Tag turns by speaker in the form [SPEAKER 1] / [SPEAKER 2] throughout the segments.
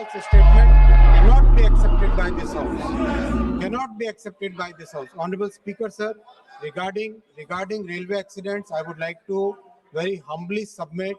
[SPEAKER 1] false statement cannot be accepted by this House. Cannot be accepted by this House. Honorable Speaker, sir, regarding railway accidents, I would like to very humbly submit.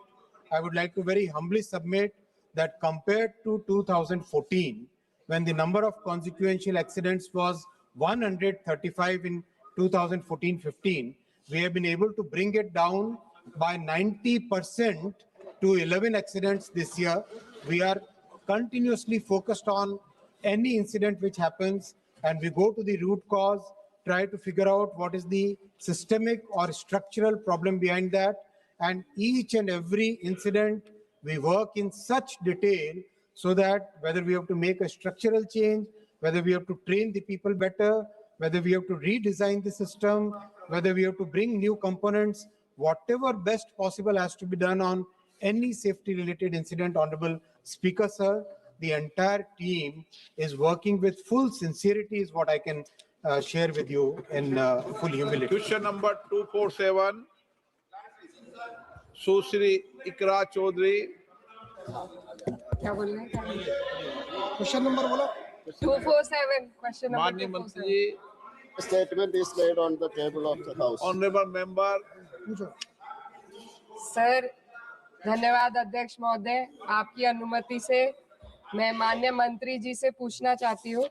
[SPEAKER 1] That compared to 2014, when the number of consequential accidents was 135 in 2014-15, we have been able to bring it down by 90% to 11 accidents this year. We are continuously focused on any incident which happens, and we go to the root cause, try to figure out what is the systemic or structural problem behind that. And each and every incident, we work in such detail so that whether we have to make a structural change, whether we have to train the people better, whether we have to redesign the system, whether we have to bring new components, whatever best possible has to be done on any safety related incident. Honorable Speaker, sir, the entire team is working with full sincerity is what I can share with you in full humility.
[SPEAKER 2] Question number 247, Susri Ikra Chaudhary.
[SPEAKER 3] क्या बोल रहे हैं?
[SPEAKER 1] Question number बोलो.
[SPEAKER 3] 247. Question number
[SPEAKER 2] Mani
[SPEAKER 3] 247.
[SPEAKER 2] Mantri,
[SPEAKER 4] Statement is laid on the table of the House.
[SPEAKER 2] Honorable Member.
[SPEAKER 3] Sir, धन्यवाद अध्यक्ष महोदय। आपकी अनुमति से मैं माननीय मंत्री जी से पूछना चाहती हूँ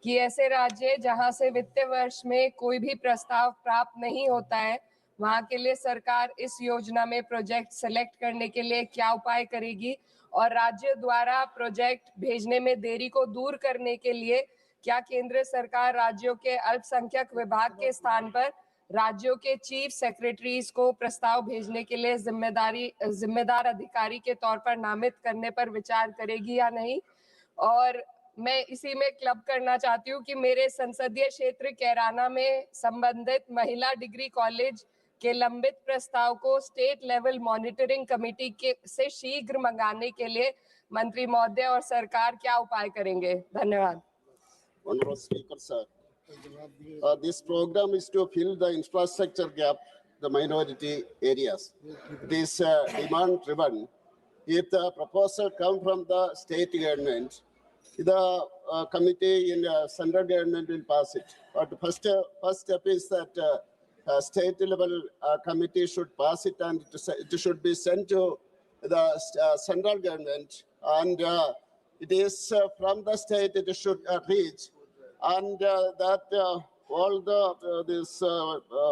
[SPEAKER 3] कि ऐसे राज्य जहाँ से वित्तीय वर्ष में कोई भी प्रस्ताव प्राप्त नहीं होता है, वहाँ के लिए सरकार इस योजना में प्रोजेक्ट सेलेक्ट करने के लिए क्या उपाय करेगी, और राज्य द्वारा प्रोजेक्ट भेजने में देरी को दूर करने के लिए क्या केंद्र सरकार राज्यों के अल्पसंख्यक विभाग के स्थान पर राज्यों के चीफ सेक्रेटरीज को प्रस्ताव भेजने के लिए जिम्मेदार अधिकारी के तौर पर नामित करने पर विचार करेगी या नहीं? और मैं इसी में क्लब करना चाहती हूँ कि मेरे संसदीय क्षेत्र कैराना में संबंधित महिला डिग्री कॉलेज के लंबित प्रस्ताव को स्टेट लेवल मॉनिटरिंग कमेटी के से शीघ्र मंगाने के लिए मंत्री महोदय और सरकार क्या उपाय करेंगे? धन्यवाद।
[SPEAKER 4] Honorable Speaker, sir, this program is to fill the infrastructure gap, the minority areas. It is demand driven. If the proposal comes from the state government, the committee in central government will pass it. But the first step is that state level committee should pass it, and it should be sent to the central government, and it is from the state it should reach, and that all the this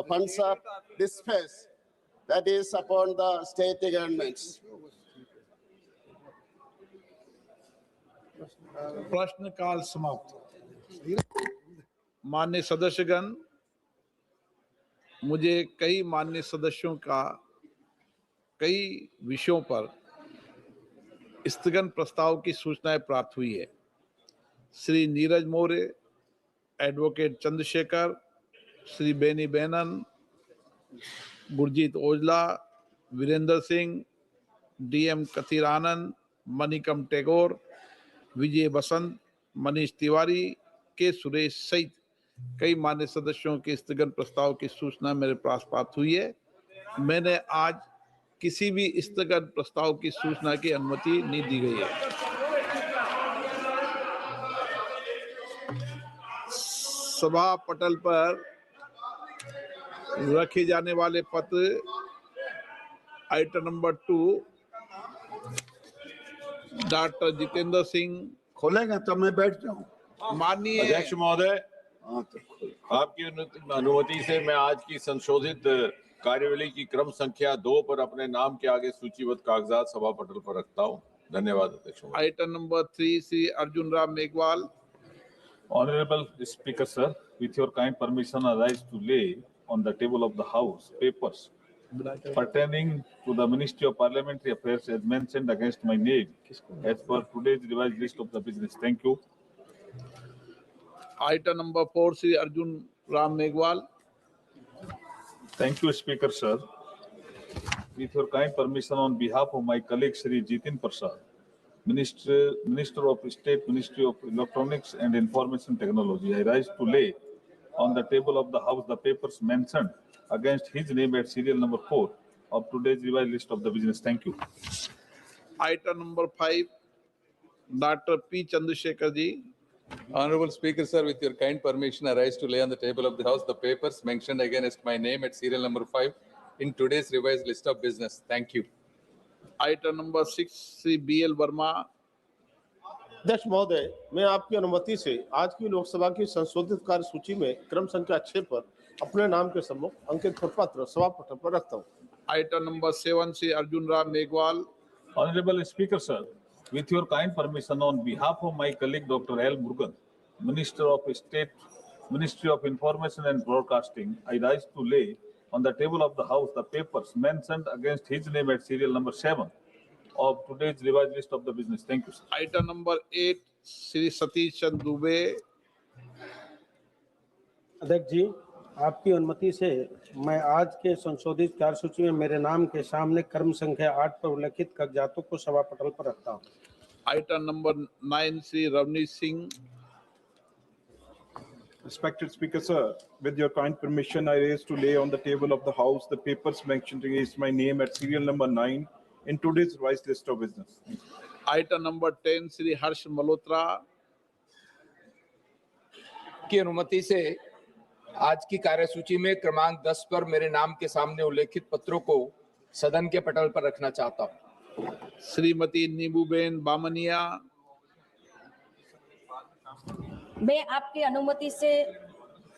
[SPEAKER 4] funds are dispersed. That is upon the state governments.
[SPEAKER 2] प्रश्न काल समाप्त। माननीय सदस्यगण, मुझे कई माननीय सदस्यों का कई विषयों पर स्थगन प्रस्ताव की सूचनाएं प्राप्त हुई है। Shri Neeraj Maurya, advocate Chandrashekhar, Shri Beni Bannon, Gurjeet Aujla, Virendra Singh, DM कथीरानंद, Manickam Tagore, विजय बसंत, मनीष तिवारी, के सुरेश सहित कई मान्य सदस्यों के स्थगन प्रस्ताव की सूचना मेरे पास प्राप्त हुई है। मैंने आज किसी भी स्थगन प्रस्ताव की सूचना की अनुमति नहीं दी गई है। सभा पटल पर रखे जाने वाले पत्र item number 2 doctor Jitendra Singh.
[SPEAKER 1] खोलेंगे तब मैं बैठ जाऊं।
[SPEAKER 2] माननीय
[SPEAKER 5] अध्यक्ष महोदय, आपकी अनुमति से मैं आज की संशोधित कार्यवली की क्रम संख्या 2 पर अपने नाम के आगे सूचीबद्ध कागजात सभा पटल पर रखता हूं। धन्यवाद अध्यक्ष महोदय।
[SPEAKER 2] Item number 3 Shri Arjun Ram Meghwal.
[SPEAKER 6] Honorable Speaker, sir, with your kind permission, I rise to lay on the table of the House papers pertaining to the Ministry of Parliamentary Affairs as mentioned against my name as per today's revised list of the business. Thank you.
[SPEAKER 2] Item number 4 Shri Arjun Ram Meghwal.
[SPEAKER 6] Thank you, Speaker, sir. With your kind permission, on behalf of my colleague Shri Jitin Prasad, Minister of State, Ministry of Electronics and Information Technology, I rise to lay on the table of the House the papers mentioned against his name at serial number 4 of today's revised list of the business. Thank you.
[SPEAKER 2] Item number 5 Dr. P. Chandrasekhar ji.
[SPEAKER 7] Honorable Speaker, sir, with your kind permission, I rise to lay on the table of the House the papers mentioned against my name at serial number 5 in today's revised list of business. Thank you.
[SPEAKER 2] Item number 6, Sri B.L. Verma.
[SPEAKER 8] अध्यक्ष महोदय, मैं आपकी अनुमति से आज की लोकसभा की संशोधित कार्य सूची में क्रम संख्या 6 पर अपने नाम के सम्मुख अंकित प्रपत्र सभा पटल पर रखता हूं।
[SPEAKER 2] Item number 7, Sri Arjun Ram Meghwal.
[SPEAKER 6] Honorable Speaker, sir, with your kind permission, on behalf of my colleague Dr. L. Murugan, Minister of State, Ministry of Information and Broadcasting, I rise to lay on the table of the House the papers mentioned against his name at serial number 7 of today's revised list of the business. Thank you, sir.
[SPEAKER 2] Item number 8, Sri Satish Chand Dubey.
[SPEAKER 9] अध्यक्ष जी, आपकी अनुमति से मैं आज के संशोधित कार्यसूची में मेरे नाम के सामने क्रम संख्या 8 पर उल्लेखित कागजातों को सभा पटल पर रखता हूं।
[SPEAKER 2] Item number 9, Sri Ravneet Singh.
[SPEAKER 10] Respected Speaker, sir, with your kind permission, I raise to lay on the table of the House the papers mentioned against my name at serial number 9 in today's revised list of business.
[SPEAKER 2] Item number 10, Sri Harsh Malhotra.
[SPEAKER 11] की अनुमति से आज की कार्यसूची में क्रमांक 10 पर मेरे नाम के सामने उल्लेखित पत्रों को सदन के पटल पर रखना चाहता हूं।
[SPEAKER 2] श्रीमती नीबूबेन बामनिया।
[SPEAKER 12] मैं आपकी अनुमति से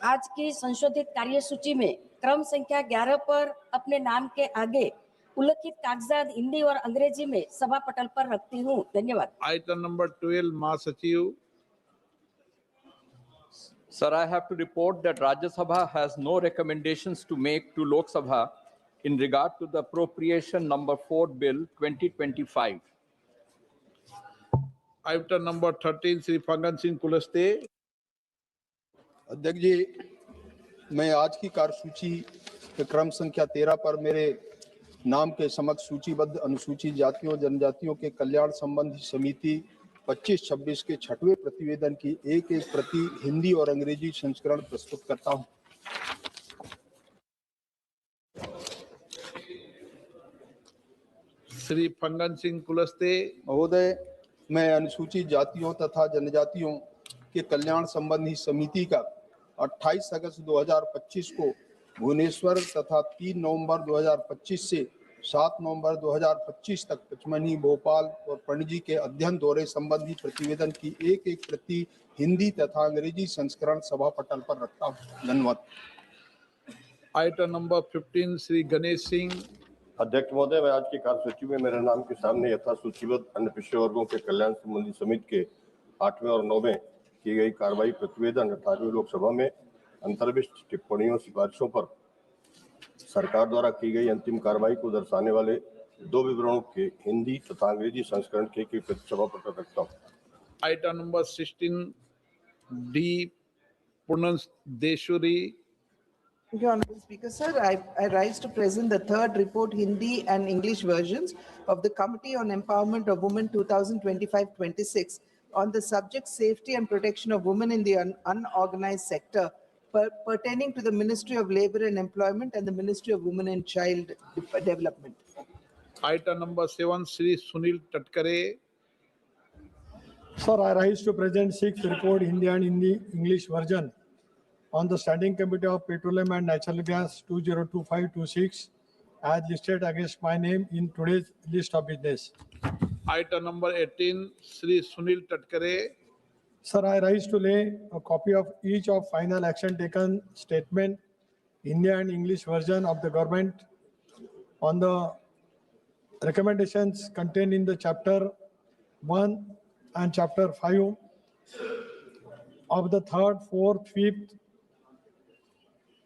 [SPEAKER 12] आज की संशोधित कार्यसूची में क्रम संख्या 11 पर अपने नाम के आगे उल्लेखित कागजात हिंदी और अंग्रेजी में सभा पटल पर रखती हूँ। धन्यवाद।
[SPEAKER 2] Item number 12, महासचिव।
[SPEAKER 13] Sir, I have to report that Rajya Sabha has no recommendations to make to Lok Sabha in regard to the appropriation number 4 bill 2025.
[SPEAKER 2] Item number 13, Sri Fangan Singh Kulaste.
[SPEAKER 14] अध्यक्ष जी, मैं आज की कार्यसूची के क्रम संख्या 13 पर मेरे नाम के समक्ष सूचीबद्ध अनुसूचित जातियों जनजातियों के कल्याण संबंधी समिति 25-26 के 6वें प्रतिवेदन की एक प्रति हिंदी और अंग्रेजी संस्करण प्रस्तुत करता हूं।
[SPEAKER 2] श्री फंगन सिंह कुलस्ते।
[SPEAKER 14] महोदय, मैं अनुसूचित जातियों तथा जनजातियों के कल्याण संबंधी समिति का 28 अगस्त 2025 को भुवनेश्वर तथा 3 नवंबर 2025 से 7 नवंबर 2025 तक पचमणी, भोपाल और पणजी के अध्ययन दौरे संबंधी प्रतिवेदन की एक प्रति हिंदी तथा अंग्रेजी संस्करण सभा पटल पर रखता हूं। धन्यवाद।
[SPEAKER 2] Item number 15, Shri Ganesh Singh.
[SPEAKER 8] अध्यक्ष महोदय, मैं आज की कार्यसूची में मेरे नाम के सामने यथा सूचीबद्ध अन्य पिछड़े वर्गों के कल्याण संबंधी समिति के 8वें और 9वें की गई कार्रवाई प्रतिवेदन 18वीं लोकसभा में अंतर्विष्ट टिप्पणियों सिफारिशों पर सरकार द्वारा की गई अंतिम कार्रवाई को दर्शाने वाले 2 विवरणों के हिंदी तथा अंग्रेजी संस्करण के प्रति सभा पटल रखता हूँ।
[SPEAKER 2] आइटम नंबर 16, डी पुनर्देश्वरी।
[SPEAKER 15] Thank you, Honorable Speaker, sir. I rise to present the third report Hindi and English versions of the Committee on Empowerment of Women 2025-26 on the subject safety and protection of women in the unorganized sector pertaining to the Ministry of Labour and Employment and the Ministry of Women and Child Development.
[SPEAKER 2] Item number 7, Shri Sunil Tatkare.
[SPEAKER 16] Sir, I rise to present 6th report Hindi and English version on the Standing Committee of Petroleum and Natural Gas 2025-26 as listed against my name in today's list of business.
[SPEAKER 2] Item number 18, Shri Sunil Tatkare.
[SPEAKER 16] Sir, I rise to lay a copy of each of final action taken statement, Hindi and English version of the government on the recommendations contained in the chapter 1 and chapter 5 of the 3rd, 4th, 5th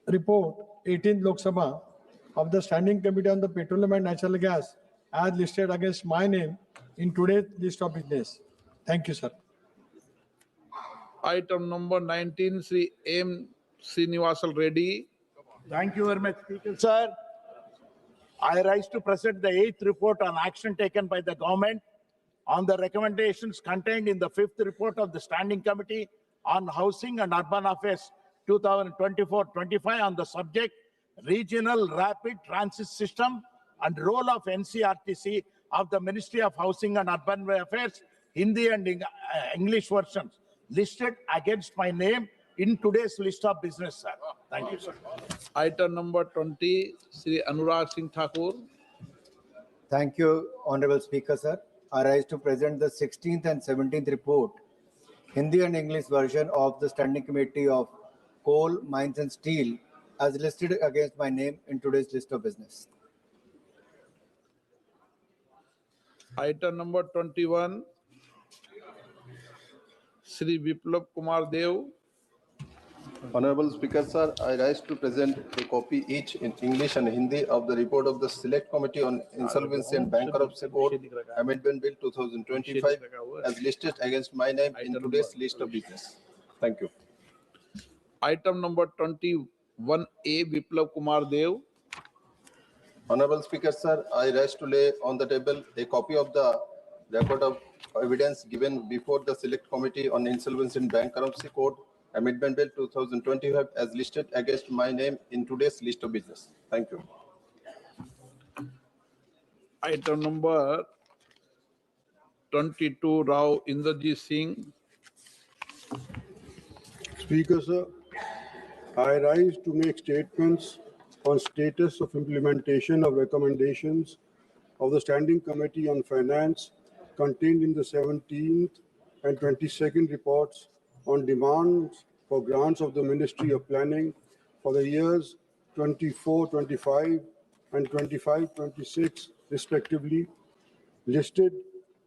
[SPEAKER 16] report 18th Lok Sabha of the Standing Committee on the Petroleum and Natural Gas as listed against my name in today's list of business. Thank you, sir.
[SPEAKER 2] Item number 19, Shri M. Srinivasal Reddy.
[SPEAKER 17] Thank you very much, Speaker, sir. I rise to present the 8th report on action taken by the government on the recommendations contained in the 5th report of the Standing Committee on Housing and Urban Affairs 2024-25 on the subject Regional Rapid Transit System and role of NCRTC of the Ministry of Housing and Urban Affairs Hindi and English versions listed against my name in today's list of business, sir. Thank you, sir.
[SPEAKER 2] Item number 20, Sri Anurag Singh Thakur.
[SPEAKER 18] Thank you, Honorable Speaker, sir. I rise to present the 16th and 17th report, Hindi and English version of the Standing Committee of Coal, Mines and Steel as listed against my name in today's list of business.
[SPEAKER 2] Item number 21, Sri Biplab Kumar Dev.
[SPEAKER 8] Honorable Speaker, sir, I rise to present a copy each in English and Hindi of the report of the Select Committee on Insolvency and Bankruptcy Code Amendment Bill 2025 as listed against my name in today's list of business. Thank you.
[SPEAKER 2] Item number 21A, Biplab Kumar Dev.
[SPEAKER 8] Honorable Speaker, sir, I rise to lay on the table a copy of the record of evidence given before the Select Committee on Insolvency and Bankruptcy Code Amendment Bill 2025 as listed against my name in today's list of business. Thank you.
[SPEAKER 2] Item number 22, Rao Inderjit Singh.
[SPEAKER 19] Speaker, sir, I rise to make statements on status of implementation of recommendations of the Standing Committee on Finance contained in the 17th and 22nd reports on demands for grants of the Ministry of Planning for the years 24-25 and 25-26 respectively, listed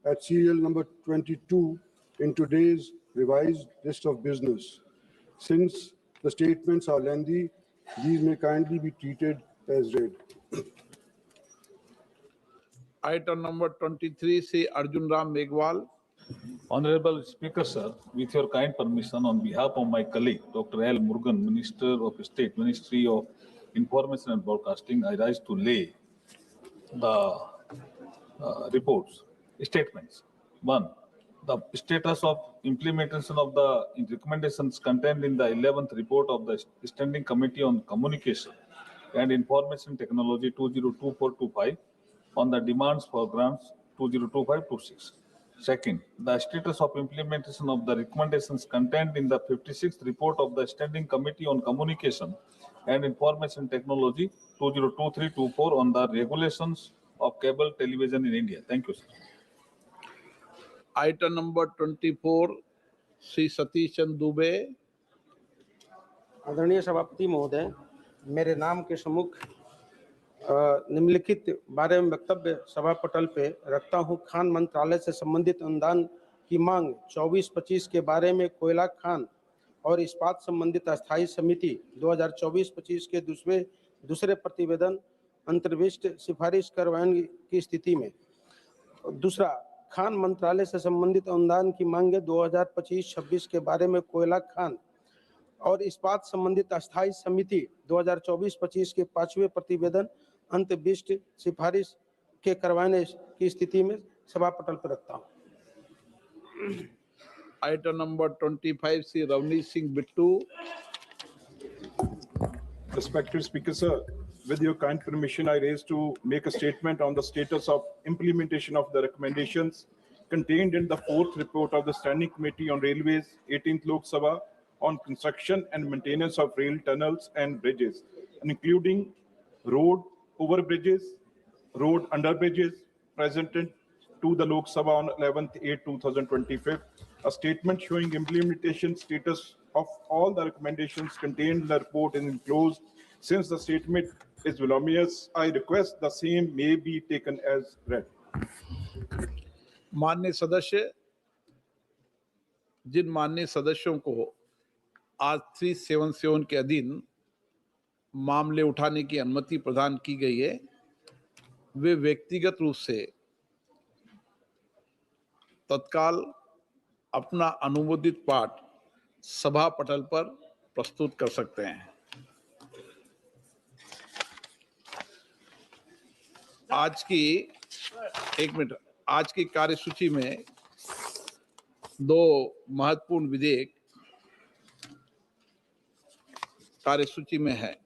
[SPEAKER 19] at serial number 22 in today's revised list of business. Since the statements are lengthy, these may kindly be treated as read.
[SPEAKER 2] Item number 23, Sri Arjun Ram Meghwal.
[SPEAKER 6] Honorable Speaker, sir, with your kind permission, on behalf of my colleague, Dr. L. Murugan, Minister of State, Ministry of Information and Broadcasting, I rise to lay the reports, statements. One, the status of implementation of the recommendations contained in the 11th report of the Standing Committee on Communication and Information Technology 2024-25 on the demands for grants 2025-26. Second, the status of implementation of the recommendations contained in the 56th report of the Standing Committee on Communication and Information Technology 2023-24 on the regulations of cable television in India. Thank you, sir.
[SPEAKER 2] Item number 24, Sri Satish Chand Dubey.
[SPEAKER 9] आदरणीय सभापति महोदय, मेरे नाम के सम्मुख निम्नलिखित बारे में वक्तव्य सभा पटल पे रखता हूं। खान मंत्रालय से संबंधित अनुदान की मांग 24-25 के बारे में कोयला खान और इस्पात संबंधित अस्थायी समिति 2024-25 के दूसरे प्रतिवेदन अंतर्विष्ट सिफारिश करवाने की स्थिति में। दूसरा, खान मंत्रालय से संबंधित अनुदान की मांगे 2025-26 के बारे में कोयला खान और इस्पात संबंधित अस्थायी समिति 2024-25 के 5वें प्रतिवेदन अंतर्विष्ट सिफारिश के करवाने की स्थिति में सभा पटल पर रखता हूं।
[SPEAKER 2] Item number 25, Sri Ravneet Singh Bittu.
[SPEAKER 10] Respected Speaker, sir, with your kind permission, I raise to make a statement on the status of implementation of the recommendations contained in the 4th report of the Standing Committee on Railways, 18th Lok Sabha, on construction and maintenance of rail tunnels and bridges, including road overbridges, road underbridges, presented to the Lok Sabha on 11/8/2025. A statement showing implementation status of all the recommendations contained in the report is enclosed. Since the statement is voluminous, I request the same may be taken as read.
[SPEAKER 2] माननीय सदस्य, जिन माननीय सदस्यों को आज 377 के अधीन मामले उठाने की अनुमति प्रदान की गई है, वे व्यक्तिगत रूप से तत्काल अपना अनुमोदित पाठ सभा पटल पर प्रस्तुत कर सकते हैं। आज की कार्यसूची में 2 महत्वपूर्ण विधेयक कार्यसूची में है,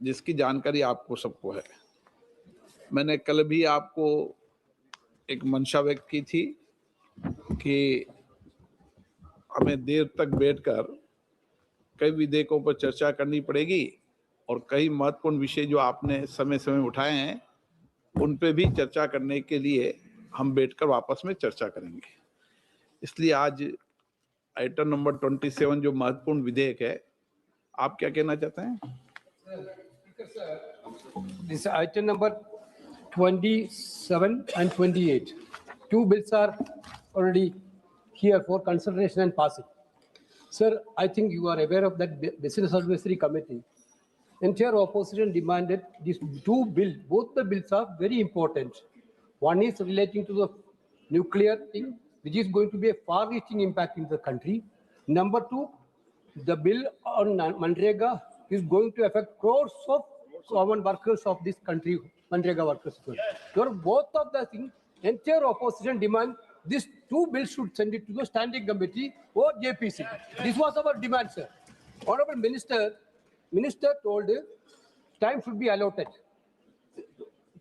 [SPEAKER 2] जिसकी जानकारी आपको सबको है। मैंने कल भी आपको एक मंशा व्यक्त की थी कि हमें देर तक बैठकर कई विधेयकों पर चर्चा करनी पड़ेगी और कई महत्वपूर्ण विषय जो आपने समय समय उठाए हैं उन पे भी चर्चा करने के लिए हम बैठकर वापस में चर्चा करेंगे। इसलिए आज आइटम नंबर 27 जो महत्वपूर्ण विधेयक है, आप क्या कहना चाहते हैं?
[SPEAKER 20] This item number 27 and 28. Two bills are already here for consideration and passing. Sir, I think you are aware of that Business Advisory Committee. Entire opposition demanded these two bills. Both the bills are very important. One is relating to the nuclear thing, which is going to be a far-reaching impact in the country. Number two, the bill on Manrega is going to affect crores of common workers of this country, Manrega workers. So both of the things, entire opposition demand these two bills should send it to the standing committee or JPC. This was our demand, sir. Honorable Minister told time should be allotted.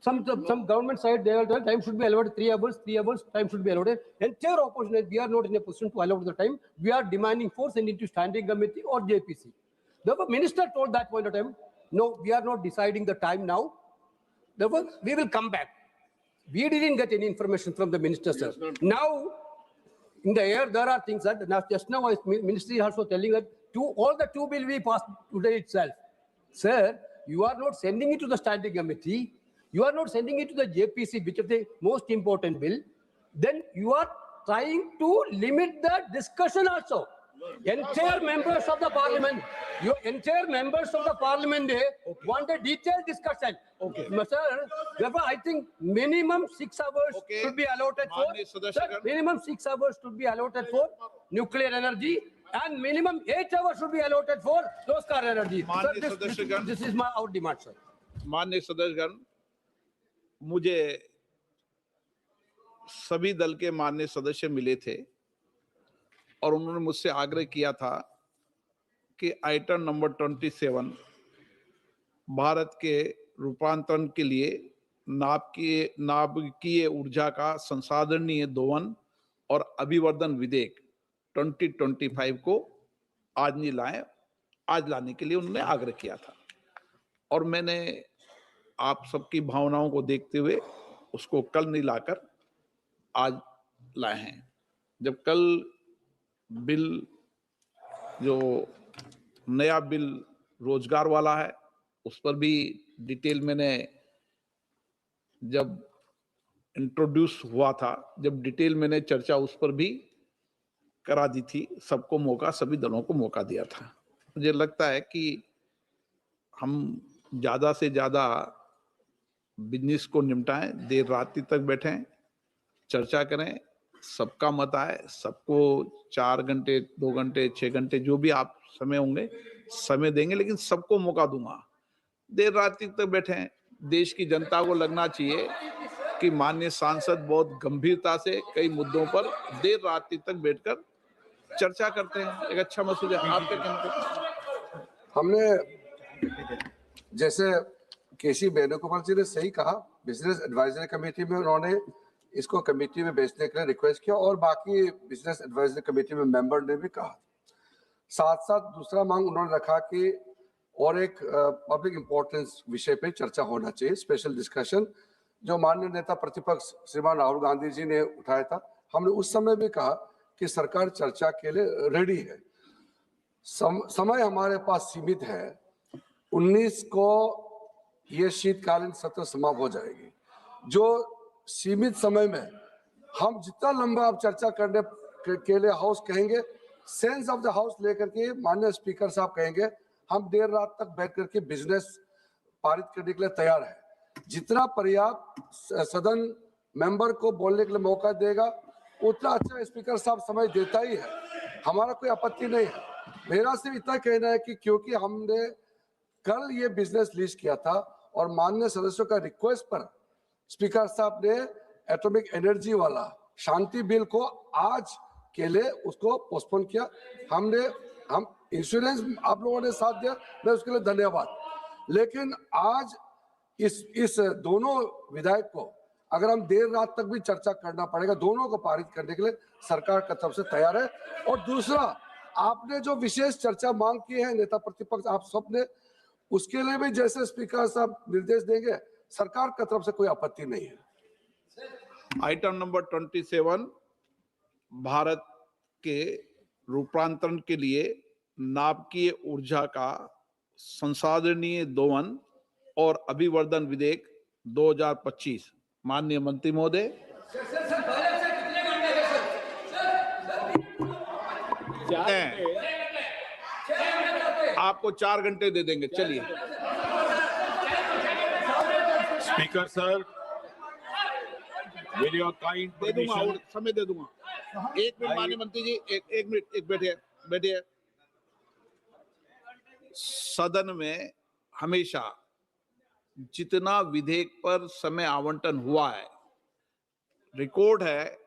[SPEAKER 20] Some government side, they are told time should be allotted 3 hours, time should be allotted. Entire opposition, we are not in a position to allot the time. We are demanding for sending to standing committee or JPC. The minister told that point of time, no, we are not deciding the time now. Therefore, we will come back. We didn't get any information from the minister, sir. Now, in the air, there are things that just now, ministry is also telling that all the two will be passed today itself. Sir, you are not sending it to the standing committee. You are not sending it to the JPC, which is the most important bill. Then you are trying to limit the discussion also. Entire members of the parliament, want a detailed discussion. Okay. Sir, therefore, I think minimum 6 hours should be allotted for. Sir, minimum 6 hours should be allotted for nuclear energy, and minimum 8 hours should be allotted for those car energy. Sir, this is our demand, sir.
[SPEAKER 2] माननीय सदस्यगण, मुझे सभी दल के माननीय सदस्य मिले थे और उन्होंने मुझसे आग्रह किया था कि आइटम नंबर 27 भारत के रूपांतरण के लिए नाभिकीय ऊर्जा का संसाधनीय दोहन और अभिवर्धन विधेयक 2025 को आज नहीं लाए, आज लाने के लिए उन्होंने आग्रह किया था और मैंने आप सबकी भावनाओं को देखते हुए उसको कल नहीं लाकर आज लाए हैं। जब कल बिल जो नया बिल रोजगार वाला है उस पर भी डिटेल मैंने जब इंट्रोड्यूस हुआ था, जब डिटेल मैंने चर्चा उस पर भी करा दी थी, सबको मौका, सभी दलों को मौका दिया था। मुझे लगता है कि हम ज्यादा से ज्यादा बिजनेस को निपटाएं, देर रात्रि तक बैठें, चर्चा करें, सबका मत आए, सबको 4 घंटे 2 घंटे 6 घंटे जो भी आप समय होंगे समय देंगे, लेकिन सबको मौका दूंगा। देर रात्रि तक बैठें, देश की जनता को लगना चाहिए कि माननीय सांसद बहुत गंभीरता से कई मुद्दों पर देर रात्रि तक बैठकर चर्चा करते हैं। एक अच्छा मैसेज है। आप क्या कहते हैं?
[SPEAKER 21] हमने जैसे केसी वेणुगोपाल जी ने सही कहा, बिजनेस एडवाइजरी कमेटी में उन्होंने इसको कमेटी में भेजने के लिए रिक्वेस्ट किया और बाकी बिजनेस एडवाइजरी कमेटी में मेंबर ने भी कहा। साथ साथ दूसरा मांग उन्होंने रखा कि और एक पब्लिक इंपॉर्टेंस विषय पे चर्चा होना चाहिए, स्पेशल डिस्कशन, जो माननीय नेता प्रतिपक्ष श्रीमान राहुल गांधी जी ने उठाया था। हमने उस समय भी कहा कि सरकार चर्चा के लिए रेडी है। समय हमारे पास सीमित है। 19 को ये शीतकालीन सत्र समाप्त हो जाएगी। जो सीमित समय में हम जितना लंबा आप चर्चा करने के लिए हाउस कहेंगे, सेंस ऑफ द हाउस लेकर के माननीय स्पीकर साहब कहेंगे, हम देर रात तक बैठ करके बिजनेस पारित करने के लिए तैयार है। जितना पर्याप्त सदन मेंबर को बोलने के लिए मौका देगा उतना अच्छा स्पीकर साहब समय देता ही है, हमारा कोई आपत्ति नहीं है। मेरा सिर्फ इतना कहना है कि क्योंकि हमने कल ये बिजनेस लिस्ट किया था और माननीय सदस्यों का रिक्वेस्ट पर स्पीकर साहब ने एटॉमिक एनर्जी वाला शांति बिल को आज के लिए उसको पोस्टपोन किया। हम इंश्योरेंस आप लोगों ने साथ दिया, मैं उसके लिए धन्यवाद। लेकिन आज इस दोनों विधायक को अगर हम देर रात तक भी चर्चा करना पड़ेगा, दोनों को पारित करने के लिए सरकार की तरफ से तैयार है। और दूसरा, आपने जो विशेष चर्चा मांग की है नेता प्रतिपक्ष आप सब ने, उसके लिए भी जैसे स्पीकर साहब निर्देश देंगे, सरकार की तरफ से कोई आपत्ति नहीं है।
[SPEAKER 2] आइटम नंबर 27, भारत के रूपांतरण के लिए नाभिकीय ऊर्जा का संसाधनीय दोहन और अभिवर्धन विधेयक 2025। माननीय मंत्री महोदय। आपको 4 घंटे दे देंगे, चलिए।
[SPEAKER 5] Speaker sir, will your kind permission,
[SPEAKER 2] समय दे दूंगा। 1 मिनट माननीय मंत्री जी, एक मिनट, एक बैठिए। सदन में हमेशा जितना विधेयक पर समय आवंटन हुआ है, रिकॉर्ड है,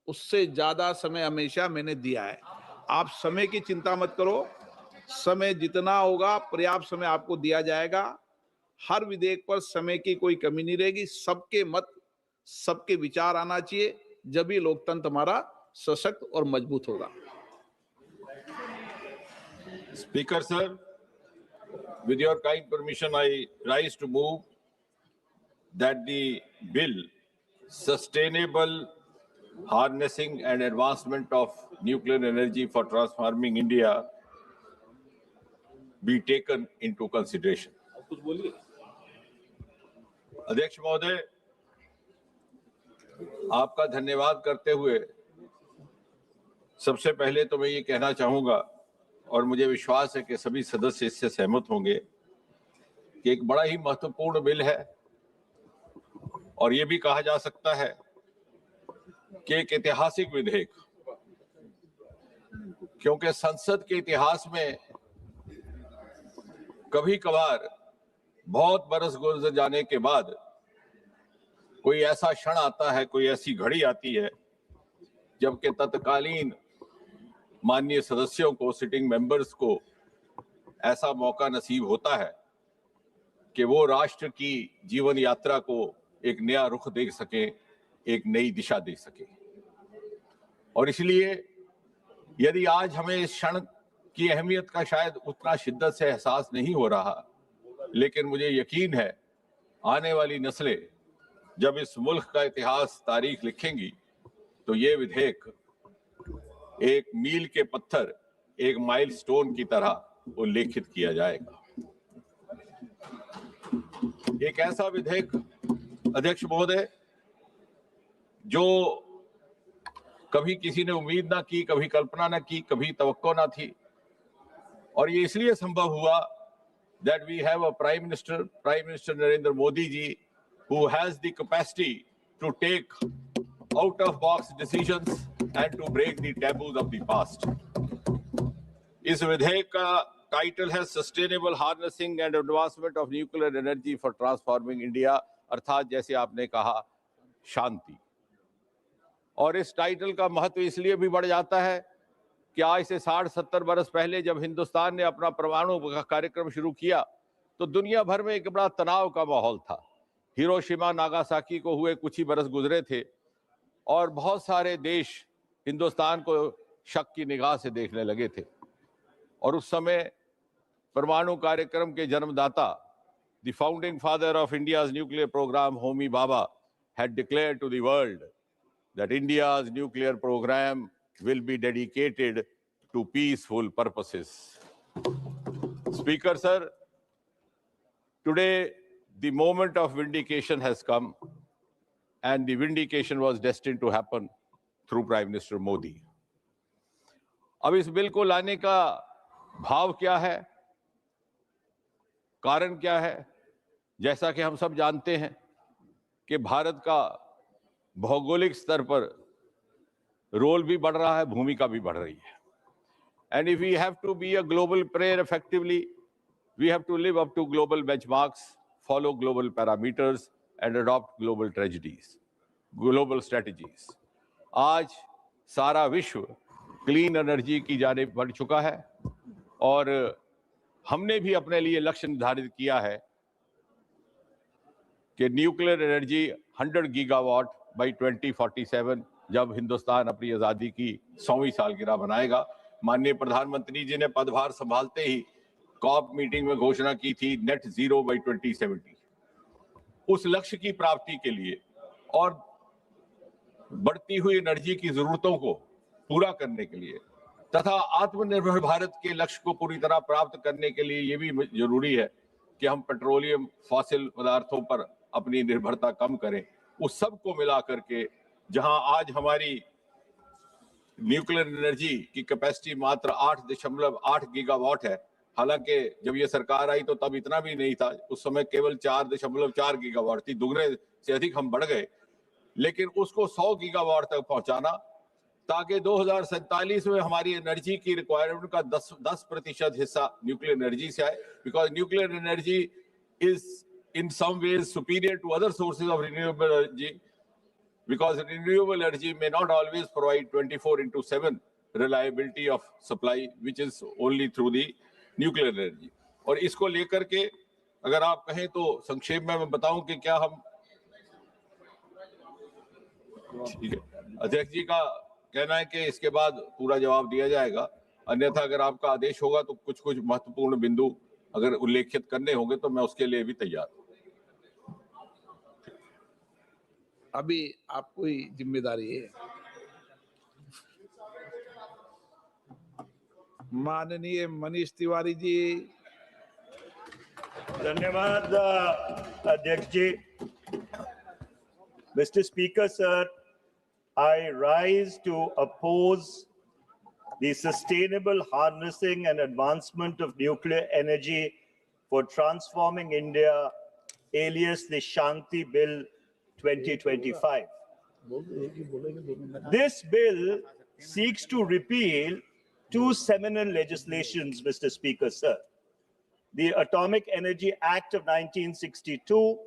[SPEAKER 2] उससे ज्यादा समय हमेशा मैंने दिया है। आप समय की चिंता मत करो, समय जितना होगा पर्याप्त समय आपको दिया जाएगा। हर विधेयक पर समय की कोई कमी नहीं रहेगी। सबके मत, सबके विचार आना चाहिए, जब ही लोकतंत्र हमारा सशक्त और मजबूत होगा।
[SPEAKER 5] Speaker sir, with your kind permission, I rise to move that the bill Sustainable Harnessing and Advancement of Nuclear Energy for Transforming India be taken into consideration. अध्यक्ष महोदय, आपका धन्यवाद करते हुए सबसे पहले तो मैं ये कहना चाहूंगा, और मुझे विश्वास है कि सभी सदस्य इससे सहमत होंगे, कि एक बड़ा ही महत्वपूर्ण बिल है और ये भी कहा जा सकता है कि एक ऐतिहासिक विधेयक, क्योंकि संसद के इतिहास में कभी कभार बहुत बरस गुजर जाने के बाद कोई ऐसा क्षण आता है, कोई ऐसी घड़ी आती है जबकि तत्कालीन माननीय सदस्यों को, सिटिंग मेंबर्स को ऐसा मौका नसीब होता है कि वो राष्ट्र की जीवन यात्रा को एक नया रुख दे सके, एक नई दिशा दे सके। और इसलिए यदि आज हमें इस क्षण की अहमियत का शायद उतना शिद्दत से एहसास नहीं हो रहा, लेकिन मुझे यकीन है आने वाली नस्लें जब इस मुल्क का इतिहास, तारीख लिखेंगी तो ये विधेयक एक मील के पत्थर, एक माइलस्टोन की तरह उल्लेखित किया जाएगा। एक ऐसा विधेयक अध्यक्ष महोदय जो कभी किसी ने उम्मीद ना की, कभी कल्पना ना की, कभी तवक्को ना थी, और ये इसलिए संभव हुआ that we have a Prime Minister Narendra Modi ji, who has the capacity to take out-of-box decisions and to break the taboos of the past. इस विधेयक का टाइटल है sustainable harnessing and advancement of nuclear energy for transforming India, अर्थात जैसे आपने कहा शांति। और इस टाइटल का महत्व इसलिए भी बढ़ जाता है कि आज से 60-70 बरस पहले जब हिंदुस्तान ने अपना परमाणु कार्यक्रम शुरू किया तो दुनिया भर में एक बड़ा तनाव का माहौल था। हिरोशिमा नागासाकी को हुए कुछ ही बरस गुजरे थे और बहुत सारे देश हिंदुस्तान को शक की निगाह से देखने लगे थे। और उस समय परमाणु कार्यक्रम के जन्मदाता, the founding father of India's nuclear programme, Homi Bhabha, had declared to the world that India's nuclear program will be dedicated to peaceful purposes. Speaker sir, today the moment of vindication has come, and the vindication was destined to happen through Prime Minister Modi. अब इस bill को लाने का भाव क्या है, कारण क्या है? जैसा कि हम सब जानते हैं कि भारत का भौगोलिक स्तर पर रोल भी बढ़ रहा है, भूमिका भी बढ़ रही है। And if we have to be a global player effectively, we have to live up to global benchmarks, follow global parameters, and adopt global strategies. आज सारा विश्व क्लीन एनर्जी की जानिब बढ़ चुका है और हमने भी अपने लिए लक्ष्य निर्धारित किया है कि न्यूक्लियर एनर्जी 100 गीगावाट बाई 2047 जब हिंदुस्तान अपनी आज़ादी की 100वीं सालगिरह मनाएगा। माननीय प्रधानमंत्री जी ने पदभार संभालते ही कॉप मीटिंग में घोषणा की थी नेट जीरो बाई 2070। उस लक्ष्य की प्राप्ति के लिए और बढ़ती हुई एनर्जी की जरूरतों को पूरा करने के लिए तथा आत्मनिर्भर भारत के लक्ष्य को पूरी तरह प्राप्त करने के लिए ये भी जरूरी है कि हम पेट्रोलियम फॉसिल पदार्थों पर अपनी निर्भरता कम करें। उस सब को मिला करके जहां आज हमारी न्यूक्लियर एनर्जी की कैपेसिटी मात्र 8.8 गीगावाट है, हालांकि जब ये सरकार आई तो तब इतना भी नहीं था, उस समय केवल 4.4 गीगावाट थी, दुगने से अधिक हम बढ़ गए। लेकिन उसको 100 गीगावाट तक पहुंचाना ताकि 2047 में हमारी एनर्जी की रिक्वायरमेंट का 10% हिस्सा न्यूक्लियर एनर्जी से आए, because nuclear energy is in some ways superior to other sources of renewable energy, because renewable energy may not always provide 24/7 reliability of supply, which is only through the nuclear energy. और इसको लेकर के अगर आप कहें तो संक्षेप में मैं बताऊं कि क्या हम, ठीक है, अध्यक्ष जी का कहना है कि इसके बाद पूरा जवाब दिया जाएगा, अन्यथा अगर आपका आदेश होगा तो कुछ कुछ महत्वपूर्ण बिंदु अगर उल्लेखित करने होंगे तो मैं उसके लिए भी तैयार हूं।
[SPEAKER 2] अभी आपको ही जिम्मेदारी है। माननीय मनीष तिवारी जी।
[SPEAKER 3] धन्यवाद अध्यक्ष जी। Mr. Speaker, sir, I rise to oppose the sustainable harnessing and advancement of nuclear energy for transforming India, alias the Shanti Bill 2025. This bill seeks to repeal two seminal legislations, Mr. Speaker, sir. The Atomic Energy Act of 1962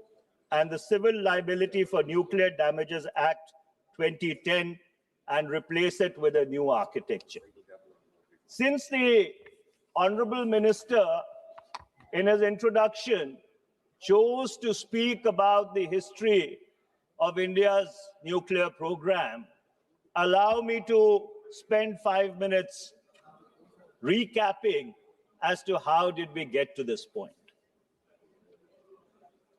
[SPEAKER 3] and the Civil Liability for Nuclear Damages Act 2010, and replace it with a new architecture. Since the Honorable Minister, in his introduction, chose to speak about the history of India's nuclear program, allow me to spend 5 minutes recapping as to how did we get to this point.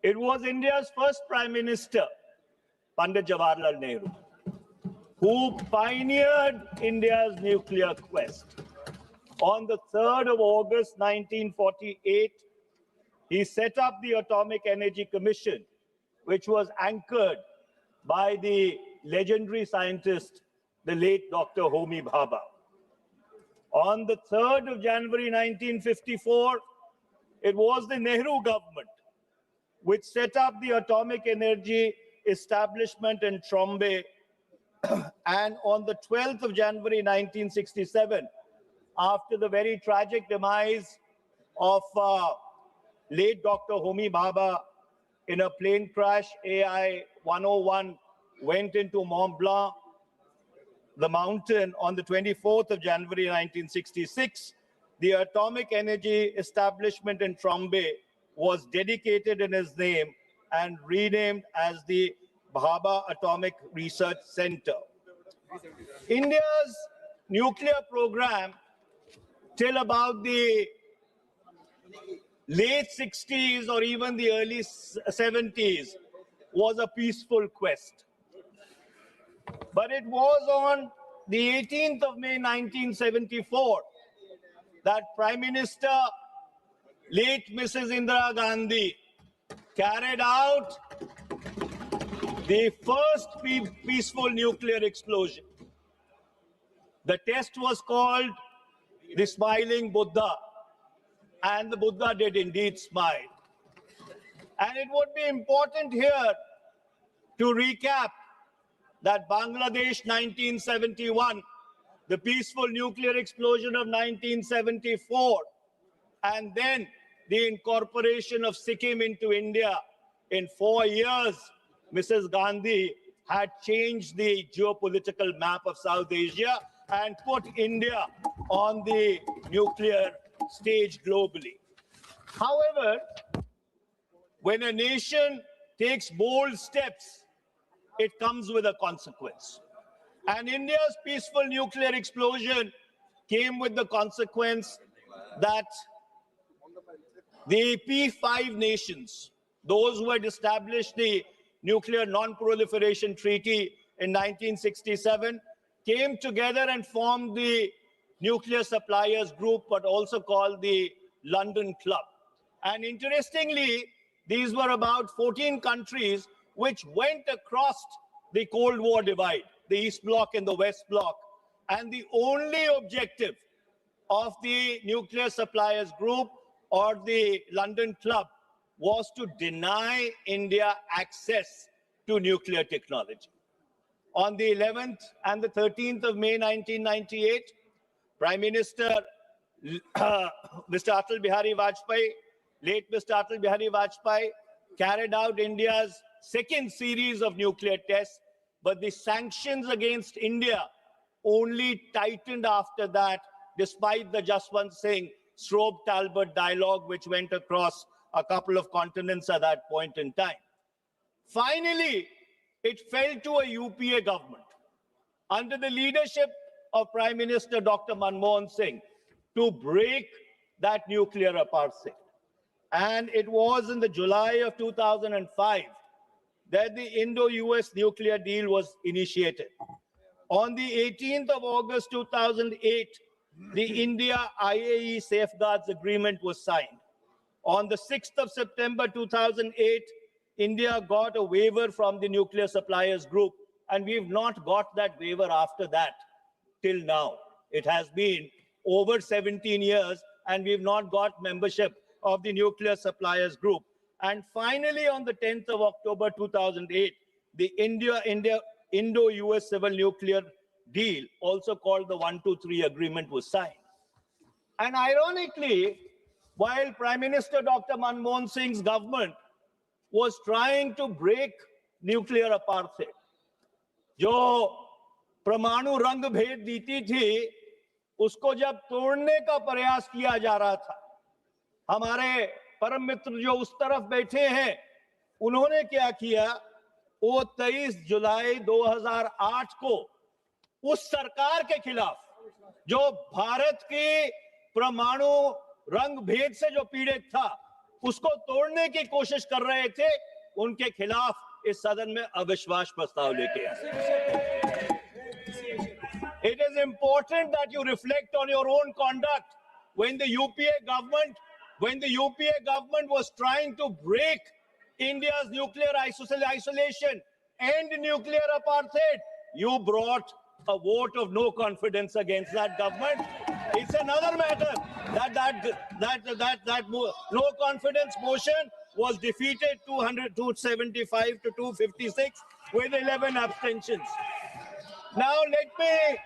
[SPEAKER 3] It was India's first Prime Minister, Pandit Jawaharlal Nehru, who pioneered India's nuclear quest. On the 3rd of August 1948, he set up the Atomic Energy Commission, which was anchored by the legendary scientist, the late Dr. Homi Bhabha. On the 3rd of January 1954, it was the Nehru government which set up the Atomic Energy Establishment in Trombay. And on the 12th of January 1967, after the very tragic demise of late Dr. Homi Bhabha in a plane crash, AI 101 went into Mont Blanc, the mountain, on the 24th of January 1966. The Atomic Energy Establishment in Trombay was dedicated in his name and renamed as the Bhabha Atomic Research Center. India's nuclear program till about the late 60s or even the early 70s was a peaceful quest. But it was on the 18th of May 1974 that Prime Minister late Mrs. Indira Gandhi carried out the first peaceful nuclear explosion. The test was called the Smiling Buddha, and the Buddha did indeed smile. And it would be important here to recap that Bangladesh 1971, the peaceful nuclear explosion of 1974, and then the incorporation of Sikkim into India. In 4 years, Mrs. Gandhi had changed the geopolitical map of South Asia and put India on the nuclear stage globally. However, when a nation takes bold steps, it comes with a consequence. And India's peaceful nuclear explosion came with the consequence that the P5 nations, those who had established the Nuclear Non-Proliferation Treaty in 1967, came together and formed the Nuclear Suppliers Group, but also called the London Club. And interestingly, these were about 14 countries which went across the Cold War divide, the East Bloc and the West Bloc. And the only objective of the Nuclear Suppliers Group or the London Club was to deny India access to nuclear technology. On the 11th and the 13th of May 1998, Prime Minister Mr. Atal Bihari Vajpayee, late Mr. Atal Bihari Vajpayee, carried out India's second series of nuclear tests, but the sanctions against India only tightened after that, despite the Jaswant Singh Strobe-Talbot dialogue, which went across a couple of continents at that point in time. Finally, it fell to a UPA government under the leadership of Prime Minister Dr. Manmohan Singh to break that nuclear apartheid. And it was in the July of 2005 that the Indo-US nuclear deal was initiated. On the 18th of August 2008, the India-IAE Safeguards Agreement was signed. On the 6th of September 2008, India got a waiver from the Nuclear Suppliers Group, and we've not got that waiver after that till now. It has been over 17 years, and we've not got membership of the Nuclear Suppliers Group. And finally, on the 10th of October 2008, the Indo-US Civil Nuclear Deal, also called the 123 Agreement, was signed. And ironically, while Prime Minister Dr. Manmohan Singh's government was trying to break nuclear apartheid, जो परमाणु रंग भेद नीति थी, उसको जब तोड़ने का प्रयास किया जा रहा था, हमारे परम मित्र जो उस तरफ बैठे हैं, उन्होंने क्या किया? वो 23 जुलाई 2008 को उस सरकार के खिलाफ, जो भारत की परमाणु रंग भेद से जो पीड़ित था, उसको तोड़ने की कोशिश कर रहे थे, उनके खिलाफ इस सदन में अविश्वास प्रस्ताव लेके आए। It is important that you reflect on your own conduct. When the UPA government was trying to break India's nuclear isolation and nuclear apartheid, you brought a vote of no confidence against that government. It's another matter that no confidence motion was defeated 275 to 256 with 11 abstentions. Now let me,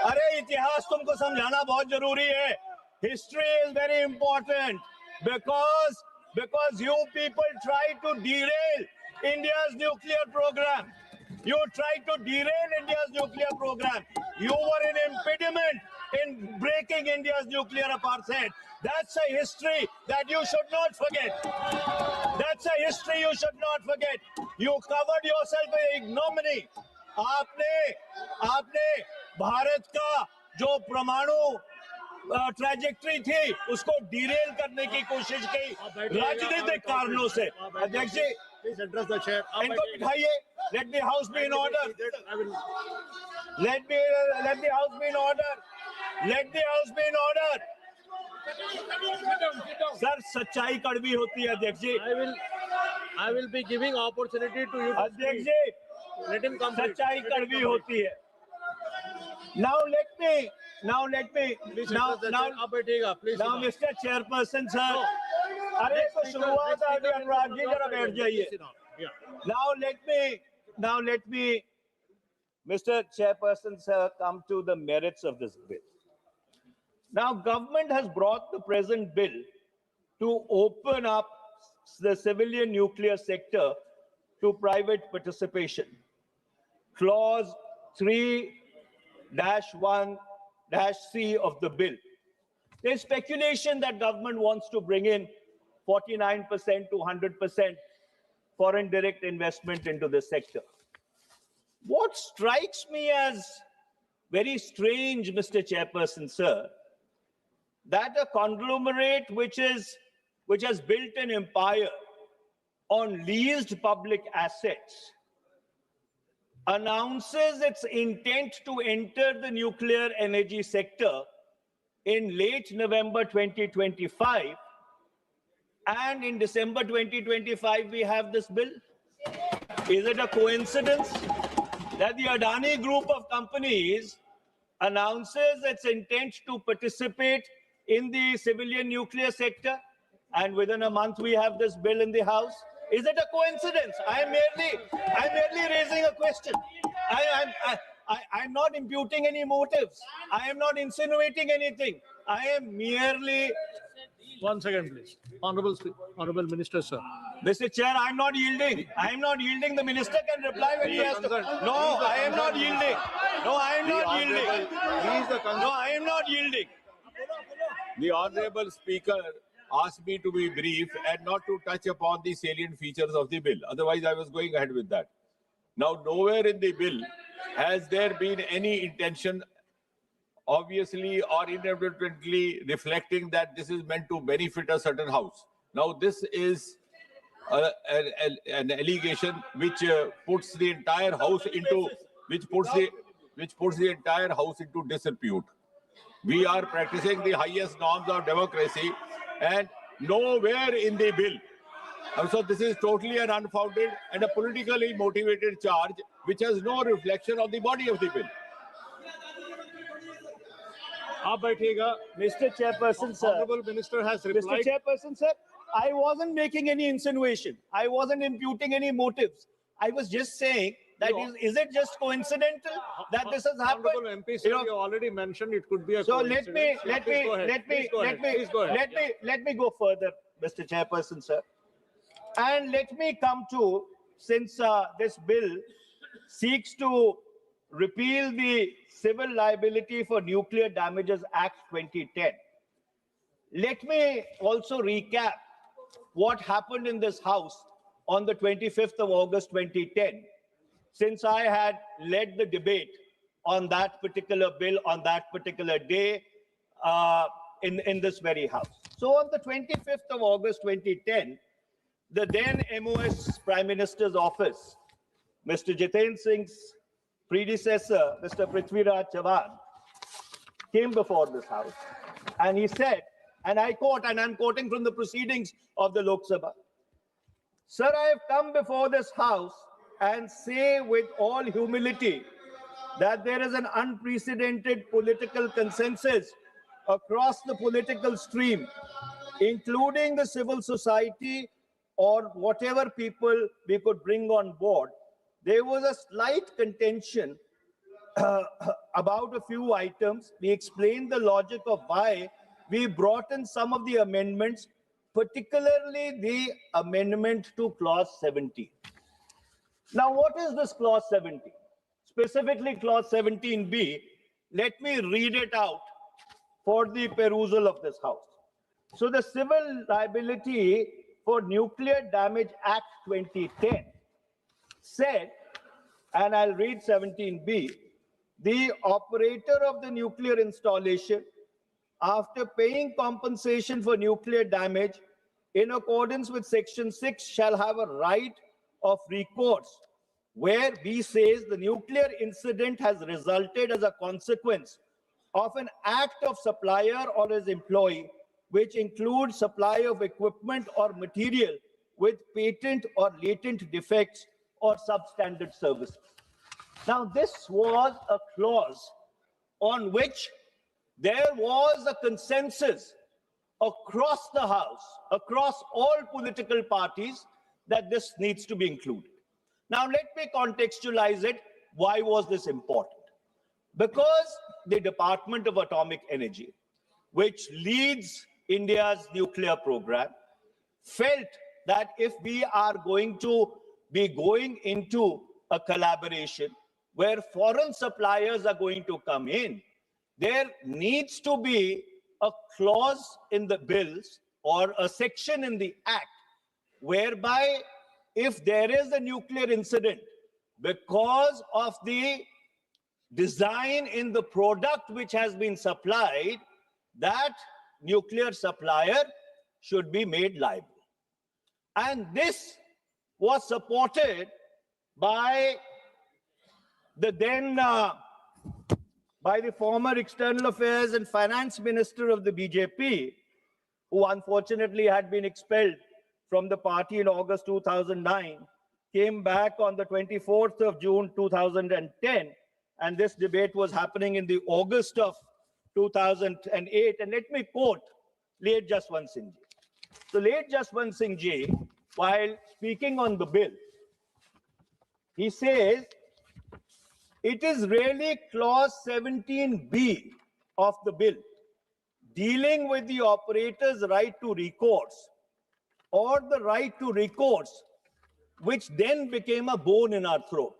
[SPEAKER 3] अरे इतिहास तुमको समझाना बहुत जरूरी है. History is very important because you people tried to derail India's nuclear program. You tried to derail India's nuclear program. You were an impediment in breaking India's nuclear apartheid. That's a history that you should not forget. That's a history you should not forget. You covered yourself with ignominy. आपने भारत का जो परमाणु trajectory थी, उसको Daryl करने की कोशिश की राजनीतिक कारणों से. अध्यक्ष जी, इनको बिठाइए. Let the house be in order. Let the house be in order. Let the house be in order. Sir, सच्चाई कड़वी होती है अध्यक्ष जी.
[SPEAKER 4] I will be giving opportunity to you.
[SPEAKER 3] अध्यक्ष जी,
[SPEAKER 4] let him come.
[SPEAKER 3] सच्चाई कड़वी होती है. Now let me. Now, Mr. Chairperson, sir. अरे तो शुरुआत आ गई, अनुराग जी जरा बैठ जाइए. Now let me, Mr. Chairperson, sir, come to the merits of this bill. Now, government has brought the present bill to open up the civilian nuclear sector to private participation. Clause 3-1-C of the bill. There's speculation that government wants to bring in 49% to 100% foreign direct investment into the sector. What strikes me as very strange, Mr. Chairperson, sir, that a conglomerate which has built an empire on leased public assets announces its intent to enter the nuclear energy sector in late November 2025, and in December 2025 we have this bill. Is it a coincidence that the Adani group of companies announces its intent to participate in the civilian nuclear sector, and within a month we have this bill in the House? Is it a coincidence? I'm merely raising a question. I'm not imputing any motives. I am not insinuating anything. I am merely...
[SPEAKER 4] 1 second, please. Honorable Minister, sir.
[SPEAKER 3] Mr. Chair, I'm not yielding. I'm not yielding. The minister can reply when he has to. No, I am not yielding. No, I am not yielding. No, I am not yielding.
[SPEAKER 5] The Honorable Speaker asked me to be brief and not to touch upon the salient features of the bill. Otherwise, I was going ahead with that. Now, nowhere in the bill has there been any intention, obviously or inadvertently, reflecting that this is meant to benefit a certain house. Now, this is an allegation which puts the entire house into disrepute. We are practicing the highest norms of democracy, and nowhere in the bill. So this is totally an unfounded and a politically motivated charge which has no reflection on the body of the bill.
[SPEAKER 3] Mr. Chairperson, sir.
[SPEAKER 4] Honorable Minister has replied.
[SPEAKER 3] Mr. Chairperson, sir, I wasn't making any insinuation. I wasn't imputing any motives. I was just saying that is it just coincidental that this has happened?
[SPEAKER 4] Honorable MP, sir, you already mentioned it could be a
[SPEAKER 3] So
[SPEAKER 4] coincidence.
[SPEAKER 3] let me go further, Mr. Chairperson, sir. And let me come to, since this bill seeks to repeal the Civil Liability for Nuclear Damages Act 2010. Let me also recap what happened in this House on the 25th of August 2010, since I had led the debate on that particular bill on that particular day in this very House. So on the 25th of August 2010, the then MOS Prime Minister's office, Mr. Jiten Singh's predecessor, Mr. Prithviraj Chavan, came before this House and he said, and I quote, and I'm quoting from the proceedings of the Lok Sabha, "Sir, I have come before this House and say with all humility that there is an unprecedented political consensus across the political stream, including the civil society or whatever people we could bring on board. There was a slight contention about a few items. We explained the logic of why we brought in some of the amendments, particularly the amendment to clause 70. Now, what is this clause 70? Specifically clause 17B. Let me read it out for the perusal of this House. So the Civil Liability for Nuclear Damage Act 2010 said, and I'll read 17B, the operator of the nuclear installation, after paying compensation for nuclear damage in accordance with Section 6, shall have a right of recourse where B says the nuclear incident has resulted as a consequence of an act of supplier or his employee, which includes supply of equipment or material with patent or latent defects or substandard services. Now, this was a clause on which there was a consensus across the House, across all political parties, that this needs to be included. Now, let me contextualize it. Why was this important? Because the Department of Atomic Energy, which leads India's nuclear program, felt that if we are going to be going into a collaboration where foreign suppliers are going to come in, there needs to be a clause in the bills or a section in the act whereby if there is a nuclear incident because of the design in the product which has been supplied, that nuclear supplier should be made liable. And this was supported by the then by the former External Affairs and Finance Minister of the BJP, who unfortunately had been expelled from the party in August 2009, came back on the 24th of June 2010, and this debate was happening in the August of 2008. And let me quote late Jaswant Singh Ji. So late Jaswant Singh Ji, while speaking on the bill, he says, it is really clause 17B of the bill dealing with the operator's right to recourse or the right to recourse, which then became a bone in our throat.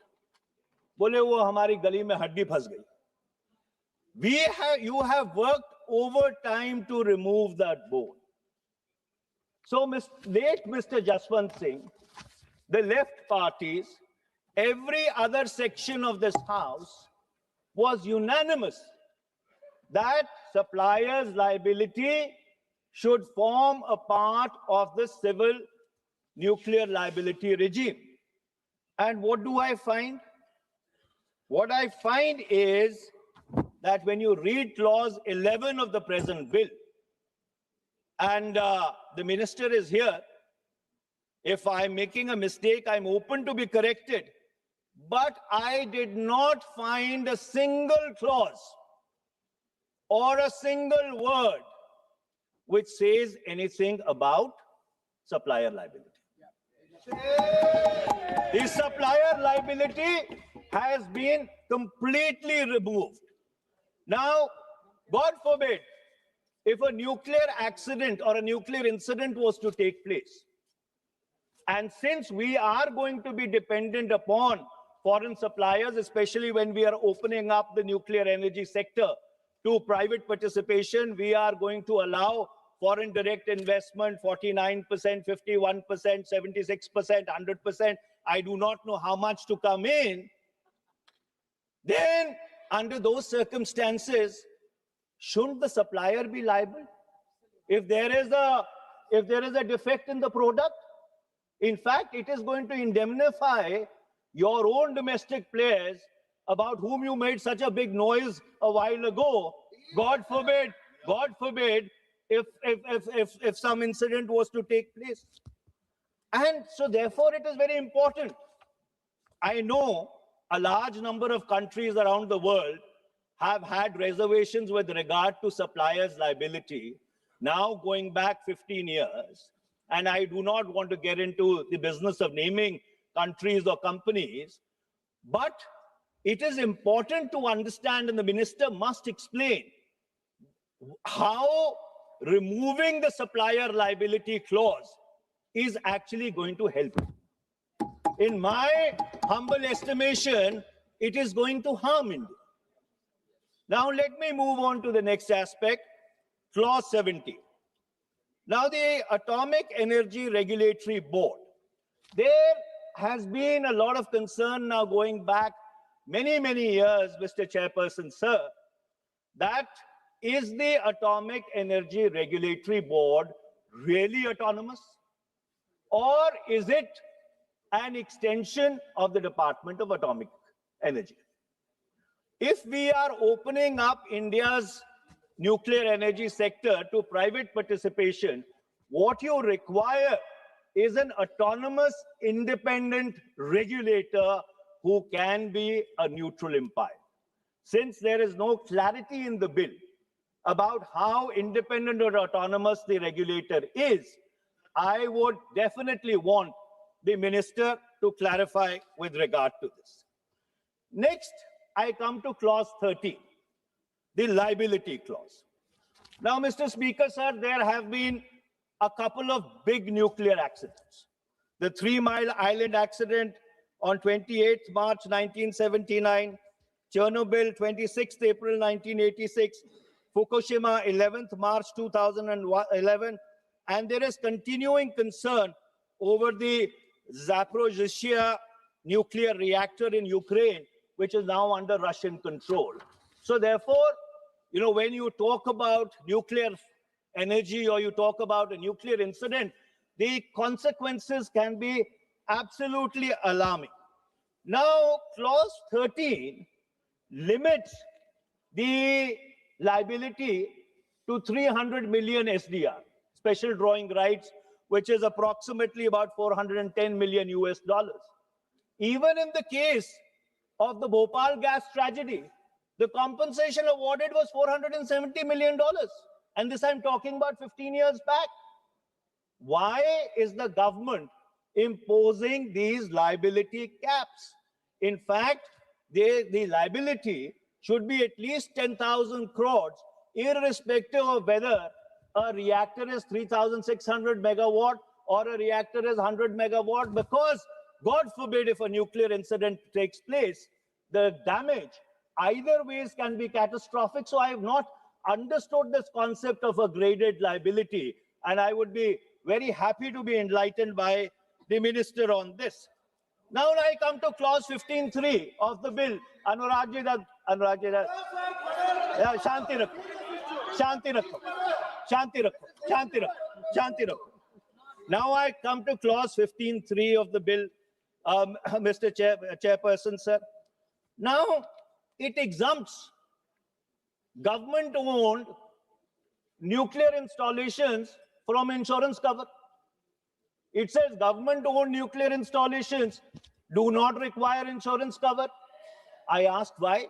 [SPEAKER 3] बोले वो हमारी गली में हड्डी फंस गई. You have worked overtime to remove that bone. So late Mr. Jaswant Singh, the left parties, every other section of this house was unanimous that suppliers' liability should form a part of the civil nuclear liability regime. And what do I find? What I find is that when you read clause 11 of the present bill, and the minister is here, if I'm making a mistake, I'm open to be corrected. But I did not find a single clause or a single word which says anything about supplier liability. The supplier liability has been completely removed. Now, God forbid, if a nuclear accident or a nuclear incident was to take place, and since we are going to be dependent upon foreign suppliers, especially when we are opening up the nuclear energy sector to private participation, we are going to allow foreign direct investment, 49%, 51%, 76%, 100%. I do not know how much to come in. Then, under those circumstances, shouldn't the supplier be liable? If there is a defect in the product, in fact, it is going to indemnify your own domestic players about whom you made such a big noise a while ago. God forbid, if some incident was to take place. And so therefore it is very important. I know a large number of countries around the world have had reservations with regard to suppliers' liability, now going back 15 years. And I do not want to get into the business of naming countries or companies, but it is important to understand, and the minister must explain how removing the supplier liability clause is actually going to help. In my humble estimation, it is going to harm India. Now let me move on to the next aspect, clause 70. Now the Atomic Energy Regulatory Board, there has been a lot of concern now going back many, many years, Mr. Chairperson, sir, that is the Atomic Energy Regulatory Board really autonomous? Or is it an extension of the Department of Atomic Energy? If we are opening up India's nuclear energy sector to private participation, what you require is an autonomous, independent regulator who can be a neutral umpire. Since there is no clarity in the bill about how independent or autonomous the regulator is, I would definitely want the minister to clarify with regard to this. Next, I come to clause 30, the liability clause. Now, Mr. Speaker, sir, there have been a couple of big nuclear accidents. The 3 Mile Island accident on 28th March 1979, Chernobyl 26th April 1986, Fukushima 11th March 2011, and there is continuing concern over the Zaporizhzhia nuclear reactor in Ukraine, which is now under Russian control. So therefore, when you talk about nuclear energy or you talk about a nuclear incident, the consequences can be absolutely alarming. Now, clause 13 limits the liability to 300 million SDR, special drawing rights, which is approximately about 410 million US dollars. Even in the case of the Bhopal gas tragedy, the compensation awarded was $470 million. And this I'm talking about 15 years back. Why is the government imposing these liability caps? In fact, the liability should be at least 10,000 crores, irrespective of whether a reactor is 3,600 megawatt or a reactor is 100 megawatt, because God forbid if a nuclear incident takes place, the damage either ways can be catastrophic. So I have not understood this concept of a graded liability, and I would be very happy to be enlightened by the minister on this. Now I come to clause 15.3 of the bill. Anurag ji, Shanti rakho, Shanti rakho, Shanti rakho, Shanti rakho, Shanti rakho. Now I come to clause 15.3 of the bill, Mr. Chairperson, sir. Now it exempts government-owned nuclear installations from insurance cover. It says government-owned nuclear installations do not require insurance cover. I asked why.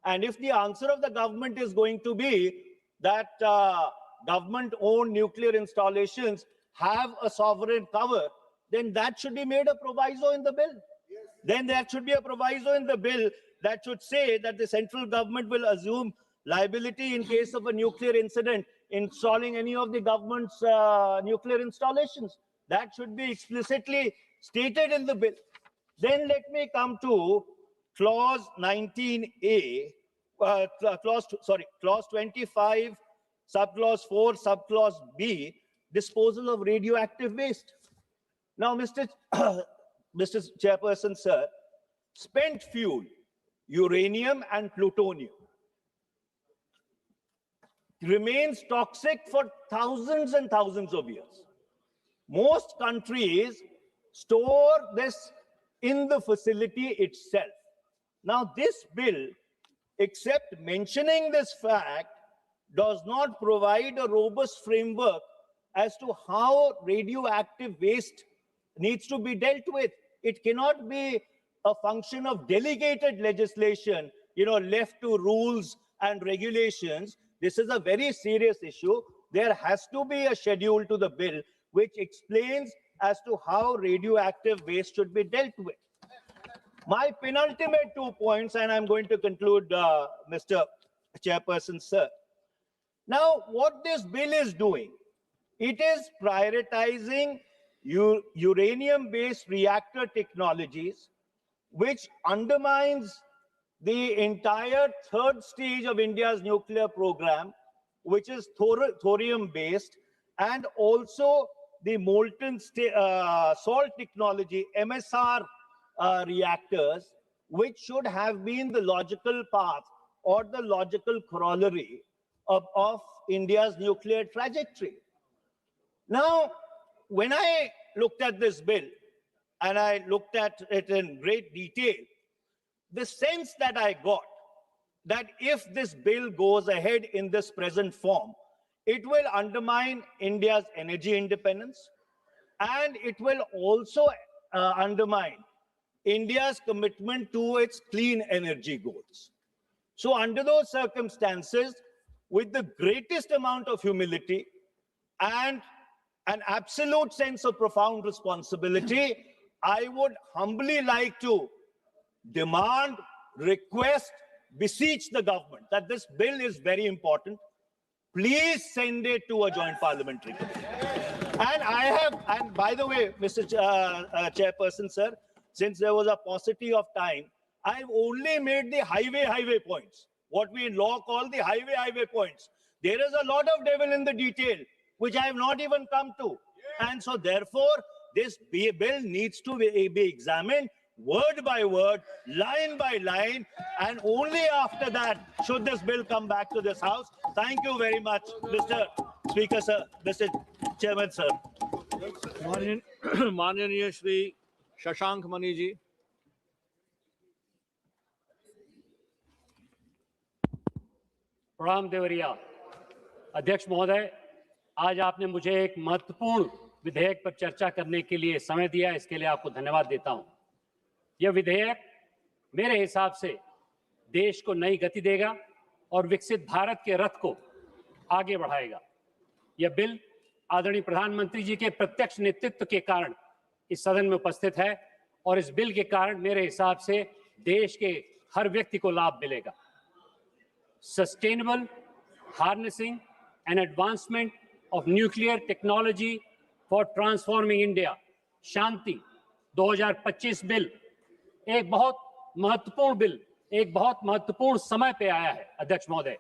[SPEAKER 3] And if the answer of the government is going to be that government-owned nuclear installations have a sovereign cover, then that should be made a proviso in the bill. Then there should be a proviso in the bill that should say that the central government will assume liability in case of a nuclear incident installing any of the government's nuclear installations. That should be explicitly stated in the bill. Then let me come to clause 19A, clause 25, subclause 4, subclause B, disposal of radioactive waste. Now, Mr. Chairperson, sir, spent fuel, uranium and plutonium remains toxic for thousands and thousands of years. Most countries store this in the facility itself. Now, this bill, except mentioning this fact, does not provide a robust framework as to how radioactive waste needs to be dealt with. It cannot be a function of delegated legislation, left to rules and regulations. This is a very serious issue. There has to be a schedule to the bill which explains as to how radioactive waste should be dealt with. My penultimate 2 points, and I'm going to conclude, Mr. Chairperson, sir. Now, what this bill is doing, it is prioritizing uranium-based reactor technologies, which undermines the entire third stage of India's nuclear program, which is thorium-based, and also the molten salt technology, MSR reactors, which should have been the logical path or the logical corollary of India's nuclear trajectory. Now, when I looked at this bill, and I looked at it in great detail, the sense that I got that if this bill goes ahead in this present form, it will undermine India's energy independence, and it will also undermine India's commitment to its clean energy goals. So under those circumstances, with the greatest amount of humility and an absolute sense of profound responsibility, I would humbly like to demand, request, beseech the government that this bill is very important. Please send it to a joint parliamentary committee. And by the way, Mr. Chairperson, sir, since there was a paucity of time, I've only made the highway points, what we in law call the highway points. There is a lot of devil in the detail. which I have not even come to. And so therefore, this bill needs to be examined word by word, line by line, and only after that should this bill come back to this House. Thank you very much, Mr. Speaker, sir, Mr. Chairman, sir.
[SPEAKER 4] माननीय श्री शशांक मणि जी।
[SPEAKER 1] प्रणाम देवरिया। अध्यक्ष महोदय, आज आपने मुझे एक महत्वपूर्ण विधेयक पर चर्चा करने के लिए समय दिया, इसके लिए आपको धन्यवाद देता हूं। यह विधेयक मेरे हिसाब से देश को नई गति देगा और विकसित भारत के रथ को आगे बढ़ाएगा। यह बिल आदरणीय प्रधानमंत्री जी के प्रत्यक्ष नेतृत्व के कारण इस सदन में उपस्थित है और इस बिल के कारण मेरे हिसाब से देश के हर व्यक्ति को लाभ मिलेगा। Sustainable harnessing and advancement of nuclear technology for transforming India, Shanti 2025 bill एक बहुत महत्वपूर्ण बिल, एक बहुत महत्वपूर्ण समय पे आया है। अध्यक्ष महोदय,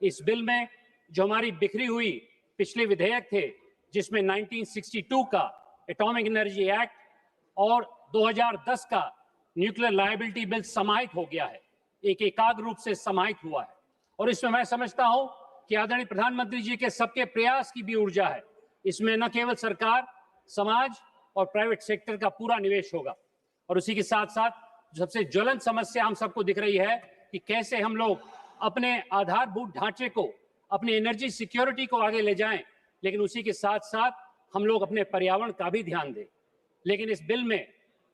[SPEAKER 1] इस बिल में जो हमारी बिखरी हुई पिछले विधेयक थे, जिसमें 1962 का एटॉमिक एनर्जी एक्ट और 2010 का न्यूक्लियर लायबिलिटी बिल समाहित हो गया है, एक एकाग्र रूप से समाहित हुआ है। और इसमें मैं समझता हूं कि आदरणीय प्रधानमंत्री जी के सबके प्रयास की भी ऊर्जा है। इसमें न केवल सरकार, समाज और प्राइवेट सेक्टर का पूरा निवेश होगा, और उसी के साथ साथ सबसे ज्वलंत समस्या हम सबको दिख रही है कि कैसे हम लोग अपने आधारभूत ढांचे को, अपनी एनर्जी सिक्योरिटी को आगे ले जाएं, लेकिन उसी के साथ साथ हम लोग अपने पर्यावरण का भी ध्यान दें। लेकिन इस बिल में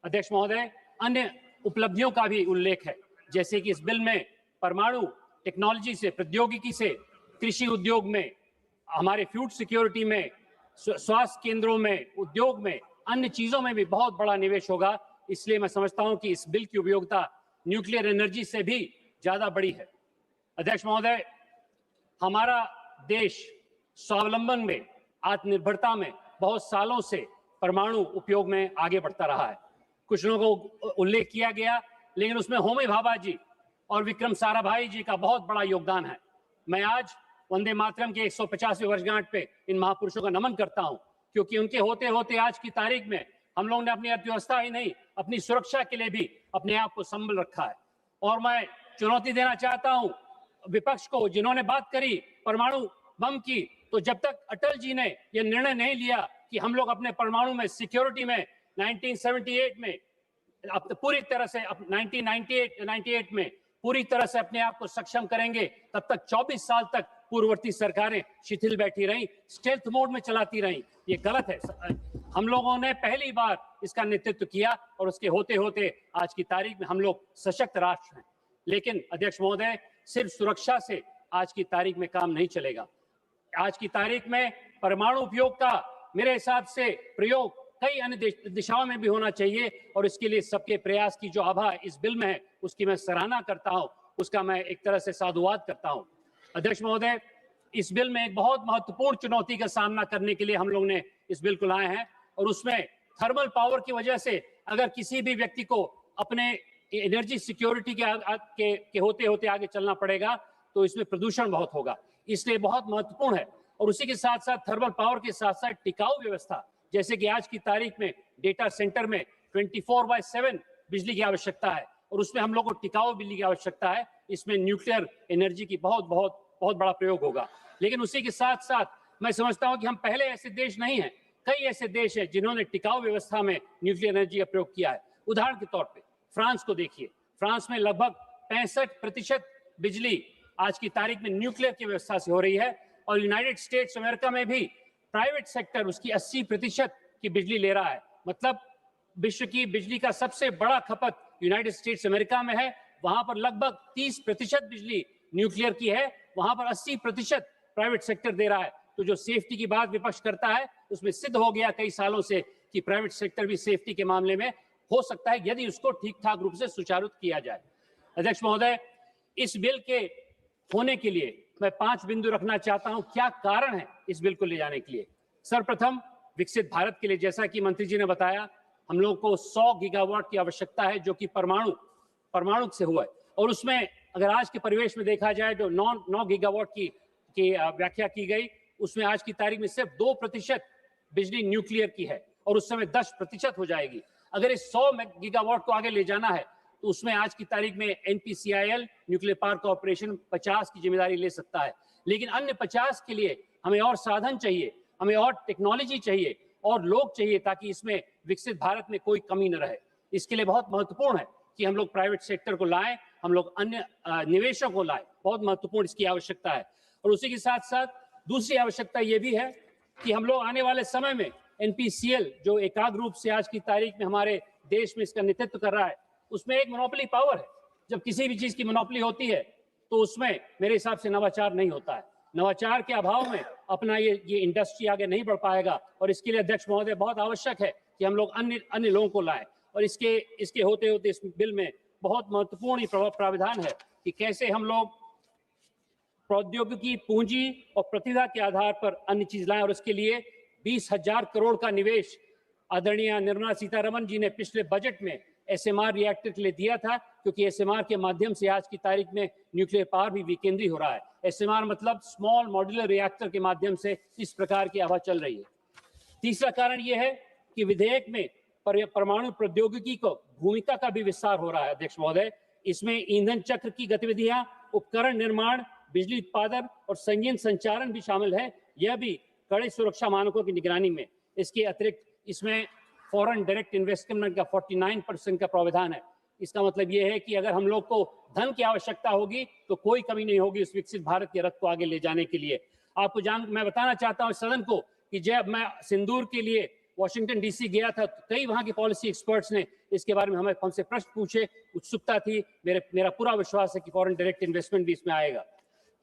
[SPEAKER 1] अध्यक्ष महोदय अन्य उपलब्धियों का भी उल्लेख है, जैसे कि इस बिल में परमाणु टेक्नोलॉजी से, प्रौद्योगिकी से, कृषि उद्योग में, हमारे फूड सिक्योरिटी में, स्वास्थ्य केंद्रों में, उद्योग में, अन्य चीजों में भी बहुत बड़ा निवेश होगा। इसलिए मैं समझता हूं कि इस बिल की उपयोगिता न्यूक्लियर एनर्जी से भी ज्यादा बड़ी है। अध्यक्ष महोदय, हमारा देश स्वावलंबन में, आत्मनिर्भरता में बहुत सालों से परमाणु उपयोग में आगे बढ़ता रहा है। कुछ लोगों को उल्लेख किया गया, लेकिन उसमें होमी भाभा जी और विक्रम साराभाई जी का बहुत बड़ा योगदान है। मैं आज वंदे मातरम के 150वें वर्षगांठ पे इन महापुरुषों का नमन करता हूं, क्योंकि उनके होते होते आज की तारीख में हम लोगों ने अपनी अर्थव्यवस्था ही नहीं, अपनी सुरक्षा के लिए भी अपने आप को संभल रखा है। और मैं चुनौती देना चाहता हूं विपक्ष को, जिन्होंने बात करी परमाणु बम की, तो जब तक अटल जी ने यह निर्णय नहीं लिया कि हम लोग अपने परमाणु में सिक्योरिटी में 1978 में पूरी तरह से 1998 में पूरी तरह से अपने आप को सक्षम करेंगे, तब तक 24 साल तक पूर्ववर्ती सरकारें शिथिल बैठी रहीं, स्टेल्थ मोड में चलाती रहीं। ये गलत है। हम लोगों ने पहली बार इसका नेतृत्व किया और उसके होते होते आज की तारीख में हम लोग सशक्त राष्ट्र हैं। लेकिन अध्यक्ष महोदय, सिर्फ सुरक्षा से आज की तारीख में काम नहीं चलेगा। आज की तारीख में परमाणु उपयोग का मेरे हिसाब से प्रयोग कई अन्य दिशाओं में भी होना चाहिए, और इसके लिए सबके प्रयास की जो आभा इस बिल में है उसकी मैं सराहना करता हूं, उसका मैं एक तरह से साधुवाद करता हूं। अध्यक्ष महोदय, इस बिल में एक बहुत महत्वपूर्ण चुनौती का सामना करने के लिए हम लोग ने इस बिल को लाए हैं, और उसमें थर्मल पावर की वजह से अगर किसी भी व्यक्ति को अपने एनर्जी सिक्योरिटी के होते होते आगे चलना पड़ेगा तो इसमें प्रदूषण बहुत होगा, इसलिए बहुत महत्वपूर्ण है। और उसी के साथ साथ थर्मल पावर के साथ साथ टिकाऊ व्यवस्था, जैसे कि आज की तारीख में डेटा सेंटर में 24/7 बिजली की आवश्यकता है, और उसमें हम लोग को टिकाऊ बिजली की आवश्यकता है। इसमें न्यूक्लियर एनर्जी की बहुत बड़ा प्रयोग होगा। लेकिन उसी के साथ साथ मैं समझता हूं कि हम पहले ऐसे देश नहीं हैं, कई ऐसे देश हैं जिन्होंने टिकाऊ व्यवस्था में न्यूक्लियर एनर्जी का प्रयोग किया है। उदाहरण के तौर पे फ्रांस को देखिए, फ्रांस में लगभग 65% बिजली आज की तारीख में न्यूक्लियर की व्यवस्था से हो रही है, और यूनाइटेड स्टेट्स अमेरिका में भी प्राइवेट सेक्टर उसकी 80% की बिजली ले रहा है। मतलब विश्व की बिजली का सबसे बड़ा खपत यूनाइटेड स्टेट्स अमेरिका में है, वहां पर लगभग 30% बिजली न्यूक्लियर की है, वहां पर 80% प्राइवेट सेक्टर दे रहा है। तो जो सेफ्टी की बात विपक्ष करता है, उसमें सिद्ध हो गया कई सालों से कि प्राइवेट सेक्टर भी सेफ्टी के मामले में हो सकता है, यदि उसको ठीक ठाक रूप से सुचारू किया जाए। अध्यक्ष महोदय, इस बिल के होने के लिए मैं 5 बिंदु रखना चाहता हूं, क्या कारण है इस बिल को ले जाने के लिए। सर्वप्रथम, विकसित भारत के लिए, जैसा कि मंत्री जी ने बताया, हम लोग को 100 गीगावाट की आवश्यकता है, जो कि परमाणु से हुआ है। और उसमें अगर आज के परिवेश में देखा जाए तो 9 गीगावाट की व्याख्या की गई, उसमें आज की तारीख में सिर्फ 2% बिजली न्यूक्लियर की है और उस समय 10% हो जाएगी। अगर इस 100 गीगावाट को आगे ले जाना है तो उसमें आज की तारीख में NPCIL न्यूक्लियर पावर कॉर्पोरेशन 50 की जिम्मेदारी ले सकता है, लेकिन अन्य 50 के लिए हमें और साधन चाहिए, हमें और टेक्नोलॉजी चाहिए और लोग चाहिए, ताकि इसमें विकसित भारत में कोई कमी न रहे। इसके लिए बहुत महत्वपूर्ण है कि हम लोग प्राइवेट सेक्टर को लाएं, हम लोग अन्य निवेशों को लाएं, बहुत महत्वपूर्ण इसकी आवश्यकता है। और उसी के साथ साथ दूसरी आवश्यकता ये भी है कि हम लोग आने वाले समय में NPCL जो एकाग्र रूप से आज की तारीख में हमारे देश में इसका नेतृत्व कर रहा है, उसमें एक मोनोपोली पावर है। जब किसी भी चीज की मोनोपोली होती है तो उसमें मेरे हिसाब से नवाचार नहीं होता है। नवाचार के अभाव में अपना ये इंडस्ट्री आगे नहीं बढ़ पाएगा और इसके लिए अध्यक्ष महोदय बहुत आवश्यक है कि हम लोग अन्य लोगों को लाएं। और इसके होते होते इस बिल में बहुत महत्वपूर्ण प्रावधान है कि कैसे हम लोग प्रौद्योगिकी, पूंजी और प्रतिभा के आधार पर अन्य चीज लाएं। और इसके लिए 20,000 करोड़ का निवेश आदरणीय निर्मला सीतारमण जी ने पिछले बजट में SMR रिएक्टर के लिए दिया था, क्योंकि SMR के माध्यम से आज की तारीख में न्यूक्लियर पावर भी विकेंद्री हो रहा है। SMR मतलब स्मॉल मॉड्यूलर रिएक्टर के माध्यम से इस प्रकार की हवा चल रही है। तीसरा कारण यह है कि विधेयक में परमाणु प्रौद्योगिकी को भूमिका का भी विस्तार हो रहा है अध्यक्ष महोदय। इसमें ईंधन चक्र की गतिविधियां, उपकरण निर्माण, बिजली उत्पादन और संयंत्र संचालन भी शामिल है, यह भी कड़े सुरक्षा मानकों की निगरानी में। इसके अतिरिक्त इसमें फॉरेन डायरेक्ट इन्वेस्टमेंट का 49% का प्रावधान है। इसका मतलब यह है कि अगर हम लोग को धन की आवश्यकता होगी तो कोई कमी नहीं होगी उस विकसित भारत के रथ को आगे ले जाने के लिए। मैं बताना चाहता हूं सदन को कि जब मैं सिंदूर के लिए वॉशिंगटन DC गया था, तो कई वहां के पॉलिसी एक्सपर्ट्स ने इसके बारे में हमसे प्रश्न पूछे, उत्सुकता थी। मेरा पूरा विश्वास है कि फॉरेन डायरेक्ट इन्वेस्टमेंट भी इसमें आएगा।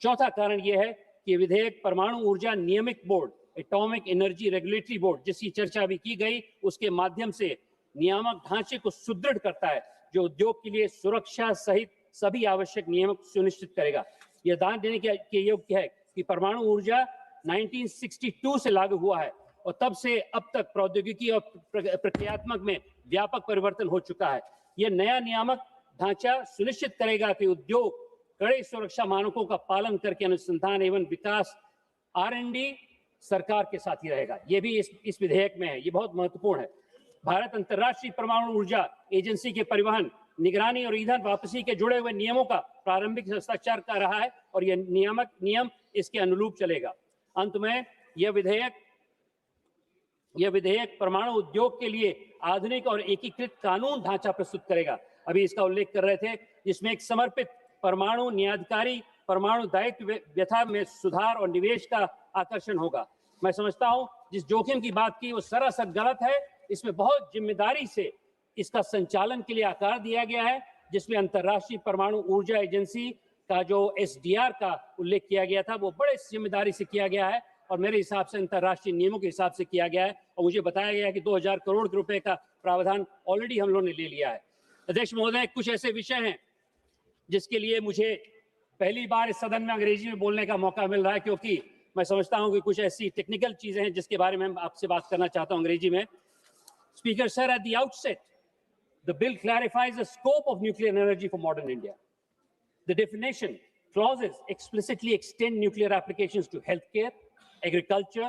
[SPEAKER 1] चौथा कारण यह है कि विधेयक परमाणु ऊर्जा नियामक board, atomic energy regulatory board, जिसकी चर्चा भी की गई, उसके माध्यम से नियामक ढांचे को सुदृढ़ करता है, जो उद्योग के लिए सुरक्षा सहित सभी आवश्यक नियमों को सुनिश्चित करेगा। यह ध्यान देने के योग्य है कि परमाणु ऊर्जा 1962 से लागू हुआ है और तब से अब तक प्रौद्योगिकी और प्रक्रियात्मक में व्यापक परिवर्तन हो चुका है। यह नया नियामक ढांचा सुनिश्चित करेगा कि उद्योग कड़े सुरक्षा मानकों का पालन करके अनुसंधान एवं विकास R&D सरकार के साथ ही रहेगा। ये भी इस विधेयक में है, ये बहुत महत्वपूर्ण है। भारत अंतर्राष्ट्रीय परमाणु ऊर्जा एजेंसी के परिवहन, निगरानी और ईंधन वापसी के जुड़े हुए नियमों का प्रारंभिक हस्ताक्षर कर रहा है और यह नियम इसके अनुरूप चलेगा। अंत में यह विधेयक परमाणु उद्योग के लिए आधुनिक और एकीकृत कानून ढांचा प्रस्तुत करेगा। अभी इसका उल्लेख कर रहे थे, जिसमें एक समर्पित परमाणु न्यायाधिकारी, परमाणु दायित्व व्यवस्था में सुधार और निवेश का आकर्षण होगा। मैं समझता हूं जिस जोखिम की बात की वो सरासर गलत है। इसमें बहुत जिम्मेदारी से इसका संचालन के लिए आकार दिया गया है, जिसमें अंतर्राष्ट्रीय परमाणु ऊर्जा एजेंसी का जो SDR का उल्लेख किया गया था, वो बड़े जिम्मेदारी से किया गया है और मेरे हिसाब से अंतर्राष्ट्रीय नियमों के हिसाब से किया गया है। और मुझे बताया गया है कि 2000 करोड़ रुपए का प्रावधान ऑलरेडी हम लोगों ने ले लिया है। अध्यक्ष महोदय, कुछ ऐसे विषय हैं जिसके लिए मुझे पहली बार इस सदन में अंग्रेजी में बोलने का मौका मिल रहा है, क्योंकि मैं समझता हूं कि कुछ ऐसी टेक्निकल चीजें हैं जिसके बारे में आपसे बात करना चाहता हूं अंग्रेजी में। Speaker sir, at the outset the bill clarifies the scope of nuclear energy for modern India. The definition clauses explicitly extend nuclear applications to healthcare, agriculture,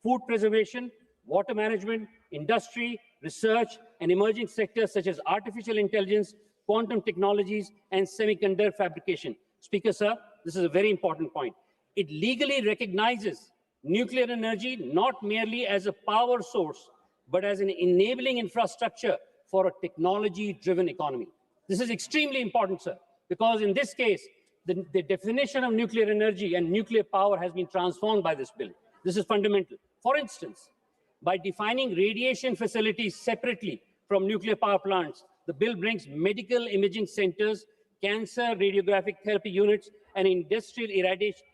[SPEAKER 1] food preservation, water management, industry, research, and emerging sectors such as artificial intelligence, quantum technologies, and semiconductor fabrication. Speaker, sir, this is a very important point. It legally recognizes nuclear energy not merely as a power source, but as an enabling infrastructure for a technology-driven economy. This is extremely important, sir, because in this case, the definition of nuclear energy and nuclear power has been transformed by this bill. This is fundamental. For instance, by defining radiation facilities separately from nuclear power plants, the bill brings medical imaging centers, cancer radiographic therapy units, and industrial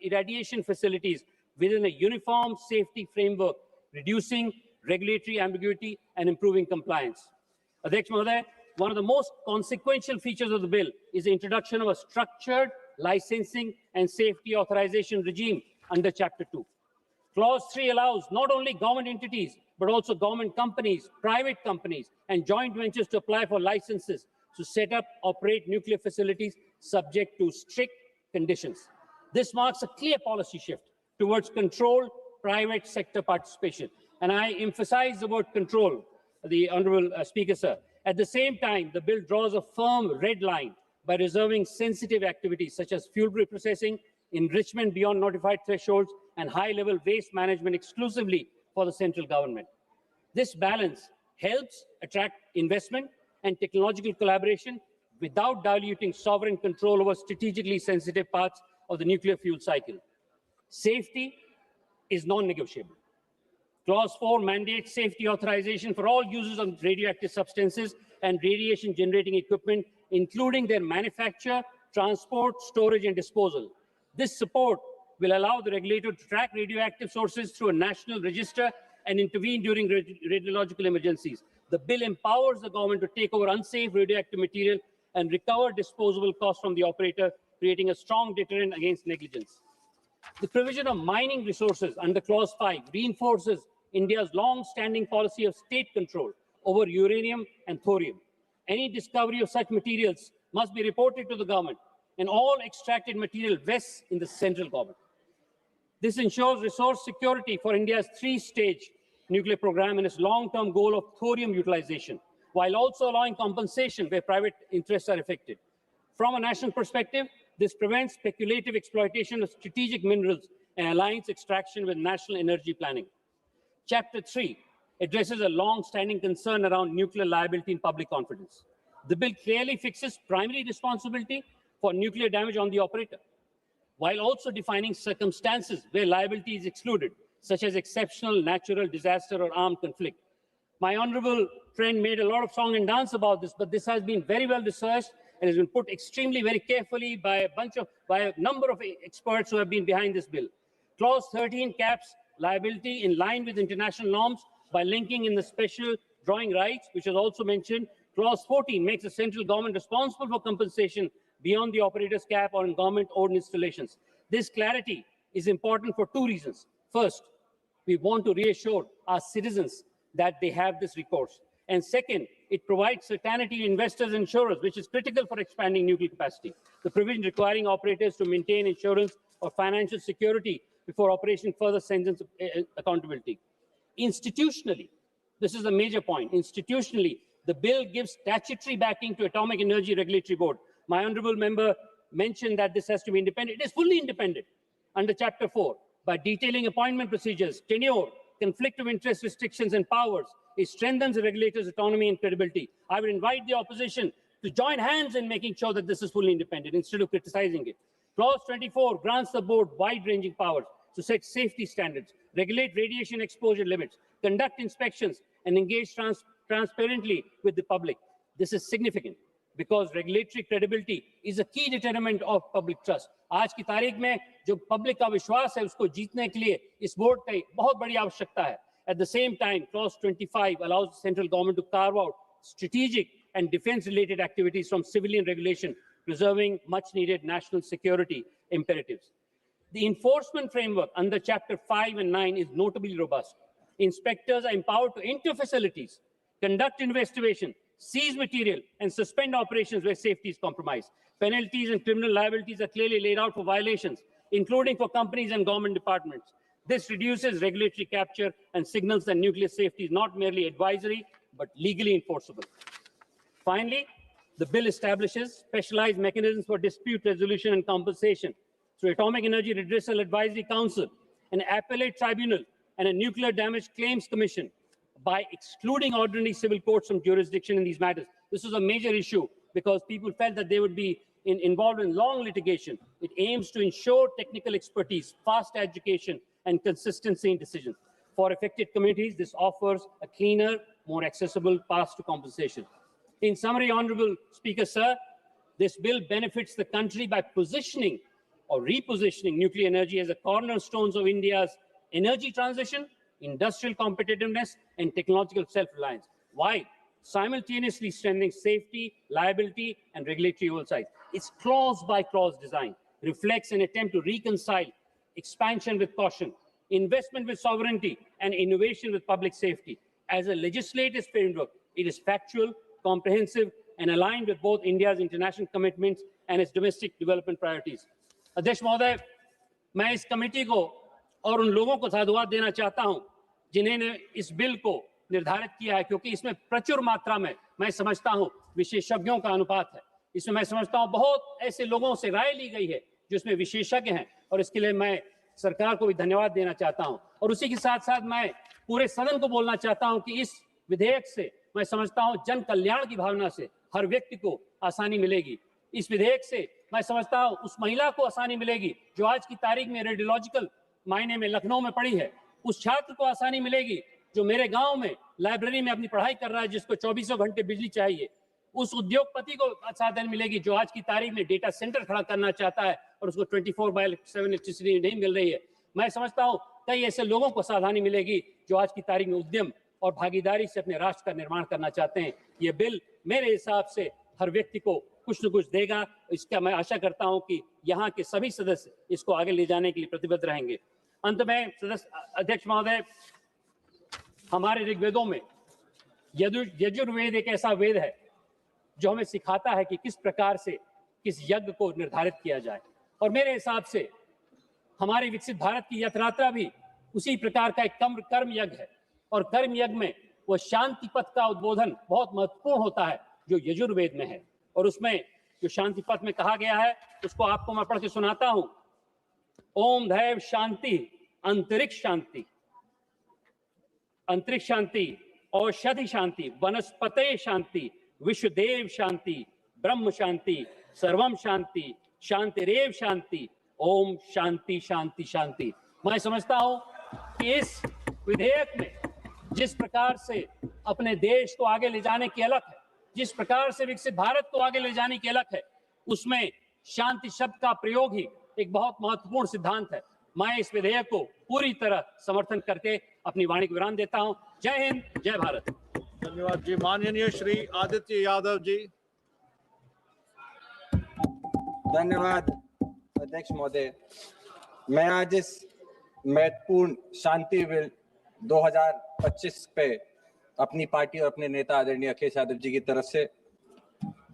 [SPEAKER 1] irradiation facilities within a uniform safety framework, reducing regulatory ambiguity and improving compliance. Adhyaksh Mahoday, one of the most consequential features of the bill is the introduction of a structured licensing and safety authorization regime under Chapter 2. Clause 3 allows not only government entities, but also government companies, private companies, and joint ventures to apply for licenses to set up, operate nuclear facilities subject to strict conditions. This marks a clear policy shift towards controlled, private sector participation. And I emphasize the word control, the Honorable Speaker, sir. At the same time, the bill draws a firm red line by reserving sensitive activities such as fuel reprocessing, enrichment beyond notified thresholds, and high-level waste management exclusively for the central government. This balance helps attract investment and technological collaboration without diluting sovereign control over strategically sensitive parts of the nuclear fuel cycle. Safety is non-negotiable. Clause 4 mandates safety authorization for all users of radioactive substances and radiation-generating equipment, including their manufacture, transport, storage, and disposal. This support will allow the regulator to track radioactive sources through a national register and intervene during radiological emergencies. The bill empowers the government to take over unsafe radioactive material and recover disposable costs from the operator, creating a strong deterrent against negligence. The provision of mining resources under Clause 5 reinforces India's long-standing policy of state control over uranium and thorium. Any discovery of such materials must be reported to the government, and all extracted material vests in the central government. This ensures resource security for India's three-stage nuclear program and its long-term goal of thorium utilization, while also allowing compensation where private interests are affected. From a national perspective, this prevents speculative exploitation of strategic minerals and aligns extraction with national energy planning. Chapter 3 addresses a long-standing concern around nuclear liability and public confidence. The bill clearly fixes primary responsibility for nuclear damage on the operator, while also defining circumstances where liability is excluded, such as exceptional natural disaster or armed conflict. My honorable friend made a lot of song and dance about this, but this has been very well researched and has been put extremely very carefully by a number of experts who have been behind this bill. Clause 13 caps liability in line with international norms by linking in the special drawing rights, which is also mentioned. Clause 14 makes the central government responsible for compensation beyond the operator's cap or in government-owned installations. This clarity is important for two reasons. First, we want to reassure our citizens that they have this recourse. And second, it provides certainty to investors and insurers, which is critical for expanding nuclear capacity. The provision requiring operators to maintain insurance or financial security before operation further strengthens accountability. Institutionally, this is a major point. Institutionally, the bill gives statutory backing to Atomic Energy Regulatory Board. My honorable member mentioned that this has to be independent. It is fully independent under Chapter 4 by detailing appointment procedures, tenure, conflict of interest restrictions and powers. It strengthens the regulator's autonomy and credibility. I would invite the opposition to join hands in making sure that this is fully independent instead of criticizing it. Clause 24 grants the board wide-ranging powers to set safety standards, regulate radiation exposure limits, conduct inspections, and engage transparently with the public. This is significant because regulatory credibility is a key determinant of public trust. आज की तारीख में जो public का विश्वास है उसको जीतने के लिए इस बोर्ड की बहुत बड़ी आवश्यकता है. At the same time, Clause 25 allows the central government to carve out strategic and defense-related activities from civilian regulation, preserving much-needed national security imperatives. The enforcement framework under Chapter 5 and 9 is notably robust. Inspectors are empowered to enter facilities, conduct investigation, seize material, and suspend operations where safety is compromised. Penalties and criminal liabilities are clearly laid out for violations, including for companies and government departments. This reduces regulatory capture and signals that nuclear safety is not merely advisory, but legally enforceable. Finally, the bill establishes specialized mechanisms for dispute resolution and compensation through Atomic Energy Redressal Advisory Council, an appellate tribunal, and a Nuclear Damage Claims Commission by excluding ordinary civil courts from jurisdiction in these matters. This is a major issue because people felt that they would be involved in long litigation. It aims to ensure technical expertise, fast education, and consistency in decisions. For affected communities, this offers a cleaner, more accessible path to compensation. In summary, Honorable Speaker, sir, this bill benefits the country by positioning or repositioning nuclear energy as a cornerstone of India's energy transition, industrial competitiveness, and technological self-reliance, while simultaneously strengthening safety, liability, and regulatory oversight. Its clause-by-clause design reflects an attempt to reconcile expansion with caution, investment with sovereignty, and innovation with public safety. As a legislative framework, it is factual, comprehensive, and aligned with both India's international commitments and its domestic development priorities. अध्यक्ष महोदय, मैं इस committee को और उन लोगों को साधुवाद देना चाहता हूं जिन्होंने इस बिल को निर्धारित किया है, क्योंकि इसमें प्रचुर मात्रा में मैं समझता हूं विशेषज्ञों का अनुपात है। इसमें मैं समझता हूं बहुत ऐसे लोगों से राय ली गई है जो इसमें विशेषज्ञ हैं, और इसके लिए मैं सरकार को भी धन्यवाद देना चाहता हूं। और उसी के साथ साथ मैं पूरे सदन को बोलना चाहता हूं कि इस विधेयक से मैं समझता हूं जन कल्याण की भावना से हर व्यक्ति को आसानी मिलेगी। इस विधेयक से मैं समझता हूं उस महिला को आसानी मिलेगी जो आज की तारीख में रेडियोलॉजिकल मायने में लखनऊ में पढ़ी है, उस छात्र को आसानी मिलेगी जो मेरे गांव में लाइब्रेरी में अपनी पढ़ाई कर रहा है, जिसको 24 घंटे बिजली चाहिए, उस उद्योगपति को साधन मिलेगी जो आज की तारीख में डेटा सेंटर खड़ा करना चाहता है और उसको 24/7 इलेक्ट्रिसिटी नहीं मिल रही है। मैं समझता हूं कई ऐसे लोगों को सावधानी मिलेगी जो आज की तारीख में उद्यम और भागीदारी से अपने राष्ट्र का निर्माण करना चाहते हैं। ये बिल मेरे हिसाब से हर व्यक्ति को कुछ न कुछ देगा। इसका मैं आशा करता हूं कि यहाँ के सभी सदस्य इसको आगे ले जाने के लिए प्रतिबद्ध रहेंगे। अंत में सदस्य अध्यक्ष महोदय, हमारे ऋग्वेदों में यजुर्वेद एक ऐसा वेद है जो हमें सिखाता है कि किस प्रकार से किस यज्ञ को निर्धारित किया जाए, और मेरे हिसाब से हमारे विकसित भारत की यात्रा भी उसी प्रकार का एक कर्म यज्ञ है, और कर्म यज्ञ में वो शांति पथ का उद्बोधन बहुत महत्वपूर्ण होता है जो यजुर्वेद में है। और उसमें जो शांति पथ में कहा गया है उसको आपको मैं पढ़ के सुनाता हूं। ओम दैव शांति, अंतरिक्ष शांति, अंतरिक्ष शांति, औषधि शांति, वनस्पते शांति, विश्वदेव शांति, ब्रह्म शांति, सर्वम शांति, शांतिरेव शांति, ओम शांति शांति शांति। मैं समझता हूं कि इस विधेयक में जिस प्रकार से अपने देश को आगे ले जाने की अलख है, जिस प्रकार से विकसित भारत को आगे ले जाने की अलख है, उसमें शांति शब्द का प्रयोग ही एक बहुत महत्वपूर्ण सिद्धांत है। मैं इस विधेयक को पूरी तरह समर्थन करके अपनी वाणी को विराम देता हूं। जय हिंद, जय भारत।
[SPEAKER 4] धन्यवाद जी। माननीय श्री आदित्य यादव जी।
[SPEAKER 7] धन्यवाद अध्यक्ष महोदय। मैं आज इस महत्वपूर्ण शांति बिल 2025 पे अपनी पार्टी और अपने नेता आदरणीय अखिलेश यादव जी की तरफ से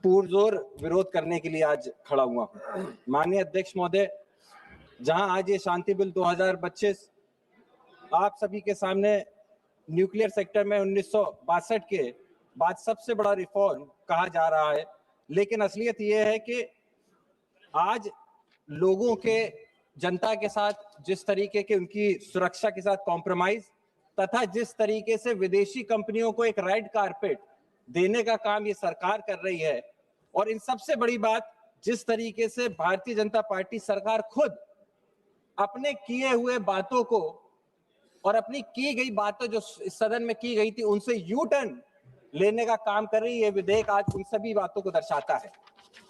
[SPEAKER 7] पुरजोर विरोध करने के लिए आज खड़ा हुआ हूँ। माननीय अध्यक्ष महोदय, जहां आज ये शांति बिल 2025 आप सभी के सामने न्यूक्लियर सेक्टर में 1962 के बाद सबसे बड़ा रिफॉर्म कहा जा रहा है, लेकिन असलियत ये है कि आज लोगों के, जनता के साथ जिस तरीके के उनकी सुरक्षा के साथ कॉम्प्रोमाइज तथा जिस तरीके से विदेशी कंपनियों को एक रेड कारपेट देने का काम ये सरकार कर रही है, और इन सबसे बड़ी बात जिस तरीके से भारतीय जनता पार्टी सरकार खुद अपने किए हुए बातों को और अपनी की गई बातें जो इस सदन में की गई थी उनसे यू टर्न लेने का काम कर रही है, विधेयक आज उन सभी बातों को दर्शाता है।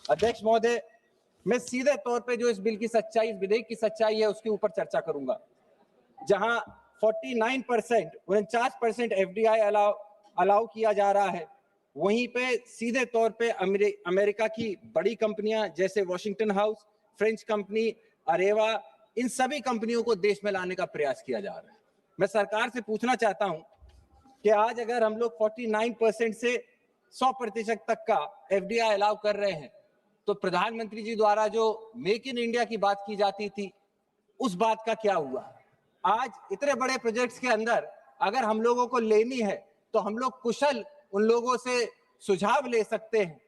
[SPEAKER 7] अध्यक्ष महोदय, मैं सीधे तौर पे जो इस बिल की सच्चाई, इस विधेयक की सच्चाई है उसके ऊपर चर्चा करूंगा। जहां 49% एफडीआई अलाउ किया जा रहा है, वहीं पे सीधे तौर पे अमेरिका की बड़ी कंपनियां जैसे वॉशिंगटन हाउस, फ्रेंच कंपनी, अरेवा, इन सभी कंपनियों को देश में लाने का प्रयास किया जा रहा है। मैं सरकार से पूछना चाहता हूं कि आज अगर हम लोग 49% से 100% तक का एफडीआई अलाउ कर रहे हैं, तो प्रधानमंत्री जी द्वारा जो मेक इन इंडिया की बात की जाती थी उस बात का क्या हुआ? आज इतने बड़े प्रोजेक्ट्स के अंदर अगर हम लोगों को लेनी है तो हम लोग कुशल उन लोगों से सुझाव ले सकते हैं,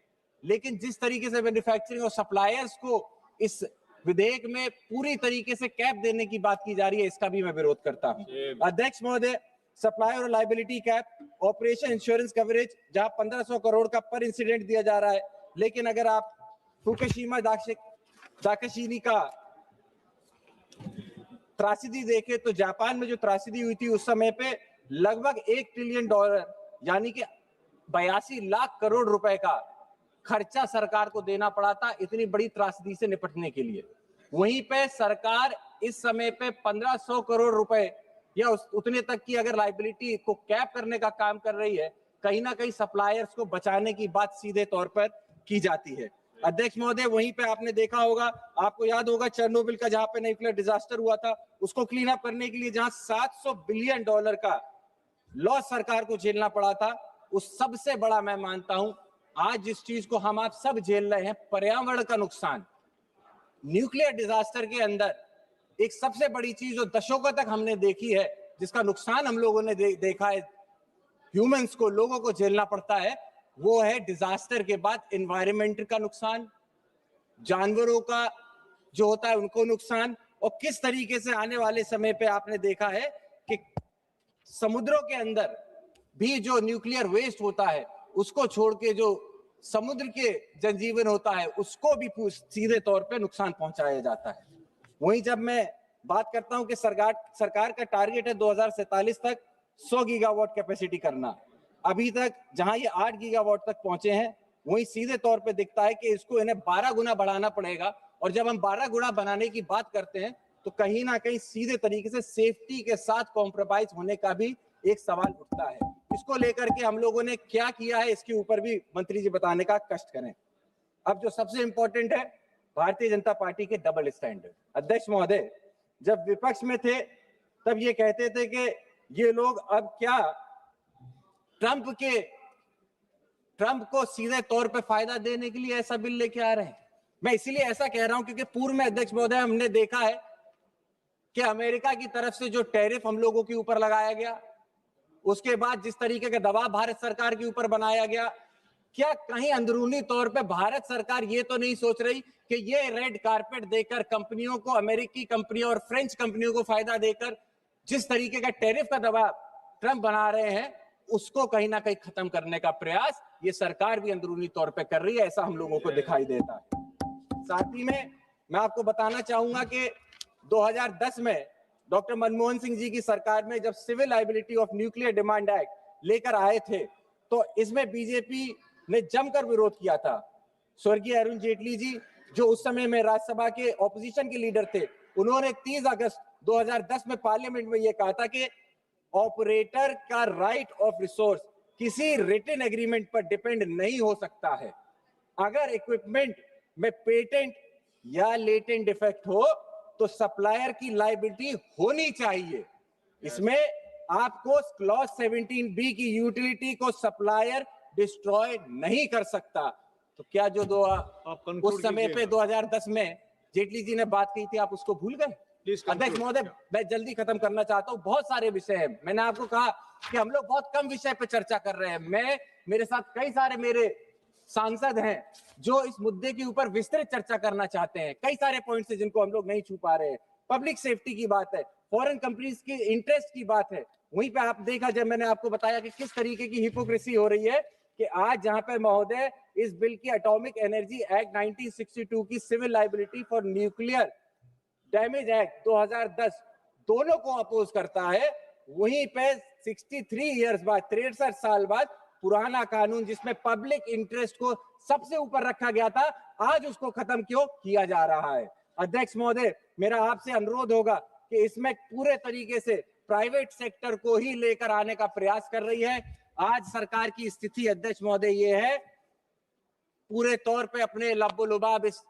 [SPEAKER 7] लेकिन जिस तरीके से मैन्युफैक्चरिंग और सप्लायर्स को इस विधेयक में पूरी तरीके से कैप देने की बात की जा रही है, इसका भी मैं विरोध करता हूं। अध्यक्ष महोदय, सप्लायर और liability cap, operation insurance coverage, जहां 1500 करोड़ का पर इंसिडेंट दिया जा रहा है, लेकिन अगर आप फुकुशिमा दाकाशिनी का त्रासदी देखे तो जापान में जो त्रासदी हुई थी उस समय पे लगभग $1 ट्रिलियन यानी कि 82 लाख करोड़ रुपए का खर्चा सरकार को देना पड़ा था इतनी बड़ी त्रासदी से निपटने के लिए। वहीं पे सरकार इस समय पे 1500 करोड़ रुपए या उतने तक की अगर लायबिलिटी को कैप करने का काम कर रही है, कहीं ना कहीं सप्लायर्स को बचाने की बात सीधे तौर पर की जाती है। अध्यक्ष महोदय, वहीं पे आपने देखा होगा, आपको याद होगा चेरनोबिल का जहां पे न्यूक्लियर डिजास्टर हुआ था, उसको क्लीन अप करने के लिए जहां $700 बिलियन का लॉस सरकार को झेलना पड़ा था, उस सबसे बड़ा मैं मानता हूं आज जिस चीज को हम आप सब झेल रहे हैं, पर्यावरण का नुकसान। न्यूक्लियर डिजास्टर के अंदर
[SPEAKER 11] एक सबसे बड़ी चीज जो दशकों तक हमने देखी है, जिसका नुकसान हम लोगों ने देखा है, ह्यूमंस को, लोगों को झेलना पड़ता है, वो है डिजास्टर के बाद एनवायरनमेंट का नुकसान, जानवरों का जो होता है उनको नुकसान, और किस तरीके से आने वाले समय पे आपने देखा है कि समुद्रों के अंदर भी जो न्यूक्लियर वेस्ट होता है उसको छोड़ के जो समुद्र के जनजीवन होता है उसको भी सीधे तौर पे नुकसान पहुंचाया जाता है। वहीं जब मैं बात करता हूं कि सरकार का टारगेट है 2047 तक 100 गीगावाट कैपेसिटी करना, अभी तक जहां ये 8 गीगावाट तक पहुंचे हैं, वहीं सीधे तौर पे दिखता है कि इसको इन्हें 12 गुना बढ़ाना पड़ेगा। और जब हम 12 गुना बनाने की बात करते हैं तो कहीं ना कहीं सीधे तरीके से सेफ्टी के साथ कॉम्प्रोमाइज होने का भी एक सवाल उठता है। इसको लेकर के हम लोगों ने क्या किया है, इसके ऊपर भी मंत्री जी बताने का कष्ट करें। अब जो सबसे इंपॉर्टेंट है, भारतीय जनता पार्टी के डबल स्टैंडर्ड। अध्यक्ष महोदय, जब विपक्ष में थे तब ये कहते थे कि ये लोग अब क्या ट्रंप को सीधे तौर पे फायदा देने के लिए ऐसा बिल लेके आ रहे हैं। मैं इसीलिए ऐसा कह रहा हूं क्योंकि पूर्व में अध्यक्ष महोदय हमने देखा है कि अमेरिका की तरफ से जो टैरिफ हम लोगों के ऊपर लगाया गया, उसके बाद जिस तरीके का दबाव भारत सरकार के ऊपर बनाया गया, क्या कहीं अंदरूनी तौर पे भारत सरकार ये तो नहीं सोच रही कि ये रेड कारपेट देकर कंपनियों को, अमेरिकी कंपनियों और फ्रेंच कंपनियों को फायदा देकर जिस तरीके का टैरिफ का दबाव ट्रंप बना रहे हैं, उसको कहीं ना कहीं खत्म करने का प्रयास ये सरकार भी अंदरूनी तौर पे कर रही है, ऐसा हम लोगों को दिखाई देता है। साथ ही में मैं आपको बताना चाहूंगा कि 2010 में डॉक्टर मनमोहन सिंह जी की सरकार में जब civil liability of nuclear demand act लेकर आए थे तो इसमें बीजेपी ने जमकर विरोध किया था। स्वर्गीय अरुण जेटली जी, जो उस समय में राज्यसभा के ऑपोजिशन के लीडर थे, उन्होंने 30 अगस्त 2010 में पार्लियामेंट में यह कहा था कि ऑपरेटर का राइट ऑफ रिसोर्स किसी रिटन एग्रीमेंट पर डिपेंड नहीं हो सकता है। अगर इक्विपमेंट में पेटेंट या लेटेंट डिफेक्ट हो तो सप्लायर की लायबिलिटी होनी चाहिए। इसमें आपको क्लॉज 17B की यूटिलिटी को सप्लायर डिस्ट्रॉय नहीं कर सकता। तो क्या जो उस समय पे 2010 में जेटली जी ने बात की थी, आप उसको भूल गए? अध्यक्ष महोदय, मैं जल्दी खत्म करना चाहता हूँ, बहुत सारे विषय हैं। मैंने आपको कहा कि हम लोग बहुत कम विषय पे चर्चा कर रहे हैं। मेरे साथ कई सारे मेरे सांसद हैं जो इस मुद्दे के ऊपर विस्तृत चर्चा करना चाहते हैं। कई सारे पॉइंट्स हैं जिनको हम लोग नहीं छू पा रहे हैं। पब्लिक सेफ्टी की बात है, फॉरेन कंपनीज की इंटरेस्ट की बात है। वहीं पे आप देखा, जब मैंने आपको बताया कि किस तरीके की हिपोक्रेसी हो रही है कि आज जहां पे महोदय इस बिल की एटॉमिक एनर्जी एक्ट 1962 की civil liability for nuclear damage act 2010 दोनों को अपोज करता है, वहीं पे 63 इयर्स बाद, 63 साल बाद पुराना कानून जिसमें पब्लिक इंटरेस्ट को सबसे ऊपर रखा गया था, आज उसको खत्म क्यों किया जा रहा है? अध्यक्ष महोदय, मेरा आपसे अनुरोध होगा कि इसमें पूरे तरीके से प्राइवेट सेक्टर को ही लेकर आने का प्रयास कर रही है। आज सरकार की स्थिति अध्यक्ष महोदय ये है, पूरे तौर पे अपने लब्बो-लुबाब इस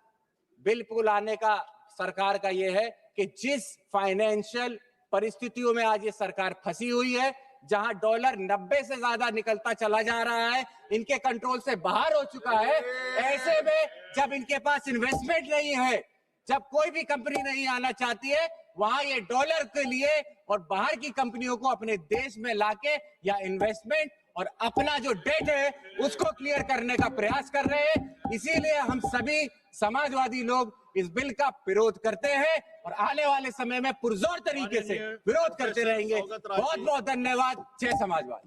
[SPEAKER 11] बिल को लाने का सरकार का ये है कि जिस फाइनेंशियल परिस्थितियों में आज ये सरकार फंसी हुई है, जहां डॉलर 90 से ज्यादा निकलता चला जा रहा है, इनके कंट्रोल से बाहर हो चुका है, ऐसे में जब इनके पास इन्वेस्टमेंट नहीं है, जब कोई भी कंपनी नहीं आना चाहती है, वहां ये डॉलर के लिए और बाहर की कंपनियों को अपने देश में लाके या इन्वेस्टमेंट और अपना जो डेट है उसको क्लियर करने का प्रयास कर रहे हैं। इसीलिए हम सभी समाजवादी लोग इस बिल का विरोध करते हैं और आने वाले समय में पुरजोर तरीके से विरोध करते रहेंगे। बहुत बहुत धन्यवाद। जय समाजवाद।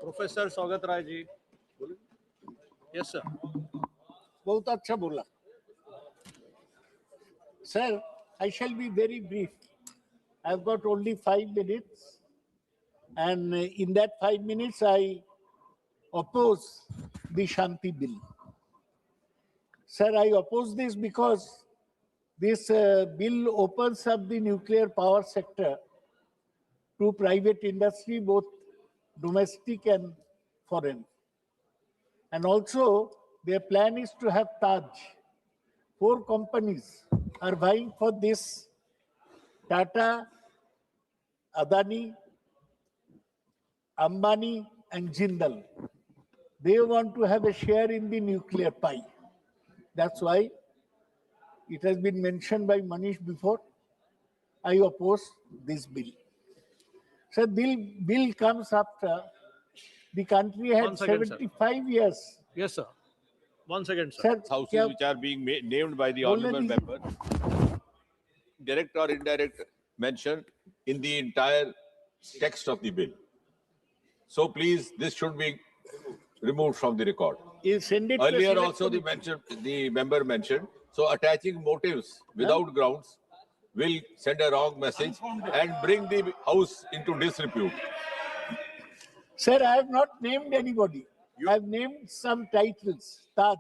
[SPEAKER 4] प्रोफेसर स्वागत राय जी। Yes sir.
[SPEAKER 17] बहुत अच्छा बोला sir. I shall be very brief. I've got only 5 minutes, and in that 5 minutes I oppose the Shanti bill. Sir, I oppose this because this bill opens up the nuclear power sector to private industry, both domestic and foreign. And also, their plan is to have Taj. 4 companies are vying for this: Tata, Adani, Ambani, and Jindal. They want to have a share in the nuclear pie. That's why it has been mentioned by Manish before, I oppose this bill. So bill comes after the country had
[SPEAKER 4] 1 second,
[SPEAKER 17] 75 years.
[SPEAKER 4] Yes, sir. 1 second, sir.
[SPEAKER 17] Sir,
[SPEAKER 5] Houses which are being named by the honorable member, direct or indirect, mentioned in the entire text of the bill. So please, this should be removed from the record.
[SPEAKER 17] You send it to
[SPEAKER 5] Earlier
[SPEAKER 17] select
[SPEAKER 5] also
[SPEAKER 17] committee.
[SPEAKER 5] the member mentioned, so attaching motives without grounds will send a wrong message and bring the house into disrepute.
[SPEAKER 17] Sir, I have not named anybody. I have named some titles. Taj,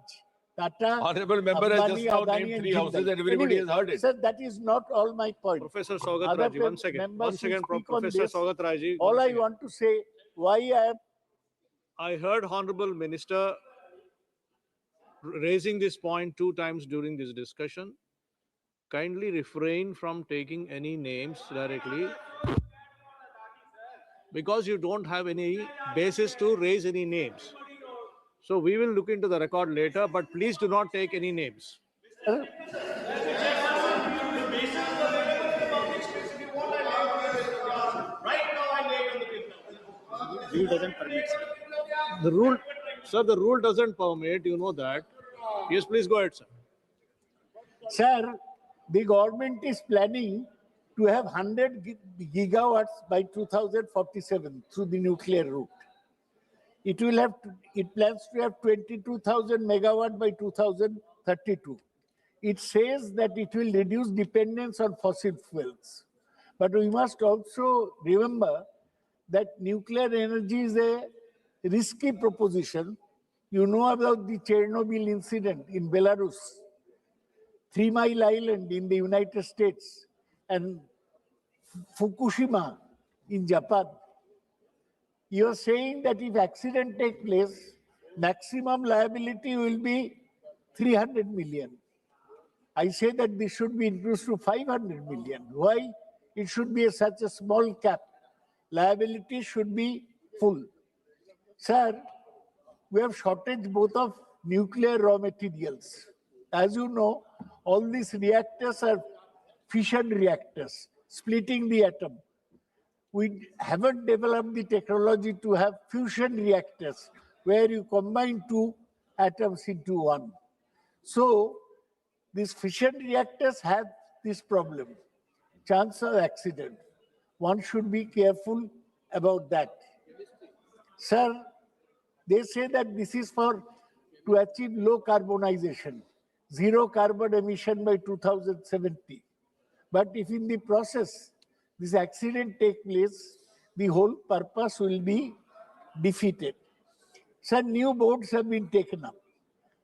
[SPEAKER 17] Tata,
[SPEAKER 5] Honorable member has just
[SPEAKER 17] Ambani,
[SPEAKER 5] now
[SPEAKER 17] Adani,
[SPEAKER 5] named
[SPEAKER 17] and
[SPEAKER 5] 3 houses
[SPEAKER 17] Jindal.
[SPEAKER 5] and everybody
[SPEAKER 17] Anyway,
[SPEAKER 5] has heard it.
[SPEAKER 17] Sir, that is not all my point.
[SPEAKER 4] Professor Saugat
[SPEAKER 17] Other
[SPEAKER 4] Raji, 1 second.
[SPEAKER 17] members
[SPEAKER 4] 1 second,
[SPEAKER 17] will speak on
[SPEAKER 4] Professor
[SPEAKER 17] this.
[SPEAKER 4] Saugat Raji.
[SPEAKER 17] All I want to say, why I am
[SPEAKER 4] I heard Honorable Minister raising this point 2 times during this discussion. Kindly refrain from taking any names directly because you don't have any basis to raise any names. So we will look into the record later, but please do not take any names.
[SPEAKER 17] Rule doesn't permit.
[SPEAKER 4] The rule, sir, the rule doesn't permit, you know that. Yes, please go ahead, sir.
[SPEAKER 17] Sir, the government is planning to have 100 gigawatts by 2047 through the nuclear route. It plans to have 22,000 megawatt by 2032. It says that it will reduce dependence on fossil fuels. But we must also remember that nuclear energy is a risky proposition. You know about the Chernobyl incident in Belarus, 3 Mile Island in the United States, and Fukushima in Japan. You are saying that if accident takes place, maximum liability will be 300 million. I say that this should be increased to 500 million. Why? It should be such a small cap. Liability should be full. Sir, we have shortage both of nuclear raw materials. As you know, all these reactors are fission reactors, splitting the atom. We haven't developed the technology to have fusion reactors where you combine 2 atoms into 1. So these fission reactors have this problem, chance of accident. One should be careful about that. Sir, they say that this is to achieve low carbonization, 0 carbon emission by 2070. But if in the process this accident takes place, the whole purpose will be defeated. Some new boards have been taken up.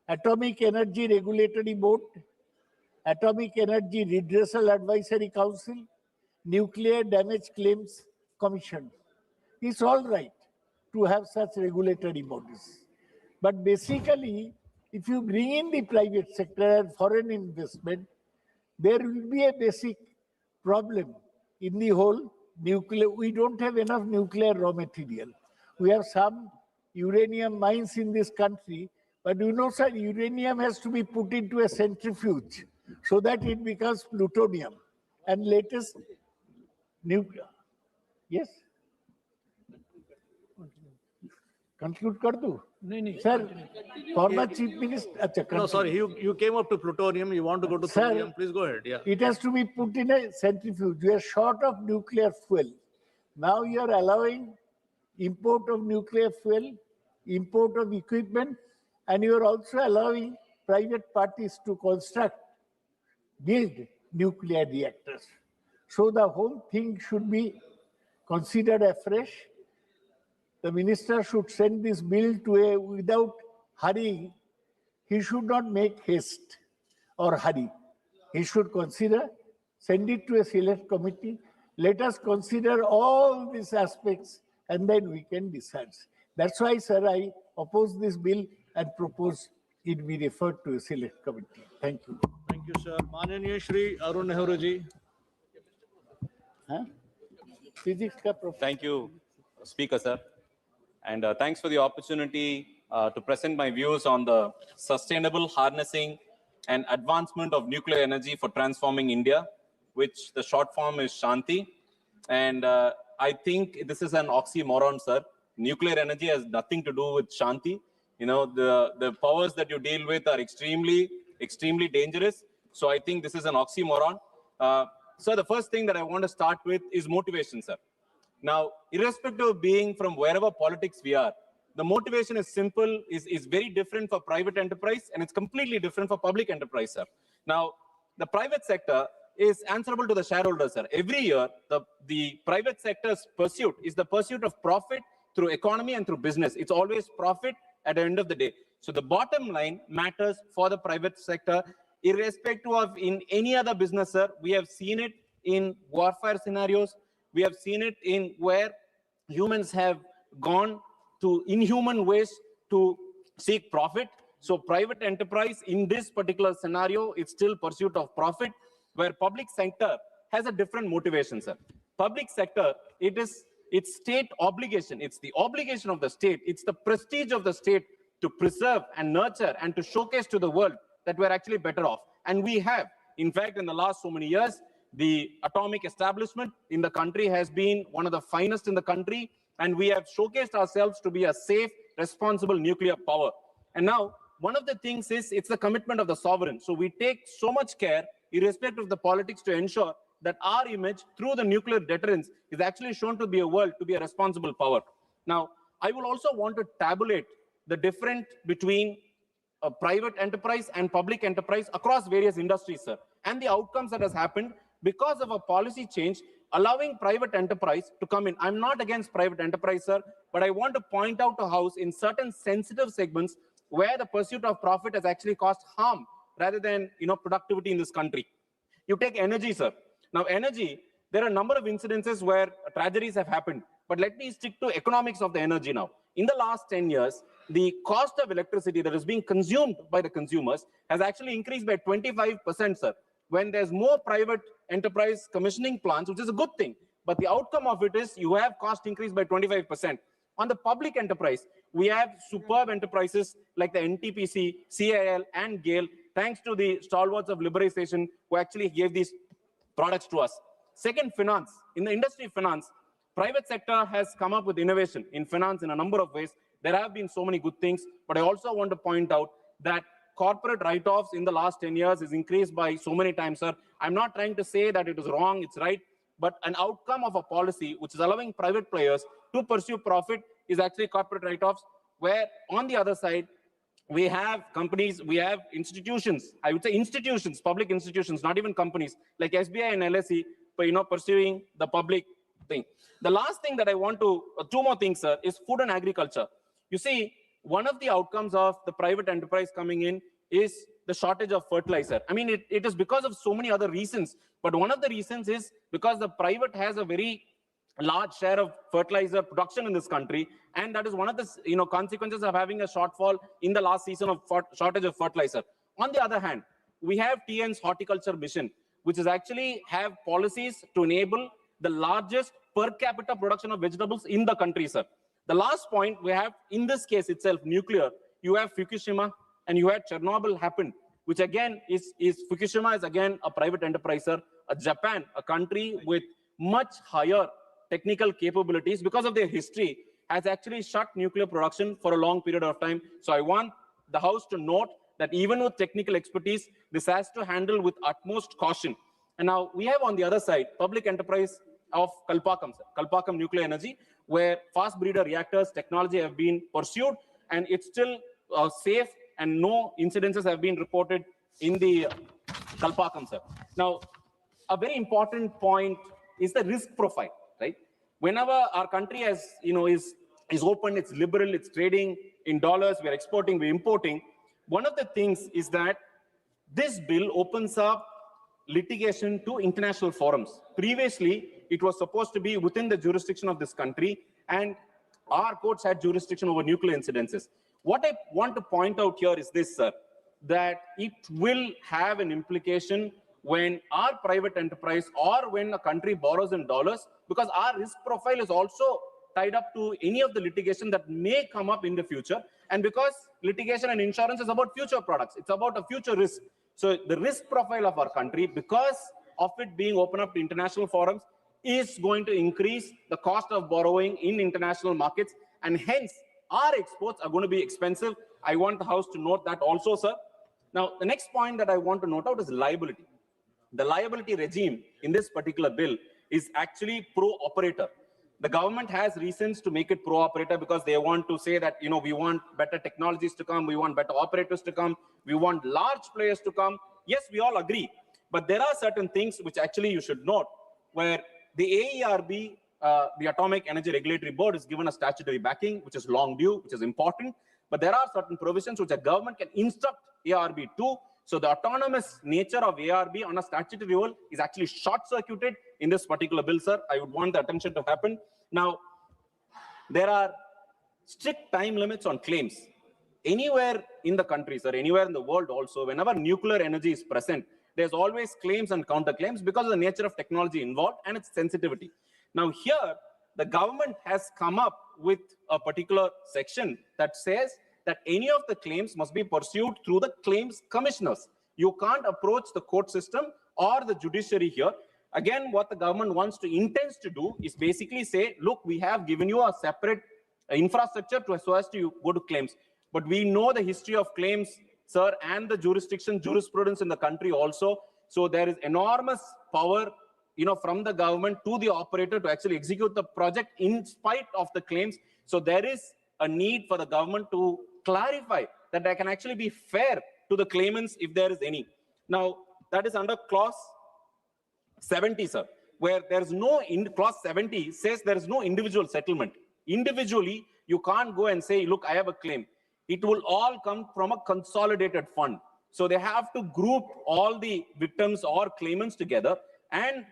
[SPEAKER 17] Atomic Energy Regulatory Board, Atomic Energy Redressal Advisory Council, Nuclear Damage Claims Commission. It's all right to have such regulatory bodies. But basically, if you bring in the private sector and foreign investment, there will be a basic problem in the whole nuclear. We don't have enough nuclear raw material. We have some uranium mines in this country, but you know, sir, uranium has to be put into a centrifuge so that it becomes plutonium. And latest nuclear. Yes? Conclude kar do? Sir, former chief minister.
[SPEAKER 4] No, sorry, you came up to plutonium, you want to go to thorium, please go ahead. Yeah.
[SPEAKER 17] It has to be put in a centrifuge. We are short of nuclear fuel. Now you are allowing import of nuclear fuel, import of equipment, and you are also allowing private parties to build nuclear reactors. So the whole thing should be considered afresh. The minister should send this bill to without hurrying. He should not make haste or hurry. He should consider, send it to a select committee. Let us consider all these aspects and then we can decide. That's why, sir, I oppose this bill and propose it be referred to a select committee. Thank you.
[SPEAKER 4] Thank you, sir. Mananiya Shri Arun Nehru ji.
[SPEAKER 17] Physics ka professor.
[SPEAKER 12] Thank you, Speaker, sir. And thanks for the opportunity to present my views on the sustainable harnessing and advancement of nuclear energy for transforming India, which the short form is Shanti. And I think this is an oxymoron, sir. Nuclear energy has nothing to do with Shanti. You know, the powers that you deal with are extremely dangerous. So I think this is an oxymoron. So the first thing that I want to start with is motivation, sir. Now, irrespective of being from wherever politics we are, the motivation is simple, is very different for private enterprise, and it's completely different for public enterprise, sir. Now, the private sector is answerable to the shareholders, sir. Every year, the private sector's pursuit is the pursuit of profit through economy and through business. It's always profit at the end of the day. So the bottom line matters for the private sector, irrespective of in any other business, sir. We have seen it in warfare scenarios. We have seen it in where humans have gone to inhuman ways to seek profit. So private enterprise in this particular scenario, it's still pursuit of profit, where public sector has a different motivation, sir. Public sector, it's state obligation. It's the obligation of the state. It's the prestige of the state to preserve and nurture and to showcase to the world that we're actually better off. And we have. In fact, in the last so many years, the atomic establishment in the country has been one of the finest in the country, and we have showcased ourselves to be a safe, responsible nuclear power. And now, one of the things is it's the commitment of the sovereign. So we take so much care, irrespective of the politics, to ensure that our image through the nuclear deterrence is actually shown to be a world, to be a responsible power. Now, I will also want to tabulate the difference between a private enterprise and public enterprise across various industries, sir, and the outcomes that has happened because of a policy change allowing private enterprise to come in. I'm not against private enterprise, sir, but I want to point out to House in certain sensitive segments where the pursuit of profit has actually caused harm rather than, productivity in this country. You take energy, sir. Now, energy, there are a number of incidences where tragedies have happened, but let me stick to economics of the energy now. In the last 10 years, the cost of electricity that is being consumed by the consumers has actually increased by 25%, sir. When there's more private enterprise commissioning plants, which is a good thing, but the outcome of it is you have cost increase by 25%. On the public enterprise, we have superb enterprises like the NTPC, CIL, and GAIL, thanks to the stalwarts of liberalization who actually gave these products to us. Second, finance. In the industry of finance, private sector has come up with innovation in finance in a number of ways. There have been so many good things, but I also want to point out that corporate write-offs in the last 10 years is increased by so many times, sir. I'm not trying to say that it is wrong, it's right, but an outcome of a policy which is allowing private players to pursue profit is actually corporate write-offs, where on the other side, we have companies, we have institutions, I would say institutions, public institutions, not even companies, like SBI and LSE, pursuing the public thing. The last thing that I want to, two more things, sir, is food and agriculture. You see, one of the outcomes of the private enterprise coming in is the shortage of fertilizer. I mean, it is because of so many other reasons, but one of the reasons is because the private has a very large share of fertilizer production in this country, and that is one of the consequences of having a shortfall in the last season of shortage of fertilizer. On the other hand, we have TN's horticulture mission, which is actually have policies to enable the largest per capita production of vegetables in the country, sir. The last point we have, in this case itself, nuclear, you have Fukushima and you had Chernobyl happen, which again is Fukushima is again a private enterprise, sir. Japan, a country with much higher technical capabilities because of their history, has actually shut nuclear production for a long period of time. So I want the House to note that even with technical expertise, this has to handle with utmost caution. And now we have on the other side, public enterprise of Kalpakkam, sir. Kalpakkam Nuclear Energy, where fast breeder reactors technology have been pursued, and it's still safe, and no incidences have been reported in the Kalpakkam, sir. Now, a very important point is the risk profile, right? Whenever our country has, is open, it's liberal, it's trading in dollars, we're exporting, we're importing. One of the things is that this bill opens up litigation to international forums. Previously, it was supposed to be within the jurisdiction of this country, and our courts had jurisdiction over nuclear incidences. What I want to point out here is this, sir, that it will have an implication when our private enterprise or when a country borrows in dollars, because our risk profile is also tied up to any of the litigation that may come up in the future. And because litigation and insurance is about future products, it's about a future risk. So the risk profile of our country, because of it being open up to international forums, is going to increase the cost of borrowing in international markets, and hence our exports are going to be expensive. I want the House to note that also, sir. Now, the next point that I want to note out is liability. The liability regime in this particular bill is actually pro-operator. The government has reasons to make it pro-operator because they want to say that, we want better technologies to come, we want better operators to come, we want large players to come. Yes, we all agree. But there are certain things which actually you should note, where the AERB, the Atomic Energy Regulatory Board, is given a statutory backing, which is long due, which is important. But there are certain provisions which a government can instruct ARB to. So the autonomous nature of ARB on a statutory role is actually short-circuited in this particular bill, sir. I would want the attention to happen. Now, there are strict time limits on claims. Anywhere in the country, sir, anywhere in the world also, whenever nuclear energy is present, there's always claims and counterclaims because of the nature of technology involved and its sensitivity. Now here, the government has come up with a particular section that says that any of the claims must be pursued through the claims commissioners. You can't approach the court system or the judiciary here. Again, what the government intends to do is basically say, look, we have given you a separate infrastructure so as to go to claims. But we know the history of claims, sir, and the jurisprudence in the country also. So there is enormous power, from the government to the operator to actually execute the project in spite of the claims. So there is a need for the government to clarify that there can actually be fair to the claimants if there is any. Now, that is under clause 70, sir, where there's no, clause 70 says there is no individual settlement. Individually, you can't go and say, look, I have a claim. It will all come from a consolidated fund. So they have to group all the victims or claimants together and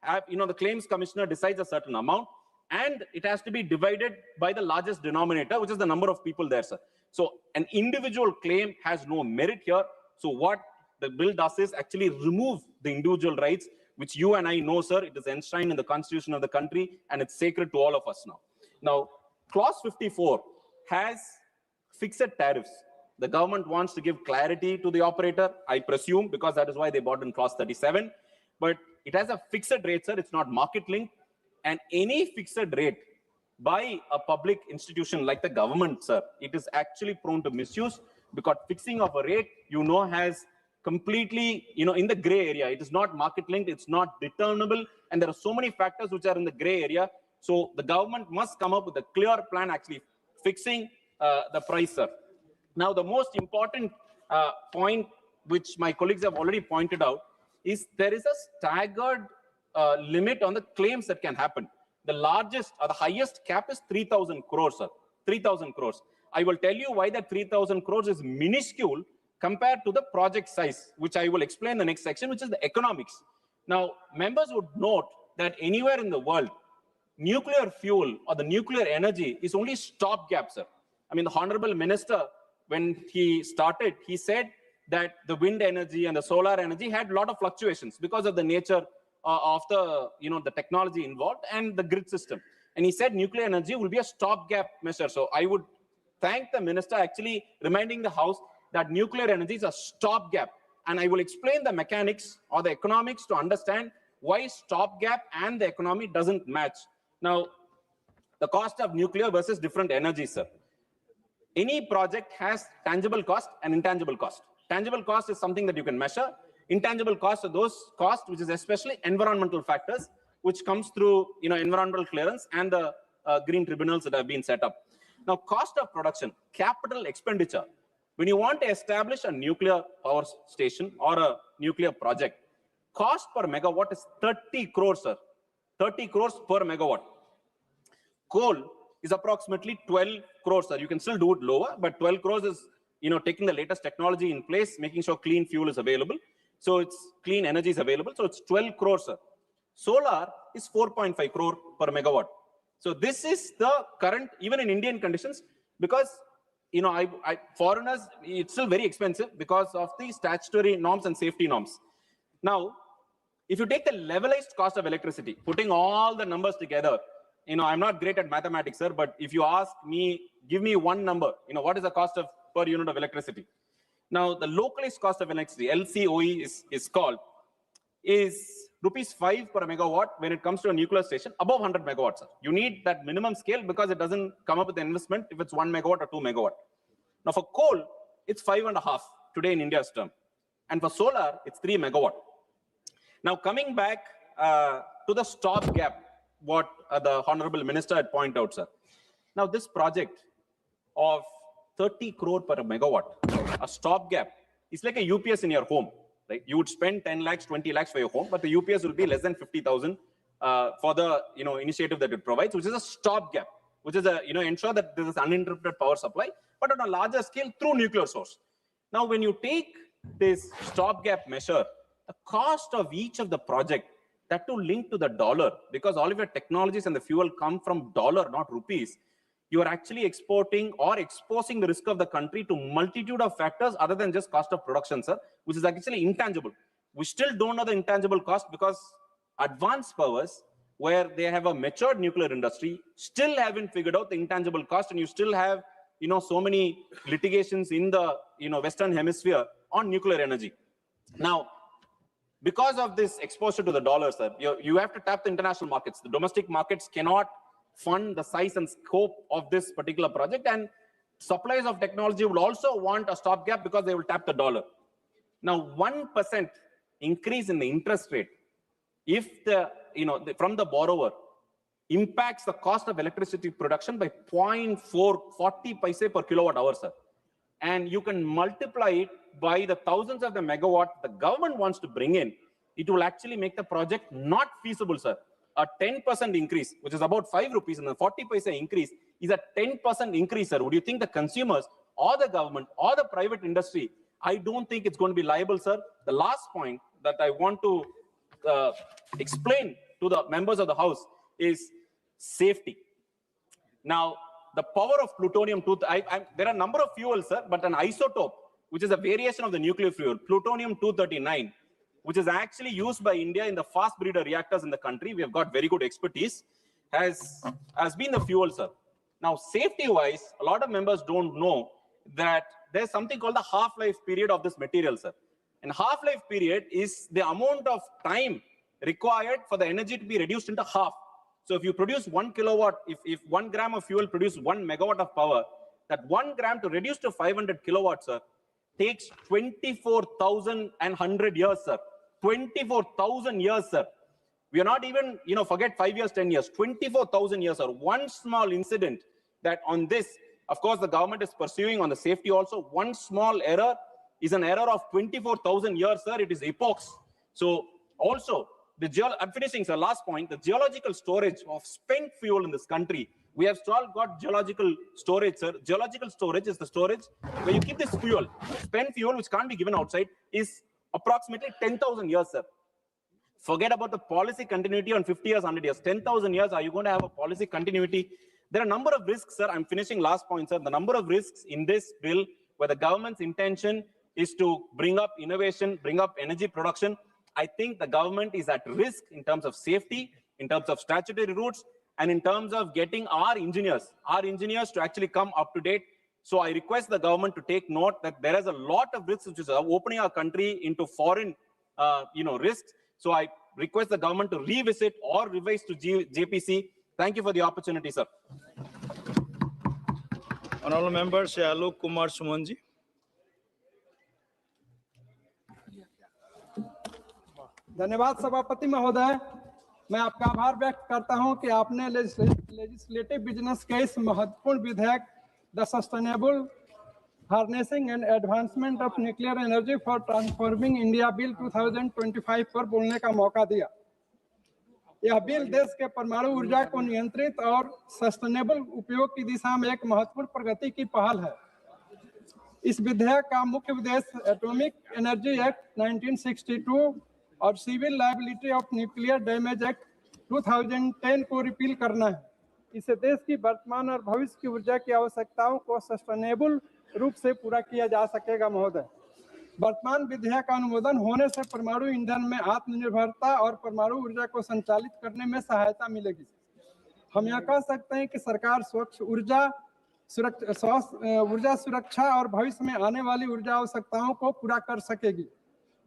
[SPEAKER 12] have, the claims commissioner decides a certain amount, and it has to be divided by the largest denominator, which is the number of people there, sir. So an individual claim has no merit here. So what the bill does is actually remove the individual rights, which you and I know, sir, it is enshrined in the constitution of the country, and it's sacred to all of us now. Now, clause 54 has fixed tariffs. The government wants to give clarity to the operator, I presume, because that is why they brought in clause 37. But it has a fixed rate, sir. It's not market linked. And any fixed rate by a public institution like the government, sir, it is actually prone to misuse, because fixing of a rate, has completely, in the gray area. It is not market linked. It's not determinable. And there are so many factors which are in the gray area. So the government must come up with a clear plan actually fixing the price, sir. Now, the most important point, which my colleagues have already pointed out, is there is a staggered limit on the claims that can happen. The largest or the highest cap is 3,000 crores, sir. 3,000 crores. I will tell you why that 3,000 crores is minuscule compared to the project size, which I will explain in the next section, which is the economics. Now, members would note that anywhere in the world, nuclear fuel or the nuclear energy is only stopgap, sir. I mean, the Honorable Minister, when he started, he said that the wind energy and the solar energy had a lot of fluctuations because of the nature of the, the technology involved and the grid system. And he said nuclear energy will be a stopgap measure. So I would thank the minister actually reminding the House that nuclear energy is a stopgap. And I will explain the mechanics or the economics to understand why stopgap and the economy doesn't match. Now, the cost of nuclear versus different energies, sir. Any project has tangible cost and intangible cost. Tangible cost is something that you can measure. Intangible costs are those costs which is especially environmental factors, which comes through environmental clearance and the green tribunals that have been set up. Now, cost of production, capital expenditure. When you want to establish a nuclear power station or a nuclear project, cost per megawatt is 30 crores, sir. 30 crores per megawatt. Coal is approximately 12 crores, sir. You can still do it lower, but 12 crores is, taking the latest technology in place, making sure clean fuel is available. So it's clean energy is available. So it's 12 crores, sir. Solar is 4.5 crore per megawatt. So this is the current, even in Indian conditions, because, foreigners, it's still very expensive because of the statutory norms and safety norms. Now, if you take the levelized cost of electricity, putting all the numbers together, I'm not great at mathematics, sir, but if you ask me, give me one number, what is the cost of per unit of electricity? Now, the localized cost of electricity, LCOE is called, is ₹5 per megawatt when it comes to a nuclear station above 100 megawatts. You need that minimum scale because it doesn't come up with the investment if it's 1 megawatt or 2 megawatt. Now, for coal, it's 5.5 today in India's term. And for solar, it's 3 megawatt. Now, coming back to the stopgap, what the Honorable Minister had pointed out, sir. Now, this project of 30 crore per megawatt, a stopgap, is like a UPS in your home, right? You would spend 10 lakhs, 20 lakhs for your home, but the UPS will be less than 50,000 for the initiative that it provides, which is a stopgap, which is a ensure that there is uninterrupted power supply, but on a larger scale through nuclear source. Now, when you take this stopgap measure, the cost of each of the project, that to link to the dollar, because all of your technologies and the fuel come from dollar, not rupees, you are actually exporting or exposing the risk of the country to multitude of factors other than just cost of production, sir, which is actually intangible. We still don't know the intangible cost because advanced powers, where they have a matured nuclear industry, still haven't figured out the intangible cost, and you still have so many litigations in the Western Hemisphere on nuclear energy. Now, because of this exposure to the dollar, sir, you have to tap the international markets. The domestic markets cannot fund the size and scope of this particular project, and suppliers of technology will also want a stopgap because they will tap the dollar. Now, 1% increase in the interest rate, if from the borrower, impacts the cost of electricity production by 0.40 paise per kilowatt hour, sir. And you can multiply it by the thousands of the megawatt the government wants to bring in. It will actually make the project not feasible, sir. A 10% increase, which is about 5 rupees, and the 40 paise increase is a 10% increase, sir. Would you think the consumers or the government or the private industry? I don't think it's going to be liable, sir. The last point that I want to explain to the members of the House is safety. Now, the power of plutonium-2, there are a number of fuels, sir, but an isotope, which is a variation of the nuclear fuel, plutonium-239, which is actually used by India in the fast breeder reactors in the country. We have got very good expertise, has been the fuel, sir. Now, safety-wise, a lot of members don't know that there's something called the half-life period of this material, sir. And half-life period is the amount of time required for the energy to be reduced into half. So if you produce 1 kilowatt, if 1 gram of fuel produces 1 megawatt of power, that 1 gram to reduce to 500 kilowatts, sir, takes 24,100 years, sir. 24,000 years, sir. We are not even, forget 5 years, 10 years, 24,000 years, sir. One small incident that on this, of course, the government is pursuing on the safety also. One small error is an error of 24,000 years, sir. It is epochs. So also, I'm finishing, sir, last point, the geological storage of spent fuel in this country. We have still got geological storage, sir. Geological storage is the storage where you keep this fuel. Spent fuel, which can't be given outside, is approximately 10,000 years, sir. Forget about the policy continuity on 50 years, 100 years. 10,000 years, are you going to have a policy continuity? There are a number of risks, sir. I'm finishing last point, sir. The number of risks in this bill where the government's intention is to bring up innovation, bring up energy production. I think the government is at risk in terms of safety, in terms of statutory routes, and in terms of getting our engineers to actually come up to date. So I request the government to take note that there is a lot of risks which is opening our country into foreign, risks. So I request the government to revisit or revise to JPC. Thank you for the opportunity, sir.
[SPEAKER 13] Honorable member, Shri Alok Kumar Sumanji.
[SPEAKER 22] धन्यवाद सभापति महोदय, मैं आपका आभार व्यक्त करता हूं कि आपने लेजिस्लेटिव बिजनेस के इस महत्वपूर्ण विधेयक the sustainable harnessing and advancement of nuclear energy for transforming India bill 2025 पर बोलने का मौका दिया। यह बिल देश के परमाणु ऊर्जा को नियंत्रित और सस्टेनेबल उपयोग की दिशा में एक महत्वपूर्ण प्रगति की पहल है। इस विधेयक का मुख्य उद्देश्य एटॉमिक एनर्जी एक्ट 1962 और civil liability of nuclear damage act 2010 को रिपील करना है। इससे देश की वर्तमान और भविष्य की ऊर्जा की आवश्यकताओं को सस्टेनेबल रूप से पूरा किया जा सकेगा। महोदय, वर्तमान विधेयक का अनुमोदन होने से परमाणु ईंधन में आत्मनिर्भरता और परमाणु ऊर्जा को संचालित करने में सहायता मिलेगी। हम यह कह सकते हैं कि सरकार स्वच्छ ऊर्जा, ऊर्जा सुरक्षा और भविष्य में आने वाली ऊर्जा आवश्यकताओं को पूरा कर सकेगी।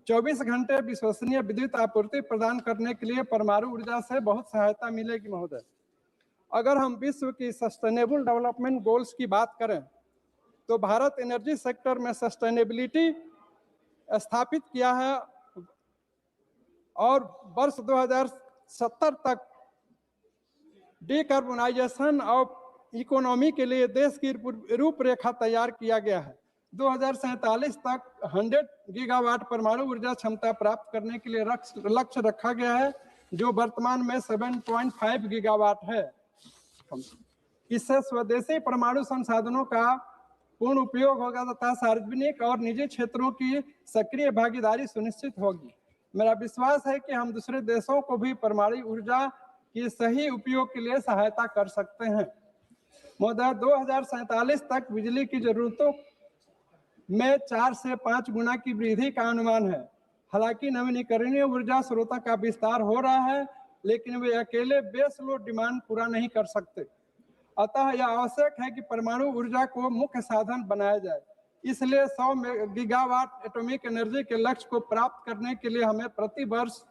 [SPEAKER 22] 24 घंटे विश्वसनीय विद्युत आपूर्ति प्रदान करने के लिए परमाणु ऊर्जा से बहुत सहायता मिलेगी महोदय। अगर हम विश्व की सस्टेनेबल डेवलपमेंट गोल्स की बात करें तो भारत एनर्जी सेक्टर में सस्टेनेबिलिटी स्थापित किया है और वर्ष 2070 तक डिकार्बोनाइजेशन ऑफ इकोनॉमी के लिए देश की रूपरेखा तैयार किया गया है। 2047 तक 100 गीगावाट परमाणु ऊर्जा क्षमता प्राप्त करने के लिए लक्ष्य रखा गया है, जो वर्तमान में 7.5 गीगावाट है। इससे स्वदेशी परमाणु संसाधनों का पूर्ण उपयोग होगा तथा सार्वजनिक और निजी क्षेत्रों की सक्रिय भागीदारी सुनिश्चित होगी। मेरा विश्वास है कि हम दूसरे देशों को भी परमाणु ऊर्जा की सही उपयोग के लिए सहायता कर सकते हैं। महोदय, 2047 तक बिजली की जरूरतों में 4 से 5 गुना की वृद्धि का अनुमान है। हालांकि नवीनीकरणीय ऊर्जा स्रोतों का विस्तार हो रहा है, लेकिन वे अकेले बेस लोड डिमांड पूरा नहीं कर सकते। अतः यह आवश्यक है कि परमाणु ऊर्जा को मुख्य साधन बनाया जाए। इसलिए 100 गीगावाट एटॉमिक एनर्जी के लक्ष्य को प्राप्त करने के लिए हमें प्रति वर्ष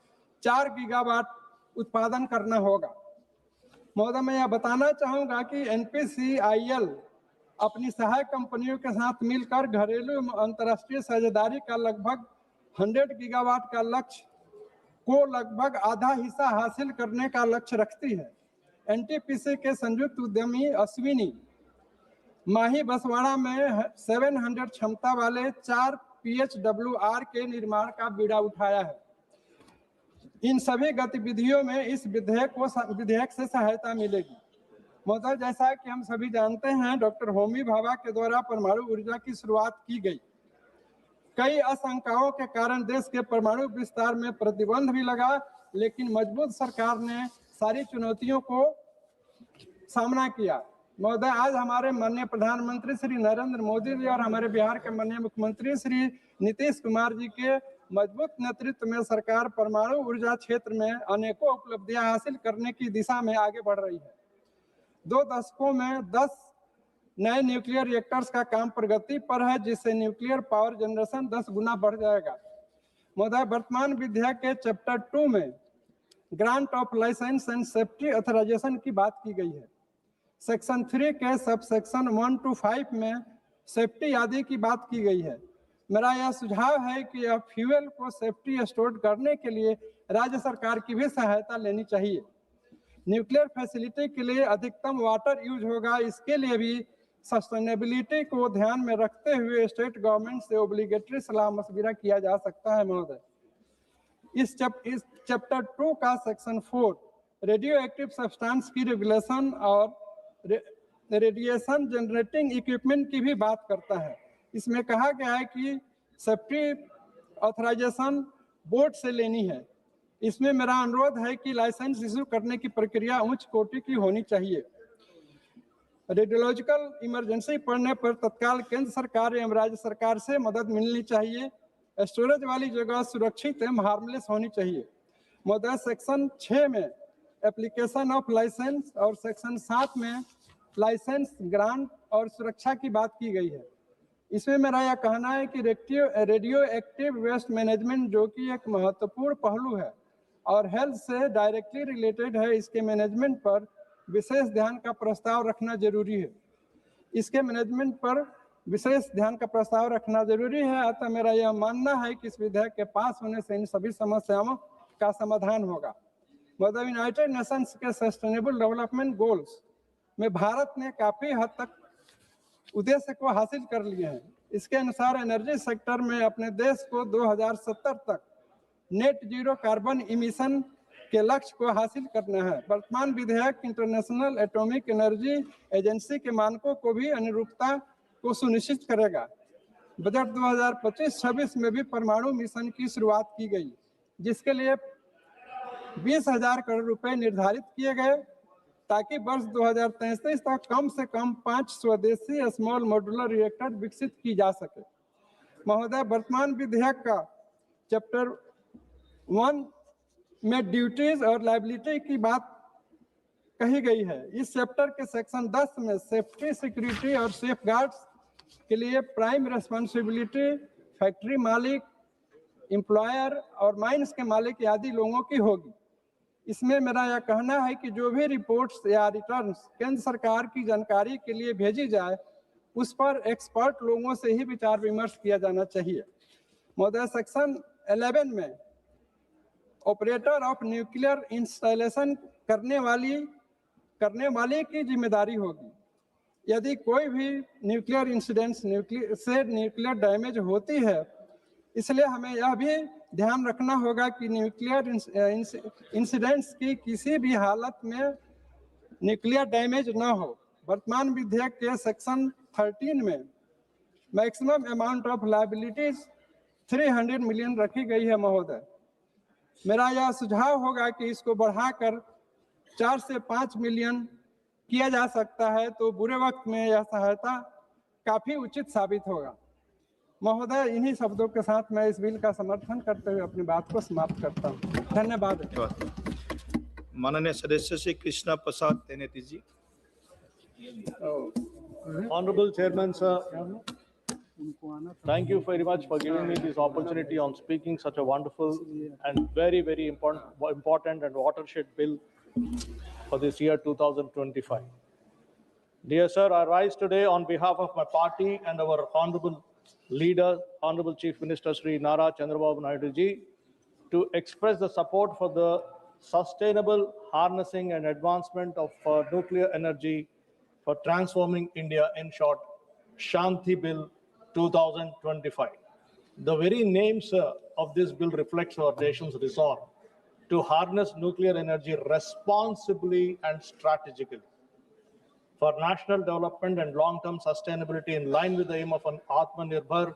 [SPEAKER 22] 4 गीगावाट उत्पादन करना होगा। महोदय, मैं यह बताना चाहूंगा कि NPCIL अपनी सहायक कंपनियों के साथ मिलकर घरेलू एवं अंतर्राष्ट्रीय साझेदारी का लगभग 100 गीगावाट का लक्ष्य को लगभग आधा हिस्सा हासिल करने का लक्ष्य रखती है। NTPC के संयुक्त उद्यमी अश्विनी माही बसवाड़ा में 700 क्षमता वाले 4 PHWR के निर्माण का बीड़ा उठाया है। इन सभी गतिविधियों में इस विधेयक से सहायता मिलेगी। महोदय, जैसा कि हम सभी जानते हैं, डॉक्टर होमी भाभा के द्वारा परमाणु ऊर्जा की शुरुआत की गई। कई आशंकाओं के कारण देश के परमाणु विस्तार में प्रतिबंध भी लगा, लेकिन मजबूत सरकार ने सारी चुनौतियों को सामना किया। महोदय, आज हमारे माननीय प्रधानमंत्री श्री नरेंद्र मोदी जी और हमारे बिहार के माननीय मुख्यमंत्री श्री नीतीश कुमार जी के मजबूत नेतृत्व में सरकार परमाणु ऊर्जा क्षेत्र में अनेकों उपलब्धियां हासिल करने की दिशा में आगे बढ़ रही है। 2 दशकों में 10 नए न्यूक्लियर रिएक्टर्स का काम प्रगति पर है, जिससे न्यूक्लियर पावर जनरेशन 10 गुना बढ़ जाएगा। महोदय, वर्तमान विधेयक के चैप्टर 2 में grant of licence and safety authorisation की बात की गई है। सेक्शन 3 के सब सेक्शन 1 to 5 में सेफ्टी आदि की बात की गई है। मेरा यह सुझाव है कि यह फ्यूल को सेफ्टी स्टोर करने के लिए राज्य सरकार की भी सहायता लेनी चाहिए। न्यूक्लियर फैसिलिटी के लिए अधिकतम वाटर यूज होगा, इसके लिए भी सस्टेनेबिलिटी को ध्यान में रखते हुए स्टेट गवर्नमेंट से ओब्लिगेटरी सलाह मशविरा किया जा सकता है। महोदय, इस चैप्टर 2 का सेक्शन 4 रेडियो एक्टिव सब्सटेंस की रेगुलेशन और रेडिएशन जनरेटिंग इक्विपमेंट की भी बात करता है। इसमें कहा गया है कि सेफ्टी ऑथराइजेशन बोर्ड से लेनी है। इसमें मेरा अनुरोध है कि लाइसेंस इशू करने की प्रक्रिया उच्च कोटि की होनी चाहिए। रेडियोलॉजिकल इमरजेंसी पड़ने पर तत्काल केंद्र सरकार एवं राज्य सरकार से मदद मिलनी चाहिए। स्टोरेज वाली जगह सुरक्षित एवं हार्मलेस होनी चाहिए। महोदय, सेक्शन 6 में एप्लीकेशन ऑफ लाइसेंस और सेक्शन 7 में लाइसेंस ग्रांट और सुरक्षा की बात की गई है। इसमें मेरा यह कहना है कि रेडियो एक्टिव वेस्ट मैनेजमेंट, जो कि एक महत्वपूर्ण पहलू है और हेल्थ से डायरेक्टली रिलेटेड है, इसके मैनेजमेंट पर विशेष ध्यान का प्रस्ताव रखना जरूरी है। इसके मैनेजमेंट पर विशेष ध्यान का प्रस्ताव रखना जरूरी है। अतः मेरा यह मानना है कि इस विधेयक के पास होने से इन सभी समस्याओं का समाधान होगा। महोदय, यूनाइटेड नेशंस के सस्टेनेबल डेवलपमेंट गोल्स में भारत ने काफी हद तक उद्देश्य को हासिल कर लिए हैं। इसके अनुसार एनर्जी सेक्टर में अपने देश को 2070 तक नेट जीरो कार्बन इमिशन के लक्ष्य को हासिल करना है। वर्तमान विधेयक इंटरनेशनल एटॉमिक एनर्जी एजेंसी के मानकों को भी अनुरूपता को सुनिश्चित करेगा। बजट 2025-26 में भी परमाणु मिशन की शुरुआत की गई, जिसके लिए 20,000 करोड़ रुपए निर्धारित किए गए, ताकि वर्ष 2033 तक कम से कम 5 स्वदेशी स्मॉल मॉड्यूलर रिएक्टर विकसित की जा सके। महोदय, वर्तमान विधेयक का चैप्टर 1 में ड्यूटीज और लायबिलिटी की बात कही गई है। इस चैप्टर के सेक्शन 10 में सेफ्टी, सिक्योरिटी और सेफ गार्ड्स के लिए प्राइम रेस्पॉन्सिबिलिटी फैक्ट्री मालिक, एम्प्लॉयर और माइंस के मालिक आदि लोगों की होगी। इसमें मेरा यह कहना है कि जो भी रिपोर्ट्स या रिटर्न्स केंद्र सरकार की जानकारी के लिए भेजी जाए, उस पर एक्सपर्ट लोगों से ही विचार विमर्श किया जाना चाहिए। महोदय, सेक्शन 11 में ऑपरेटर ऑफ न्यूक्लियर इंस्टॉलेशन करने वाले की जिम्मेदारी होगी। यदि कोई भी न्यूक्लियर इंसिडेंट्स न्यूक्लियर डैमेज होती है, इसलिए हमें यह भी ध्यान रखना होगा कि न्यूक्लियर इंसिडेंट्स की किसी भी हालत में न्यूक्लियर डैमेज न हो। वर्तमान विधेयक के सेक्शन 13 में maximum amount of liabilities 300 million रखी गई है। महोदय, मेरा यह सुझाव होगा कि इसको बढ़ाकर 4 से 5 मिलियन किया जा सकता है, तो बुरे वक्त में यह सहायता काफी उचित साबित होगा। महोदय, इन्हीं शब्दों के साथ मैं इस बिल का समर्थन करते हुए अपनी बात को समाप्त करता हूँ। धन्यवाद।
[SPEAKER 13] माननीय सदस्य श्री कृष्णा प्रसाद तेनेती जी।
[SPEAKER 4] Honorable Chairman, sir, thank you very much for giving me this opportunity on speaking such a wonderful and very, very important and watershed bill for this year 2025. Dear sir, I rise today on behalf of my party and our honorable leader, Honorable Chief Minister Sri Nara Chandrababu Naidu ji, to express the support for the sustainable harnessing and advancement of nuclear energy for transforming India, in short, Shanti Bill 2025. The very name, sir, of this bill reflects our nation's resolve to harness nuclear energy responsibly and strategically for national development and long-term sustainability in line with the aim of an Atmanirbhar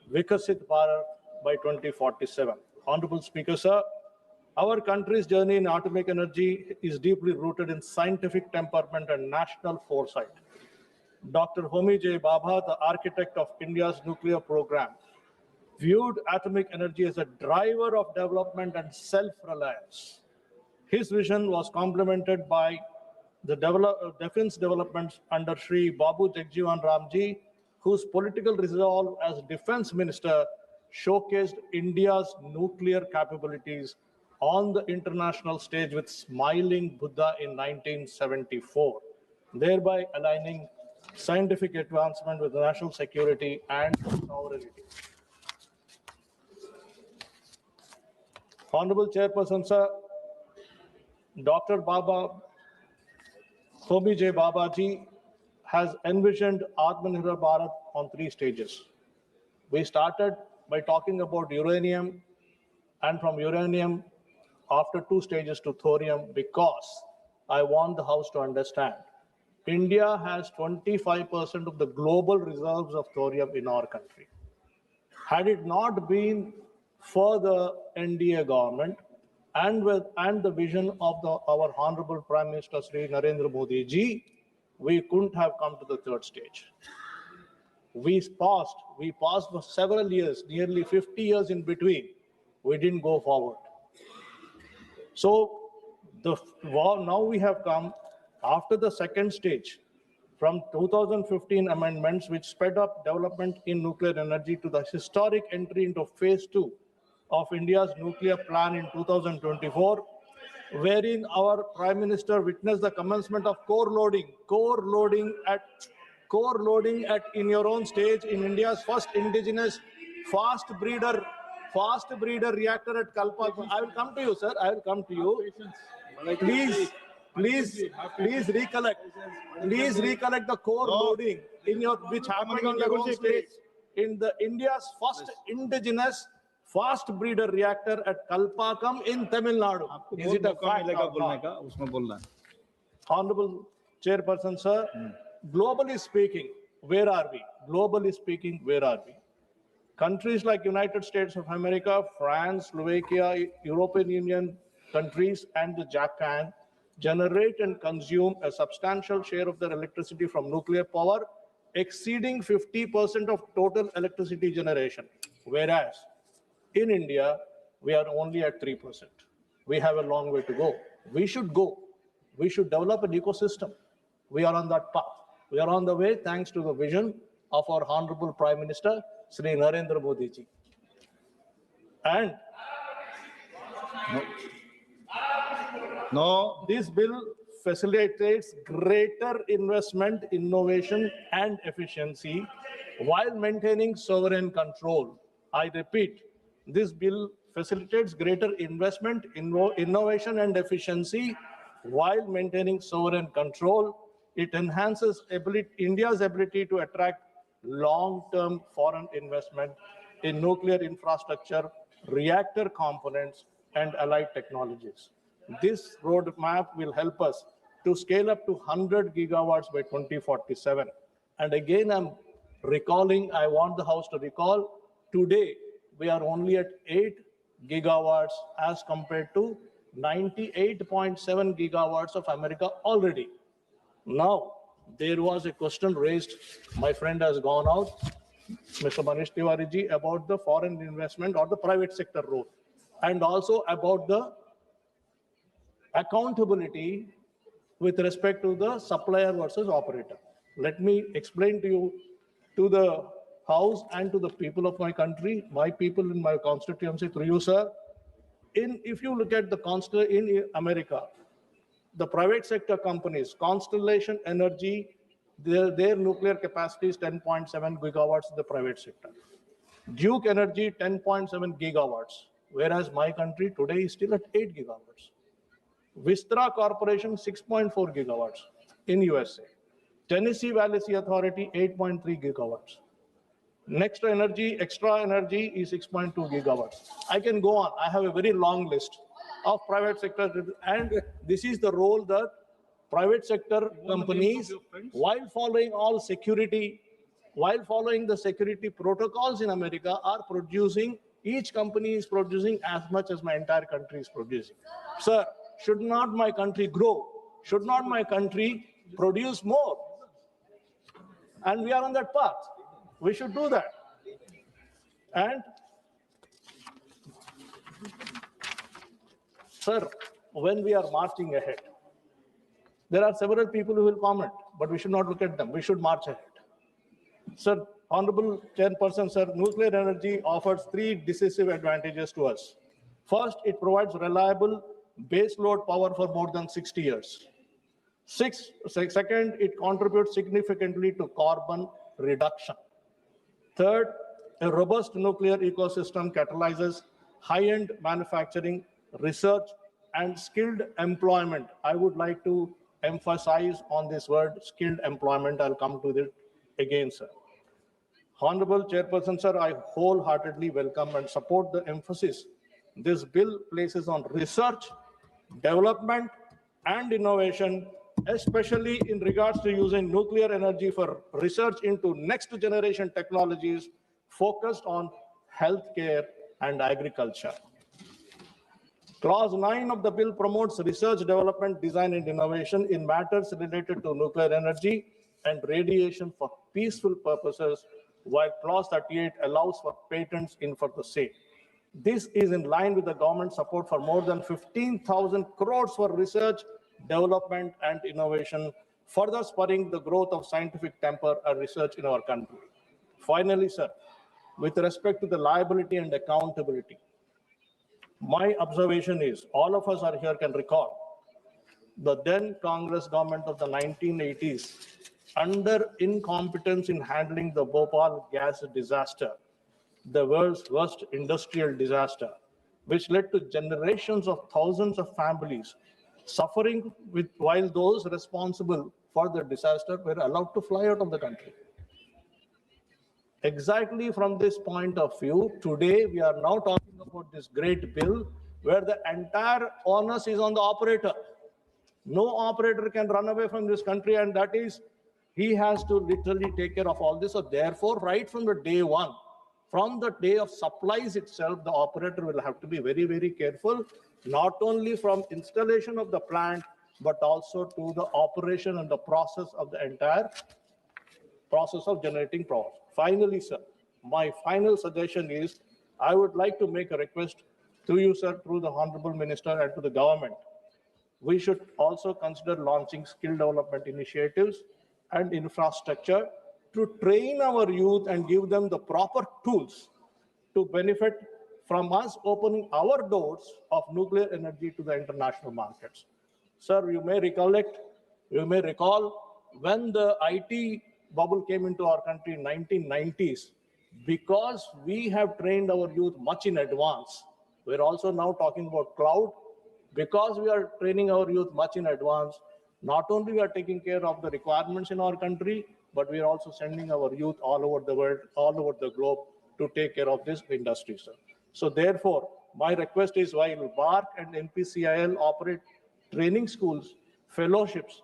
[SPEAKER 4] Vikasit Bharat by 2047. Honorable Speaker, sir, our country's journey in atomic energy is deeply rooted in scientific temperament and national foresight. Dr. Homi J. Bhabha, the architect of India's nuclear program, viewed atomic energy as a driver of development and self-reliance. His vision was complemented by the defense developments under Shri Babu Jagjivan Ramji, whose political resolve as defense minister showcased India's nuclear capabilities on the international stage with Smiling Buddha in 1974, thereby aligning scientific advancement with national security and sovereignty. Honorable Chairperson, sir, Dr. Homi J. Babaji has envisioned Atmanirbhar Bharat on 3 stages. We started by talking about uranium, and from uranium, after 2 stages to thorium, because I want the House to understand, India has 25% of the global reserves of thorium in our country. Had it not been for the NDA government and the vision of our Honorable Prime Minister Sri Narendra Modi ji, we couldn't have come to the 3rd stage. We paused for several years, nearly 50 years in between. We didn't go forward. So now we have come after the 2nd stage, from 2015 amendments, which sped up development in nuclear energy, to the historic entry into phase 2 of India's nuclear plan in 2024, wherein our Prime Minister witnessed the commencement of core loading in your own stage in India's first indigenous fast breeder reactor at Kalpa. I will come to you, sir. I will come to you. Please recollect the core loading which happened in your own stage in the India's first indigenous fast breeder reactor at Kalpakam in Tamil Nadu. Is it a fact or not? Honorable Chairperson, sir, globally speaking, where are we? Countries like United States of America, France, Slovakia, European Union countries, and Japan generate and consume a substantial share of their electricity from nuclear power, exceeding 50% of total electricity generation. Whereas in India, we are only at 3%. We have a long way to go. We should go. we should develop an ecosystem. We are on that path. We are on the way thanks to the vision of our Honorable Prime Minister, Sri Narendra Modi ji. And this bill facilitates greater investment, innovation, and efficiency while maintaining sovereign control. I repeat, this bill facilitates greater investment, innovation, and efficiency while maintaining sovereign control. It enhances India's ability to attract long-term foreign investment in nuclear infrastructure, reactor components, and allied technologies. This roadmap will help us to scale up to 100 gigawatts by 2047. And again, I'm recalling, I want the House to recall, today we are only at 8 gigawatts as compared to 98.7 gigawatts of America already. Now, there was a question raised, my friend has gone out, Mr. Manish Tiwari ji, about the foreign investment or the private sector role, and also about the accountability with respect to the supplier versus operator. Let me explain to you, to the House and to the people of my country, my people in my constituency, through you, sir. If you look at the in America, the private sector companies, Constellation Energy, their nuclear capacity is 10.7 gigawatts in the private sector. Duke Energy, 10.7 gigawatts, whereas my country today is still at 8 gigawatts. Vistra Corporation, 6.4 gigawatts in USA. Tennessee Valley Authority, 8.3 gigawatts. Extra Energy is 6.2 gigawatts. I can go on. I have a very long list of private sector, and this is the role that private sector companies, while following the security protocols in America, are producing. Each company is producing as much as my entire country is producing. Sir, should not my country grow? Should not my country produce more? And we are on that path. We should do that. And sir, when we are marching ahead, there are several people who will comment, but we should not look at them. We should march ahead. Sir, Honorable Chairperson, sir, nuclear energy offers 3 decisive advantages to us. First, it provides reliable baseload power for more than 60 years. Second, it contributes significantly to carbon reduction. Third, a robust nuclear ecosystem catalyzes high-end manufacturing, research, and skilled employment. I would like to emphasize on this word, skilled employment. I'll come to it again, sir. Honorable Chairperson, sir, I wholeheartedly welcome and support the emphasis this bill places on research, development, and innovation, especially in regards to using nuclear energy for research into next generation technologies focused on healthcare and agriculture. Clause 9 of the bill promotes research, development, design, and innovation in matters related to nuclear energy and radiation for peaceful purposes, while Clause 38 allows for patents in for the same. This is in line with the government support for more than 15,000 crores for research, development, and innovation, further spurring the growth of scientific temper and research in our country. Finally, sir, with respect to the liability and accountability, my observation is, all of us are here can recall, the then Congress government of the 1980s, under incompetence in handling the Bhopal gas disaster, the world's worst industrial disaster, which led to generations of thousands of families suffering while those responsible for the disaster were allowed to fly out of the country. Exactly from this point of view, today we are now talking about this great bill where the entire onus is on the operator. No operator can run away from this country, and that is, he has to literally take care of all this. So therefore, right from the day one, from the day of supplies itself, the operator will have to be very, very careful, not only from installation of the plant, but also to the operation and the process of the entire process of generating power. Finally, sir, my final suggestion is, I would like to make a request to you, sir, through the Honorable Minister and to the government. we should also consider launching skill development initiatives and infrastructure to train our youth and give them the proper tools to benefit from us opening our doors of nuclear energy to the international markets. Sir, you may recall when the IT bubble came into our country in 1990s, because we have trained our youth much in advance. We're also now talking about cloud. Because we are training our youth much in advance, not only we are taking care of the requirements in our country, but we are also sending our youth all over the world, all over the globe to take care of this industry, sir. So therefore, my request is while BARC and NPCIL operate training schools, fellowships,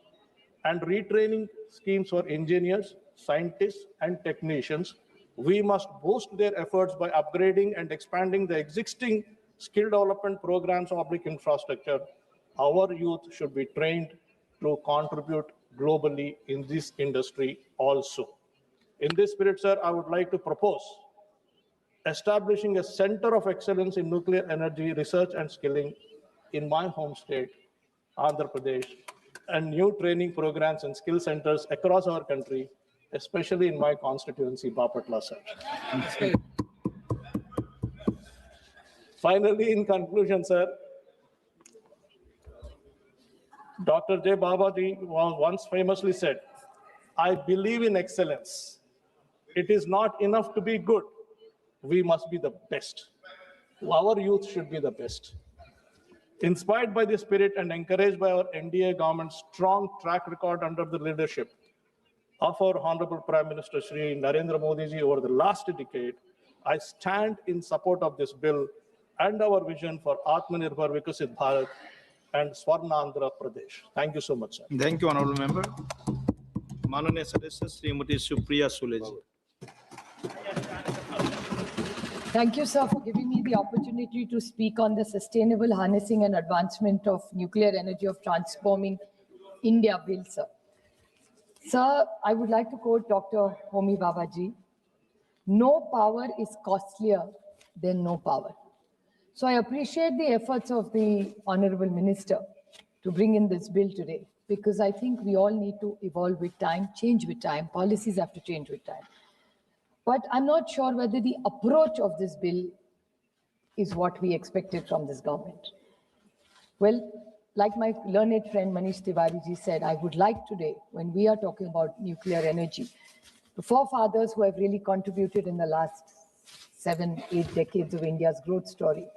[SPEAKER 4] and retraining schemes for engineers, scientists, and technicians, we must boost their efforts by upgrading and expanding the existing skill development programs of public infrastructure. Our youth should be trained to contribute globally in this industry also. In this spirit, sir, I would like to propose establishing a center of excellence in nuclear energy research and skilling in my home state, Andhra Pradesh, and new training programs and skill centers across our country, especially in my constituency, Bapatla, sir. Finally, in conclusion, sir, Dr. J. Babaji once famously said, "I believe in excellence. It is not enough to be good. We must be the best. Our youth should be the best." Inspired by this spirit and encouraged by our NDA government's strong track record under the leadership of our Honorable Prime Minister Shri Narendra Modi ji over the last decade, I stand in support of this bill and our vision for Atmanirbhar Vikasit Bharat and Swarnandhra Pradesh. Thank you so much, sir.
[SPEAKER 13] Thank you, honorable member. माननीय सदस्य श्रीमती सुप्रिया सुले जी.
[SPEAKER 14] Thank you, sir, for giving me the opportunity to speak on the sustainable harnessing and advancement of nuclear energy of transforming India bill, sir. Sir, I would like to quote Dr. Homi Babaji. No power is costlier than no power. So I appreciate the efforts of the Honorable Minister to bring in this bill today, because I think we all need to evolve with time, change with time. Policies have to change with time. But I'm not sure whether the approach of this bill is what we expected from this government. Well, like my learned friend Manish Tiwari ji said, I would like today, when we are talking about nuclear energy, the forefathers who have really contributed in the last 7-8 decades of India's growth story,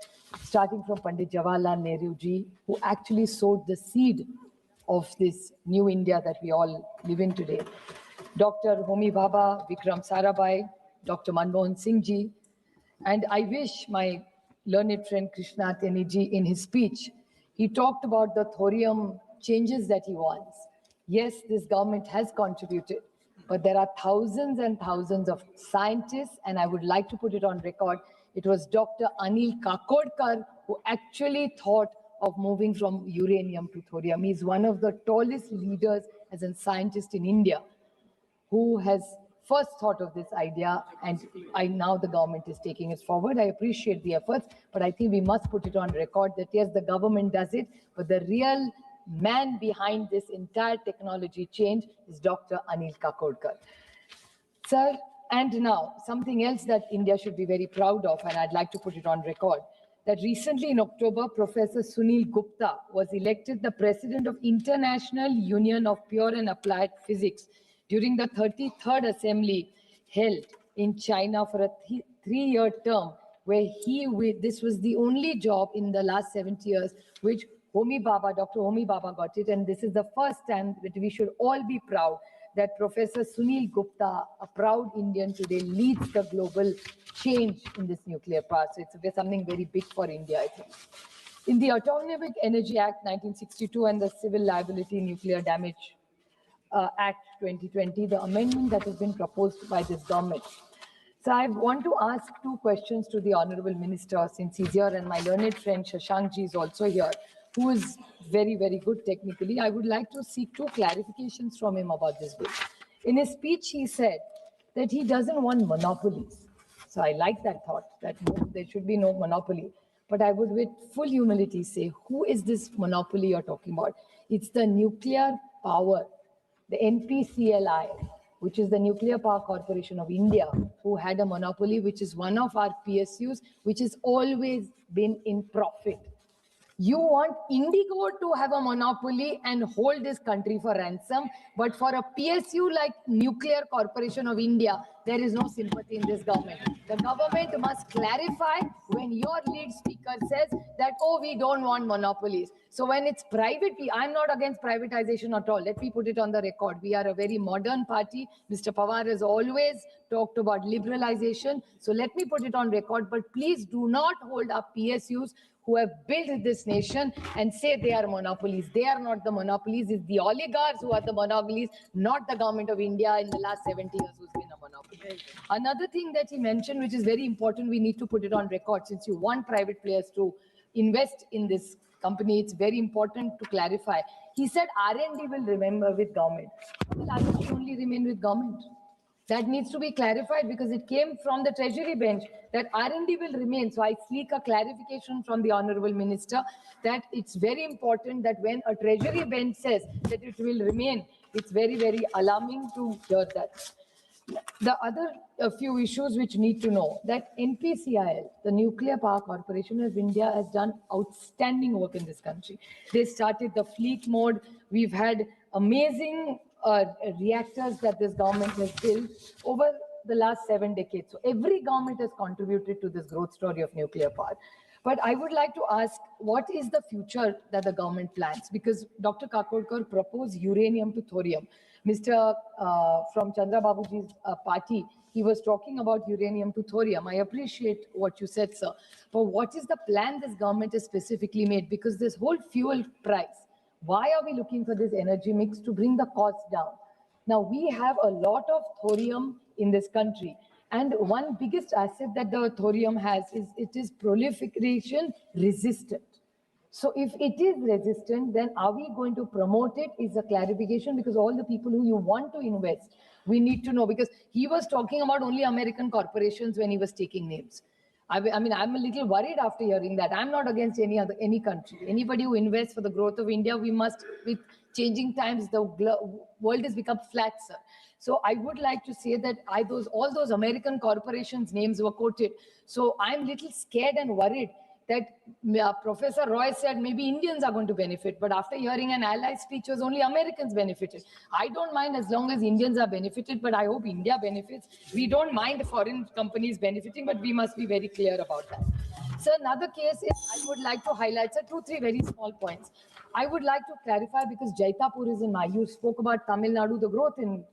[SPEAKER 14] starting from Pandit Jawaharlal Nehru ji, who actually sowed the seed of this new India that we all live in today. Dr. Homi Bhabha, Vikram Sarabhai, Dr. Manmohan Singh ji, and I wish my learned friend Krishna Teni ji, in his speech, he talked about the thorium changes that he wants. Yes, this government has contributed, but there are thousands and thousands of scientists, and I would like to put it on record, it was Dr. Anil Kakodkar who actually thought of moving from uranium to thorium. He's one of the tallest leaders as a scientist in India who has first thought of this idea, and now the government is taking it forward. I appreciate the efforts, but I think we must put it on record that yes, the government does it, but the real man behind this entire technology change is Dr. Anil Kakodkar. Sir, and now something else that India should be very proud of, and I'd like to put it on record, that recently in October, Professor Sunil Gupta was elected the president of International Union of Pure and Applied Physics during the 33rd Assembly held in China for a 3-year term, where this was the only job in the last 70 years which Dr. Homi Bhabha got it, and this is the first time that we should all be proud that Professor Sunil Gupta, a proud Indian today, leads the global change in this nuclear power. So it's something very big for India, I think. In the Atomic Energy Act 1962 and the Civil Liability Nuclear Damage Act 2020, the amendment that has been proposed by this government. So I want to ask 2 questions to the Honorable Minister, since he's here, and my learned friend Shashank ji is also here, who is very, very good technically. I would like to seek 2 clarifications from him about this bill. In his speech, he said that he doesn't want monopolies. So I like that thought, that there should be no monopoly. But I would with full humility say, who is this monopoly you're talking about? It's the nuclear power, the NPCLI, which is the Nuclear Power Corporation of India, who had a monopoly, which is one of our PSUs, which has always been in profit. You want Indigo to have a monopoly and hold this country for ransom, but for a PSU like Nuclear Corporation of India, there is no sympathy in this government. The government must clarify when your lead speaker says that, oh, we don't want monopolies. So when it's private, I'm not against privatization at all. Let me put it on the record. We are a very modern party. Mr. Pawar has always talked about liberalization. So let me put it on record, but please do not hold up PSUs who have built this nation and say they are monopolies. They are not the monopolies. It's the oligarchs who are the monopolies, not the government of India in the last 70 years who's been a monopoly. Another thing that he mentioned, which is very important, we need to put it on record, since you want private players to invest in this company, it's very important to clarify. He said R&D will remain with government. Will R&D only remain with government? That needs to be clarified because it came from the Treasury bench that R&D will remain. So I seek a clarification from the Honorable Minister that it's very important that when a Treasury bench says that it will remain, it's very, very alarming to hear that. The other few issues which need to know that NPCIL, the Nuclear Power Corporation of India, has done outstanding work in this country. They started the fleet mode. We've had amazing reactors that this government has built over the last 7 decades. So every government has contributed to this growth story of nuclear power. But I would like to ask, what is the future that the government plans? Because Dr. Kakodkar proposed uranium to thorium. Mr. From Chandra Babuji's party, he was talking about uranium to thorium. I appreciate what you said, sir. But what is the plan this government has specifically made? Because this whole fuel price, why are we looking for this energy mix to bring the cost down? Now, we have a lot of thorium in this country. And one biggest asset that the thorium has is it is proliferation resistant. So if it is resistant, then are we going to promote it? Is a clarification, because all the people who you want to invest, we need to know, because he was talking about only American corporations when he was taking names. I mean, I'm a little worried after hearing that. I'm not against any country. Anybody who invests for the growth of India, we must, with changing times, the world has become flat, sir. So I would like to say that all those American corporations' names were quoted. So I'm a little scared and worried that Professor Roy said maybe Indians are going to benefit, but after hearing an ally speech was only Americans benefited. I don't mind as long as Indians are benefited, but I hope India benefits. We don't mind foreign companies benefiting, but we must be very clear about that. So another case is, I would like to highlight, sir, 2-3 very small points. I would like to clarify, because Jaitapur is in my, you spoke about Tamil Nadu, the growth in,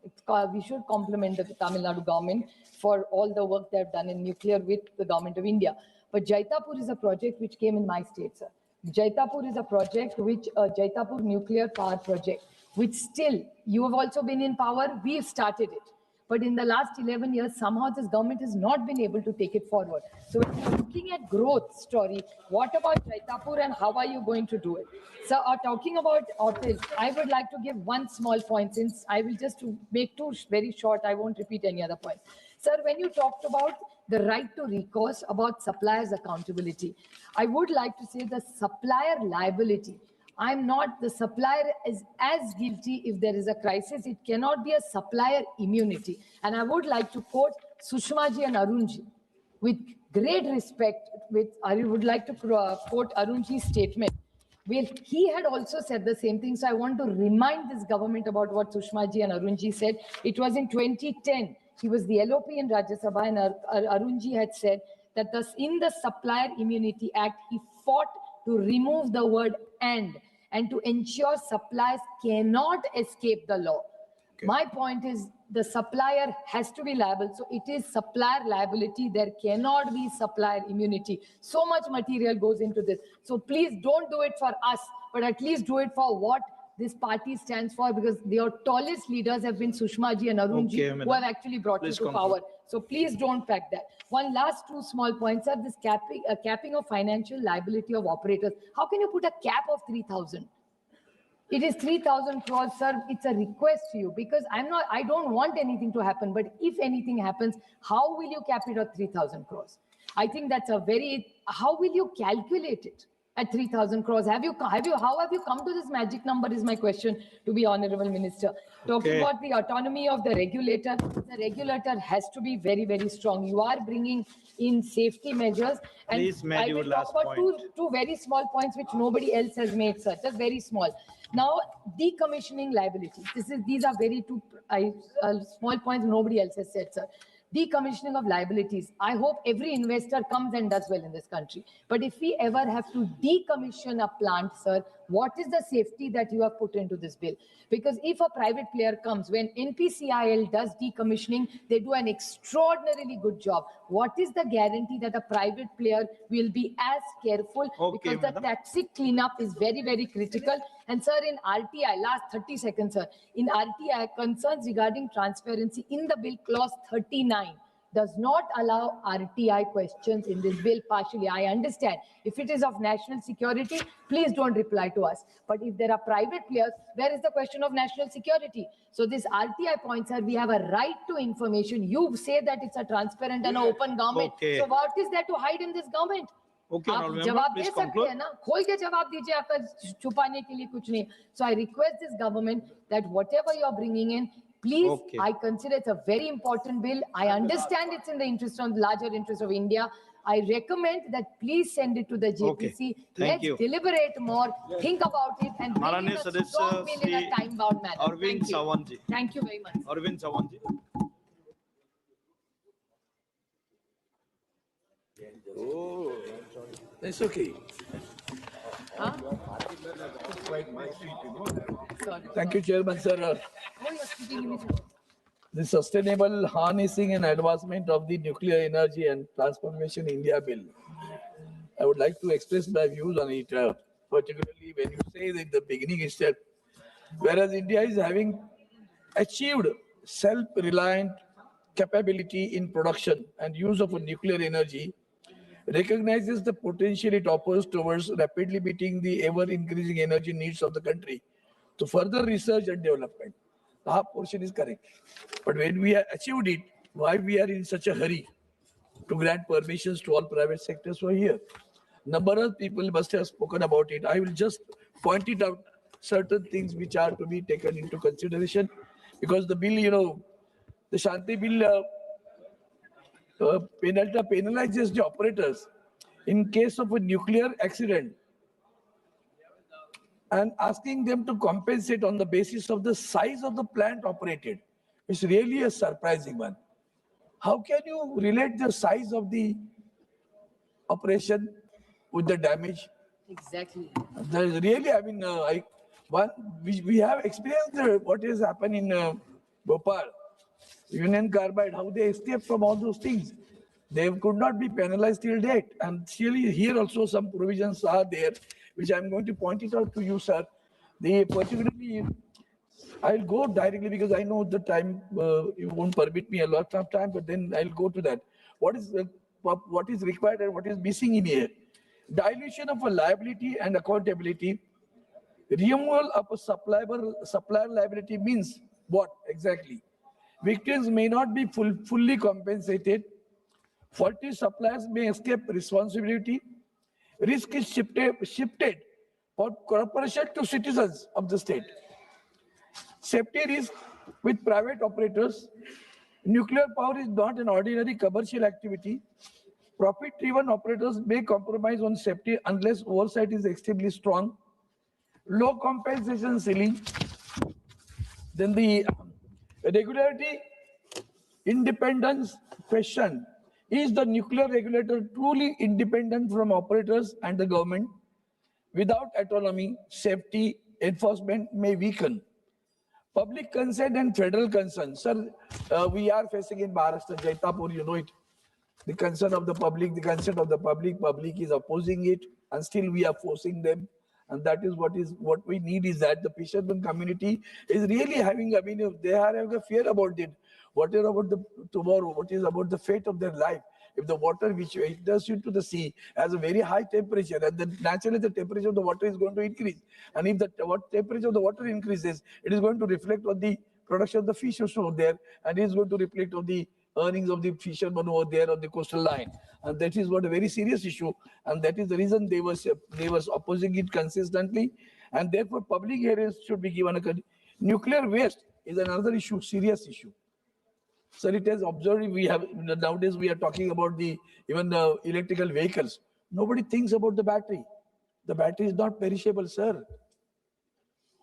[SPEAKER 14] we should compliment the Tamil Nadu government for all the work they've done in nuclear with the government of India. But Jaitapur is a project which came in my state, sir. Jaitapur is a project which, Jaitapur Nuclear Power Project, which still, you have also been in power, we've started it. But in the last 11 years, somehow this government has not been able to take it forward. So if you're looking at growth story, what about Jaitapur and how are you going to do it? So talking about OPIL, I would like to give one small point, since I will just make two very short, I won't repeat any other point. Sir, when you talked about the right to recourse, about suppliers' accountability, I would like to say the supplier liability. The supplier is as guilty if there is a crisis. It cannot be a supplier immunity. And I would like to quote Sushma ji and Arun ji. With great respect, I would like to quote Arun ji's statement. Well, he had also said the same thing. So I want to remind this government about what Sushma ji and Arun ji said. It was in 2010. He was the LOP in Rajya Sabha, and Arun ji had said that in the Supplier Immunity Act, he fought to remove the word and to ensure suppliers cannot escape the law. Okay. My point is the supplier has to be liable. So it is supplier liability. There cannot be supplier immunity. So much material goes into this. So please don't do it for us, but at least do it for what this party stands for, because their tallest leaders have been Sushma ji and Arun ji, who have actually brought you to power. So please don't pack that. One last two small points are this capping of financial liability of operators. How can you put a cap of 3,000? It is 3,000 crores, sir. It's a request to you, because I don't want anything to happen, but if anything happens, how will you cap it at 3,000 crores? I think that's a very, how will you calculate it at 3,000 crores? How have you come to this magic number is my question to be Honorable Minister. Talking about the autonomy of the regulator has to be very, very strong. You are bringing in safety measures. And
[SPEAKER 13] Please make
[SPEAKER 14] I
[SPEAKER 13] your
[SPEAKER 14] will talk
[SPEAKER 13] last
[SPEAKER 14] about
[SPEAKER 13] point.
[SPEAKER 14] two very small points which nobody else has made, sir. Just very small. Now, decommissioning liabilities. These are very two small points nobody else has said, sir. Decommissioning of liabilities. I hope every investor comes and does well in this country. But if we ever have to decommission a plant, sir, what is the safety that you have put into this bill? Because if a private player comes, when NPCIL does decommissioning, they do an extraordinarily good job. What is the guarantee that a private player will be as careful? Because the toxic cleanup is very, very critical. And sir, in RTI, last 30 seconds, sir, in RTI, concerns regarding transparency in the bill, clause 39, does not allow RTI questions in this bill partially. I understand. If it is of national security, please don't reply to us. But if there are private players, where is the question of national security? So this RTI point, sir, we have a right to information. You say that it's a transparent and open government. So what is there to hide in this government? आप जवाब दे सकते हैं ना, खोल के जवाब दीजिए, आपका छुपाने के लिए कुछ नहीं. So I request this government that whatever you are bringing in, please, I consider it's a very important bill. I understand it's in the interest of larger interest of India. I recommend that please send it to the JPC. Let's deliberate more, think about it, and bring in a strong bill in a time-bound manner. Thank you. Thank you very much.
[SPEAKER 13] Arvind Sawanji.
[SPEAKER 15] Oh, that's okay.
[SPEAKER 14] Huh?
[SPEAKER 15] Thank you, Chairman, sir. The Sustainable Harnessing and Advancement of the Nuclear Energy and Transformation India Bill. I would like to express my views on it, particularly when you say in the beginning is that whereas India is having achieved self-reliant capability in production and use of nuclear energy, recognizes the potential it offers towards rapidly meeting the ever-increasing energy needs of the country to further research and development. The half portion is correct. But when we have achieved it, why we are in such a hurry to grant permissions to all private sectors who are here? Number of people must have spoken about it. I will just point it out, certain things which are to be taken into consideration, because the bill, the Shanti bill penalizes the operators in case of a nuclear accident and asking them to compensate on the basis of the size of the plant operated. It's really a surprising one. How can you relate the size of the operation with the damage?
[SPEAKER 14] Exactly.
[SPEAKER 15] There's really, I mean, we have experienced what has happened in Bhopal, Union Carbide, how they escaped from all those things. They could not be penalized till date. And really here also some provisions are there, which I'm going to point it out to you, sir. They particularly, I'll go directly because I know the time, you won't permit me a lot of time, but then I'll go to that. What is required and what is missing in here? Dilution of a liability and accountability. Removal of a supplier liability means what exactly? Victims may not be fully compensated. Faulty suppliers may escape responsibility. Risk is shifted for corporation to citizens of the state. Safety risk with private operators. Nuclear power is not an ordinary commercial activity. Profit-driven operators may compromise on safety unless oversight is extremely strong. Low compensation ceiling. Then the regularity independence question. Is the nuclear regulator truly independent from operators and the government? Without autonomy, safety enforcement may weaken. Public consent and federal concern. Sir, we are facing in Maharashtra, Jaitapur, you know it. The concern of the public, public is opposing it, and still we are forcing them. And that is what we need is that the fisherman community is really having, I mean, they are having a fear about it. What is about the tomorrow? What is about the fate of their life? If the water which enters into the sea has a very high temperature, and then naturally the temperature of the water is going to increase. And if the temperature of the water increases, it is going to reflect on the production of the fish also there, and it is going to reflect on the earnings of the fishermen over there on the coastal line. And that is what a very serious issue. And that is the reason they was opposing it consistently. And therefore, public hearings should be given. Nuclear waste is another issue, serious issue. Sir, it has observed, nowadays we are talking about even the electrical vehicles. Nobody thinks about the battery. The battery is not perishable, sir.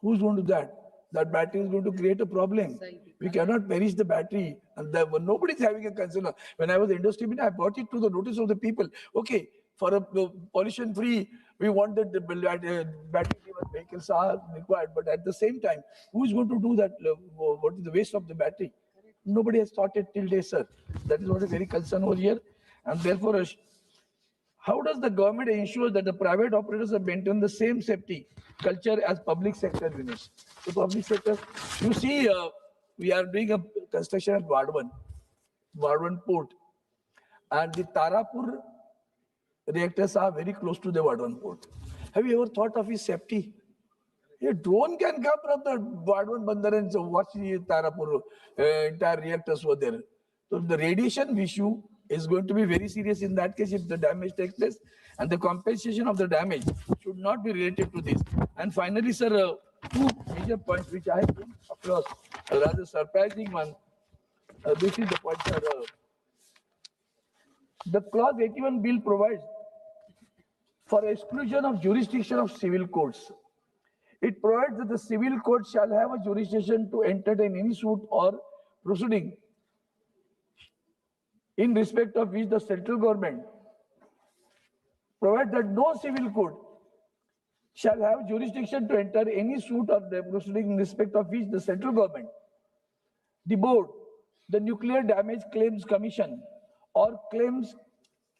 [SPEAKER 15] Who's going to do that? That battery is going to create a problem. We cannot perish the battery. And nobody is having a concern. When I was industry minister, I brought it to the notice of the people. Okay, for a pollution-free, we want that the battery-driven vehicles are required. But at the same time, who is going to do that? What is the waste of the battery? Nobody has thought it till date, sir. That is what is very concern over here. And therefore, how does the government ensure that the private operators have maintained the same safety culture as public sector units? The public sector, you see, we are doing a construction at Vadwan port, and the Tarapur reactors are very close to the Vadwan port. Have you ever thought of his safety? A drone can come from the Vadwan Bandar and watch the Tarapur entire reactors over there. So the radiation issue is going to be very serious in that case if the damage takes place, and the compensation of the damage should not be related to this. And finally, sir, two major points which I think across a rather surprising one. This is the point, sir. The clause 81 bill provides for exclusion of jurisdiction of civil courts. It provides that the civil court shall have a jurisdiction to entertain any suit or proceeding in respect of which the central government provides that no civil court shall have jurisdiction to enter any suit or the proceeding in respect of which the central government, the board, the Nuclear Damage Claims Commission or Claims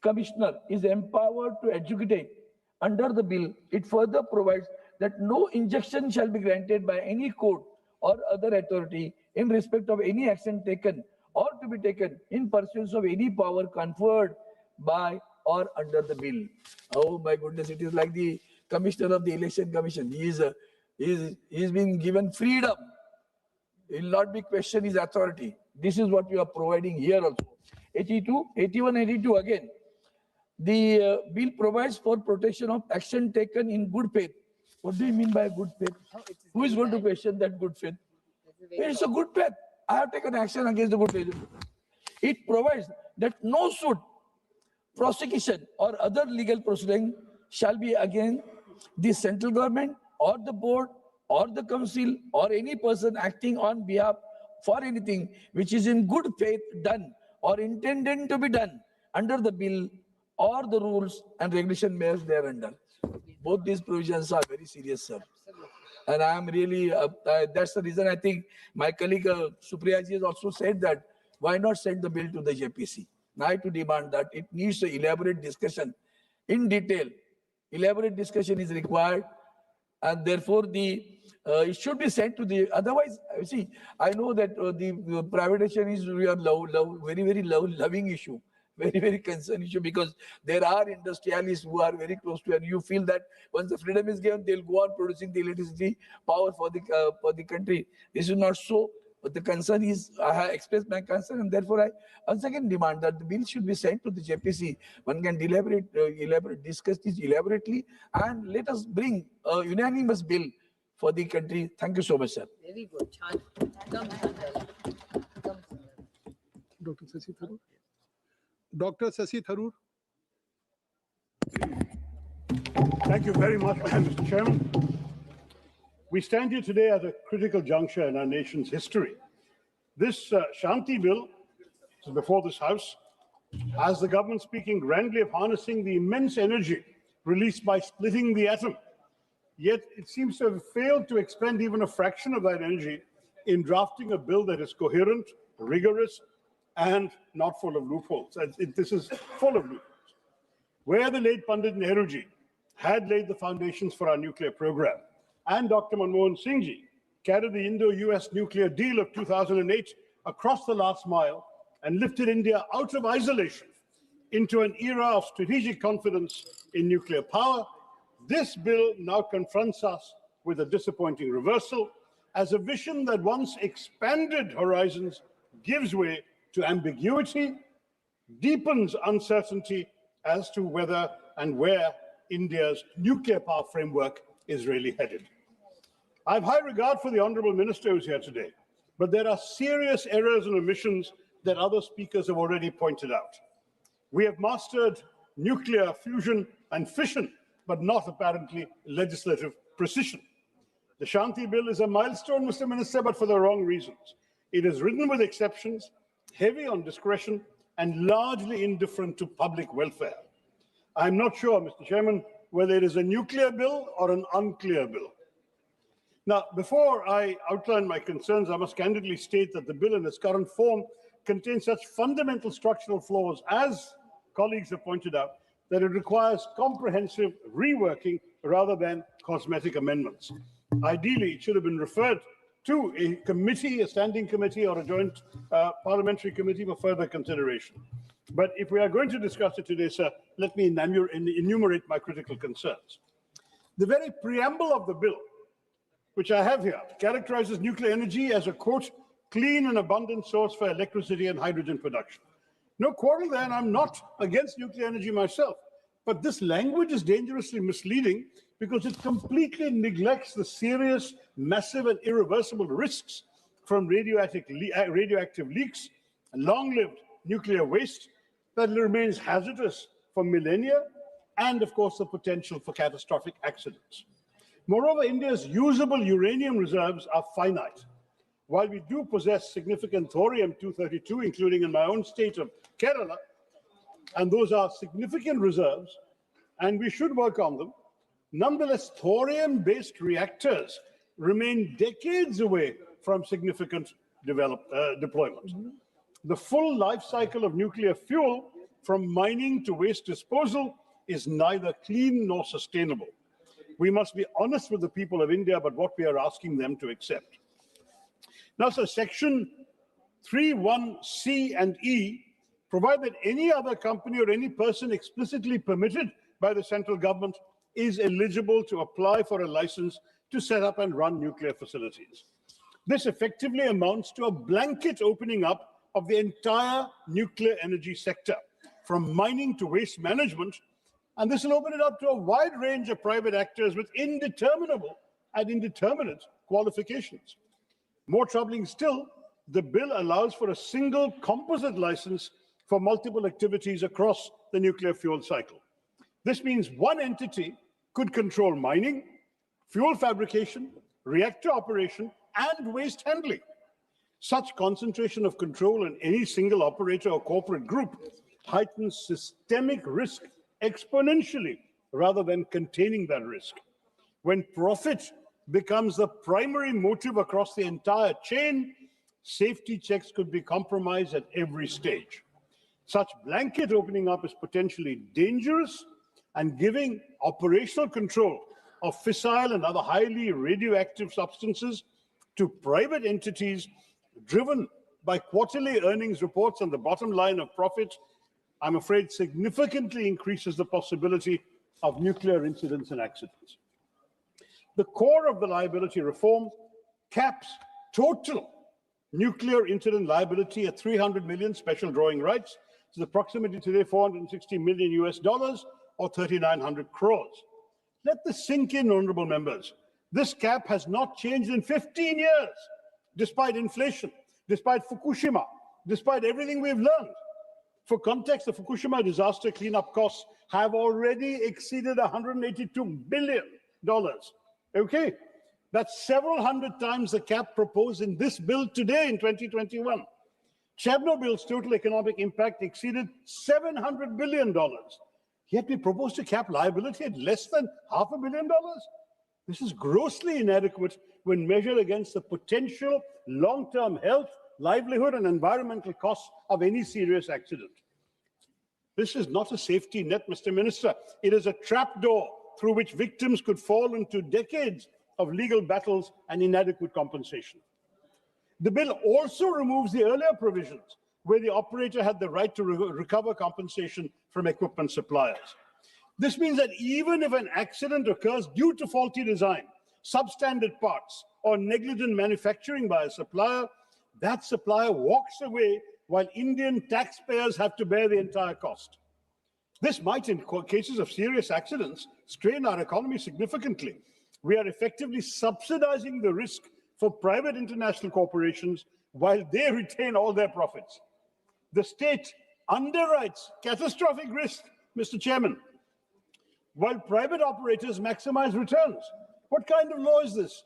[SPEAKER 15] Commissioner is empowered to adjudicate. Under the bill, it further provides that no injunction shall be granted by any court or other authority in respect of any action taken or to be taken in pursuance of any power conferred by or under the bill. Oh my goodness, it is like the Commissioner of the Election Commission. He is being given freedom. He will not be questioned his authority. This is what you are providing here also. 81, 82 again. The bill provides for protection of action taken in good faith. What do you mean by good faith? Who is going to question that good faith? It's a good faith. I have taken action against the good faith. It provides that no suit, prosecution or other legal proceeding shall be against the central government or the board or the council or any person acting on behalf for anything which is in good faith done or intended to be done under the bill or the rules and regulation made thereunder. Both these provisions are very serious, sir. And I am really, that's the reason I think my colleague Supriya ji has also said that why not send the bill to the JPC? Now to demand that it needs an elaborate discussion in detail. Elaborate discussion is required, and therefore it should be sent to the, otherwise, see, I know that the privatization is very, very loving issue. Very, very concerned issue, because there are industrialists who are very close to, and you feel that once the freedom is given, they'll go on producing the electricity power for the country. This is not so. But the concern is, I have expressed my concern, and therefore I once again demand that the bill should be sent to the JPC. One can discuss this elaborately, and let us bring a unanimous bill for the country. Thank you so much, sir.
[SPEAKER 14] Very good.
[SPEAKER 16] Dr. Shashi Tharoor. Dr. Shashi Tharoor.
[SPEAKER 18] Thank you very much, Mr. Chairman. We stand here today at a critical juncture in our nation's history. This Shanti bill is before this House has the government speaking grandly of harnessing the immense energy released by splitting the atom. Yet it seems to have failed to expend even a fraction of that energy in drafting a bill that is coherent, rigorous, and not full of loopholes. This is full of loopholes. Where the late Pandit Nehruji had laid the foundations for our nuclear program, and Dr. Manmohan Singh ji carried the Indo-US nuclear deal of 2008 across the last mile and lifted India out of isolation into an era of strategic confidence in nuclear power, this bill now confronts us with a disappointing reversal, as a vision that once expanded horizons gives way to ambiguity, deepens uncertainty as to whether and where India's nuclear power framework is really headed. I have high regard for the Honourable Minister who's here today, but there are serious errors and omissions that other speakers have already pointed out. We have mastered nuclear fusion and fission, but not apparently legislative precision. The Shanti Bill is a milestone, Mr. Minister, but for the wrong reasons. It is written with exceptions, heavy on discretion, and largely indifferent to public welfare. I'm not sure, Mr. Chairman, whether it is a nuclear bill or an unclear bill. Now, before I outline my concerns, I must candidly state that the bill in its current form contains such fundamental structural flaws, as colleagues have pointed out, that it requires comprehensive reworking rather than cosmetic amendments. Ideally, it should have been referred to a committee, a standing committee, or a joint parliamentary committee for further consideration. But if we are going to discuss it today, sir, let me enumerate my critical concerns. The very preamble of the bill, which I have here, characterizes nuclear energy as a, quote, clean and abundant source for electricity and hydrogen production. No quarrel there, and I'm not against nuclear energy myself. But this language is dangerously misleading because it completely neglects the serious, massive, and irreversible risks from radioactive leaks, long-lived nuclear waste that remains hazardous for millennia, and, of course, the potential for catastrophic accidents. Moreover, India's usable uranium reserves are finite. While we do possess significant thorium-232, including in my own state of Kerala, and those are significant reserves, and we should work on them, nonetheless, thorium-based reactors remain decades away from significant deployment. The full life cycle of nuclear fuel, from mining to waste disposal, is neither clean nor sustainable. We must be honest with the people of India about what we are asking them to accept. Now, so Section 3(1)(c) and E provide that any other company or any person explicitly permitted by the central government is eligible to apply for a license to set up and run nuclear facilities. This effectively amounts to a blanket opening up of the entire nuclear energy sector, from mining to waste management, and this will open it up to a wide range of private actors with indeterminable and indeterminate qualifications. More troubling still, the bill allows for a single composite license for multiple activities across the nuclear fuel cycle. This means one entity could control mining, fuel fabrication, reactor operation, and waste handling. Such concentration of control in any single operator or corporate group heightens systemic risk exponentially rather than containing that risk. When profit becomes the primary motive across the entire chain, safety checks could be compromised at every stage. Such blanket opening up is potentially dangerous, and giving operational control of fissile and other highly radioactive substances to private entities driven by quarterly earnings reports and the bottom line of profit, I'm afraid significantly increases the possibility of nuclear incidents and accidents. The core of the liability reform caps total nuclear incident liability at 300 million special drawing rights, which is approximately today $460 million US, or 3,900 crores. Let this sink in, honorable members. This cap has not changed in 15 years, despite inflation, despite Fukushima, despite everything we've learned. For context, the Fukushima disaster cleanup costs have already exceeded $182 billion. Okay, that's several hundred times the cap proposed in this bill today in 2021. Chernobyl's total economic impact exceeded $700 billion. Yet we propose to cap liability at less than $500 million. This is grossly inadequate when measured against the potential long-term health, livelihood, and environmental costs of any serious accident. This is not a safety net, Mr. Minister. It is a trapdoor through which victims could fall into decades of legal battles and inadequate compensation. The bill also removes the earlier provisions where the operator had the right to recover compensation from equipment suppliers. This means that even if an accident occurs due to faulty design, substandard parts, or negligent manufacturing by a supplier, that supplier walks away while Indian taxpayers have to bear the entire cost. This might, in cases of serious accidents, strain our economy significantly. We are effectively subsidizing the risk for private international corporations while they retain all their profits. The state underwrites catastrophic risk, Mr. Chairman, while private operators maximize returns. What kind of law is this?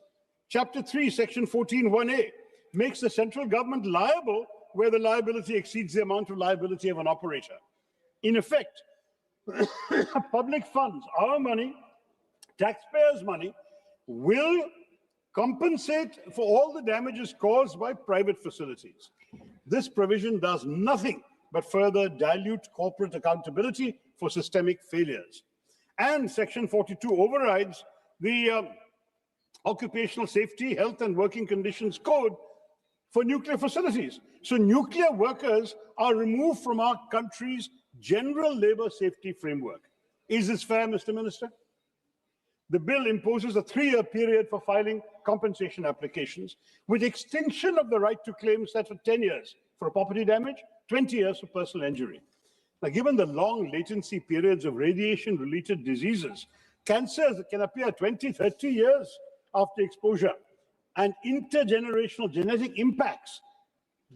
[SPEAKER 18] Chapter 3, Section 14(1)(a) makes the central government liable where the liability exceeds the amount of liability of an operator. In effect, public funds, our money, taxpayers' money, will compensate for all the damages caused by private facilities. This provision does nothing but further dilute corporate accountability for systemic failures. And Section 42 overrides the Occupational Safety, Health and Working Conditions Code for nuclear facilities. So nuclear workers are removed from our country's general labor safety framework. Is this fair, Mr. Minister? The bill imposes a 3-year period for filing compensation applications, with extension of the right to claim set for 10 years for property damage, 20 years for personal injury. Now, given the long latency periods of radiation-related diseases, cancers can appear 20, 30 years after exposure, and intergenerational genetic impacts,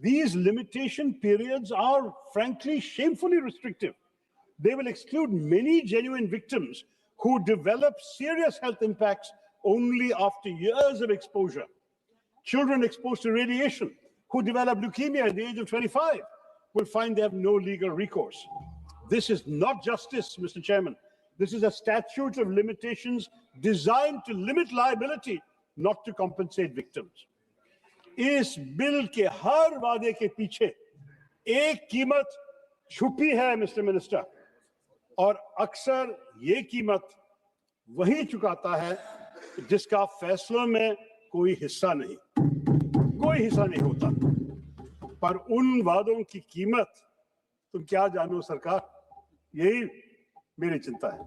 [SPEAKER 18] these limitation periods are frankly shamefully restrictive. They will exclude many genuine victims who develop serious health impacts only after years of exposure. Children exposed to radiation who develop leukemia at the age of 25 will find they have no legal recourse. This is not justice, Mr. Chairman. This is a statute of limitations designed to limit liability, not to compensate victims. इस bill के हर वादे के पीछे एक कीमत छुपी है, mister minister, और अक्सर ये कीमत वही चुकाता है जिसका फैसलों में कोई हिस्सा नहीं होता। पर उन वादों की कीमत तुम क्या जानो सरकार, यही मेरी चिंता है।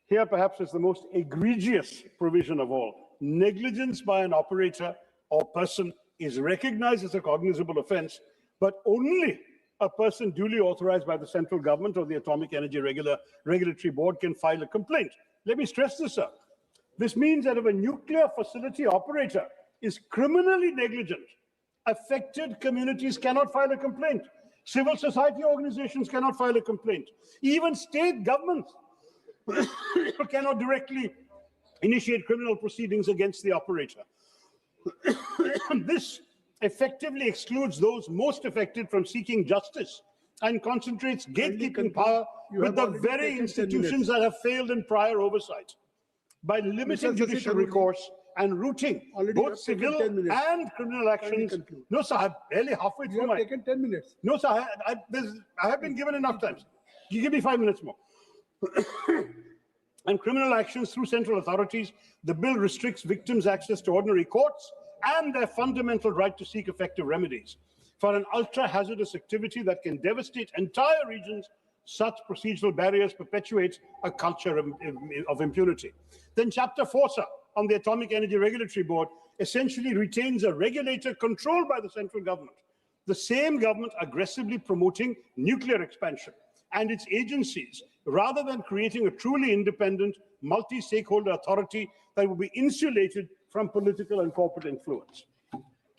[SPEAKER 18] Here perhaps is the most egregious provision of all. Negligence by an operator or person is recognized as a cognizable offense, but only a person duly authorized by the central government or the Atomic Energy Regulatory Board can file a complaint. Let me stress this, sir. This means that if a nuclear facility operator is criminally negligent, affected communities cannot file a complaint. Civil society organizations cannot file a complaint. Even state governments cannot directly initiate criminal proceedings against the operator. This effectively excludes those most affected from seeking justice and concentrates gatekeeping power with the very institutions that have failed in prior oversight. By limiting judicial recourse and routing both civil and criminal actions. No, sir, I'm barely halfway through. You have taken 10 minutes. No, sir, I have been given enough time. You give me 5 minutes more. And criminal actions through central authorities, the bill restricts victims' access to ordinary courts and their fundamental right to seek effective remedies. For an ultra-hazardous activity that can devastate entire regions, such procedural barriers perpetuate a culture of impunity. Then Chapter 4, sir, on the Atomic Energy Regulatory Board, essentially retains a regulator controlled by the central government, the same government aggressively promoting nuclear expansion, and its agencies, rather than creating a truly independent, multi-stakeholder authority that will be insulated from political and corporate influence.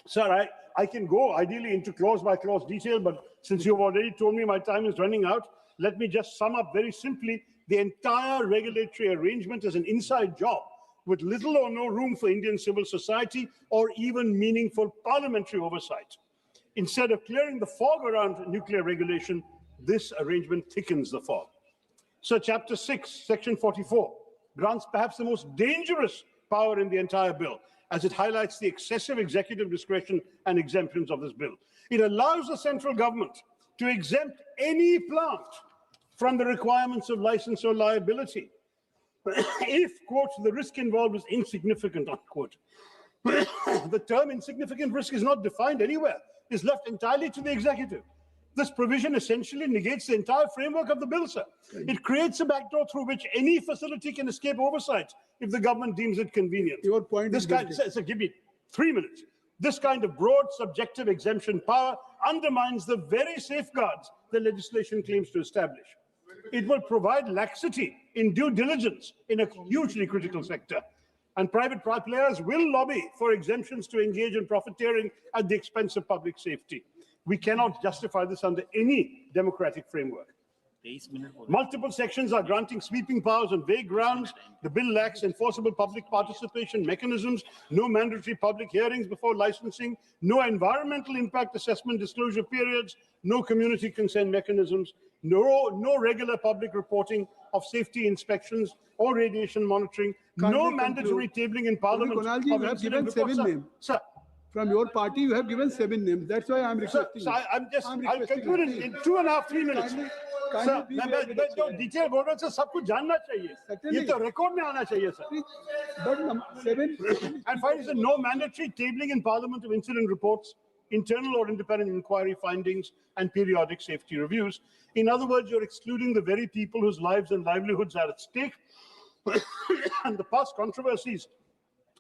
[SPEAKER 18] Sir, I can go ideally into clause-by-clause detail, but since you've already told me my time is running out, let me just sum up very simply. The entire regulatory arrangement is an inside job with little or no room for Indian civil society or even meaningful parliamentary oversight. Instead of clearing the fog around nuclear regulation, this arrangement thickens the fog. So Chapter 6, Section 44, grants perhaps the most dangerous power in the entire bill, as it highlights the excessive executive discretion and exemptions of this bill. It allows the central government to exempt any plant from the requirements of license or liability if, quote, the risk involved is insignificant, unquote. The term insignificant risk is not defined anywhere. It's left entirely to the executive. This provision essentially negates the entire framework of the bill, sir. It creates a backdoor through which any facility can escape oversight if the government deems it convenient.
[SPEAKER 16] Your point
[SPEAKER 18] this
[SPEAKER 16] is
[SPEAKER 18] guy, sir, give me 3 minutes. This kind of broad subjective exemption power undermines the very safeguards the legislation claims to establish. It will provide laxity in due diligence in a hugely critical sector. And private players will lobby for exemptions to engage in profiteering at the expense of public safety. We cannot justify this under any democratic framework. Multiple sections are granting sweeping powers on vague grounds. The bill lacks enforceable public participation mechanisms, no mandatory public hearings before licensing, no environmental impact assessment disclosure periods, no community consent mechanisms, no regular public reporting of safety inspections or radiation monitoring, no mandatory tabling in Parliament.
[SPEAKER 16] Kunalji, you have given 7 names.
[SPEAKER 18] Sir,
[SPEAKER 16] from your party, you have given 7 names. That's why I'm requesting.
[SPEAKER 18] Sir, I'll conclude in 2.5 3 minutes. Sir, मैं जो detail बोल रहा हूँ, सब कुछ जानना चाहिए. ये तो रिकॉर्ड में आना चाहिए, sir.
[SPEAKER 16] But 7.
[SPEAKER 18] And finally, no mandatory tabling in Parliament of incident reports, internal or independent inquiry findings, and periodic safety reviews. In other words, you're excluding the very people whose lives and livelihoods are at stake. And the past controversies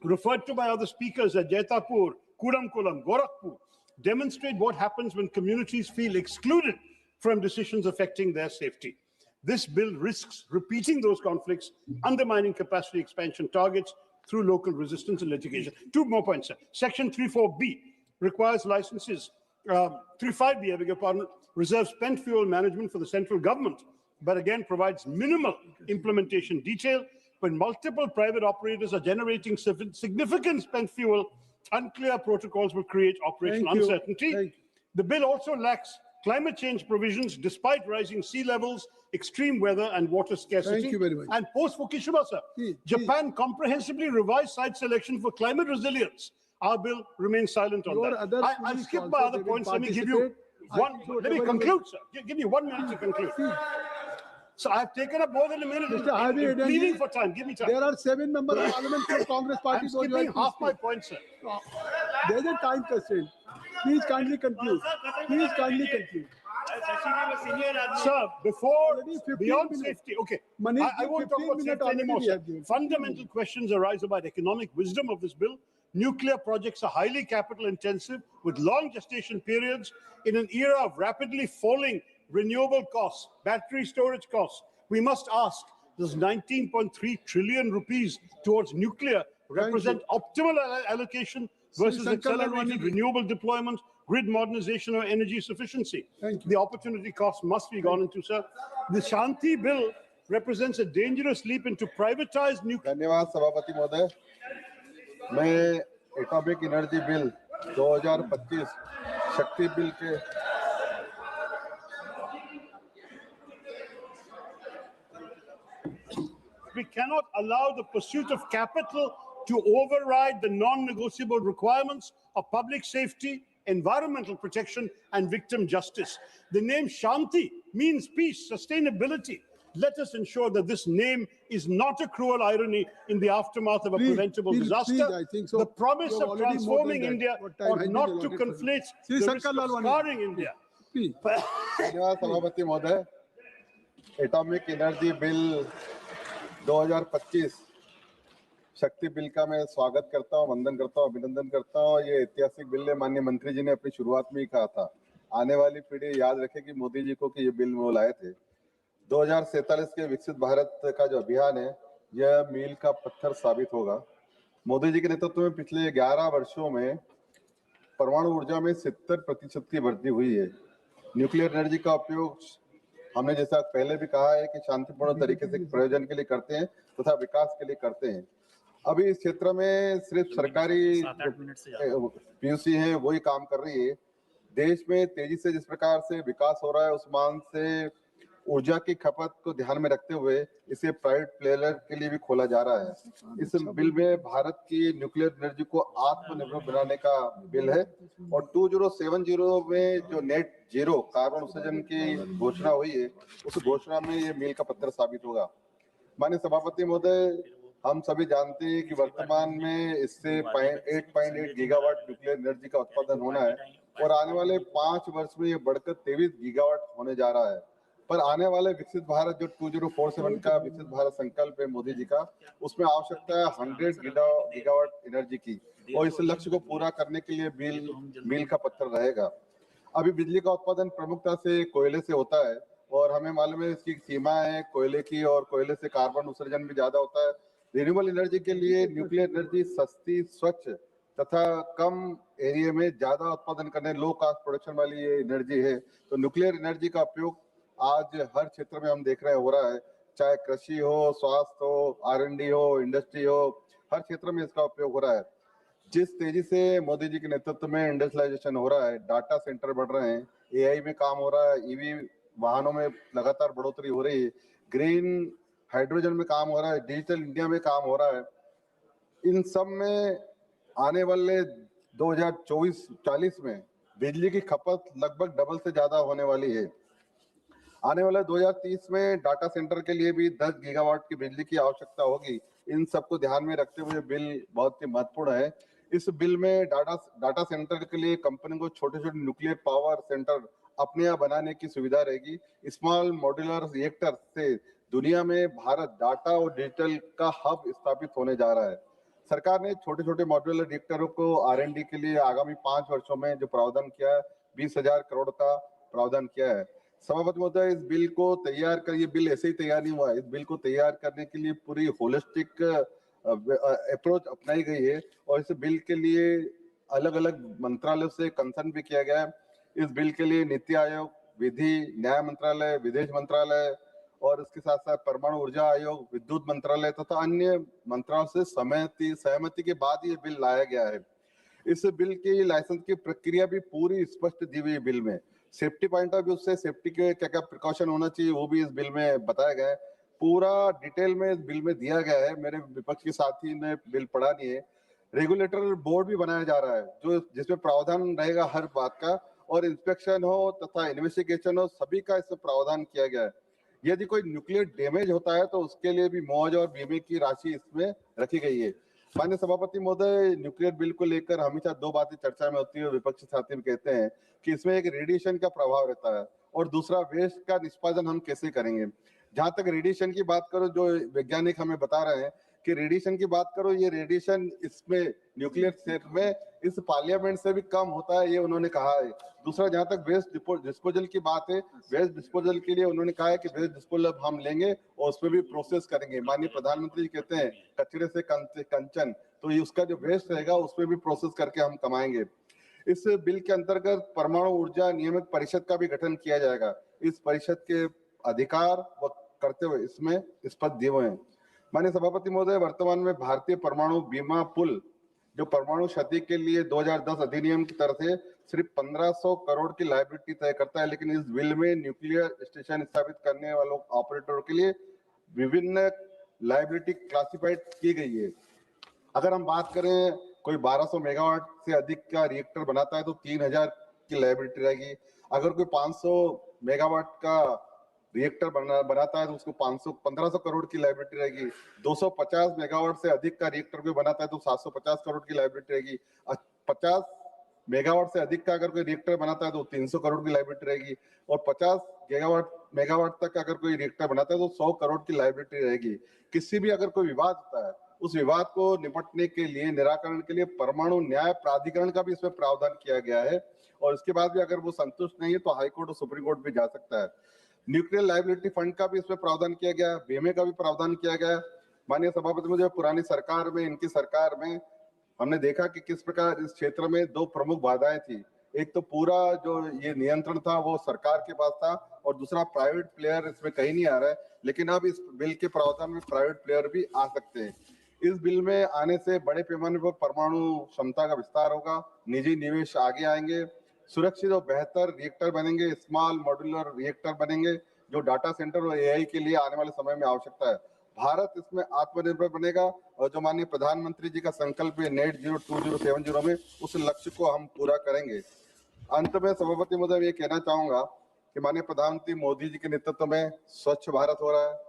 [SPEAKER 18] referred to by other speakers at Jaitapur, Kuramkulam, Gorakhpur demonstrate what happens when communities feel excluded from decisions affecting their safety. This bill risks repeating those conflicts, undermining capacity expansion targets through local resistance and litigation. 2 more points, sir. Section 34B requires licenses, 35B, I beg your pardon, reserves spent fuel management for the central government, but again provides minimal implementation detail. When multiple private operators are generating significant spent fuel, unclear protocols will create operational uncertainty. The bill also lacks climate change provisions despite rising sea levels, extreme weather and water scarcity.
[SPEAKER 16] Thank you very much.
[SPEAKER 18] And post-Fukushima, sir, Japan comprehensively revised site selection for climate resilience. Our bill remains silent on that. I'll skip my other points. Let me give you one. Let me conclude, sir. Give me 1 minute to conclude. So I've taken up more than a minute in pleading for time. Give me time.
[SPEAKER 16] There are 7 members of parliament from Congress party.
[SPEAKER 18] I'm skipping half my points, sir.
[SPEAKER 16] There's a time constraint. Please kindly conclude. Please kindly conclude.
[SPEAKER 18] Sir, beyond safety, okay, I won't talk about safety anymore, sir. Fundamental questions arise about economic wisdom of this bill. Nuclear projects are highly capital intensive with long gestation periods in an era of rapidly falling renewable costs, battery storage costs. We must ask, does 19.3 trillion rupees towards nuclear represent optimal allocation versus accelerated renewable deployment, grid modernization or energy sufficiency? The opportunity cost must be gone into, sir. The Shanti bill represents a dangerous leap into privatized nuclear.
[SPEAKER 8] धन्यवाद सभापति महोदय. मैं atomic energy bill 2025 शक्ति bill के
[SPEAKER 18] We cannot allow the pursuit of capital to override the non-negotiable requirements of public safety, environmental protection, and victim justice. The name Shanti means peace, sustainability. Let us ensure that this name is not a cruel irony in the aftermath of a preventable disaster.
[SPEAKER 16] I think so.
[SPEAKER 18] The promise of transforming India ought not to conflate the risk of scarring India.
[SPEAKER 8] धन्यवाद सभापति महोदय. Atomic energy bill 2025 शक्ति bill का मैं स्वागत करता हूं, वंदन करता हूं, अभिनंदन करता हूं. ये ऐतिहासिक बिल है. माननीय मंत्री जी ने अपनी शुरुआत में ही कहा था, आने वाली पीढ़ी याद रखेगी मोदी जी को कि ये बिल वो लाए थे. 2047 के विकसित भारत का जो अभियान है, यह मील का पत्थर साबित होगा. मोदी जी के नेतृत्व में पिछले 11 वर्षों में परमाणु ऊर्जा में 70% की वृद्धि हुई है. न्यूक्लियर एनर्जी का उपयोग हमने जैसा पहले भी कहा है कि शांतिपूर्ण तरीके से प्रयोजन के लिए करते हैं तथा विकास के लिए करते हैं. अभी इस क्षेत्र में सिर्फ सरकारी पीयूसी है वही काम कर रही है. देश में तेजी से जिस प्रकार से विकास हो रहा है, उस मान से ऊर्जा की खपत को ध्यान में रखते हुए इसे प्राइवेट प्लेयर के लिए भी खोला जा रहा है. इस बिल में भारत की न्यूक्लियर एनर्जी को आत्मनिर्भर बनाने का बिल है और 2070 में जो नेट जीरो कार्बन उत्सर्जन की घोषणा हुई है, उस घोषणा में ये मील का पत्थर साबित होगा. माननीय सभापति महोदय, हम सभी जानते हैं कि वर्तमान में इससे 8.8 गीगावाट न्यूक्लियर एनर्जी का उत्पादन होना है और आने वाले 5 वर्ष में ये बढ़कर 23 गीगावाट होने जा रहा है. पर आने वाले विकसित भारत जो 2047 का विकसित भारत संकल्प है मोदी जी का, उसमें आवश्यकता है 100 गीगावाट एनर्जी की. और इस लक्ष्य को पूरा करने के लिए मील का पत्थर रहेगा। अभी बिजली का उत्पादन प्रमुखता से कोयले से होता है और हमें मालूम है इसकी सीमा है कोयले की, और कोयले से कार्बन उत्सर्जन भी ज्यादा होता है। रिन्यूएबल एनर्जी के लिए न्यूक्लियर एनर्जी सस्ती, स्वच्छ तथा कम एरिया में ज्यादा उत्पादन करने, लो कॉस्ट प्रोडक्शन वाली ये एनर्जी है। तो न्यूक्लियर एनर्जी का उपयोग आज हर क्षेत्र में हम देख रहे हैं हो रहा है, चाहे कृषि हो, स्वास्थ्य हो, R&D हो, इंडस्ट्री हो, हर क्षेत्र में इसका उपयोग हो रहा है। जिस तेजी से मोदी जी के नेतृत्व में इंडस्ट्रियलाइजेशन हो रहा है, डाटा सेंटर बढ़ रहे हैं, AI में काम हो रहा है, EV वाहनों में लगातार बढ़ोतरी हो रही है, ग्रीन हाइड्रोजन में काम हो रहा है, डिजिटल इंडिया में काम हो रहा है, इन सब में आने वाले 2024-40 में बिजली की खपत लगभग डबल से ज्यादा होने वाली है। आने वाले 2030 में डाटा सेंटर के लिए भी 10 गीगावाट की बिजली की आवश्यकता होगी। इन सबको ध्यान में रखते हुए बिल बहुत ही महत्वपूर्ण है। इस बिल में डाटा सेंटर के लिए कंपनी को छोटे छोटे न्यूक्लियर पावर सेंटर अपने यहाँ बनाने की सुविधा रहेगी। स्मॉल मॉड्यूलर रिएक्टर से दुनिया में भारत डाटा और डिजिटल का हब स्थापित होने जा रहा है। सरकार ने छोटे छोटे मॉड्यूलर रिएक्टरों को R&D के लिए आगामी 5 वर्षों में जो प्रावधान किया है, 20,000 करोड़ का प्रावधान किया है। सभापति महोदय, इस बिल को तैयार कर, ये बिल ऐसे ही तैयार नहीं हुआ है, इस बिल को तैयार करने के लिए पूरी होलिस्टिक अप्रोच अपनाई गई है और इस बिल के लिए अलग अलग मंत्रालयों से कंसर्न भी किया गया है। इस बिल के लिए नीति आयोग, विधि न्याय मंत्रालय, विदेश मंत्रालय और इसके साथ साथ परमाणु ऊर्जा आयोग, विद्युत मंत्रालय तथा अन्य मंत्रालयों से सहमति के बाद ये बिल लाया गया है। इस बिल की लाइसेंस की प्रक्रिया भी पूरी स्पष्ट दी हुई है बिल में। सेफ्टी पॉइंट ऑफ व्यू से सेफ्टी के क्या क्या प्रिकॉशन होना चाहिए वो भी इस बिल में बताया गया है। पूरा डिटेल में इस बिल में दिया गया है। मेरे विपक्ष के साथी ने बिल पढ़ा नहीं है। रेगुलेटर बोर्ड भी बनाया जा रहा है जो जिसमें प्रावधान रहेगा हर बात का, और इंस्पेक्शन हो तथा इन्वेस्टिगेशन हो, सभी का इसमें प्रावधान किया गया है। यदि कोई न्यूक्लियर डैमेज होता है तो उसके लिए भी मुआवजा और बीमे की राशि इसमें रखी गई है। माननीय सभापति महोदय, न्यूक्लियर बिल को लेकर हमेशा दो बातें चर्चा में होती है। विपक्षी साथी भी कहते हैं कि इसमें एक रेडिएशन का प्रभाव रहता है और दूसरा वेस्ट का निष्पादन हम कैसे करेंगे। जहां तक रेडिएशन की बात करो, जो वैज्ञानिक हमें बता रहे हैं कि रेडिएशन की बात करो, ये रेडिएशन इसमें न्यूक्लियर क्षेत्र में इस पार्लियामेंट से भी कम होता है, ये उन्होंने कहा है। दूसरा, जहां तक वेस्ट डिस्पोजल की बात है, वेस्ट डिस्पोजल के लिए उन्होंने कहा है कि वेस्ट डिस्पोजल हम लेंगे और उसमें भी प्रोसेस करेंगे। माननीय प्रधानमंत्री जी कहते हैं कचरे से कंचन, तो ये उसका जो वेस्ट रहेगा उसमें भी प्रोसेस करके हम कमाएंगे। इस बिल के अंतर्गत परमाणु ऊर्जा नियामक परिषद का भी गठन किया जाएगा। इस परिषद के अधिकार व कर्तव्य इसमें स्पष्ट दिए हुए हैं। माननीय सभापति महोदय, वर्तमान में भारतीय परमाणु बीमा पुल जो परमाणु क्षति के लिए 2010 अधिनियम की तरफ से सिर्फ 1500 करोड़ की लायबिलिटी तय करता है, लेकिन इस बिल में न्यूक्लियर स्टेशन स्थापित करने वालों ऑपरेटरों के लिए विभिन्न लायबिलिटी क्लासिफाइड की गई है। अगर हम बात करें कोई 1200 मेगावाट से अधिक का रिएक्टर बनाता है तो 3000 की लायबिलिटी रहेगी। अगर कोई 500 मेगावाट का रिएक्टर बनाता है तो उसको 1500 करोड़ की लायबिलिटी रहेगी। 250 मेगावाट से अधिक का रिएक्टर कोई बनाता है तो 750 करोड़ की लायबिलिटी रहेगी। 50 मेगावाट से अधिक का अगर कोई रिएक्टर बनाता है तो 300 करोड़ की लायबिलिटी रहेगी और 50 मेगावाट तक अगर कोई रिएक्टर बनाता है तो 100 करोड़ की लायबिलिटी रहेगी। किसी भी अगर कोई विवाद होता है, उस विवाद को निपटने के लिए, निराकरण के लिए परमाणु न्याय प्राधिकरण का भी इसमें प्रावधान किया गया है और इसके बाद भी अगर वो संतुष्ट नहीं है तो हाईकोर्ट और सुप्रीम कोर्ट भी जा सकता है। न्यूक्लियर लायबिलिटी फंड का भी इसमें प्रावधान किया गया है, बीमे का भी प्रावधान किया गया है। माननीय सभापति, मुझे पुरानी सरकार में, इनकी सरकार में हमने देखा कि किस प्रकार इस क्षेत्र में दो प्रमुख बाधाएं थी। एक तो पूरा जो ये नियंत्रण था वो सरकार के पास था और दूसरा प्राइवेट प्लेयर इसमें कहीं नहीं आ रहा है, लेकिन अब इस बिल के प्रावधान में प्राइवेट प्लेयर भी आ सकते हैं। इस बिल में आने से बड़े पैमाने पर परमाणु क्षमता का विस्तार होगा, निजी निवेश आगे आएंगे, सुरक्षित और बेहतर रिएक्टर बनेंगे, स्मॉल मॉड्यूलर रिएक्टर बनेंगे जो डाटा सेंटर और AI के लिए आने वाले समय में आवश्यकता है। भारत इसमें आत्मनिर्भर बनेगा और जो माननीय प्रधानमंत्री जी का संकल्प है नेट जीरो 2070 में, उस लक्ष्य को हम पूरा करेंगे। अंत में सभापति महोदय ये कहना चाहूंगा कि माननीय प्रधानमंत्री मोदी जी के नेतृत्व में स्वच्छ भारत हो रहा है,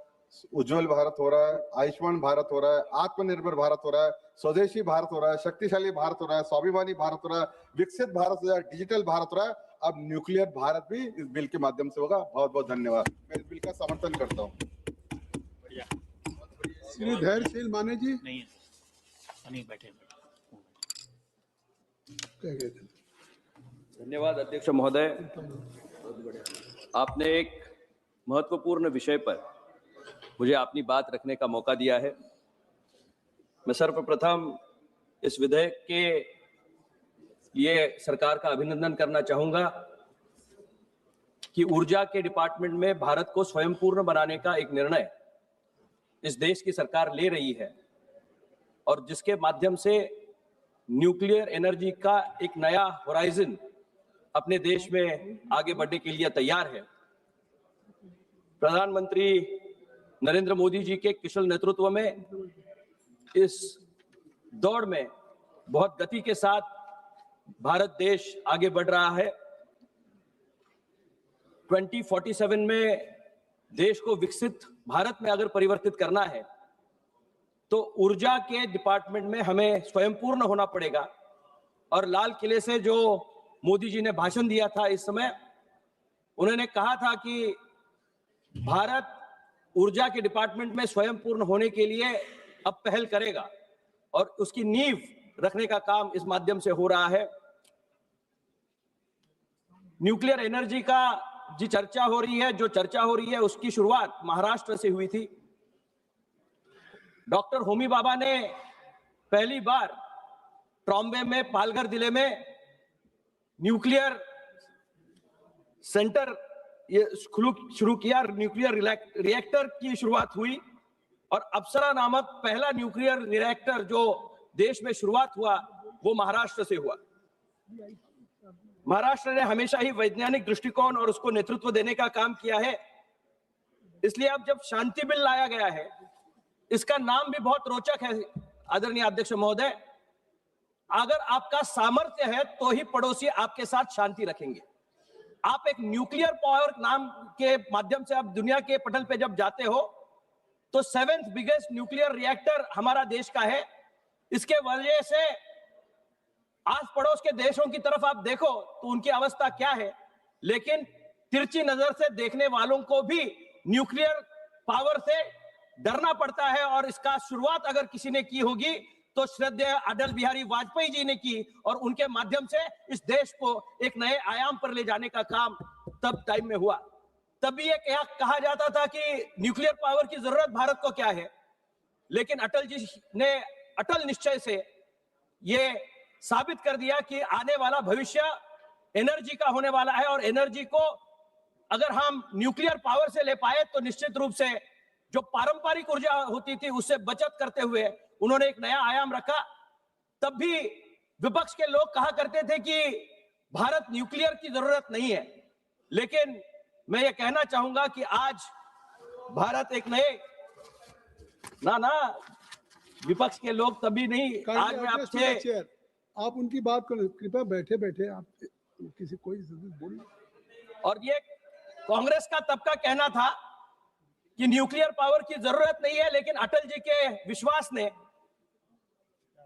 [SPEAKER 8] उज्जवल भारत हो रहा है, आयुष्मान भारत हो रहा है, आत्मनिर्भर भारत हो रहा है, स्वदेशी भारत हो रहा है, शक्तिशाली भारत हो रहा है, स्वाभिमानी भारत हो रहा है, विकसित भारत हो रहा है, डिजिटल भारत हो रहा है। अब न्यूक्लियर भारत भी इस बिल के माध्यम से होगा। बहुत बहुत धन्यवाद। मैं इस बिल का समर्थन करता हूँ।
[SPEAKER 16] श्री धैर्यशील माने जी
[SPEAKER 6] नहीं बैठे। धन्यवाद अध्यक्ष महोदय। आपने एक महत्वपूर्ण विषय पर मुझे अपनी बात रखने का मौका दिया है। मैं सर्वप्रथम इस विधेयक के लिए सरकार का अभिनंदन करना चाहूंगा कि ऊर्जा के डिपार्टमेंट में भारत को स्वयं पूर्ण बनाने का एक निर्णय इस देश की सरकार ले रही है और जिसके माध्यम से न्यूक्लियर एनर्जी का एक नया होराइजन अपने देश में आगे बढ़ने के लिए तैयार है। प्रधानमंत्री नरेंद्र मोदी जी के कुशल नेतृत्व में इस दौड़ में बहुत गति के साथ भारत देश आगे बढ़ रहा है। 2047 में देश को विकसित भारत में अगर परिवर्तित करना है तो ऊर्जा के डिपार्टमेंट में हमें स्वयं पूर्ण होना पड़ेगा। और लाल किले से जो मोदी जी ने भाषण दिया था इस समय, उन्होंने कहा था कि भारत ऊर्जा के डिपार्टमेंट में स्वयं पूर्ण होने के लिए अब पहल करेगा और उसकी नींव रखने का काम इस माध्यम से हो रहा है। न्यूक्लियर एनर्जी का जो चर्चा हो रही है उसकी शुरुआत महाराष्ट्र से हुई थी। डॉक्टर होमी बाबा ने पहली बार ट्रॉम्बे में पालघर जिले में न्यूक्लियर सेंटर शुरू किया। न्यूक्लियर रिएक्टर की शुरुआत हुई और अप्सरा नामक पहला न्यूक्लियर रिएक्टर जो देश में शुरुआत हुआ वो महाराष्ट्र से हुआ। महाराष्ट्र ने हमेशा ही वैज्ञानिक दृष्टिकोण और उसको नेतृत्व देने का काम किया है। इसलिए अब जब शांति बिल लाया गया है, इसका नाम भी बहुत रोचक है आदरणीय अध्यक्ष महोदय। अगर आपका सामर्थ्य है तो ही पड़ोसी आपके साथ शांति रखेंगे। आप एक न्यूक्लियर पावर नाम के माध्यम से आप दुनिया के पटल पे जब जाते हो तो 7th बिगेस्ट न्यूक्लियर रिएक्टर हमारा देश का है। इसके वजह से आस पड़ोस के देशों की तरफ आप देखो तो उनकी अवस्था क्या है, लेकिन तिरछी नजर से देखने वालों को भी न्यूक्लियर पावर से डरना पड़ता है। और इसका शुरुआत अगर किसी ने की होगी तो श्रद्धेय अटल बिहारी वाजपेयी जी ने की और उनके माध्यम से इस देश को एक नए आयाम पर ले जाने का काम तब टाइम में हुआ। तभी ये कहा जाता था कि न्यूक्लियर पावर की जरूरत भारत को क्या है, लेकिन अटल जी ने अटल निश्चय से ये साबित कर दिया कि आने वाला भविष्य एनर्जी का होने वाला है और एनर्जी को अगर हम न्यूक्लियर पावर से ले पाए तो निश्चित रूप से जो पारंपरिक ऊर्जा होती थी उससे बचत करते हुए उन्होंने एक नया आयाम रखा। तब भी विपक्ष के लोग कहा करते थे कि भारत न्यूक्लियर की जरूरत नहीं है, लेकिन मैं ये कहना चाहूंगा कि आज भारत एक नए विपक्ष के लोग तभी नहीं, आज मैं आपसे
[SPEAKER 16] आप उनकी बात करें, कृपया बैठे बैठे आप किसी कोई बोलिए।
[SPEAKER 6] और ये कांग्रेस का तब का कहना था कि न्यूक्लियर पावर की जरूरत नहीं है, लेकिन अटल जी के विश्वास ने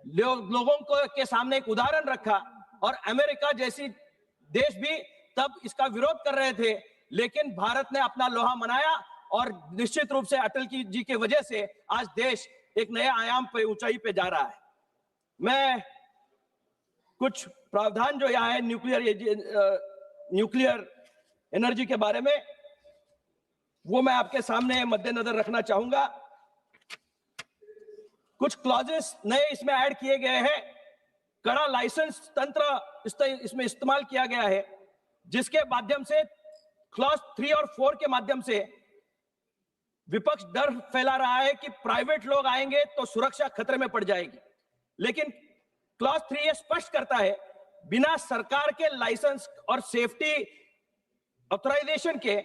[SPEAKER 6] लोगों को के सामने एक उदाहरण रखा और अमेरिका जैसी देश भी तब इसका विरोध कर रहे थे, लेकिन भारत ने अपना लोहा मनाया और निश्चित रूप से अटल जी के वजह से आज देश एक नए आयाम पे ऊंचाई पे जा रहा है। मैं कुछ प्रावधान जो यहाँ है न्यूक्लियर एनर्जी के बारे में वो मैं आपके सामने मद्देनजर रखना चाहूंगा। कुछ क्लॉजेस नए इसमें ऐड किए गए हैं। कड़ा लाइसेंस तंत्र इसमें इस्तेमाल किया गया है, जिसके माध्यम से क्लॉज 3 और 4 के माध्यम से विपक्ष डर फैला रहा है कि प्राइवेट लोग आएंगे तो सुरक्षा खतरे में पड़ जाएगी, लेकिन क्लॉज 3 ये स्पष्ट करता है बिना सरकार के लाइसेंस और सेफ्टी ऑथराइजेशन के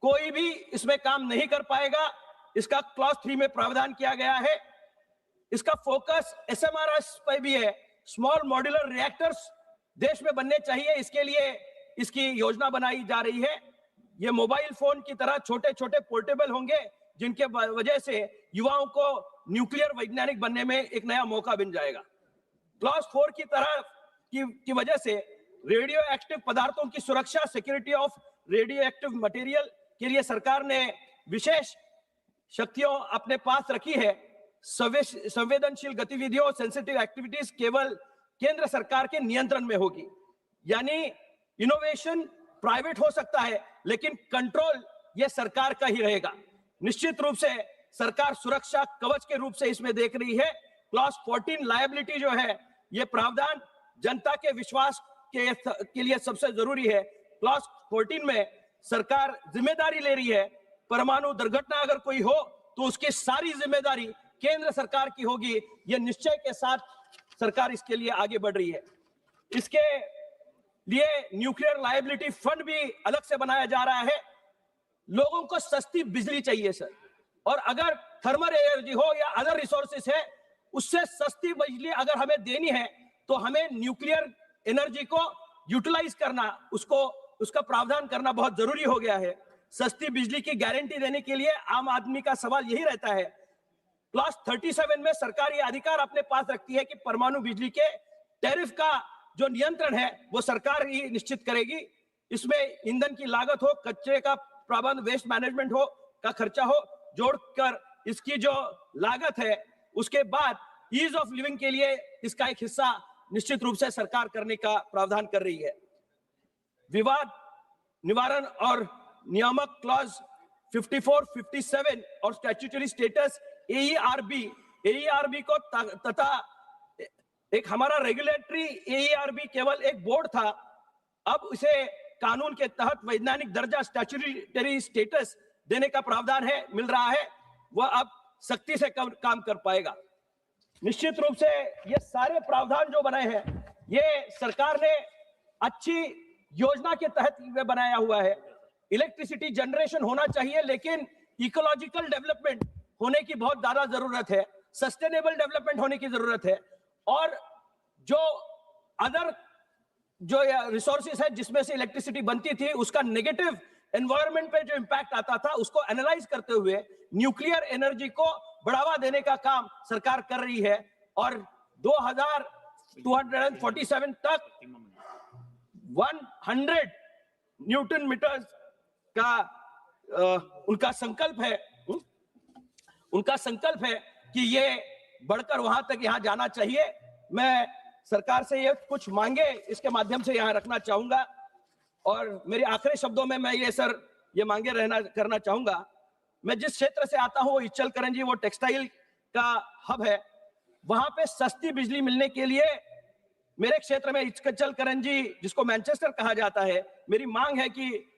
[SPEAKER 6] कोई भी इसमें काम नहीं कर पाएगा। इसका क्लॉज 3 में प्रावधान किया गया है। इसका फोकस SMRs पर भी है। स्मॉल मॉड्यूलर रिएक्टर्स देश में बनने चाहिए, इसके लिए इसकी योजना बनाई जा रही है। ये मोबाइल फोन की तरह छोटे छोटे पोर्टेबल होंगे, जिनके वजह से युवाओं को न्यूक्लियर वैज्ञानिक बनने में एक नया मौका बन जाएगा। क्लॉज 4 की तरह की वजह से रेडियो एक्टिव पदार्थों की सुरक्षा, security of radio active material के लिए सरकार ने विशेष शक्तियों अपने पास रखी है। संवेदनशील गतिविधियों, सेंसिटिव एक्टिविटीज केवल केंद्र सरकार के नियंत्रण में होगी। यानी इनोवेशन प्राइवेट हो सकता है, लेकिन कंट्रोल ये सरकार का ही रहेगा। निश्चित रूप से सरकार सुरक्षा कवच के रूप से इसमें देख रही है। क्लॉज 14 लायबिलिटी जो है, ये प्रावधान जनता के विश्वास के लिए सबसे जरूरी है। क्लॉज 14 में सरकार जिम्मेदारी ले रही है, परमाणु दुर्घटना अगर कोई हो तो उसकी सारी जिम्मेदारी केंद्र सरकार की होगी। यह निश्चय के साथ सरकार इसके लिए आगे बढ़ रही है। इसके लिए न्यूक्लियर लायबिलिटी फंड भी अलग से बनाया जा रहा है। लोगों को सस्ती बिजली चाहिए सर, और अगर थर्मल एनर्जी हो या अदर रिसोर्सेस है, उससे सस्ती बिजली अगर हमें देनी है तो हमें न्यूक्लियर एनर्जी को यूटिलाइज करना, उसका प्रावधान करना बहुत जरूरी हो गया है। सस्ती बिजली की गारंटी देने के लिए आम आदमी का सवाल यही रहता है। क्लॉज 37 में सरकार ये अधिकार अपने पास रखती है कि परमाणु बिजली के टैरिफ का जो नियंत्रण है वो सरकार ही निश्चित करेगी। इसमें ईंधन की लागत हो, कचरे का प्रबंध, वेस्ट मैनेजमेंट हो का खर्चा हो, जोड़कर इसकी जो लागत है, उसके बाद ईज ऑफ लिविंग के लिए इसका एक हिस्सा निश्चित रूप से सरकार करने का प्रावधान कर रही है। विवाद निवारण और नियामक क्लॉज 54, 57 और स्टैट्यूटरी स्टेटस एईआरबी को तथा एक हमारा रेगुलेटरी एईआरबी केवल एक बोर्ड था, अब इसे कानून के तहत वैज्ञानिक दर्जा स्टैट्यूटरी स्टेटस देने का प्रावधान है, मिल रहा है। वह अब सख्ती से काम कर पाएगा। निश्चित रूप से ये सारे प्रावधान जो बनाए हैं, ये सरकार ने अच्छी योजना के तहत बनाया हुआ है। इलेक्ट्रिसिटी जनरेशन होना चाहिए, लेकिन इकोलॉजिकल डेवलपमेंट होने की बहुत ज्यादा जरूरत है, सस्टेनेबल डेवलपमेंट होने की जरूरत है, और जो अदर जो रिसोर्सेज है जिसमें से इलेक्ट्रिसिटी बनती थी, उसका नेगेटिव एनवायरनमेंट पे जो इंपैक्ट आता था, उसको एनालाइज करते हुए न्यूक्लियर एनर्जी को बढ़ावा देने का काम सरकार कर रही है। और 2247 तक 100 न्यूटन मीटर्स का उनका संकल्प है कि ये बढ़कर वहां तक यहाँ जाना चाहिए। मैं सरकार से ये कुछ मांगे इसके माध्यम से यहाँ रखना चाहूंगा, और मेरे आखिरी शब्दों में मैं ये मांगे करना चाहूंगा। मैं जिस क्षेत्र से आता हूँ वो इचल करंजी, वो टेक्सटाइल का हब है। वहां पे सस्ती बिजली मिलने के लिए मेरे क्षेत्र में इचल करंजी, जिसको मैनचेस्टर कहा जाता है, मेरी मांग है कि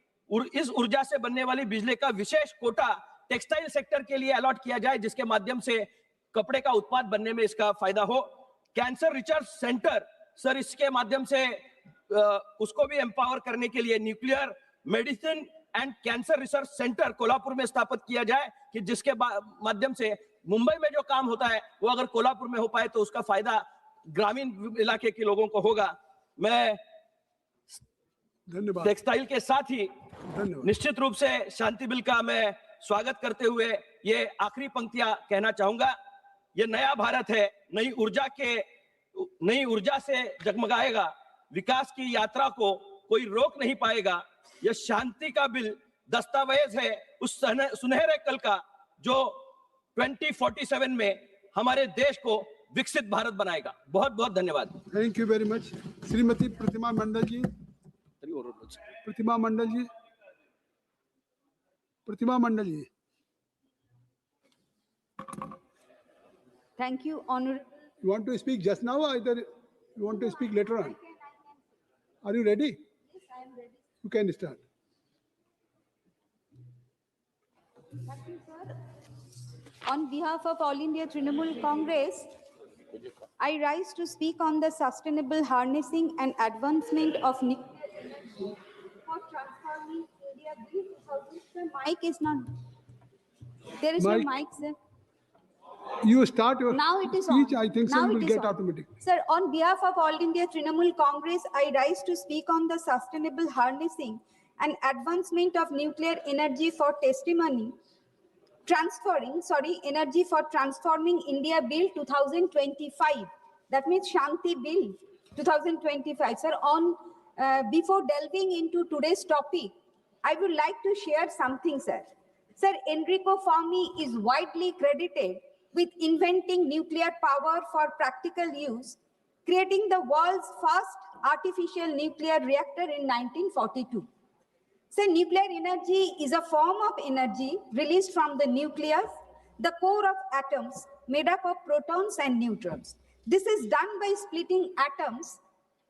[SPEAKER 6] इस ऊर्जा से बनने वाली बिजली का विशेष कोटा टेक्सटाइल सेक्टर के लिए अलॉट किया जाए, जिसके माध्यम से कपड़े का उत्पाद बनने में इसका फायदा हो। कैंसर रिसर्च सेंटर सर, इसके माध्यम से उसको भी एम्पावर करने के लिए nuclear medicine and cancer research centre Kolhapur में स्थापित किया जाए, कि जिसके माध्यम से मुंबई में जो काम होता है वो अगर कोल्हापुर में हो पाए तो उसका फायदा ग्रामीण इलाके के लोगों को होगा। मैं
[SPEAKER 16] धन्यवाद।
[SPEAKER 6] टेक्सटाइल के साथ ही निश्चित रूप से शांति बिल का मैं स्वागत करते हुए ये आखिरी पंक्तियां कहना चाहूंगा। ये नया भारत है, नई ऊर्जा से जगमगाएगा, विकास की यात्रा को कोई रोक नहीं पाएगा। यह शांति का बिल दस्तावेज है उस सुनहरे कल का जो 2047 में हमारे देश को विकसित भारत बनाएगा। बहुत बहुत धन्यवाद।
[SPEAKER 16] Thank you very much. Shrimati Pratima Mandal ji. Pratima Mandal ji.
[SPEAKER 9] Thank you, Honorable.
[SPEAKER 16] You want to speak just now, or either you want to speak later on? Are you ready?
[SPEAKER 9] Yes, I am ready.
[SPEAKER 16] You can start.
[SPEAKER 9] Thank you, sir. On behalf of All India Trinamool Congress, I rise to speak on the sustainable harnessing and advancement of nuclear for transforming India. The mic is not. There is no mic, sir.
[SPEAKER 16] You start your
[SPEAKER 9] now it is
[SPEAKER 16] speech.
[SPEAKER 9] on.
[SPEAKER 16] I think
[SPEAKER 9] now
[SPEAKER 16] so. Will get
[SPEAKER 9] on.
[SPEAKER 16] automatic.
[SPEAKER 9] Sir, on behalf of All India Trinamool Congress, I rise to speak on the sustainable harnessing and advancement of nuclear energy for energy for transforming India Bill 2025. That means Shanti Bill 2025. Sir, before delving into today's topic, I would like to share something, sir. Sir, Enrico Fermi is widely credited with inventing nuclear power for practical use, creating the world's first artificial nuclear reactor in 1942. So nuclear energy is a form of energy released from the nucleus, the core of atoms made up of protons and neutrons. This is done by splitting atoms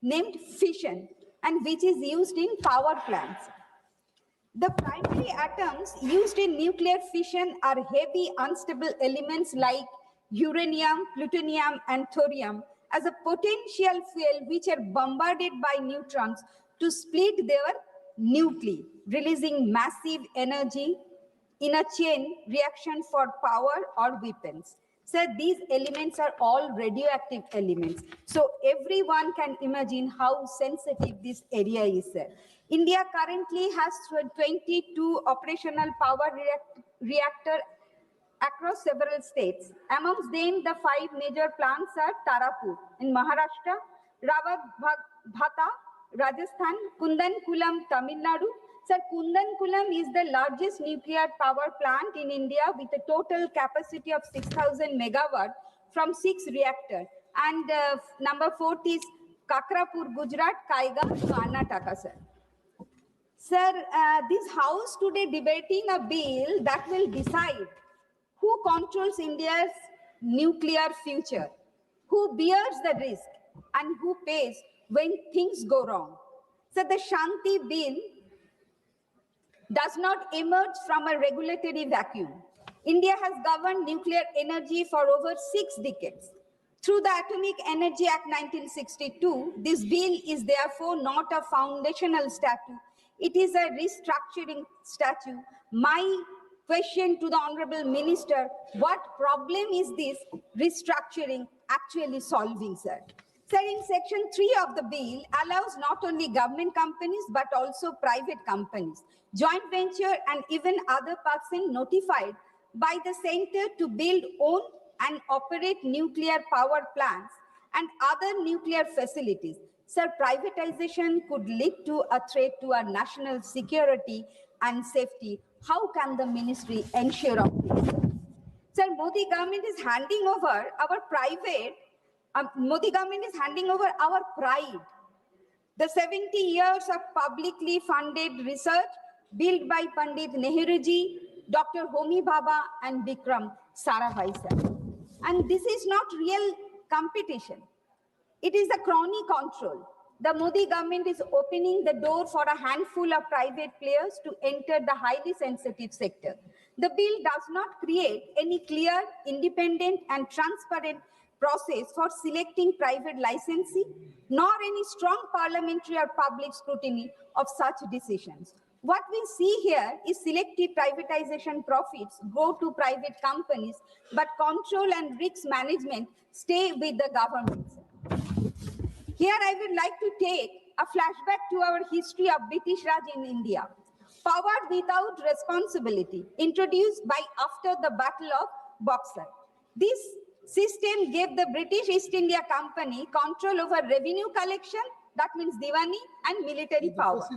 [SPEAKER 9] named fission, and which is used in power plants. The primary atoms used in nuclear fission are heavy unstable elements like uranium, plutonium, and thorium as a potential fuel which are bombarded by neutrons to split their nuclei, releasing massive energy in a chain reaction for power or weapons. So these elements are all radioactive elements. So everyone can imagine how sensitive this area is. India currently has 22 operational power reactors across several states. Amongst them, the 5 major plants are Tarapur in Maharashtra, Rawat-Bhata, Rajasthan, Kudankulam, Tamil Nadu. Sir, Kudankulam is the largest nuclear power plant in India with a total capacity of 6,000 megawatt from 6 reactors. And number 4 is Kakrapur, Gujarat, Kaiga, Karnataka, sir. Sir, this House today debating a bill that will decide who controls India's nuclear future, who bears the risk, and who pays when things go wrong. So the Shanti bill does not emerge from a regulatory vacuum. India has governed nuclear energy for over 6 decades. Through the Atomic Energy Act 1962, this bill is therefore not a foundational statute. It is a restructuring statute. My question to the Honorable Minister, what problem is this restructuring actually solving, sir? Sir, in section 3 of the bill allows not only government companies but also private companies, joint venture and even other persons notified by the center to build, own and operate nuclear power plants and other nuclear facilities. Sir, privatization could lead to a threat to our national security and safety. How can the ministry ensure of this? Sir, Modi government is handing over our our pride. The 70 years of publicly funded research built by Pandit Nehruji, Dr. Homi Bhabha and Vikram Sarabhai, sir. And this is not real competition. It is a crony control. The Modi government is opening the door for a handful of private players to enter the highly sensitive sector. The bill does not create any clear, independent and transparent process for selecting private licensee, nor any strong parliamentary or public scrutiny of such decisions. What we see here is selective privatization profits go to private companies, but control and risk management stay with the government. Here I would like to take a flashback to our history of British Raj in India. Power without responsibility, introduced by after the Battle of Boxer. This system gave the British East India Company control over revenue collection, that means Diwani, and military power.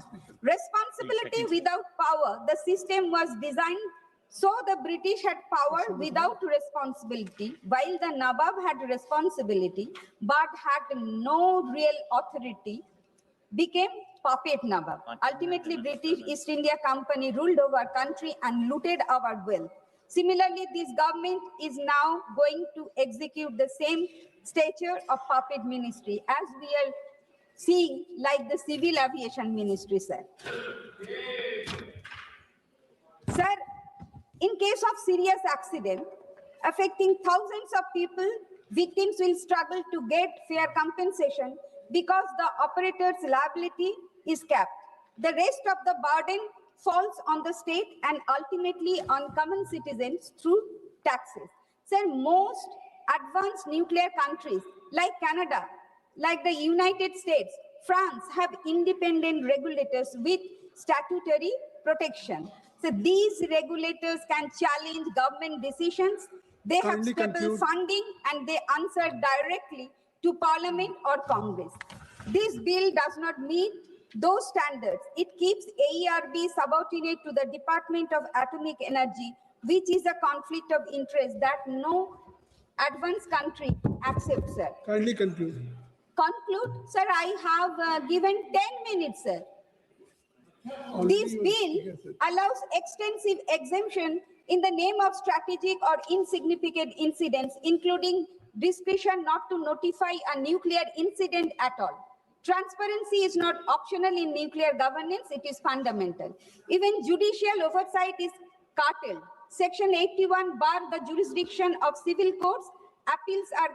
[SPEAKER 9] Responsibility without power, the system was designed so the British had power without responsibility, while the Nawab had responsibility but had no real authority, became puppet Nawab. Ultimately, British East India Company ruled over country and looted our wealth. Similarly, this government is now going to execute the same stature of puppet ministry as we are seeing like the Civil Aviation Ministry, sir. Sir, in case of serious accident affecting thousands of people, victims will struggle to get fair compensation because the operator's liability is capped. The rest of the burden falls on the state and ultimately on common citizens through taxes. Sir, most advanced nuclear countries like Canada, like the United States, France have independent regulators with statutory protection. So these regulators can challenge government decisions. They have stable funding and they answer directly to Parliament or Congress. This bill does not meet those standards. It keeps AERB subordinate to the Department of Atomic Energy, which is a conflict of interest that no advanced country accepts, sir.
[SPEAKER 16] Kindly conclude.
[SPEAKER 9] conclude, sir, I have given 10 minutes, sir. This bill allows extensive exemption in the name of strategic or insignificant incidents, including discretion not to notify a nuclear incident at all. Transparency is not optional in nuclear governance, it is fundamental. Even judicial oversight is curtailed. Section 81 bar the jurisdiction of civil courts. Appeals are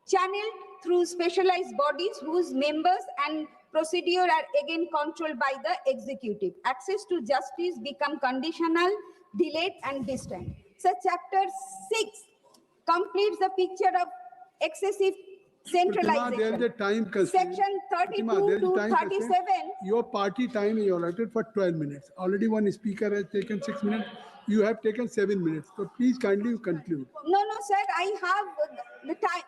[SPEAKER 9] channeled through specialized bodies whose members and procedure are again controlled by the executive. Access to justice become conditional, delayed and distant. So chapter 6 completes the picture of excessive centralization.
[SPEAKER 16] There is a time constraint.
[SPEAKER 9] Section 32 to 37.
[SPEAKER 16] Your party time is allotted for 12 minutes. Already one speaker has taken 6 minutes. You have taken 7 minutes. So please kindly conclude.
[SPEAKER 9] No, sir, I have the time.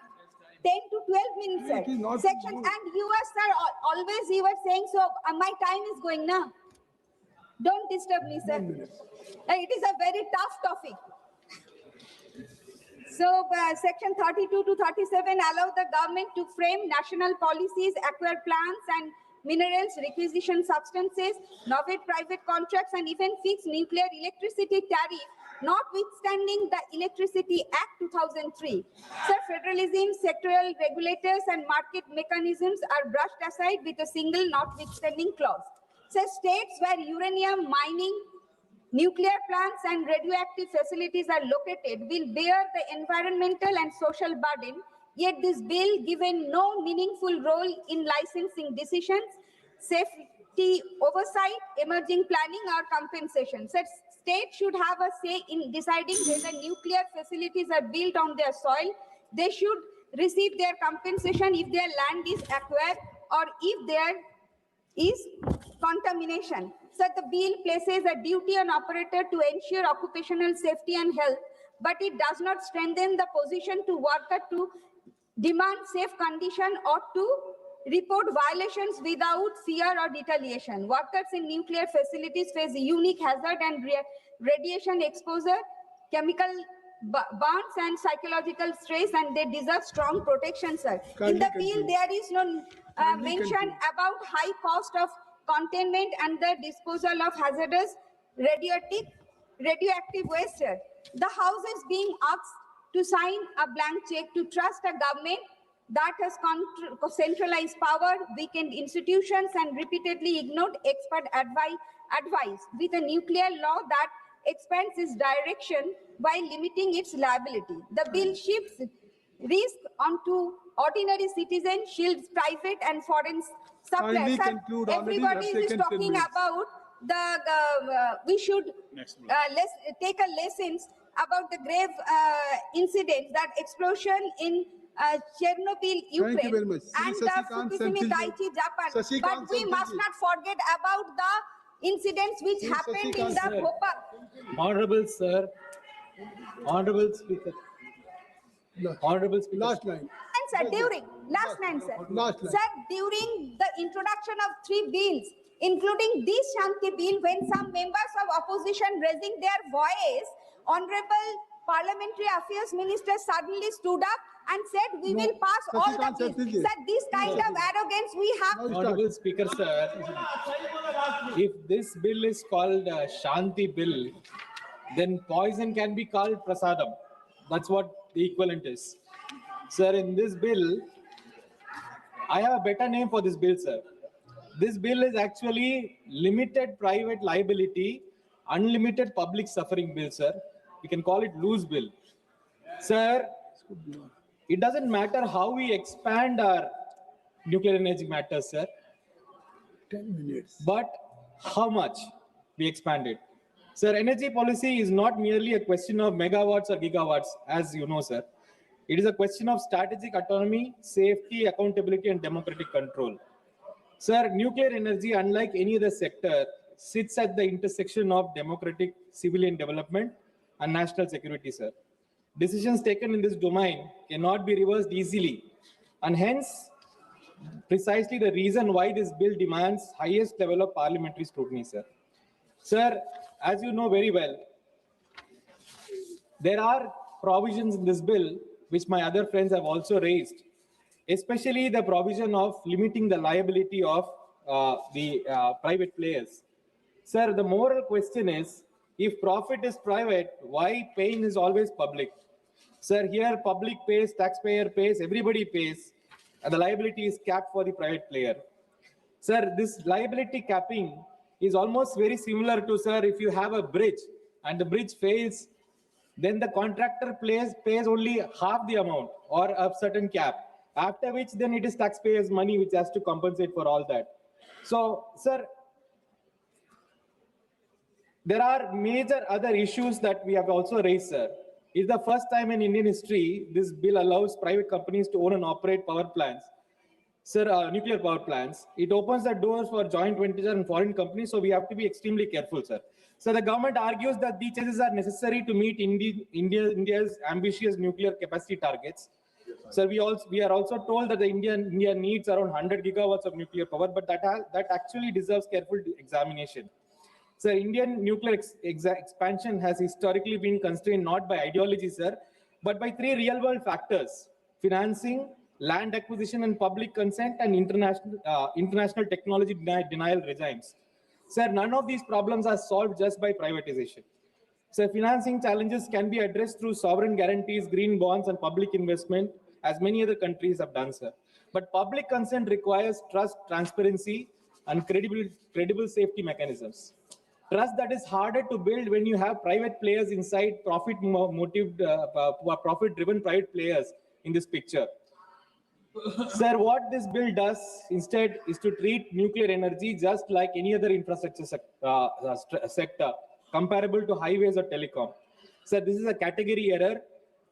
[SPEAKER 9] 10 to 12 minutes, sir. Section, and you are, sir, always you are saying, so my time is going now. Don't disturb me, sir. It is a very tough topic. So, section 32 to 37 allow the government to frame national policies, acquire plants and minerals, requisition substances, novate private contracts, and even fix nuclear electricity tariff, notwithstanding the Electricity Act 2003. Sir, federalism, sectoral regulators, and market mechanisms are brushed aside with a single notwithstanding clause. So, states where uranium mining, nuclear plants, and radioactive facilities are located will bear the environmental and social burden. Yet this bill given no meaningful role in licensing decisions, safety oversight, emerging planning, or compensation. So states should have a say in deciding whether nuclear facilities are built on their soil. They should receive their compensation if their land is acquired or if there is contamination. So the bill places a duty on operator to ensure occupational safety and health, but it does not strengthen the position to worker to demand safe condition or to report violations without fear or retaliation. Workers in nuclear facilities face unique hazard and radiation exposure, chemical burns and psychological stress, and they deserve strong protection, sir. In the bill, there is no mention about high cost of containment and the disposal of hazardous radioactive waste. The House is being asked to sign a blank check to trust a government that has centralized power, weakened institutions, and repeatedly ignored expert advice with a nuclear law that expands its direction while limiting its liability. The bill shifts risk onto ordinary citizens, shields private and foreign suppliers. Everybody is talking about the we should take a lessons about the grave incident, that explosion in Chernobyl, Ukraine, and the Fukushima Daiichi, Japan. But we must not forget about the incidents which happened in the Bhopal.
[SPEAKER 10] Honorable Sir, Honorable Speaker. Honorable Speaker.
[SPEAKER 16] Last line.
[SPEAKER 9] Sir, last line, sir. Sir, during the introduction of 3 bills, including this Shanti bill, when some members of opposition raising their voice, Honorable Parliamentary Affairs Minister suddenly stood up and said, we will pass all the bills. Sir, this kind of arrogance we have.
[SPEAKER 10] Honorable Speaker, sir, if this bill is called Shanti bill, then poison can be called prasadam. That's what the equivalent is. Sir, in this bill, I have a better name for this bill, sir. This bill is actually limited private liability, unlimited public suffering bill, sir. We can call it loose bill. Sir, it doesn't matter how we expand our nuclear energy matters, sir.
[SPEAKER 16] 10 minutes.
[SPEAKER 10] But how much we expand it. Sir, energy policy is not merely a question of megawatts or gigawatts, as you know, sir. It is a question of strategic autonomy, safety, accountability, and democratic control. Sir, nuclear energy, unlike any other sector, sits at the intersection of democratic civilian development and national security, sir. Decisions taken in this domain cannot be reversed easily, and hence, precisely the reason why this bill demands highest level of parliamentary scrutiny, sir. Sir, as you know very well, there are provisions in this bill which my other friends have also raised, especially the provision of limiting the liability of the private players. Sir, the moral question is, if profit is private, why pain is always public? Sir, here public pays, taxpayer pays, everybody pays, and the liability is capped for the private player. Sir, this liability capping is almost very similar to, sir, if you have a bridge and the bridge fails, then the contractor pays only half the amount or a certain cap, after which then it is taxpayers' money which has to compensate for all that. So, sir, there are major other issues that we have also raised, sir. It's the first time in Indian history this bill allows private companies to own and operate power plants. Sir, nuclear power plants. It opens the doors for joint ventures and foreign companies, so we have to be extremely careful, sir. So the government argues that these changes are necessary to meet India's ambitious nuclear capacity targets. Sir, we are also told that India needs around 100 gigawatts of nuclear power, but that actually deserves careful examination. So Indian nuclear expansion has historically been constrained not by ideology, sir, but by three real-world factors: financing, land acquisition and public consent, and international technology denial regimes. Sir, none of these problems are solved just by privatization. So financing challenges can be addressed through sovereign guarantees, green bonds, and public investment, as many other countries have done, sir. But public consent requires trust, transparency, and credible safety mechanisms. Trust that is harder to build when you have private players inside, profit-driven private players in this picture. Sir, what this bill does instead is to treat nuclear energy just like any other infrastructure sector, comparable to highways or telecom. Sir, this is a category error.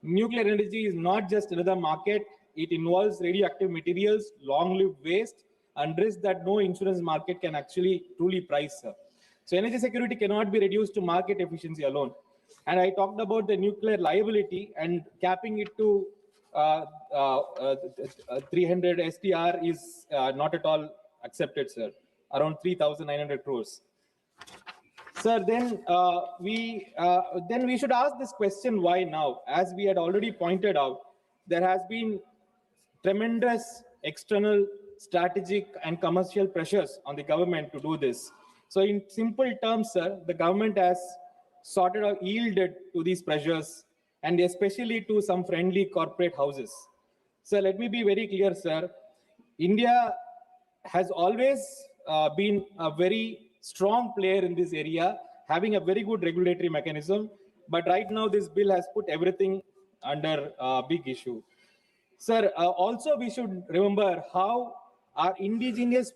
[SPEAKER 10] Nuclear energy is not just another market. It involves radioactive materials, long-lived waste, and risks that no insurance market can actually truly price, sir. So energy security cannot be reduced to market efficiency alone. And I talked about the nuclear liability, and capping it to 300 STR is not at all accepted, sir. Around 3,900 crores. Sir, then we should ask this question: why now? As we had already pointed out, there has been tremendous external, strategic, and commercial pressures on the government to do this. So in simple terms, sir, the government has sorted or yielded to these pressures, and especially to some friendly corporate houses. So let me be very clear, sir. India has always been a very strong player in this area, having a very good regulatory mechanism. But right now, this bill has put everything under a big issue. Sir, also we should remember how our indigenous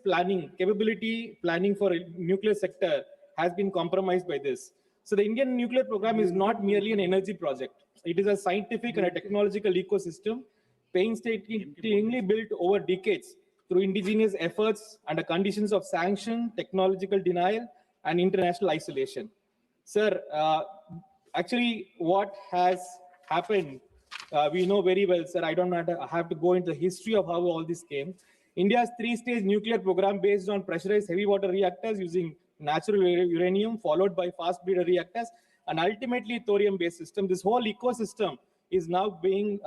[SPEAKER 10] capability planning for a nuclear sector has been compromised by this. So the Indian nuclear program is not merely an energy project. It is a scientific and a technological ecosystem painstakingly built over decades through indigenous efforts under conditions of sanction, technological denial, and international isolation. Sir, actually what has happened, we know very well, sir. I don't have to go into the history of how all this came. India's three-stage nuclear program based on pressurized heavy water reactors using natural uranium, followed by fast breeder reactors, and ultimately thorium-based system. This whole ecosystem is now being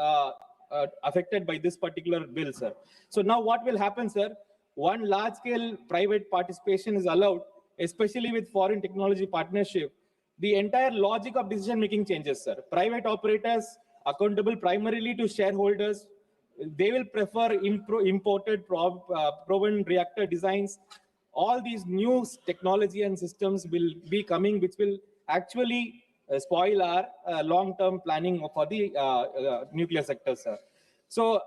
[SPEAKER 10] affected by this particular bill, sir. So now what will happen, sir? One large-scale private participation is allowed, especially with foreign technology partnership. The entire logic of decision-making changes, sir. Private operators accountable primarily to shareholders. They will prefer imported proven reactor designs. All these new technology and systems will be coming, which will actually spoil our long-term planning for the nuclear sector, sir. So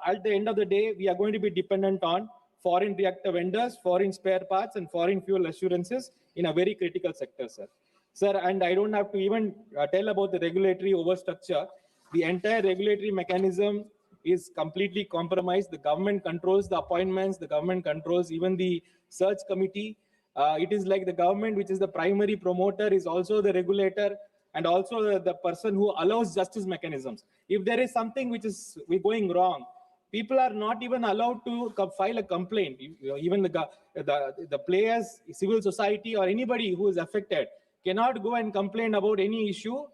[SPEAKER 10] at the end of the day, we are going to be dependent on foreign reactor vendors, foreign spare parts, and foreign fuel assurances in a very critical sector, sir. Sir, and I don't have to even tell about the regulatory overstructure. The entire regulatory mechanism is completely compromised. The government controls the appointments. The government controls even the search committee. It is like the government, which is the primary promoter, is also the regulator and also the person who allows justice mechanisms. If there is something which is going wrong, people are not even allowed to file a complaint. Even the players, civil society, or anybody who is affected cannot go and complain about any issue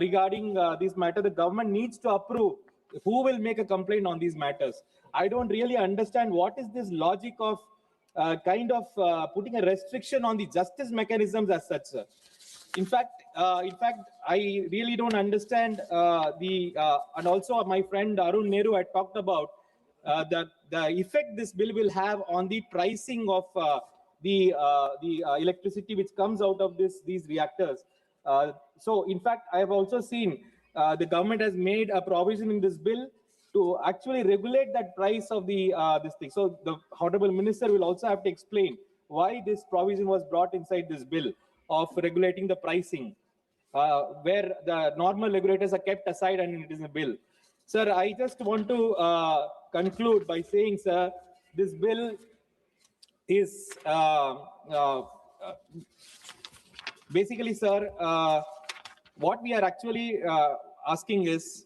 [SPEAKER 10] regarding this matter. The government needs to approve who will make a complaint on these matters. I don't really understand what is this logic of putting a restriction on the justice mechanisms as such, sir. In fact, I really don't understand and also my friend Arun Nehru had talked about the effect this bill will have on the pricing of the electricity which comes out of these reactors. So, in fact, I have also seen the government has made a provision in this bill to actually regulate that price of this thing. So, the Honorable Minister will also have to explain why this provision was brought inside this bill of regulating the pricing, where the normal regulators are kept aside and it is a bill. Sir, I just want to conclude by saying, sir, this bill is basically, sir, what we are actually asking is,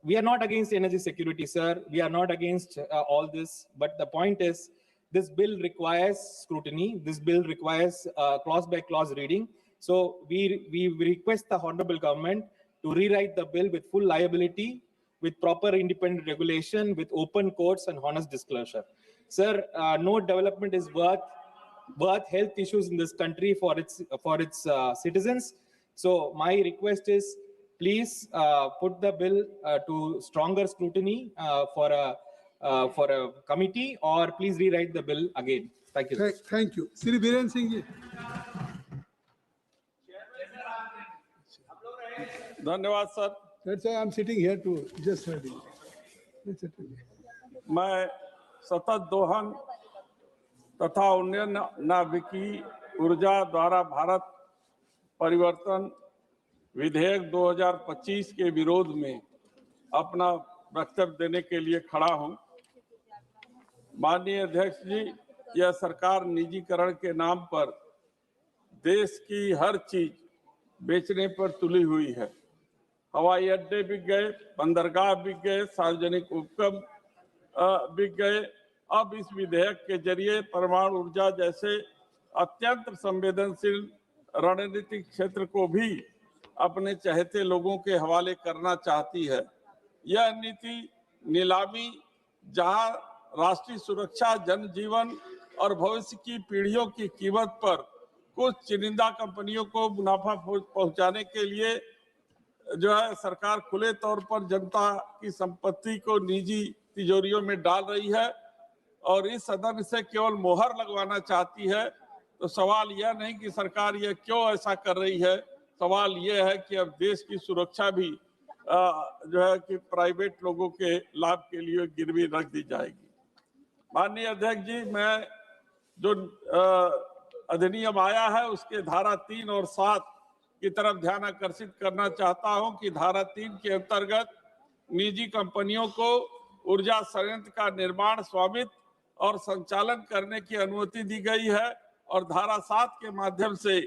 [SPEAKER 10] we are not against energy security, sir. We are not against all this. But the point is, this bill requires scrutiny. This bill requires clause-by-clause reading. So we request the Honorable Government to rewrite the bill with full liability, with proper independent regulation, with open courts and honest disclosure. Sir, no development is worth health issues in this country for its citizens. So my request is, please put the bill to stronger scrutiny for a committee, or please rewrite the bill again. Thank you.
[SPEAKER 16] Thank you. Shri Biren Singh ji.
[SPEAKER 19] धन्यवाद sir.
[SPEAKER 16] That's why I'm sitting here to just heard it.
[SPEAKER 19] मैं सतत दोहन तथा उन्नयन नाभिकीय ऊर्जा द्वारा भारत परिवर्तन विधेयक 2025 के विरोध में अपना वक्तव्य देने के लिए खड़ा हूं। माननीय अध्यक्ष जी, यह सरकार निजीकरण के नाम पर देश की हर चीज बेचने पर तुली हुई है। हवाई अड्डे बिक गए, बंदरगाह बिक गए, सार्वजनिक उपक्रम बिक गए। अब इस विधेयक के जरिए परमाणु ऊर्जा जैसे अत्यंत संवेदनशील रणनीतिक क्षेत्र को भी अपने चहेते लोगों के हवाले करना चाहती है। यह नीति नीलामी, जहां राष्ट्रीय सुरक्षा, जनजीवन और भविष्य की पीढ़ियों की कीमत पर कुछ चुनिंदा कंपनियों को मुनाफा पहुंचाने के लिए जो है सरकार खुले तौर पर जनता की संपत्ति को निजी तिजोरियों में डाल रही है और इस सदन से केवल मोहर लगवाना चाहती है। तो सवाल यह नहीं कि सरकार यह क्यों ऐसा कर रही है, सवाल यह है कि अब देश की सुरक्षा भी जो है कि प्राइवेट लोगों के लाभ के लिए गिरवी रख दी जाएगी। माननीय अध्यक्ष जी, मैं जो अधिनियम आया है उसके धारा 3 और 7 की तरफ ध्यान आकर्षित करना चाहता हूं कि धारा 3 के अंतर्गत निजी कंपनियों को ऊर्जा संयंत्र का निर्माण, स्वामित्व और संचालन करने की अनुमति दी गई है और धारा 7 के माध्यम से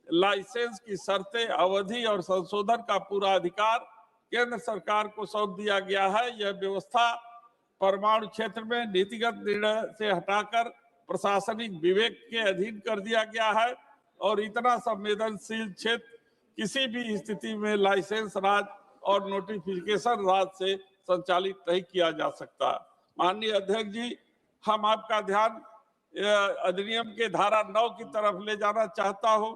[SPEAKER 19] लाइसेंस की शर्तें, अवधि और संशोधन का पूरा अधिकार केंद्र सरकार को सौंप दिया गया है। यह व्यवस्था परमाणु क्षेत्र में नीतिगत निर्णय से हटाकर प्रशासनिक विवेक के अधीन कर दिया गया है और इतना संवेदनशील क्षेत्र किसी भी स्थिति में लाइसेंस राज और नोटिफिकेशन राज से संचालित नहीं किया जा सकता। माननीय अध्यक्ष जी, हम आपका ध्यान अधिनियम के धारा 9 की तरफ ले जाना चाहता हूं।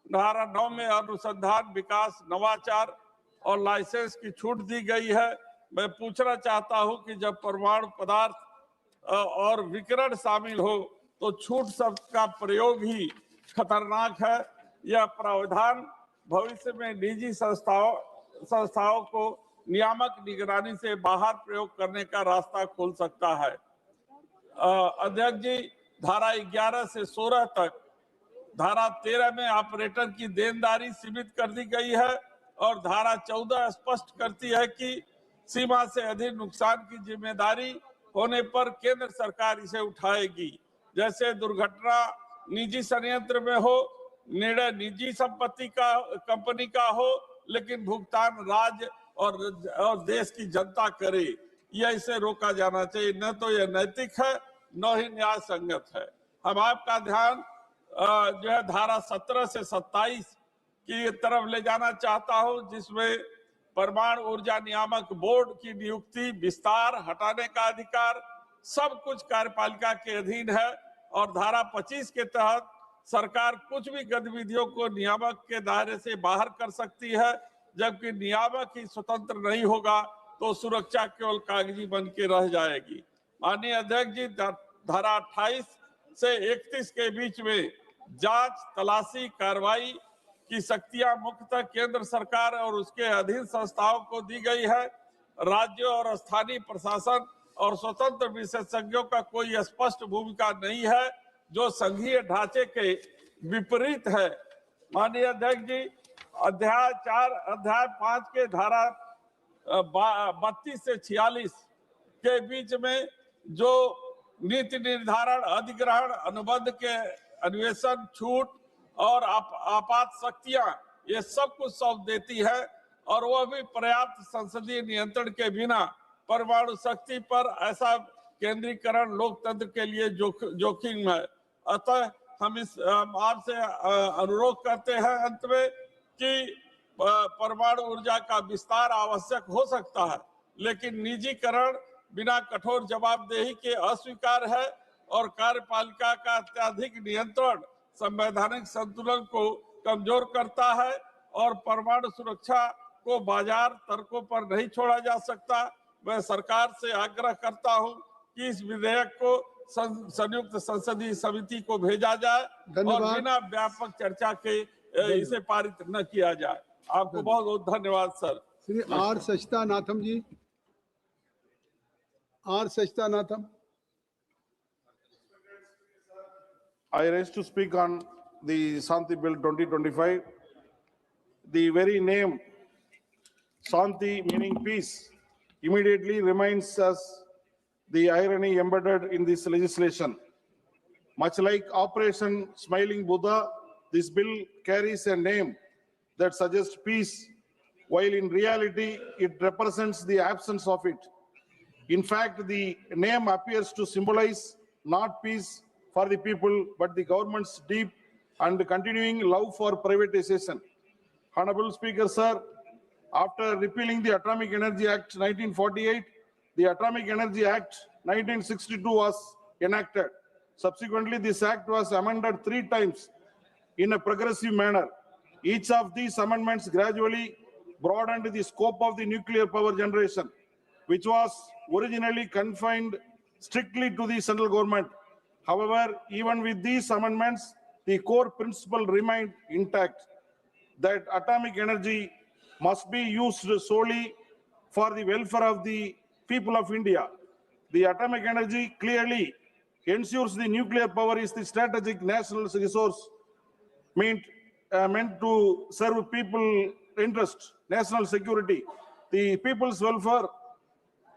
[SPEAKER 19] धारा 9 में अनुसंधान, विकास, नवाचार और लाइसेंस की छूट दी गई है। मैं पूछना चाहता हूं कि जब परमाणु पदार्थ और विकिरण शामिल हो तो छूट शब्द का प्रयोग ही खतरनाक है। यह प्रावधान भविष्य में निजी संस्थाओं को नियामक निगरानी से बाहर प्रयोग करने का रास्ता खोल सकता है। अध्यक्ष जी, धारा 11 से 16 तक धारा 13 में ऑपरेटर की देनदारी सीमित कर दी गई है और धारा 14 स्पष्ट करती है कि सीमा से अधिक नुकसान की जिम्मेदारी होने पर केंद्र सरकार इसे उठाएगी। जैसे दुर्घटना निजी संयंत्र में हो, निर्णय निजी संपत्ति का कंपनी का हो, लेकिन भुगतान राज्य और देश की जनता करे, यह इसे रोका जाना चाहिए। न तो यह नैतिक है, न ही न्याय संगत है। हम आपका ध्यान जो है धारा 17 से 27 की तरफ ले जाना चाहता हूं, जिसमें परमाणु ऊर्जा नियामक बोर्ड की नियुक्ति, विस्तार, हटाने का अधिकार, सब कुछ कार्यपालिका के अधीन है। और धारा 25 के तहत सरकार कुछ भी गतिविधियों को नियामक के दायरे से बाहर कर सकती है, जबकि नियामक ही स्वतंत्र नहीं होगा तो सुरक्षा केवल कागजी बन के रह जाएगी। माननीय अध्यक्ष जी, धारा 28 से 31 के बीच में जांच, तलाशी, कार्रवाई की शक्तियां मुख्यतः केंद्र सरकार और उसके अधीन संस्थाओं को दी गई है। राज्यों और स्थानीय प्रशासन और स्वतंत्र विशेषज्ञों का कोई स्पष्ट भूमिका नहीं है, जो संघीय ढांचे के विपरीत है। माननीय अध्यक्ष जी, अध्याय 4, अध्याय 5 के धारा 32 से 46 के बीच में जो नीति निर्धारण, अधिग्रहण, अनुबंध के अन्वेषण, छूट और आपात शक्तियां, ये सब कुछ सौंप देती है, और वह भी पर्याप्त संसदीय नियंत्रण के बिना। परमाणु शक्ति पर ऐसा केंद्रीकरण लोकतंत्र के लिए जोखिम है। अतः हम आपसे अनुरोध करते हैं अंत में कि परमाणु ऊर्जा का विस्तार आवश्यक हो सकता है, लेकिन निजीकरण बिना कठोर जवाबदेही के अस्वीकार है, और कार्यपालिका का अत्यधिक नियंत्रण संवैधानिक संतुलन को कमजोर करता है, और परमाणु सुरक्षा को बाजार तर्कों पर नहीं छोड़ा जा सकता। मैं सरकार से आग्रह करता हूं कि इस विधेयक को संयुक्त संसदीय समिति को भेजा जाए और बिना व्यापक चर्चा के इसे पारित न किया जाए। आपको बहुत बहुत धन्यवाद sir.
[SPEAKER 16] Shri R Sachidanandam ji, R Sachidanandam.
[SPEAKER 20] I rise to speak on the Shanti Bill 2025. The very name Shanti, meaning peace, immediately reminds us the irony embedded in this legislation. Much like Operation Smiling Buddha, this bill carries a name that suggests peace, while in reality it represents the absence of it. In fact, the name appears to symbolize not peace for the people, but the government's deep and continuing love for privatization. Honorable Speaker, sir, after repealing the Atomic Energy Act 1948, the Atomic Energy Act 1962 was enacted. Subsequently, this act was amended 3 times in a progressive manner. Each of these amendments gradually broadened the scope of the nuclear power generation, which was originally confined strictly to the central government. However, even with these amendments, the core principle remained intact, that atomic energy must be used solely for the welfare of the people of India. The atomic energy clearly ensures the nuclear power is the strategic national resource meant to serve people interest, national security, the people's welfare.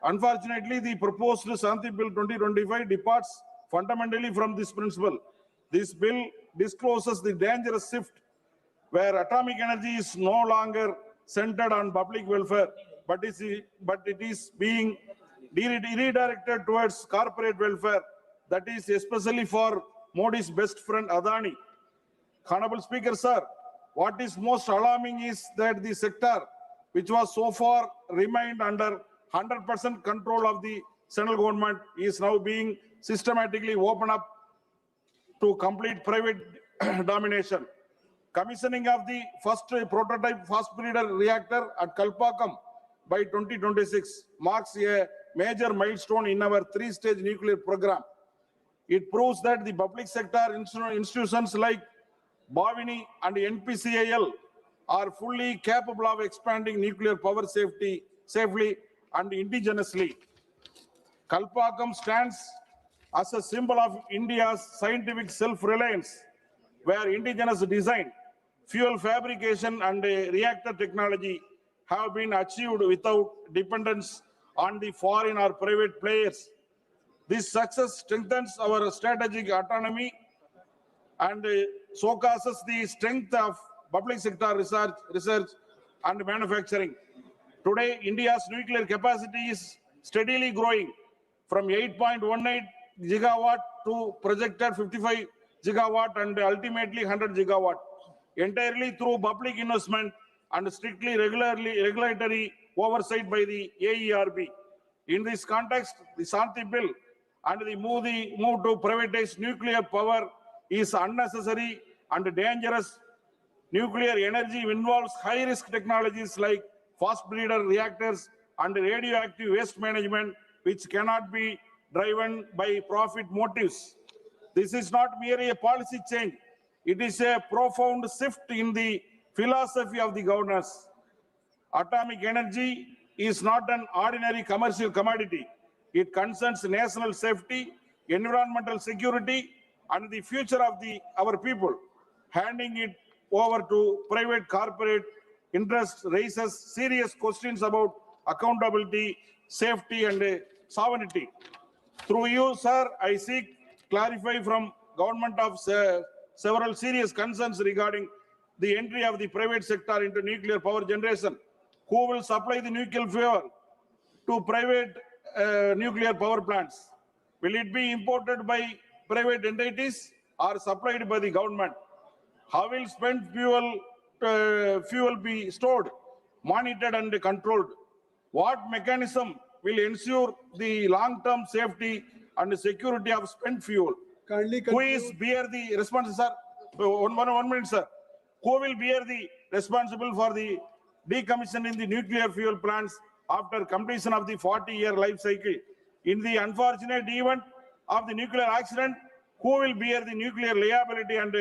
[SPEAKER 20] Unfortunately, the proposed Shanti Bill 2025 departs fundamentally from this principle. This bill discloses the dangerous shift where atomic energy is no longer centered on public welfare, but it is being redirected towards corporate welfare, that is especially for Modi's best friend Adani. Honorable Speaker, sir, what is most alarming is that the sector, which was so far remained under 100% control of the central government, is now being systematically opened up to complete private domination. Commissioning of the first prototype fast breeder reactor at Kalpakkam by 2026 marks a major milestone in our 3-stage nuclear program. It proves that the public sector institutions like Bhavini and NPCIL are fully capable of expanding nuclear power safely and indigenously. Kalpakkam stands as a symbol of India's scientific self-reliance, where indigenous design, fuel fabrication and reactor technology have been achieved without dependence on the foreign or private players. This success strengthens our strategic autonomy and showcases the strength of public sector research and manufacturing. Today, India's nuclear capacity is steadily growing from 8.18 gigawatt to projected 55 gigawatt and ultimately 100 gigawatt, entirely through public investment and strictly regulatory oversight by the AERB. In this context, the Shanti Bill and the move to privatize nuclear power is unnecessary and dangerous. Nuclear energy involves high-risk technologies like fast breeder reactors and radioactive waste management, which cannot be driven by profit motives. This is not merely a policy change. It is a profound shift in the philosophy of the governance. Atomic energy is not an ordinary commercial commodity. It concerns national safety, environmental security, and the future of our people. Handing it over to private corporate interests raises serious questions about accountability, safety, and sovereignty. Through you, sir, I seek clarify from government of several serious concerns regarding the entry of the private sector into nuclear power generation. Who will supply the nuclear fuel to private nuclear power plants? Will it be imported by private entities or supplied by the government? How will spent fuel be stored, monitored and controlled? What mechanism will ensure the long-term safety and security of spent fuel? Who is bear the responsibility, sir? One minute, sir. Who will bear the responsible for the decommissioning the nuclear fuel plants after completion of the 40-year life cycle? In the unfortunate event of the nuclear accident, who will bear the nuclear liability and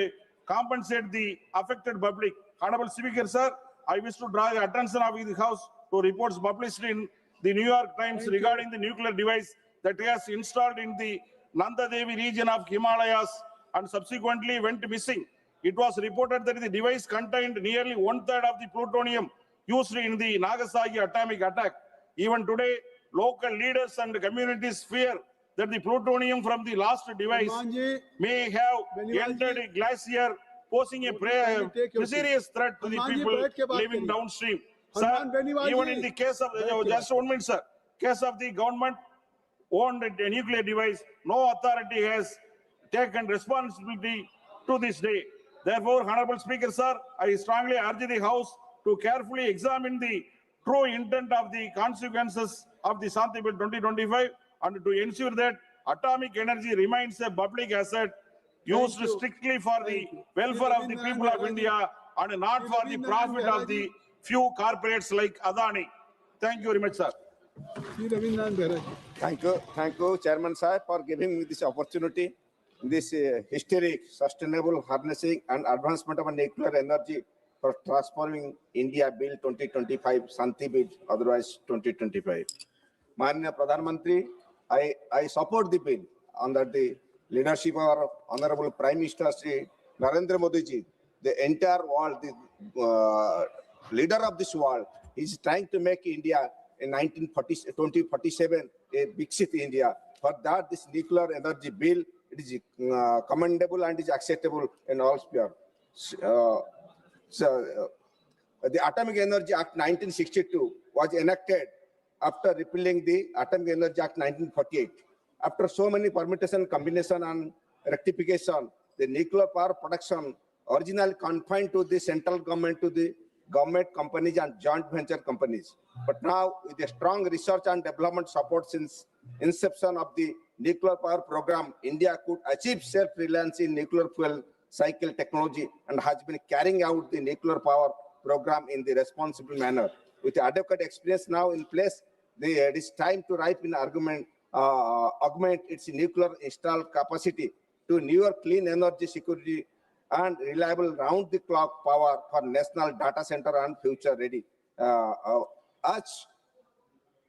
[SPEAKER 20] compensate the affected public? Honorable Speaker, sir, I wish to draw the attention of the House to reports published in the New York Times regarding the nuclear device that was installed in the Nanda Devi region of Himalayas and subsequently went missing. It was reported that the device contained nearly 1/3 of the plutonium used in the Nagasaki atomic attack. Even today, local leaders and communities fear that the plutonium from the last device may have entered a glacier, posing a serious threat to the people living downstream. Sir, even in the case of, just 1 minute, sir, case of the government-owned nuclear device, no authority has taken responsibility to this day. Therefore, Honorable Speaker, sir, I strongly urge the House to carefully examine the true intent of the consequences of the Shanti Bill 2025 and to ensure that atomic energy remains a public asset used strictly for the welfare of the people of India and not for the profit of the few corporates like Adani. Thank you very much, sir.
[SPEAKER 2] Thank you, Chairman Sahib, for giving me this opportunity. This historic, sustainable harnessing and advancement of nuclear energy for transforming India Bill 2025, Shanti Bill, otherwise 2025. Manya Pradhan Mantri, I support the bill under the leadership of our Honorable Prime Minister Shri Narendra Modi ji. The entire world, the leader of this world, is trying to make India in 2047 a big city India. For that, this nuclear energy bill, it is commendable and is acceptable in all sphere. The Atomic Energy Act 1962 was enacted after repealing the Atomic Energy Act 1948. After so many permutation, combination and rectification, the nuclear power production originally confined to the central government, to the government companies and joint venture companies. But now, with a strong research and development support since inception of the nuclear power program, India could achieve self-reliance in nuclear fuel cycle technology and has been carrying out the nuclear power program in the responsible manner. With adequate experience now in place, it is time to ripen argument, augment its nuclear installed capacity to newer clean energy security and reliable round-the-clock power for national data center and future ready. As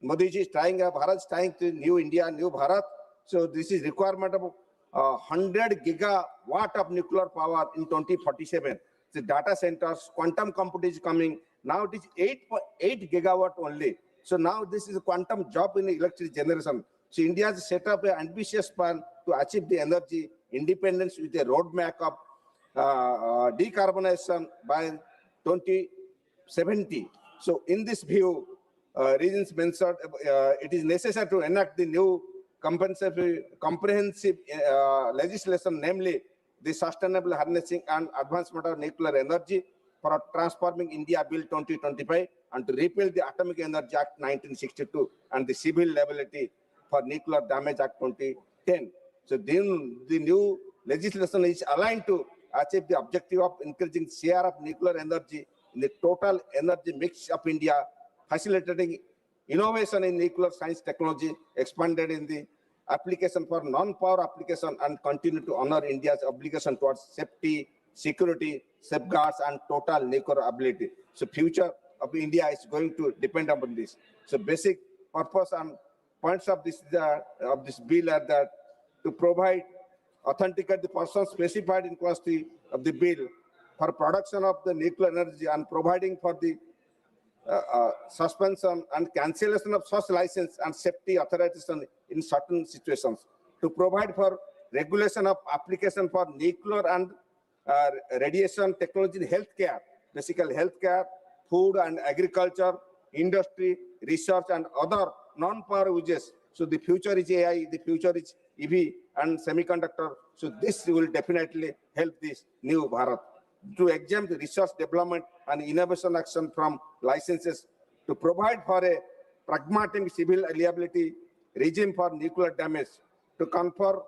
[SPEAKER 2] Modi ji is trying, Bharat is trying to new India, new Bharat. So this is requirement of 100 gigawatt of nuclear power in 2047. The data centers, quantum computing is coming. Now it is 8 gigawatt only. So now this is a quantum job in electric generation. So India has set up an ambitious plan to achieve the energy independence with a roadmap of decarbonization by 2070. So in this view, reasons mentioned, it is necessary to enact the new comprehensive legislation, namely the sustainable harnessing and advancement of nuclear energy for Transforming India Bill 2025 and to repeal the Atomic Energy Act 1962 and the Civil Liability for Nuclear Damage Act 2010. So then the new legislation is aligned to achieve the objective of increasing share of nuclear energy in the total energy mix of India, facilitating innovation in nuclear science technology, expanded in the application for non-power application, and continue to honor India's obligation towards safety, security, safeguards, and total nuclear ability. So future of India is going to depend upon this. So basic purpose and points of this bill are that to provide, authenticate the persons specified in clause 3 of the bill for production of the nuclear energy and providing for the suspension and cancellation of such license and safety authorization in certain situations, to provide for regulation of application for nuclear and radiation technology in healthcare, basically healthcare, food and agriculture, industry, research, and other non-power uses. So the future is AI, the future is EV and semiconductor. So this will definitely help this new Bharat to exempt research, development, and innovation action from licenses, to provide for a pragmatic civil liability regime for nuclear damage, to confer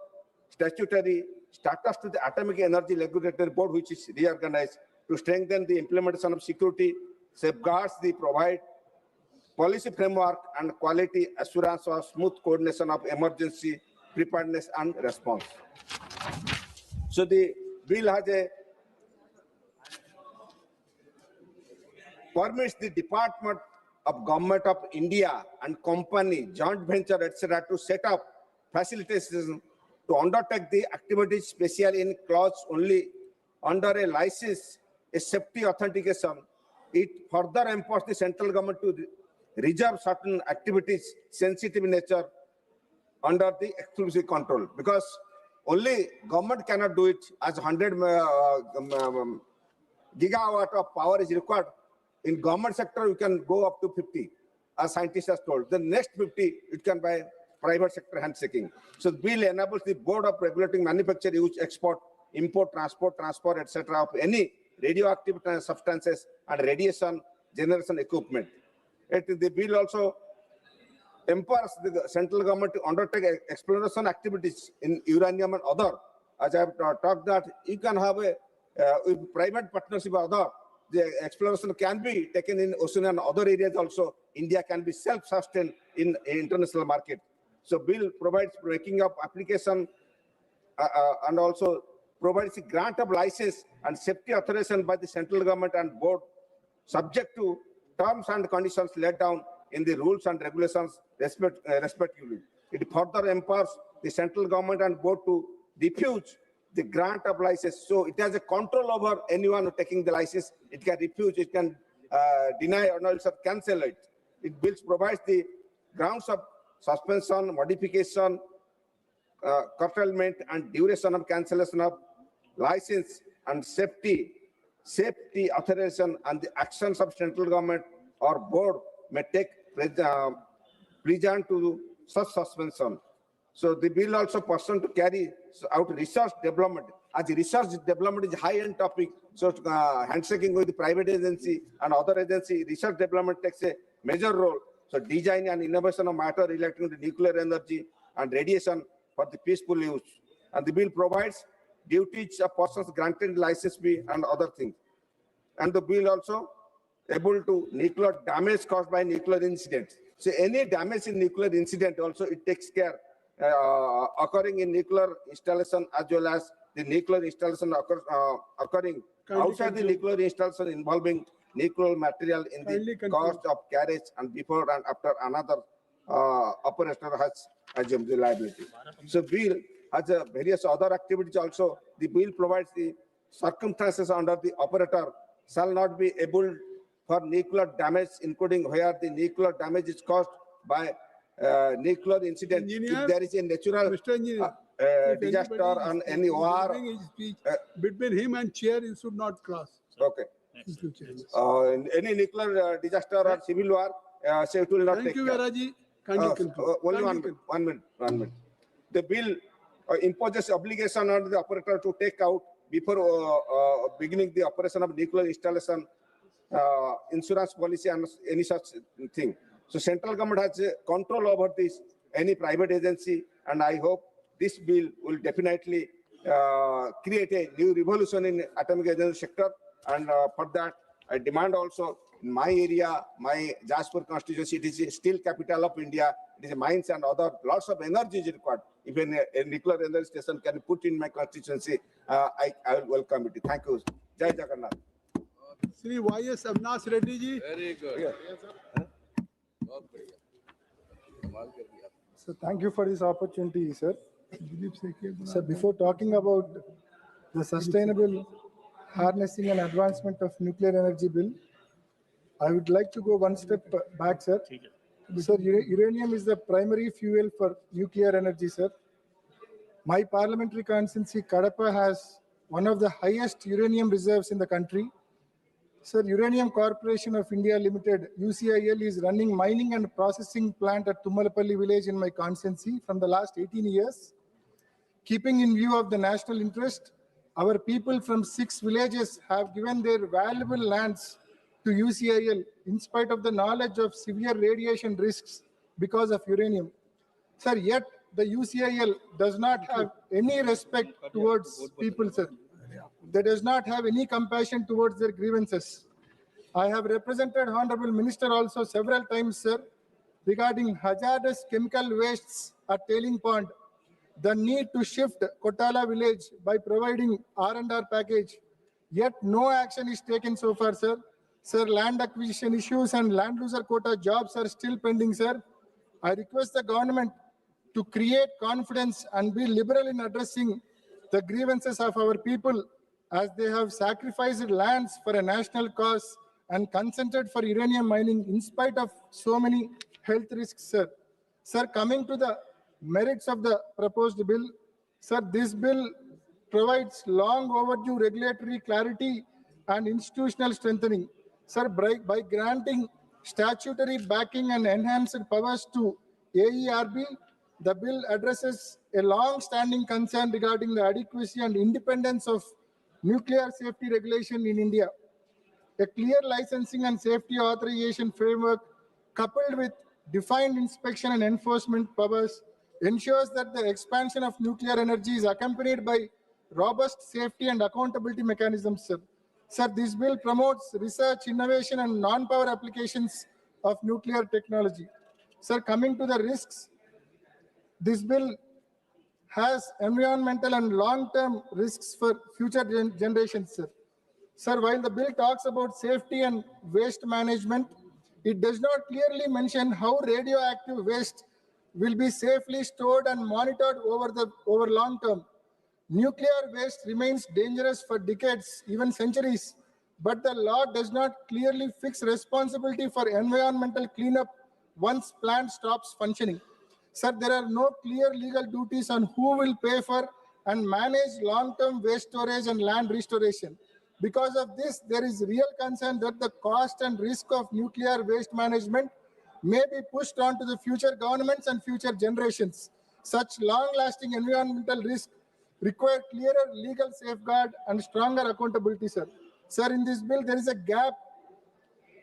[SPEAKER 2] statutory status to the Atomic Energy Regulatory Board, which is reorganized, to strengthen the implementation of security safeguards, the provide policy framework and quality assurance or smooth coordination of emergency preparedness and response. So the bill has a permits the Department of Government of India and company, joint venture, etc., to set up facilitation to undertake the activities specially in clause only under a license, a safety authentication. It further empowers the central government to reserve certain activities sensitive in nature under the exclusive control, because only government cannot do it. As 100 gigawatt of power is required. In government sector, you can go up to 50, as scientists have told. The next 50, it can by private sector handshaking. So the bill enables the Board of Regulating Manufacture, use, export, import, transport, etc. of any radioactive substances and radiation generation equipment. The bill also empowers the central government to undertake exploration activities in uranium and other. As I have talked that you can have a private partnership or other. The exploration can be taken in ocean and other areas also. India can be self-sustained in international market. So bill provides breaking up application and also provides a grant of license and safety authorization by the central government and board, subject to terms and conditions laid down in the rules and regulations respectively. It further empowers the central government and board to refuse the grant of license. So it has a control over anyone taking the license. It can refuse, it can deny or also cancel it. It bills provides the grounds of suspension, modification, curtailment, and duration of cancellation of license and safety authorization, and the actions of central government or board may take present to such suspension. So the bill also pursuant to carry out research development. As research development is high-end topic, so handshaking with the private agency and other agency, research development takes a major role. So design and innovation of matter relating to nuclear energy and radiation for the peaceful use. And the bill provides duties of persons granted license fee and other things. And the bill also able to nuclear damage caused by nuclear incidents. So any damage in nuclear incident also it takes care occurring in nuclear installation as well as the nuclear installation occurring outside the nuclear installation involving nuclear material in the cost of carriage and before and after another operator has assumed the liability. So bill has various other activities also. The bill provides the circumstances under the operator shall not be able for nuclear damage, including where the nuclear damage is caused by nuclear incident.
[SPEAKER 16] Engineer,
[SPEAKER 2] if there is a natural disaster on any war.
[SPEAKER 16] Between him and chair, you should not cross.
[SPEAKER 2] Okay. Any nuclear disaster or civil war, so it will not
[SPEAKER 16] Thank
[SPEAKER 2] take
[SPEAKER 16] you,
[SPEAKER 2] care.
[SPEAKER 16] Veraji. Can you conclude?
[SPEAKER 2] Only 1 minute. The bill imposes obligation on the operator to take out before beginning the operation of nuclear installation, insurance policy and any such thing. So central government has control over this, any private agency, and I hope this bill will definitely create a new revolution in atomic energy sector. And for that, I demand also in my area, my Jaspur constituency, it is still capital of India. It is mines and other lots of energy is required. Even a nuclear energy station can be put in my constituency. I will welcome it. Thank you. Jai Jagannath.
[SPEAKER 16] Sri Y.S. Avinash Reddy ji.
[SPEAKER 15] Very good.
[SPEAKER 3] So thank you for this opportunity, sir. So before talking about the sustainable harnessing and advancement of nuclear energy bill, I would like to go one step back, sir. Sir, uranium is the primary fuel for nuclear energy, sir. My parliamentary constituency, Kadapa, has one of the highest uranium reserves in the country. Sir, Uranium Corporation of India Limited, UCIL, is running mining and processing plant at Tummalapalli village in my constituency from the last 18 years. Keeping in view of the national interest, our people from 6 villages have given their valuable lands to UCIL in spite of the knowledge of severe radiation risks because of uranium. Sir, yet the UCIL does not have any respect towards people, sir. They does not have any compassion towards their grievances. I have represented Honorable Minister also several times, sir, regarding hazardous chemical wastes at Tailing Pond, the need to shift Kotala village by providing R&R package. Yet no action is taken so far, sir. Sir, land acquisition issues and land loser quota jobs are still pending, sir. I request the government to create confidence and be liberal in addressing the grievances of our people, as they have sacrificed lands for a national cause and consented for uranium mining in spite of so many health risks, sir. Sir, coming to the merits of the proposed bill, sir, this bill provides long overdue regulatory clarity and institutional strengthening. Sir, by granting statutory backing and enhanced powers to AERB, the bill addresses a long-standing concern regarding the adequacy and independence of nuclear safety regulation in India. A clear licensing and safety authorization framework coupled with defined inspection and enforcement powers ensures that the expansion of nuclear energy is accompanied by robust safety and accountability mechanisms, sir. Sir, this bill promotes research, innovation, and non-power applications of nuclear technology. Sir, coming to the risks, this bill has environmental and long-term risks for future generations, sir. Sir, while the bill talks about safety and waste management, it does not clearly mention how radioactive waste will be safely stored and monitored over long term. Nuclear waste remains dangerous for decades, even centuries, but the law does not clearly fix responsibility for environmental cleanup once plant stops functioning. Sir, there are no clear legal duties on who will pay for and manage long-term waste storage and land restoration. Because of this, there is real concern that the cost and risk of nuclear waste management may be pushed on to the future governments and future generations. Such long-lasting environmental risk require clearer legal safeguard and stronger accountability, sir. Sir, in this bill, there is a gap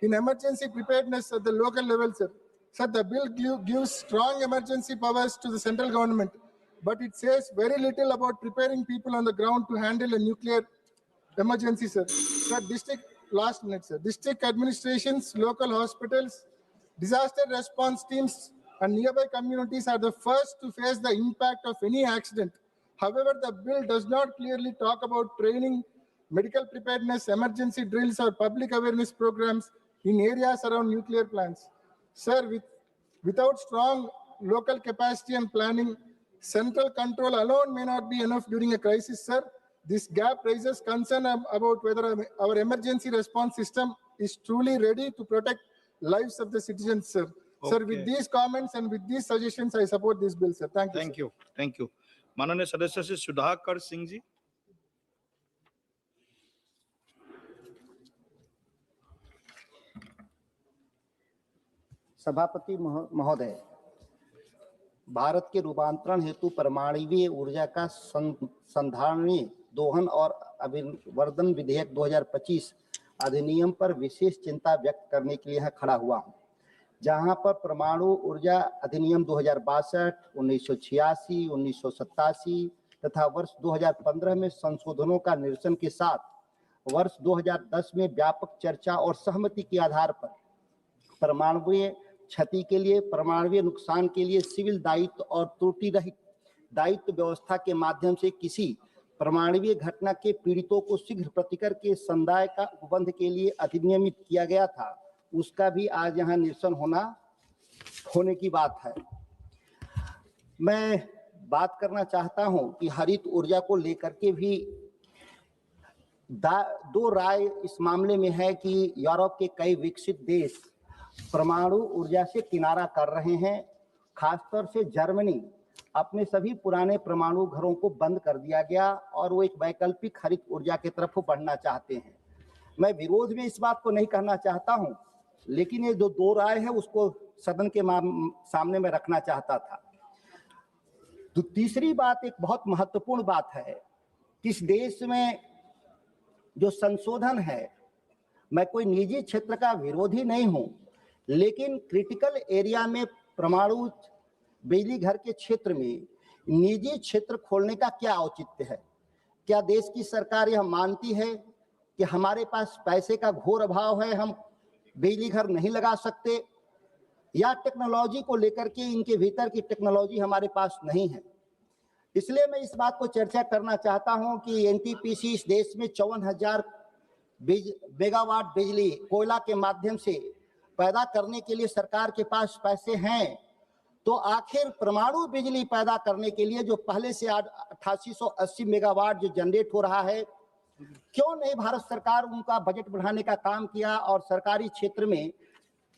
[SPEAKER 3] in emergency preparedness at the local level, sir. Sir, the bill gives strong emergency powers to the central government, but it says very little about preparing people on the ground to handle a nuclear emergency, sir. Sir, district administrations, local hospitals, disaster response teams, and nearby communities are the first to face the impact of any accident. However, the bill does not clearly talk about training, medical preparedness, emergency drills, or public awareness programs in areas around nuclear plants. Sir, without strong local capacity and planning, central control alone may not be enough during a crisis, sir. This gap raises concern about whether our emergency response system is truly ready to protect lives of the citizens, sir. Okay. Sir, with these comments and with these suggestions, I support this bill, sir. Thank you.
[SPEAKER 13] Thank you. Thank you. माननीय सदस्य श्री सुधाकर सिंह जी.
[SPEAKER 21] सभापति महोदय,
[SPEAKER 1] भारत के रूपांतरण हेतु परमाणु ऊर्जा का संधारणीय दोहन और अभिवर्धन विधेयक 2025 अधिनियम पर विशेष चिंता व्यक्त करने के लिए यहाँ खड़ा हुआ हूँ, जहां पर परमाणु ऊर्जा अधिनियम 2062, 1986, 1987 तथा वर्ष 2015 में संशोधनों का निरसन के साथ वर्ष 2010 में व्यापक चर्चा और सहमति के आधार पर परमाणु क्षति के लिए, परमाणु नुकसान के लिए सिविल दायित्व और त्रुटि रहित दायित्व व्यवस्था के माध्यम से किसी परमाणु घटना के पीड़ितों को शीघ्र प्रतिकर के संदाय का उपबंध के लिए अधिनियमित किया गया था, उसका भी आज यहाँ निरसन होने की बात है। मैं बात करना चाहता हूं कि हरित ऊर्जा को लेकर के भी दो राय इस मामले में है कि यूरोप के कई विकसित देश परमाणु ऊर्जा से किनारा कर रहे हैं। खासतौर से जर्मनी अपने सभी पुराने परमाणु घरों को बंद कर दिया गया और वो एक वैकल्पिक हरित ऊर्जा की तरफ बढ़ना चाहते हैं। मैं विरोध में इस बात को नहीं कहना चाहता हूं, लेकिन ये जो दो राय है उसको सदन के सामने में रखना चाहता था। तो तीसरी बात एक बहुत महत्वपूर्ण बात है कि इस देश में जो संशोधन है, मैं कोई निजी क्षेत्र का विरोधी नहीं हूं, लेकिन क्रिटिकल एरिया में परमाणु बिजली घर के क्षेत्र में निजी क्षेत्र खोलने का क्या औचित्य है? क्या देश की सरकार यह मानती है कि हमारे पास पैसे का घोर अभाव है, हम बिजली घर नहीं लगा सकते, या टेक्नोलॉजी को लेकर के इनके भीतर की टेक्नोलॉजी हमारे पास नहीं है? इसलिए मैं इस बात को चर्चा करना चाहता हूं कि एनटीपीसी इस देश में 54,000 मेगावाट बिजली कोयला के माध्यम से पैदा करने के लिए सरकार के पास पैसे हैं, तो आखिर परमाणु बिजली पैदा करने के लिए जो पहले से 8880 मेगावाट जो जनरेट हो रहा है, क्यों नहीं भारत सरकार उनका बजट बढ़ाने का काम किया और सरकारी क्षेत्र में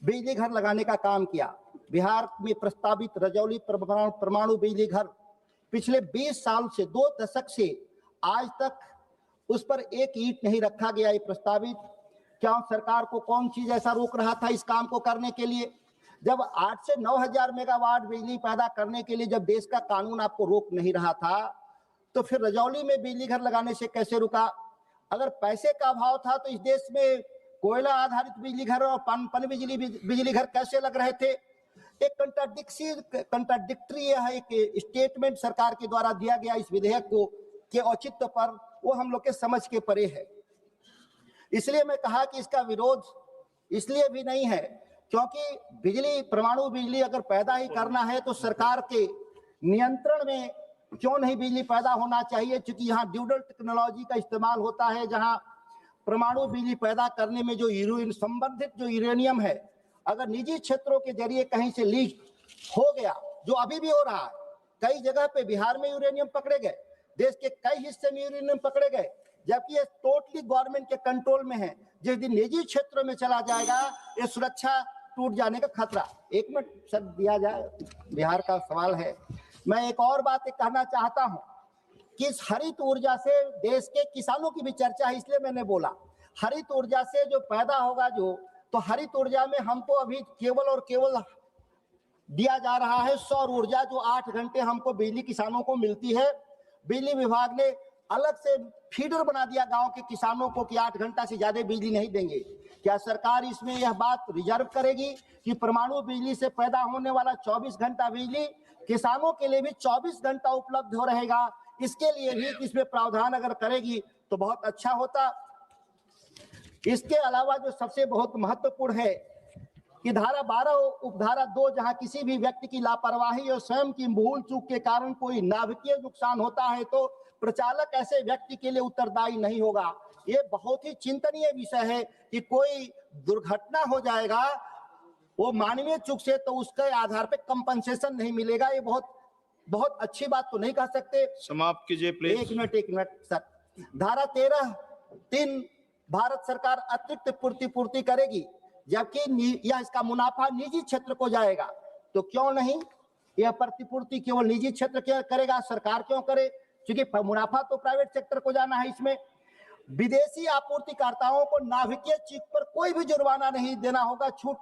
[SPEAKER 1] बिजली घर लगाने का काम किया? बिहार में प्रस्तावित रजौली परमाणु बिजली घर पिछले 20 साल से 2 दशक से आज तक उस पर एक ईंट नहीं रखा गया। ये प्रस्तावित, क्या सरकार को कौन चीज ऐसा रोक रहा था इस काम को करने के लिए? जब 8 से 9,000 मेगावाट बिजली पैदा करने के लिए जब देश का कानून आपको रोक नहीं रहा था, तो फिर रजौली में बिजली घर लगाने से कैसे रुका? अगर पैसे का अभाव था तो इस देश में कोयला आधारित बिजली घर और पन बिजली घर कैसे लग रहे थे? एक कंट्राडिक्टरी है, एक स्टेटमेंट सरकार के द्वारा दिया गया इस विधेयक को के औचित्य पर, वो हम लोग के समझ के परे है। इसलिए मैं कहा कि इसका विरोध इसलिए भी नहीं है क्योंकि बिजली, परमाणु बिजली अगर पैदा ही करना है तो सरकार के नियंत्रण में क्यों नहीं बिजली पैदा होना चाहिए? क्योंकि यहाँ ड्यूडल टेक्नोलॉजी का इस्तेमाल होता है, जहाँ परमाणु बिजली पैदा करने में जो संबंधित जो यूरेनियम है, अगर निजी क्षेत्रों के जरिए कहीं से लीक हो गया, जो अभी भी हो रहा है, कई जगह पे बिहार में यूरेनियम पकड़े गए, देश के कई हिस्से में यूरेनियम पकड़े गए, जबकि ये टोटली गवर्नमेंट के कंट्रोल में है। जिस दिन निजी क्षेत्रों में चला जाएगा, ये सुरक्षा टूट जाने का खतरा। 1 मिनट सर दिया जाए, बिहार का सवाल है। मैं एक और बात कहना चाहता हूं कि इस हरित ऊर्जा से देश के किसानों की भी चर्चा है, इसलिए मैंने बोला हरित ऊर्जा से जो पैदा होगा तो हरित ऊर्जा में हमको अभी केवल और केवल दिया जा रहा है सौर ऊर्जा, जो 8 घंटे हमको बिजली किसानों को मिलती है। बिजली विभाग ने अलग से फीडर बना दिया गांव के किसानों को कि 8 घंटा से ज्यादा बिजली नहीं देंगे। क्या सरकार इसमें यह बात रिजर्व करेगी कि परमाणु बिजली से पैदा होने वाला 24 घंटा बिजली किसानों के लिए भी 24 घंटा उपलब्ध हो रहेगा? इसके लिए भी इसमें प्रावधान अगर करेगी तो बहुत अच्छा होता। इसके अलावा जो सबसे बहुत महत्वपूर्ण है कि धारा 12 उपधारा 2, जहां किसी भी व्यक्ति की लापरवाही और स्वयं की भूल चूक के कारण कोई नाभिकीय नुकसान होता है तो प्रचालक ऐसे व्यक्ति के लिए उत्तरदायी नहीं होगा। ये बहुत ही चिंतनीय विषय है कि कोई दुर्घटना हो जाएगा वो मानवीय चूक से, तो उसके आधार पे कंपनसेशन नहीं मिलेगा। ये बहुत अच्छी बात तो नहीं कह सकते।
[SPEAKER 13] समाप्त कीजिए प्लीज।
[SPEAKER 1] एक मिनट सर। धारा 13(3) भारत सरकार अतिरिक्त पूर्ति करेगी, जबकि यह इसका मुनाफा निजी क्षेत्र को जाएगा। तो क्यों नहीं यह प्रतिपूर्ति केवल निजी क्षेत्र क्या करेगा, सरकार क्यों करे? क्योंकि मुनाफा तो प्राइवेट सेक्टर को जाना है। इसमें विदेशी आपूर्तिकर्ताओं को नाभिकीय चीज पर कोई भी जुर्माना नहीं देना होगा, छूट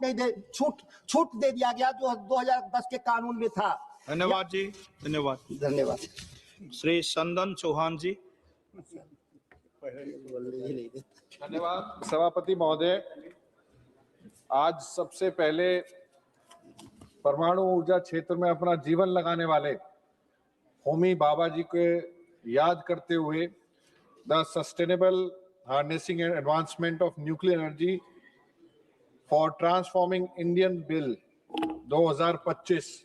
[SPEAKER 1] दे दिया गया जो 2010 के कानून में था।
[SPEAKER 13] धन्यवाद जी, धन्यवाद।
[SPEAKER 1] धन्यवाद।
[SPEAKER 13] श्री संदन चौहान जी।
[SPEAKER 8] धन्यवाद सभापति महोदय। आज सबसे पहले परमाणु ऊर्जा क्षेत्र में अपना जीवन लगाने वाले होमी बाबा जी को याद करते हुए the sustainable harnessing and advancement of nuclear energy for transforming Indian bill 2025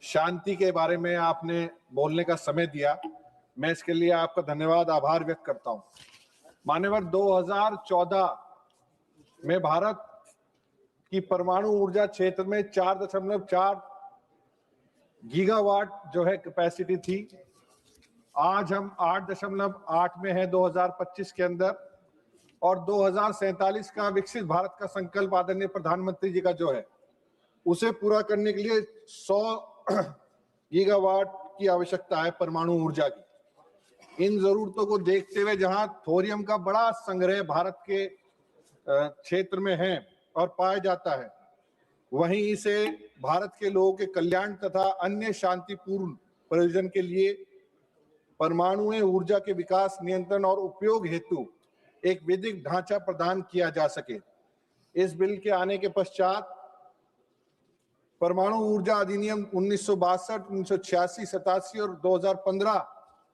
[SPEAKER 8] शांति के बारे में आपने बोलने का समय दिया। मैं इसके लिए आपका धन्यवाद, आभार व्यक्त करता हूं। मान्यवर, 2014 में भारत की परमाणु ऊर्जा क्षेत्र में 4.4 गीगावाट जो है कैपेसिटी थी। आज हम 8.8 में है 2025 के अंदर, और 2047 का विकसित भारत का संकल्प आदरणीय प्रधानमंत्री जी का जो है उसे पूरा करने के लिए 100 गीगावाट की आवश्यकता है परमाणु ऊर्जा की। इन जरूरतों को देखते हुए जहां थोरियम का बड़ा संग्रह भारत के क्षेत्र में है और पाया जाता है, वहीं इसे भारत के लोगों के कल्याण तथा अन्य शांतिपूर्ण प्रयोजन के लिए परमाणु ऊर्जा के विकास, नियंत्रण और उपयोग हेतु एक विधिक ढांचा प्रदान किया जा सके। इस बिल के आने के पश्चात परमाणु ऊर्जा अधिनियम 1962, 1986, 87 और 2015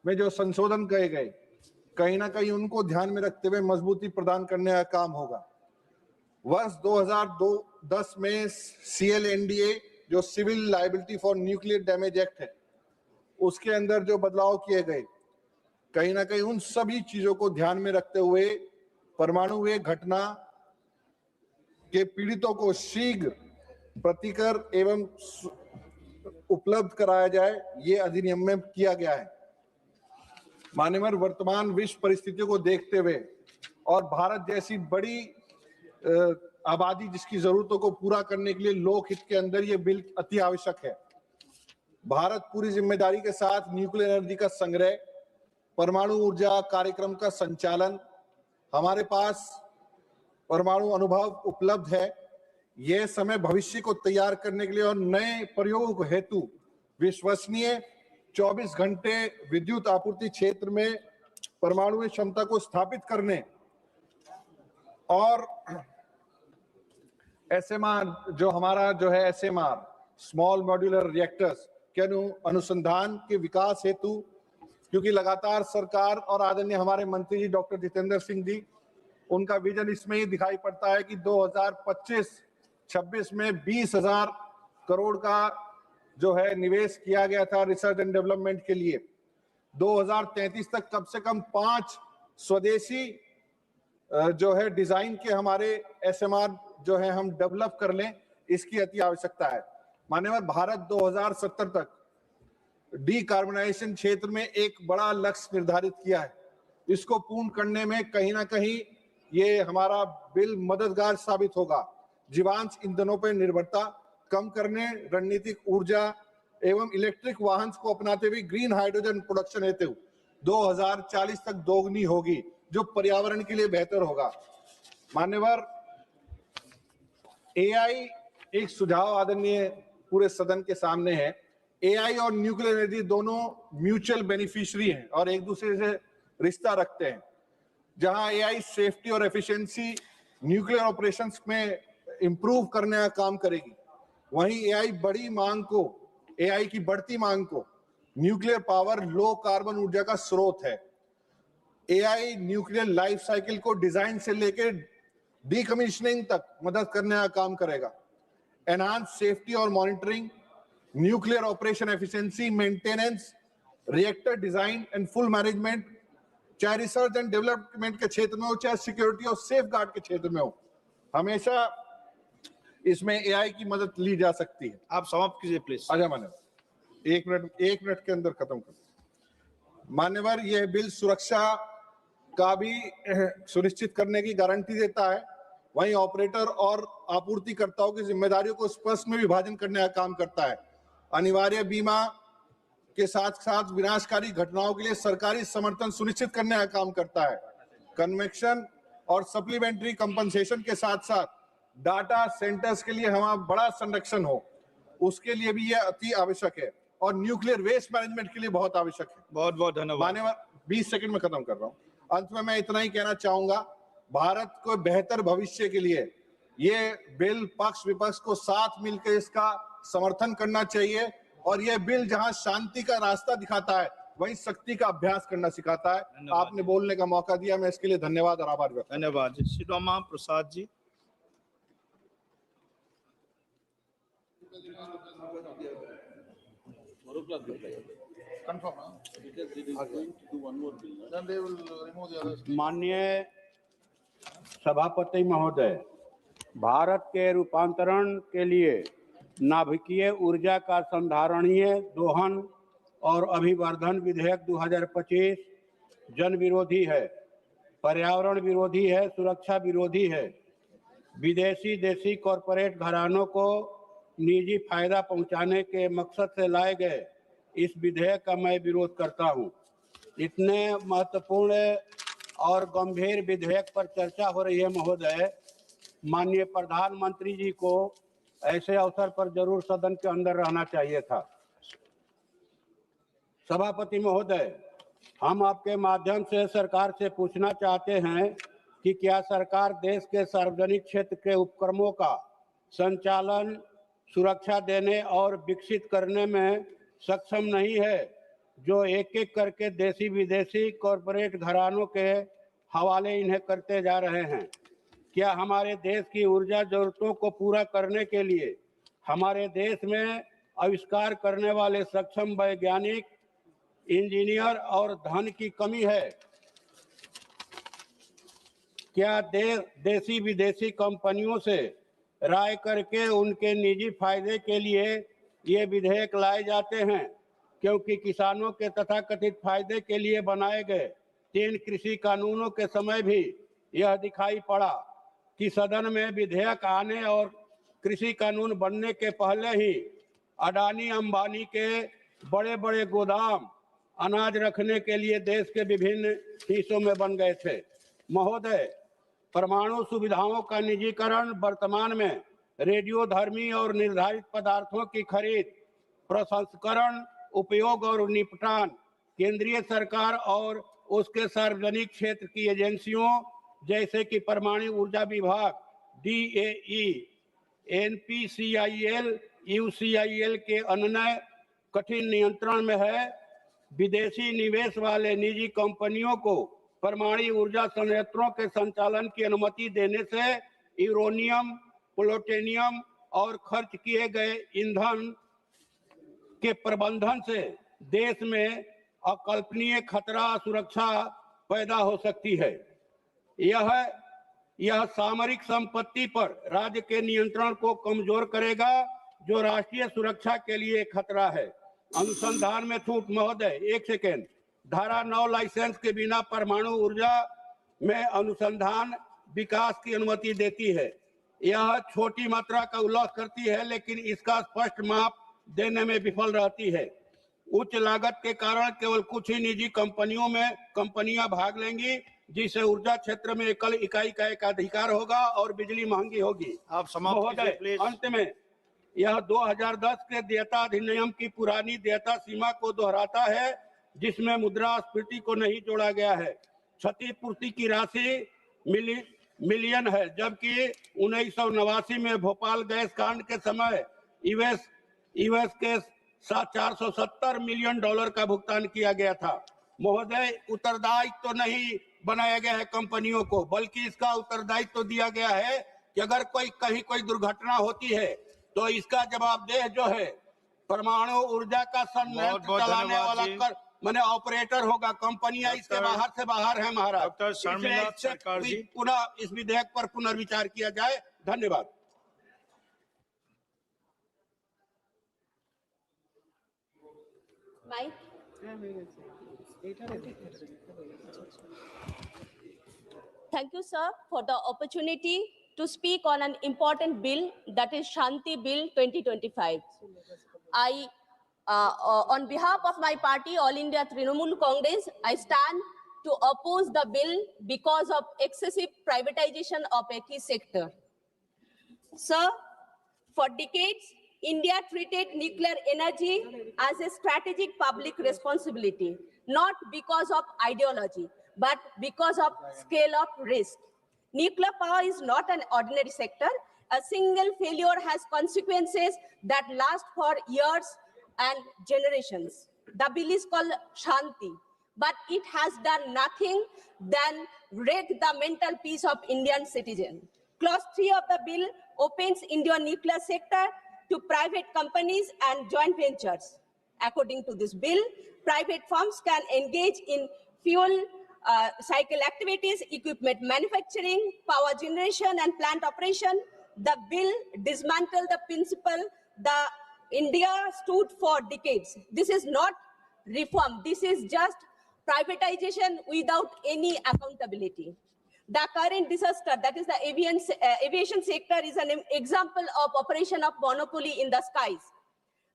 [SPEAKER 8] में जो संशोधन किए गए, कहीं ना कहीं उनको ध्यान में रखते हुए मजबूती प्रदान करने का काम होगा। वर्ष 2010 में CLNDA जो civil liability for nuclear damage act है, उसके अंदर जो बदलाव किए गए, कहीं ना कहीं उन सभी चीजों को ध्यान में रखते हुए परमाणु घटना के पीड़ितों को शीघ्र प्रतिकर एवं उपलब्ध कराया जाए, ये अधिनियम में किया गया है। मान्यवर, वर्तमान विश्व परिस्थितियों को देखते हुए और भारत जैसी बड़ी आबादी जिसकी जरूरतों को पूरा करने के लिए लोकहित के अंदर ये बिल अति आवश्यक है। भारत पूरी जिम्मेदारी के साथ न्यूक्लियर एनर्जी का संग्रह, परमाणु ऊर्जा कार्यक्रम का संचालन, हमारे पास परमाणु अनुभव उपलब्ध है। यह समय भविष्य को तैयार करने के लिए और नए प्रयोग हेतु विश्वसनीय 24 घंटे विद्युत आपूर्ति क्षेत्र में परमाणु क्षमता को स्थापित करने और SMR जो हमारा जो है SMR स्मॉल मॉड्यूलर रिएक्टर्स के अनुसंधान के विकास हेतु, क्योंकि लगातार सरकार और आदरणीय हमारे मंत्री जी डॉक्टर जितेंद्र सिंह जी, उनका विजन इसमें ही दिखाई पड़ता है कि 2025-26 में 20,000 करोड़ का जो है निवेश किया गया था रिसर्च एंड डेवलपमेंट के लिए। 2033 तक कम से कम 5 स्वदेशी जो है डिजाइन के हमारे SMR जो है हम डेवलप कर लें, इसकी अति आवश्यकता है। मान्यवर, भारत 2070 तक डीकार्बोनाइजेशन क्षेत्र में एक बड़ा लक्ष्य निर्धारित किया है। इसको पूर्ण करने में कहीं ना कहीं ये हमारा बिल मददगार साबित होगा। जीवांश ईंधनों पर निर्भरता कम करने, रणनीतिक ऊर्जा एवं इलेक्ट्रिक वाहन को अपनाते हुए ग्रीन हाइड्रोजन प्रोडक्शन हेतु 2040 तक दोगुनी होगी, जो पर्यावरण के लिए बेहतर होगा। मान्यवर, AI एक सुझाव आदरणीय पूरे सदन के सामने है। AI और न्यूक्लियर एनर्जी दोनों म्यूचुअल बेनिफिशियरी हैं और एक दूसरे से रिश्ता रखते हैं। जहां AI सेफ्टी और एफिशिएंसी न्यूक्लियर ऑपरेशंस में इंप्रूव करने का काम करेगी, वहीं AI की बढ़ती मांग को न्यूक्लियर पावर लो कार्बन ऊर्जा का स्रोत है। AI न्यूक्लियर लाइफ साइकिल को डिजाइन से लेकर डीकमीशनिंग तक मदद करने का काम करेगा। एनहांस सेफ्टी और monitoring, nuclear operation efficiency, maintenance, reactor design and full management, चाहे रिसर्च एंड डेवलपमेंट के क्षेत्र में हो, चाहे सिक्योरिटी और सेफ गार्ड के क्षेत्र में हो, हमेशा इसमें AI की मदद ली जा सकती है।
[SPEAKER 13] आप समाप्त कीजिए प्लीज।
[SPEAKER 8] आजा मान्यवर, एक मिनट के अंदर खत्म कर। मान्यवर, यह बिल सुरक्षा का भी सुनिश्चित करने की गारंटी देता है, वहीं ऑपरेटर और आपूर्तिकर्ताओं की जिम्मेदारियों को स्पष्ट में विभाजन करने का काम करता है। अनिवार्य बीमा के साथ साथ विनाशकारी घटनाओं के लिए सरकारी समर्थन सुनिश्चित करने का काम करता है। कन्वेक्शन और सप्लीमेंट्री कंपनसेशन के साथ साथ डाटा सेंटर्स के लिए हमारा बड़ा संरक्षण हो, उसके लिए भी यह अति आवश्यक है।
[SPEAKER 2] और न्यूक्लियर वेस्ट मैनेजमेंट के लिए बहुत आवश्यक है।
[SPEAKER 13] बहुत बहुत धन्यवाद।
[SPEAKER 2] मान्यवर 20 सेकंड में खत्म कर रहा हूँ। अंत में मैं इतना ही कहना चाहूंगा, भारत को बेहतर भविष्य के लिए ये बिल पक्ष विपक्ष को साथ मिलकर इसका समर्थन करना चाहिए और ये बिल जहां शांति का रास्ता दिखाता है वहीं शक्ति का अभ्यास करना सिखाता है। आपने बोलने का मौका दिया, मैं इसके लिए धन्यवाद और आभार व्यक्त।
[SPEAKER 13] धन्यवाद। शिरोमा प्रसाद जी।
[SPEAKER 7] माननीय सभापति महोदय, भारत के रूपांतरण के लिए नाभिकीय ऊर्जा का संधारणीय दोहन और अभिवर्धन विधेयक 2025 जन विरोधी है, पर्यावरण विरोधी है, सुरक्षा विरोधी है। विदेशी देशी कॉरपोरेट घरानों को निजी फायदा पहुंचाने के मकसद से लाए गए इस विधेयक का मैं विरोध करता हूं। इतने महत्वपूर्ण और गंभीर विधेयक पर चर्चा हो रही है महोदय, माननीय प्रधानमंत्री जी को ऐसे अवसर पर जरूर सदन के अंदर रहना चाहिए था। सभापति महोदय, हम आपके माध्यम से सरकार से पूछना चाहते हैं कि क्या सरकार देश के सार्वजनिक क्षेत्र के उपक्रमों का संचालन, सुरक्षा देने और विकसित करने में सक्षम नहीं है, जो एक एक करके देशी विदेशी कॉरपोरेट घरानों के हवाले इन्हें करते जा रहे हैं। क्या हमारे देश की ऊर्जा जरूरतों को पूरा करने के लिए हमारे देश में आविष्कार करने वाले सक्षम वैज्ञानिक, इंजीनियर और धन की कमी है? क्या देशी विदेशी कंपनियों से राय करके उनके निजी फायदे के लिए ये विधेयक लाए जाते हैं? क्योंकि किसानों के तथाकथित फायदे के लिए बनाए गए 3 कृषि कानूनों के समय भी यह दिखाई पड़ा कि सदन में विधेयक आने और कृषि कानून बनने के पहले ही अडानी अंबानी के बड़े बड़े गोदाम अनाज रखने के लिए देश के विभिन्न हिस्सों में बन गए थे। महोदय, परमाणु सुविधाओं का निजीकरण, वर्तमान में रेडियोधर्मी और निर्धारित पदार्थों की खरीद, प्रसंस्करण, उपयोग और निपटान केंद्रीय सरकार और उसके सार्वजनिक क्षेत्र की एजेंसियों जैसे कि परमाणु ऊर्जा विभाग, DAE, NPCIL, UCIL के अन्य कठिन नियंत्रण में है। विदेशी निवेश वाले निजी कंपनियों को परमाणु ऊर्जा संयंत्रों के संचालन की अनुमति देने से यूरेनियम, प्लूटोनियम और खर्च किए गए ईंधन के प्रबंधन से देश में अकल्पनीय खतरा सुरक्षा पैदा हो सकती है। यह सामरिक संपत्ति पर राज्य के नियंत्रण को कमजोर करेगा, जो राष्ट्रीय सुरक्षा के लिए खतरा है। अनुसंधान में छूट महोदय, 1 सेकेंड। धारा 9 लाइसेंस के बिना परमाणु ऊर्जा में अनुसंधान विकास की अनुमति देती है। यह छोटी मात्रा का उल्लेख करती है, लेकिन इसका स्पष्ट माप देने में विफल रहती है। उच्च लागत के कारण केवल कुछ ही निजी कंपनियां भाग लेंगी, जिससे ऊर्जा क्षेत्र में एकल इकाई का एकाधिकार होगा और बिजली महंगी होगी।
[SPEAKER 13] आप समाप्त कीजिए प्लीज।
[SPEAKER 7] अंत में यह 2010 के देयता अधिनियम की पुरानी देयता सीमा को दोहराता है, जिसमें मुद्रास्फीति को नहीं जोड़ा गया है। क्षतिपूर्ति की राशि मिलियन है, जबकि 1989 में भोपाल गैस कांड के समय यूएस के साथ $470 मिलियन का भुगतान किया गया था। महोदय, उत्तरदायित्व तो नहीं बनाया गया है कंपनियों को, बल्कि इसका उत्तरदायित्व तो दिया गया है कि अगर कहीं कोई दुर्घटना होती है तो इसका जवाबदेह जो है परमाणु ऊर्जा का संयंत्र चलाने वाला मैंने ऑपरेटर होगा। कंपनियां इसके बाहर से बाहर है महाराज। पुनः इस विधेयक पर पुनर्विचार किया जाए। धन्यवाद।
[SPEAKER 21] Thank you, sir, for the opportunity to speak on an important bill, that is Shanti Bill 2025. On behalf of my party, All India Trinamool Congress, I stand to oppose the bill because of excessive privatization of a key sector. Sir, for decades, India treated nuclear energy as a strategic public responsibility, not because of ideology, but because of scale of risk. Nuclear power is not an ordinary sector. A single failure has consequences that last for years and generations. The bill is called Shanti, but it has done nothing than wreck the mental peace of Indian citizens. Clause 3 of the bill opens Indian nuclear sector to private companies and joint ventures. According to this bill, private firms can engage in fuel cycle activities, equipment manufacturing, power generation, and plant operation. The bill dismantled the principle the India stood for decades. This is not reform. This is just privatization without any accountability. The current disaster, that is the aviation sector, is an example of operation of monopoly in the skies.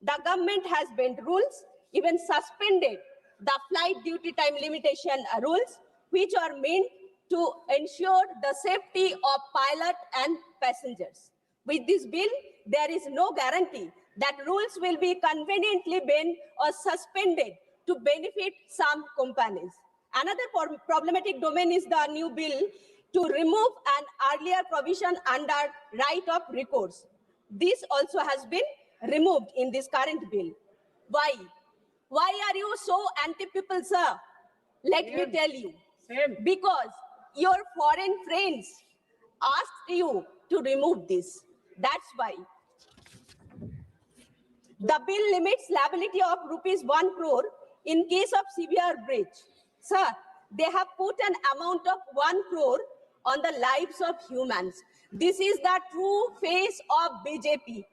[SPEAKER 21] The government has bent rules, even suspended the flight duty time limitation rules, which are meant to ensure the safety of pilot and passengers. With this bill, there is no guarantee that rules will be conveniently bent or suspended to benefit some companies. Another problematic domain is the new bill to remove an earlier provision under right of recourse. This also has been removed in this current bill. Why? Why are you so anti-people, sir? Let me tell you. Because your foreign friends asked you to remove this. That's why. The bill limits liability of ₹1 crore in case of severe breach. Sir, they have put an amount of 1 crore on the lives of humans. This is the true face of BJP.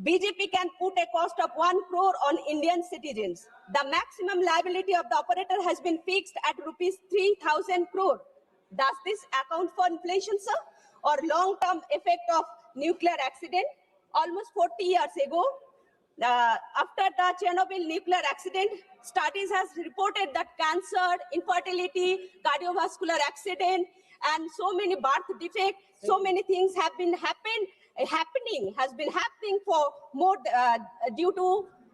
[SPEAKER 21] BJP can put a cost of 1 crore on Indian citizens. The maximum liability of the operator has been fixed at ₹3,000 crore. Does this account for inflation, sir? Or long-term effect of nuclear accident? Almost 40 years ago, after the Chernobyl nuclear accident, studies has reported that cancer, infertility, cardiovascular accident, and so many birth defects, so many things have been happening for more due to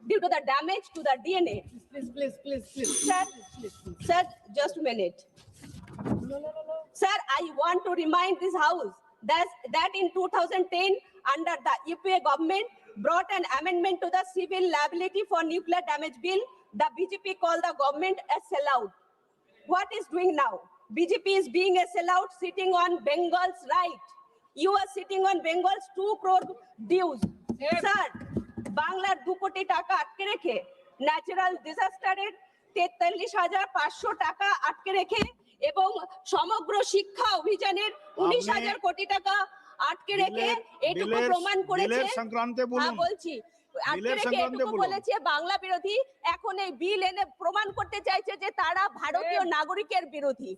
[SPEAKER 21] the damage to the DNA. Please. Sir, just a minute. Sir, I want to remind this house that in 2010, under the UPA government, brought an amendment to the civil liability for nuclear damage bill. The BJP called the government a sellout. What is doing now? BJP is being a sellout, sitting on Bengal's right. You are sitting on Bengal's 2 crore dues. Sir, Banglar 2 কোটি টাকা আটকে রেখে natural ডিজাস্টারের 43,500 টাকা আটকে রেখে এবং সমগ্র শিক্ষা অভিযানের 19,000 কোটি টাকা আটকে রেখে এটুকু প্রমাণ করেছে। হ্যাঁ বলছি, আটকে রেখে এটুকু বলেছে বাংলা বিরোধী, এখন এই বিল এনে প্রমাণ করতে চাইছে যে তারা ভারতীয় নাগরিকের বিরোধী।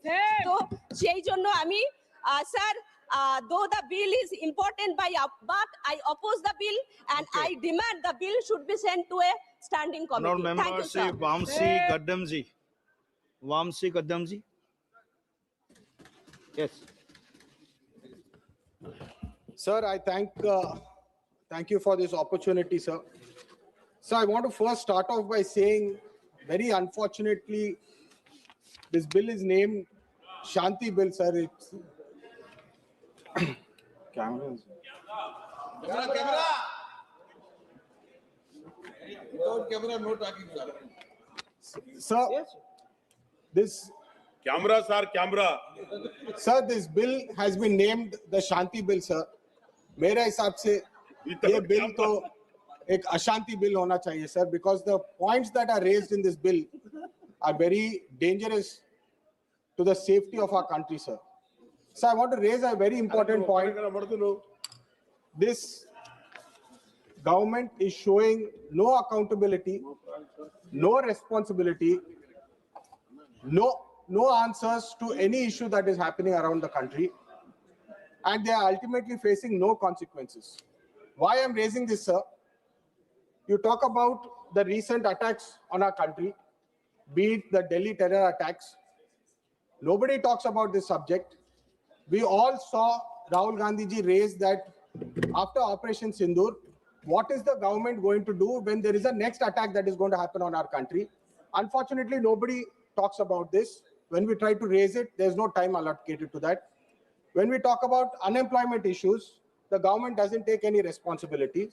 [SPEAKER 21] তো সেই জন্য আমি sir, though the bill is important but I oppose the bill and I demand the bill should be sent to a standing committee. Thank you, sir.
[SPEAKER 13] Vamsi Gaddamji. Yes.
[SPEAKER 5] Sir, I thank you for this opportunity, sir. So I want to first start off by saying, very unfortunately, this bill is named Shanti Bill, sir. It's cameras. Camera. Without camera, no talking, sir. Sir, this
[SPEAKER 20] camera, sir, camera.
[SPEAKER 5] Sir, this bill has been named the Shanti Bill, sir. मेरे हिसाब से ये bill तो एक अशांति bill होना चाहिए, sir, because the points that are raised in this bill are very dangerous to the safety of our country, sir. So I want to raise a very important point. This government is showing no accountability, no responsibility, no answers to any issue that is happening around the country, and they are ultimately facing no consequences. Why I'm raising this, sir? You talk about the recent attacks on our country, be it the Delhi terror attacks. Nobody talks about this subject. We all saw Rahul Gandhi ji raise that after Operation Sindoor, what is the government going to do when there is a next attack that is going to happen on our country? Unfortunately, nobody talks about this. When we try to raise it, there's no time allocated to that. When we talk about unemployment issues, the government doesn't take any responsibility.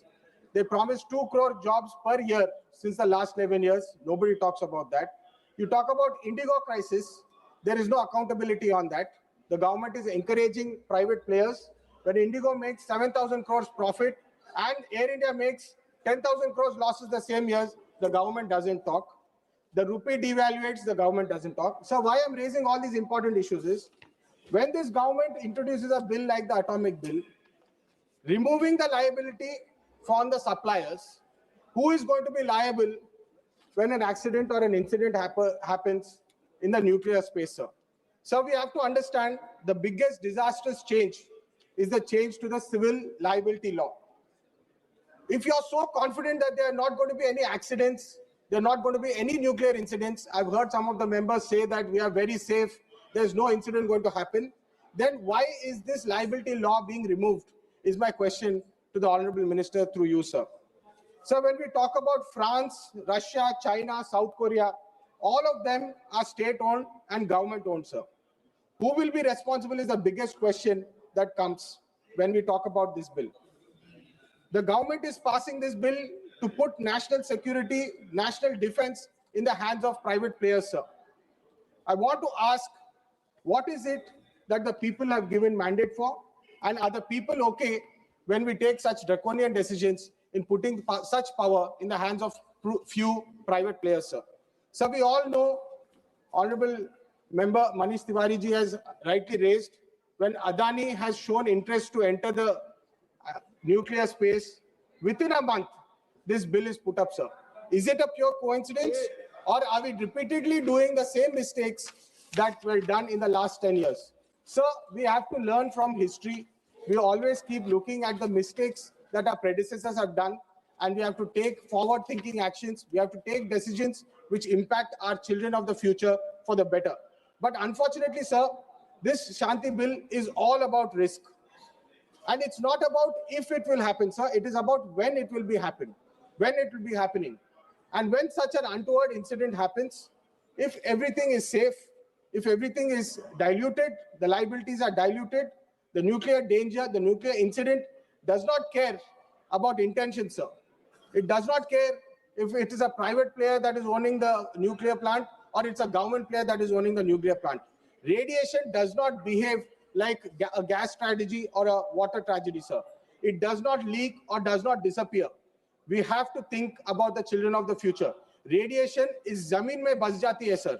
[SPEAKER 5] They promised 2 crore jobs per year since the last 11 years. Nobody talks about that. You talk about Indigo crisis, there is no accountability on that. The government is encouraging private players. When Indigo makes 7,000 crores profit and Air India makes 10,000 crores losses the same years, the government doesn't talk. The rupee devaluates, the government doesn't talk. So why I'm raising all these important issues is, when this government introduces a bill like the atomic bill, removing the liability from the suppliers, who is going to be liable when an accident or an incident happens in the nuclear space, sir? So we have to understand the biggest disastrous change is the change to the civil liability law. If you're so confident that there are not going to be any accidents, there are not going to be any nuclear incidents, I've heard some of the members say that we are very safe, there's no incident going to happen, then why is this liability law being removed, is my question to the Honorable Minister through you, sir. So when we talk about France, Russia, China, South Korea, all of them are state-owned and government-owned, sir. Who will be responsible is the biggest question that comes when we talk about this bill. The government is passing this bill to put national security, national defense in the hands of private players, sir. I want to ask, what is it that the people have given mandate for? And are the people okay when we take such draconian decisions in putting such power in the hands of few private players, sir? So we all know, Honorable Member Manish Tiwari ji has rightly raised, when Adani has shown interest to enter the nuclear space, within a month, this bill is put up, sir. Is it a pure coincidence, or are we repeatedly doing the same mistakes that were done in the last 10 years? Sir, we have to learn from history. We always keep looking at the mistakes that our predecessors have done, and we have to take forward-thinking actions. We have to take decisions which impact our children of the future for the better. But unfortunately, sir, this Shanti bill is all about risk. And it's not about if it will happen, sir. It is about when it will be happening. And when such an untoward incident happens, if everything is safe, if everything is diluted, the liabilities are diluted, the nuclear danger, the nuclear incident does not care about intention, sir. It does not care if it is a private player that is owning the nuclear plant or it's a government player that is owning the nuclear plant. Radiation does not behave like a gas tragedy or a water tragedy, sir. It does not leak or does not disappear. We have to think about the children of the future. Radiation is zameen mein bas jati hai, sir.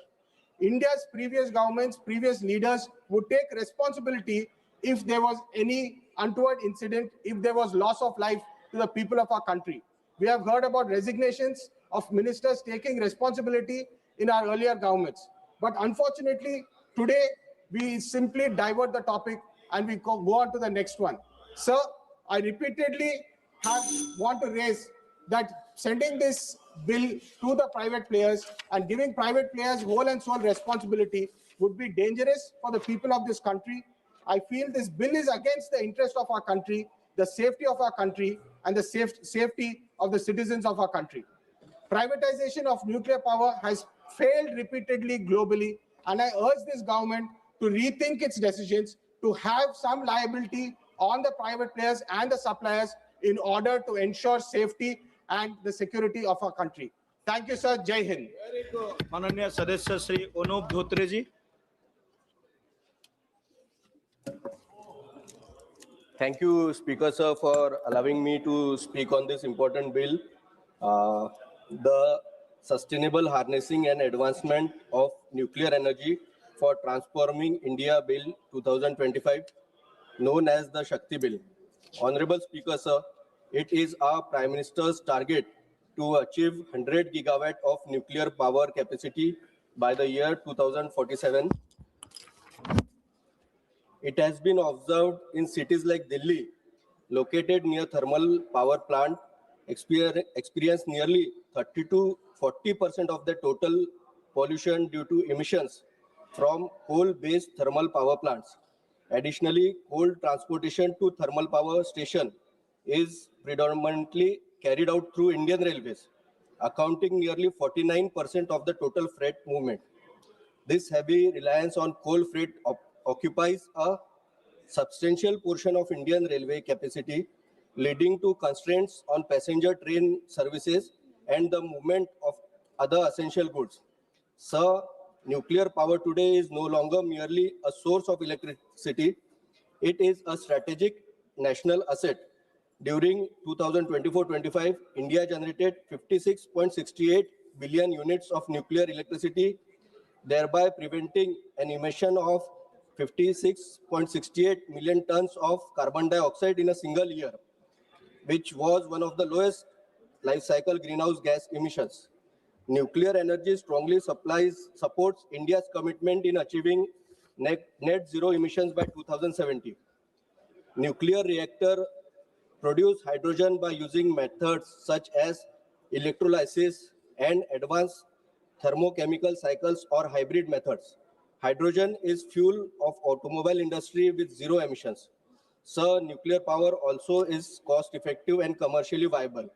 [SPEAKER 5] India's previous governments, previous leaders would take responsibility if there was any untoward incident, if there was loss of life to the people of our country. We have heard about resignations of ministers taking responsibility in our earlier governments. But unfortunately, today, we simply divert the topic and we go on to the next one. Sir, I repeatedly want to raise that sending this bill to the private players and giving private players whole and sole responsibility would be dangerous for the people of this country. I feel this bill is against the interest of our country, the safety of our country, and the safety of the citizens of our country. Privatization of nuclear power has failed repeatedly globally, and I urge this government to rethink its decisions, to have some liability on the private players and the suppliers in order to ensure safety and the security of our country. Thank you, sir. Jai Hind.
[SPEAKER 13] माननीय सदस्य श्री अनुप धोत्रे जी.
[SPEAKER 11] Thank you, Speaker sir, for allowing me to speak on this important bill, the Sustainable Harnessing and Advancement of Nuclear Energy for Transforming India Bill 2025, known as the Shakti Bill. Honorable Speaker sir, it is our Prime Minister's target to achieve 100 gigawatt of nuclear power capacity by the year 2047. It has been observed in cities like Delhi, located near thermal power plant, experience nearly 30 to 40% of the total pollution due to emissions from coal-based thermal power plants. Additionally, coal transportation to thermal power station is predominantly carried out through Indian Railways, accounting nearly 49% of the total freight movement. This heavy reliance on coal freight occupies a substantial portion of Indian railway capacity, leading to constraints on passenger train services and the movement of other essential goods. Sir, nuclear power today is no longer merely a source of electricity, it is a strategic national asset. During 2024-25, India generated 56.68 billion units of nuclear electricity, thereby preventing an emission of 56.68 million tons of carbon dioxide in a single year, which was one of the lowest life cycle greenhouse gas emissions. Nuclear energy strongly supports India's commitment in achieving net zero emissions by 2070. Nuclear reactor produce hydrogen by using methods such as electrolysis and advanced thermochemical cycles or hybrid methods. Hydrogen is fuel of automobile industry with zero emissions. So nuclear power also is cost effective and commercially viable.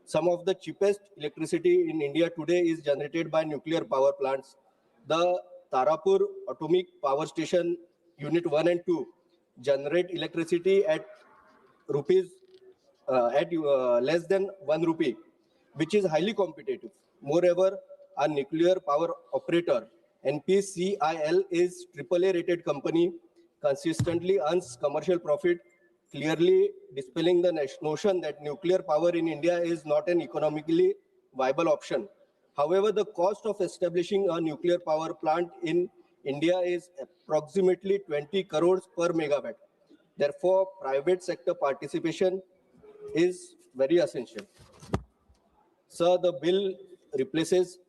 [SPEAKER 11] Some of the cheapest electricity in India today is generated by nuclear power plants. The Tarapur Atomic Power Station Unit 1 and 2 generate electricity at less than 1 rupee, which is highly competitive. Moreover, a nuclear power operator, NPCIL, is AAA rated company, consistently earns commercial profit, clearly dispelling the notion that nuclear power in India is not an economically viable option. However, the cost of establishing a nuclear power plant in India is approximately 20 crores per megawatt. Therefore, private sector participation is very essential. So the bill replaces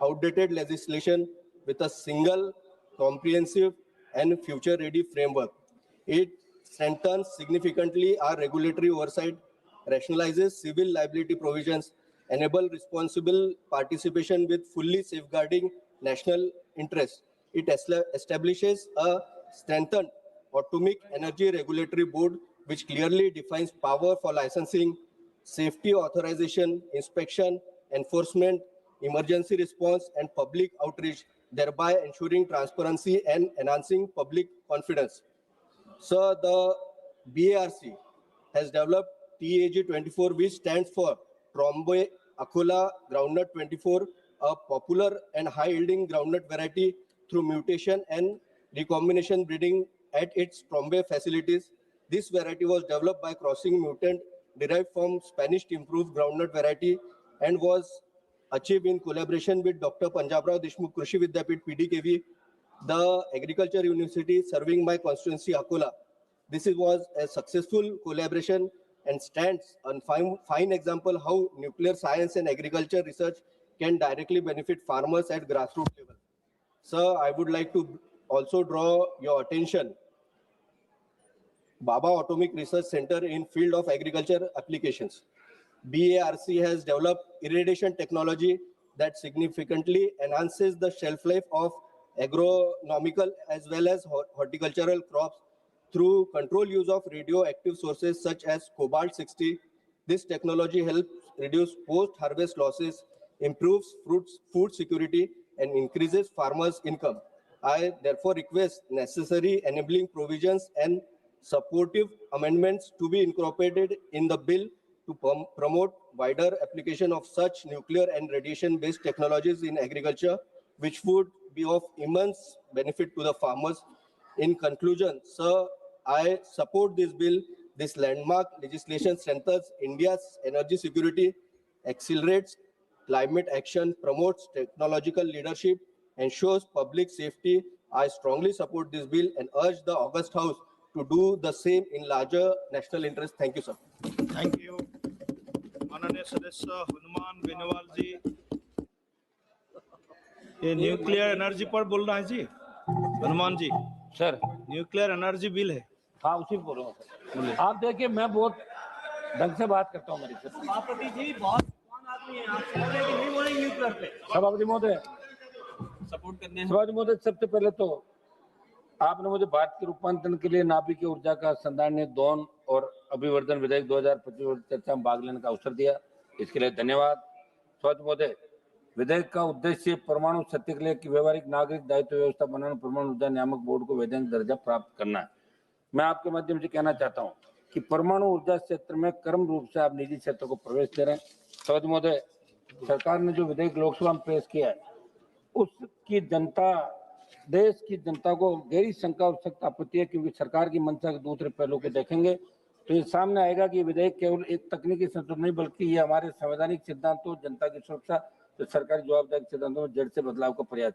[SPEAKER 11] outdated legislation with a single, comprehensive and future-ready framework. It strengthens significantly our regulatory oversight, rationalizes civil liability provisions, enable responsible participation with fully safeguarding national interests. It establishes a strengthened Atomic Energy Regulatory Board, which clearly defines power for licensing, safety authorization, inspection, enforcement, emergency response, and public outreach, thereby ensuring transparency and enhancing public confidence. So the BARC has developed TAG24, which stands for Trombe Akola Groundnut 24, a popular and high-yielding groundnut variety through mutation and recombination breeding at its Trombe facilities. This variety was developed by crossing mutant derived from Spanish improved groundnut variety and was achieved in collaboration with Dr. Panjabrao Deshmukh Krishi Vidyapith PDKV, the Agriculture University serving my constituency Akola. This was a successful collaboration and stands a fine example how nuclear science and agriculture research can directly benefit farmers at grassroots level. Sir, I would like to also draw your attention Baba Atomic Research Center in field of agriculture applications. BARC has developed irradiation technology that significantly enhances the shelf life of agronomical as well as horticultural crops through controlled use of radioactive sources such as cobalt-60. This technology helps reduce post-harvest losses, improves food security, and increases farmers' income. I therefore request necessary enabling provisions and supportive amendments to be incorporated in the bill to promote wider application of such nuclear and radiation-based technologies in agriculture, which would be of immense benefit to the farmers. In conclusion, sir, I support this bill. This landmark legislation strengthens India's energy security, accelerates climate action, promotes technological leadership, ensures public safety. I strongly support this bill and urge the August House to do the same in larger national interest. Thank you, sir.
[SPEAKER 13] Thank you. माननीय सदस्य हनुमान बेनीवाल जी, ये nuclear energy पर बोल रहा है जी, Hanuman ji.
[SPEAKER 15] Sir,
[SPEAKER 13] nuclear energy bill है।
[SPEAKER 15] हाँ, उसी पर बोल रहा हूँ। आप देखिए, मैं बहुत ढंग से बात करता हूँ मेरी से।
[SPEAKER 6] सभापति जी बहुत आदमी है, आप बोले कि नहीं बोलेंगे न्यूक्लियर पे।
[SPEAKER 15] सभापति महोदय,
[SPEAKER 6] सपोर्ट करने हैं।
[SPEAKER 15] सभापति महोदय, सबसे पहले तो
[SPEAKER 12] आपने मुझे भारत के रूपांतरण के लिए नाभिकीय ऊर्जा का संधारणीय दोहन और अभिवर्धन विधेयक 2025 चर्चा में भाग लेने का अवसर दिया, इसके लिए धन्यवाद। स्वागत महोदय, विधेयक का उद्देश्य परमाणु सत्याग्रह की व्यवहारिक नागरिक दायित्व व्यवस्था बनाना, परमाणु ऊर्जा नियामक बोर्ड को वैधानिक दर्जा प्राप्त करना है। मैं आपके माध्यम से कहना चाहता हूं कि परमाणु ऊर्जा क्षेत्र में क्रम रूप से आप निजी क्षेत्र को प्रवेश दे रहे हैं। स्वागत महोदय, सरकार ने जो विधेयक लोकसभा में पेश किया है, उसकी जनता, देश की जनता को गहरी शंका और सख्त आपत्ति है, क्योंकि सरकार की मंशा के दूसरे पहलू को देखेंगे तो ये सामने आएगा कि विधेयक केवल एक तकनीकी संशोधन नहीं, बल्कि ये हमारे संवैधानिक सिद्धांतों, जनता की सुरक्षा, तो सरकारी जवाबदारी सिद्धांतों में जड़ से बदलाव का प्रयास।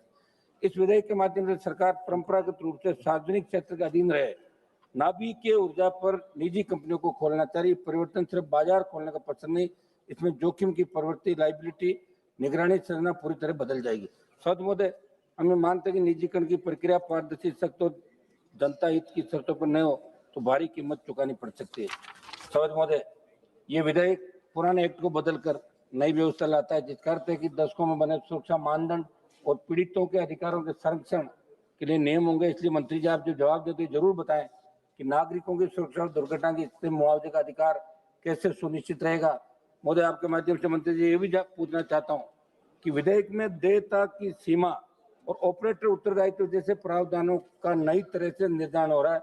[SPEAKER 12] इस विधेयक के माध्यम से सरकार परंपरागत रूप से सार्वजनिक क्षेत्र के अधीन रहे नाभिकीय ऊर्जा पर निजी कंपनियों को खोलना चाहिए। परिवर्तन सिर्फ बाजार खोलने का पसंद नहीं, इसमें जोखिम की प्रवृत्ति, लाइबिलिटी, निगरानी संरचना पूरी तरह बदल जाएगी। स्वागत महोदय, हमें मानते हैं कि निजीकरण की प्रक्रिया पारदर्शी, सख्त और जनता हित की शर्तों पर न हो तो भारी कीमत चुकानी पड़ सकती है। स्वागत महोदय, ये विधेयक पुराने एक्ट को बदलकर नई व्यवस्था लाता है, जिसका अर्थ है कि दशकों में बने सुरक्षा मानदंड और पीड़ितों के अधिकारों के संरक्षण के लिए नियम होंगे। इसलिए मंत्री जी, आप जो जवाब देते जरूर बताएं कि नागरिकों की सुरक्षा और दुर्घटना की स्थिति में मुआवजे का अधिकार कैसे सुनिश्चित रहेगा। महोदय, आपके माध्यम से मंत्री जी ये भी पूछना चाहता हूँ कि विधेयक में देयता की सीमा और ऑपरेटर उत्तरदायित्व जैसे प्रावधानों का नई तरह से निर्धारण हो रहा है।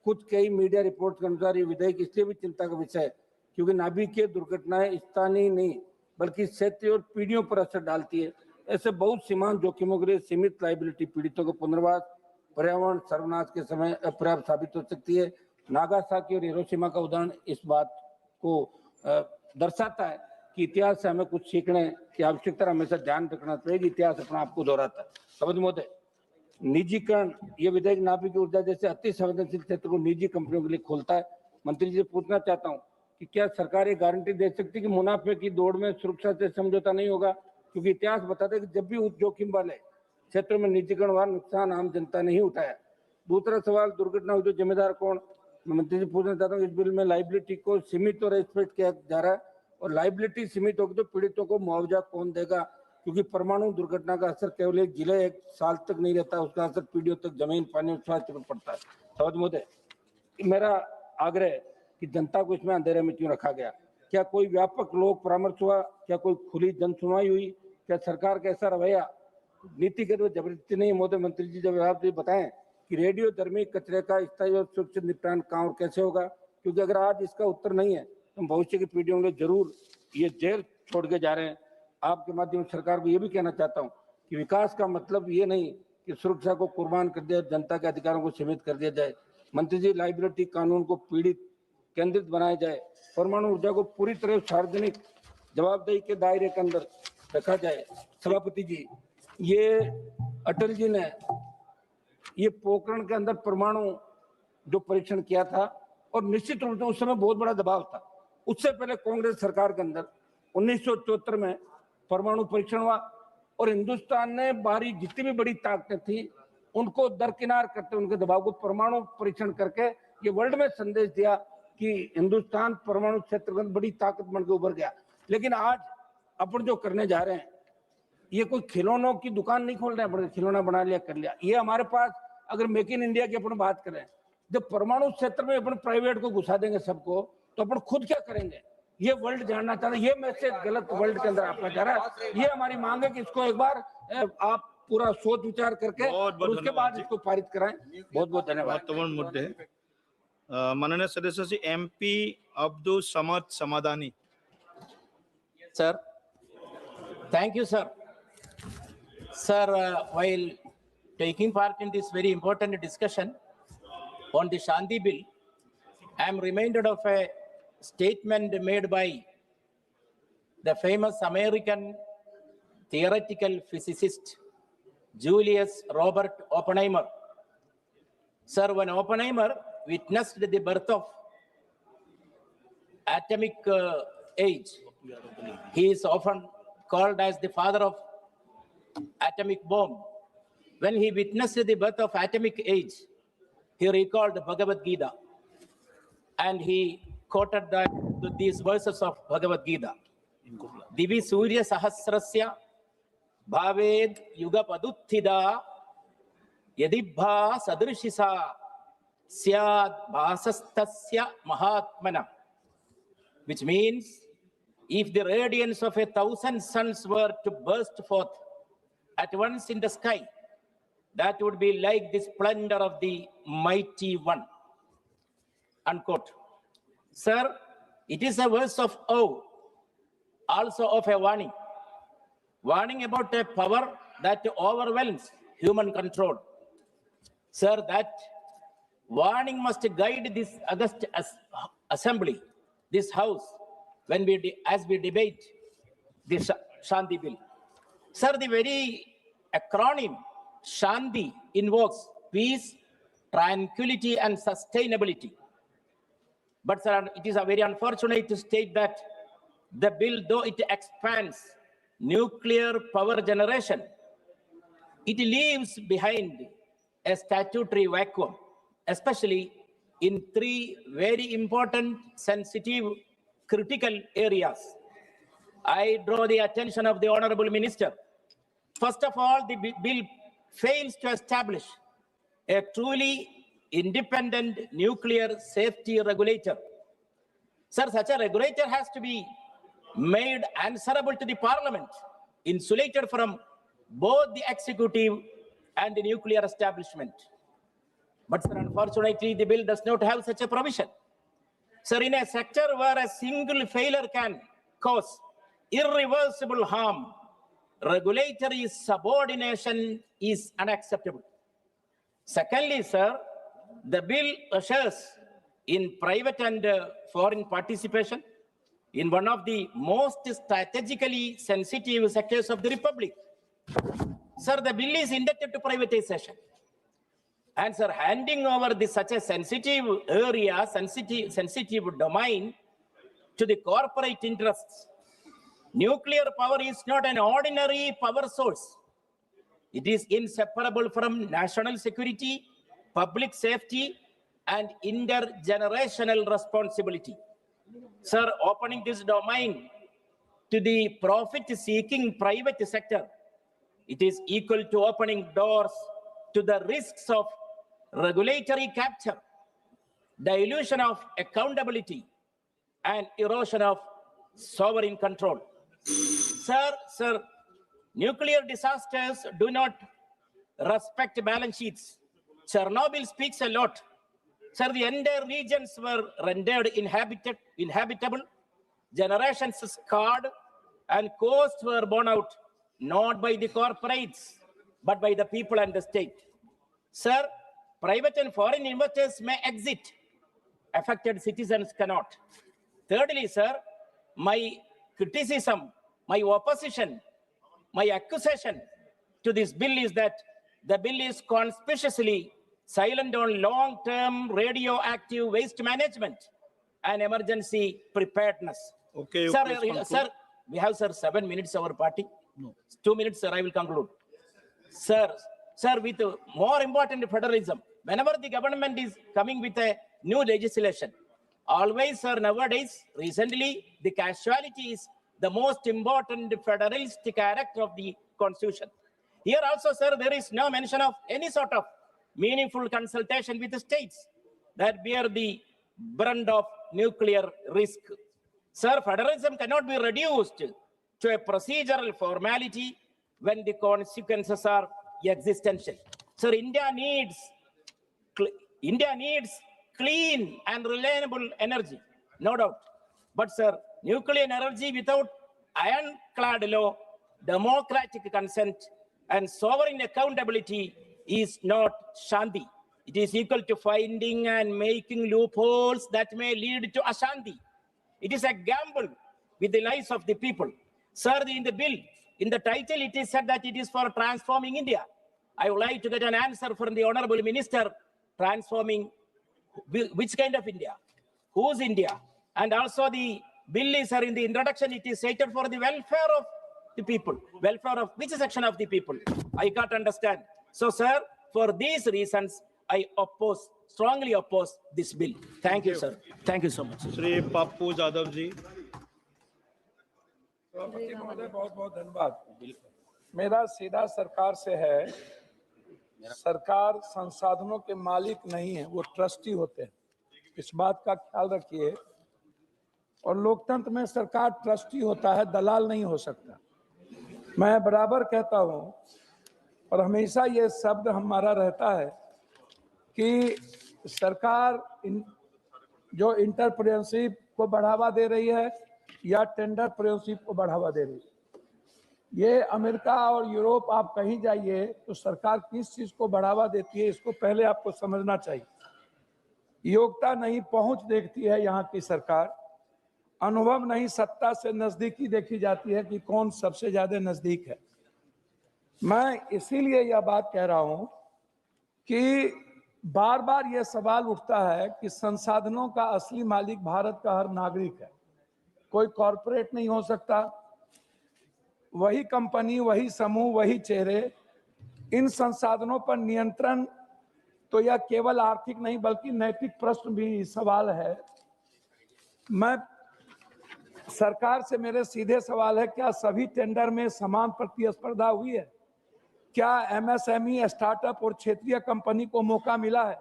[SPEAKER 12] कुछ कई मीडिया रिपोर्ट के अनुसार ये विधेयक इसलिए भी चिंता का विषय है क्योंकि नाभिकीय दुर्घटनाएं स्थानीय नहीं बल्कि क्षेत्रीय और पीढ़ियों पर असर डालती है। ऐसे बहुत सीमांत जोखिमों के लिए सीमित लाइबिलिटी पीड़ितों को पुनर्वास, पर्यावरण सर्वनाश के समय अपर्याप्त साबित हो सकती है। नागासाकी और हिरोशिमा का उदाहरण इस बात को दर्शाता है कि इतिहास से हमें कुछ सीखने की आवश्यकता, हमेशा ध्यान रखना चाहिए कि इतिहास अपना आपको दोहराता है। समझ महोदय, निजीकरण, ये विधेयक नाभिकीय ऊर्जा जैसे अति संवेदनशील क्षेत्र को निजी कंपनियों के लिए खोलता है। मंत्री जी से पूछना चाहता हूँ कि क्या सरकार ये गारंटी दे सकती है कि मुनाफे की दौड़ में सुरक्षा से समझौता नहीं होगा, क्योंकि इतिहास बताता है कि जब भी उच्च जोखिम वाले क्षेत्रों में निजीकरण हुआ नुकसान आम जनता ने ही उठाया। दूसरा सवाल, दुर्घटना हुई तो जिम्मेदार कौन। मैं मंत्री जी पूछना चाहता हूँ, इस बिल में लाइबिलिटी को सीमित और एक्सपेक्ट किया जा रहा है, और लाइबिलिटी सीमित होगी तो पीड़ितों को मुआवजा कौन देगा, क्योंकि परमाणु दुर्घटना का असर केवल एक जिले एक साल तक नहीं रहता, उसका असर पीढ़ियों तक जमीन, पानी और स्वास्थ्य पर पड़ता है। समझ महोदय, मेरा आग्रह कि जनता को इसमें अंधेरे में क्यों रखा गया। क्या कोई व्यापक लोक परामर्श हुआ, क्या कोई खुली जन सुनवाई हुई, क्या सरकार का ऐसा रवैया नीतिगत व जबरदस्ती नहीं। महोदय मंत्री जी, जब आप ये बताएं कि रेडियो धर्मी कचरे का स्थायी और सुरक्षित निपटान कहाँ और कैसे होगा, क्योंकि अगर आज इसका उत्तर नहीं है तो भविष्य की पीढ़ियों में जरूर ये जेल छोड़ के जा रहे हैं। आपके माध्यम से सरकार को ये भी कहना चाहता हूँ कि विकास का मतलब ये नहीं कि सुरक्षा को कुर्बान कर दिया, जनता के अधिकारों को सीमित कर दिया जाए। मंत्री जी, लाइबिलिटी कानून को पीड़ित केंद्रित बनाया जाए, परमाणु ऊर्जा को पूरी तरह सार्वजनिक जवाबदेही के दायरे के अंदर रखा जाए। सभापति जी, ये अटल जी ने ये पोखरण के अंदर परमाणु जो परीक्षण किया था, और निश्चित रूप से उस समय बहुत बड़ा दबाव था। उससे पहले कांग्रेस सरकार के अंदर 1974 में परमाणु परीक्षण हुआ, और हिंदुस्तान ने बाहरी जितनी भी बड़ी ताकतें थी उनको दरकिनार करते, उनके दबाव को परमाणु परीक्षण करके ये वर्ल्ड में संदेश दिया कि हिंदुस्तान परमाणु क्षेत्र में बड़ी ताकत बन के उभर गया। लेकिन आज अपन जो करने जा रहे हैं, ये कोई खिलौनों की दुकान नहीं खोल रहे हैं, खिलौना बना लिया कर लिया। ये हमारे पास अगर मेक इन इंडिया की अपन बात करें, जब परमाणु क्षेत्र में अपन प्राइवेट को घुसा देंगे सबको, तो अपन खुद क्या करेंगे, ये वर्ल्ड जानना चाहता है। ये मैसेज गलत वर्ल्ड के अंदर आपका जा रहा है। ये हमारी मांग है कि इसको एक बार आप पूरा सोच विचार करके और उसके बाद इसको पारित कराएं। बहुत बहुत धन्यवाद।
[SPEAKER 13] महत्वपूर्ण मुद्दे माननीय सदस्य Shri MP Abdul Samad समादानी।
[SPEAKER 17] Sir, thank you, sir. Sir, while taking part in this very important discussion on the Shanti Bill, I am reminded of a statement made by the famous American theoretical physicist Julius Robert Oppenheimer. Sir, when Oppenheimer witnessed the birth of atomic age, he is often called as the father of atomic bomb. When he witnessed the birth of atomic age, he recalled Bhagavad Gita, and he quoted these verses of Bhagavad Gita. Divi Surya Sahasrasya Bhaved Yuga Paduttida यदिभा सदृशिसा स्याद् भासस्तस्य महात्मना, which means if the radiance of 1,000 suns were to burst forth at once in the sky, that would be like the splendor of the mighty one. Unquote. Sir, it is a verse of awe, also of a warning. Warning about a power that overwhelms human control. Sir, that warning must guide this august assembly, this house, when as we debate this Shanti Bill. Sir, the very acronym Shanti invokes peace, tranquility, and sustainability. But sir, it is a very unfortunate to state that the bill, though it expands nuclear power generation, it leaves behind a statutory vacuum, especially in three very important, sensitive, critical areas. I draw the attention of the Honorable Minister. First of all, the bill fails to establish a truly independent nuclear safety regulator. Sir, such a regulator has to be made answerable to the Parliament, insulated from both the executive and the nuclear establishment. But sir, unfortunately, the bill does not have such a provision. Sir, in a sector where a single failure can cause irreversible harm, regulatory subordination is unacceptable. Secondly, sir, the bill ushers in private and foreign participation in one of the most strategically sensitive sectors of the Republic. Sir, the bill is indebted to privatization. And sir, handing over such a sensitive area, sensitive domain to the corporate interests. Nuclear power is not an ordinary power source. It is inseparable from national security, public safety, and intergenerational responsibility. Sir, opening this domain to the profit-seeking private sector, it is equal to opening doors to the risks of regulatory capture, dilution of accountability, and erosion of sovereign control. Sir, nuclear disasters do not respect balance sheets. Chernobyl speaks a lot. Sir, the entire regions were rendered inhabitable, generations scarred, and costs were borne out not by the corporates, but by the people and the state. Sir, private and foreign investors may exit. Affected citizens cannot. Thirdly, sir, my criticism, my opposition, my accusation to this bill is that the bill is conspicuously silent on long-term radioactive waste management and emergency preparedness.
[SPEAKER 13] Okay,
[SPEAKER 17] Sir, we have, sir, 7 minutes our party. No. 2 minutes, sir, I will conclude. Sir, with more important federalism, whenever the government is coming with a new legislation, always, sir, nowadays, recently, the casualty is the most important federalist character of the constitution. Here also, sir, there is no mention of any sort of meaningful consultation with the states that bear the brunt of nuclear risk. Sir, federalism cannot be reduced to a procedural formality when the consequences are existential. Sir, India needs clean and reliable energy, no doubt. But sir, nuclear energy without ironclad law, democratic consent, and sovereign accountability is not Shanti. It is equal to finding and making loopholes that may lead to Ashanti. It is a gamble with the lives of the people. Sir, in the bill, in the title, it is said that it is for transforming India. I would like to get an answer from the Honorable Minister, transforming which kind of India? Whose India? And also the bill is, sir, in the introduction, it is stated for the welfare of the people. Welfare of which section of the people? I can't understand. So, sir, for these reasons, I strongly oppose this bill. Thank you, sir. Thank you so much.
[SPEAKER 13] Shri Pappu Yadav ji.
[SPEAKER 15] सभापति महोदय, बहुत बहुत धन्यवाद। मेरा सीधा सरकार से है सरकार संसाधनों के मालिक नहीं है, वो ट्रस्टी होते हैं। इस बात का ख्याल रखिए। और लोकतंत्र में सरकार ट्रस्टी होता है, दलाल नहीं हो सकता। मैं बराबर कहता हूं और हमेशा ये शब्द हमारा रहता है कि सरकार जो इंटरप्रेन्योरशिप को बढ़ावा दे रही है या टेंडरप्रेन्योरशिप को बढ़ावा दे रही है। ये अमेरिका और यूरोप आप कहीं जाइए तो सरकार किस चीज को बढ़ावा देती है, इसको पहले आपको समझना चाहिए। योग्यता नहीं, पहुंच देखती है यहाँ की सरकार। अनुभव नहीं, सत्ता से नजदीकी देखी जाती है कि कौन सबसे ज्यादा नजदीक है। मैं इसीलिए यह बात कह रहा हूं कि बार बार यह सवाल उठता है कि संसाधनों का असली मालिक भारत का हर नागरिक है, कोई कॉरपोरेट नहीं हो सकता। वही कंपनी, वही समूह, वही चेहरे। इन संसाधनों पर नियंत्रण तो यह केवल आर्थिक नहीं बल्कि नैतिक प्रश्न भी सवाल है। मैं सरकार से मेरे सीधे सवाल है, क्या सभी टेंडर में समान प्रतिस्पर्धा हुई है? क्या एमएसएमई, स्टार्टअप और क्षेत्रीय कंपनी को मौका मिला है?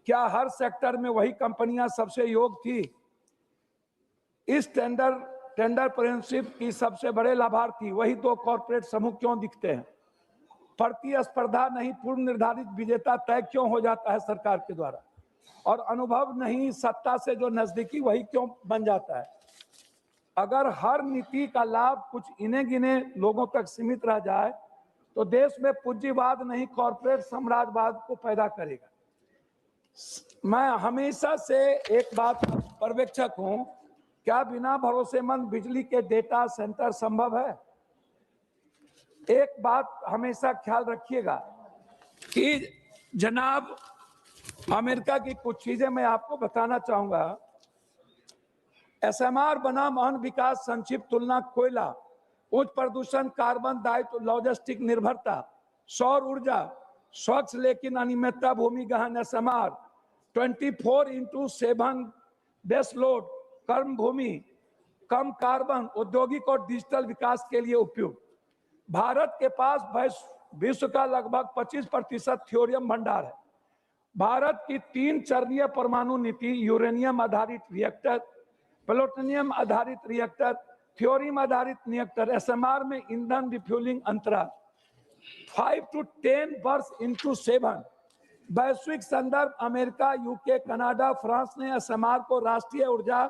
[SPEAKER 15] क्या हर सेक्टर में वही कंपनियां सबसे योग्य थी? इस टेंडरप्रेन्योरशिप की सबसे बड़े लाभार्थी वही दो कॉर्पोरेट समूह क्यों दिखते हैं? प्रतिस्पर्धा नहीं, पूर्व निर्धारित विजेता तय क्यों हो जाता है सरकार के द्वारा? और अनुभव नहीं, सत्ता से जो नजदीकी वही क्यों बन जाता है? अगर हर नीति का लाभ कुछ इने गिने लोगों तक सीमित रह जाए तो देश में पूंजीवाद नहीं, कॉर्पोरेट साम्राज्यवाद को पैदा करेगा। मैं हमेशा से एक बात पर्यवेक्षक हूं, क्या बिना भरोसेमंद बिजली के डेटा सेंटर संभव है? एक बात हमेशा ख्याल रखिएगा कि जनाब, अमेरिका की कुछ चीजें मैं आपको बताना चाहूंगा। एसएमआर बनाम अन विकास, संक्षिप्त तुलना, कोयला, उच्च प्रदूषण, कार्बन दायित्व, लॉजिस्टिक निर्भरता, सौर ऊर्जा, स्वच्छ लेकिन अनियमितता, भूमि गहन, एसएमआर, 24/7 बेस लोड, कर्म भूमि, कम कार्बन, औद्योगिक और डिजिटल विकास के लिए उपयुक्त। भारत के पास विश्व का लगभग 25% थ्योरियम भंडार है। भारत की 3 चरणीय परमाणु नीति, यूरेनियम आधारित रिएक्टर, प्लूटोनियम आधारित रिएक्टर, थ्योरियम आधारित रिएक्टर, एसएमआर में ईंधन रिफ्यूलिंग अंतराल 5 to 10 वर्ष into 7। वैश्विक संदर्भ, अमेरिका, यूके, कनाडा, फ्रांस ने एसएमआर को राष्ट्रीय ऊर्जा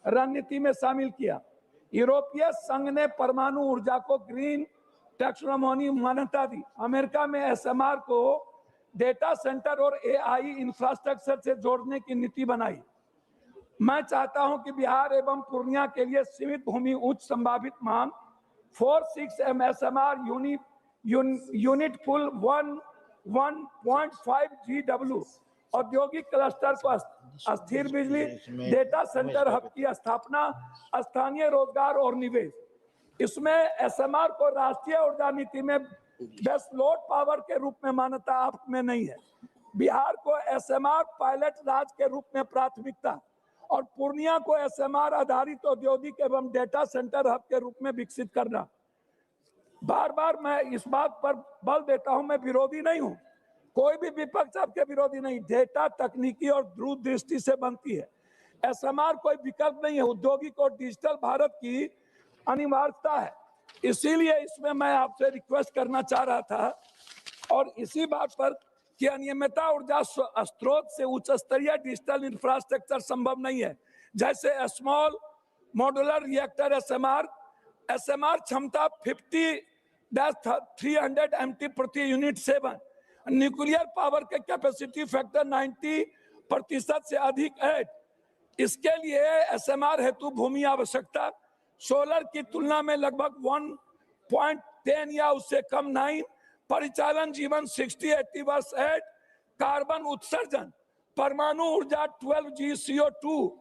[SPEAKER 15] रणनीति में शामिल किया। यूरोपीय संघ ने परमाणु ऊर्जा को ग्रीन टैक्सोनॉमी मान्यता दी। अमेरिका में एसएमआर को डेटा सेंटर और एआई इंफ्रास्ट्रक्चर से जोड़ने की नीति बनाई। मैं चाहता हूं कि बिहार एवं पूर्णिया के लिए सीमित भूमि उच्च संभावित मान 4-6 एसएमआर यूनिट पुल 1.5 GW, औद्योगिक क्लस्टर को अस्थिर बिजली, डेटा सेंटर हब की स्थापना, स्थानीय रोजगार और निवेश। इसमें एसएमआर को राष्ट्रीय ऊर्जा नीति में बेस लोड पावर के रूप में मान्यता आप में नहीं है। बिहार को एसएमआर पायलट राज्य के रूप में प्राथमिकता और पूर्णिया को एसएमआर आधारित औद्योगिक एवं डेटा सेंटर हब के रूप में विकसित करना। बार बार मैं इस बात पर बल देता हूं, मैं विरोधी नहीं हूं, कोई भी विपक्ष आपके विरोधी नहीं। डेटा तकनीकी और दूरदृष्टि से बनती है। एसएमआर कोई विकल्प नहीं है, औद्योगिक और डिजिटल भारत की अनिवार्यता है। इसीलिए इसमें मैं आपसे रिक्वेस्ट करना चाह रहा था और इसी बात पर कि अनियमितता ऊर्जा स्रोत से उच्च स्तरीय डिजिटल इंफ्रास्ट्रक्चर संभव नहीं है, जैसे स्मॉल मॉड्यूलर रिएक्टर एसएमआर क्षमता 50-300 MT प्रति यूनिट 7, न्यूक्लियर पावर के कैपेसिटी फैक्टर 90% से अधिक 8। इसके लिए एसएमआर हेतु भूमि आवश्यकता सोलर की तुलना में लगभग 1.10 या उससे कम 9, परिचालन जीवन 60-80 वर्ष 8, कार्बन उत्सर्जन, परमाणु ऊर्जा 12 GCO2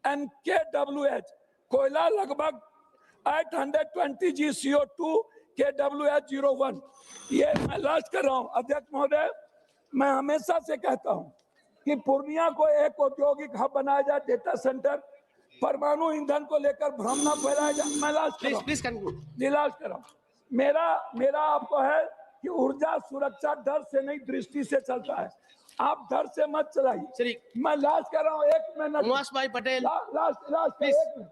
[SPEAKER 15] NKWH, कोयला लगभग 820 GCO2 KWH01। ये मैं लास्ट कर रहा हूं अध्यक्ष महोदय। मैं हमेशा से कहता हूं कि पूर्णिया को एक औद्योगिक हब बनाया जाए, डेटा सेंटर, परमाणु ईंधन को लेकर भ्रम न फैलाया जाए। मैं लास्ट कर रहा हूं। मेरा आपको है कि ऊर्जा सुरक्षा डर से नहीं दृष्टि से चलता है। आप डर से मत चलाइए। मैं लास्ट कर रहा हूँ, 1 मिनट।
[SPEAKER 6] उमास भाई पटेल,
[SPEAKER 15] लास्ट 1 मिनट।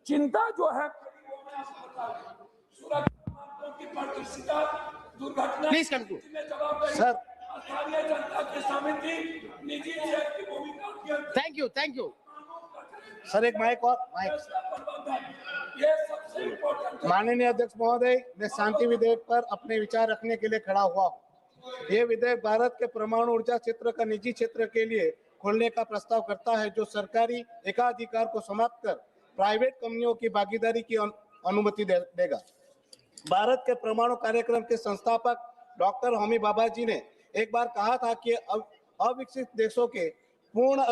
[SPEAKER 15] चिंता जो है दुर्घटना
[SPEAKER 6] प्लीज कंक्लूड
[SPEAKER 15] सर, स्थानीय जनता की समिति निजी जेल की भूमिका।
[SPEAKER 6] थैंक यू
[SPEAKER 1] सर एक माइक और
[SPEAKER 15] ये सबसे इम्पोर्टेंट।
[SPEAKER 4] माननीय अध्यक्ष महोदय, मैं शांति विधेयक पर अपने विचार रखने के लिए खड़ा हुआ हूँ। ये विधेयक भारत के परमाणु ऊर्जा क्षेत्र का निजी क्षेत्र के लिए खोलने का प्रस्ताव करता है, जो सरकारी एकाधिकार को समाप्त कर प्राइवेट कंपनियों की भागीदारी की अनुमति देगा। भारत के परमाणु कार्यक्रम के संस्थापक डॉक्टर होमी भाभा जी ने एक बार कहा था कि अविकसित देशों के पूर्ण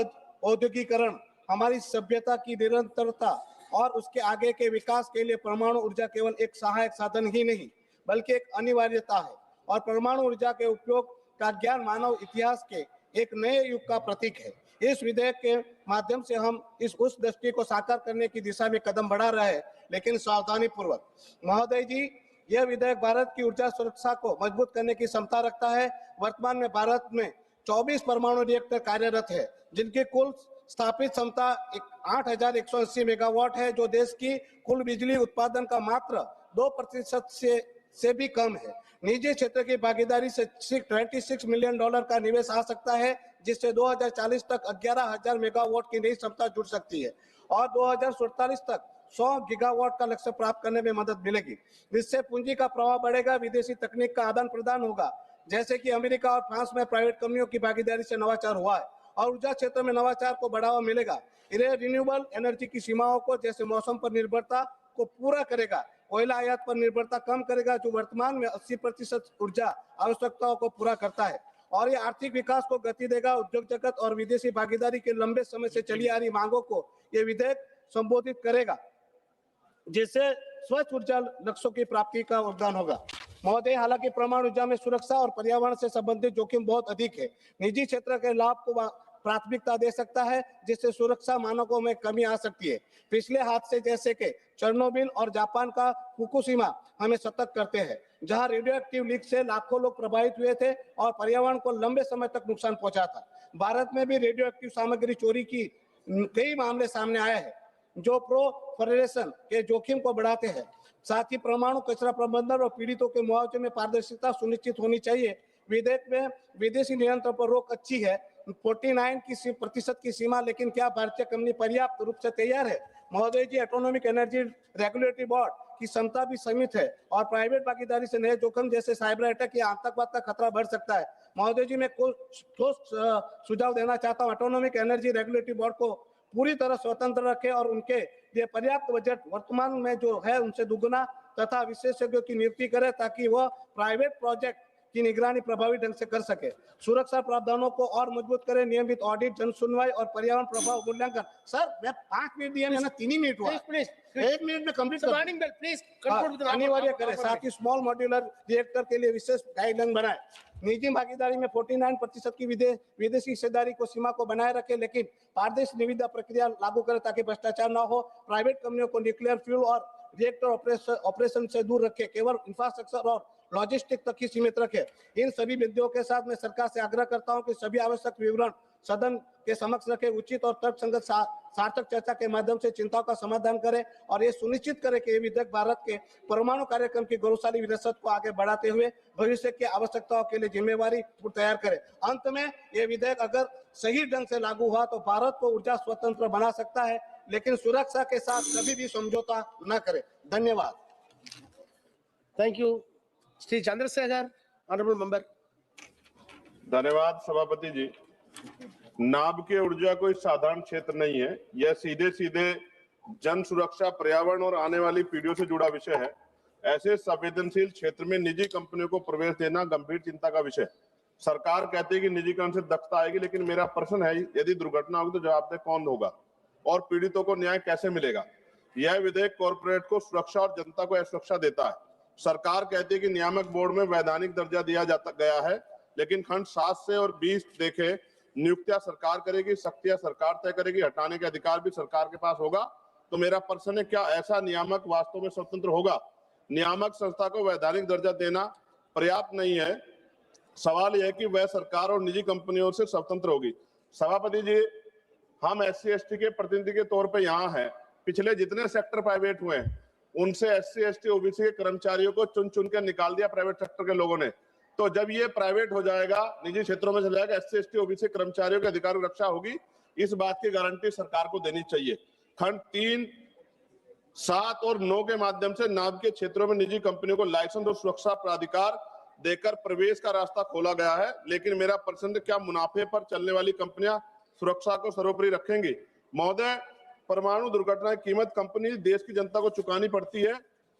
[SPEAKER 4] औद्योगिकरण हमारी सभ्यता की निरंतरता और उसके आगे के विकास के लिए परमाणु ऊर्जा केवल एक सहायक साधन ही नहीं बल्कि एक अनिवार्यता है, और परमाणु ऊर्जा के उपयोग का ज्ञान मानव इतिहास के एक नए युग का प्रतीक है। इस विधेयक के माध्यम से हम उस दृष्टि को साकार करने की दिशा में कदम बढ़ा रहे हैं, लेकिन सावधानी पूर्वक। महोदय जी, यह विधेयक भारत की ऊर्जा सुरक्षा को मजबूत करने की क्षमता रखता है। वर्तमान में भारत में 24 परमाणु रिएक्टर कार्यरत है, जिनकी कुल स्थापित क्षमता 8,180 मेगावाट है, जो देश की कुल बिजली उत्पादन का मात्र 2% से भी कम है। निजी क्षेत्र की भागीदारी से $26 मिलियन का निवेश आ सकता है, जिससे 2040 तक 11,000 मेगावाट की नई क्षमता जुड़ सकती है और 2047 तक 100 गीगावाट का लक्ष्य प्राप्त करने में मदद मिलेगी। इससे पूंजी का प्रवाह बढ़ेगा, विदेशी तकनीक का आदान प्रदान होगा, जैसे कि अमेरिका और फ्रांस में प्राइवेट कंपनियों की भागीदारी से नवाचार हुआ है, और ऊर्जा क्षेत्र में नवाचार को बढ़ावा मिलेगा। यह रिन्यूएबल एनर्जी की सीमाओं को, जैसे मौसम पर निर्भरता को पूरा करेगा, कोयला आयात पर निर्भरता कम करेगा, जो वर्तमान में 80% ऊर्जा आवश्यकताओं को पूरा करता है, और ये आर्थिक विकास को गति देगा। उद्योग जगत और विदेशी भागीदारी के लंबे समय से चली आ रही मांगों को ये विधेयक संबोधित करेगा, जिससे स्वच्छ ऊर्जा लक्ष्यों की प्राप्ति का वरदान होगा। महोदय, हालांकि परमाणु ऊर्जा में सुरक्षा और पर्यावरण से संबंधित जोखिम बहुत अधिक है। निजी क्षेत्र के लाभ को प्राथमिकता दे सकता है, जिससे सुरक्षा मानकों में कमी आ सकती है। पिछले हादसे जैसे कि चेरनोबिल और जापान का फुकुशिमा हमें सतर्क करते हैं, जहां रेडियो एक्टिव लीक से लाखों लोग प्रभावित हुए थे और पर्यावरण को लंबे समय तक नुकसान पहुंचा था। भारत में भी रेडियो एक्टिव सामग्री चोरी की कई मामले सामने आए हैं, जो प्रोलिफरेशन के जोखिम को बढ़ाते हैं। साथ ही परमाणु कचरा प्रबंधन और पीड़ितों के मुआवजे में पारदर्शिता सुनिश्चित होनी चाहिए। विधेयक में विदेशी नियंत्रण पर रोक अच्छी है, 49% की सीमा, लेकिन क्या भारतीय कंपनी पर्याप्त रूप से तैयार है? महोदय जी, ऑटोनॉमिक एनर्जी रेगुलेटरी बोर्ड की क्षमता भी सीमित है और प्राइवेट भागीदारी से नए जोखिम जैसे साइबर अटैक या आतंकवाद का खतरा बढ़ सकता है। महोदय जी, मैं कुछ ठोस सुझाव देना चाहता हूँ। ऑटोनॉमिक एनर्जी रेगुलेटरी बोर्ड को पूरी तरह स्वतंत्र रखे और उनके लिए पर्याप्त बजट वर्तमान में जो है उनसे दुगुना तथा विशेषज्ञों की नियुक्ति करे, ताकि वह प्राइवेट प्रोजेक्ट की निगरानी प्रभावी ढंग से कर सके। सुरक्षा प्रावधानों को और मजबूत करें, नियमित ऑडिट, जन सुनवाई और पर्यावरण प्रभाव मूल्यांकन। सर, मैं 5 मिनट दिया, मैंने 3 ही मिनट हुआ। 1 मिनट में कंप्लीट अनिवार्य करें। साथ ही स्मॉल मॉड्यूलर रिएक्टर के लिए विशेष गाइडलाइन बनाए। निजी भागीदारी में 49% की विदेशी हिस्सेदारी को सीमा को बनाए रखे, लेकिन पारदर्शी निविदा प्रक्रिया लागू करें ताकि भ्रष्टाचार न हो। प्राइवेट कंपनियों को न्यूक्लियर फ्यूल और रिएक्टर ऑपरेशन से दूर रखे, केवल इंफ्रास्ट्रक्चर और लॉजिस्टिक तक ही सीमित रखे। इन सभी बिंदुओं के साथ मैं सरकार से आग्रह करता हूं कि सभी आवश्यक विवरण सदन के समक्ष रखे, उचित और तर्कसंगत सार्थक चर्चा के माध्यम से चिंताओं का समाधान करें और ये सुनिश्चित करें कि ये विधेयक भारत के परमाणु कार्यक्रम की गौरवशाली विरासत को आगे बढ़ाते हुए भविष्य की आवश्यकताओं के लिए जिम्मेवारी तैयार करे। अंत में ये विधेयक अगर सही ढंग से लागू हुआ तो भारत को ऊर्जा स्वतंत्र बना सकता है, लेकिन सुरक्षा के साथ कभी भी समझौता न करे। धन्यवाद।
[SPEAKER 6] Thank you. Shri Chandrashekhar, honourable member.
[SPEAKER 20] धन्यवाद सभापति जी। नाभिकीय ऊर्जा कोई साधारण क्षेत्र नहीं है, यह सीधे सीधे जन सुरक्षा, पर्यावरण और आने वाली पीढ़ियों से जुड़ा विषय है। ऐसे संवेदनशील क्षेत्र में निजी कंपनियों को प्रवेश देना गंभीर चिंता का विषय। सरकार कहती है कि निजीकरण से दक्षता आएगी, लेकिन मेरा प्रश्न है, यदि दुर्घटना होगी तो जवाबदेह कौन होगा और पीड़ितों को न्याय कैसे मिलेगा? यह विधेयक कॉर्पोरेट को सुरक्षा और जनता को असुरक्षा देता है। सरकार कहती है कि नियामक बोर्ड में वैधानिक दर्जा दिया जाता गया है, लेकिन खंड 7 से और 20 देखे, नियुक्तियां सरकार करेगी, शक्तियां सरकार तय करेगी, हटाने के अधिकार भी सरकार के पास होगा। तो मेरा प्रश्न है, क्या ऐसा नियामक वास्तव में स्वतंत्र होगा? नियामक संस्था को वैधानिक दर्जा देना पर्याप्त नहीं है। सवाल यह है कि वह सरकार और निजी कंपनियों से स्वतंत्र होगी। सभापति जी, हम SC/ST के प्रतिनिधि के तौर पे यहाँ हैं। पिछले जितने सेक्टर प्राइवेट हुए हैं उनसे SC/ST OBC के कर्मचारियों को चुन चुन के निकाल दिया प्राइवेट सेक्टर के लोगों ने। तो जब ये प्राइवेट हो जाएगा, निजी क्षेत्रों में चला जाएगा, SC/ST OBC कर्मचारियों के अधिकारों की रक्षा होगी, इस बात की गारंटी सरकार को देनी चाहिए। खंड 3, 7 और 9 के माध्यम से नाभ के क्षेत्रों में निजी कंपनियों को लाइसेंस और सुरक्षा प्राधिकार देकर प्रवेश का रास्ता खोला गया है, लेकिन मेरा प्रश्न, क्या मुनाफे पर चलने वाली कंपनियां सुरक्षा को सर्वोपरि रखेंगी? महोदय, परमाणु दुर्घटना की कीमत कंपनी देश की जनता को चुकानी पड़ती है।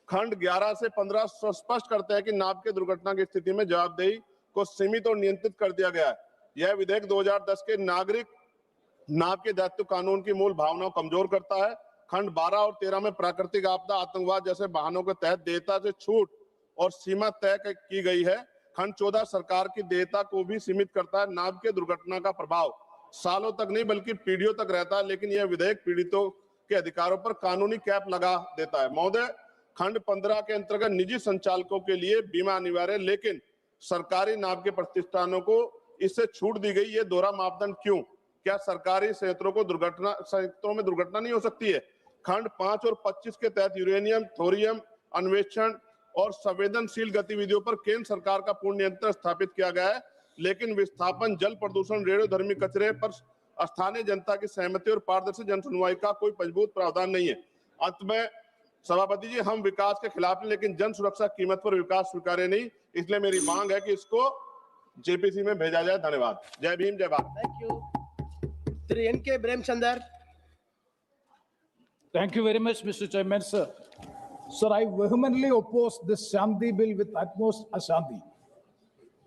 [SPEAKER 20] खंड 11 से 15 स्पष्ट करते हैं कि नाभ के दुर्घटना की स्थिति में जवाबदेही को सीमित और नियंत्रित कर दिया गया है। यह विधेयक 2010 के नागरिक नाभ के दायित्व कानून की मूल भावनाओं को कमजोर करता है। खंड 12 और 13 में प्राकृतिक आपदा, आतंकवाद जैसे वाहनों के तहत देयता से छूट और सीमा तय की गई है। खंड 14 सरकार की देयता को भी सीमित करता है। नाभ के दुर्घटना का प्रभाव सालों तक नहीं बल्कि पीढ़ियों तक रहता है, लेकिन यह विधेयक पीड़ितों के अधिकारों पर कानूनी कैप लगा देता है। महोदय, खंड 15 के अंतर्गत निजी संचालकों के लिए बीमा अनिवार्य, लेकिन सरकारी नाभ के प्रतिष्ठानों को इससे छूट दी गई। ये दोहरा मापदंड क्यों? क्या सरकारी संयंत्रों में दुर्घटना नहीं हो सकती है? खंड 5 और 25 के तहत यूरेनियम, थोरियम अन्वेषण और संवेदनशील गतिविधियों पर केंद्र सरकार का पूर्ण नियंत्रण स्थापित किया गया है, लेकिन विस्थापन, जल प्रदूषण, रेडियोधर्मी कचरे पर स्थानीय जनता की सहमति और पारदर्शी जन सुनवाई का कोई मजबूत प्रावधान नहीं है। अंत में सभापति जी, हम विकास के खिलाफ हैं, लेकिन जन सुरक्षा कीमत पर विकास स्वीकार्य नहीं। इसलिए मेरी मांग है कि इसको JPC में भेजा जाए। धन्यवाद। जय भीम, जय Bharat.
[SPEAKER 6] Thank you. Shri N.K. Bremchandar.
[SPEAKER 14] Thank you very much, Mr. Chairman, sir. Sir, I vehemently oppose this Shanti bill with utmost ashanti.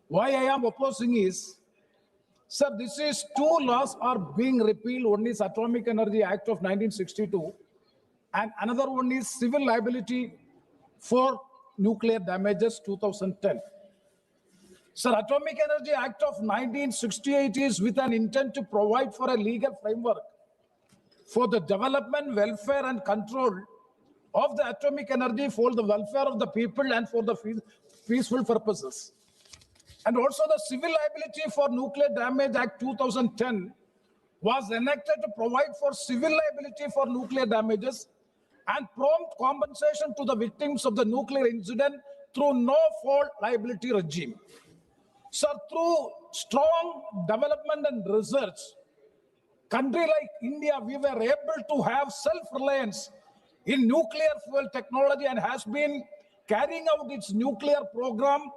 [SPEAKER 14] Why I am opposing is, sir, this is two laws are being repealed. One is Atomic Energy Act of 1962, and another one is Civil Liability for Nuclear Damages 2010. Sir, Atomic Energy Act of 1968 is with an intent to provide for a legal framework for the development, welfare, and control of the atomic energy for the welfare of the people and for the peaceful purposes. And also the Civil Liability for Nuclear Damage Act 2010 was enacted to provide for civil liability for nuclear damages and prompt compensation to the victims of the nuclear incident through no-fault liability regime. Sir, through strong development and research, country like India, we were able to have self-reliance in nuclear fuel technology and has been carrying out its nuclear program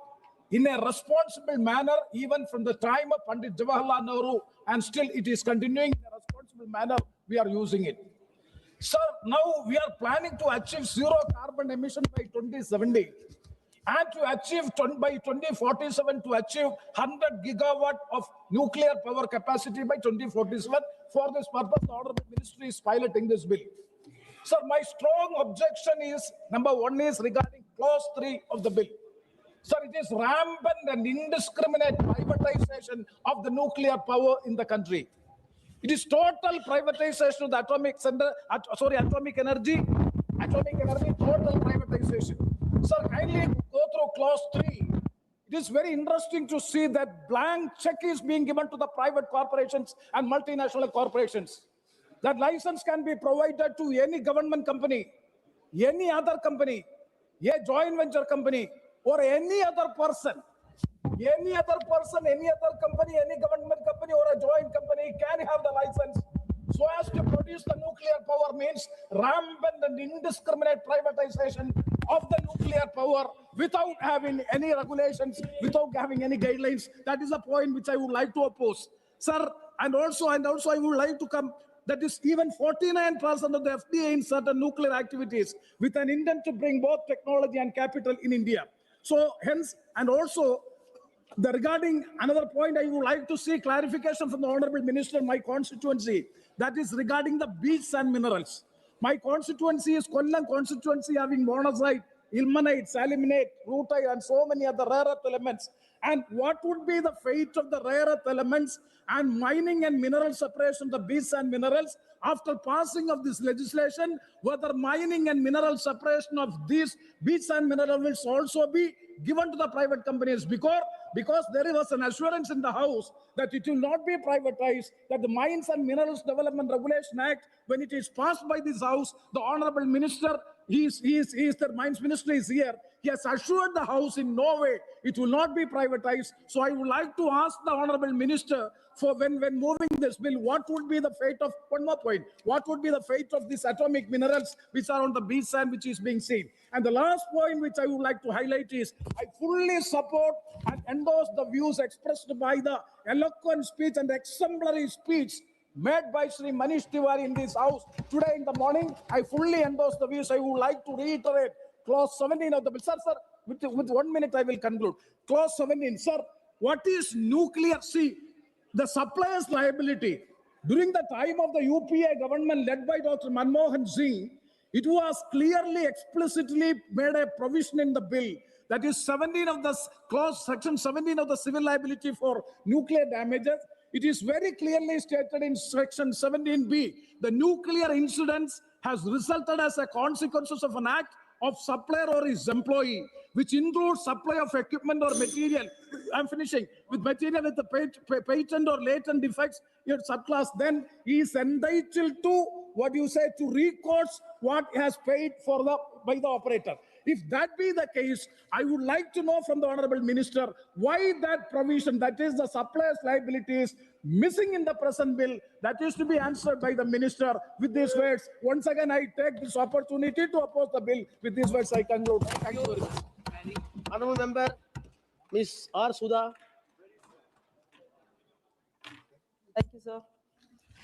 [SPEAKER 14] in a responsible manner even from the time of Pandit Jawaharlal Nehru, and still it is continuing in a responsible manner. We are using it. Sir, now we are planning to achieve zero carbon emission by 2070 and to achieve by 2047 to achieve 100 gigawatt of nuclear power capacity by 2047. For this purpose, the Honorable Ministry is piloting this bill. Sir, my strong objection is, number one is regarding clause 3 of the bill. Sir, it is rampant and indiscriminate privatization of the nuclear power in the country. It is total privatization of the atomic energy, total privatization. Sir, kindly go through clause 3. It is very interesting to see that blank check is being given to the private corporations and multinational corporations. That license can be provided to any government company, any other company, a joint venture company, or any other person. Any other person, any other company, any government company or a joint company can have the license. So as to produce the nuclear power means rampant and indiscriminate privatization of the nuclear power without having any regulations, without having any guidelines. That is a point which I would like to oppose. Sir, and also I would like to come, that is even 49% of the FDI in certain nuclear activities with an intent to bring both technology and capital in India. So hence, and also regarding another point, I would like to see clarification from the Honorable Minister in my constituency, that is regarding the beads and minerals. My constituency is Kollam constituency, having monazite, ilmenite, salinite, rutile, and so many other rare earth elements. And what would be the fate of the rare earth elements and mining and mineral separation of the beads and minerals after passing of this legislation? Whether mining and mineral separation of these beads and minerals will also be given to the private companies because there was an assurance in the House that it will not be privatized, that the Mines and Minerals Development Regulation Act, when it is passed by this House, the Honorable Minister, he is the Mines Minister is here. He has assured the House in no way it will not be privatized. So I would like to ask the Honorable Minister, for when moving this bill, what would be the fate of, one more point, what would be the fate of these atomic minerals which are on the beach sand which is being seen? And the last point which I would like to highlight is, I fully support and endorse the views expressed by the eloquent speech and exemplary speech made by Sri Manish Tiwari in this House today in the morning. I fully endorse the views. I would like to reiterate Clause 17 of the bill. Sir, with 1 minute I will conclude. Clause 17, sir, what is nuclear? See, the supplier's liability. During the time of the UPA government led by Dr. Manmohan Singh, it was clearly, explicitly made a provision in the bill. That is 17 of the clause, section 17 of the civil liability for nuclear damages. It is very clearly stated in section 17B. The nuclear incidents has resulted as a consequence of an act of supplier or his employee, which includes supply of equipment or material. I'm finishing with material with the patent or latent defects in subclass. Then he is entitled to what you say to recourse what has paid for by the operator. If that be the case, I would like to know from the Honorable Minister why that provision, that is the supplier's liability, is missing in the present bill. That is to be answered by the Minister with these words. Once again, I take this opportunity to oppose the bill. With these words, I conclude. Thank you very much.
[SPEAKER 6] Honourable Member, Ms. R. Sudha.
[SPEAKER 18] Thank you, sir.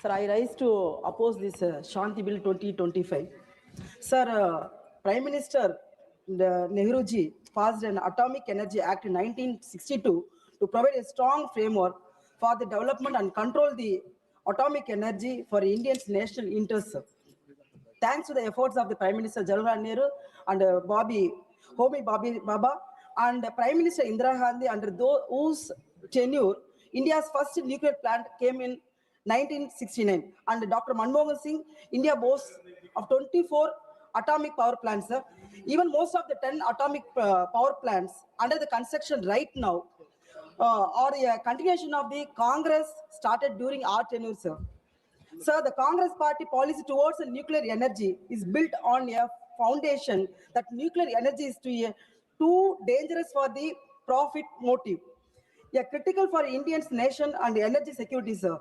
[SPEAKER 18] Sir, I rise to oppose this Shanti Bill 2025. Sir, Prime Minister Nehruji passed an Atomic Energy Act in 1962 to provide a strong framework for the development and control the atomic energy for India's national interests. Thanks to the efforts of the Prime Minister Jawaharlal Nehru and Homi Baba and Prime Minister Indira Gandhi, under whose tenure India's first nuclear plant came in 1969, and Dr. Manmohan Singh, India boasts of 24 atomic power plants. Even most of the 10 atomic power plants under the construction right now are a continuation of the Congress started during our tenure, sir. Sir, the Congress party policy towards nuclear energy is built on a foundation that nuclear energy is too dangerous for the profit motive. Yeah, critical for Indians' nation and energy security, sir.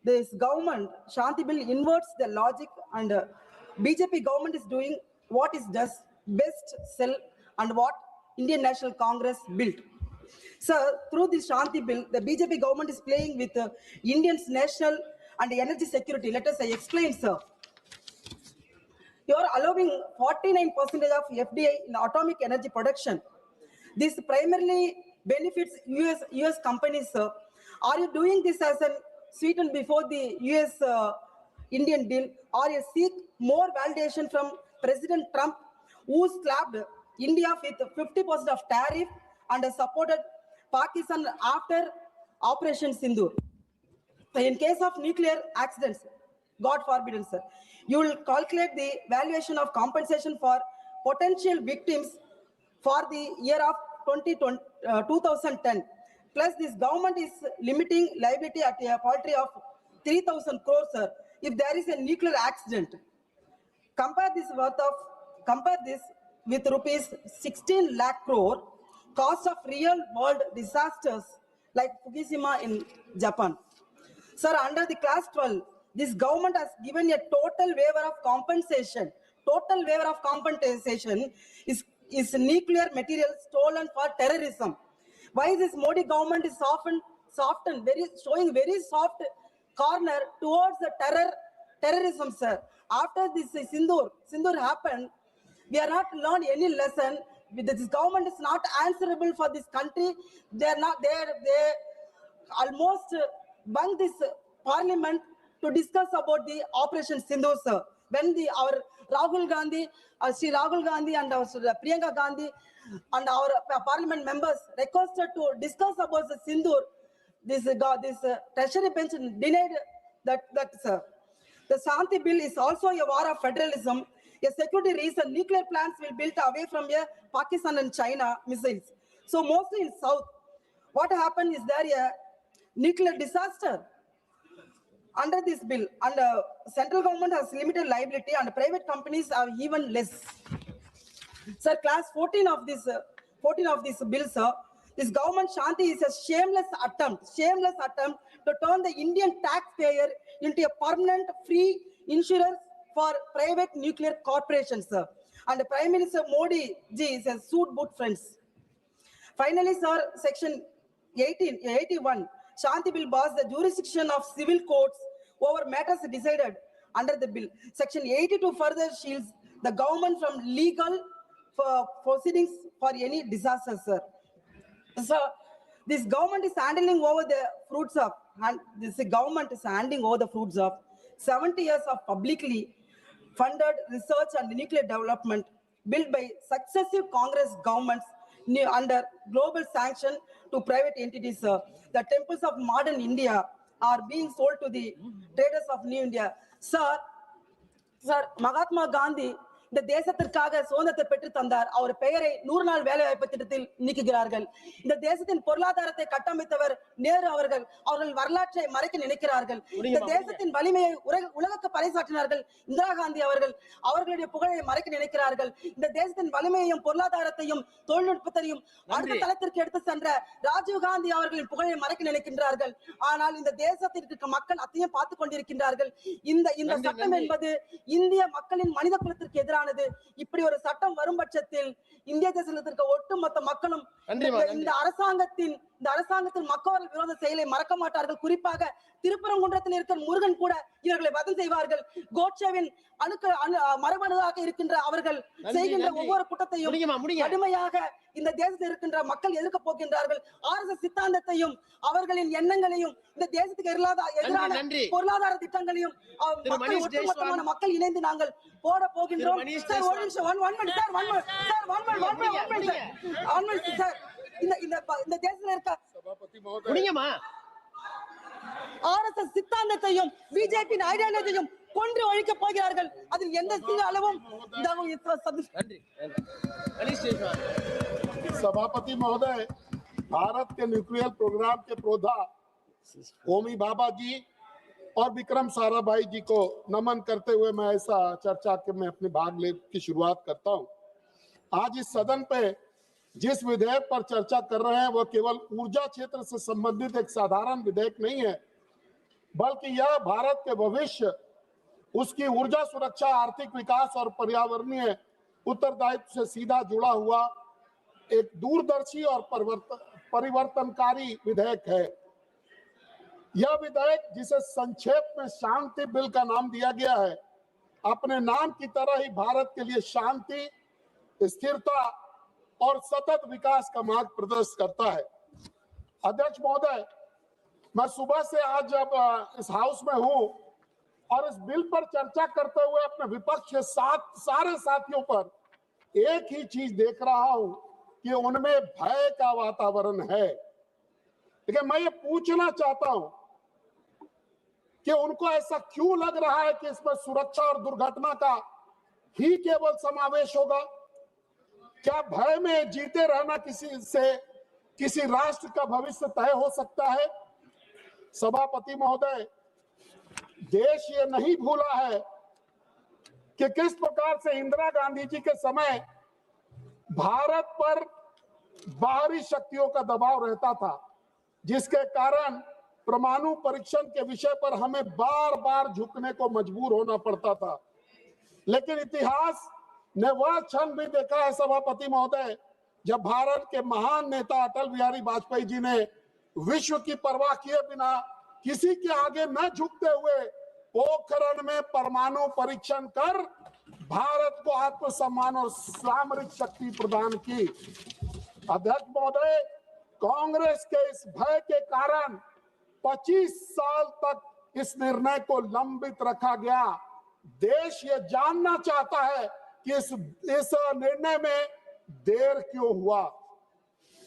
[SPEAKER 18] This government, Shanti Bill, inverts the logic, and BJP government is doing what it does best, sell, and what Indian National Congress built. Sir, through this Shanti Bill, the BJP government is playing with Indians' national and energy security. Let us explain, sir. You are allowing 49% of FDI in atomic energy production. This primarily benefits US companies, sir. Are you doing this as a sweeten before the US-Indian deal, or you seek more validation from President Trump, who slapped India with 50% of tariff and supported Pakistan after Operation Sindoor? In case of nuclear accidents, God forbid, sir, you will calculate the valuation of compensation for potential victims for the year of 2010. Plus, this government is limiting liability at a paltry of 3,000 crores, sir, if there is a nuclear accident. Compare this with rupees 16 lakh crore cost of real world disasters like Fukushima in Japan. Sir, under the class 12, this government has given a total waiver of compensation. Total waiver of compensation is nuclear material stolen for terrorism. Why is this Modi government is showing very soft corner towards the terrorism, sir? After this Sindoor happened, we are not learned any lesson. This government is not answerable for this country. They almost bunged this parliament to discuss about the Operation Sindoor, sir. When our Rahul Gandhi, Sri Rahul Gandhi and our Priyanka Gandhi and our parliament members requested to discuss about the Sindoor, this treasury bench denied that, sir. The Shanti Bill is also a war of federalism. A security reason, nuclear plants will built away from Pakistan and China missiles. So mostly in south, what happened is there a nuclear disaster. Under this bill, and central government has limited liability and private companies have even less. Sir, class 14 of this bill, sir, this government Shanti is a shameless attempt to turn the Indian taxpayer into a permanent free insurance for private nuclear corporations, sir. And Prime Minister Modi ji is a suit boot friends. Finally, sir, section 81, Shanti Bill bars the jurisdiction of civil courts over matters decided under the bill. Section 82 further shields the government from legal proceedings for any disaster, sir. So, this government is handing over the fruits of, 70 years of publicly funded research and nuclear development built by successive Congress governments under global sanction to private entities. The temples of modern India are being sold to the traders of New India. Sir, Mahatma Gandhi, இந்த தேசத்திற்காக சுதந்திரத்தை பெற்று தந்தார். அவர் பெயரை 100 நாள் வேலை வாய்ப்பு திட்டத்தில் நீக்குகிறார்கள். இந்த தேசத்தின் பொருளாதாரத்தை கட்டமைத்தவர் நேரு அவர்கள். அவர்கள் வரலாற்றை மறைக்க நினைக்கிறார்கள். இந்த தேசத்தின் வலிமையை உலகுக்கு பறைசாற்றினார்கள் இந்திரா காந்தி அவர்கள். அவர்களுடைய புகழை மறைக்க நினைக்கிறார்கள். இந்த தேசத்தின் வலிமையையும் பொருளாதாரத்தையும் தொழில்நுட்பத்தையும் அடுத்த தளத்திற்கு எடுத்து சென்ற ராஜீவ் காந்தி அவர்களின் புகழை மறைக்க நினைக்கின்றார்கள். ஆனால் இந்த தேசத்திற்கு மக்கள் அத்தையும் பார்த்து கொண்டிருக்கின்றார்கள். இந்த சட்டம் என்பது இந்திய மக்களின் மனித குலத்திற்கு எதிரான இப்படி ஒரு சட்டம் வரும் பட்சத்தில் இந்திய தேசத்திற்கு ஒட்டுமொத்த மக்களும் இந்த அரசாங்கத்தின் மக்கள் விரோத செயலை மறக்க மாட்டார்கள். குறிப்பாக திருப்பரங்குன்றத்தில் இருக்கிற முருகன் கூட இவர்களை வதம் செய்வார்கள். கோட்சேவின் மரபணுவாக இருக்கின்ற அவர்கள் செய்கின்ற ஒவ்வொரு குற்றத்தையும் கடுமையாக இந்த தேசத்தில் இருக்கின்ற மக்கள் எதிர்க்க போகின்றார்கள். RSS சித்தாந்தத்தையும் அவர்களின் எண்ணங்களையும் இந்த தேசத்துக்கு எதிரான பொருளாதார திட்டங்களையும் ஒட்டுமொத்தமான மக்கள் இணைந்து நாங்கள் போட போகின்றோம். இந்த தேசத்தில் இருக்க RSS சித்தாந்தத்தையும் பிஜேபியின் ஐடியாலஜியும் கொன்று ஒழிக்க போகிறார்கள். அதில் எந்த அளவும்
[SPEAKER 9] सभापति महोदय, भारत के न्यूक्लियर प्रोग्राम के प्रोधा होमी भाभा जी और विक्रम साराभाई जी को नमन करते हुए मैं ऐसा चर्चा के में अपने भाग ले की शुरुआत करता हूं। आज इस सदन पे जिस विधेयक पर चर्चा कर रहे हैं वह केवल ऊर्जा क्षेत्र से संबंधित एक साधारण विधेयक नहीं है, बल्कि यह भारत के भविष्य, उसकी ऊर्जा सुरक्षा, आर्थिक विकास और पर्यावरणीय उत्तरदायित्व से सीधा जुड़ा हुआ एक दूरदर्शी और परिवर्तनकारी विधेयक है। यह विधेयक, जिसे संक्षेप में शांति बिल का नाम दिया गया है, अपने नाम की तरह ही भारत के लिए शांति, स्थिरता और सतत विकास का मार्ग प्रदर्शित करता है। अध्यक्ष महोदय, मैं सुबह से आज जब इस हाउस में हूं और इस बिल पर चर्चा करते हुए अपने विपक्ष के सारे साथियों पर एक ही चीज देख रहा हूं कि उनमें भय का वातावरण है। लेकिन मैं ये पूछना चाहता हूं कि उनको ऐसा क्यों लग रहा है कि इसमें सुरक्षा और दुर्घटना का ही केवल समावेश होगा? क्या भय में जीते रहना किसी राष्ट्र का भविष्य तय हो सकता है? सभापति महोदय, देश ये नहीं भूला है कि किस प्रकार से इंदिरा गांधी जी के समय भारत पर बाहरी शक्तियों का दबाव रहता था, जिसके कारण परमाणु परीक्षण के विषय पर हमें बार बार झुकने को मजबूर होना पड़ता था। लेकिन इतिहास ने वह क्षण भी देखा है सभापति महोदय, जब भारत के महान नेता अटल बिहारी वाजपेयी जी ने विश्व की परवाह किए बिना, किसी के आगे न झुकते हुए पोखरण में परमाणु परीक्षण कर भारत को आत्मसम्मान और सामरिक शक्ति प्रदान की। अध्यक्ष महोदय, कांग्रेस के इस भय के कारण 25 साल तक इस निर्णय को लंबित रखा गया। देश ये जानना चाहता है कि इस निर्णय में देर क्यों हुआ।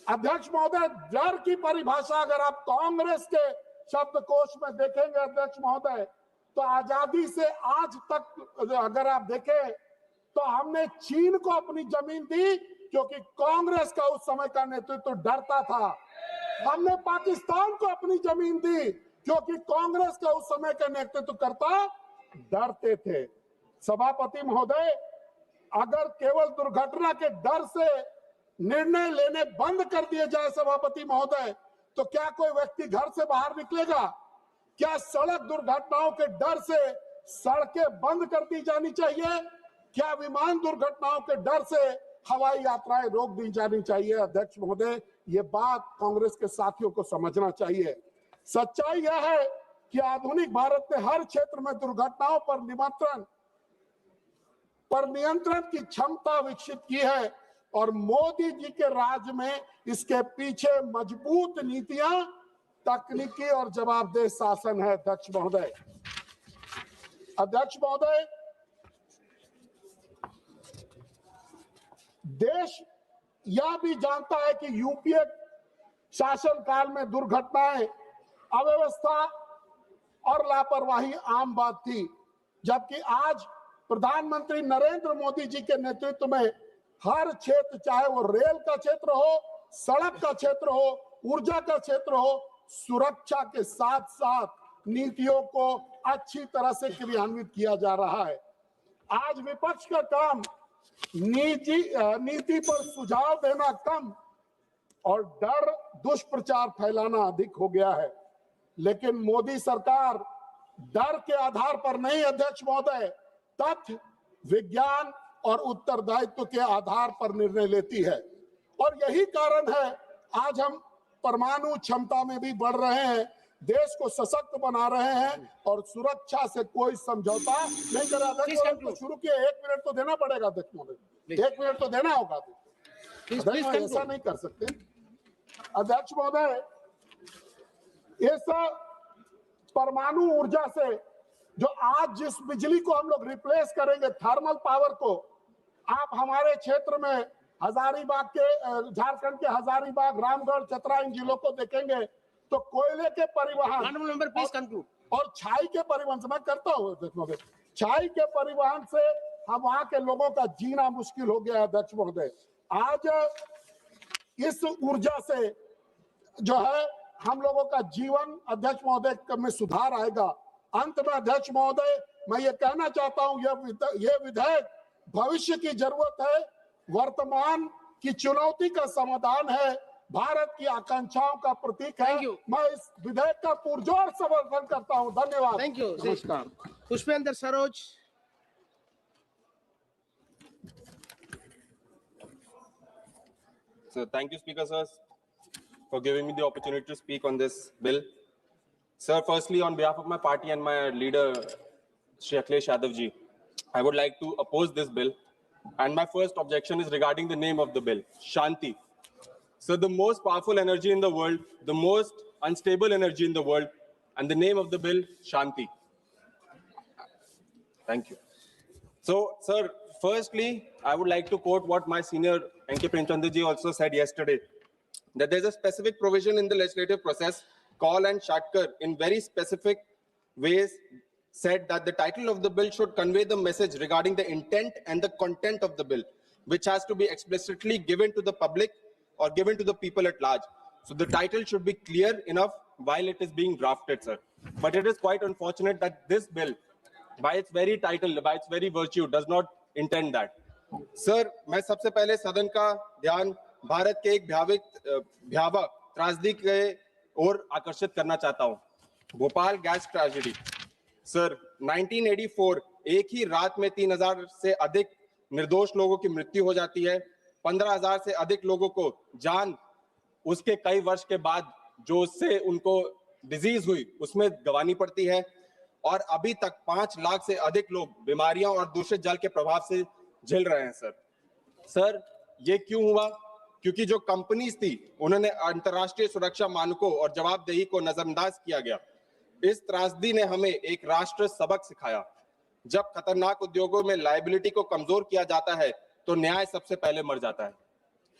[SPEAKER 9] अध्यक्ष महोदय, डर की परिभाषा अगर आप कांग्रेस के शब्दकोश में देखेंगे अध्यक्ष महोदय, तो आजादी से आज तक अगर आप देखें तो हमने चीन को अपनी जमीन दी क्योंकि कांग्रेस का उस समय का नेतृत्व डरता था। हमने पाकिस्तान को अपनी जमीन दी क्योंकि कांग्रेस का उस समय का नेतृत्व करता डरते थे। सभापति महोदय, अगर केवल दुर्घटना के डर से निर्णय लेने बंद कर दिए जाए सभापति महोदय, तो क्या कोई व्यक्ति घर से बाहर निकलेगा? क्या सड़क दुर्घटनाओं के डर से सड़कें बंद कर दी जानी चाहिए? क्या विमान दुर्घटनाओं के डर से हवाई यात्राएं रोक दी जानी चाहिए? अध्यक्ष महोदय, ये बात कांग्रेस के साथियों को समझना चाहिए। सच्चाई यह है कि आधुनिक भारत ने हर क्षेत्र में दुर्घटनाओं पर नियंत्रण की क्षमता विकसित की है और मोदी जी के राज में इसके पीछे मजबूत नीतियां, तकनीकी और जवाबदेह शासन है। अध्यक्ष महोदय, देश यह भी जानता है कि यूपीए शासन काल में दुर्घटनाएं, अव्यवस्था और लापरवाही आम बात थी, जबकि आज प्रधानमंत्री नरेंद्र मोदी जी के नेतृत्व में हर क्षेत्र, चाहे वो रेल का क्षेत्र हो, सड़क का क्षेत्र हो, ऊर्जा का क्षेत्र हो, सुरक्षा के साथ साथ नीतियों को अच्छी तरह से क्रियान्वित किया जा रहा है। आज विपक्ष का काम नीति पर सुझाव देना कम और डर दुष्प्रचार फैलाना अधिक हो गया है। लेकिन मोदी सरकार डर के आधार पर नहीं अध्यक्ष महोदय, तथ्य, विज्ञान और उत्तरदायित्व के आधार पर निर्णय लेती है। और यही कारण है आज हम परमाणु क्षमता में भी बढ़ रहे हैं, देश को सशक्त बना रहे हैं और सुरक्षा से कोई समझौता नहीं कर रहा। तो शुरू किए, 1 मिनट तो देना पड़ेगा अध्यक्ष महोदय, 1 मिनट तो देना होगा। ऐसा नहीं कर सकते अध्यक्ष महोदय। इस परमाणु ऊर्जा से जो आज जिस बिजली को हम लोग रिप्लेस करेंगे, थर्मल पावर को, आप हमारे क्षेत्र में हजारीबाग के, झारखंड के हजारीबाग, रामगढ़, चतरा इन जिलों को देखेंगे तो कोयले के परिवहन और छाई के परिवहन से, मैं करता हूँ, छाई के परिवहन से हम वहां के लोगों का जीना मुश्किल हो गया है अध्यक्ष महोदय। आज इस ऊर्जा से जो है हम लोगों का जीवन अध्यक्ष महोदय में सुधार आएगा। अंत में अध्यक्ष महोदय, मैं ये कहना चाहता हूँ, यह विधेयक भविष्य की जरूरत है, वर्तमान की चुनौती का समाधान है, भारत की आकांक्षाओं का प्रतीक है। मैं इस विधेयक का पुरजोर समर्थन करता हूं। धन्यवाद।
[SPEAKER 6] Thank you.
[SPEAKER 9] नमस्कार।
[SPEAKER 6] Pushpendra Saroj.
[SPEAKER 10] So thank you, Speaker sir, for giving me the opportunity to speak on this bill. Sir, firstly, on behalf of my party and my leader, Shri Akhilesh Yadav ji, I would like to oppose this bill. And my first objection is regarding the name of the bill, Shanti. So the most powerful energy in the world, the most unstable energy in the world, and the name of the bill, Shanti. Thank you. So, sir, firstly, I would like to quote what my senior N.K. Premchandra ji also said yesterday, that there's a specific provision in the legislative process, Kaul and Shatkar, in very specific ways, said that the title of the bill should convey the message regarding the intent and the content of the bill, which has to be explicitly given to the public or given to the people at large. So the title should be clear enough while it is being drafted, sir. But it is quite unfortunate that this bill, by its very title, by its very virtue, does not intend that. Sir, मैं सबसे पहले सदन का ध्यान भारत के एक भयावह त्रासदी के ओर आकर्षित करना चाहता हूँ। Bhopal gas tragedy. सर, 1984 एक ही रात में 3000 से अधिक निर्दोष लोगों की मृत्यु हो जाती है, 15,000 से अधिक लोगों को जान उसके कई वर्ष के बाद जो उससे उनको डिजीज हुई उसमें गंवानी पड़ती है, और अभी तक 5 लाख से अधिक लोग बीमारियों और दूषित जल के प्रभाव से झेल रहे हैं। सर, ये क्यों हुआ? क्योंकि जो कंपनीज थी उन्होंने अंतर्राष्ट्रीय सुरक्षा मानकों और जवाबदेही को नजरअंदाज किया गया। इस त्रासदी ने हमें एक राष्ट्र सबक सिखाया। जब खतरनाक उद्योगों में लायबिलिटी को कमजोर किया जाता है तो न्याय सबसे पहले मर जाता है।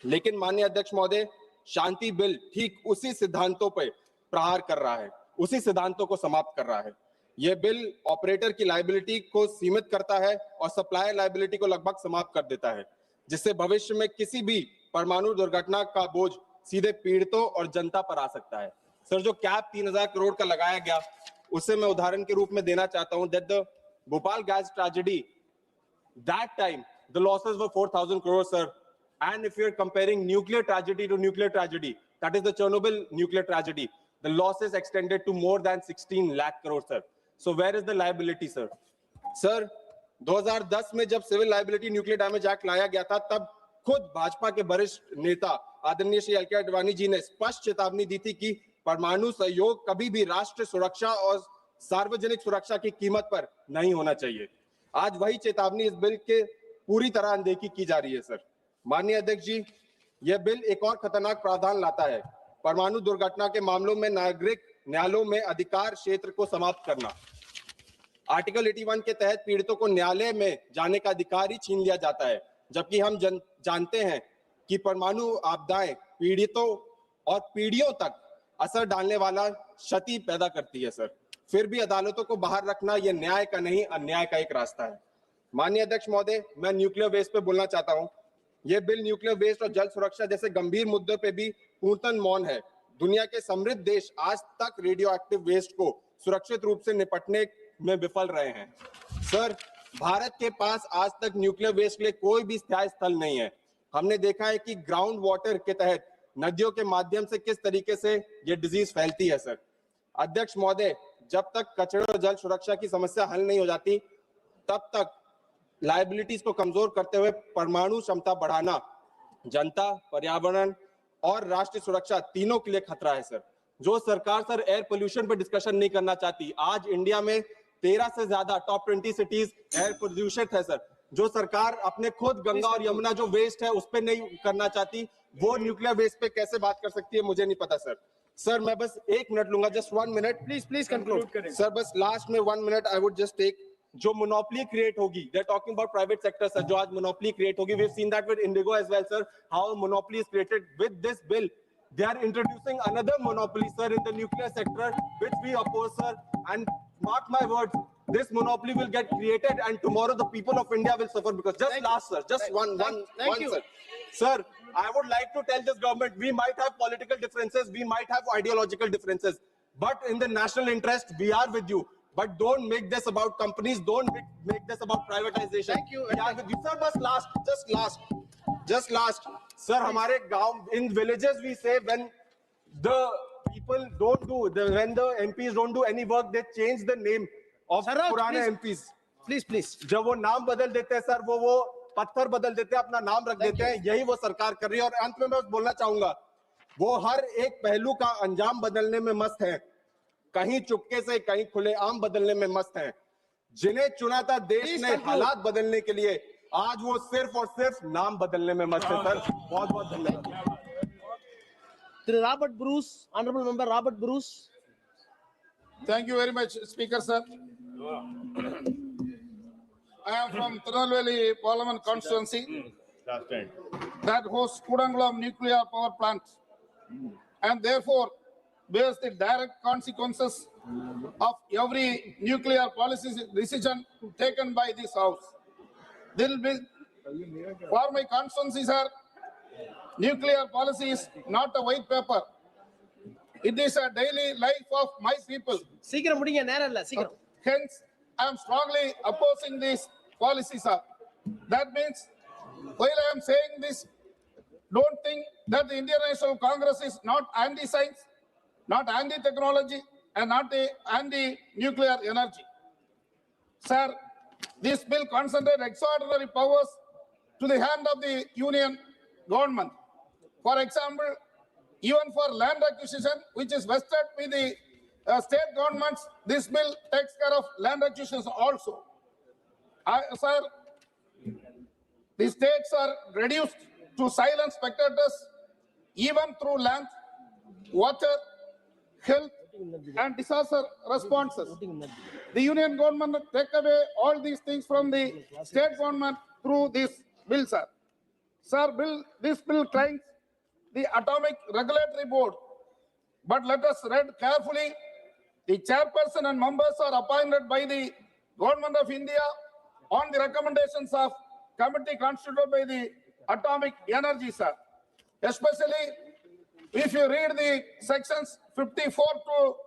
[SPEAKER 10] लेकिन माननीय अध्यक्ष महोदय, शांति बिल ठीक उसी सिद्धांतों पर प्रहार कर रहा है, उसी सिद्धांतों को समाप्त कर रहा है। ये बिल ऑपरेटर की लायबिलिटी को सीमित करता है और सप्लायर लायबिलिटी को लगभग समाप्त कर देता है, जिससे भविष्य में किसी भी परमाणु दुर्घटना का बोझ सीधे पीड़ितों और जनता पर आ सकता है। सर, जो कैप 3000 करोड़ का लगाया गया, उससे मैं उदाहरण के रूप में देना चाहता हूं that the Bhopal gas tragedy, that time the losses were 4000 crores, sir. And if you're comparing nuclear tragedy to nuclear tragedy, that is the Chernobyl nuclear tragedy, the losses extended to more than 16 lakh crores, sir. So where is the liability, sir? Sir, 2010 में जब civil liability nuclear damage act लाया गया था, तब खुद भाजपा के वरिष्ठ नेता आदरणीय श्री एल.के. आडवाणी जी ने स्पष्ट चेतावनी दी थी कि परमाणु सहयोग कभी भी राष्ट्र सुरक्षा और सार्वजनिक सुरक्षा की कीमत पर नहीं होना चाहिए। आज वही चेतावनी इस बिल के पूरी तरह अनदेखी की जा रही है। सर, माननीय अध्यक्ष जी, यह बिल एक और खतरनाक प्रावधान लाता है, परमाणु दुर्घटना के मामलों में नागरिक न्यायालयों में अधिकार क्षेत्र को समाप्त करना। आर्टिकल 81 के तहत पीड़ितों को न्यायालय में जाने का अधिकार ही छीन लिया जाता है, जबकि हम जानते हैं कि परमाणु आपदाएं पीड़ितों और पीढ़ियों तक असर डालने वाला क्षति पैदा करती है। सर, फिर भी अदालतों को बाहर रखना यह न्याय का नहीं, अन्याय का एक रास्ता है। माननीय अध्यक्ष महोदय, मैं न्यूक्लियर वेस्ट पे बोलना चाहता हूं। यह बिल न्यूक्लियर वेस्ट और जल सुरक्षा जैसे गंभीर मुद्दों पे भी पूर्णतः मौन है। दुनिया के समृद्ध देश आज तक रेडियो एक्टिव वेस्ट को सुरक्षित रूप से निपटने में विफल रहे हैं। सर, भारत के पास आज तक न्यूक्लियर वेस्ट के लिए कोई भी स्थायी स्थल नहीं है। हमने देखा है कि ग्राउंड वाटर के तहत नदियों के माध्यम से किस तरीके से ये डिजीज फैलती है। सर अध्यक्ष महोदय, जब तक कचरे और जल सुरक्षा की समस्या हल नहीं हो जाती, तब तक लायबिलिटीज को कमजोर करते हुए परमाणु क्षमता बढ़ाना जनता, पर्यावरण और राष्ट्रीय सुरक्षा तीनों के लिए खतरा है। सर, जो सरकार सर एयर पोल्यूशन पर डिस्कशन नहीं करना चाहती, आज इंडिया में 13 से ज्यादा टॉप 20 सिटीज एयर पोल्यूशन है। सर, जो सरकार अपने खुद गंगा और यमुना जो वेस्ट है उस पर नहीं करना चाहती, वो न्यूक्लियर वेस्ट पे कैसे बात कर सकती है, मुझे नहीं पता। सर मैं बस 1 मिनट लूंगा, just 1 minute, please conclude. Sir बस लास्ट में 1 minute I would just take. जो मोनोपोली क्रिएट होगी, they are talking about private sector sir, जो आज मोनोपोली क्रिएट होगी, we have seen that with IndiGo as well sir, how monopoly is created with this bill. They are introducing another monopoly, sir, in the nuclear sector, which we oppose, sir. And mark my words, this monopoly will get created, and tomorrow the people of India will suffer because. Just last, sir, just one, sir. Sir, I would like to tell this government, we might have political differences, we might have ideological differences, but in the national interest, we are with you. But don't make this about companies. Don't make this about privatization. Thank you. We are with you, sir. But just last. Sir, हमारे गांव, in villages we say when the people don't do, when the MPs don't do any work, they change the name of पुराने MPs. Please. जब वो नाम बदल देते हैं sir, वो पत्थर बदल देते हैं, अपना नाम रख देते हैं, यही वो सरकार कर रही है। और अंत में मैं बोलना चाहूंगा, वो हर एक पहलू का अंजाम बदलने में मस्त है, कहीं चुपके से कहीं खुलेआम बदलने में मस्त है। जिन्हें चुना था देश ने हालात बदलने के लिए, आज वो सिर्फ और सिर्फ नाम बदलने में मस्त है। सर बहुत बहुत धन्यवाद।
[SPEAKER 19] Robert Bruce, Honorable Member Robert Bruce.
[SPEAKER 9] Thank you very much, Speaker sir. I am from Tirunelveli Parliament constituency that hosts Kudangulam nuclear power plant, and therefore bears the direct consequences of every nuclear policy decision taken by this house. For my constituency, sir, nuclear policy is not a white paper. It is a daily life of my people. Hence, I am strongly opposing this policy, sir. That means, while I am saying this, don't think that the Indian National Congress is not anti-science, not anti-technology, and not anti-nuclear energy. Sir, this bill concentrates extraordinary powers to the hand of the union government. For example, even for land acquisition, which is vested with the state governments, this bill takes care of land acquisitions also. Sir, the states are reduced to silent spectators, even through land, water, health, and disaster responses. The union government take away all these things from the state government through this bill, sir. Sir, this bill claims the Atomic Regulatory Board, but let us read carefully The chairperson and members are appointed by the Government of India on the recommendations of committee constituted by the Atomic Energy, sir. Especially if you read the sections 54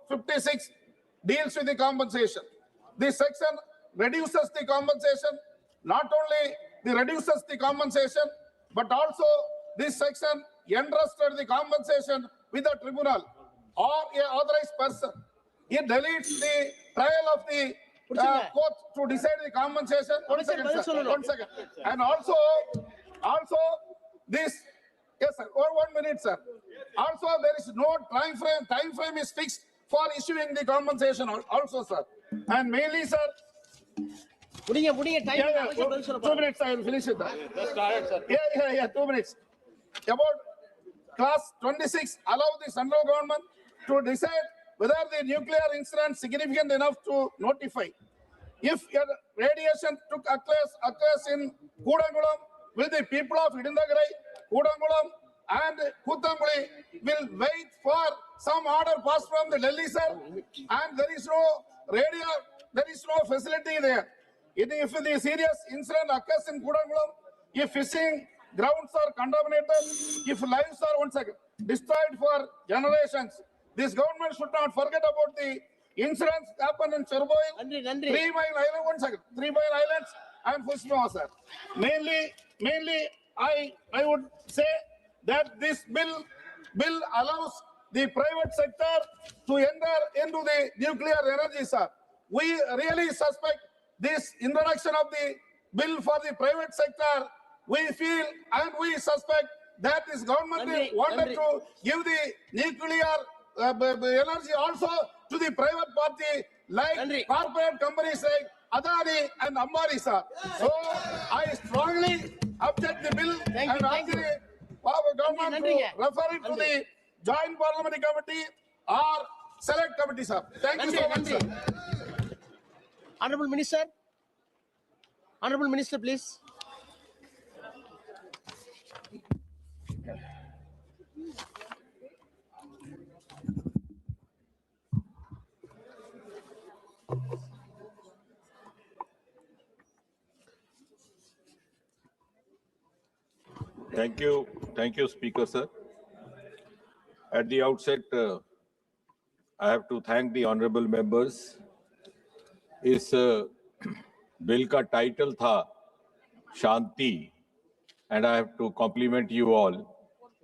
[SPEAKER 9] to 56 deals with the compensation. This section reduces the compensation, not only reduces the compensation, but also this section entrusted the compensation with the tribunal or a authorized person. It deletes the trial of the court to decide the compensation. One second, sir. 1 second. And also this, yes, sir. 1 minute, sir. Also, there is no time frame. Time frame is fixed for issuing the compensation also, sir. And mainly, sir.
[SPEAKER 19] time.
[SPEAKER 9] Yeah, 2 minutes, I will finish it.
[SPEAKER 19] Just started, sir.
[SPEAKER 9] Yeah, 2 minutes. About class 26, allow the central government to decide whether the nuclear incident is significant enough to notify. If radiation occurs in Kudangulam, will the people of Idindagai, Kudangulam and Kuttanguli will wait for some order passed from the Delhi, sir? And there is no facility there. If the serious incident occurs in Kudangulam, if fishing grounds are contaminated, if lives are destroyed for generations, this government should not forget about the incidents happen in Chernobyl, 3 Mile Island, 3 Mile Islands and Fukushima, sir. Mainly, I would say that this bill allows the private sector to enter into the nuclear energy, sir. We really suspect this introduction of the bill for the private sector. We feel and we suspect that this government wanted to give the nuclear energy also to the private party like corporate companies like Adani and Ambani, sir. So I strongly object the bill and ask the government to refer it to the Joint Parliamentary Committee or Select Committee, sir. Thank you so much, sir.
[SPEAKER 19] Honorable Minister, please.
[SPEAKER 16] Thank you, Speaker, sir. At the outset, I have to thank the honorable members. इस bill का title था शांति, and I have to compliment you all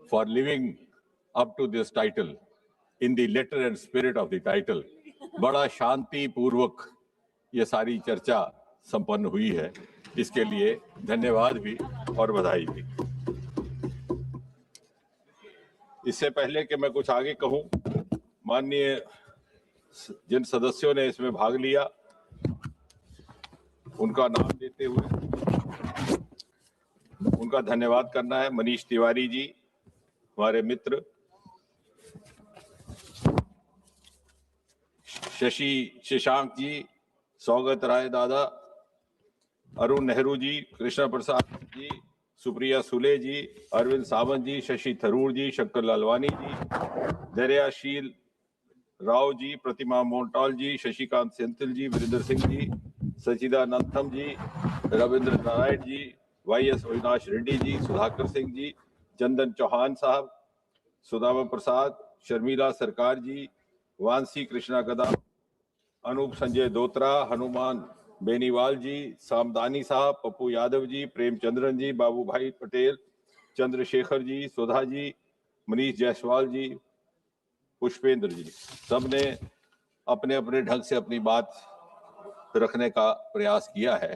[SPEAKER 16] for living up to this title in the letter and spirit of the title. बड़ा शांति पूर्वक ये सारी चर्चा संपन्न हुई है, इसके लिए धन्यवाद भी और बधाई भी। इससे पहले कि मैं कुछ आगे कहूं, माननीय जिन सदस्यों ने इसमें भाग लिया उनका नाम लेते हुए उनका धन्यवाद करना है। मनीष तिवारी जी, हमारे मित्र, शशांक जी, सौगत राय दादा, अरुण नेहरू जी, कृष्णा प्रसाद जी, सुप्रिया सुले जी, अरविंद सावंत जी, शशि थरूर जी, शंकर लालवानी जी, दरियाशील राव जी, प्रतिमा मोंटाल जी, शशिकांत सेंथिल जी, वीरेंद्र सिंह जी, सचिदानंदम जी, रविंद्र नारायण जी, वाईएस अविनाश रेड्डी जी, सुधाकर सिंह जी, चंदन चौहान साहब, सुदामा प्रसाद, शर्मिला सरकार जी, वांसी कृष्णा गदा, अनूप संजय दोत्रा, हनुमान बेनीवाल जी, सामदानी साहब, पप्पू यादव जी, प्रेमचंद्रन जी, बाबू भाई पटेल, चंद्रशेखर जी, सुधा जी, मनीष जायसवाल जी, पुष्पेंद्र जी, सबने अपने अपने ढंग से अपनी बात रखने का प्रयास किया है।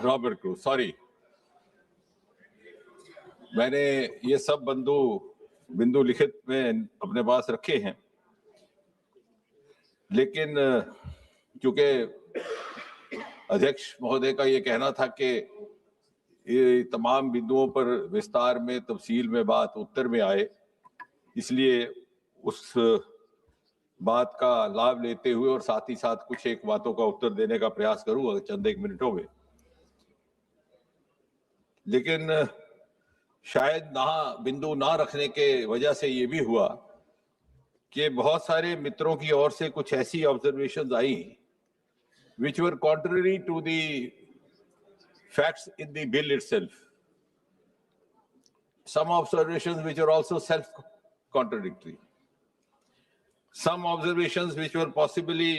[SPEAKER 16] रॉबर्ट क्रूज, सॉरी, मैंने ये सब बिंदु लिखित में अपने पास रखे हैं, लेकिन क्योंकि अध्यक्ष महोदय का ये कहना था कि ये तमाम बिंदुओं पर विस्तार में तफसील में बात उत्तर में आए, इसलिए उस बात का लाभ लेते हुए और साथ ही साथ कुछ एक बातों का उत्तर देने का प्रयास करूंगा चंद एक मिनटों में। लेकिन शायद बिंदु ना रखने के वजह से ये भी हुआ कि बहुत सारे मित्रों की ओर से कुछ ऐसी observations I which were contrary to the facts in the bill itself. Some observations which are also self-contradictory. Some observations which were possibly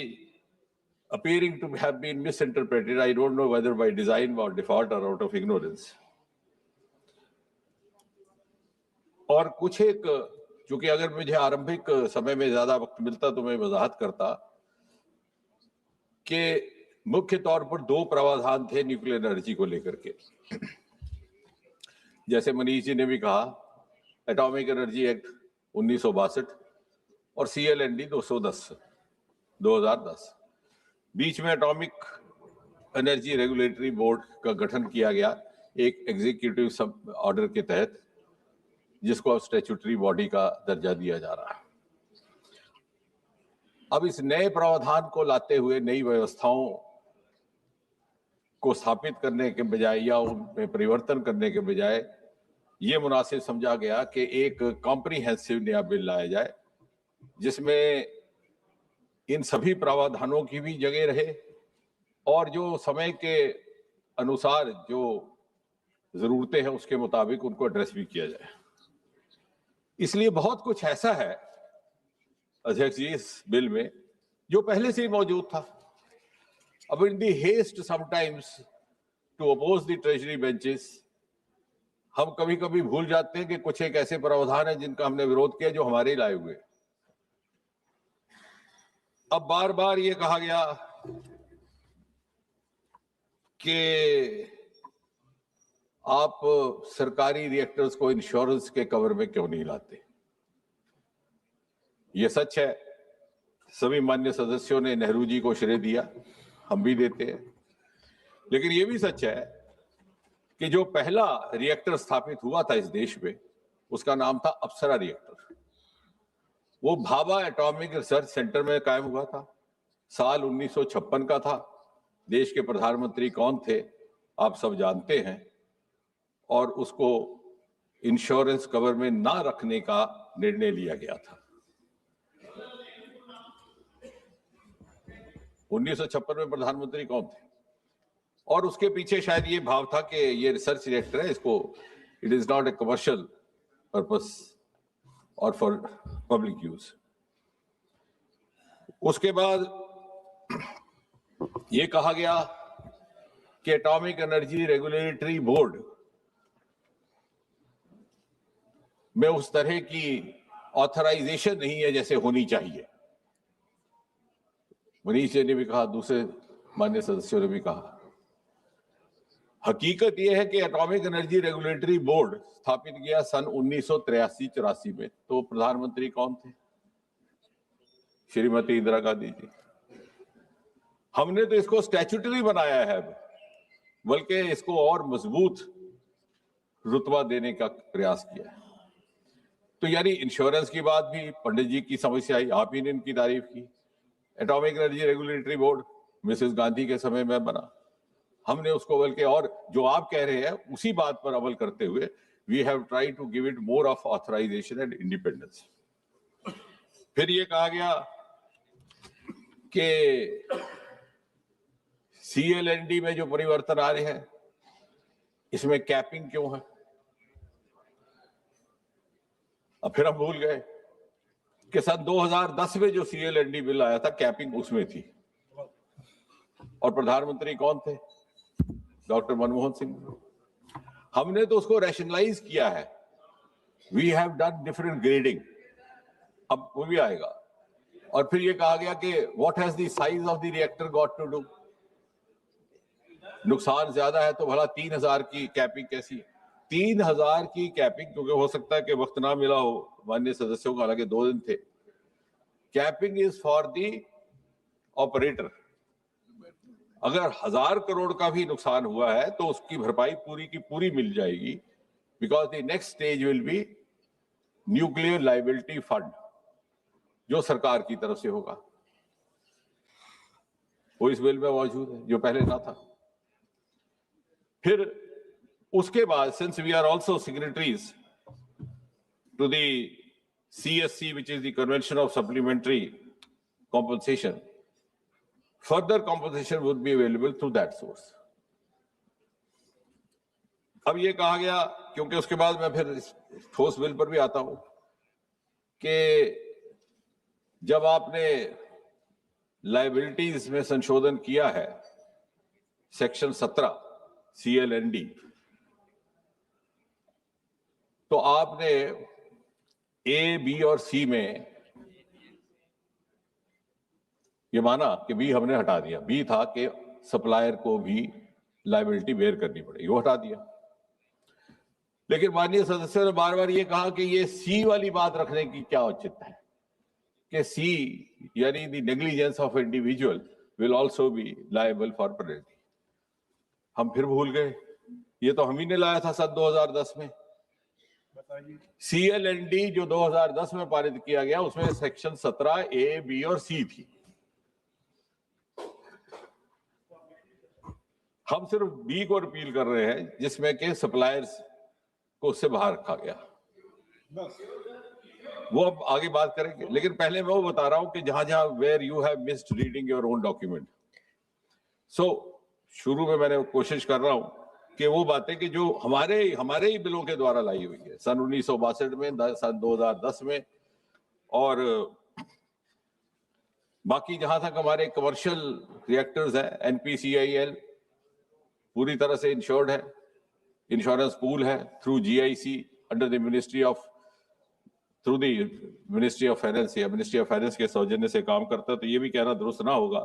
[SPEAKER 16] appearing to have been misinterpreted. I don't know whether by design or default or out of ignorance. और कुछ एक, चूंकि अगर मुझे आरंभिक समय में ज्यादा वक्त मिलता तो मैं वजाहत करता कि मुख्य तौर पर दो प्रावधान थे न्यूक्लियर एनर्जी को लेकर के। जैसे मनीष जी ने भी कहा, एटॉमिक एनर्जी एक्ट 1962 और CLND 2010। बीच में एटॉमिक एनर्जी रेगुलेटरी बोर्ड का गठन किया गया एक एग्जीक्यूटिव सब ऑर्डर के तहत, जिसको अब स्टैट्यूटरी बॉडी का दर्जा दिया जा रहा है। अब इस नए प्रावधान को लाते हुए नई व्यवस्थाओं को स्थापित करने के बजाय या उनमें परिवर्तन करने के बजाय ये मुनासिब समझा गया कि एक कॉम्प्रिहेंसिव नया बिल लाया जाए जिसमें इन सभी प्रावधानों की भी जगह रहे और जो समय के अनुसार जो जरूरतें हैं उसके मुताबिक उनको एड्रेस भी किया जाए। इसलिए बहुत कुछ ऐसा है अध्यक्ष जी इस बिल में जो पहले से ही मौजूद था। अब in the haste sometimes to oppose the treasury benches हम कभी कभी भूल जाते हैं कि कुछ एक ऐसे प्रावधान है जिनका हमने विरोध किया जो हमारे ही लाए हुए। अब बार बार ये कहा गया कि आप सरकारी रिएक्टर्स को इंश्योरेंस के कवर में क्यों नहीं लाते। ये सच है, सभी मान्य सदस्यों ने नेहरू जी को श्रेय दिया, हम भी देते हैं, लेकिन ये भी सच है कि जो पहला रिएक्टर स्थापित हुआ था इस देश में उसका नाम था अप्सरा रिएक्टर। वो भाभा एटॉमिक रिसर्च सेंटर में कायम हुआ था, साल 1956 का था। देश के प्रधानमंत्री कौन थे आप सब जानते हैं, और उसको इंश्योरेंस कवर में ना रखने का निर्णय लिया गया था। 1956 में प्रधानमंत्री कौन थे, और उसके पीछे शायद ये भाव था कि ये रिसर्च रिएक्टर है, इसको it is not a commercial purpose और फॉर पब्लिक यूज। उसके बाद ये कहा गया कि एटॉमिक एनर्जी रेगुलेटरी बोर्ड में उस तरह की ऑथराइजेशन नहीं है जैसे होनी चाहिए। मनीष जी ने भी कहा, दूसरे मान्य सदस्यों ने भी कहा। हकीकत यह है कि एटॉमिक एनर्जी रेगुलेटरी बोर्ड स्थापित किया सन 1983-84 में। तो प्रधानमंत्री कौन थे? श्रीमती इंदिरा गांधी जी। हमने तो इसको स्टैट्यूटरी बनाया है, बल्कि इसको और मजबूत रुतबा देने का प्रयास किया है। तो यानी इंश्योरेंस की बात भी पंडित जी की समझ से आई, आप ही ने इनकी तारीफ की। Atomic energy regulatory board Mrs Gandhi के समय में बना, हमने उसको बल्कि और जो आप कह रहे हैं उसी बात पर अमल करते हुए we have tried to give it more of authorisation and independence. फिर ये कहा गया कि CLND में जो परिवर्तन आ रहे हैं इसमें कैपिंग क्यों है। अब फिर हम भूल गए कि सन 2010 में जो CLND बिल आया था कैपिंग उसमें थी, और प्रधानमंत्री कौन थे? डॉक्टर मनमोहन सिंह। हमने तो उसको रैशनलाइज किया है, we have done different grading, अब वो भी आएगा। और फिर ये कहा गया कि what has the size of the reactor got to do. नुकसान ज्यादा है तो भला 3000 की कैपिंग कैसी? 3000 की कैपिंग, क्योंकि हो सकता है कि वक्त ना मिला हो माननीय सदस्यों को, हालांकि 2 दिन थे। Capping is for the operator. अगर 1000 करोड़ का भी नुकसान हुआ है तो उसकी भरपाई पूरी की पूरी मिल जाएगी, because the next stage will be nuclear liability fund जो सरकार की तरफ से होगा। वो इस बिल में मौजूद है जो पहले ना था। फिर उसके बाद since we are also signatories to the CSC, which is the Convention of Supplementary Compensation, further compensation would be available through that source. अब ये कहा गया, क्योंकि उसके बाद मैं फिर इस ठोस बिल पर भी आता हूं, कि जब आपने लायबिलिटीज में संशोधन किया है सेक्शन 17 CLND, तो आपने A, B और C में ये माना कि B हमने हटा दिया। B था कि सप्लायर को भी लायबिलिटी बेयर करनी पड़ेगी, वो हटा दिया। लेकिन माननीय सदस्यों ने बार बार ये कहा कि ये C वाली बात रखने की क्या औचित्य है कि C यानी the negligence of individual will also be liable for penalty. हम फिर भूल गए, ये तो हम ही ने लाया था सन 2010 में। CLND जो 2010 में पारित किया गया, उसमें सेक्शन 17 A, B और C थी। हम सिर्फ B को रिपील कर रहे हैं, जिसमें के सप्लायर्स को उससे बाहर रखा गया। वो अब आगे बात करेंगे, लेकिन पहले मैं वो बता रहा हूं कि जहां जहां where you have missed reading your own document. So शुरू में मैंने कोशिश कर रहा हूं कि वो बातें कि जो हमारे ही बिलों के द्वारा लाई हुई है सन 1962 में, सन 2010 में, और बाकी जहां तक हमारे कमर्शियल रिएक्टर्स हैं, NPCIL पूरी तरह से इंश्योर्ड है, इंश्योरेंस पूल है through GIC under the ministry of finance या मिनिस्ट्री ऑफ फाइनेंस के सौजन्य से काम करता है। तो ये भी कहना दुरुस्त ना होगा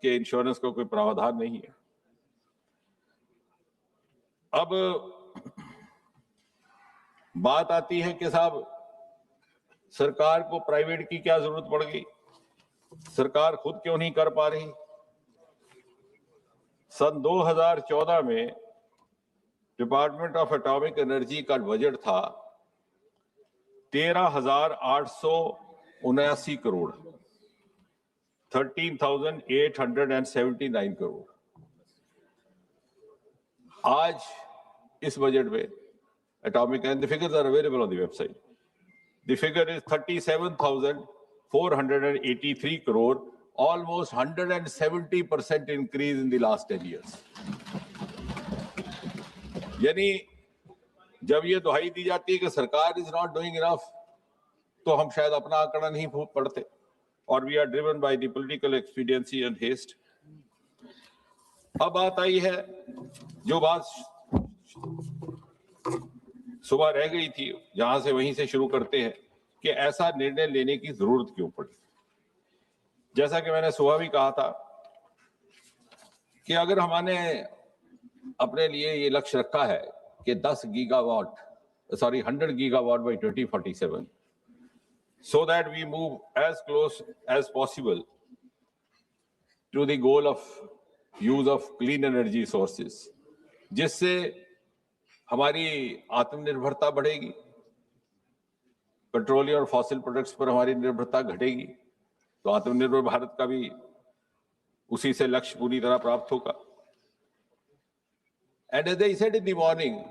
[SPEAKER 16] कि इंश्योरेंस का कोई प्रावधान नहीं है। अब बात आती है कि साहब सरकार को प्राइवेट की क्या जरूरत पड़ गई, सरकार खुद क्यों नहीं कर पा रही। सन 2014 में डिपार्टमेंट ऑफ एटॉमिक एनर्जी का बजट था 13,879 करोड़, 13,879 करोड़। आज इस बजट में atomic, and the figures are available on the website, the figure is 37,483 crore, almost 170% increase in the last 10 years. यानी जब ये दुहाई दी जाती है कि सरकार इज नॉट डूइंग इनफ, तो हम शायद अपना आंकड़ा नहीं पढ़ते, और we are driven by the political expediency and haste. अब बात आई है, जो बात सुबह रह गई थी, जहां से वहीं से शुरू करते हैं कि ऐसा निर्णय लेने की जरूरत क्यों पड़ी। जैसा कि मैंने सुबह भी कहा था कि अगर हमने अपने लिए ये लक्ष्य रखा है कि 100 gigawatt by 2047, so that we move as close as possible to the goal of use of clean energy sources, जिससे हमारी आत्मनिर्भरता बढ़ेगी, पेट्रोलियम और फॉसिल प्रोडक्ट्स पर हमारी निर्भरता घटेगी, तो आत्मनिर्भर भारत का भी उसी से लक्ष्य पूरी तरह प्राप्त होगा। And as I said in the morning,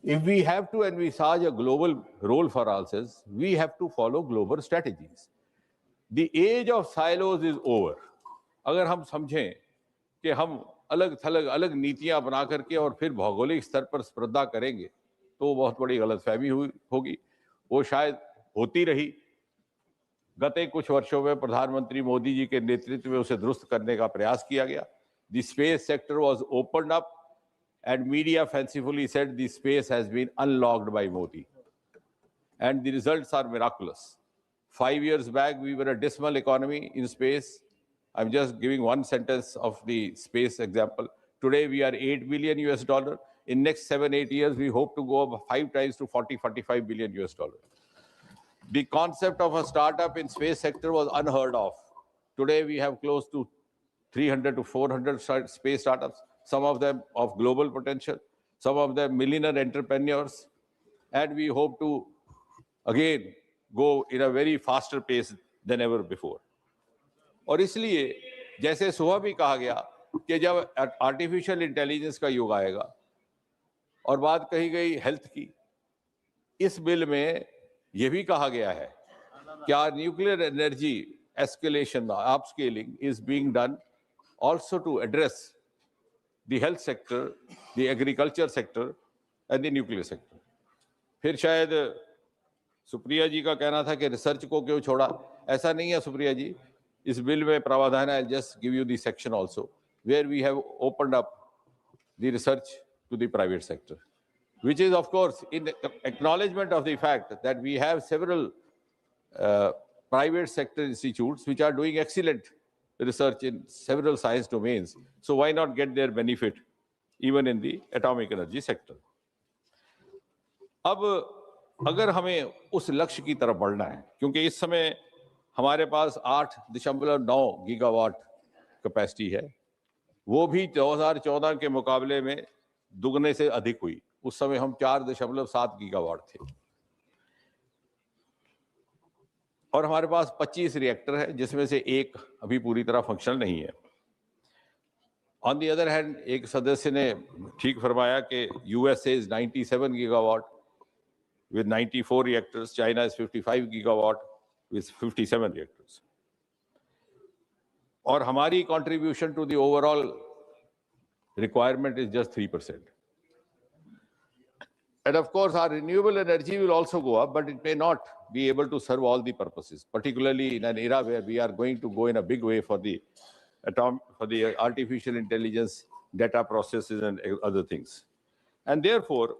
[SPEAKER 16] if we have to envisage a global role for ourselves, we have to follow global strategies. The age of silos is over. अगर हम समझें कि हम अलग नीतियां बना करके और फिर भौगोलिक स्तर पर स्पर्धा करेंगे, तो बहुत बड़ी गलतफहमी होगी। वो शायद होती रही। गत कुछ वर्षों में प्रधानमंत्री मोदी जी के नेतृत्व में उसे दुरुस्त करने का प्रयास किया गया। The space sector was opened up and media fancifully said the space has been unlocked by Modi. And the results are miraculous. 5 years back, we were a dismal economy in space. I'm just giving one sentence of the space example. Today, we are $8 billion US. In next 7-8 years, we hope to go up 5 times to $40-45 billion US. The concept of a startup in space sector was unheard of. Today, we have close to 300 to 400 space startups, some of them of global potential, some of them millionaire entrepreneurs, and we hope to again go in a very faster pace than ever before. और इसलिए जैसे सुबह भी कहा गया कि जब artificial intelligence का युग आएगा और बात कही गई हेल्थ की, इस बिल में ये भी कहा गया है कि our nuclear energy escalation, upscaling is being done also to address the health sector, the agriculture sector and the nuclear sector. फिर शायद सुप्रिया जी का कहना था कि रिसर्च को क्यों छोड़ा. ऐसा नहीं है सुप्रिया जी. इस बिल में प्रावधान है, I'll just give you the section also, where we have opened up the research to the private sector, which is of course in acknowledgement of the fact that we have several private sector institutes which are doing excellent research in several science domains. So why not get their benefit even in the atomic energy sector? अब अगर हमें उस लक्ष्य की तरफ बढ़ना है, क्योंकि इस समय हमारे पास 8.9 गीगावाट कैपेसिटी है, वो भी 2014 के मुकाबले में दुगने से अधिक हुई. उस समय हम 4.7 गीगावाट थे और हमारे पास 25 रिएक्टर है, जिसमें से एक अभी पूरी तरह फंक्शनल नहीं है. ऑन द अदर हैंड, एक सदस्य ने ठीक फरमाया कि USA is 97 gigawatt with 94 reactors, China is 55 gigawatt with 57 reactors. और हमारी contribution to the overall requirement is just 3%. And of course, our renewable energy will also go up, but it may not be able to serve all the purposes, particularly in an era where we are going to go in a big way for the artificial intelligence, data processes and other things. And therefore,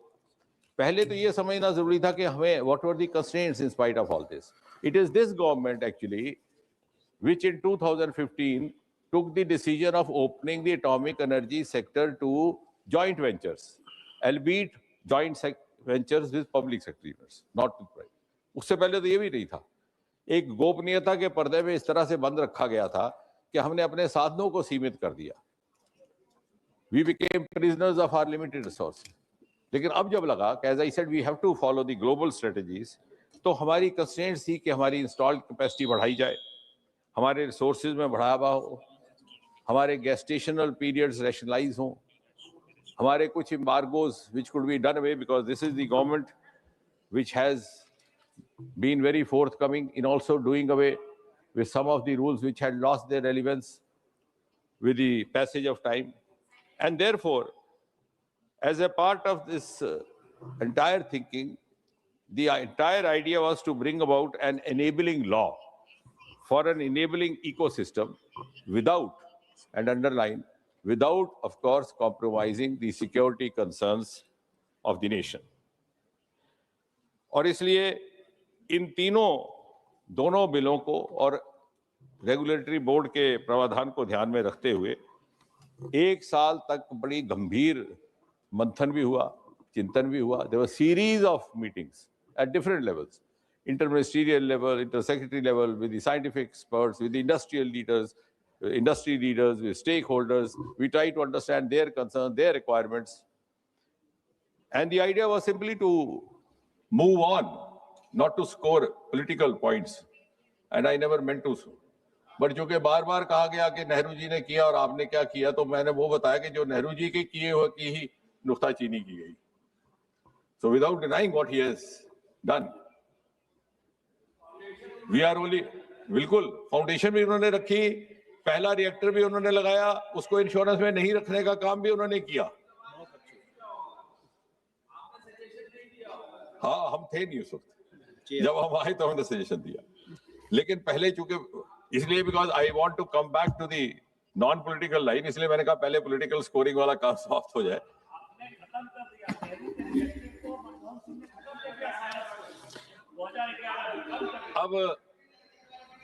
[SPEAKER 16] पहले तो ये समझना जरूरी था कि हमें what were the constraints in spite of all this. It is this government actually which in 2015 took the decision of opening the atomic energy sector to joint ventures, albeit joint ventures with public sector units, not to private. उससे पहले तो ये भी नहीं था. एक गोपनीयता के पर्दे में इस तरह से बंद रखा गया था कि हमने अपने साधनों को सीमित कर दिया. We became prisoners of our limited resources. लेकिन अब जब लगा कि as I said we have to follow the global strategies, तो हमारी कंस्ट्रेंट्स थी कि हमारी इंस्टॉल्ड कैपेसिटी बढ़ाई जाए, हमारे रिसोर्सेज में बढ़ावा हो, हमारे गेस्टेशनल पीरियड्स रैशनलाइज हों, हमारे कुछ embargoes which could be done away, because this is the government which has been very forthcoming in also doing away with some of the rules which had lost their relevance with the passage of time. And therefore, as a part of this entire thinking, the entire idea was to bring about an enabling law for an enabling ecosystem without, and underline, without, of course, compromising the security concerns of the nation. और इसलिए इन दोनों बिलों को और regulatory board के प्रावधान को ध्यान में रखते हुए एक साल तक बड़ी गंभीर मंथन भी हुआ, चिंतन भी हुआ. There were series of meetings at different levels, interministerial level, intersecretary level, with the scientific experts, with the industrial leaders, industry leaders, with stakeholders. We try to understand their concerns, their requirements. And the idea was simply to move on, not to score political points. And I never meant to. But जो कि बार बार कहा गया कि नेहरू जी ने किया और आपने क्या किया, तो मैंने वो बताया कि जो नेहरू जी के किए हुए की ही नुक्ताचीनी की गई. So without denying what he has done, we are only, बिल्कुल फाउंडेशन भी उन्होंने रखी, पहला रिएक्टर भी उन्होंने लगाया, उसको इंश्योरेंस में नहीं रखने का काम भी उन्होंने किया. हाँ, हम थे नहीं उस वक्त, जब हम आए तो हमने सजेशन दिया. लेकिन पहले चूंकि इसलिए because I want to come back to the non political line, इसलिए मैंने कहा पहले पॉलिटिकल स्कोरिंग वाला काम समाप्त हो जाए. अब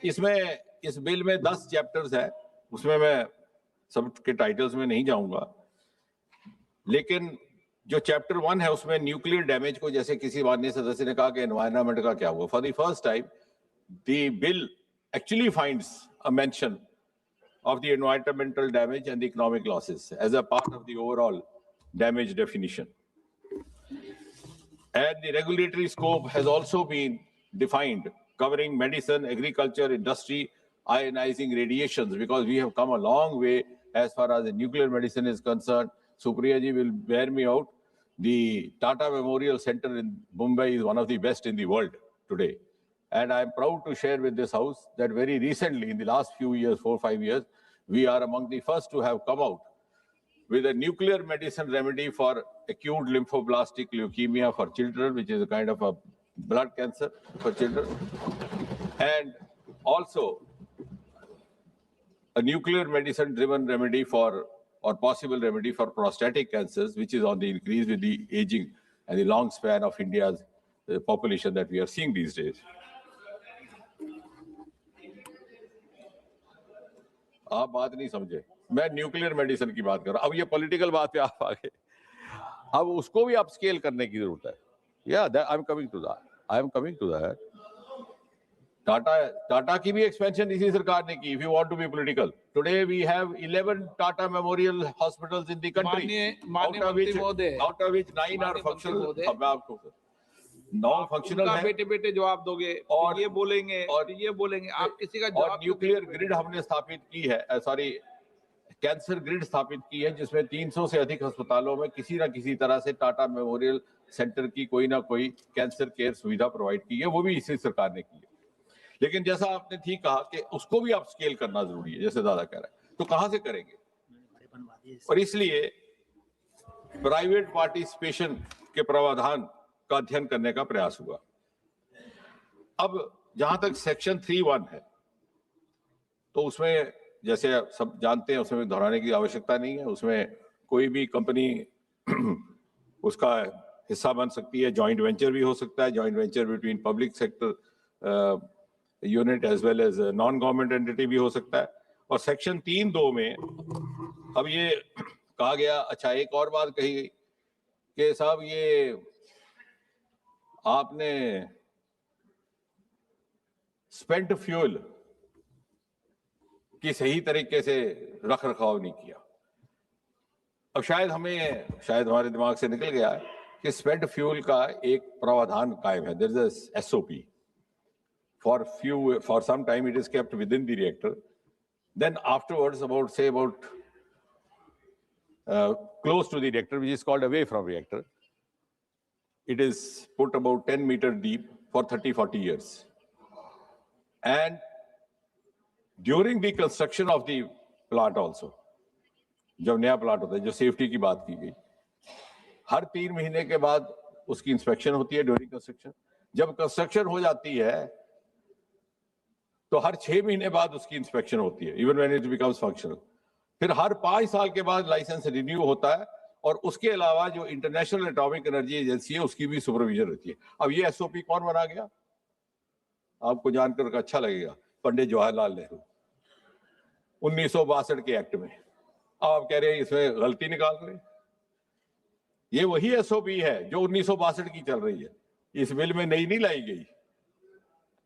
[SPEAKER 16] इसमें इस बिल में 10 चैप्टर्स है, उसमें मैं सब के टाइटल्स में नहीं जाऊंगा, लेकिन जो चैप्टर 1 है उसमें न्यूक्लियर डैमेज को, जैसे किसी माननीय सदस्य ने कहा कि एनवायरनमेंट का क्या हुआ, for the first time the bill actually finds a mention of the environmental damage and the economic losses as a part of the overall damage definition. And the regulatory scope has also been defined, covering medicine, agriculture, industry, ionizing radiations, because we have come a long way as far as the nuclear medicine is concerned. Supriya ji will bear me out. The Tata Memorial Center in Mumbai is one of the best in the world today. And I'm proud to share with this House that very recently, in the last few years, 4 or 5 years, we are among the first to have come out with a nuclear medicine remedy for acute lymphoblastic leukemia for children, which is a kind of a blood cancer for children. And also a nuclear medicine driven remedy for, or possible remedy for prostatic cancers, which is on the increase with the aging and the long span of India's population that we are seeing these days. आप बात नहीं समझे, मैं nuclear medicine की बात कर रहा हूं। अब ये पॉलिटिकल बात पे आप आ गए, अब उसको भी अपस्केल करने की जरूरत है। या I am coming to that. Tata की भी एक्सपेंशन इसी सरकार ने की। If you want to be political, today we have 11 Tata memorial hospitals in the country, out of which 9 are functional. अब मैं आपको 9 फंक्शनल है।
[SPEAKER 3] बेटे बेटे जवाब दोगे और ये बोलेंगे और ये बोलेंगे, आप किसी का जवाब।
[SPEAKER 16] न्यूक्लियर ग्रिड हमने स्थापित की है, सॉरी कैंसर ग्रिड स्थापित की है, जिसमें 300 से अधिक अस्पतालों में किसी न किसी तरह से टाटा मेमोरियल सेंटर की कोई ना कोई कैंसर केयर सुविधा प्रोवाइड की है, वो भी इसी सरकार ने की है। लेकिन जैसा आपने ठीक कहा कि उसको भी अपस्केल करना जरूरी है, जैसे दादा कह रहा है, तो कहां से करेंगे? और इसलिए प्राइवेट पार्टिसिपेशन के प्रावधान का अध्ययन करने का प्रयास हुआ। अब जहां तक सेक्शन 3(1) है, तो उसमें जैसे सब जानते हैं, उसमें दोहराने की आवश्यकता नहीं है। उसमें कोई भी कंपनी उसका हिस्सा बन सकती है, जॉइंट वेंचर भी हो सकता है, joint venture between public sector unit as well as non government entity भी हो सकता है। और सेक्शन 3(2) में अब ये कहा गया, अच्छा एक और बात कही कि साहब ये आपने स्पेंट फ्यूल की सही तरीके से रख रखाव नहीं किया। अब शायद हमारे दिमाग से निकल गया है कि स्पेंट फ्यूल का एक प्रावधान कायम है। There is a SOP for some time it is kept within the reactor, then afterwards about close to the reactor, which is called away from reactor, it is put about 10 meters deep for 30-40 years. And during the construction of the plant also, जब नया plant होता है, जो safety की बात की गई, हर 3 महीने के बाद उसकी इंस्पेक्शन होती है ड्यूरिंग कंस्ट्रक्शन। जब कंस्ट्रक्शन हो जाती है तो हर 6 महीने बाद उसकी इंस्पेक्शन होती है, even when it becomes functional. फिर हर 5 साल के बाद लाइसेंस रिन्यू होता है, और उसके अलावा जो इंटरनेशनल एटॉमिक एनर्जी एजेंसी है उसकी भी सुपरविजन रहती है। अब ये एसओपी कौन बना गया? आपको जानकर अच्छा लगेगा, पंडित जवाहरलाल नेहरू 1962 के एक्ट में। आप कह रहे हैं इसमें गलती निकाल रहे हैं, ये वही एसओपी है जो 1962 की चल रही है, इस बिल में नई नहीं लाई गई।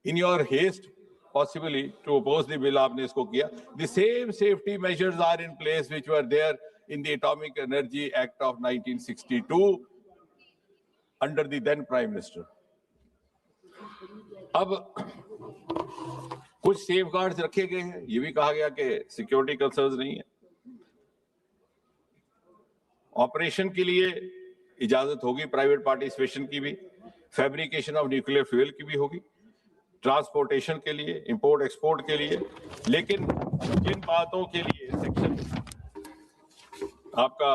[SPEAKER 16] In your haste possibly to oppose the bill, आपने इसको किया। The same safety measures are in place which were there in the Atomic Energy Act of 1962 under the then Prime Minister. अब कुछ सेफगार्ड्स रखे गए हैं, ये भी कहा गया कि सिक्योरिटी कंसर्न्स नहीं है। ऑपरेशन के लिए इजाजत होगी प्राइवेट पार्टिसिपेशन की भी, फैब्रिकेशन ऑफ न्यूक्लियर फ्यूल की भी होगी, ट्रांसपोर्टेशन के लिए, इंपोर्ट एक्सपोर्ट के लिए। लेकिन जिन बातों के लिए सेक्शन आपका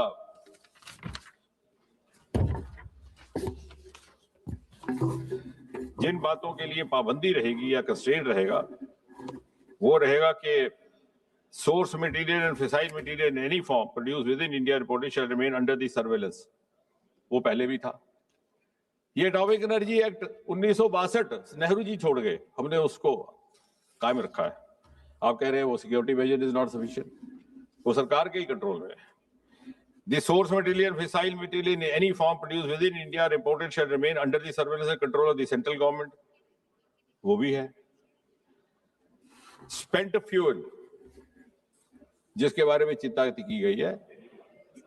[SPEAKER 16] जिन बातों के लिए पाबंदी रहेगी या कंस्ट्रेंट रहेगा, वो रहेगा कि source material and fissile material in any form produce within India reported shall remain under the surveillance. वो पहले भी था। ये atomic energy act 1962 Nehru ji छोड़ गए, हमने उसको कायम रखा है। आप कह रहे हैं वो security measure is not sufficient, वो सरकार के ही कंट्रोल में है। The source material, fissile material in any form produced within India or imported shall remain under the surveillance and control of the central government. वो भी है। Spent fuel, जिसके बारे में चिंता की गई है,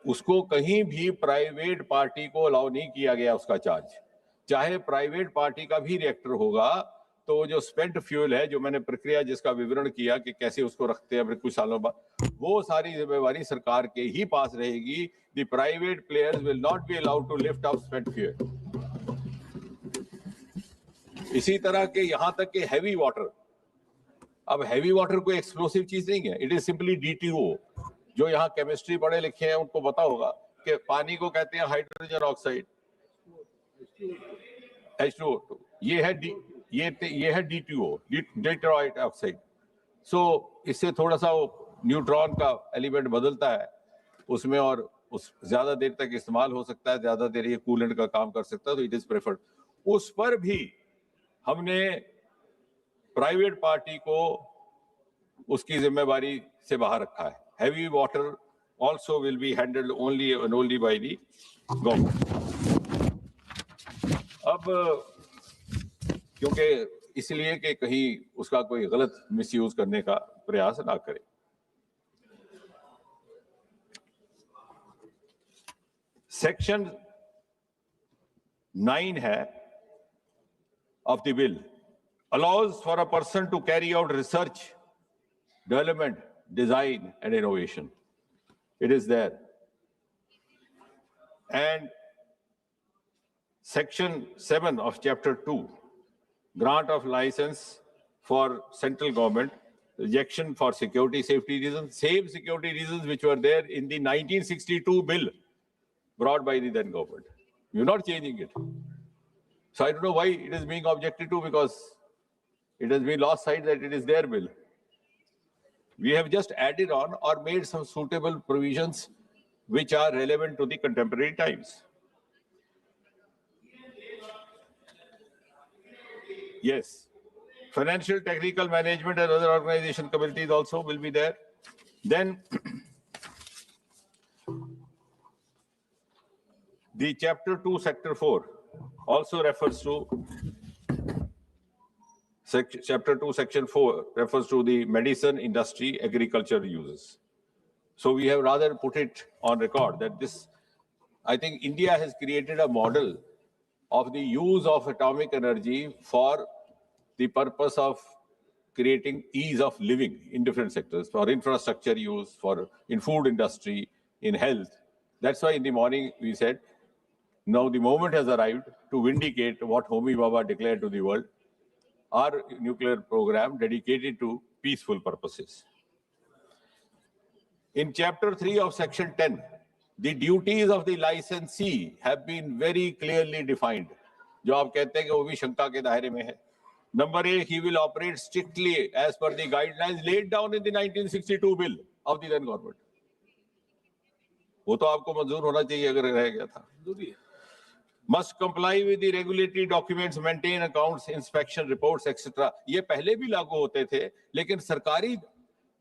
[SPEAKER 16] उसको कहीं भी प्राइवेट पार्टी को अलाउ नहीं किया गया उसका चार्ज। चाहे प्राइवेट पार्टी का भी रिएक्टर होगा, तो जो स्पेंट फ्यूल है, जो मैंने प्रक्रिया जिसका विवरण किया कि कैसे उसको रखते हैं कुछ सालों बाद, वो सारी जिम्मेवारी सरकार के ही पास रहेगी। The private players will not be allowed to lift up spent fuel. इसी तरह के यहाँ तक के हैवी वाटर, अब हैवी वाटर कोई एक्सप्लोसिव चीज नहीं है, इट इज सिंपली DTO। जो यहाँ केमिस्ट्री पढ़े लिखे हैं उनको पता होगा कि पानी को कहते हैं हाइड्रोजन ऑक्साइड, H2O। ये है DTO, डेट्रॉइट ऑक्साइड। सो इससे थोड़ा सा वो न्यूट्रॉन का एलिमेंट बदलता है उसमें, और उस ज्यादा देर तक इस्तेमाल हो सकता है, ज्यादा देर ये कूलेंट का काम कर सकता है, तो इट इज प्रेफर्ड। उस पर भी हमने प्राइवेट पार्टी को उसकी जिम्मेवारी से बाहर रखा है। Heavy water also will be handled only and only by the government। अब क्योंकि इसलिए कि कहीं उसका कोई गलत मिसयूज करने का प्रयास ना करे। सेक्शन 9 है of the bill allows for a person to carry out research, development, design and innovation. It is there. And section 7 of chapter 2, grant of license for central government, rejection for security safety reasons, same security reasons which were there in the 1962 bill brought by the then government. You're not changing it. So I don't know why it is being objected to, because it has been lost sight that it is their bill. We have just added on or made some suitable provisions which are relevant to the contemporary times. Yes, financial, technical management and other organization committees also will be there. Then the chapter 2, sector 4 also refers to chapter 2, section 4 refers to the medicine, industry, agriculture uses. So we have rather put it on record that this, I think India has created a model of the use of atomic energy for the purpose of creating ease of living in different sectors, for infrastructure use, in food industry, in health. That's why in the morning we said, now the moment has arrived to vindicate what Homi Bhabha declared to the world, our nuclear program dedicated to peaceful purposes. In chapter 3 of section 10, the duties of the licensee have been very clearly defined. जो आप कहते हैं कि वो भी शंका के दायरे में है. Number 8, he will operate strictly as per the guidelines laid down in the 1962 bill of the then government. वो तो आपको मंजूर होना चाहिए अगर रह गया था. Must comply with the regulatory documents, maintain accounts, inspection reports, etc. ये पहले भी लागू होते थे, लेकिन सरकारी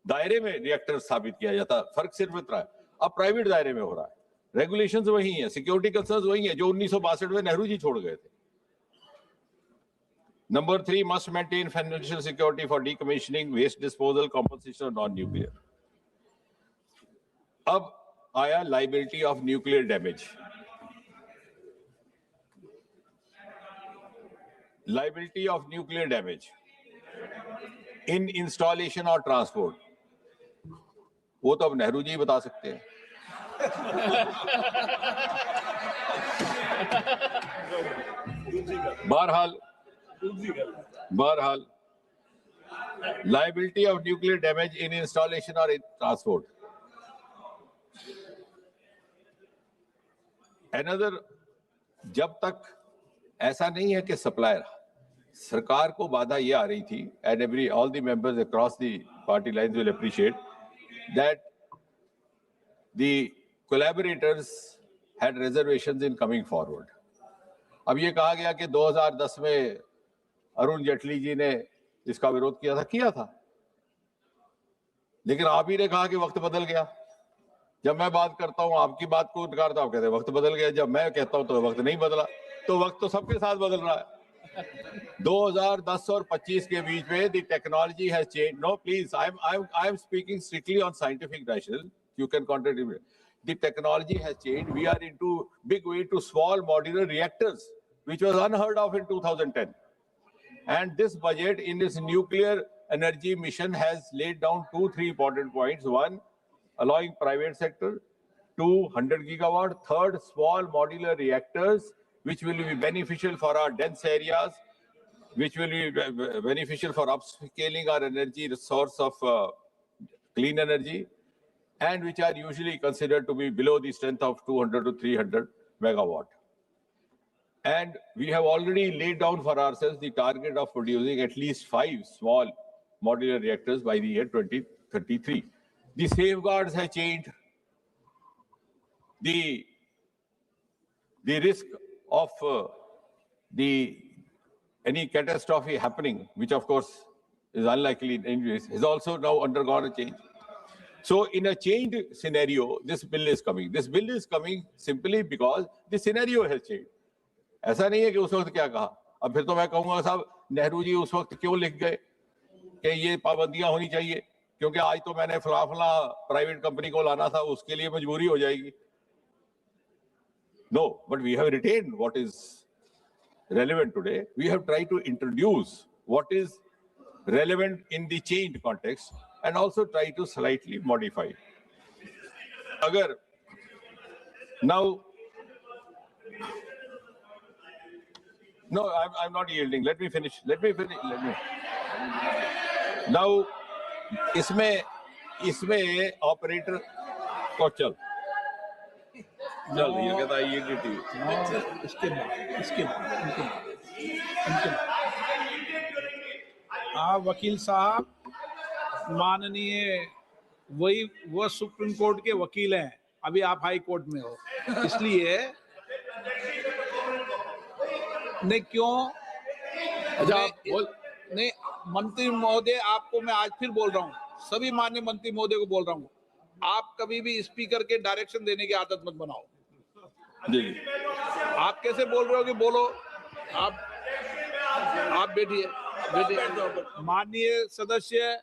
[SPEAKER 16] दायरे में रिएक्टर स्थापित किया जाता. फर्क सिर्फ इतना है, अब प्राइवेट दायरे में हो रहा है. रेगुलेशंस वही हैं, सिक्योरिटी कंसर्न्स वही हैं जो 1962 में नेहरू जी छोड़ गए थे. Number 3, must maintain financial security for decommissioning, waste disposal, compensation of non-nuclear. अब आया liability of nuclear damage. Liability of nuclear damage in installation or transport. वो तो अब नेहरू जी बता सकते हैं. बहरहाल liability of nuclear damage in installation or in transport. Another, जब तक ऐसा नहीं है कि सप्लायर, सरकार को बाधा ये आ रही थी, and all the members across the party lines will appreciate that the collaborators had reservations in coming forward. अब ये कहा गया कि 2010 में अरुण जेटली जी ने इसका विरोध किया था, लेकिन आप ही ने कहा कि वक्त बदल गया. जब मैं बात करता हूं आपकी बात को नकारता हूं, कहते हैं वक्त बदल गया. जब मैं कहता हूं तो वक्त नहीं बदला. तो वक्त तो सबके साथ बदल रहा है. 2010 और 25 के बीच में the technology has changed. No, please, I am speaking strictly on scientific rationale. You can contradict me. The technology has changed. We are into big way to small modular reactors, which was unheard of in 2010. And this budget in its nuclear energy mission has laid down 2-3 important points. 1, allowing private sector. 2, 100 gigawatt. 3rd, small modular reactors, which will be beneficial for our dense areas. which will be beneficial for upscaling our energy source of clean energy, and which are usually considered to be below the strength of 200 to 300 megawatt. And we have already laid down for ourselves the target of producing at least 5 small modular reactors by the year 2033. The safeguards have changed. The risk of any catastrophe happening, which of course is unlikely in any case, has also now undergone a change. So in a changed scenario, this bill is coming. This bill is coming simply because the scenario has changed. ऐसा नहीं है कि उस वक्त क्या कहा. अब फिर तो मैं कहूंगा साहब नेहरू जी उस वक्त क्यों लिख गए कि ये पाबंदियां होनी चाहिए, क्योंकि आज तो मैंने फला प्राइवेट कंपनी को लाना था, उसके लिए मजबूरी हो जाएगी. No, but we have retained what is relevant today. We have tried to introduce what is relevant in the changed context and also try to slightly modify. Agar now, no, I'm not yielding. Let me finish. Now, इसमें operator को चल ये कहता है
[SPEAKER 14] इसके बाद हाँ वकील साहब, माननीय वो सुप्रीम कोर्ट के वकील हैं, अभी आप हाई कोर्ट में हो, इसलिए नहीं क्यों नहीं मंत्री महोदय, आपको मैं आज फिर बोल रहा हूँ, सभी माननीय मंत्री महोदय को बोल रहा हूँ, आप कभी भी स्पीकर के डायरेक्शन देने की आदत मत बनाओ.
[SPEAKER 16] जी
[SPEAKER 14] आप कैसे बोल रहे हो कि बोलो, आप बैठिए. माननीय सदस्य,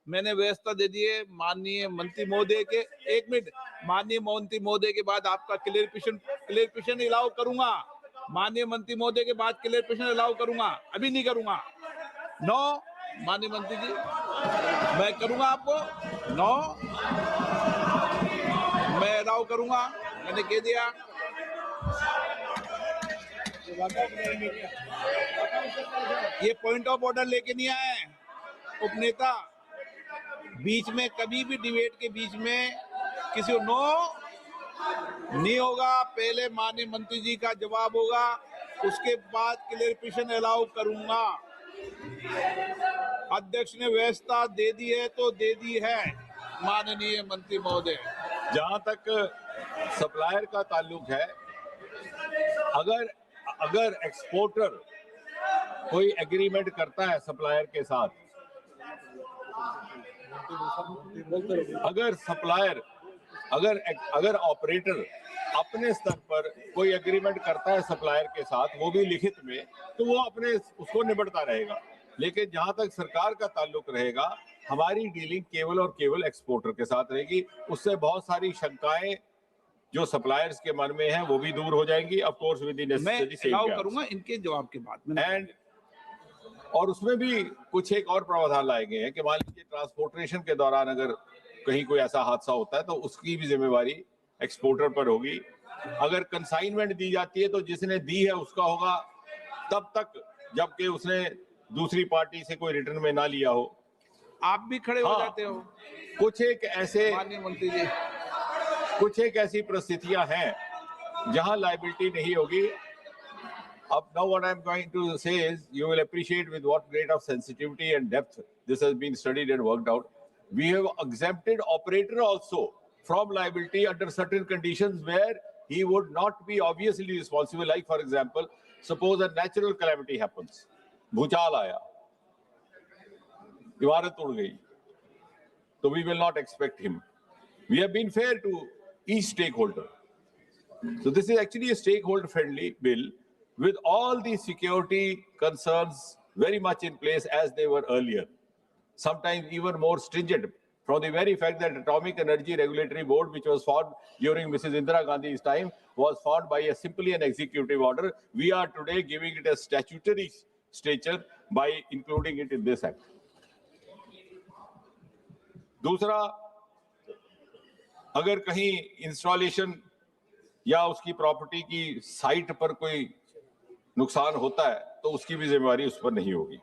[SPEAKER 14] मैंने व्यवस्था दे दी है माननीय मंत्री महोदय के. 1 मिनट, माननीय मंत्री महोदय के बाद आपका क्लियरफिकेशन अलाउ करूंगा. माननीय मंत्री महोदय के बाद क्लियरफिकेशन अलाउ करूंगा, अभी नहीं करूंगा. नो माननीय मंत्री जी, मैं करूंगा आपको. नो, मैं अलाउ करूंगा, मैंने कह दिया. ये पॉइंट ऑफ ऑर्डर लेके नहीं आए उपनेता. बीच में कभी भी डिबेट के बीच में किसी को नो नहीं होगा. पहले माननीय मंत्री जी का जवाब होगा, उसके बाद क्लियरफिकेशन अलाउ करूंगा. अध्यक्ष ने व्यवस्था दे दी है तो दे दी है माननीय मंत्री महोदय.
[SPEAKER 16] जहां तक सप्लायर का ताल्लुक है, अगर एक्सपोर्टर कोई एग्रीमेंट करता है सप्लायर के साथ, अगर ऑपरेटर अपने स्तर पर कोई एग्रीमेंट करता है सप्लायर के साथ, वो भी लिखित में, तो वो अपने उसको निबटता रहेगा. लेकिन जहां तक सरकार का ताल्लुक रहेगा, हमारी डीलिंग केवल और केवल एक्सपोर्टर के साथ रहेगी. उससे बहुत सारी शंकाएं जो सप्लायर्स के मन में हैं वो भी दूर हो जाएंगी. Of course with the necessary
[SPEAKER 14] safeguards करूंगा इनके जवाब के बाद.
[SPEAKER 16] और उसमें भी कुछ एक और प्रावधान लाए गए हैं कि मान लीजिए ट्रांसपोर्टेशन के दौरान अगर कहीं कोई ऐसा हादसा होता है तो उसकी भी जिम्मेवारी एक्सपोर्टर पर होगी. अगर कंसाइनमेंट दी जाती है तो जिसने दी है उसका होगा तब तक जबकि उसने दूसरी पार्टी से कोई रिटर्न में ना लिया हो.
[SPEAKER 14] आप भी खड़े हो जाते हो.
[SPEAKER 16] कुछ एक ऐसे
[SPEAKER 14] माननीय मंत्री जी,
[SPEAKER 16] कुछ एक ऐसी परिस्थितियां हैं जहां लायबिलिटी नहीं होगी. Now what I'm going to say is, you will appreciate with what grade of sensitivity and depth this has been studied and worked out. We have exempted operator also from liability under certain conditions where he would not be obviously responsible. Like for example, suppose a natural calamity happens. भूचाल आया, इमारत उड़ गई, so we will not expect him. We have been fair to each stakeholder. So this is actually a stakeholder-friendly bill with all the security concerns very much in place as they were earlier. Sometimes even more stringent, from the very fact that Atomic Energy Regulatory Board, which was formed during Mrs. Indira Gandhi's time, was formed by simply an executive order. We are today giving it a statutory stature by including it in this act. दूसरा, अगर कहीं installation या उसकी property की site पर कोई नुकसान होता है तो उसकी भी जिम्मेवारी उस पर नहीं होगी।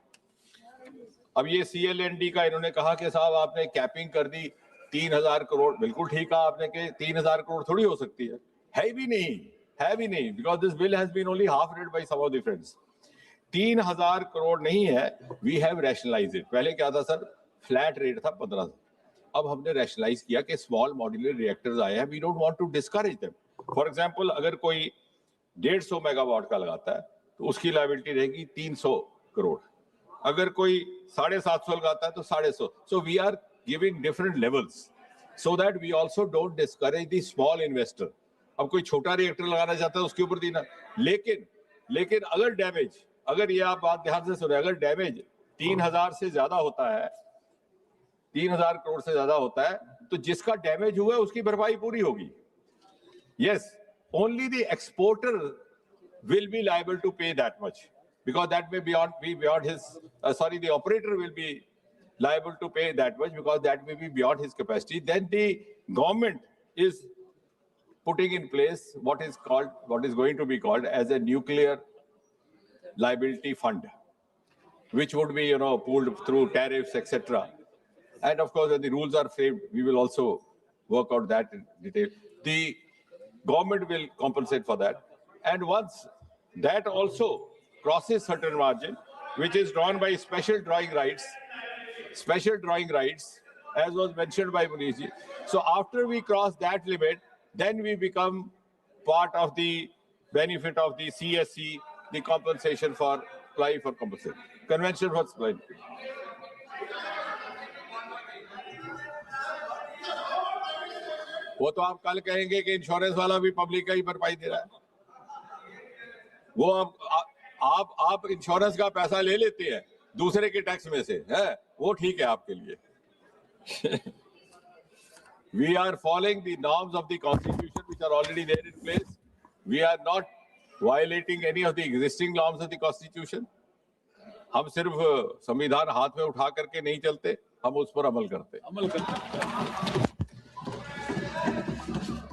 [SPEAKER 16] अब ये CLND का इन्होंने कहा कि साहब आपने कैपिंग कर दी 3000 करोड़, बिल्कुल ठीक कहा आपने कि 3000 करोड़ थोड़ी हो सकती है भी नहीं, because this bill has been only half read by some of the friends. 3000 crore नहीं है, वी हैव रैशनलाइज्ड इट। पहले क्या था सर, फ्लैट रेट था 1500, अब हमने रैशनलाइज किया कि स्मॉल मॉड्यूलर रिएक्टर्स आए हैं, we don't want to discourage them. For example अगर कोई 150 मेगावाट का लगाता है तो उसकी लायबिलिटी रहेगी 300 करोड़, अगर कोई 750 लगाता है तो 150। So we are giving different levels so that we also don't discourage the small investor. अब कोई छोटा रिएक्टर लगाना चाहता है उसके ऊपर देना, लेकिन अगर डैमेज, अगर ये आप बात ध्यान से सुने, अगर डैमेज 3000 से ज्यादा होता है, 3000 करोड़ से ज्यादा होता है, तो जिसका डैमेज हुआ है उसकी भरपाई पूरी होगी। Yes, only the exporter will be liable to pay that much, because that may be beyond his the operator will be liable to pay that much because that may be beyond his capacity. Then the government is putting in place what is going to be called as a nuclear liability fund, which would be pooled through tariffs, etc. And of course, when the rules are framed, we will also work out that in detail. The government will compensate for that, and once that also crosses certain margin, which is drawn by special drawing rights, as was mentioned by Muniji. So after we cross that limit, then we become part of the benefit of the CSC, the compensation for supply for compensation, convention for supply. वो तो आप कल कहेंगे कि insurance वाला भी public का ही भरपाई दे रहा है। वो आप इंश्योरेंस का पैसा ले लेते हैं दूसरे के टैक्स में से, है वो ठीक है आपके लिए। We are following the norms of the constitution which are already there in place. We are not violating any of the existing norms of the constitution. हम सिर्फ संविधान हाथ में उठा करके नहीं चलते, हम उस पर अमल करते।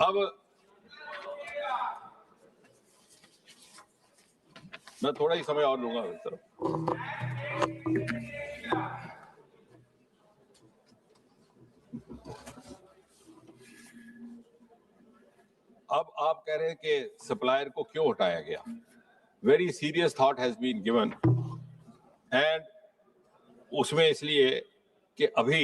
[SPEAKER 16] अब मैं थोड़ा ही समय और लूंगा सर। अब आप कह रहे हैं कि सप्लायर को क्यों हटाया गया। Very serious thought has been given, and उसमें इसलिए कि अभी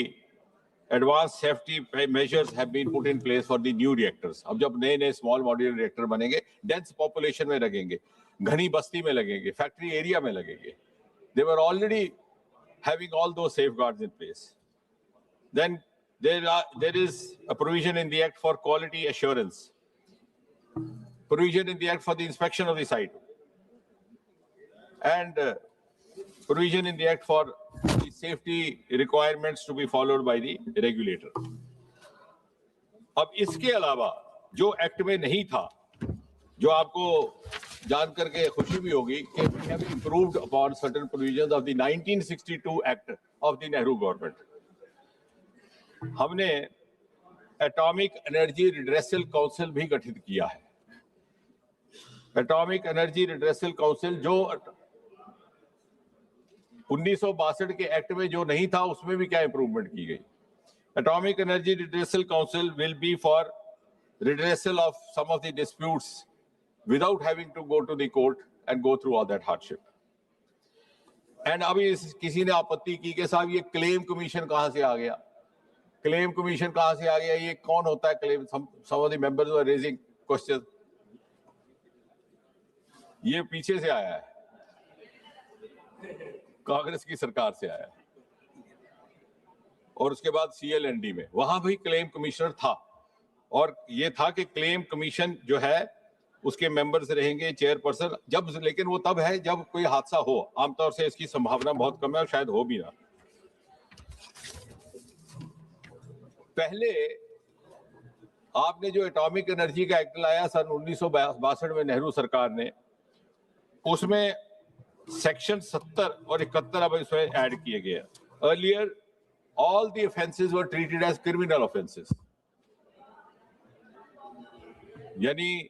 [SPEAKER 16] advance safety measures have been put in place for the new reactors. अब जब नए स्मॉल मॉड्यूलर रिएक्टर बनेंगे, डेंस पॉपुलेशन में लगेंगे, घनी बस्ती में लगेंगे, फैक्ट्री एरिया में लगेंगे। They were already having all those safeguards in place. Then there is a provision in the act for quality assurance, provision in the act for the inspection of the site, and provision in the act for the safety requirements to be followed by the regulator. अब इसके अलावा जो act में नहीं था, जो आपको जान करके खुशी भी होगी कि we have improved upon certain provisions of the 1962 Act of the Nehru government. हमने एटॉमिक एनर्जी रिड्रेसल काउंसिल भी गठित किया है। एटॉमिक एनर्जी रिड्रेसल काउंसिल जो 1962 के एक्ट में जो नहीं था, उसमें भी क्या इंप्रूवमेंट की गई। Atomic energy redressal council will be for redressal of some of the disputes without having to go to the court and go through all that hardship. And अभी किसी ने आपत्ति की कि साहब ये क्लेम कमीशन कहां से आ गया, क्लेम कमीशन कहां से आ गया, ये कौन होता है claim. some of the members were raising questions. ये पीछे से आया है, कांग्रेस की सरकार से आया है, और उसके बाद CLND में वहां भी क्लेम कमिश्नर था, और ये था कि क्लेम कमीशन जो है उसके मेंबर्स रहेंगे चेयरपर्सन, जब, लेकिन वो तब है जब कोई हादसा हो। आमतौर से इसकी संभावना बहुत कम है और शायद हो भी ना। पहले आपने जो एटॉमिक एनर्जी का एक्ट लाया सन 1962 में नेहरू सरकार ने, उसमें सेक्शन 70 और 71 अब इसमें ऐड किए गए। Earlier all the offences were treated as criminal offences, यानी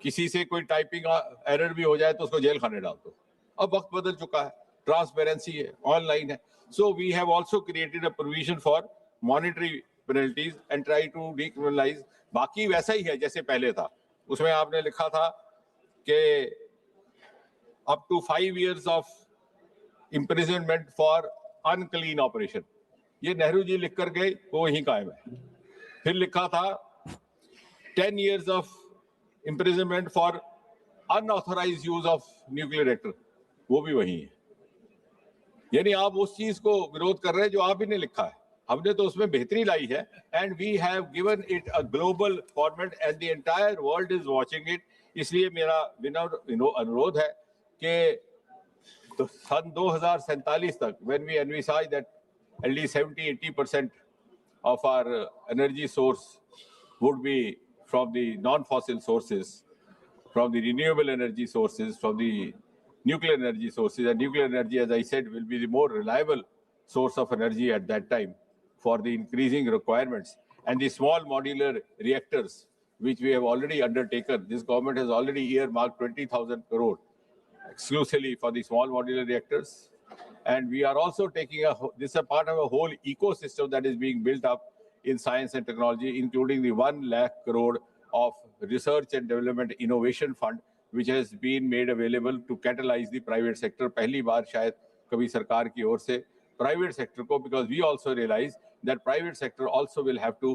[SPEAKER 16] किसी से कोई टाइपिंग एरर भी हो जाए तो उसको जेल खाने डाल दो। अब वक्त बदल चुका है, ट्रांसपेरेंसी है, ऑनलाइन है। So we have also created a provision for monetary penalties and try to decriminalise. बाकी वैसा ही है जैसे पहले था। उसमें आपने लिखा था कि up to 5 years of imprisonment for unclean operation. ये नेहरू जी लिख कर गए, वो वहीं कायम है। फिर लिखा था 10 years of imprisonment for unauthorised use of nuclear reactor, वो भी वही है। यानी आप उस चीज को विरोध कर रहे हैं जो आप ही ने लिखा है। हमने तो उसमें बेहतरी लाई है and we have given it a global format and the entire world is watching it. इसलिए मेरा अनुरोध है कि तो सन 2047 तक when we envisage that at least 70-80% of our energy source would be from the non-fossil sources, from the renewable energy sources, from the nuclear energy sources. And nuclear energy, as I said, will be the more reliable source of energy at that time for the increasing requirements. And the small modular reactors, which we have already undertaken, this government has already earmarked 20,000 crore exclusively for the small modular reactors. And we are also taking this is a part of a whole ecosystem that is being built up in science and technology, including the 1 lakh crore of research and development innovation fund, which has been made available to catalyze the private sector. पहली बार शायद कभी सरकार की ओर से private sector को, because we also realize that private sector also will have to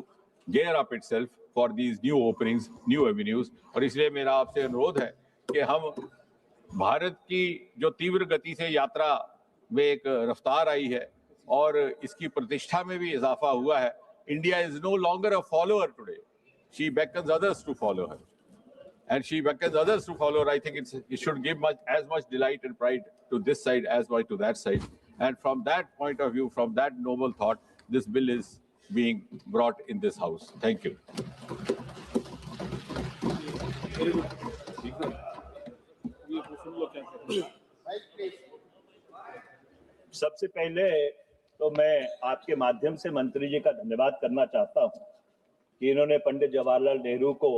[SPEAKER 16] gear up itself for these new openings, new avenues. और इसलिए मेरा आपसे अनुरोध है कि हम भारत की जो तीव्र गति से यात्रा में एक रफ्तार आई है और इसकी प्रतिष्ठा में भी इजाफा हुआ है। India is no longer a follower today, she beckons others to follow her, and she beckons others to follow her. I think it should give as much delight and pride to this side as much to that side. And from that point of view, from that noble thought, this bill is being brought in this house. Thank you.
[SPEAKER 8] सबसे पहले तो मैं आपके माध्यम से मंत्री जी का धन्यवाद करना चाहता हूं कि इन्होंने पंडित जवाहरलाल नेहरू को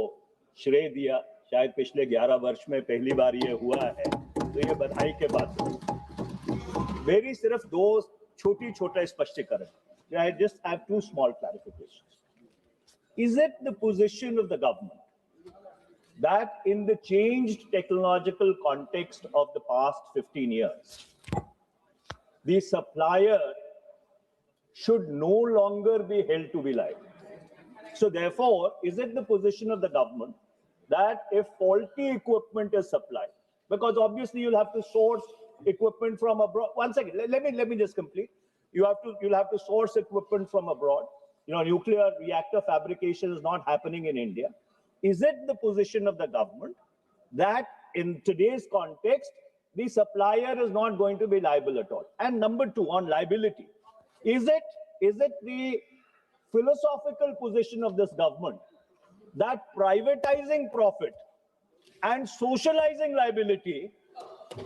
[SPEAKER 8] श्रेय दिया। शायद पिछले 11 वर्ष में पहली बार ये हुआ है, तो ये बधाई के बात है। मेरी सिर्फ 2 छोटे स्पष्टीकरण। I just have 2 small clarifications. Is it the position of the government that in the changed technological context of the past 15 years, the supplier should no longer be held to be liable? So therefore, is it the position of the government that if faulty equipment is supplied, because obviously you'll have to source equipment from abroad. One second, let me just complete. You'll have to source equipment from abroad. You know, nuclear reactor fabrication is not happening in India. Is it the position of the government that in today's context, the supplier is not going to be liable at all? And number 2, on liability, is it the philosophical position of this government that privatizing profit and socializing liability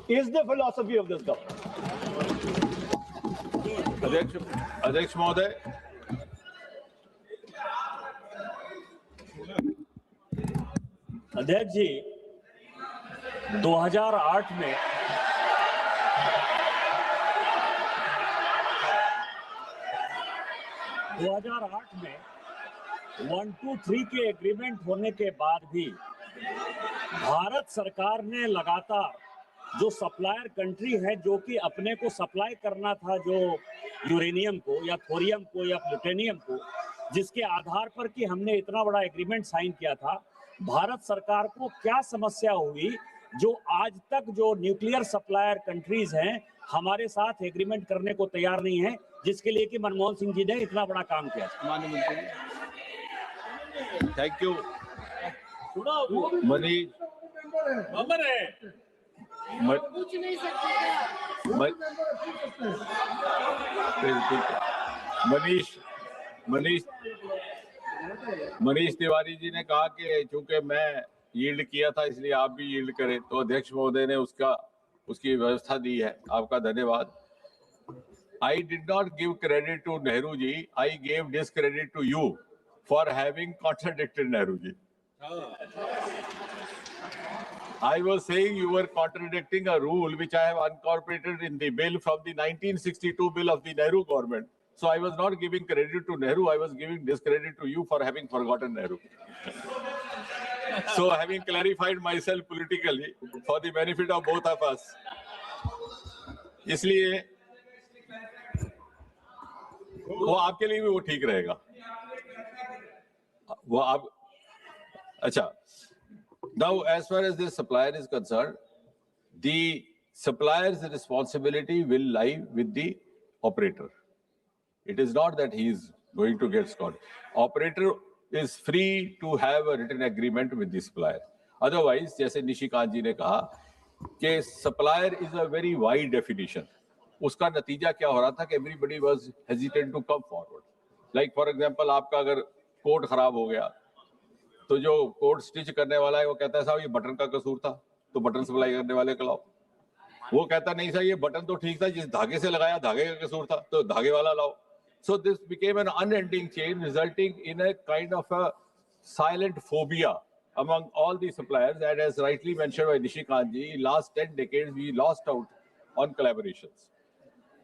[SPEAKER 8] is the philosophy of this government?
[SPEAKER 16] अध्यक्ष महोदय,
[SPEAKER 8] अध्यक्ष जी, 2008 में one two three के agreement होने के बाद भी भारत सरकार ने लगातार जो सप्लायर कंट्री है जो कि अपने को सप्लाई करना था, जो यूरेनियम को या थोरियम को या प्लूटोनियम को, जिसके आधार पर कि हमने इतना बड़ा एग्रीमेंट साइन किया था, भारत सरकार को क्या समस्या हुई जो आज तक जो न्यूक्लियर सप्लायर कंट्रीज हैं हमारे साथ एग्रीमेंट करने को तैयार नहीं है, जिसके लिए कि मनमोहन सिंह जी ने इतना बड़ा काम किया?
[SPEAKER 16] Thank you Manish. मनीष तिवारी जी ने कहा कि चूंकि मैं यील्ड किया था इसलिए आप भी यील्ड करें, तो अध्यक्ष महोदय ने उसकी व्यवस्था दी है। आपका धन्यवाद। I did not give credit to Nehru ji. I gave discredit to you for having contradicted Nehru ji. I was saying you were contradicting a rule which I have incorporated in the bill from the 1962 bill of the Nehru government. So I was not giving credit to Nehru, I was giving discredit to you for having forgotten Nehru. So having clarified myself politically for the benefit of both of us, इसलिए वो आपके लिए भी वो ठीक रहेगा. वो आप अच्छा. Now, as far as the supplier is concerned, the supplier's responsibility will lie with the operator. It is not that he is going to get scored. Operator is free to have a written agreement with the supplier. Otherwise, जैसे निशिकांत जी ने कहा कि supplier is a very wide definition. उसका नतीजा क्या हो रहा था कि everybody was hesitant to come forward. Like for example, आपका अगर कोट खराब हो गया, तो जो कोट स्टिच करने वाला है वो कहता है साहब ये बटन का कसूर था, तो बटन सप्लाई करने वाले को लाओ. वो कहता नहीं साहब ये बटन तो ठीक था, जिस धागे से लगाया धागे का कसूर था, तो धागे वाला लाओ. So this became an unending chain, resulting in a kind of a silent phobia among all the suppliers. And as rightly mentioned by Nishikant ji, last 10 decades we lost out on collaborations.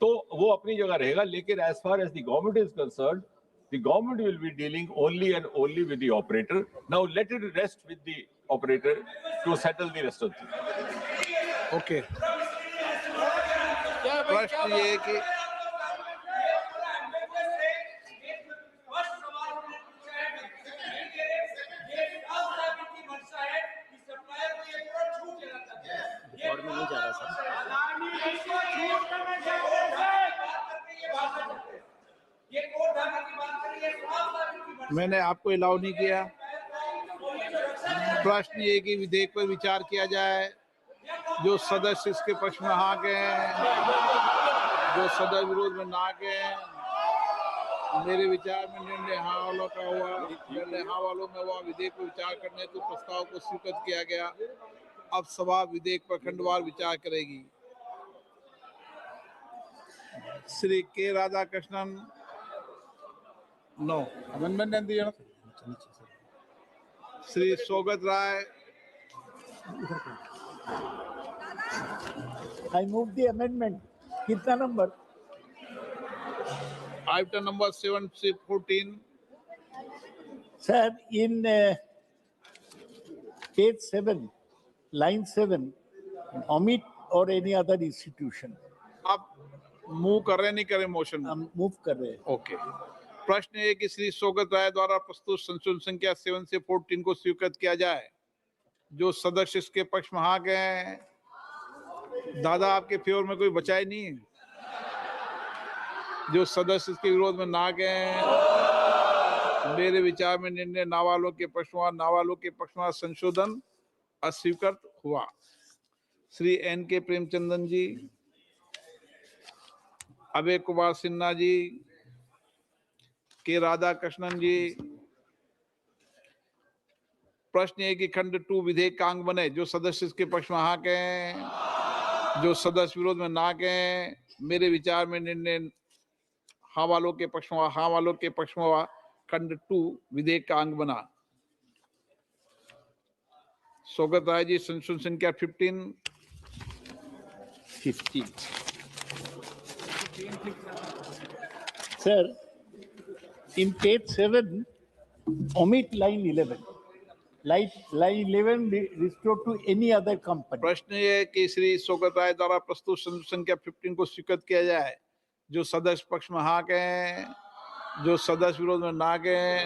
[SPEAKER 16] तो वो अपनी जगह रहेगा, लेकिन as far as the government is concerned, the government will be dealing only and only with the operator. Now let it rest with the operator to settle the rest of the.
[SPEAKER 3] Okay. प्रश्न ये कि मैंने आपको allow नहीं किया. प्रश्न ये कि विधेयक पर विचार किया जाए. जो सदस्य इसके पक्ष में हाँ गए, जो सदस्य विरोध में ना गए, मेरे विचार में निर्णय हाँ वालों का हुआ. निर्णय हाँ वालों में हुआ. विधेयक पर विचार करने तो प्रस्ताव को स्वीकृत किया गया. अब सभा विधेयक पर खंडवार विचार करेगी. श्री के राधाकृष्णन नो अमेंडमेंट എന്ത് ചെയ്യണം? श्री सोगत राय.
[SPEAKER 2] I move the amendment. कितना number?
[SPEAKER 3] Item number 714.
[SPEAKER 2] Sir, in page 7, line 7, omit or any other institution.
[SPEAKER 3] आप मूव कर रहे नहीं कर रहे मोशन?
[SPEAKER 2] हम मूव कर रहे हैं.
[SPEAKER 3] ओके. प्रश्न है कि श्री सोगत राय द्वारा प्रस्तुत संशोधन संख्या 7 से 14 को स्वीकृत किया जाए. जो सदस्य इसके पक्ष में हाँ गए. दादा आपके फेवर में कोई बचा ही नहीं. जो सदस्य इसके विरोध में ना गए, मेरे विचार में निर्णय ना वालों के पक्ष में, ना वालों के पक्ष में संशोधन अस्वीकृत हुआ. श्री एन के प्रेमचंदन जी, अभय कुमार सिन्हा जी, के राधाकृष्णन जी. प्रश्न है कि खंड 2 विधेयक का अंग बने. जो सदस्य इसके पक्ष में हाँ गए, जो सदस्य विरोध में ना गए, मेरे विचार में निर्णय हाँ वालों के पक्ष में, हाँ वालों के पक्ष में खंड 2 विधेयक का अंग बना. सोगत राय जी, संशोधन संख्या 15.
[SPEAKER 2] Sir, in page 7, omit line 11. Line 11 restored to any other company.
[SPEAKER 3] प्रश्न ये है कि श्री सोगत राय द्वारा प्रस्तुत संशोधन संख्या 15 को स्वीकृत किया जाए. जो सदस्य पक्ष में हाँ गए, जो सदस्य विरोध में ना गए,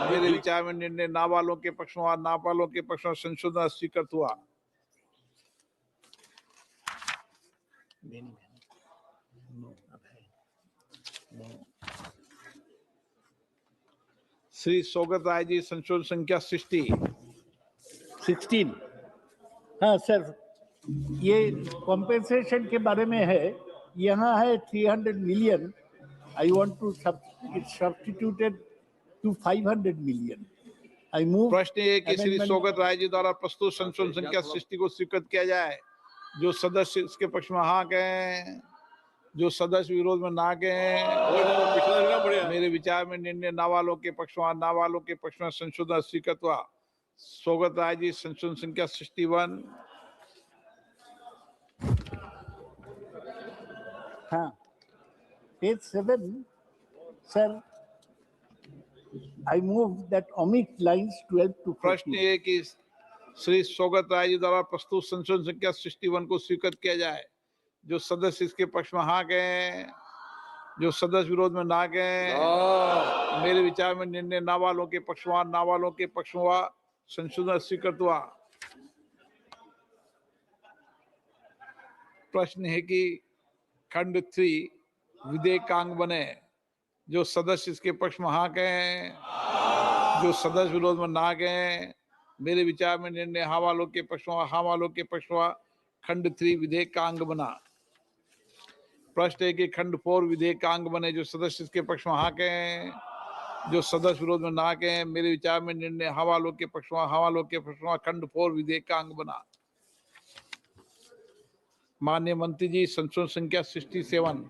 [SPEAKER 3] मेरे विचार में निर्णय ना वालों के पक्ष में, ना वालों के पक्ष में संशोधन स्वीकृत हुआ. श्री सोगत राय जी, संशोधन संख्या
[SPEAKER 2] 16. हाँ सर, ये कॉम्पेंसेशन के बारे में है. यहाँ है 300 million. I want to substituted to 500 million. I move.
[SPEAKER 3] प्रश्न ये कि श्री सोगत राय जी द्वारा प्रस्तुत संशोधन संख्या 60 को स्वीकृत किया जाए. जो सदस्य इसके पक्ष में हाँ गए, जो सदस्य विरोध में ना गए, मेरे विचार में निर्णय ना वालों के पक्ष में, ना वालों के पक्ष में संशोधन स्वीकृत हुआ. सोगत राय जी संशोधन संख्या 61।
[SPEAKER 2] हाँ, page 7, sir, I move that omit lines 12 to 14.
[SPEAKER 3] प्रश्न ये कि श्री सोगत राय जी द्वारा प्रस्तुत संशोधन संख्या 61 को स्वीकृत किया जाए। जो सदस्य इसके पक्ष में हाँ कहें, जो सदस्य विरोध में ना कहें। मेरे विचार में निर्णय ना वालों के पक्ष में, ना वालों के पक्ष में संशोधन स्वीकृत हुआ। प्रश्न है कि खंड 3 विधेयकांग बने। जो सदस्य इसके पक्ष में हाँ कहें, जो सदस्य विरोध में ना कहें। मेरे विचार में निर्णय हाँ वालों के पक्ष में, हाँ वालों के पक्ष में खंड 3 विधेयकांग बना। प्रश्न है कि खंड 4 विधेयकांग बने। जो सदस्य इसके पक्ष में हाँ कहें, जो सदस्य विरोध में ना कहें। मेरे विचार में निर्णय हाँ वालों के पक्ष में, हाँ वालों के पक्ष में खंड 4 विधेयकांग बना। माननीय मंत्री जी संशोधन संख्या 67।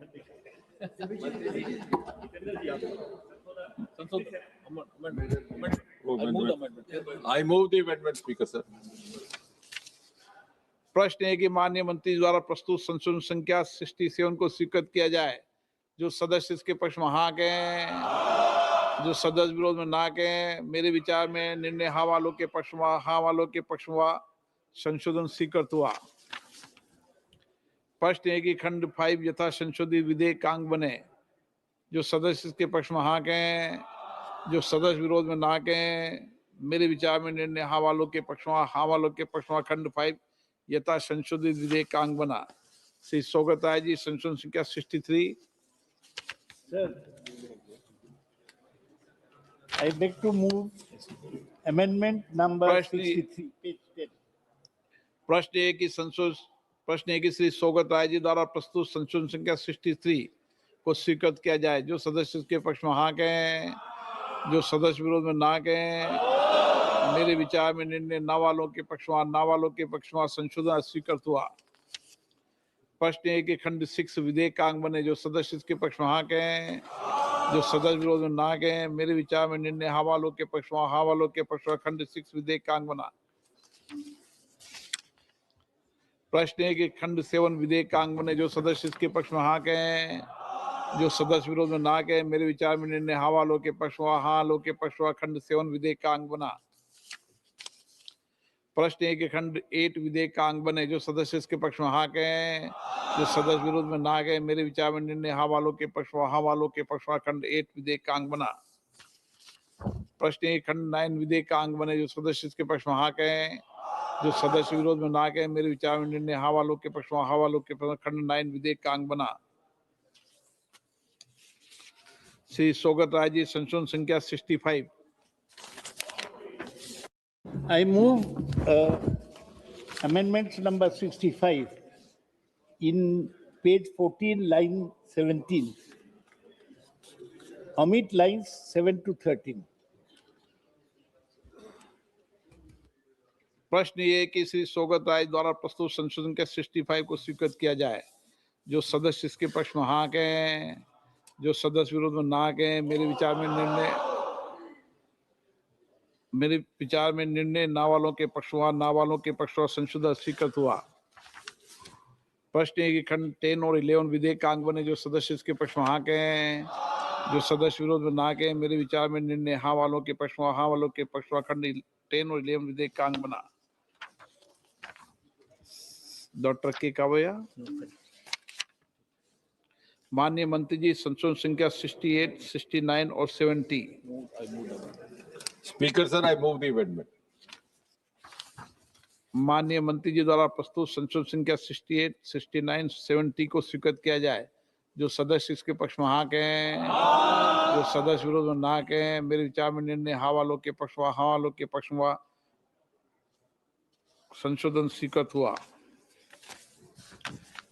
[SPEAKER 16] I move the amendment, Speaker, sir.
[SPEAKER 3] प्रश्न है कि माननीय मंत्री द्वारा प्रस्तुत संशोधन संख्या 67 को स्वीकृत किया जाए। जो सदस्य इसके पक्ष में हाँ कहें, जो सदस्य विरोध में ना कहें। मेरे विचार में निर्णय हाँ वालों के पक्ष में, हाँ वालों के पक्ष में संशोधन स्वीकृत हुआ। प्रश्न है कि खंड 5 यथा संशोधित विधेयकांग बने। जो सदस्य इसके पक्ष में हाँ कहें, जो सदस्य विरोध में ना कहें। मेरे विचार में निर्णय हाँ वालों के पक्ष में, हाँ वालों के पक्ष में खंड 5 यथा संशोधित विधेयकांग बना। श्री सोगत राय जी संशोधन संख्या 63।
[SPEAKER 2] Sir, I beg to move amendment number 63, page 10.
[SPEAKER 3] प्रश्न है कि श्री सोगत राय जी द्वारा प्रस्तुत संशोधन संख्या 63 को स्वीकृत किया जाए। जो सदस्य इसके पक्ष में हाँ कहें, जो सदस्य विरोध में ना कहें। मेरे विचार में निर्णय ना वालों के पक्ष में, ना वालों के पक्ष में संशोधन स्वीकृत हुआ। प्रश्न है कि खंड 6 विधेयकांग बने। जो सदस्य इसके पक्ष में हाँ कहें, जो सदस्य विरोध में ना कहें। मेरे विचार में निर्णय हाँ वालों के पक्ष में, हाँ वालों के पक्ष में खंड 6 विधेयकांग बना। प्रश्न है कि खंड 7 विधेयकांग बने। जो सदस्य इसके पक्ष में हाँ कहें, जो सदस्य विरोध में ना कहें। मेरे विचार में निर्णय हाँ वालों के पक्ष में, हाँ वालों के पक्ष में खंड 7 विधेयकांग बना। प्रश्न है कि खंड 8 विधेयकांग बने। जो सदस्य इसके पक्ष में हाँ कहें, जो सदस्य विरोध में ना कहें। मेरे विचार में निर्णय हाँ वालों के पक्ष में, हाँ वालों के पक्ष में खंड 8 विधेयकांग बना। प्रश्न है कि खंड 9 विधेयकांग बने। जो सदस्य इसके पक्ष में हाँ कहें, जो सदस्य विरोध में ना कहें। मेरे विचार में निर्णय हाँ वालों के पक्ष में, हाँ वालों के पक्ष में खंड 9 विधेयकांग बना। श्री सोगत राय जी संशोधन संख्या 65।
[SPEAKER 2] I move amendments number 65 in page 14, line 17. Omit lines 7 to 13.
[SPEAKER 3] प्रश्न ये कि श्री सोगत राय द्वारा प्रस्तुत संशोधन के 65 को स्वीकृत किया जाए। जो सदस्य इसके पक्ष में हाँ कहें, जो सदस्य विरोध में ना कहें। मेरे विचार में निर्णय ना वालों के पक्ष में, ना वालों के पक्ष में संशोधन स्वीकृत हुआ। प्रश्न है कि खंड 10 और 11 विधेयकांग बने। जो सदस्य इसके पक्ष में हाँ कहें, जो सदस्य विरोध में ना कहें। मेरे विचार में निर्णय हाँ वालों के पक्ष में, हाँ वालों के पक्ष में खंड 10 और 11 विधेयकांग बना। डॉक्टर के कावया। माननीय मंत्री जी संशोधन संख्या 68, 69 और 70।
[SPEAKER 16] Speaker, sir, I move the amendment.
[SPEAKER 3] माननीय मंत्री जी द्वारा प्रस्तुत संशोधन संख्या 68, 69, 70 को स्वीकृत किया जाए। जो सदस्य इसके पक्ष में हाँ कहें, जो सदस्य विरोध में ना कहें। मेरे विचार में निर्णय हाँ वालों के पक्ष में, हाँ वालों के पक्ष में संशोधन स्वीकृत हुआ।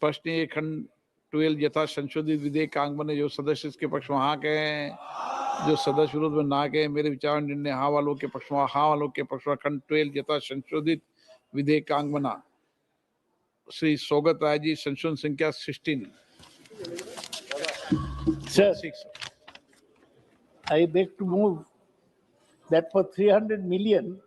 [SPEAKER 3] प्रश्न ये खंड 12 यथा संशोधित विधेयकांग बने। जो सदस्य इसके पक्ष में हाँ कहें, जो सदस्य विरोध में ना कहें। मेरे विचार में निर्णय हाँ वालों के पक्ष में, हाँ वालों के पक्ष में खंड 12 यथा संशोधित विधेयकांग बना। श्री सोगत राय जी संशोधन संख्या 16।
[SPEAKER 2] Sir, I beg to move that for 300 million,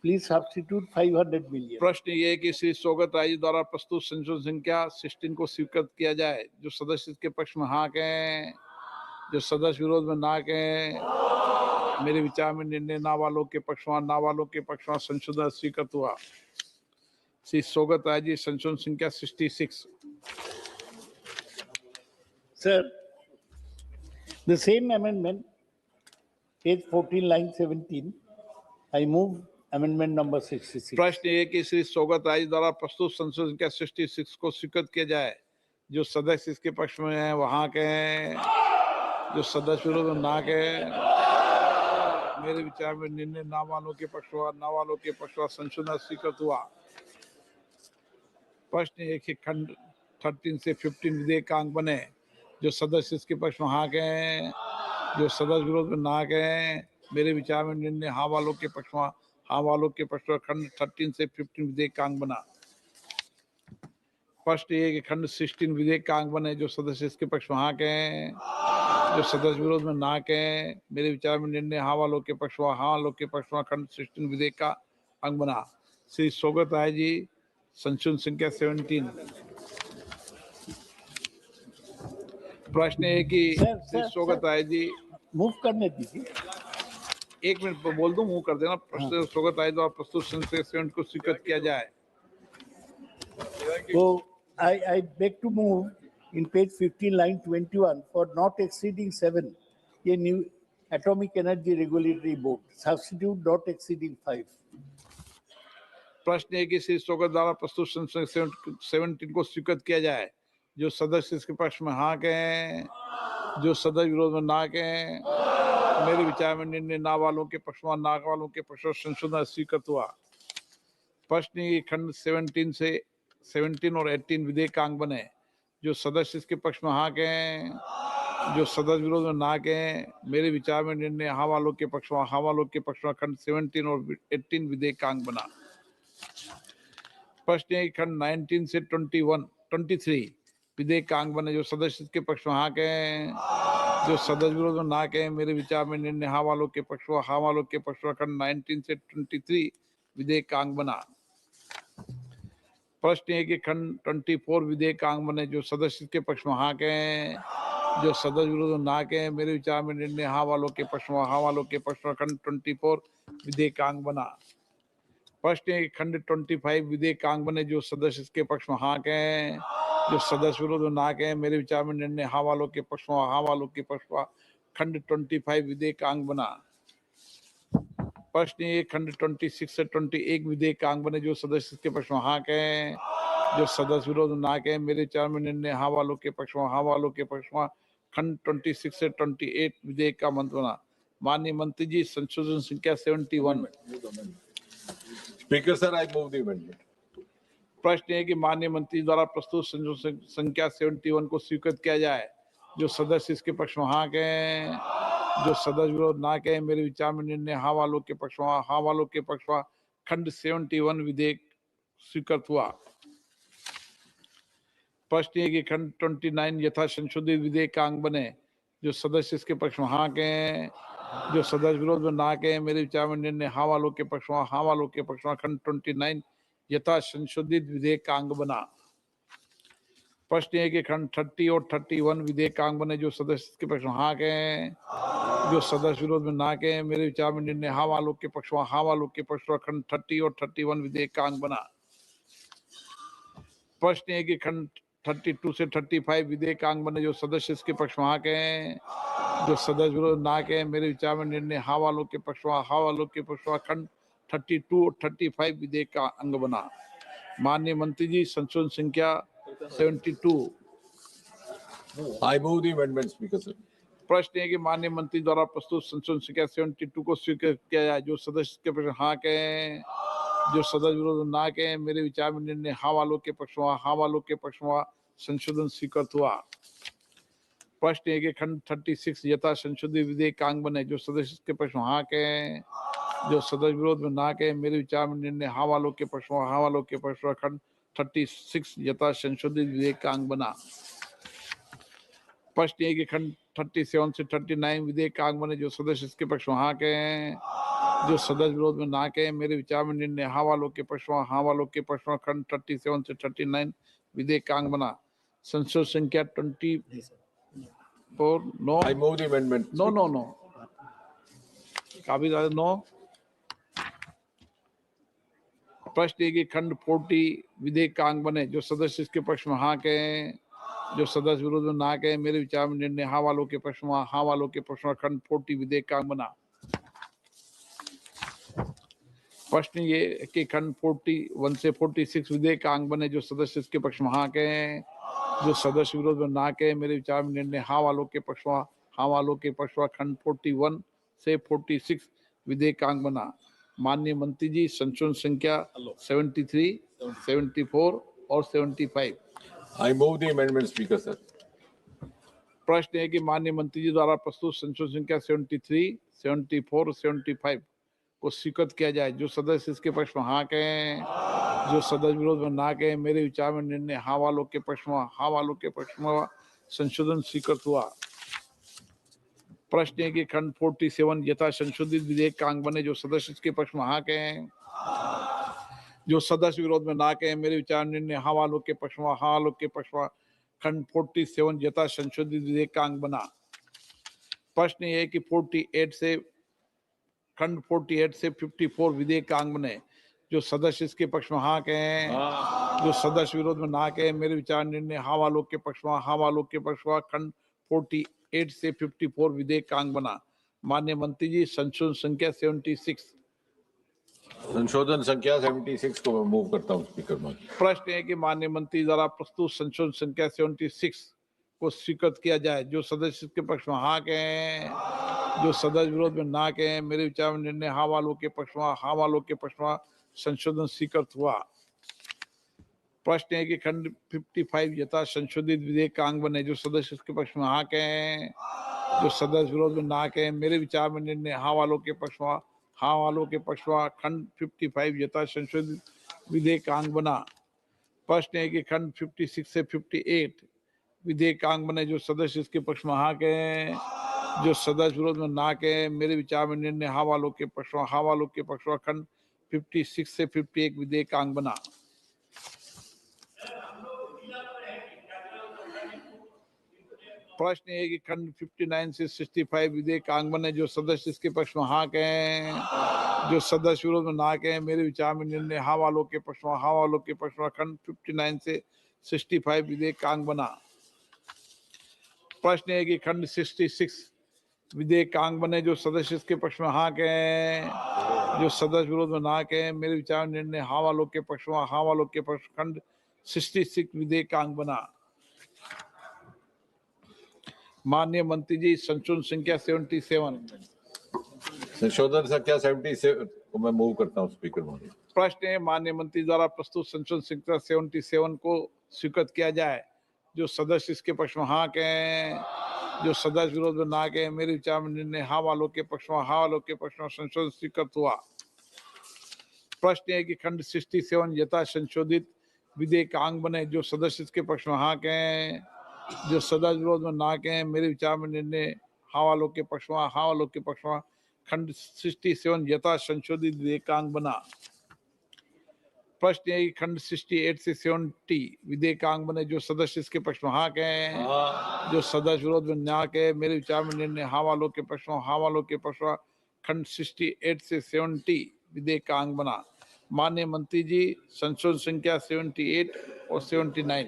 [SPEAKER 2] Please substitute 500 million.
[SPEAKER 3] प्रश्न ये है कि श्री सौगत राय जी द्वारा प्रस्तुत संशोधन संख्या 16 को स्वीकृत किया जाए। जो सदस्य इसके पक्ष में हाँ कहें, जो सदस्य विरोध में ना कहें। मेरे विचार में निर्णय ना वालों के पक्ष में, ना वालों के पक्ष में संशोधन स्वीकृत हुआ। श्री सौगत राय जी संशोधन संख्या 66।
[SPEAKER 2] Sir, the same amendment, page 14, line 17, I move amendment number 66.
[SPEAKER 3] प्रश्न ये कि श्री सौगत राय जी द्वारा प्रस्तुत संशोधन संख्या 66 को स्वीकृत किया जाए। जो सदस्य इसके पक्ष में है वहां कहें, जो सदस्य विरोध में ना कहें। मेरे विचार में निर्णय ना वालों के पक्ष में, ना वालों के पक्ष में संशोधन स्वीकृत हुआ। प्रश्न एक ही खंड 13 से 15 विधेयक का अंग बने। जो सदस्य इसके पक्ष में हाँ कहें, जो सदस्य विरोध में ना कहें। मेरे विचार में निर्णय हाँ वालों के पक्ष में, हाँ वालों के पक्ष में खंड 13 से 15 विधेयक का अंग बना। प्रश्न ये कि खंड 16 विधेयक का अंग बने। जो सदस्य इसके पक्ष में हाँ कहें, जो सदस्य विरोध में ना कहें। मेरे विचार में निर्णय हाँ वालों के पक्ष में, हाँ वालों के पक्ष में खंड 16 विधेयक का अंग बना। श्री सौगत राय जी संशोधन संख्या 17। प्रश्न है कि श्री सौगत राय जी
[SPEAKER 2] मूव करने दीजिए।
[SPEAKER 3] एक मिनट बोल दूं, मूव कर देना। प्रश्न सौगत राय द्वारा प्रस्तुत संशोधन 17 को स्वीकृत किया जाए।
[SPEAKER 2] So I beg to move in page 15, line 21, for not exceeding 7, a new atomic energy regulatory board, substitute not exceeding 5.
[SPEAKER 3] प्रश्न है कि श्री सौगत द्वारा प्रस्तुत संशोधन 17 को स्वीकृत किया जाए। जो सदस्य इसके पक्ष में हाँ कहें, जो सदस्य विरोध में ना कहें। मेरे विचार में निर्णय ना वालों के पक्ष में, ना वालों के पक्ष में संशोधन स्वीकृत हुआ। प्रश्न खंड 17 और 18 विधेयक का अंग बने। जो सदस्य इसके पक्ष में हाँ कहें, जो सदस्य विरोध में ना कहें। मेरे विचार में निर्णय हाँ वालों के पक्ष में, हाँ वालों के पक्ष में खंड 17 और 18 विधेयक का अंग बना। प्रश्न खंड 19 से 23 विधेयक का अंग बने। जो सदस्य इसके पक्ष में हाँ कहें, जो सदस्य विरोध में ना कहें। मेरे विचार में निर्णय हाँ वालों के पक्ष में, हाँ वालों के पक्ष में खंड 19 से 23 विधेयक का अंग बना। प्रश्न है कि खंड 24 विधेयक का अंग बने। जो सदस्य के पक्ष में हाँ कहें, जो सदस्य विरोध ना कहें। मेरे विचार में निर्णय हाँ वालों के पक्ष में, हाँ वालों के पक्ष में खंड 24 विधेयक का अंग बना। प्रश्न है कि खंड 25 विधेयक का अंग बने। जो सदस्य के पक्ष में हाँ कहें, जो सदस्य विरोध ना कहें। मेरे विचार में निर्णय हाँ वालों के पक्ष में, हाँ वालों के पक्ष में खंड 25 विधेयक का अंग बना। प्रश्न ये खंड 26 से 21 विधेयक का अंग बने। जो सदस्य के पक्ष में हाँ कहें, जो सदस्य विरोध ना कहें। मेरे विचार में निर्णय हाँ वालों के पक्ष में, हाँ वालों के पक्ष में खंड 26 से 28 विधेयक का मंत्र बना। माननीय मंत्री जी संशोधन संख्या 71।
[SPEAKER 16] Speaker sir, I move the amendment.
[SPEAKER 3] प्रश्न है कि माननीय मंत्री द्वारा प्रस्तुत संशोधन संख्या 71 को स्वीकृत किया जाए। जो सदस्य इसके पक्ष में हाँ कहें, जो सदस्य विरोध ना कहें। मेरे विचार में निर्णय हाँ वालों के पक्ष में, हाँ वालों के पक्ष में खंड 71 विधेयक स्वीकृत हुआ। प्रश्न है कि खंड 29 यथा संशोधित विधेयक का अंग बने। जो सदस्य इसके पक्ष में हाँ कहें, जो सदस्य विरोध में ना कहें। मेरे विचार में निर्णय हाँ वालों के पक्ष में, हाँ वालों के पक्ष में खंड 29 यथा संशोधित विधेयक का अंग बना। प्रश्न है कि खंड 30 और 31 विधेयक का अंग बने। जो सदस्य के पक्ष में हाँ कहें, जो सदस्य विरोध में ना कहें। मेरे विचार में निर्णय हाँ वालों के पक्ष में, हाँ वालों के पक्ष में खंड 30 और 31 विधेयक का अंग बना। प्रश्न है कि खंड 32 से 35 विधेयक का अंग बने। जो सदस्य इसके पक्ष में हाँ कहें, जो सदस्य विरोध ना कहें। मेरे विचार में निर्णय हाँ वालों के पक्ष में, हाँ वालों के पक्ष में खंड 32 और 35 विधेयक का अंग बना। माननीय मंत्री जी संशोधन संख्या 72।
[SPEAKER 16] I move the amendment speaker sir.
[SPEAKER 3] प्रश्न है कि माननीय मंत्री द्वारा प्रस्तुत संशोधन संख्या 72 को स्वीकृत किया जाए। जो सदस्य के पक्ष हाँ कहें, जो सदस्य विरोध ना कहें। मेरे विचार में निर्णय हाँ वालों के पक्ष में, हाँ वालों के पक्ष में संशोधन स्वीकृत हुआ। प्रश्न है कि खंड 36 यथा संशोधित विधेयक का अंग बने। जो सदस्य के पक्ष में हाँ कहें, जो सदस्य विरोध में ना कहें। मेरे विचार में निर्णय हाँ वालों के पक्ष में, हाँ वालों के पक्ष में खंड 36 यथा संशोधित विधेयक का अंग बना। प्रश्न है कि खंड 37 से 39 विधेयक का अंग बने। जो सदस्य इसके पक्ष में हाँ कहें,
[SPEAKER 14] जो सदस्य विरोध में ना कहे मेरे विचार में निर्णय हाँ वालों के पक्ष में हाँ वालों के पक्ष में खंड 37 से 39 विधेयक का अंग बना। संशोधन संख्या 24 no
[SPEAKER 16] I move the amendment.
[SPEAKER 14] No काफी ज्यादा नो। प्रश्न है कि खंड 40 विधेयक का अंग बने। जो सदस्य इसके पक्ष में हाँ कहें, जो सदस्य विरोध में ना कहें मेरे विचार में निर्णय हाँ वालों के पक्ष में हाँ वालों के पक्ष में खंड 40 विधेयक का अंग बना। प्रश्न ये कि खंड 41 से 46 विधेयक का अंग बने। जो सदस्य इसके पक्ष में हाँ कहें, जो सदस्य विरोध में ना कहें मेरे विचार में निर्णय हाँ वालों के पक्ष में हाँ वालों के पक्ष में खंड 41 से 46 विधेयक का अंग बना। माननीय मंत्री जी संशोधन संख्या 73, 74 और 75।
[SPEAKER 16] I move the amendment, Speaker, sir.
[SPEAKER 14] प्रश्न है कि माननीय मंत्री जी द्वारा प्रस्तुत संशोधन संख्या 73, 74 और 75 को स्वीकृत किया जाए। जो सदस्य इसके पक्ष में हाँ कहें, जो सदस्य विरोध में ना कहें मेरे विचार में निर्णय हाँ वालों के पक्ष में हाँ वालों के पक्ष में संशोधन स्वीकृत हुआ। प्रश्न है कि खंड 47 यथा संशोधित विधेयक का अंग बने। जो सदस्य इसके पक्ष में हाँ कहें, जो सदस्य विरोध में ना कहें मेरे विचार में निर्णय हाँ वालों के पक्ष में हाँ वालों के पक्ष में खंड 47 यथा संशोधित विधेयक का अंग बना। प्रश्न ये है कि 48 से खंड 48 से 54 विधेयक का अंग बने। जो सदस्य इसके पक्ष में हाँ कहें, जो सदस्य विरोध में ना कहें मेरे विचार निर्णय हाँ वालों के पक्ष में हाँ वालों के पक्ष में खंड 48 से 54 विधेयक का अंग बना। माननीय मंत्री जी संशोधन संख्या 76।
[SPEAKER 16] संशोधन संख्या 76 को मैं मूव करता हूँ, स्पीकर महोदय।
[SPEAKER 14] प्रश्न है कि माननीय मंत्री द्वारा प्रस्तुत संशोधन संख्या 76 को स्वीकृत किया जाए। जो सदस्य इसके पक्ष में हाँ कहें, जो सदस्य विरोध में ना कहें मेरे विचार में निर्णय हाँ वालों के पक्ष में हाँ वालों के पक्ष में संशोधन स्वीकृत हुआ। प्रश्न है कि खंड 55 यथा संशोधित विधेयक का अंग बने। जो सदस्य इसके पक्ष में हाँ कहें, जो सदस्य विरोध में ना कहें मेरे विचार में निर्णय हाँ वालों के पक्ष में हाँ वालों के पक्ष में खंड 55 यथा संशोधित विधेयक का अंग बना। प्रश्न है कि खंड 56 से 58 विधेयक का अंग बने। जो सदस्य इसके पक्ष में हाँ कहें, जो सदस्य विरोध में ना कहें मेरे विचार में निर्णय हाँ वालों के पक्ष में हाँ वालों के पक्ष में खंड 56 से 51 विधेयक का अंग बना। प्रश्न है कि खंड 59 से 65 विधेयक का अंग बने। जो सदस्य इसके पक्ष में हाँ कहें, जो सदस्य विरोध में ना कहें मेरे विचार में निर्णय हाँ वालों के पक्ष में हाँ वालों के पक्ष में खंड 59 से 65 विधेयक का अंग बना। प्रश्न है कि खंड 66 विधेयक का अंग बने। जो सदस्य इसके पक्ष में हाँ कहें, जो सदस्य विरोध में ना कहें मेरे विचार में निर्णय हाँ वालों के पक्ष में हाँ वालों के पक्ष खंड 66 विधेयक का अंग बना। माननीय मंत्री जी संशोधन संख्या 77।
[SPEAKER 16] संशोधन संख्या 77 को मैं मूव करता हूँ, स्पीकर महोदय।
[SPEAKER 14] प्रश्न है माननीय मंत्री द्वारा प्रस्तुत संशोधन संख्या 77 को स्वीकृत किया जाए। जो सदस्य इसके पक्ष में हाँ कहें, जो सदस्य विरोध में ना कहें मेरे विचार में निर्णय हाँ वालों के पक्ष में हाँ वालों के पक्ष में संशोधन स्वीकृत हुआ। प्रश्न है कि खंड 67 यथा संशोधित विधेयक का अंग बने। जो सदस्य इसके पक्ष में हाँ कहें, जो सदस्य विरोध में ना कहें मेरे विचार में निर्णय हाँ वालों के पक्ष में हाँ वालों के पक्ष में खंड 67 यथा संशोधित विधेयक का अंग बना। प्रश्न है कि खंड 68 से 70 विधेयक का अंग बने। जो सदस्य इसके पक्ष में हाँ कहें, जो सदस्य विरोध में ना कहें मेरे विचार में निर्णय हाँ वालों के पक्ष में हाँ वालों के पक्ष में खंड 68 से 70 विधेयक का अंग बना। माननीय मंत्री जी संशोधन संख्या 78 और 79।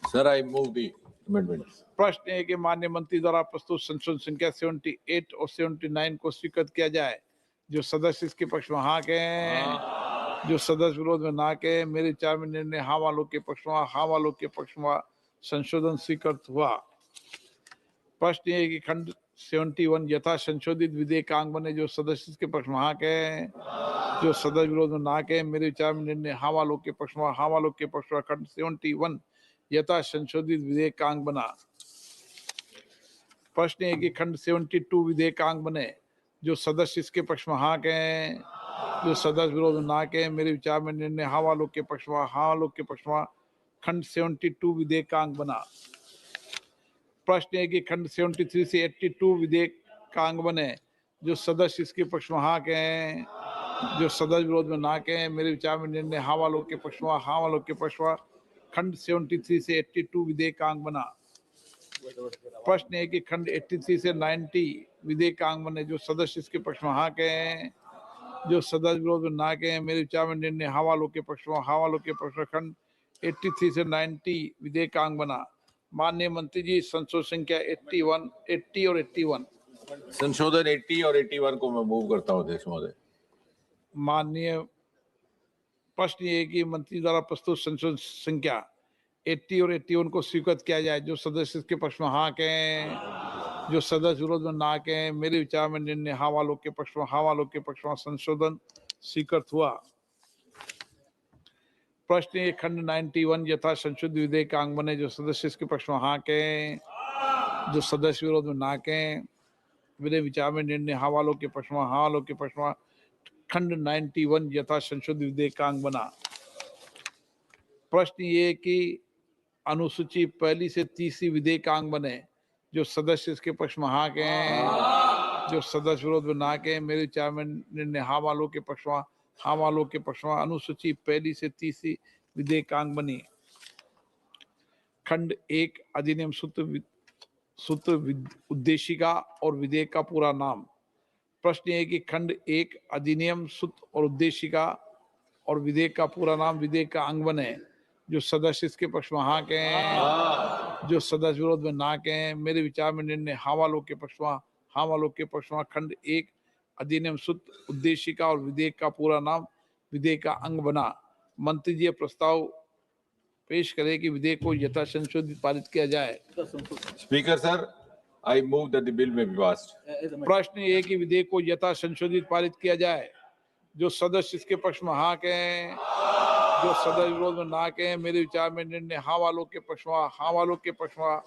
[SPEAKER 16] Sir, I move the amendment.
[SPEAKER 14] प्रश्न है कि माननीय मंत्री द्वारा प्रस्तुत संशोधन संख्या 78 और 79 को स्वीकृत किया जाए। जो सदस्य इसके पक्ष में हाँ कहें, जो सदस्य विरोध में ना कहें मेरे विचार में निर्णय हाँ वालों के पक्ष में हाँ वालों के पक्ष में संशोधन स्वीकृत हुआ। प्रश्न है कि खंड 71 यथा संशोधित विधेयक का अंग बने। जो सदस्य इसके पक्ष में हाँ कहें, जो सदस्य विरोध में ना कहें मेरे विचार में निर्णय हाँ वालों के पक्ष में हाँ वालों के पक्ष में खंड 71 यथा संशोधित विधेयक का अंग बना। प्रश्न है कि खंड 72 विधेयक का अंग बने। जो सदस्य इसके पक्ष में हाँ कहें, जो सदस्य विरोध में ना कहें मेरे विचार में निर्णय हाँ वालों के पक्ष में हाँ वालों के पक्ष में खंड 72 विधेयक का अंग बना। प्रश्न है कि खंड 73 से 82 विधेयक का अंग बने।
[SPEAKER 3] जो सदस्य इसके पक्ष में हाँ कहें, जो सदस्य विरोध में ना कहें। मेरे विचार में निर्णय हाँ वालों के पक्ष में, हाँ वालों के पक्ष में खंड 73 से 82 विधेयक का अंग बना। प्रश्न है कि खंड 83 से 90 विधेयक का अंग बने। जो सदस्य इसके पक्ष में हाँ कहें, जो सदस्य विरोध में ना कहें। मेरे विचार में निर्णय हाँ वालों के पक्ष में, हाँ वालों के पक्ष में खंड 83 से 90 विधेयक का अंग बना। माननीय मंत्री जी, संशोधन संख्या 80 और 81।
[SPEAKER 16] संशोधन 80 और 81 को मैं मूव करता हूं अध्यक्ष महोदय।
[SPEAKER 3] माननीय प्रश्न ये है कि मंत्री द्वारा प्रस्तुत संशोधन संख्या 80 और 81 को स्वीकृत किया जाए। जो सदस्य इसके पक्ष में हाँ कहें, जो सदस्य विरोध में ना कहें। मेरे विचार में निर्णय हाँ वालों के पक्ष में, हाँ वालों के पक्ष में संशोधन स्वीकृत हुआ। प्रश्न ये खंड 91 यथा संशोधित विधेयक का अंग बने। जो सदस्य इसके पक्ष में हाँ कहें, जो सदस्य विरोध में ना कहें। मेरे विचार में निर्णय हाँ वालों के पक्ष में, हाँ वालों के पक्ष में खंड 91 यथा संशोधित विधेयक का अंग बना। प्रश्न ये कि अनुसूची 1 से 30 विधेयक का अंग बने। जो सदस्य इसके पक्ष में हाँ कहें, जो सदस्य विरोध में ना कहें। मेरे विचार में निर्णय हाँ वालों के पक्ष में, हाँ वालों के पक्ष में अनुसूची 1 से 30 विधेयक का अंग बनी। खंड 1 अधिनियम सूत्र उद्देशिका और विधेयक का पूरा नाम। प्रश्न ये कि खंड 1 अधिनियम सूत्र और उद्देशिका और विधेयक का पूरा नाम विधेयक का अंग बने। जो सदस्य इसके पक्ष में हाँ कहें, जो सदस्य विरोध में ना कहें। मेरे विचार में निर्णय हाँ वालों के पक्ष में, हाँ वालों के पक्ष में खंड 1 अधिनियम सूत्र उद्देशिका और विधेयक का पूरा नाम विधेयक का अंग बना। मंत्री जी प्रस्ताव पेश करें कि विधेयक को यथा संशोधित पारित किया जाए।
[SPEAKER 16] Speaker sir, I move that the bill में बी पास्ड।
[SPEAKER 3] प्रश्न ये कि विधेयक को यथा संशोधित पारित किया जाए। जो सदस्य इसके पक्ष में हाँ कहें, जो सदस्य विरोध में ना कहें। मेरे विचार में निर्णय हाँ वालों के पक्ष में, हाँ वालों के पक्ष में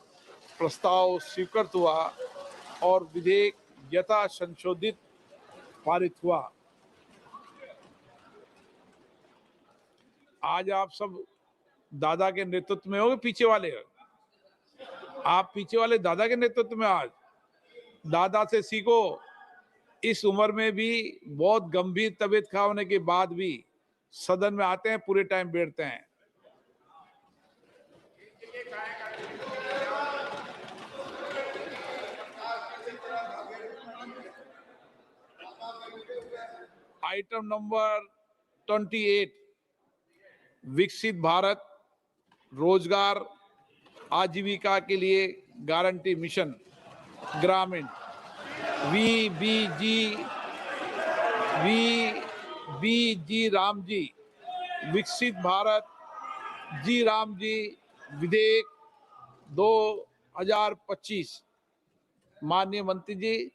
[SPEAKER 3] प्रस्ताव स्वीकृत हुआ और विधेयक यथा संशोधित पारित हुआ। आज आप सब दादा के नेतृत्व में हो, पीछे वाले आप पीछे वाले दादा के नेतृत्व में। आज दादा से सीखो। इस उम्र में भी बहुत गंभीर तबीयत खराब होने के बाद भी सदन में आते हैं, पूरे टाइम बैठते हैं। आइटम नंबर 28 विकसित भारत रोजगार आजीविका के लिए गारंटी मिशन ग्रामीण वी राम जी विकसित भारत जी राम जी विधेयक 2025। माननीय मंत्री जी,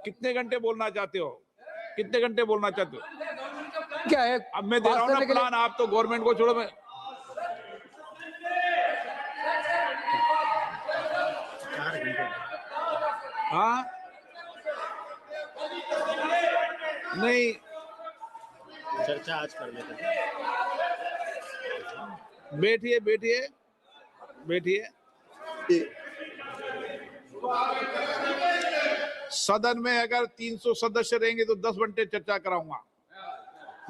[SPEAKER 3] कितने घंटे बोलना चाहते हो? कितने घंटे बोलना चाहते हो?
[SPEAKER 7] क्या है?
[SPEAKER 3] अब मैं दे रहा हूँ ना प्लान, आप तो गवर्नमेंट को छोड़ो। मैं हाँ नहीं,
[SPEAKER 13] चर्चा आज कर लेते हैं।
[SPEAKER 3] बैठिए बैठिए बैठिए। सदन में अगर 300 सदस्य रहेंगे तो 10 घंटे चर्चा कराऊंगा।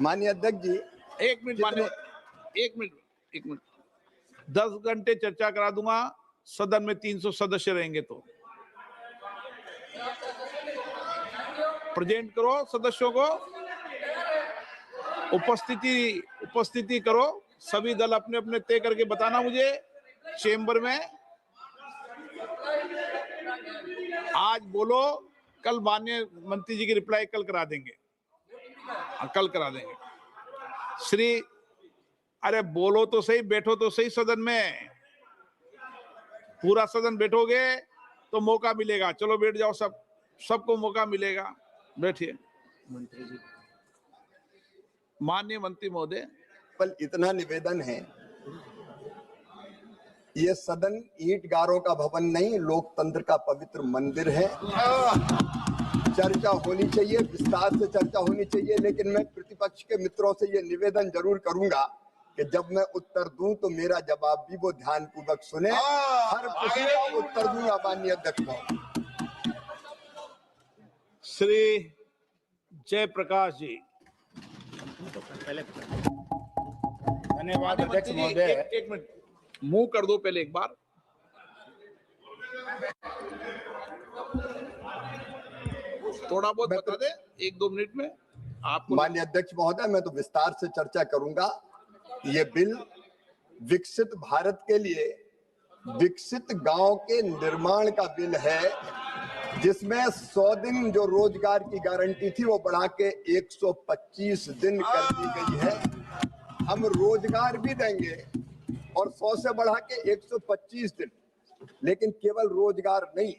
[SPEAKER 7] माननीय अध्यक्ष जी,
[SPEAKER 3] एक मिनट 10 घंटे चर्चा करा दूंगा सदन में 300 सदस्य रहेंगे तो। प्रेजेंट करो सदस्यों को, उपस्थिति करो। सभी दल अपने अपने तय करके बताना मुझे चेंबर में। आज बोलो, कल माननीय मंत्री जी की रिप्लाई कल करा देंगे। कल करा देंगे। श्री, अरे बोलो तो सही, बैठो तो सही सदन में। पूरा सदन बैठोगे तो मौका मिलेगा। चलो बैठ जाओ, सबको मौका मिलेगा। बैठिए। माननीय मंत्री महोदय,
[SPEAKER 7] पर इतना निवेदन है, ये सदन ईंट गारों का भवन नहीं, लोकतंत्र का पवित्र मंदिर है। चर्चा होनी चाहिए, विस्तार से चर्चा होनी चाहिए। लेकिन मैं प्रतिपक्ष के मित्रों से ये निवेदन जरूर करूंगा कि जब मैं उत्तर दूं तो मेरा जवाब भी वो ध्यानपूर्वक सुने। हर प्रश्न का उत्तर दूंगा माननीय अध्यक्ष महोदय।
[SPEAKER 3] श्री जयप्रकाश जी।
[SPEAKER 2] धन्यवाद अध्यक्ष महोदय।
[SPEAKER 3] एक मिनट मुंह कर दो पहले एक बार। थोड़ा बहुत बता दे 1-2 मिनट में आपको।
[SPEAKER 7] माननीय अध्यक्ष महोदय, मैं तो विस्तार से चर्चा करूंगा। ये बिल विकसित भारत के लिए विकसित गांव के निर्माण का बिल है, जिसमें 100 दिन जो रोजगार की गारंटी थी वो बढ़ा के 125 दिन कर दी गई है। हम रोजगार भी देंगे और 100 से बढ़ा के 125 दिन। लेकिन केवल रोजगार नहीं,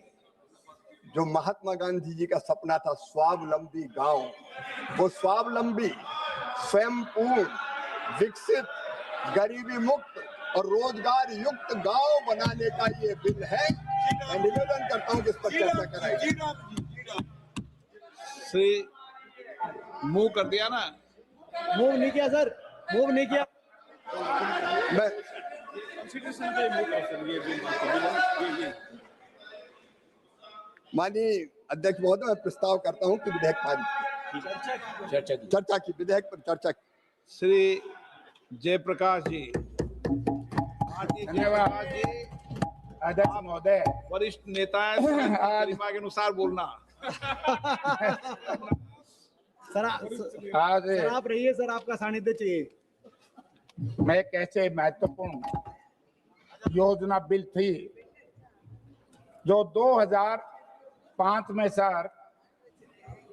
[SPEAKER 7] जो महात्मा गांधी जी का सपना था स्वावलंबी गांव, वो स्वावलंबी, स्वयंपूर्ण, विकसित, गरीबी मुक्त और रोजगार युक्त गांव बनाने का ये बिल है। मैं निवेदन करता हूं कि इस पर चर्चा कराएं।
[SPEAKER 3] श्री मूव कर दिया ना?
[SPEAKER 19] मूव नहीं किया सर, मूव नहीं किया।
[SPEAKER 7] मैं माननीय अध्यक्ष महोदय, मैं प्रस्ताव करता हूं कि विधेयक पारित चर्चा की विधेयक पर चर्चा की।
[SPEAKER 3] श्री जयप्रकाश जी।
[SPEAKER 2] धन्यवाद अध्यक्ष महोदय।
[SPEAKER 3] वरिष्ठ नेता है, गरिमा के अनुसार बोलना।
[SPEAKER 19] सर आप रहिए सर, आपका सानिध्य चाहिए।
[SPEAKER 2] मैं कैसे महत्वपूर्ण योजना बिल थी जो 2005 में सर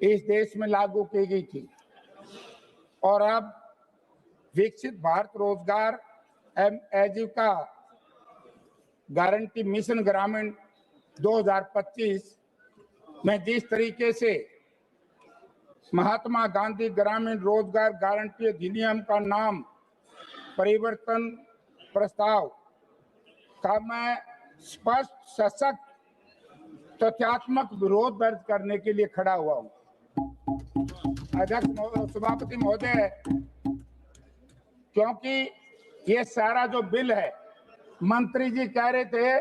[SPEAKER 2] इस देश में लागू की गई थी, और अब विकसित भारत रोजगार आजीविका गारंटी मिशन ग्रामीण 2025 में जिस तरीके से महात्मा गांधी ग्रामीण रोजगार गारंटी अधिनियम का नाम परिवर्तन प्रस्ताव का मैं स्पष्ट सशक्त तथ्यात्मक विरोध दर्ज करने के लिए खड़ा हुआ हूं। अध्यक्ष सभापति महोदय, क्योंकि ये सारा जो बिल है, मंत्री जी कह रहे थे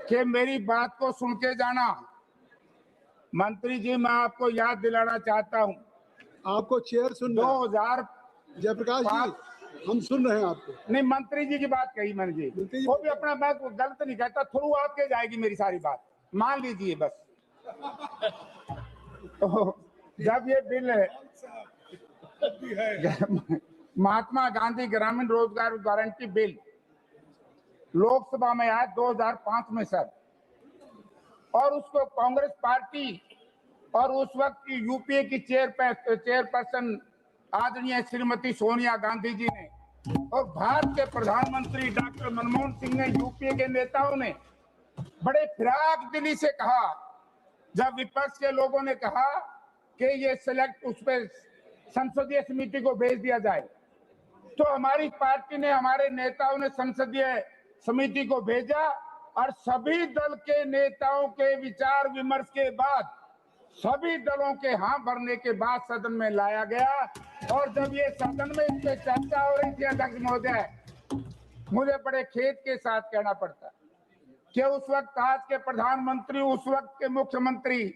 [SPEAKER 2] कि मेरी बात को सुन के जाना। मंत्री जी, मैं आपको याद दिलाना चाहता हूं,
[SPEAKER 9] आपको चेयर सुन
[SPEAKER 2] 2000
[SPEAKER 9] जयप्रकाश जी, हम सुन रहे हैं आपको।
[SPEAKER 2] नहीं, मंत्री जी की बात कही मैंने जी, वो भी अपना बात गलत नहीं कहता, थ्रू आपके जाएगी मेरी सारी बात, मान लीजिए बस। तो जब ये बिल है महात्मा गांधी ग्रामीण रोजगार गारंटी बिल लोकसभा में आया 2005 में सर, और उसको कांग्रेस पार्टी और उस वक्त की यूपीए की चेयरपर्सन आदरणीय श्रीमती सोनिया गांधी जी ने और भारत के प्रधानमंत्री डॉक्टर मनमोहन सिंह ने, यूपीए के नेताओं ने बड़े फिराक दिली से कहा, जब विपक्ष के लोगों ने कहा कि ये सिलेक्ट उस पर संसदीय समिति को भेज दिया जाए, तो हमारी पार्टी ने, हमारे नेताओं ने संसदीय समिति को भेजा, और सभी दल के नेताओं के विचार विमर्श के बाद, सभी दलों के हाँ भरने के बाद सदन में लाया गया। और जब ये सदन में इस पे चर्चा हो रही थी अध्यक्ष महोदय, मुझे बड़े खेद के साथ कहना पड़ता कि उस वक्त आज के प्रधानमंत्री, उस वक्त के मुख्यमंत्री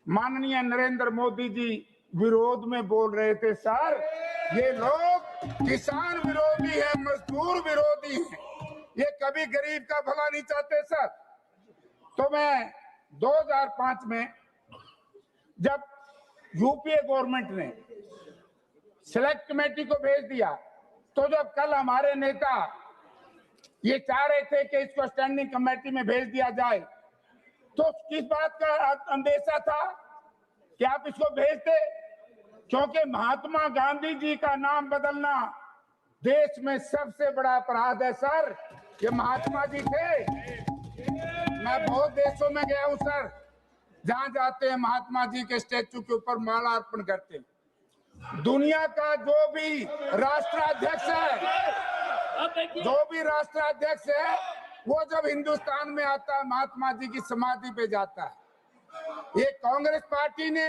[SPEAKER 2] माननीय नरेंद्र मोदी जी विरोध में बोल रहे थे, सर ये लोग किसान विरोधी है, मजदूर विरोधी है, ये कभी गरीब का भला नहीं चाहते सर। तो मैं 2005 में जब यूपीए गवर्नमेंट ने सिलेक्ट कमेटी को भेज दिया, तो जब कल हमारे नेता ये चाह रहे थे कि इसको स्टैंडिंग कमेटी में भेज दिया जाए, तो किस बात का अंदेशा था कि आप इसको भेजते? क्योंकि महात्मा गांधी जी का नाम बदलना देश में सबसे बड़ा अपराध है सर। ये महात्मा जी थे, मैं बहुत देशों में गया हूं सर, जहां जाते हैं महात्मा जी के स्टैचू के ऊपर माला अर्पण करते हैं। दुनिया का जो भी राष्ट्राध्यक्ष है, वो जब हिंदुस्तान में आता है महात्मा जी की समाधि पे जाता है। ये कांग्रेस पार्टी ने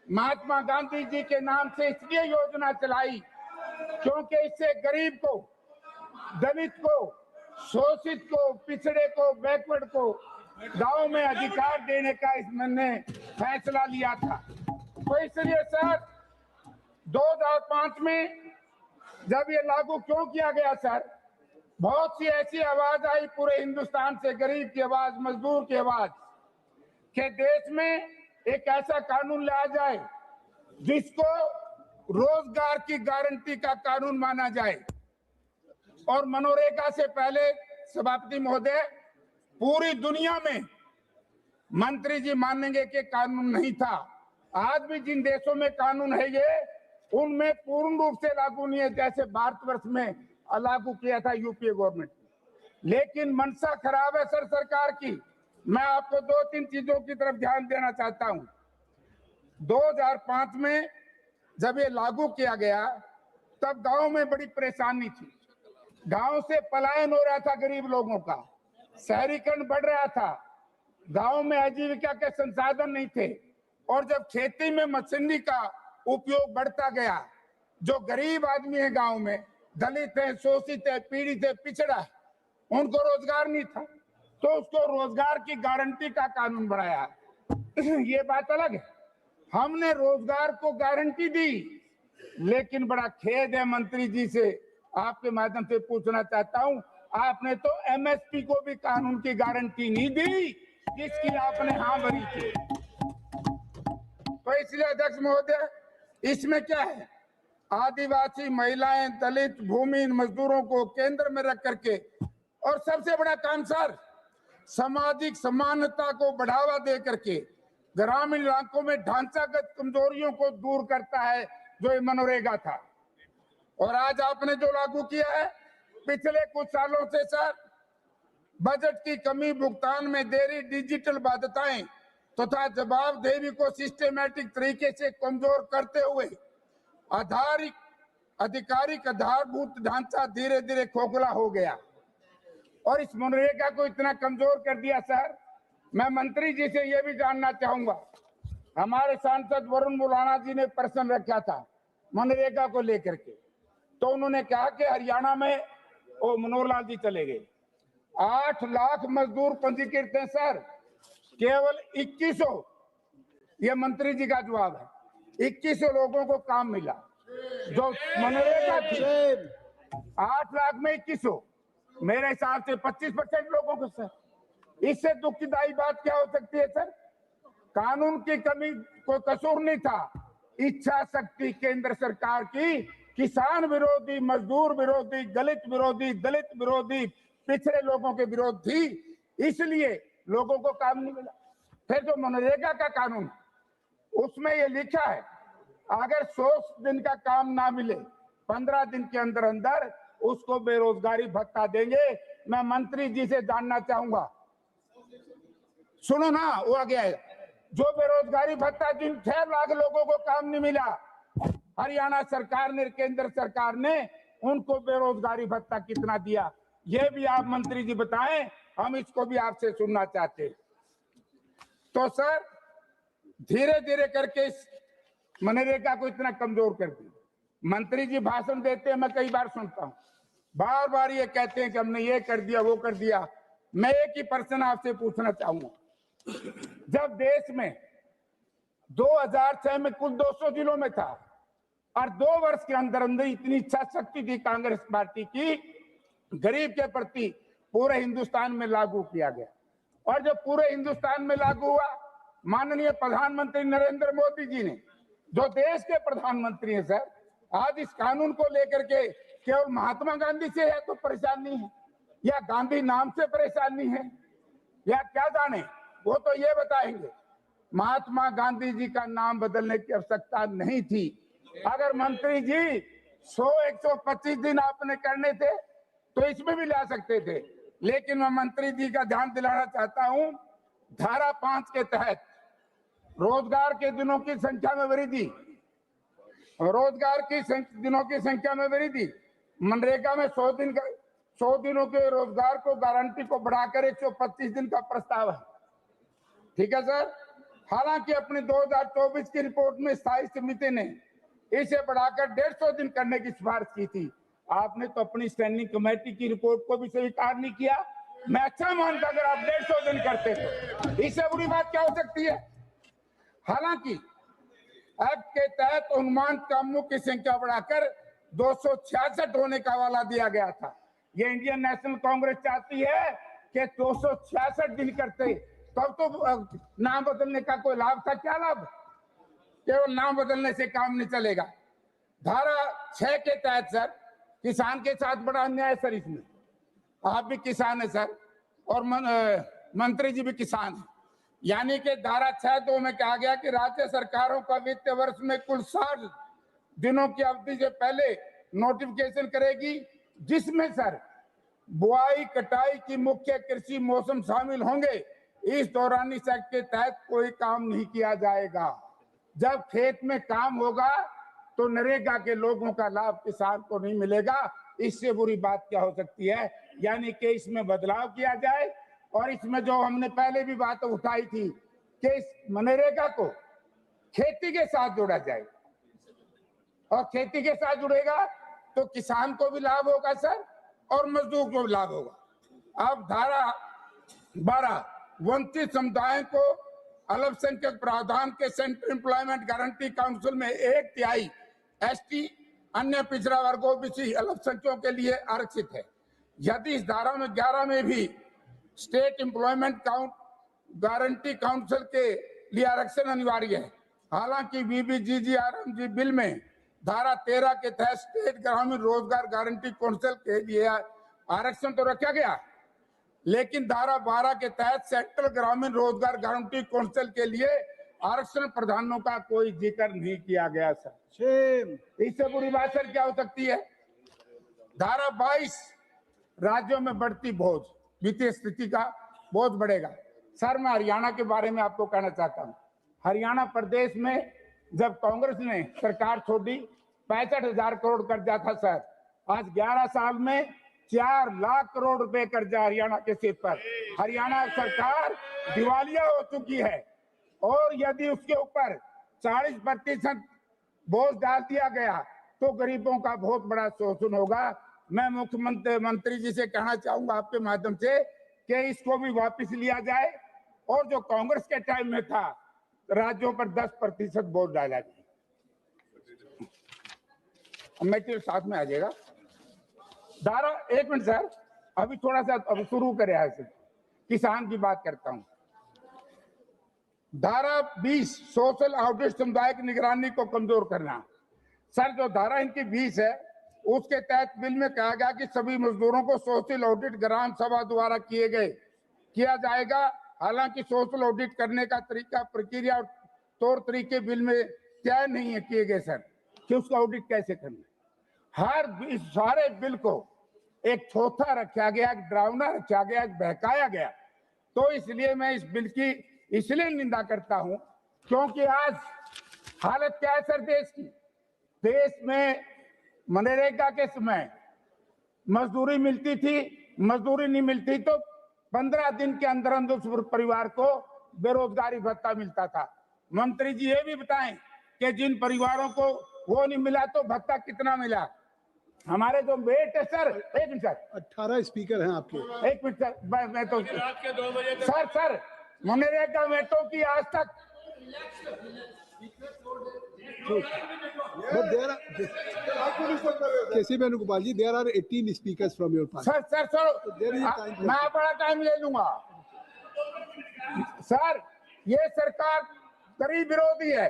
[SPEAKER 2] महात्मा गांधी जी के नाम से इसलिए योजना चलाई
[SPEAKER 21] क्योंकि इससे गरीब को, दलित को, शोषित को, पिछड़े को, बैकवर्ड को गांव में अधिकार देने का इसने फैसला लिया था। तो इसलिए सर 2005 में जब ये लागू क्यों किया गया सर, बहुत सी ऐसी आवाज आई पूरे हिंदुस्तान से, गरीब की आवाज, मजदूर की आवाज, कि देश में एक ऐसा कानून लाया जाए जिसको रोजगार की गारंटी का कानून माना जाए। और मनरेगा से पहले सभापति महोदय पूरी दुनिया में मंत्री जी मानेंगे कि कानून नहीं था। आज भी जिन देशों में कानून है ये, उनमें पूर्ण रूप से लागू नहीं है, जैसे भारतवर्ष में लागू किया था यूपीए गवर्नमेंट। लेकिन मंशा खराब है सर सरकार की। मैं आपको 2-3 चीजों की तरफ ध्यान देना चाहता हूं। 2005 में जब ये लागू किया गया तब गांव में बड़ी परेशानी थी, गांव से पलायन हो रहा था गरीब लोगों का, शहरीकरण बढ़ रहा था, गांव में आजीविका के संसाधन नहीं थे। और जब खेती में मशीनरी का उपयोग बढ़ता गया, जो गरीब आदमी है गांव में, दलित है, शोषित है, पीड़ित है, पिछड़ा है, उनको रोजगार नहीं था, तो उसको रोजगार की गारंटी का कानून बनाया। ये बात अलग है, हमने रोजगार को गारंटी दी। लेकिन बड़ा खेद है, मंत्री जी से आपके माध्यम से पूछना चाहता हूं, आपने तो एमएसपी को भी कानून की गारंटी नहीं दी जिसकी आपने हाँ भरी थी। तो इसलिए अध्यक्ष महोदय, इसमें क्या है, आदिवासी महिलाएं, दलित, भूमिहीन मजदूरों को केंद्र में रख करके, और सबसे बड़ा काम सर, सामाजिक समानता को बढ़ावा दे करके ग्रामीण इलाकों में ढांचागत कमजोरियों को दूर करता है, जो ये मनरेगा था। और आज आपने जो लागू किया है, पिछले कुछ सालों से सर बजट की कमी, भुगतान में देरी, डिजिटल बाध्यताएं तथा जवाबदेही को सिस्टमैटिक तरीके से कमजोर करते हुए आधिकारिक आधारभूत ढांचा धीरे धीरे खोखला हो गया और इस मनरेगा को इतना कमजोर कर दिया सर। मैं मंत्री जी से यह भी जानना चाहूंगा, हमारे सांसद वरुण मुलाना जी ने प्रश्न रखा था मनरेगा को लेकर के, तो उन्होंने कहा कि हरियाणा में वो मनोहर लाल जी चले गए, 8 लाख मजदूर पंजीकृत हैं सर, केवल 2100, ये मंत्री जी का जवाब है, 2100 लोगों को काम मिला। जो मनरेगा थी 8 लाख में 2100, मेरे हिसाब से 25% लोगों को सर। इससे दुखदायी बात क्या हो सकती है सर? कानून की कमी कोई कसूर नहीं था, इच्छा शक्ति केंद्र सरकार की किसान विरोधी, मजदूर विरोधी, दलित विरोधी, पिछड़े लोगों के विरोध थी, इसलिए लोगों को काम नहीं मिला। फिर जो मनरेगा का कानून, उसमें ये लिखा है अगर 100 दिन का काम ना मिले 15 दिन के अंदर अंदर उसको बेरोजगारी भत्ता देंगे। मैं मंत्री जी से जानना चाहूंगा, सुनो ना, वो आ गया है, जो बेरोजगारी भत्ता जिन 6 लाख लोगों को काम नहीं मिला, हरियाणा सरकार ने, केंद्र सरकार ने उनको बेरोजगारी भत्ता कितना दिया, ये भी आप मंत्री जी बताएं, हम इसको भी आपसे सुनना चाहते हैं। तो सर धीरे धीरे करके इस मनरेगा को इतना कमजोर कर दिया। मंत्री जी भाषण देते हैं, मैं कई बार सुनता हूं, बार बार ये कहते हैं कि हमने ये कर दिया, वो कर दिया। मैं एक ही प्रश्न आपसे पूछना चाहूंगा, जब देश में 2006 में कुल 200 जिलों में था और 2 वर्ष के अंदर अंदर इतनी इच्छा शक्ति थी कांग्रेस पार्टी की, गरीब के प्रति पूरे हिंदुस्तान में लागू किया गया, और जब पूरे हिंदुस्तान में लागू हुआ, माननीय प्रधानमंत्री नरेंद्र मोदी जी ने, जो देश के प्रधानमंत्री हैं सर, आज इस कानून को लेकर के केवल महात्मा गांधी से है तो परेशान नहीं है, या गांधी नाम से परेशान नहीं है, या क्या जाने, वो तो ये बताएंगे। महात्मा गांधी जी का नाम बदलने की आवश्यकता नहीं थी। अगर मंत्री जी 100-125 दिन आपने करने थे तो इसमें भी ला सकते थे, लेकिन मैं मंत्री जी का ध्यान दिलाना चाहता हूं, धारा 5 के तहत रोजगार के दिनों की संख्या में वृद्धि, दिनों की संख्या में वृद्धि, मनरेगा में 100 दिनों के रोजगार को गारंटी को बढ़ाकर 125 दिन का प्रस्ताव है। ठीक है सर। हालांकि अपनी 2024 की रिपोर्ट में स्थायी समिति ने इसे बढ़ाकर 150 दिन करने की सिफारिश की थी। आपने तो अपनी स्टैंडिंग कमेटी की रिपोर्ट को भी स्वीकार नहीं किया। मैं अच्छा मानता अगर आप 150 दिन करते तो, इससे बुरी बात क्या हो सकती है। हालांकि एक्ट के तहत अनुमानित कामों की संख्या बढ़ाकर 266 होने का वाला दिया गया था। ये इंडियन नेशनल कांग्रेस चाहती है कि 266 दिन करते, तब तो नाम बदलने का कोई लाभ था। क्या लाभ, केवल नाम बदलने से काम नहीं चलेगा। धारा 6 के तहत सर किसान के साथ बड़ा अन्याय सर, इसमें आप भी किसान है सर और मंत्री जी भी किसान है। यानी कि धारा 6(2) में कहा गया कि राज्य सरकारों का वित्तीय वर्ष में कुल 60 दिनों की अवधि से पहले नोटिफिकेशन करेगी, जिसमें सर बुआई कटाई की मुख्य कृषि मौसम शामिल होंगे। इस दौरान इस एक्ट के तहत कोई काम नहीं किया जाएगा। जब खेत में काम होगा तो नरेगा के लोगों का लाभ किसान को नहीं मिलेगा। इससे बुरी बात क्या हो सकती है। यानी कि इसमें बदलाव किया जाए और इसमें जो हमने पहले भी बात उठाई थी कि इस मनरेगा को खेती के साथ जोड़ा जाए, और खेती के साथ जुड़ेगा तो किसान को भी लाभ होगा सर और मजदूर को भी लाभ होगा। अब धारा 12 वंचित समुदायों को अल्पसंख्यक प्रावधान के सेंट्रल एम्प्लॉयमेंट गारंटी काउंसिल में 1/3 एसटी अन्य पिछड़ा वर्ग ओबीसी अल्पसंख्यकों के लिए आरक्षित है। यदि इस धारा में 11 में भी स्टेट एम्प्लॉयमेंट गारंटी काउंसिल के लिए आरक्षण अनिवार्य है। हालांकि बीबीजीजीआरएमजी बिल में धारा 13 के तहत स्टेट ग्रामीण रोजगार गारंटी काउंसिल के लिए आरक्षण तो रखा गया, लेकिन धारा 12 के तहत सेंट्रल ग्रामीण रोजगार गारंटी काउंसिल के लिए आरक्षण प्रावधानों का कोई जिक्र नहीं किया गया सर। इससे बुरी बात सर क्या हो सकती है। धारा 22 राज्यों में बढ़ती बोझ, वित्तीय स्थिति का बोझ बढ़ेगा। सर मैं हरियाणा के बारे में आपको कहना चाहता हूँ। हरियाणा प्रदेश में जब कांग्रेस ने सरकार छोड़ी 65,000 करोड़ कर्जा था सर। आज 11 साल में 4 लाख करोड़ रुपए कर्जा हरियाणा के सिर पर। हरियाणा सरकार दिवालिया हो चुकी है और यदि उसके ऊपर 40% बोझ डाल दिया गया तो गरीबों का बहुत बड़ा शोषण होगा। मैं मुख्यमंत्री जी से कहना चाहूंगा आपके माध्यम से कि इसको भी वापस लिया जाए और जो कांग्रेस के टाइम में था राज्यों पर 10% बोझ डाला जाए। मेटेरियल साथ में आ जाएगा। धारा 1 मिनट सर, अभी थोड़ा सा अभी शुरू करे ऐसे किसान की बात करता हूं। धारा 20 सोशल ऑडिट समुदाय की निगरानी को कमजोर करना। सर जो धारा इनकी 20 है उसके तहत बिल में कहा गया कि सभी मजदूरों को सोशल ऑडिट ग्राम सभा द्वारा किया जाएगा। हालांकि सोशल ऑडिट करने का तरीका, प्रक्रिया और तौर तरीके बिल में तय नहीं है किए गए सर कि उसका ऑडिट कैसे करना। इस सारे बिल को एक थोथा रखा गया, एक डरावना रखा गया, एक बहकाया गया। तो इसलिए मैं इस बिल की इसलिए निंदा करता हूं क्योंकि आज हालत क्या है सर देश की। देश में मनरेगा के समय मजदूरी मिलती थी, मजदूरी नहीं मिलती तो 15 दिन के अंदर अंदर उस परिवार को बेरोजगारी भत्ता मिलता था। मंत्री जी ये भी बताएं कि जिन परिवारों को वो नहीं मिला तो भत्ता कितना मिला। हमारे जो वेट है सर, 1 मिनट सर,
[SPEAKER 19] 18 स्पीकर हैं आपके।
[SPEAKER 21] 1 मिनट सर, मैं तो सर मनरेगा वेटों की आज तक
[SPEAKER 19] कैसे Venugopal ji, there are 18 speakers from your party.
[SPEAKER 21] Sir मैं बड़ा टाइम ले लूंगा सर। ये सरकार गरीब विरोधी है,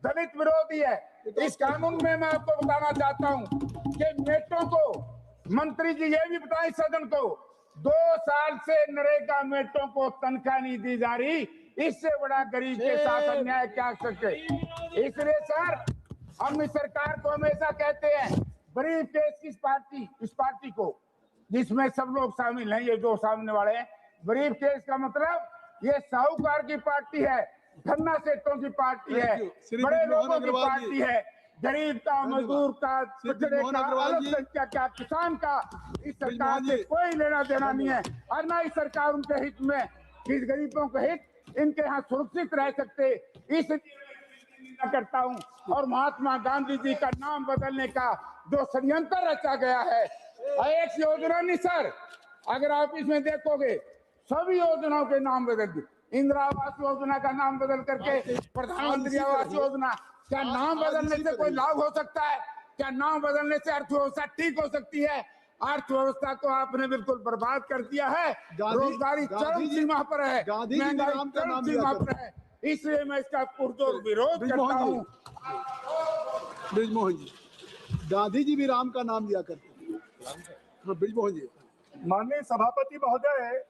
[SPEAKER 21] दलित विरोधी है। इस कानून में मैं आपको बताना चाहता हूं कि मेटों को, मंत्री जी ये भी बताएं सदन को, 2 साल से नरेगा मेटों को तनख्वाह नहीं दी जा रही। इससे बड़ा गरीब के साथ अन्याय क्या सकते। इसलिए सर हम इस सरकार को हमेशा कहते हैं गरीब केस की इस पार्टी को जिसमें सब लोग शामिल हैं, ये जो सामने वाले हैं, गरीब केस का मतलब ये साहूकार की पार्टी है, धन्ना सेठों की पार्टी है, बड़े लोगों की पार्टी है। गरीब का, मजदूर का, पिछड़े का, अल्पसंख्यक का, किसान का इस सरकार से कोई लेना देना नहीं है। और ना इस सरकार उनके हित में, इस गरीबों के हित इनके यहाँ सुरक्षित रह सकते। निंदा करता हूं। और महात्मा गांधी जी का नाम बदलने का जो षड्यंत्र रचा गया है, एक योजना नहीं सर, अगर आप इसमें देखोगे सभी योजनाओं के नाम बदल दिए। इंदिरा आवास योजना का नाम बदल करके प्रधानमंत्री आवास योजना। क्या नाम बदलने से कोई लाभ हो सकता है? क्या नाम बदलने से अर्थव्यवस्था ठीक हो सकती है? अर्थव्यवस्था को आपने बिल्कुल बर्बाद कर दिया है। रोजगारी चरम सीमा पर है, महंगाई चरम सीमा पर है। इसलिए मैं इसका पुरजोर विरोध करता हूँ।
[SPEAKER 19] ब्रिजमोहन जी, गांधी जी भी राम का नाम लिया करते थे। ब्रिजमोहन जी।
[SPEAKER 5] माननीय सभापति महोदय,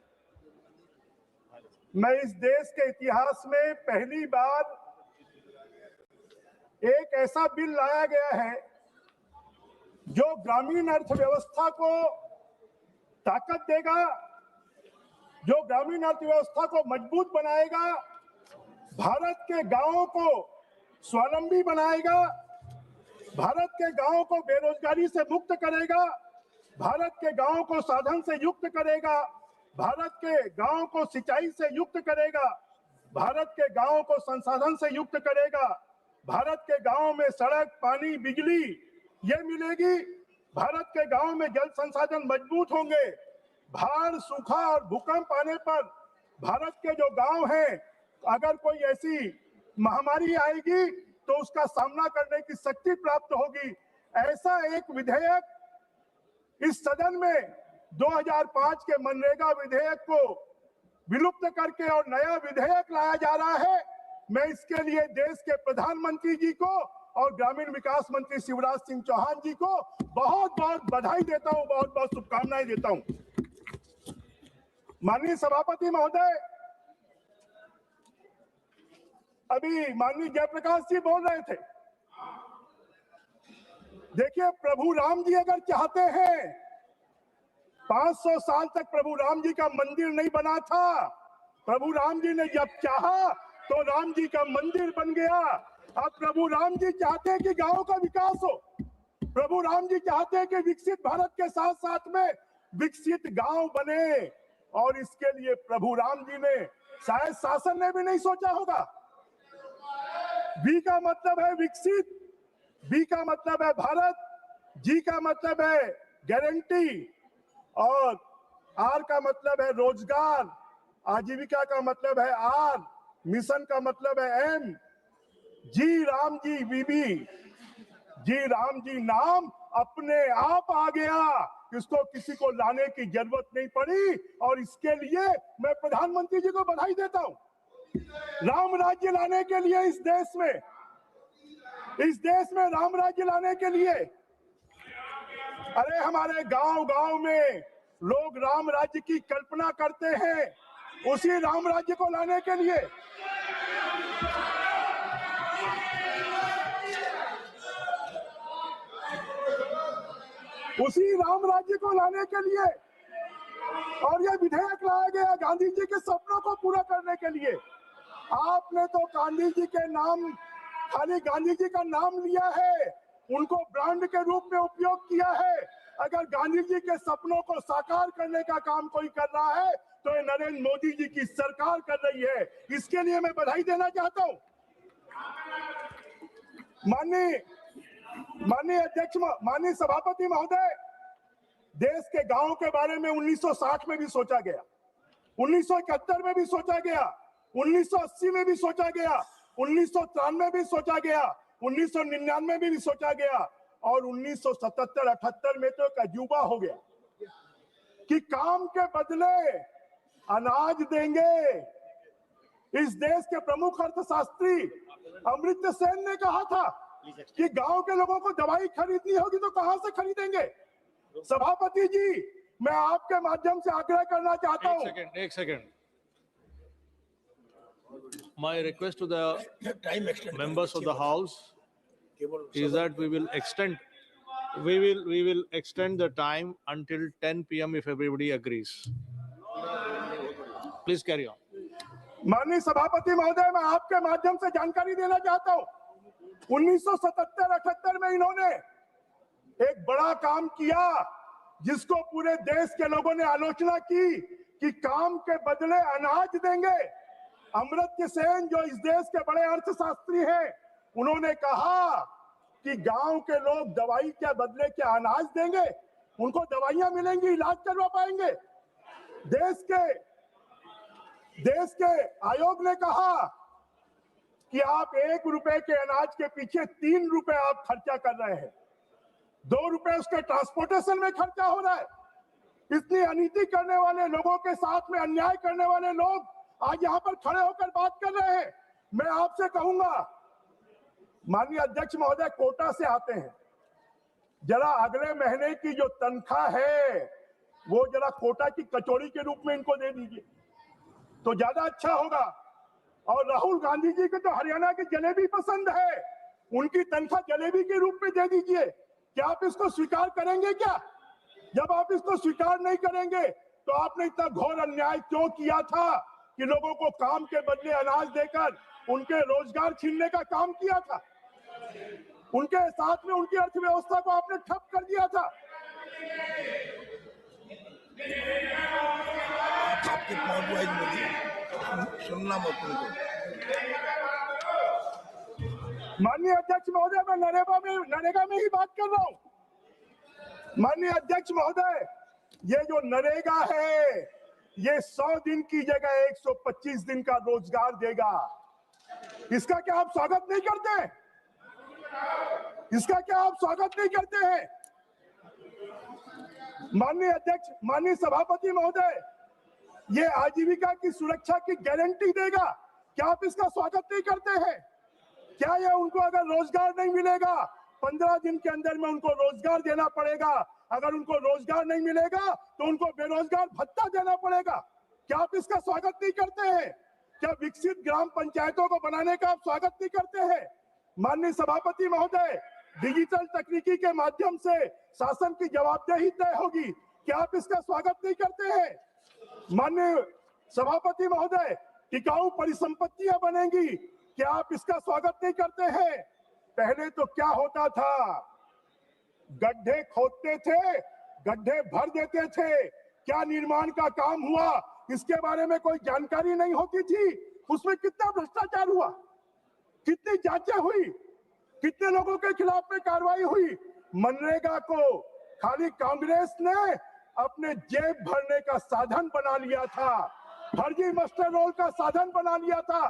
[SPEAKER 5] मैं इस देश के इतिहास में पहली बार एक ऐसा बिल लाया गया है जो ग्रामीण अर्थव्यवस्था को ताकत देगा, जो ग्रामीण अर्थव्यवस्था को मजबूत बनाएगा, भारत के गांवों को स्वावलंबी बनाएगा, भारत के गांवों को बेरोजगारी से मुक्त करेगा, भारत के गांवों को साधन से युक्त करेगा, भारत के गांवों को सिंचाई से युक्त करेगा, भारत के गांवों को संसाधन से युक्त करेगा, भारत के गांवों में सड़क, पानी, बिजली ये मिलेगी, भारत के गांवों में जल संसाधन मजबूत होंगे। बाढ़, सूखा और भूकंप आने पर भारत के जो गांव हैं, अगर कोई ऐसी महामारी आएगी तो उसका सामना करने की शक्ति प्राप्त होगी। ऐसा एक विधेयक इस सदन में 2005 के मनरेगा विधेयक को विलुप्त करके और नया विधेयक लाया जा रहा है। मैं इसके लिए देश के प्रधानमंत्री जी को और ग्रामीण विकास मंत्री शिवराज सिंह चौहान जी को बहुत बहुत बधाई देता हूं, बहुत बहुत शुभकामनाएं देता हूं। माननीय सभापति महोदय, अभी माननीय जयप्रकाश जी बोल रहे थे, देखिए प्रभु राम जी अगर चाहते हैं, 500 साल तक प्रभु राम जी का मंदिर नहीं बना था। प्रभु राम जी ने जब चाहा तो राम जी का मंदिर बन गया। अब प्रभु राम जी चाहते हैं कि गांव का विकास हो, प्रभु राम जी चाहते हैं कि विकसित भारत के साथ साथ में विकसित गांव बने, और इसके लिए प्रभु राम जी ने, शायद शासन ने भी नहीं सोचा होगा। वी का मतलब है विकसित, बी का मतलब है भारत, जी का मतलब है गारंटी, और आर का मतलब है रोजगार, आजीविका का मतलब है आर, मिशन का मतलब है एम। जी राम जी बीबी, जी राम जी नाम अपने आप आ गया, इसको किसी को लाने की जरूरत नहीं पड़ी, और इसके लिए मैं प्रधानमंत्री जी को बधाई देता हूं। राम राज्य लाने के लिए इस देश में राम राज्य लाने के लिए, अरे हमारे गांव-गांव में लोग राम राज्य की कल्पना करते हैं, उसी राम राज्य को लाने के लिए और यह विधेयक लाया गया गांधी जी के सपनों को पूरा करने के लिए। आपने तो गांधी जी के नाम, खाली गांधी जी का नाम लिया है, उनको ब्रांड के रूप में उपयोग किया है। अगर गांधी जी के सपनों को साकार करने का काम कोई कर रहा है तो ये नरेंद्र मोदी जी की सरकार कर रही है। इसके लिए मैं बधाई देना चाहता हूं। माननीय अध्यक्ष, माननीय सभापति महोदय, देश के गांवों के बारे में 1960 में भी सोचा गया, 1971 में भी सोचा गया, 1980 में भी सोचा गया, 1993 में भी सोचा गया, 1999 में भी सोचा गया, और 1977-78 में तो एक अजूबा हो गया कि काम के बदले अनाज देंगे। इस देश के प्रमुख अर्थशास्त्री अमर्त्य सेन ने कहा था कि गांव के लोगों को दवाई खरीदनी होगी तो कहां से खरीदेंगे। सभापति जी, मैं आपके माध्यम से आग्रह करना चाहता हूं।
[SPEAKER 3] एक second. My request to the members of the house is that we will extend the time until 10 p.m. if everybody agrees. Please carry on.
[SPEAKER 5] माननीय सभापति महोदय, मैं आपके माध्यम से जानकारी देना चाहता हूं। 1977-78 में इन्होंने एक बड़ा काम किया जिसको पूरे देश के लोगों ने आलोचना की कि काम के बदले अनाज देंगे। अमर्त्य सेन जो इस देश के बड़े अर्थशास्त्री हैं, उन्होंने कहा कि गांव के लोग दवाई के बदले क्या अनाज देंगे, उनको दवाइयां मिलेंगी, इलाज करवा पाएंगे। देश के आयोग ने कहा कि आप 1 रुपए के अनाज के पीछे 3 रुपए आप खर्चा कर रहे हैं, 2 रुपए उसके ट्रांसपोर्टेशन में खर्चा हो रहा है। इतनी अनीति करने वाले लोगों के साथ में अन्याय करने वाले लोग आज यहाँ पर खड़े होकर बात कर रहे हैं। मैं आपसे कहूंगा, माननीय अध्यक्ष महोदय कोटा से आते हैं, जरा अगले महीने की जो तनख्वाह है वो जरा कोटा की कचौड़ी के रूप में इनको दे दीजिए तो ज्यादा अच्छा होगा। और राहुल गांधी जी को तो हरियाणा की जलेबी पसंद है, उनकी तनख्वाह जलेबी के रूप में दे दीजिए। क्या आप इसको स्वीकार करेंगे क्या? जब आप इसको स्वीकार नहीं करेंगे तो आपने इतना घोर अन्याय क्यों किया था कि लोगों को काम के बदले अनाज देकर उनके रोजगार छीनने का काम किया था? उनके साथ में उनकी अर्थव्यवस्था को आपने ठप कर दिया था। माननीय अध्यक्ष महोदय, मैं नरेगा में ही बात कर रहा हूं। माननीय अध्यक्ष महोदय, ये जो नरेगा है ये 100 दिन की जगह 125 दिन का रोजगार देगा। इसका क्या आप स्वागत नहीं करते? इसका क्या आप स्वागत नहीं करते हैं? माननीय अध्यक्ष, माननीय सभापति महोदय, ये आजीविका की सुरक्षा की गारंटी देगा। क्या आप इसका स्वागत नहीं करते हैं? क्या ये उनको अगर रोजगार नहीं मिलेगा 15 दिन के अंदर में उनको रोजगार देना पड़ेगा? अगर उनको रोजगार नहीं मिलेगा तो उनको बेरोजगार भत्ता देना पड़ेगा। क्या आप इसका स्वागत नहीं करते हैं? क्या विकसित ग्राम पंचायतों को बनाने का आप स्वागत नहीं करते हैं? माननीय सभापति महोदय, डिजिटल तकनीकी के माध्यम से शासन की जवाबदेही तय होगी। क्या आप इसका स्वागत नहीं करते हैं? माननीय सभापति महोदय, टिकाऊ परिसंपत्तियां बनेंगी। क्या आप इसका स्वागत नहीं करते हैं? पहले तो क्या होता था, गड्ढे खोदते थे, गड्ढे भर देते थे, क्या निर्माण का काम हुआ इसके बारे में कोई जानकारी नहीं होती थी। उसमें कितना भ्रष्टाचार हुआ, कितनी जांचें हुई, कितने लोगों के खिलाफ में कार्रवाई हुई। मनरेगा को खाली कांग्रेस ने अपने जेब भरने का साधन बना लिया था, फर्जी मास्टर रोल का साधन बना लिया था।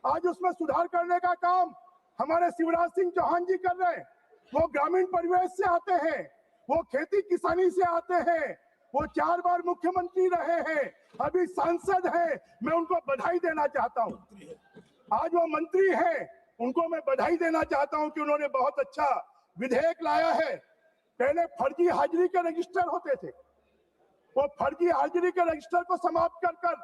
[SPEAKER 5] आज उसमें सुधार करने का काम हमारे शिवराज सिंह चौहान जी कर रहे हैं। वो ग्रामीण परिवेश से आते हैं, वो खेती किसानी से आते हैं, वो 4 बार मुख्यमंत्री रहे हैं, अभी सांसद हैं। मैं उनको बधाई देना चाहता हूं। आज वो मंत्री हैं, उनको मैं बधाई देना चाहता हूं कि उन्होंने बहुत अच्छा विधेयक लाया है। पहले फर्जी हाजिरी के रजिस्टर होते थे, वो फर्जी हाजिरी के रजिस्टर को समाप्त कर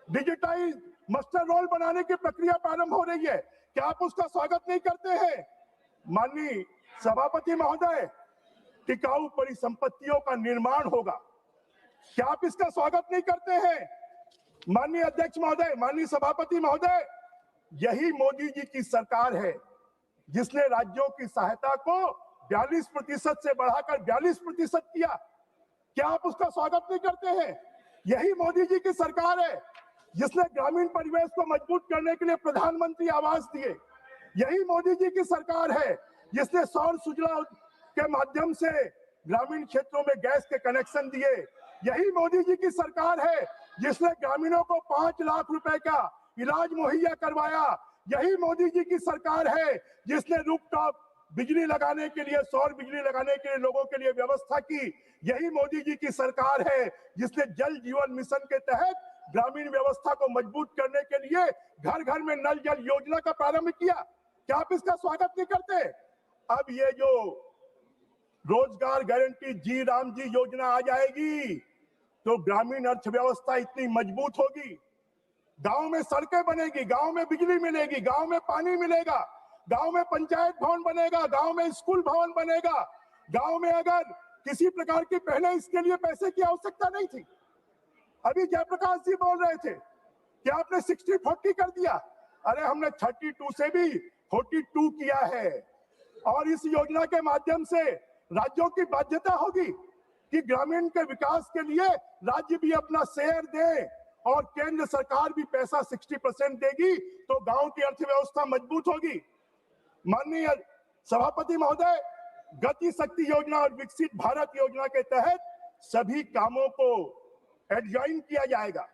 [SPEAKER 5] डिजिटाइज मास्टर रोल बनाने की प्रक्रिया प्रारंभ हो रही है। क्या आप उसका स्वागत नहीं करते हैं? माननीय सभापति महोदय, टिकाऊ परिसंपत्तियों का निर्माण होगा। क्या आप इसका स्वागत नहीं करते हैं? माननीय अध्यक्ष महोदय, माननीय सभापति महोदय, यही मोदी जी की सरकार है जिसने राज्यों की सहायता को 42% से बढ़ाकर 42% किया। क्या आप उसका स्वागत नहीं करते हैं? यही मोदी जी की सरकार है जिसने ग्रामीण परिवेश को मजबूत करने के लिए प्रधानमंत्री आवास दिए। यही मोदी जी की सरकार है जिसने सौर सुजला के माध्यम से ग्रामीण क्षेत्रों में गैस के कनेक्शन दिए। यही मोदी जी की सरकार है जिसने ग्रामीणों को 5 लाख रुपए का इलाज मुहैया करवाया। यही मोदी जी की सरकार है जिसने रूफटॉप बिजली लगाने के लिए, सौर बिजली लगाने के लिए लोगों के लिए व्यवस्था की। यही मोदी जी की सरकार है जिसने जल जीवन मिशन के तहत ग्रामीण व्यवस्था को मजबूत करने के लिए घर घर में नल जल योजना का प्रारंभ किया। क्या आप इसका स्वागत नहीं करते? अब ये जो रोजगार गारंटी जी राम जी योजना आ जाएगी तो ग्रामीण अर्थव्यवस्था इतनी मजबूत होगी, गांव में सड़कें बनेगी, गांव में बिजली मिलेगी, गांव में पानी मिलेगा, गांव में पंचायत भवन बनेगा, गांव में स्कूल भवन बनेगा। गांव में अगर किसी प्रकार की पहले इसके लिए पैसे की आवश्यकता नहीं थी। अभी जयप्रकाश जी बोल रहे थे कि आपने 60-40 कर दिया। अरे हमने 32 से भी 42 किया है। और इस योजना के माध्यम से राज्यों की बाध्यता होगी कि ग्रामीण के विकास के लिए राज्य भी अपना शेयर दे और केंद्र सरकार भी पैसा 60% देगी तो गांव की अर्थव्यवस्था मजबूत होगी। माननीय सभापति महोदय, गति शक्ति योजना और विकसित भारत योजना के तहत सभी कामों को एडजॉइन किया जाएगा।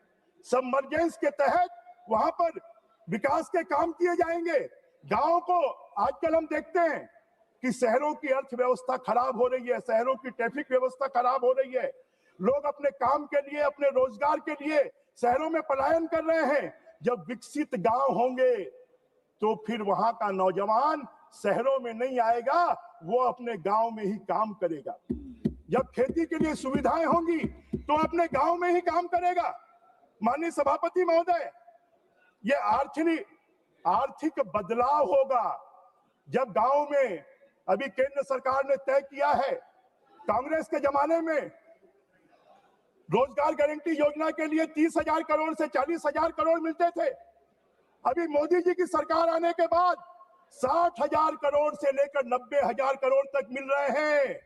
[SPEAKER 5] सबमर्जेंस के तहत वहां पर विकास के काम किए जाएंगे। गांवों को आजकल हम देखते हैं कि शहरों की अर्थव्यवस्था खराब हो रही है, शहरों की ट्रैफिक व्यवस्था खराब हो रही है, लोग अपने काम के लिए, अपने रोजगार के लिए शहरों में पलायन कर रहे हैं। जब विकसित गांव होंगे तो फिर वहां का नौजवान शहरों में नहीं आएगा, वो अपने गांव में ही काम करेगा। जब खेती के लिए सुविधाएं होंगी तो अपने गांव में ही काम करेगा। माननीय सभापति महोदय, ये आर्थिक बदलाव होगा जब गांव में, अभी केंद्र सरकार ने तय किया है, कांग्रेस के जमाने में रोजगार गारंटी योजना के लिए 30,000 करोड़ से 40,000 करोड़ मिलते थे। अभी मोदी जी की सरकार आने के बाद 60,000 करोड़ से लेकर 90,000 करोड़ तक मिल रहे हैं।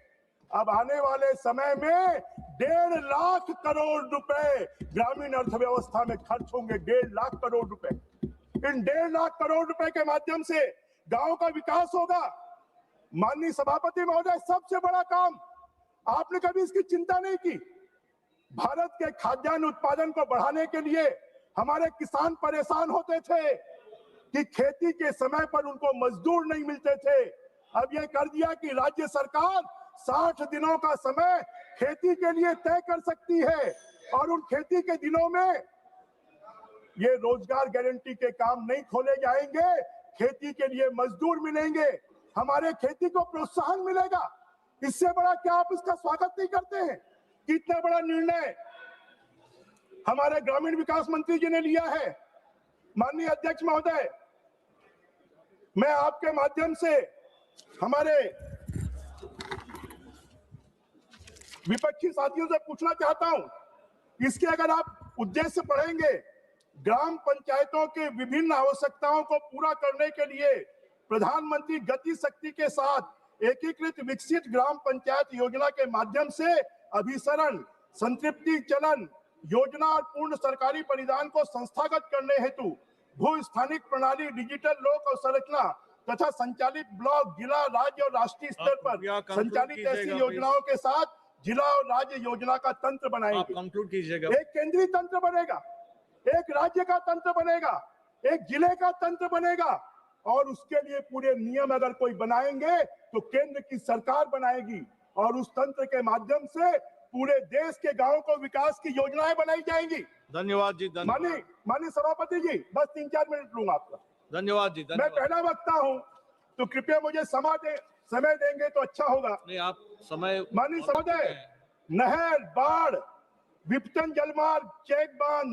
[SPEAKER 5] अब आने वाले समय में 1.5 लाख करोड़ रुपए ग्रामीण अर्थव्यवस्था में खर्च होंगे। 1.5 लाख करोड़ रुपए। इन 1.5 लाख करोड़ रुपए के माध्यम से गांव का विकास होगा। माननीय सभापति महोदय, सबसे बड़ा काम, आपने कभी इसकी चिंता नहीं की। भारत के खाद्यान्न उत्पादन को बढ़ाने के लिए हमारे किसान परेशान होते थे कि खेती के समय पर उनको मजदूर नहीं मिलते थे। अब यह कर दिया कि राज्य सरकार 60 दिनों का समय खेती के लिए तय कर सकती है और उन खेती के दिनों में ये रोजगार गारंटी के काम नहीं खोले जाएंगे। खेती के लिए मजदूर मिलेंगे, हमारे खेती को प्रोत्साहन मिलेगा। इससे बड़ा क्या आप इसका स्वागत नहीं करते हैं? कितना बड़ा निर्णय हमारे ग्रामीण विकास मंत्री जी ने लिया है। माननीय अध्यक्ष महोदय, मैं आपके माध्यम से हमारे विपक्षी साथियों से पूछना चाहता हूं, इसके अगर आप उद्देश्य पढ़ेंगे, ग्राम पंचायतों के विभिन्न आवश्यकताओं को पूरा करने के लिए प्रधानमंत्री गति शक्ति के साथ एकीकृत विकसित ग्राम पंचायत योजना के माध्यम से अभिसरण, संतृप्ति चलन योजना और पूर्ण सरकारी परिधान को संस्थागत करने हेतु भू स्थानिक प्रणाली, डिजिटल लोक अवसंरचना तथा संचालित ब्लॉक, जिला, राज्य और राष्ट्रीय स्तर पर संचालित ऐसी योजनाओं के साथ जिला और राज्य योजना का तंत्र बनाएंगे।
[SPEAKER 3] कंक्लूड कीजिएगा।
[SPEAKER 5] एक केंद्रीय तंत्र बनेगा, एक राज्य का तंत्र बनेगा, एक जिले का तंत्र बनेगा और उसके लिए पूरे नियम अगर कोई बनाएंगे तो केंद्र की सरकार बनाएगी और उस तंत्र के माध्यम से पूरे देश के गांवों को विकास की योजनाएं बनाई जाएंगी।
[SPEAKER 3] धन्यवाद जी।
[SPEAKER 5] माननीय सभापति जी, बस 3-4 मिनट लूंगा आपका।
[SPEAKER 3] धन्यवाद जी।
[SPEAKER 5] मैं पहला वक्ता हूं तो कृपया मुझे समय देंगे तो अच्छा होगा।
[SPEAKER 3] नहीं, आप समय।
[SPEAKER 5] माननीय सभापति, नहर, बाढ़, विपतन जलमार्ग, चेक बांध,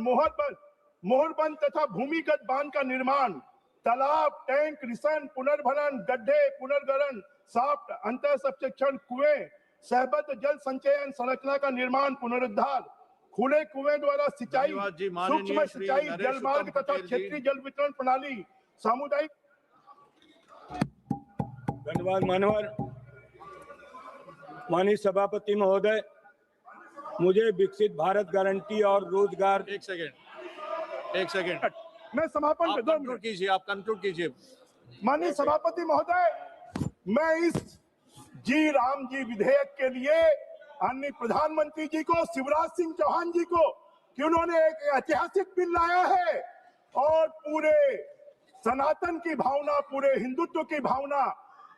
[SPEAKER 5] मोहरबंद तथा भूमिगत बांध का निर्माण, तालाब, टैंक, रिसन, पुनर्भरण, गड्ढे, पुनर्गरण, साफ्ट, अंतर सबसेक्शन, कुएं, सहबद्ध जल संचयन संरचना का निर्माण, पुनरुद्धार, खुले कुएं द्वारा सिंचाई, सूक्ष्म सिंचाई, जलमार्ग तथा क्षेत्रीय जल वितरण प्रणाली, सामुदायिक।
[SPEAKER 11] धन्यवाद मानवर। माननीय सभापति महोदय, मुझे विकसित भारत गारंटी और रोजगार।
[SPEAKER 3] एक सेकेंड
[SPEAKER 5] मैं समापन
[SPEAKER 3] आप कंक्लूड कीजिए। आप कंक्लूड कीजिए।
[SPEAKER 5] माननीय सभापति महोदय, मैं इस जी राम जी विधेयक के लिए माननीय प्रधानमंत्री जी को, शिवराज सिंह चौहान जी को, कि उन्होंने एक ऐतिहासिक बिल लाया है और पूरे सनातन की भावना, पूरे हिंदुत्व की भावना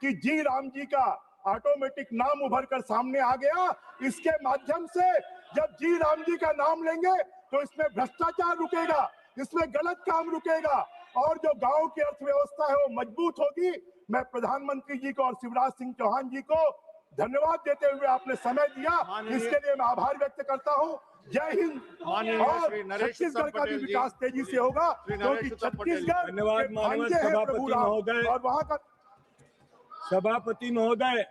[SPEAKER 5] कि जी राम जी का ऑटोमेटिक नाम उभर कर सामने आ गया। इसके माध्यम से जब जी राम जी का नाम लेंगे तो इसमें भ्रष्टाचार रुकेगा, इसमें गलत काम रुकेगा और जो गांव की अर्थव्यवस्था है वो मजबूत होगी। मैं प्रधानमंत्री जी को और शिवराज सिंह चौहान जी को धन्यवाद देते हुए आपने समय दिया, इसके लिए मैं आभार व्यक्त करता हूं। जय हिंद। और छत्तीसगढ़ का भी विकास तेजी से होगा क्योंकि छत्तीसगढ़
[SPEAKER 11] धन्यवाद माननीय सभापति महोदय।
[SPEAKER 5] और वहां का
[SPEAKER 11] सभापति महोदय,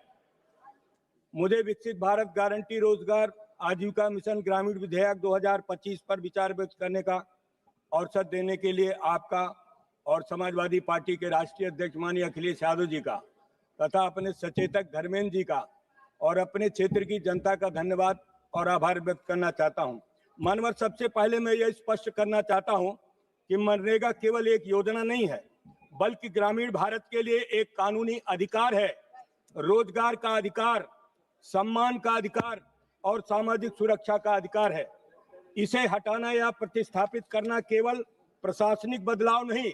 [SPEAKER 11] मुझे विकसित भारत गारंटी रोजगार आजीविका मिशन ग्रामीण विधेयक 2025 पर विचार व्यक्त करने का अवसर देने के लिए आपका और समाजवादी पार्टी के राष्ट्रीय अध्यक्ष माननीय अखिलेश यादव जी का तथा अपने सचेतक धर्मेंद्र जी का और अपने क्षेत्र की जनता का धन्यवाद और आभार व्यक्त करना चाहता हूं। मानवर, सबसे पहले मैं यह स्पष्ट करना चाहता हूं कि मनरेगा केवल एक योजना नहीं है बल्कि ग्रामीण भारत के लिए एक कानूनी अधिकार है। रोजगार का अधिकार, सम्मान का अधिकार और सामाजिक सुरक्षा का अधिकार है। इसे हटाना या प्रतिस्थापित करना केवल प्रशासनिक बदलाव नहीं,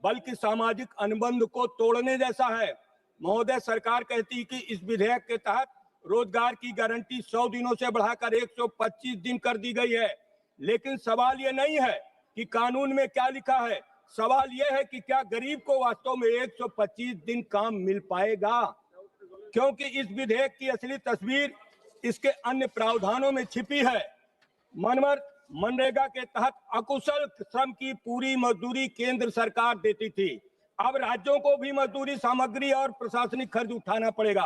[SPEAKER 11] बल्कि सामाजिक अनुबंध को तोड़ने जैसा है। महोदय, सरकार कहती है कि इस विधेयक के तहत रोजगार की गारंटी 100 दिनों से बढ़ाकर 125 दिन कर दी गई है, लेकिन सवाल ये नहीं है कि कानून में क्या लिखा है। सवाल यह है कि क्या गरीब को वास्तव में 125 दिन काम मिल पाएगा, क्योंकि इस विधेयक की असली तस्वीर इसके अन्य प्रावधानों में छिपी है। मनरेगा के तहत अकुशल श्रम की पूरी मजदूरी केंद्र सरकार देती थी। अब राज्यों को भी मजदूरी सामग्री और प्रशासनिक खर्च उठाना पड़ेगा।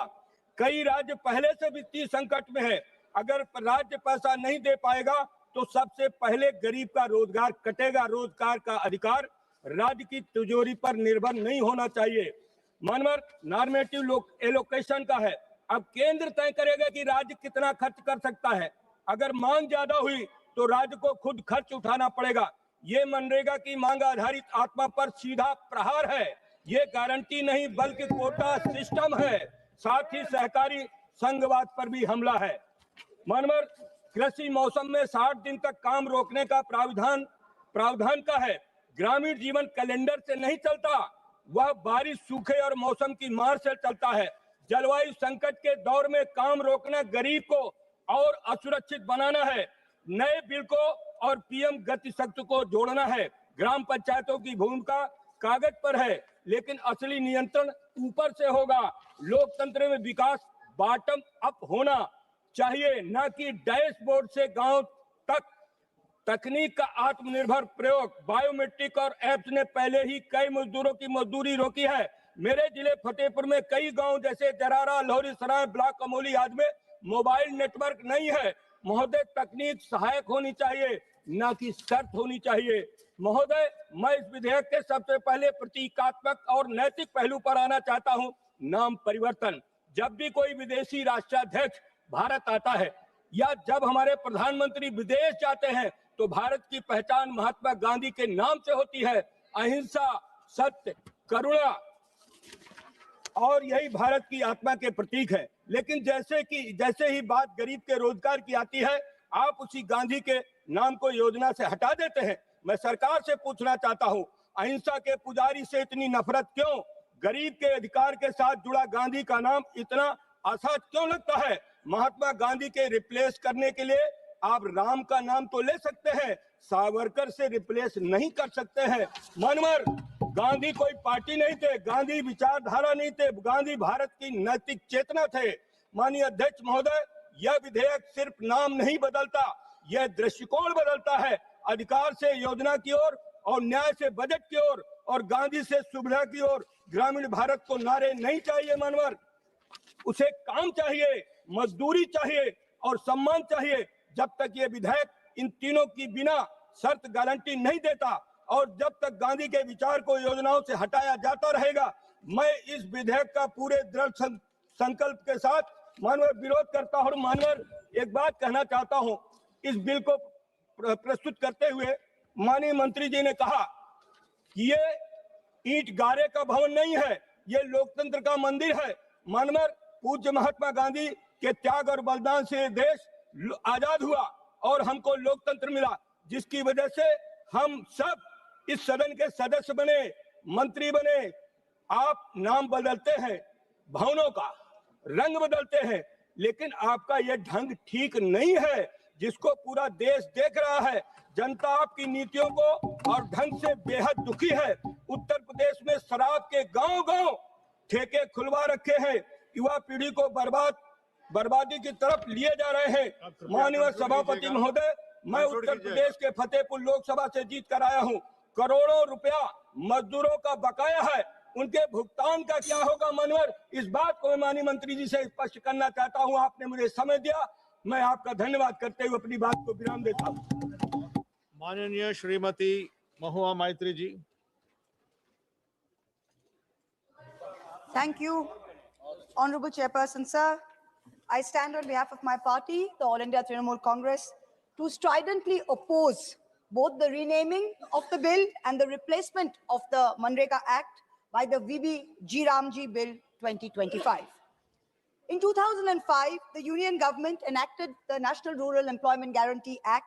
[SPEAKER 11] कई राज्य पहले से वित्तीय संकट में है। अगर राज्य पैसा नहीं दे पाएगा तो सबसे पहले गरीब का रोजगार कटेगा। रोजगार का अधिकार राज्य की तिजोरी पर निर्भर नहीं होना चाहिए। नॉर्मेटिव एलोकेशन का है। अब केंद्र तय करेगा कि राज्य कितना खर्च कर सकता है। अगर मांग ज्यादा हुई तो राज्य को खुद खर्च उठाना पड़ेगा। ये मनरेगा की मांग आधारित आत्मा पर सीधा प्रहार है। ये गारंटी नहीं बल्कि कोटा सिस्टम है। साथ ही सहकारी संघवाद पर भी हमला है। कृषि मौसम में 60 दिन तक काम रोकने का प्रावधान का है। ग्रामीण जीवन कैलेंडर से नहीं चलता, वह बारिश, सूखे और मौसम की मार से चलता है। जलवायु संकट के दौर में काम रोकना गरीब को और असुरक्षित बनाना है। नए बिल को और पीएम गति शक्ति को जोड़ना है। ग्राम पंचायतों की भूमिका कागज पर है, लेकिन असली नियंत्रण ऊपर से होगा। लोकतंत्र में विकास बॉटम अप होना चाहिए, न कि डैशबोर्ड से गांव तक। तकनीक का आत्मनिर्भर प्रयोग, बायोमेट्रिक और एप्स ने पहले ही कई मजदूरों की मजदूरी रोकी है। मेरे जिले फतेहपुर में कई गांव जैसे जरारा, लोहरी सराय, ब्लॉक कमोली आदि में मोबाइल नेटवर्क नहीं है। महोदय, तकनीक सहायक होनी चाहिए, न कि शर्त होनी चाहिए। महोदय, मैं इस विधेयक के सबसे पहले प्रतीकात्मक और नैतिक पहलू पर आना चाहता हूं, नाम परिवर्तन। जब भी कोई विदेशी राष्ट्राध्यक्ष भारत आता है या जब हमारे प्रधानमंत्री विदेश जाते हैं तो भारत की पहचान महात्मा गांधी के नाम से होती है। अहिंसा, सत्य, करुणा और यही भारत की आत्मा के प्रतीक है। लेकिन जैसे ही बात गरीब के रोजगार की आती है, आप उसी गांधी के नाम को योजना से हटा देते हैं। मैं सरकार से पूछना चाहता हूं, अहिंसा के पुजारी से इतनी नफरत क्यों? गरीब के अधिकार के साथ जुड़ा गांधी का नाम इतना असहज क्यों लगता है? महात्मा गांधी के रिप्लेस करने के लिए आप राम का नाम तो ले सकते हैं, सावरकर से रिप्लेस नहीं कर सकते हैं। मनोहर गांधी कोई पार्टी नहीं थे, गांधी विचारधारा नहीं थे, गांधी भारत की नैतिक चेतना थे। माननीय अध्यक्ष महोदय, यह विधेयक सिर्फ नाम नहीं बदलता, यह दृष्टिकोण बदलता है। अधिकार से योजना की ओर और न्याय से बजट की ओर और गांधी से सुविधा की ओर। ग्रामीण भारत को नारे नहीं चाहिए मनोहर, उसे काम चाहिए, मजदूरी चाहिए और सम्मान चाहिए। जब तक ये विधेयक इन तीनों की बिना शर्त गारंटी नहीं देता और जब तक गांधी के विचार को योजनाओं से हटाया जाता रहेगा, मैं इस विधेयक का पूरे दृढ़ संकल्प के साथ मानवर विरोध करता हूं। मानवर, एक बात कहना चाहता हूं, इस बिल को प्रस्तुत करते हुए माननीय मंत्री जी ने कहा कि ये ईंट गारे का भवन नहीं है, ये लोकतंत्र का मंदिर है। मानवर, पूज्य महात्मा गांधी के त्याग और बलिदान से देश आजाद हुआ और हमको लोकतंत्र मिला, जिसकी वजह से हम सब इस सदन के सदस्य बने, मंत्री बने। आप नाम बदलते हैं, भवनों का रंग बदलते हैं, लेकिन आपका यह ढंग ठीक नहीं है, जिसको पूरा देश देख रहा है। जनता आपकी नीतियों को और ढंग से बेहद दुखी है। उत्तर प्रदेश में शराब के गांव-गांव ठेके खुलवा रखे हैं, युवा पीढ़ी को बर्बादी की तरफ लिए जा रहे हैं। माननीय सभापति महोदय, मैं उत्तर प्रदेश के फतेहपुर लोकसभा से जीत कर आया हूं। करोड़ों रुपया मजदूरों का बकाया है, उनके भुगतान का क्या होगा? मनोहर, इस बात को मैं माननीय मंत्री जी से स्पष्ट करना चाहता हूं। आपने मुझे समय दिया, मैं आपका धन्यवाद करते हुए अपनी बात को विराम देता हूं।
[SPEAKER 3] माननीय श्रीमती महुआ मैत्री जी।
[SPEAKER 12] Thank you, Honorable Chairperson, sir. I stand on behalf of my party, the All India Trinamool Congress, to stridently oppose both the renaming of the bill and the replacement of the Manrega Act by the VB-G Ramji Bill 2025. In 2005, the Union government enacted the National Rural Employment Guarantee Act,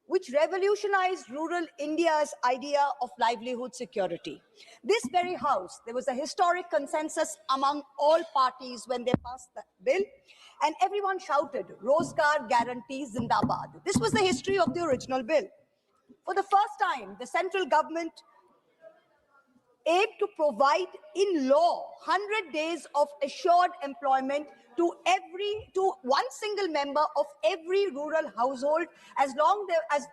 [SPEAKER 12] which revolutionized rural India's idea of livelihood security. This very house, there was a historic consensus among all parties when they passed the bill, and everyone shouted, Rozgar Guarantee Zindabad. This was the history of the original bill. For the first time, the central government aimed to provide in law 100 days of assured employment to one single member of every rural household as long as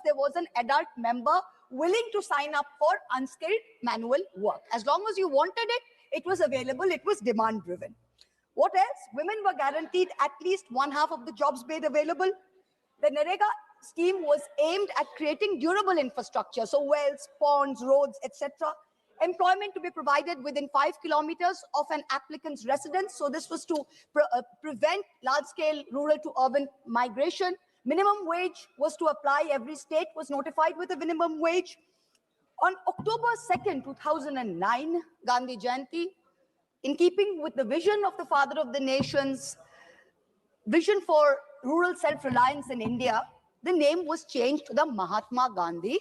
[SPEAKER 12] there was an adult member willing to sign up for unskilled manual work. As long as you wanted it, it was available, it was demand driven. What else? Women were guaranteed at least one half of the jobs made available. The NREGA scheme was aimed at creating durable infrastructure, so wells, ponds, roads, etc. Employment to be provided within 5 kilometers of an applicant's residence. So this was to prevent large-scale rural to urban migration. Minimum wage was to apply. Every state was notified with a minimum wage. On October 2nd, 2009, Gandhi Jayanti, in keeping with the vision of the father of the nation's vision for rural self-reliance in India, the name was changed to the Mahatma Gandhi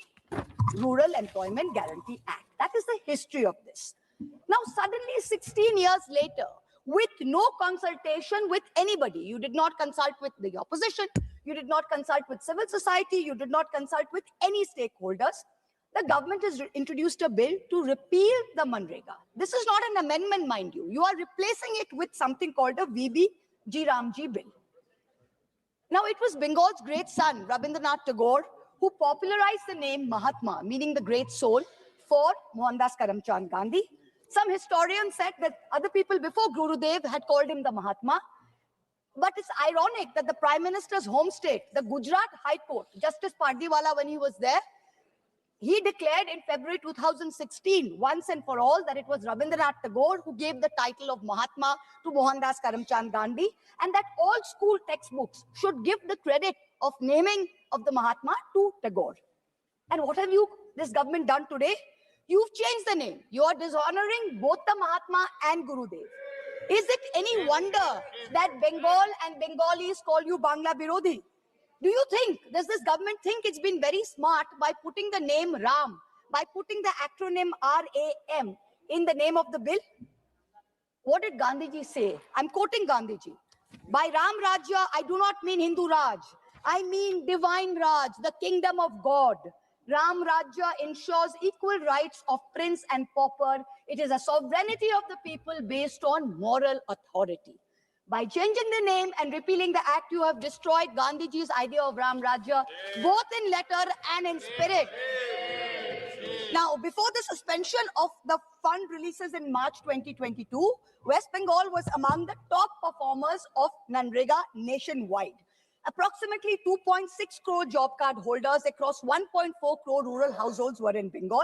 [SPEAKER 12] Rural Employment Guarantee Act. That is the history of this. Now, suddenly, 16 years later, with no consultation with anybody, you did not consult with the opposition, you did not consult with civil society, you did not consult with any stakeholders, the government has introduced a bill to repeal the Manrega. This is not an amendment, mind you. You are replacing it with something called a VB-G Ramji bill. Now, it was Bengal's great son, Rabindranath Tagore, who popularized the name Mahatma, meaning the great soul, for Mohandas Karamchand Gandhi. Some historians said that other people before Gurudev had called him the Mahatma. But it's ironic that the Prime Minister's home state, the Gujarat High Court, Justice Pardiwala, when he was there, he declared in February 2016, once and for all, that it was Rabindranath Tagore who gave the title of Mahatma to Mohandas Karamchand Gandhi, and that all school textbooks should give the credit of naming of the Mahatma to Tagore. And what have this government done today? You've changed the name. You are dishonoring both the Mahatma and Gurudev. Is it any wonder that Bengal and Bengalis call you Bangla Birodhi? Do you think, does this government think it's been very smart by putting the name Ram, by putting the acronym RAM in the name of the bill? What did Gandhiji say? I'm quoting Gandhiji. By Ram Rajya, I do not mean Hindu Raj. I mean divine Raj, the kingdom of God. Ram Rajya ensures equal rights of prince and pauper. It is a sovereignty of the people based on moral authority. By changing the name and repealing the act, you have destroyed Gandhiji's idea of Ram Rajya, both in letter and in spirit. Now, before the suspension of the fund releases in March 2022, West Bengal was among the top performers of Manrega nationwide. Approximately 2.6 crore job card holders across 1.4 crore rural households were in Bengal.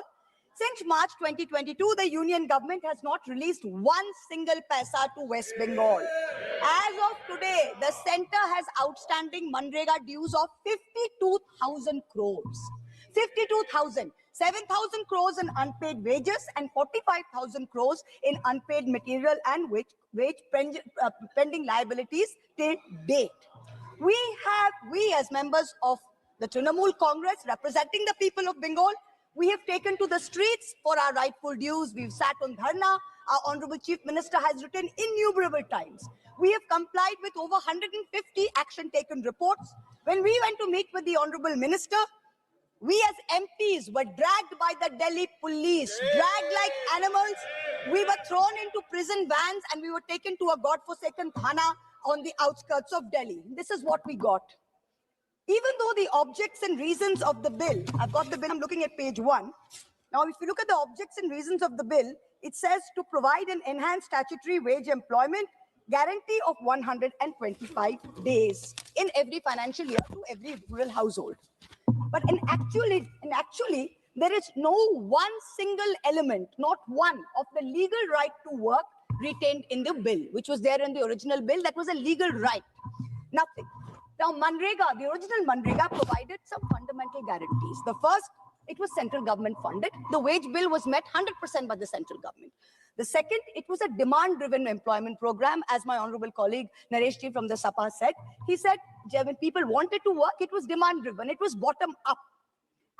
[SPEAKER 12] Since March 2022, the union government has not released one single paisa to West Bengal. As of today, the center has outstanding Manrega dues of 52,000 crores. 52,000. 7,000 crores in unpaid wages and 45,000 crores in unpaid material and wage pending liabilities till date. We as members of the Trinamool Congress representing the people of Bengal, we have taken to the streets for our rightful dues. We've sat on dharna. Our Honorable Chief Minister has written innumerable times. We have complied with over 150 action taken reports. When we went to meet with the Honorable Minister, we as MPs were dragged by the Delhi police, dragged like animals. We were thrown into prison vans and we were taken to a godforsaken thana on the outskirts of Delhi. This is what we got. Even though the objects and reasons of the bill, I've got the bill, I'm looking at page 1. Now, if you look at the objects and reasons of the bill, it says to provide an enhanced statutory wage employment guarantee of 125 days in every financial year to every rural household. But actually, there is no one single element, not one, of the legal right to work retained in the bill, which was there in the original bill. That was a legal right. Nothing. Now, Manrega, the original Manrega provided some fundamental guarantees. The first, it was central government funded. The wage bill was met 100% by the central government. The second, it was a demand-driven employment program, as my honorable colleague Naresh Ji from the SAPA said. He said when people wanted to work, it was demand-driven, it was bottom-up.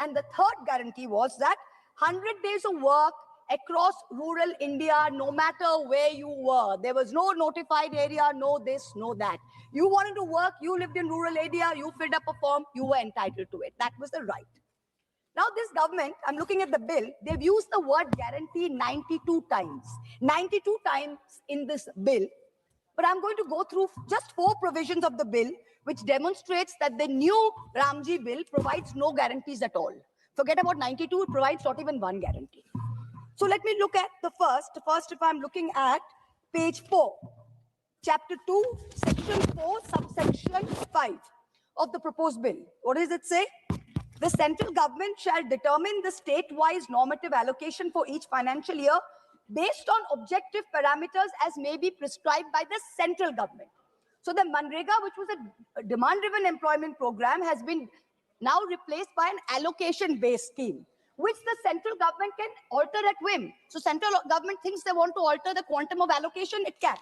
[SPEAKER 12] And the third guarantee was that 100 days of work across rural India, no matter where you were. There was no notified area, no this, no that. You wanted to work, you lived in rural area, you filled up a form, you were entitled to it. That was the right. Now this government, I'm looking at the bill, they've used the word guarantee 92 times. 92 times in this bill. But I'm going to go through just 4 provisions of the bill, which demonstrates that the new Ramji bill provides no guarantees at all. Forget about 92, it provides not even one guarantee. So let me look at the first. First, if I'm looking at page 4, chapter 2, section 4, subsection 5 of the proposed bill. What does it say? The central government shall determine the state-wise normative allocation for each financial year based on objective parameters as may be prescribed by the central government. So the Manrega, which was a demand-driven employment program, has been now replaced by an allocation-based scheme, which the central government can alter at whim. So central government thinks they want to alter the quantum of allocation, it can.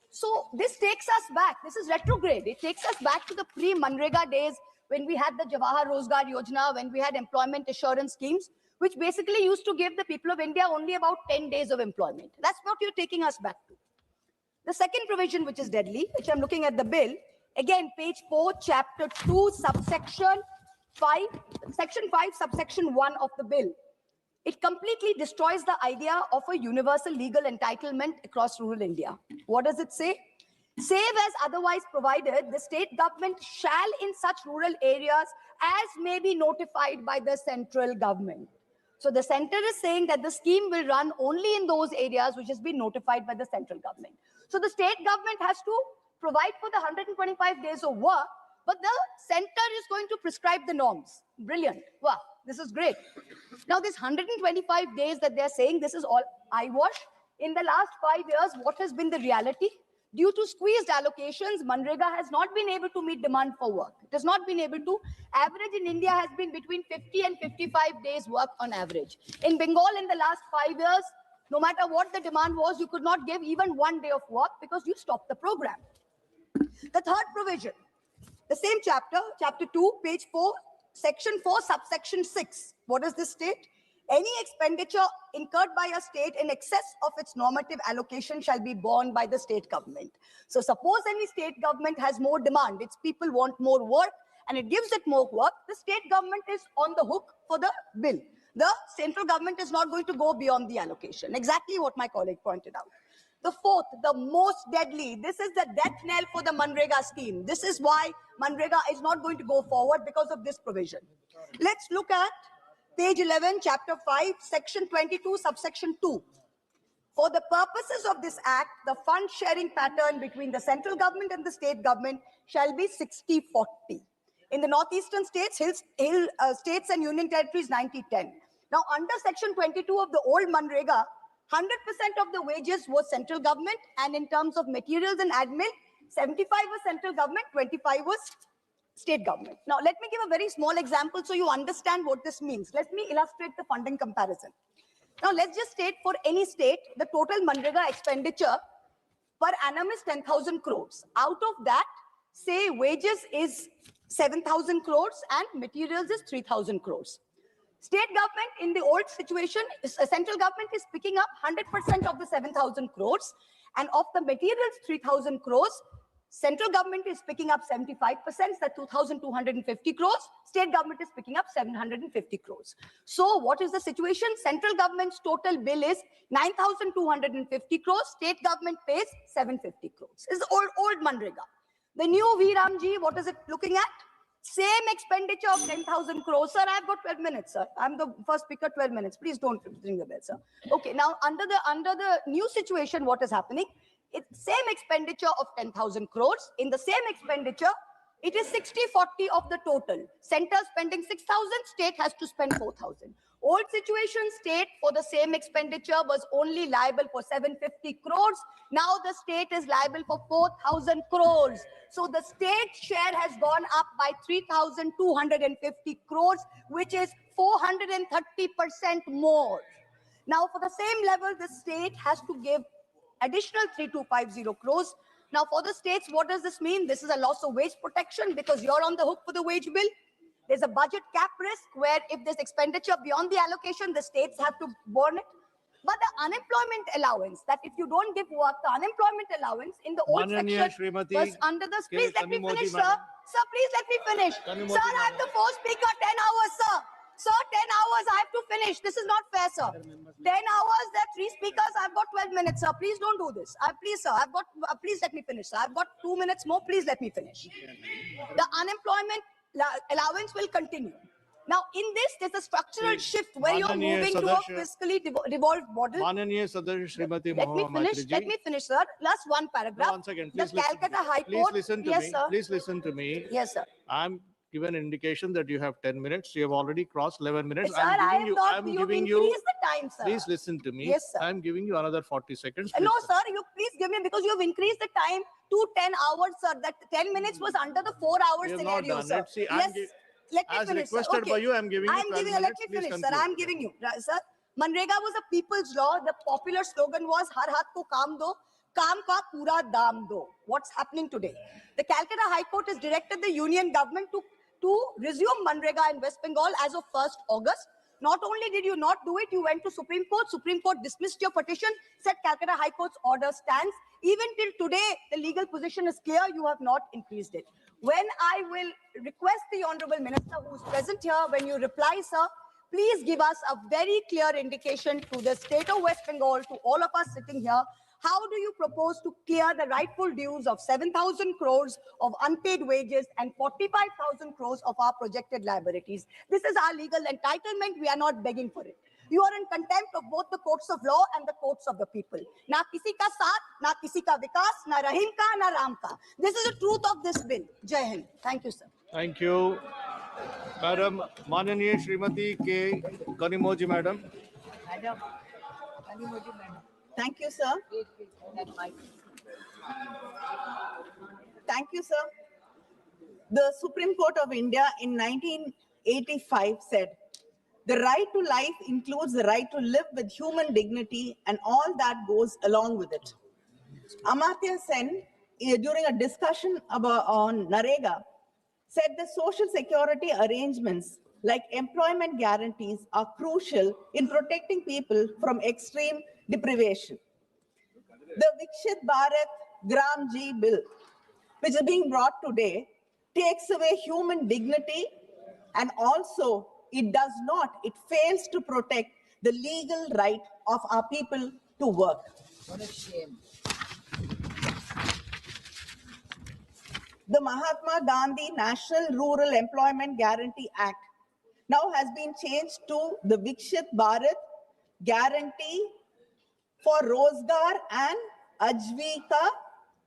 [SPEAKER 12] So this takes us back. This is retrograde. It takes us back to the pre-Manrega days when we had the Jawahar Rozgar Yojana, when we had employment assurance schemes, which basically used to give the people of India only about 10 days of employment. That's what you're taking us back to. The second provision, which is deadly, which I'm looking at the bill, again, page 4, chapter 2, subsection 5, section 5, subsection 1 of the bill. It completely destroys the idea of a universal legal entitlement across rural India. What does it say? Save as otherwise provided, the state government shall in such rural areas as may be notified by the central government. So the center is saying that the scheme will run only in those areas which has been notified by the central government. So the state government has to provide for the 125 days of work, but the center is going to prescribe the norms. Brilliant. Wow, this is great. Now this 125 days that they're saying, this is all eyewash. In the last 5 years, what has been the reality? Due to squeezed allocations, Manrega has not been able to meet demand for work. It has not been able to. Average in India has been between 50 and 55 days work on average. In Bengal, in the last 5 years, no matter what the demand was, you could not give even 1 day of work because you stopped the program. The third provision, the same chapter, chapter 2, page 4, section 4, subsection 6. What does this state? Any expenditure incurred by a state in excess of its normative allocation shall be borne by the state government. So suppose any state government has more demand, its people want more work, and it gives it more work, the state government is on the hook for the bill. The central government is not going to go beyond the allocation. Exactly what my colleague pointed out. The fourth, the most deadly, this is the death knell for the Manrega scheme. This is why Manrega is not going to go forward because of this provision. Let's look at page 11, chapter 5, section 22, subsection 2. For the purposes of this act, the fund sharing pattern between the central government and the state government shall be 60-40. In the northeastern states, states and union territories, 90-10. Now, under section 22 of the old Manrega, 100% of the wages was central government, and in terms of materials and admin, 75 was central government, 25 was state government. Now, let me give a very small example so you understand what this means. Let me illustrate the funding comparison. Now, let's just state for any state, the total Manrega expenditure per annum is 10,000 crores. Out of that, say wages is 7,000 crores and materials is 3,000 crores. State government in the old situation, central government is picking up 100% of the 7,000 crores, and of the materials 3,000 crores, central government is picking up 75%, that's 2,250 crores. State government is picking up 750 crores. So what is the situation? Central government's total bill is 9,250 crores. State government pays 750 crores. This is old Manrega. The new VRAMG, what is it looking at? Same expenditure of 10,000 crores. Sir, I've got 12 minutes, sir. I'm the first speaker, 12 minutes. Please don't ring the bell, sir. Okay, now under the new situation, what is happening? It's same expenditure of 10,000 crores. In the same expenditure, it is 60-40 of the total. Center spending 6,000, state has to spend 4,000. Old situation, state for the same expenditure was only liable for 750 crores. Now the state is liable for 4,000 crores. So the state share has gone up by 3,250 crores, which is 430% more. Now, for the same level, the state has to give additional 3250 crores. Now, for the states, what does this mean? This is a loss of wage protection because you're on the hook for the wage bill. There's a budget cap risk where if there's expenditure beyond the allocation, the states have to borne it. But the unemployment allowance, that if you don't give work, the unemployment allowance in the old section was under the... Please let me finish, sir. Sir, please let me finish. Sir, I'm the fourth speaker, 10 hours, sir. Sir, 10 hours, I have to finish. This is not fair, sir. 10 hours, there are 3 speakers, I've got 12 minutes, sir. Please don't do this. Please, sir, please let me finish, sir. I've got 2 minutes more, please let me finish. The unemployment allowance will continue. Now, in this, there's a structural shift where you're moving to a fiscally devolved model. Let me finish, sir. Last one paragraph.
[SPEAKER 17] Once again, please
[SPEAKER 12] the Calcutta High Court.
[SPEAKER 17] Please listen to
[SPEAKER 12] yes,
[SPEAKER 17] me.
[SPEAKER 12] Sir.
[SPEAKER 17] Please listen to me.
[SPEAKER 12] Yes, sir.
[SPEAKER 17] I'm given an indication that you have 10 minutes. You have already crossed 11 minutes.
[SPEAKER 12] Sir, I'm giving you. Increase the time, sir.
[SPEAKER 17] Please listen to me.
[SPEAKER 12] Yes, sir.
[SPEAKER 17] I'm giving you another 40 seconds.
[SPEAKER 12] No, sir. You please give me because you have increased the time to 10 hours, sir. That 10 minutes was under the 4-hour scenario, sir.
[SPEAKER 17] See,
[SPEAKER 12] yes. Let me
[SPEAKER 17] as
[SPEAKER 12] finish,
[SPEAKER 17] requested
[SPEAKER 12] okay.
[SPEAKER 17] by you, I'm giving you 12 minutes.
[SPEAKER 12] Let me finish, sir. I'm giving you, sir. Manrega was a people's law. The popular slogan was "Har haath ko kaam do, kaam ka pura daam do." What's happening today? The Calcutta High Court has directed the union government to resume Manrega in West Bengal as of 1st August. Not only did you not do it, you went to Supreme Court. Supreme Court dismissed your petition, said Calcutta High Court's order stands. Even till today, the legal position is clear. You have not increased it. When I will request the Honorable Minister who is present here, when you reply, sir, please give us a very clear indication to the state of West Bengal, to all of us sitting here. How do you propose to clear the rightful dues of 7,000 crores of unpaid wages and 45,000 crores of our projected liabilities? This is our legal entitlement. We are not begging for it. You are in contempt of both the courts of law and the courts of the people. Na kisi ka saath, na kisi ka vikas, na Rahim ka, na Ram ka. This is the truth of this bill. Jai Hind. Thank you, sir.
[SPEAKER 17] Thank you. Madam, Mananiya Srimati K. Kanimoji, madam.
[SPEAKER 12] Madam. Thank you, sir. Thank you, sir. The Supreme Court of India in 1985 said, "The right to life includes the right to live with human dignity and all that goes along with it." Amartya Sen, during a discussion on Narega, said the social security arrangements like employment guarantees are crucial in protecting people from extreme deprivation. The Viksit Bharat Gram Ji bill, which is being brought today, takes away human dignity, and also it fails to protect the legal right of our people to work. What a shame. The Mahatma Gandhi National Rural Employment Guarantee Act now has been changed to the Viksit Bharat Guarantee for Rozgar and Ajivika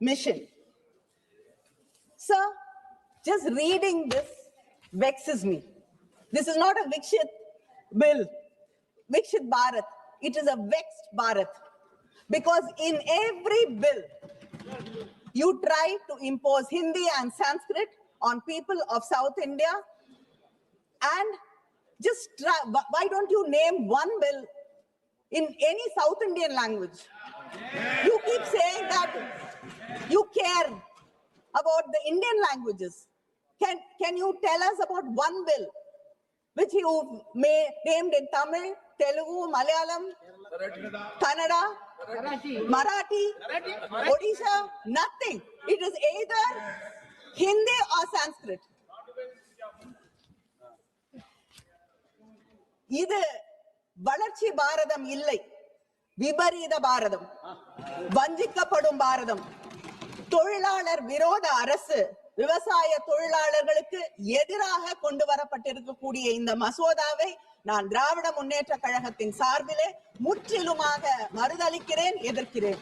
[SPEAKER 12] Mission. Sir, just reading this vexes me. This is not a Viksit bill, Viksit Bharat. It is a vexed Bharat. Because in every bill, you try to impose Hindi and Sanskrit on people of South India. And just try, why don't you name one bill in any South Indian language? You keep saying that you care about the Indian languages. Can you tell us about one bill which you may named in Tamil, Telugu, Malayalam, Kannada, Marathi, Odisha? Nothing. It is either Hindi or Sanskrit. இது வளர்ச்சி பாரதம் இல்லை, விபரீத பாரதம், வஞ்சிக்கப்படும் பாரதம். தொழிலாளர் விரோத அரசு விவசாய தொழிலாளர்களுக்கு எதிராக கொண்டு வரப்பட்டிருக்கக்கூடிய இந்த மசோதாவை நான் திராவிட முன்னேற்ற கழகத்தின் சார்பிலே முற்றிலுமாக மறுதலிக்கிறேன், எதிர்க்கிறேன்.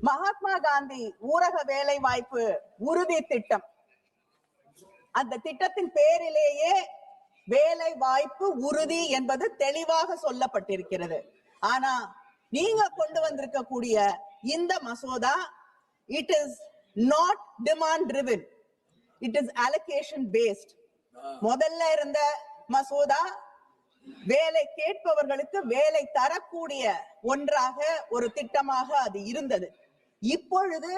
[SPEAKER 12] மகாத்மா காந்தி ஊரக வேலை வாய்ப்பு உறுதி திட்டம், அந்த திட்டத்தின் பேரிலேயே வேலை வாய்ப்பு உறுதி என்பது தெளிவாக சொல்லப்பட்டிருக்கிறது. ஆனா நீங்க கொண்டு வந்திருக்கக்கூடிய இந்த மசோதா, it is not demand driven.
[SPEAKER 1] it is allocation based. முதல்ல இருந்த மசோதா வேலை கேட்பவர்களுக்கு வேலை தரக்கூடிய ஒன்றாக ஒரு திட்டமாக அது இருந்தது. இப்பொழுது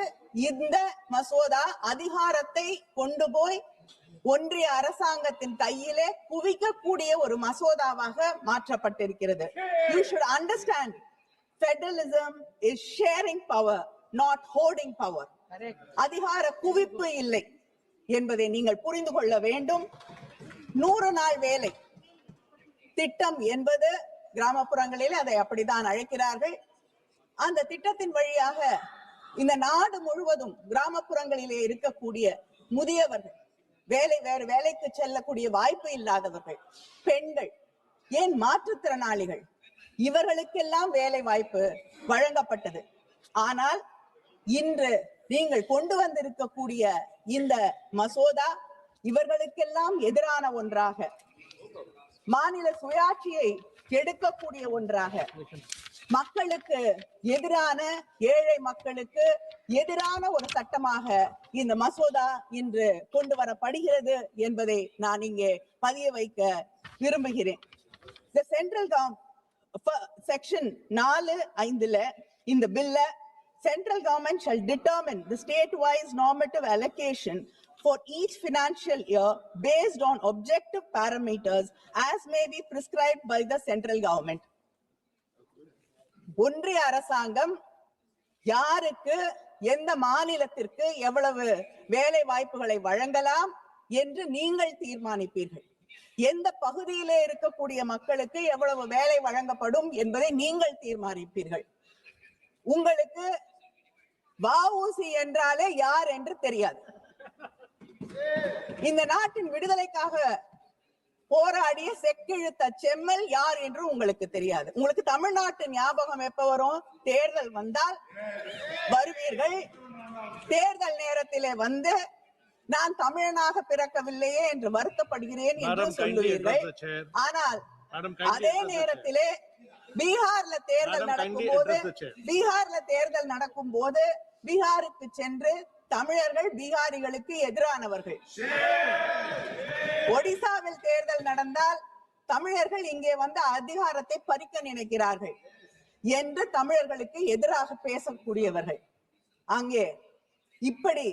[SPEAKER 1] இந்த மசோதா அதிகாரத்தை கொண்டு போய் ஒன்றிய அரசாங்கத்தின் கையிலே குவிக்கக்கூடிய ஒரு மசோதாவாக மாற்றப்பட்டிருக்கிறது. You should understand, federalism is sharing power, not hoarding power. அதிகார குவிப்பு இல்லை என்பதை நீங்கள் புரிந்து கொள்ள வேண்டும். 100 நாள் வேலை திட்டம் என்பது கிராமப்புறங்களில் அதை அப்படித்தான் அழைக்கிறார்கள். அந்த திட்டத்தின் வழியாக இந்த நாடு முழுவதும் கிராமப்புறங்களிலே இருக்கக்கூடிய முதியவர்கள், வேறு வேலைக்கு செல்லக்கூடிய வாய்ப்பு இல்லாதவர்கள், பெண்கள், ஏன் மாற்றுத்திறனாளிகள், இவர்களுக்கெல்லாம் வேலை வாய்ப்பு வழங்கப்பட்டது. ஆனால் இன்று நீங்கள் கொண்டு வந்திருக்கக்கூடிய இந்த மசோதா இவர்களுக்கெல்லாம் எதிரான ஒன்றாக, மாநில சுயாட்சியை கெடுக்கக்கூடிய ஒன்றாக, மக்களுக்கு எதிரான, ஏழை மக்களுக்கு எதிரான ஒரு சட்டமாக இந்த மசோதா இன்று கொண்டு வரப்படுகிறது என்பதை நான் இங்கே பதிய வைக்க விரும்புகிறேன். The central government section 4(5) இந்த பில்ல, central government shall determine the state-wise normative allocation for each financial year based on objective parameters as may be prescribed by the central government. ஒன்றிய அரசாங்கம் யாருக்கு, எந்த மாநிலத்திற்கு எவ்வளவு வேலை வாய்ப்புகளை வழங்கலாம் என்று நீங்கள் தீர்மானிப்பீர்கள். எந்த பகுதியிலே இருக்கக்கூடிய மக்களுக்கு எவ்வளவு வேலை வழங்கப்படும் என்பதை நீங்கள் தீர்மானிப்பீர்கள். உங்களுக்கு வஉசி என்றாலே யார் என்று தெரியாது. இந்த நாட்டின் விடுதலைக்காக போராடிய செக்கிழுத்த செம்மல் யார் என்று உங்களுக்கு தெரியாது. உங்களுக்கு தமிழ்நாட்டு ஞாபகம் எப்ப வரும்? தேர்தல் வந்தால் வருவீர்கள். தேர்தல் நேரத்திலே வந்து நான் தமிழனாக பிறக்கவில்லையே என்று வருத்தப்படுகிறேன் என்று சொல்லுவீர்கள். ஆனால் அதே நேரத்திலே பீகார்ல தேர்தல் நடக்கும் போது பீகாருக்கு சென்று தமிழர்கள் பீகாரிகளுக்கு எதிரானவர்கள். ஒடிசாவில் தேர்தல் நடந்தால் தமிழர்கள் இங்கே வந்து அதிகாரத்தை பறிக்க நினைக்கிறார்கள் என்று தமிழர்களுக்கு எதிராக பேசக்கூடியவர்கள். அங்கே இப்படி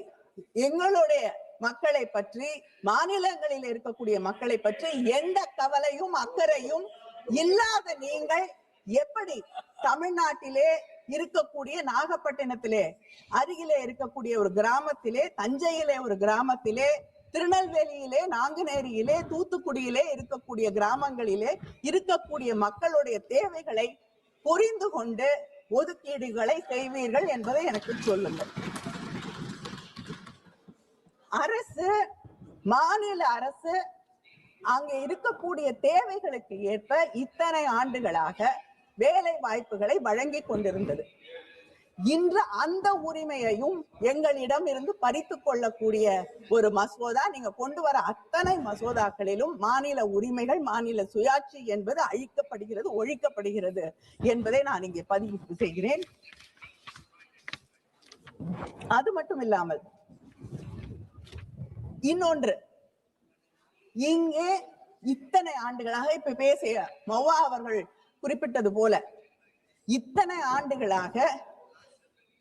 [SPEAKER 1] எங்களுடைய மக்களை பற்றி, மாநிலங்களில் இருக்கக்கூடிய மக்களை பற்றி எந்த கவலையும் அக்கறையும் இல்லாத நீங்கள் எப்படி தமிழ்நாட்டிலே இருக்கக்கூடிய, நாகப்பட்டினத்திலே அருகிலே இருக்கக்கூடிய ஒரு கிராமத்திலே, தஞ்சையிலே ஒரு கிராமத்திலே, திருநெல்வேலியிலே, நாங்குநேரியிலே, தூத்துக்குடியிலே இருக்கக்கூடிய கிராமங்களிலே இருக்கக்கூடிய மக்களுடைய தேவைகளை புரிந்து கொண்டு ஒதுக்கீடுகளை செய்வீர்கள் என்பதை எனக்கு சொல்லுங்கள். அரசு, மாநில அரசு அங்கே இருக்கக்கூடிய தேவைகளுக்கு ஏற்ப இத்தனை ஆண்டுகளாக வேலை வாய்ப்புகளை வழங்கி கொண்டிருந்தது. இன்று அந்த உரிமையையும் எங்களிடம் இருந்து பறித்து கொள்ளக்கூடிய ஒரு மசோதா, நீங்க கொண்டு வர அத்தனை மசோதாக்களிலும் மாநில உரிமைகள், மாநில சுயாட்சி என்பது அழிக்கப்படுகிறது, ஒழிக்கப்படுகிறது என்பதை நான் இங்கே பதிவு செய்கிறேன். அது மட்டும் இல்லாமல் இன்னொன்று, இங்கே இத்தனை ஆண்டுகளாக, இப்ப பேசிய மௌவா அவர்கள் குறிப்பிட்டது போல, இத்தனை ஆண்டுகளாக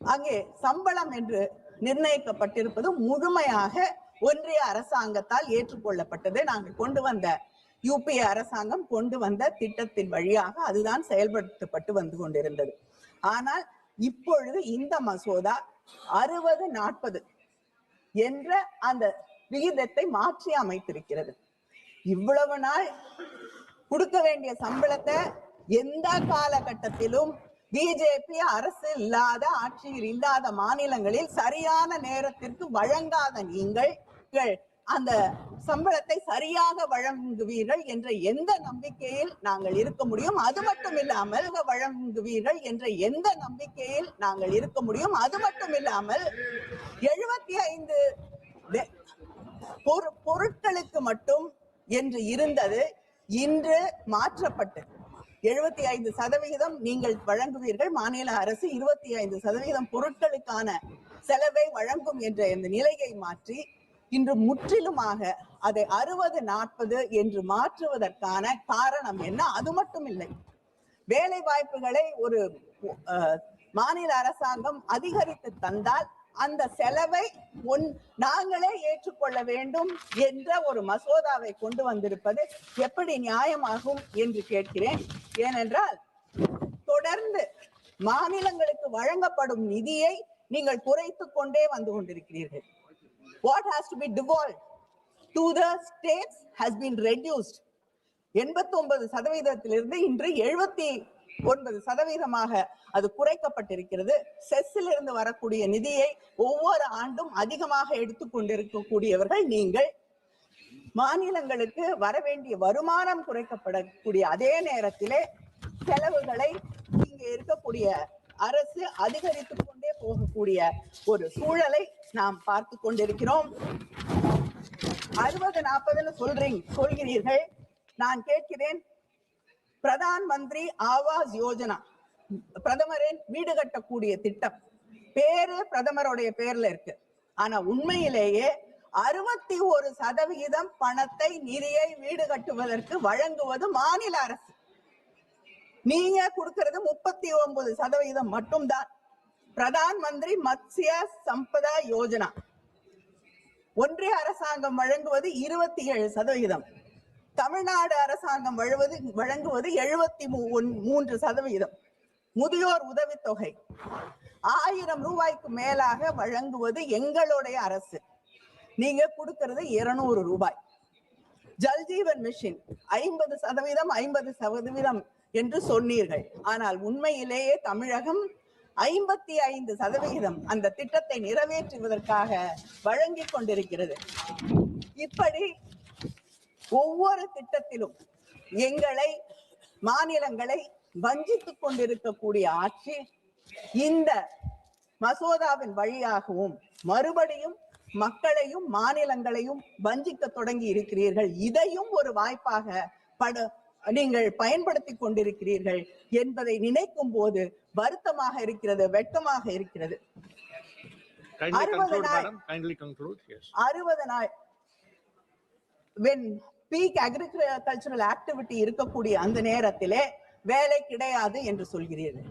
[SPEAKER 1] அங்கே சம்பளம் என்று நிர்ணயிக்கப்பட்டிருப்பது முழுமையாக ஒன்றிய அரசாங்கத்தால் ஏற்றுக்கொள்ளப்பட்டது. நாங்கள் கொண்டு வந்த, யூபிஏ அரசாங்கம் கொண்டு வந்த திட்டத்தின் வழியாக அதுதான் செயல்படுத்தப்பட்டு வந்து கொண்டிருந்தது. ஆனால் இப்பொழுது இந்த மசோதா 60-40 என்ற அந்த விகிதத்தை மாற்றி அமைத்திருக்கிறது. இவ்வளவு நாள் கொடுக்க வேண்டிய சம்பளத்தை எந்த காலகட்டத்திலும் பிஜேபி அரசு இல்லாத, ஆட்சியில் இல்லாத மாநிலங்களில் சரியான நேரத்திற்கு வழங்காத நீங்கள் அந்த சம்பளத்தை சரியாக வழங்குவீர்கள் என்ற எந்த நம்பிக்கையில் நாங்கள் இருக்க முடியும்? அது மட்டும் இல்லாமல் வழங்குவீர்கள் என்ற எந்த நம்பிக்கையில் நாங்கள் இருக்க முடியும்? அது மட்டும் இல்லாமல் 75 பொருட்களுக்கு மட்டும் என்று இருந்தது இன்று மாற்றப்பட்டு 75% நீங்கள் வழங்குவீர்கள், மாநில அரசு 25% பொருட்களுக்கான செலவை வழங்கும் என்ற இந்த நிலையை மாற்றி இன்று முற்றிலுமாக அதை 60-40 என்று மாற்றுவதற்கான காரணம் என்ன? அது மட்டும் இல்லை, வேலை வாய்ப்புகளை ஒரு மாநில அரசாங்கம் அதிகரித்து தந்தால் அந்த செலவை நாங்களே ஏற்றுக்கொள்ள வேண்டும் என்ற ஒரு மசோதாவை கொண்டு வந்திருப்பது எப்படி நியாயமாகும் என்று கேட்கிறேன். ஏனென்றால் தொடர்ந்து மாநிலங்களுக்கு வழங்கப்படும் நிதியை நீங்கள் குறைத்துக் கொண்டே வந்து கொண்டிருக்கிறீர்கள். What has to be devolved to the states has been reduced. 89% இன்று 79% அது குறைக்கப்பட்டிருக்கிறது. செஸ்ஸில் இருந்து வரக்கூடிய நிதியை ஒவ்வொரு ஆண்டும் அதிகமாக எடுத்துக்கொண்டிருக்கக்கூடியவர்கள் நீங்கள். மாநிலங்களுக்கு வரவேண்டிய வருமானம் குறைக்கப்படக்கூடிய அதே நேரத்திலே செலவுகளை இங்கே இருக்கக்கூடிய அரசு அதிகரித்துக் கொண்டே போகக்கூடிய ஒரு சூழலை நாம் பார்த்து கொண்டிருக்கிறோம். 60-40 சொல்கிறீர்கள். நான் கேட்கிறேன், பிரதான் மந்திரி ஆவாஸ் யோஜனா, பிரதமரின் வீடு கட்டக்கூடிய திட்டம், பேரு பிரதமருடைய பேர்ல இருக்கு. ஆனா உண்மையிலேயே 61% பணத்தை, நிதியை வீடு கட்டுவதற்கு வழங்குவது மாநில அரசு. நீங்க கொடுக்கிறது 39% மட்டும்தான். பிரதான் மந்திரி மத்ஸ்ய சம்பதா யோஜனா ஒன்றிய அரசாங்கம் வழங்குவது 27%, தமிழ்நாடு அரசாங்கம் வழங்குவது 73%. முதியோர் உதவித்தொகை 1000 ரூபாய்க்கு மேலாக வழங்குவது எங்களுடைய அரசு. நீங்க கொடுக்கிறது 200 ரூபாய். ஜல்ஜீவன் மிஷன் 50% என்று சொன்னீர்கள். ஆனால் உண்மையிலேயே தமிழகம் 55% அந்த திட்டத்தை நிறைவேற்றுவதற்காக வழங்கி கொண்டிருக்கிறது. இப்படி ஒவ்வொரு திட்டத்திலும் எங்களை, மாநிலங்களை வஞ்சித்துக் கொண்டிருக்கக்கூடிய ஆட்சி இந்த மசோதாவின் வழியாகவும் மறுபடியும் மக்களையும் மாநிலங்களையும் வஞ்சிக்க தொடங்கி இருக்கிறீர்கள். இதையும் ஒரு வாய்ப்பாக நீங்கள் பயன்படுத்தி கொண்டிருக்கிறீர்கள் என்பதை நினைக்கும் போது வருத்தமாக இருக்கிறது, வெட்கமாக இருக்கிறது. 60 நாள் when peak agricultural activity இருக்கக்கூடிய அந்த நேரத்திலே வேலை கிடையாது என்று சொல்கிறீர்கள்.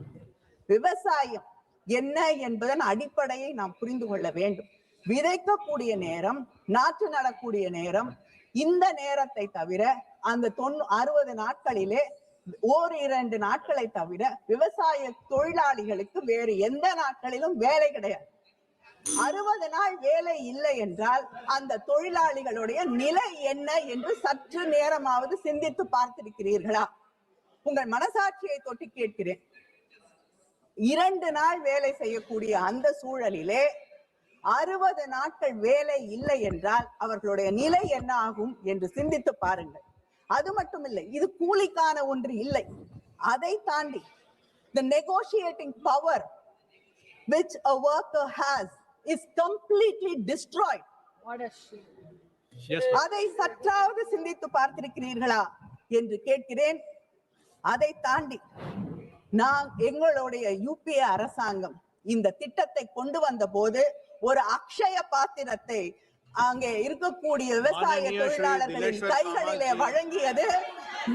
[SPEAKER 1] விவசாயம் என்ன என்பதன் அடிப்படையை நாம் புரிந்து கொள்ள வேண்டும். விதைக்கக்கூடிய நேரம், நாற்று நடக்கூடிய நேரம், இந்த நேரத்தை தவிர அந்த 60 நாட்களிலே 1-2 நாட்களை தவிர விவசாய தொழிலாளிகளுக்கு வேறு எந்த நாட்களிலும் வேலை கிடையாது. 60 நாள் வேலை இல்லை என்றால் அந்த தொழிலாளிகளுடைய நிலை என்ன என்று சற்று நேரமாவது சிந்தித்து பார்த்திருக்கிறீர்களா? உங்கள் மனசாட்சியை தொட்டு கேட்கிறேன். 2 நாள் வேலை செய்யக்கூடிய அந்த சூழலிலே 60 நாட்கள் வேலை இல்லை என்றால் அவர்களுடைய நிலை என்ன ஆகும் என்று சிந்தித்து பாருங்கள். அது மட்டும் இல்லை, இது கூலிக்கான ஒன்று இல்லை. அதை தாண்டி the negotiating power which a worker has is completely destroyed. அதை சற்றாவது சிந்தித்து பார்த்திருக்கிறீர்களா என்று கேட்கிறேன். அதை தாண்டி எங்களுடைய யூபிஏ அரசாங்கம் இந்த திட்டத்தை கொண்டு வந்த போது ஒரு அக்ஷய பாத்திரத்தை அங்கே இருக்கக்கூடிய விவசாய தொழிலாளர்களின் கைகளிலே வழங்கியது.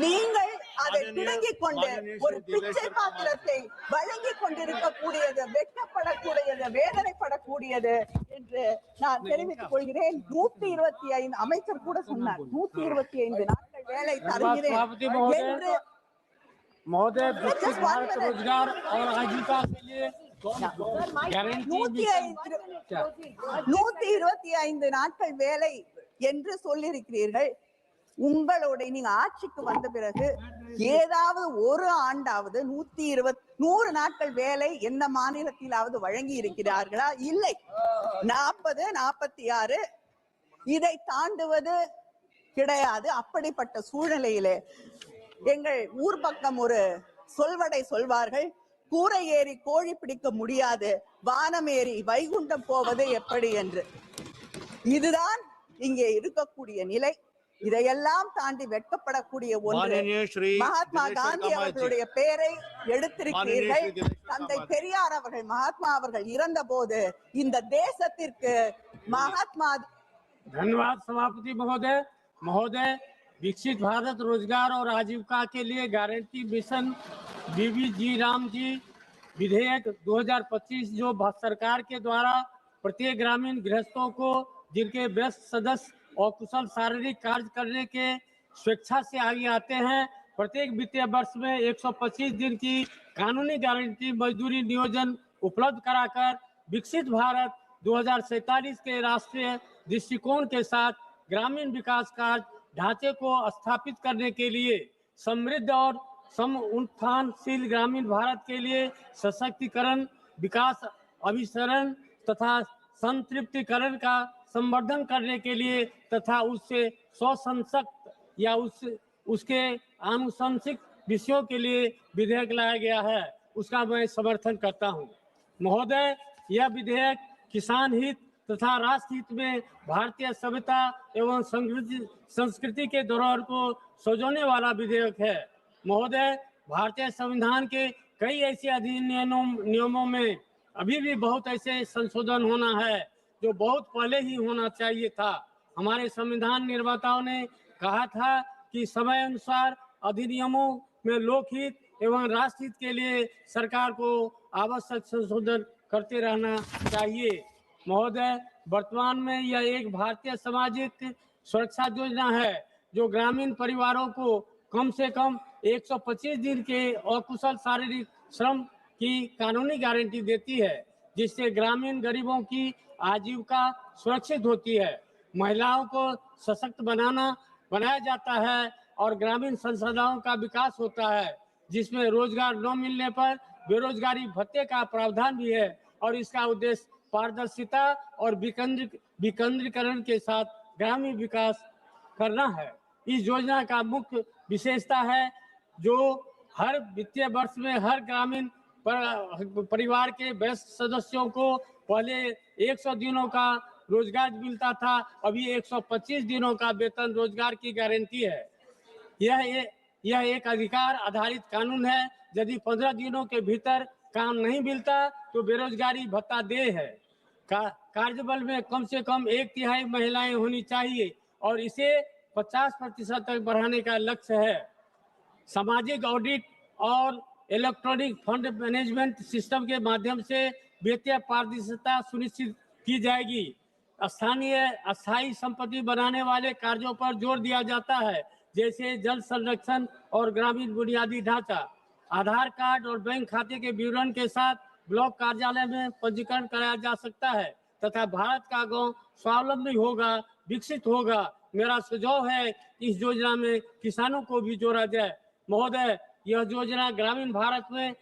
[SPEAKER 1] நீங்கள் அதை பிடுங்கிக் கொண்டு ஒரு பிச்சை பாத்திரத்தை வழங்கி கொண்டிருக்கக்கூடியது வெட்கப்படக்கூடியது, வேதனைப்படக்கூடியது என்று நான் தெரிவித்துக் கொள்கிறேன். 125 அமைச்சர் கூட சொன்னார் 125 நாட்கள் வேலை தருகிறேன் என்று. 125 நாட்கள் வேலை என்று சொல்லியிருக்கிறீர்கள். உங்களுடைய நீங்க ஆட்சிக்கு வந்த பிறகு ஏதாவது ஒரு ஆண்டாவது 100 நாட்கள் வேலை எந்த மாநிலத்திலாவது வழங்கி இருக்கிறார்களா? இல்லை. 40, 46 இதை தாண்டுவது கிடையாது. அப்படிப்பட்ட சூழ்நிலையிலே எங்கள் ஊர் பக்கம் ஒரு சொல்வடை சொல்வார்கள், கூரை ஏறி கோழி பிடிக்க முடியாது, வானம் ஏறி வைகுண்டம் போவது எப்படி என்று. இதுதான் இங்கே இருக்கக்கூடிய நிலை. இதையெல்லாம் தாண்டி வெட்கப்படக்கூடிய ஒன்று, மகாத்மா காந்தி அவர்களுடைய பெயரை எடுத்திருக்கிறீர்கள். தந்தை பெரியார் அவர்கள், மகாத்மா அவர்கள் இறந்த போது இந்த தேசத்திற்கு மகாத்மா
[SPEAKER 15] धन्यवाद सभापति महोदय। महोदय, विकसित भारत रोजगार और आजीविका के लिए गारंटी मिशन बीबी राम जी विधेयक 2025 जो सरकार के द्वारा प्रत्येक ग्रामीण गृहस्थों को जिनके व्यस्त सदस्य और कुशल शारीरिक कार्य करने के स्वेच्छा से आगे आते हैं, प्रत्येक वित्तीय वर्ष में 125 दिन की कानूनी गारंटी मजदूरी नियोजन उपलब्ध कराकर विकसित भारत 2047 के राष्ट्रीय दृष्टिकोण के साथ ग्रामीण विकास का ढांचे को स्थापित करने के लिए समृद्ध और उत्थानशील ग्रामीण भारत के लिए सशक्तिकरण, विकास, अभिसरण तथा संतृप्तिकरण का संवर्धन करने के लिए तथा उससे स्वसंशक्त या उसके आनुशंसिक विषयों के लिए विधेयक लाया गया है, उसका मैं समर्थन करता हूं। महोदय, यह विधेयक किसान हित तथा राष्ट्र हित में भारतीय सभ्यता एवं संस्कृति के धरोहर को सजोने वाला विधेयक है। महोदय, भारतीय संविधान के कई ऐसे नियमों में अभी भी बहुत ऐसे संशोधन होना है जो बहुत पहले ही होना चाहिए था। हमारे संविधान निर्माताओं ने कहा था कि समय अनुसार अधिनियमों में लोकहित एवं राष्ट्रहित के लिए सरकार को आवश्यक संशोधन करते रहना चाहिए। महोदय, वर्तमान में यह एक भारतीय सामाजिक सुरक्षा योजना है जो ग्रामीण परिवारों को कम से कम 125 दिन के अकुशल शारीरिक श्रम की कानूनी गारंटी देती है, जिससे ग्रामीण गरीबों की आजीविका सुरक्षित होती है, महिलाओं को सशक्त बनाया जाता है और ग्रामीण संसाधनों का विकास होता है, जिसमें रोजगार न मिलने पर बेरोजगारी भत्ते का प्रावधान भी है और इसका उद्देश्य पारदर्शिता और विकेंद्रीकरण के साथ ग्रामीण विकास करना है। इस योजना का मुख्य विशेषता है जो हर वित्तीय वर्ष में हर ग्रामीण परिवार के व्यस्त सदस्यों को पहले 100 दिनों का रोजगार मिलता था, अभी 125 दिनों का वेतन रोजगार की गारंटी है। यह एक अधिकार आधारित कानून है। यदि 15 दिनों के भीतर काम नहीं मिलता तो बेरोजगारी भत्ता दे है। कार्यबल में कम से कम 1/3 महिलाएं होनी चाहिए और इसे 50% तक बढ़ाने का लक्ष्य है। सामाजिक ऑडिट और इलेक्ट्रॉनिक फंड मैनेजमेंट सिस्टम के माध्यम से वित्तीय पारदर्शिता सुनिश्चित की जाएगी। अस्थायी संपत्ति बनाने वाले कार्यों पर जोर दिया जाता है, जैसे जल संरक्षण और ग्रामीण बुनियादी ढांचा। आधार कार्ड और बैंक खाते के विवरण के साथ ब्लॉक कार्यालय में पंजीकरण कराया जा सकता है तथा भारत का गांव स्वावलंबी होगा, विकसित होगा। मेरा सुझाव है इस योजना में किसानों को भी जोड़ा जाए। महोदय, यह योजना ग्रामीण भारत में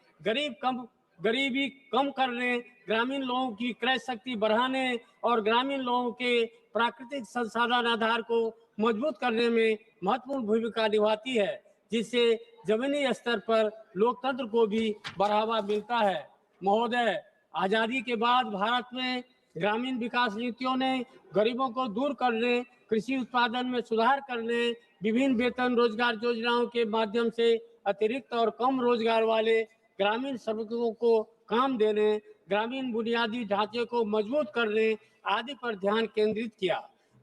[SPEAKER 15] गरीबी कम करने, ग्रामीण लोगों की क्रय शक्ति बढ़ाने और ग्रामीण लोगों के प्राकृतिक संसाधन आधार को मजबूत करने में महत्वपूर्ण भूमिका निभाती है, जिससे जमीनी स्तर पर लोकतंत्र को भी बढ़ावा मिलता है। महोदय, आजादी के बाद भारत में ग्रामीण विकास नीतियों ने गरीबों को दूर करने, कृषि उत्पादन में सुधार करने, विभिन्न वेतन रोजगार योजनाओं के माध्यम से अतिरिक्त और कम रोजगार वाले ग्रामीण श्रमिकों को काम देने, ग्रामीण बुनियादी ढांचे को मजबूत करने आदि पर ध्यान केंद्रित किया।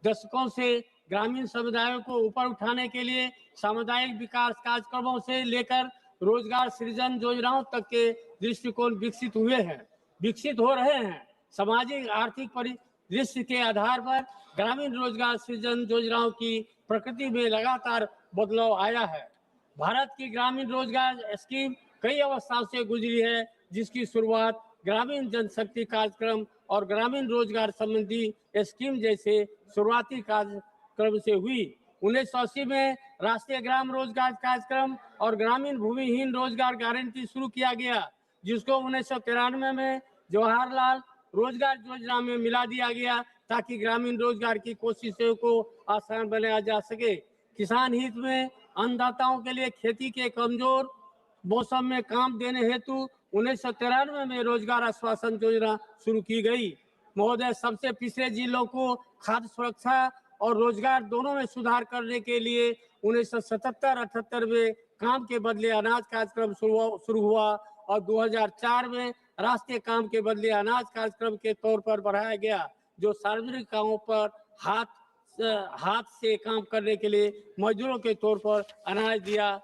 [SPEAKER 15] दशकों से ग्रामीण समुदायों को ऊपर उठाने के लिए सामुदायिक विकास कार्यक्रमों से लेकर रोजगार सृजन योजनाओं तक के दृष्टिकोण विकसित हो रहे हैं। सामाजिक आर्थिक परिदृश्य के आधार पर ग्रामीण रोजगार सृजन योजनाओं की प्रकृति में लगातार बदलाव आया है। भारत की ग्रामीण रोजगार स्कीम कई अवस्थाओं से गुजरी है, जिसकी शुरुआत ग्रामीण जनशक्ति कार्यक्रम और ग्रामीण रोजगार संबंधी स्कीम जैसे शुरुआती कार्यक्रम से हुई। 1980 में राष्ट्रीय ग्राम रोजगार कार्यक्रम और ग्रामीण भूमिहीन रोजगार गारंटी शुरू किया गया, जिसको 1993 में जवाहरलाल रोजगार योजना में मिला दिया गया ताकि ग्रामीण रोजगार की कोशिशों को आसान बनाया जा सके। किसान हित में अन्नदाताओं के लिए खेती के कमजोर मौसम में काम देने हेतु 1993 में रोजगार आश्वासन योजना शुरू की गई। महोदय, सबसे पिछड़े जिलों को खाद्य सुरक्षा और रोजगार दोनों में सुधार करने के लिए 1977-78 में काम के बदले अनाज कार्यक्रम शुरू हुआ और 2004 में राष्ट्रीय काम के बदले अनाज कार्यक्रम के तौर पर बढ़ाया गया, जो सार्वजनिक कामों पर हाथ हाथ से काम करने के लिए मजदूरों के तौर पर अनाज दिया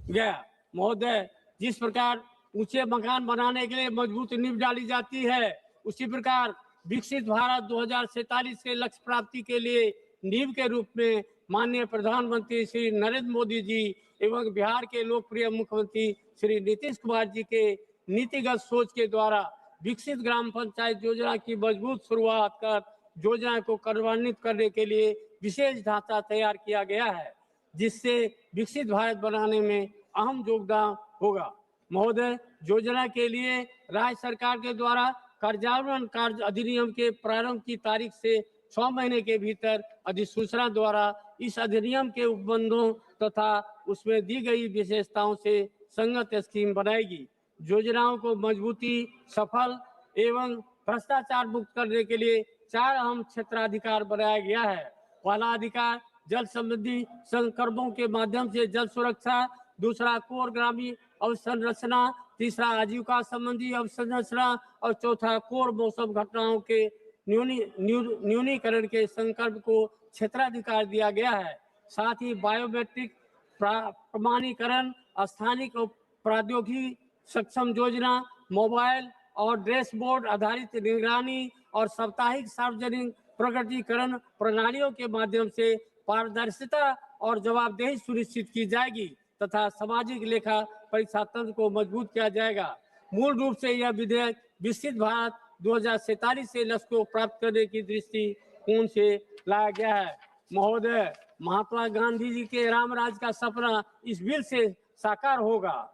[SPEAKER 15] गया। महोदय, जिस प्रकार ऊंचे मकान बनाने के लिए मजबूत नींव डाली जाती है, उसी प्रकार विकसित भारत 2047 के लक्ष्य प्राप्ति के लिए नींव के रूप में माननीय प्रधानमंत्री श्री नरेंद्र मोदी जी एवं बिहार के लोकप्रिय मुख्यमंत्री श्री नीतीश कुमार जी के नीतिगत सोच के द्वारा विकसित ग्राम पंचायत योजना की मजबूत शुरुआत कर योजना को कार्यान्वित करने के लिए विशेष ढांचा तैयार किया गया है, जिससे विकसित भारत बनाने में अहम योगदान होगा। महोदय, योजना के लिए राज्य सरकार के द्वारा कार्यान्वयन कार्य अधिनियम के प्रारंभ की तारीख से 6 महीने के भीतर अधिसूचना द्वारा इस अधिनियम के उपबंधों तथा उसमें दी गई विशेषताओं से संगत स्कीम बनाएगी। योजनाओं को मजबूती, सफल एवं भ्रष्टाचार मुक्त करने के लिए 4 अहम क्षेत्राधिकार बनाया गया है। पहला अधिकार जल संबंधी संकल्पों के माध्यम से जल सुरक्षा, दूसरा कोर ग्रामीण अवसंरचना, तीसरा आजीविका संबंधी अवसंरचना और चौथा कोर मौसम घटनाओं के न्यूनीकरण के संकल्प को क्षेत्राधिकार दिया गया है। साथ ही बायोमेट्रिक प्रमाणीकरण, स्थानिक प्रौद्योगिकी सक्षम योजना, मोबाइल और डैशबोर्ड आधारित निगरानी और साप्ताहिक सार्वजनिक प्रकटीकरण प्रणालियों के माध्यम से पारदर्शिता और जवाबदेही सुनिश्चित की जाएगी तथा सामाजिक लेखा परीक्षा तंत्र को मजबूत किया जाएगा। मूल रूप से यह विधेयक विकसित भारत 2047 से लक्ष्य को प्राप्त करने की दृष्टिकोण से लाया गया है। महोदय, महात्मा गांधी जी के राम राज्य का सपना इस बिल से साकार होगा।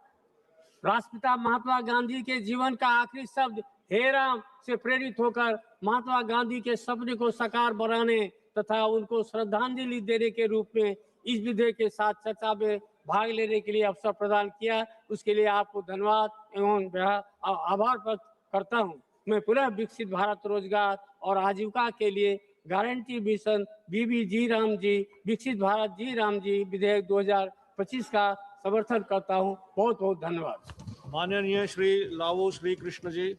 [SPEAKER 15] राष्ट्रपिता महात्मा गांधी के जीवन का आखिरी शब्द हे राम से प्रेरित होकर महात्मा गांधी के सपने को साकार बनाने तथा उनको श्रद्धांजलि देने के रूप में इस विधेयक के साथ चर्चा में भाग लेने के लिए अवसर प्रदान किया। उसके लिए आपको धन्यवाद एवं आभार व्यक्त करता हूं। मैं पुनः विकसित भारत रोजगार और आजीविका के लिए गारंटी मिशन बीबी राम जी विकसित भारत जी राम जी विधेयक 2025 का समर्थन करता हूं। बहुत बहुत धन्यवाद।
[SPEAKER 17] माननीय श्री लावो Shri Krishna ji.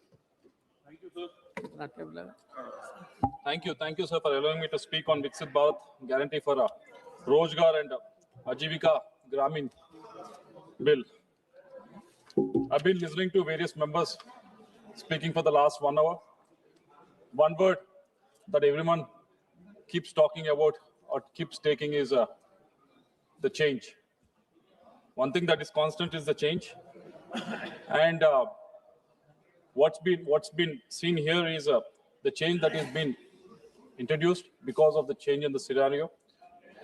[SPEAKER 4] Thank you, sir, for allowing me to speak on Viksit Bharat Guarantee for Rozgar and Ajivika Gramin Bill. I've been listening to various members speaking for the last 1 hour. One word that everyone keeps talking about or keeps taking is the change. One thing that is constant is the change, and what's been seen here is the change that has been introduced because of the change in the scenario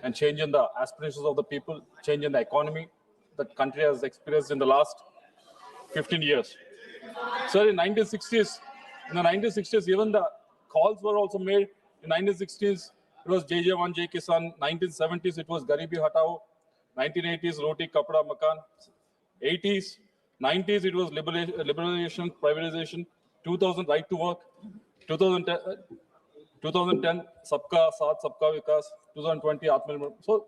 [SPEAKER 4] and change in the aspirations of the people, change in the economy that country has experienced in the last 15 years. Sir, in the 1960s, even the calls were also made. In 1960s, it was Jai Jawan, Jai Kisan. 1970s, it was Garibi Hatao. 1980s, Roti, Kapda, Makan. 80s, 90s, it was liberalization, privatization. 2000, right to work. 2010, Sabka Saath, Sabka Vikas. 2020, Atmanirbhar. So,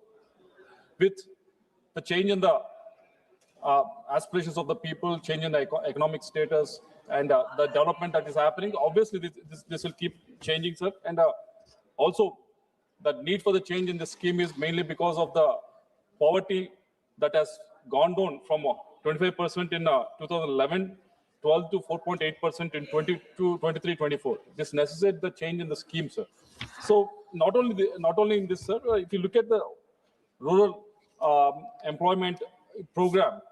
[SPEAKER 4] with the change in the aspirations of the people, change in the economic status, and the development that is happening, obviously this will keep changing, sir. And also, the need for the change in the scheme is mainly because of the poverty that has gone down from 25% in 2011, 12 to 4.8% in 23-24. This necessitates the change in the scheme, sir. So not only in this, sir, if you look at the rural employment program,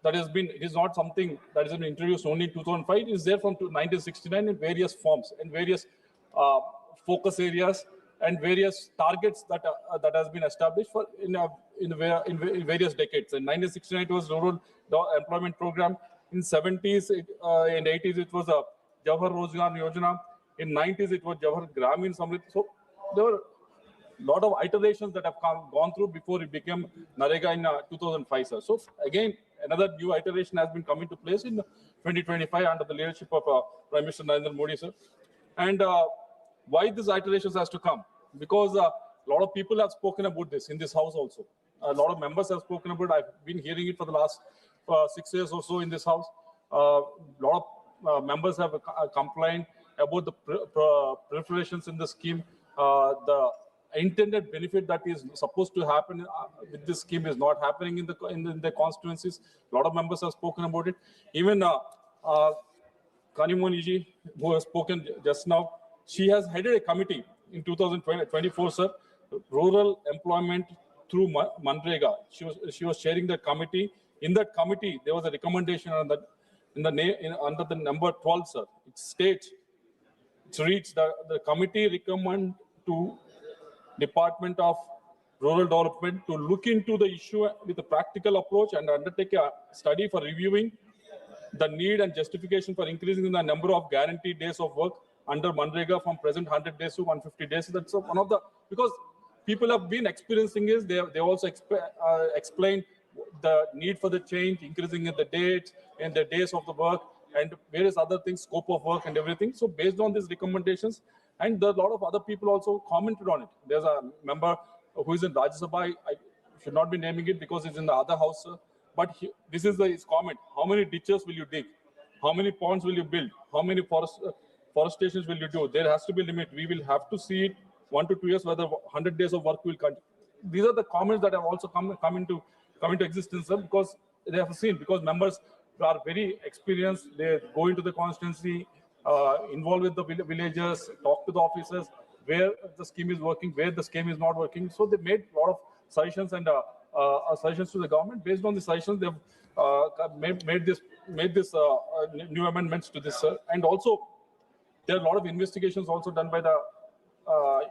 [SPEAKER 4] that has been, it is not something that has been introduced only in 2005. It is there from 1969 in various forms and various focus areas and various targets that has been established for in various decades. In 1969, it was rural employment program. In 70s and 80s, it was a Jawahar Rozgar Yojana. In 90s, it was Jawahar Gramin Samriddhi. So there were a lot of iterations that have gone through before it became Narega in 2005, sir. So again, another new iteration has been coming to place in 2025 under the leadership of Prime Minister Narendra Modi, sir. And why these iterations has to come? Because a lot of people have spoken about this in this house also. A lot of members have spoken about it. I've been hearing it for the last 6 years or so in this house. A lot of members have complained about the preparations in the scheme, the intended benefit that is supposed to happen with this scheme is not happening in the constituencies. A lot of members have spoken about it. Even Kanimoni ji, who has spoken just now, she has headed a committee in 2024, sir, rural employment through Manrega. She was chairing that committee. In that committee, there was a recommendation on that under the number 12, sir. It states, it reads that the committee recommend to Department of Rural Development to look into the issue with a practical approach and undertake a study for reviewing the need and justification for increasing the number of guaranteed days of work under Manrega from present 100 days to 150 days. That's one of the, because people have been experiencing is they also explained the need for the change, increasing in the dates and the days of the work and various other things, scope of work and everything. So based on these recommendations, and a lot of other people also commented on it. There's a member who is in Rajya Sabha. I should not be naming it because it's in the other house, sir. But this is his comment. How many ditches will you dig? How many ponds will you build? How many forestations will you do? There has to be a limit. We will have to see it 1 to 2 years whether 100 days of work will continue. These are the comments that have also come into existence, sir, because they have seen, because members are very experienced. They go into the constituency, involved with the villagers, talk to the officers, where the scheme is working, where the scheme is not working. So they made a lot of suggestions and suggestions to the government. Based on the suggestions, they've made this new amendments to this, sir. And also, there are a lot of investigations also done by the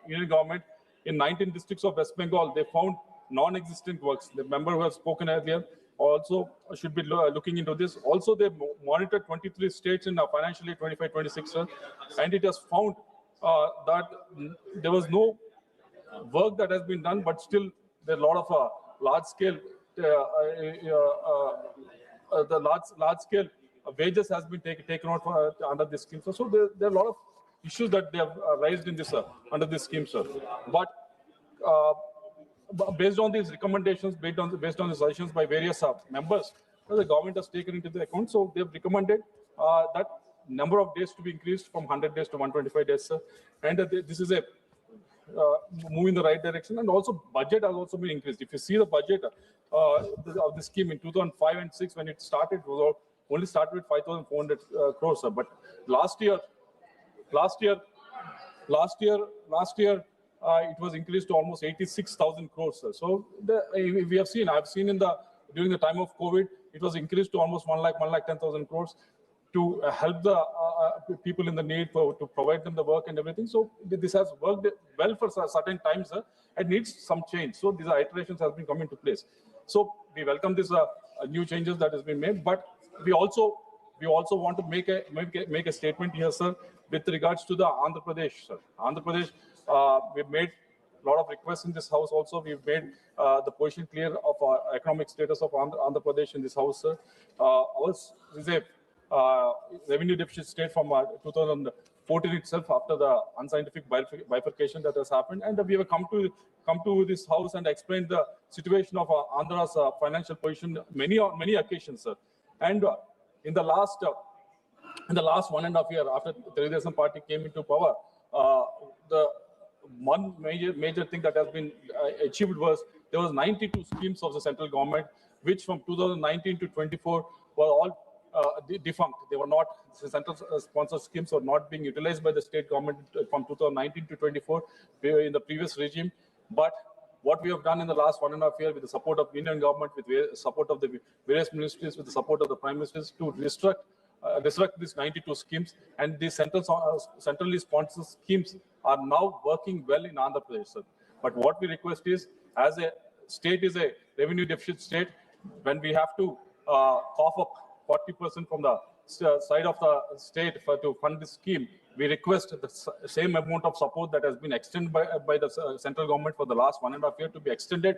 [SPEAKER 4] union government. In 19 districts of West Bengal, they found non-existent works. The member who has spoken earlier also should be looking into this. Also, they monitored 23 states in financial year 25-26, and it has found that there was no work that has been done, but still there are a lot of large-scale large-scale wages has been taken out under this scheme. So there are a lot of issues that they have raised in this under this scheme, sir. But based on these recommendations, based on the suggestions by various members, the government has taken into the account. So they have recommended that number of days to be increased from 100 days to 125 days, sir. And this is a move in the right direction. And also budget has also been increased. If you see the budget of the scheme in 2005 and 6, when it started, it was only started with 5,400 crores, sir. But last year, it was increased to almost 86,000 crores, sir. So we have seen, I've seen during the time of COVID, it was increased to almost 1,10,000 crores to help the people in the need, to provide them the work and everything. So this has worked well for certain times, sir. It needs some change. So these iterations have been coming into place. So we welcome this new changes that has been made, but we also want to make a statement here, sir, with regards to the Andhra Pradesh, sir. Andhra Pradesh, we've made a lot of requests in this house also. We've made the position clear of economic status of Andhra Pradesh in this house, sir. Ours is a revenue deficit state from 2014 itself, after the unscientific bifurcation that has happened. And we have come to this house and explained the situation of Andhra's financial position many occasions, sir. And in the last 1.5 years after the Telangana party came into power, the one major thing that has been achieved was there was 92 schemes of the central government, which from 2019 to 24 were all defunct. They were not, the central sponsored schemes were not being utilized by the state government from 2019 to 24 in the previous regime. But what we have done in the last 1.5 years with the support of Indian government, with the support of the various ministries, with the support of the prime ministers, to restruct these 92 schemes, and these centrally sponsored schemes are now working well in Andhra Pradesh, sir. But what we request is, as a state is a revenue deficit state, when we have to cough up 40% from the side of the state to fund this scheme, we request the same amount of support that has been extended by the central government for the last 1.5 years to be extended,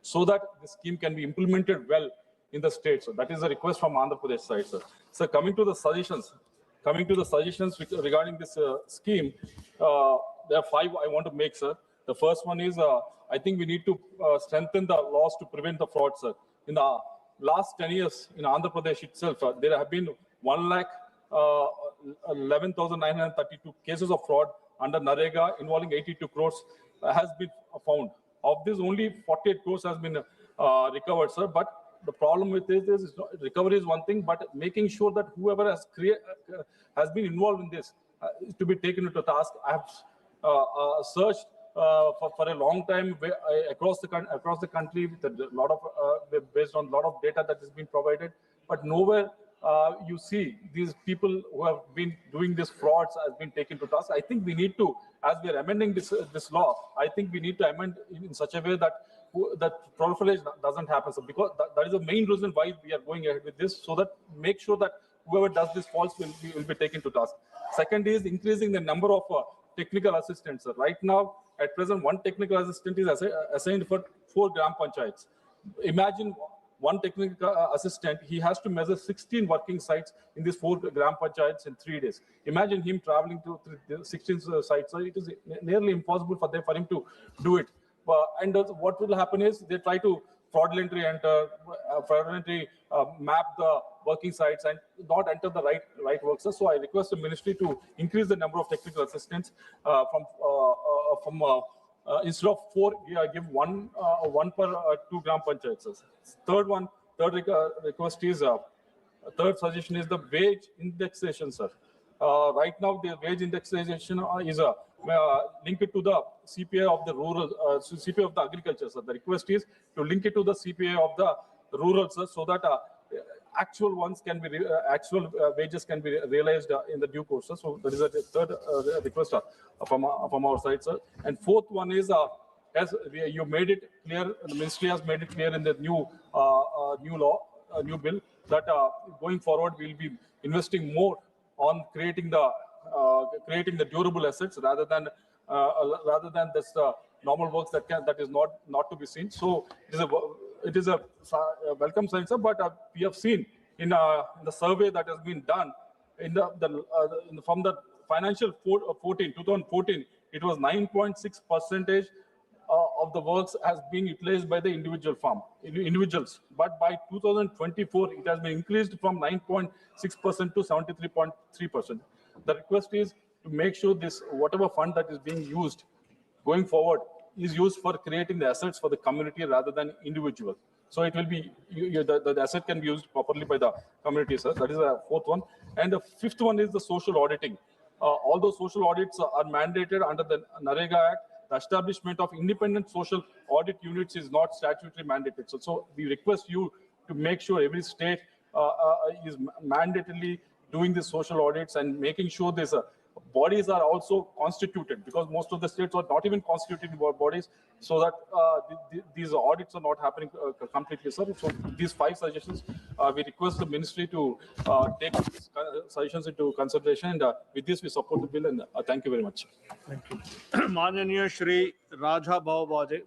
[SPEAKER 4] so that the scheme can be implemented well in the state. So that is a request from Andhra Pradesh side, sir. So coming to the suggestions regarding this scheme, there are 5 I want to make, sir. The first one is, I think we need to strengthen the laws to prevent the fraud, sir. In the last 10 years in Andhra Pradesh itself, there have been 1,11,932 cases of fraud under Narega involving 82 crores has been found. Of this, only 48 crores has been recovered, sir. But the problem with this is recovery is one thing, but making sure that whoever has been involved in this is to be taken into task. I have searched for a long time across the country with a lot of based on a lot of data that has been provided, but nowhere you see these people who have been doing these frauds has been taken to task. I think we need to, as we are amending this law, I think we need to amend in such a way that proliferation doesn't happen. So because that is the main reason why we are going ahead with this, so that make sure that whoever does this false will be taken to task. Second is increasing the number of technical assistants. Right now, at present, one technical assistant is assigned for 4 gram panchayats. Imagine one technical assistant, he has to measure 16 working sites in these 4 gram panchayats in 3 days. Imagine him traveling to 16 sites. So it is nearly impossible for him to do it. And what will happen is they try to fraudulently map the working sites and not enter the right works. So I request the ministry to increase the number of technical assistants instead of 4, give one per 2 gram panchayats. Third request is third suggestion is the wage indexation, sir. Right now, the wage indexation is linked to the CPI of the rural, CPI of the agriculture, sir. The request is to link it to the CPI of the rural, sir, so that actual ones can be wages can be realized in the due course, sir. So that is a third request from our side, sir. And fourth one is as you made it clear, the ministry has made it clear in the new bill that going forward we'll be investing more on creating the durable assets rather than this normal works that is not to be seen. So it is a welcome sign, sir. But we have seen in the survey that has been done from the financial 2014, it was 9.6% of the works has been utilized by the individuals. But by 2024, it has been increased from 9.6% to 73.3%. The request is to make sure this whatever fund that is being used going forward is used for creating the assets for the community rather than individual. So it will be the asset can be used properly by the community, sir. That is the fourth one. And the fifth one is the social auditing. Although social audits are mandated under the Narega Act, the establishment of independent social audit units is not statutorily mandated. So we request you to make sure every state is mandatorily doing the social audits and making sure these bodies are also constituted, because most of the states are not even constituted bodies, so that these audits are not happening completely, sir. So these 5 suggestions, we request the ministry to take these suggestions into consideration. And with this, we support the bill. And thank you very much.
[SPEAKER 17] Thank you. Mananiya Shri Raja Bhawaje.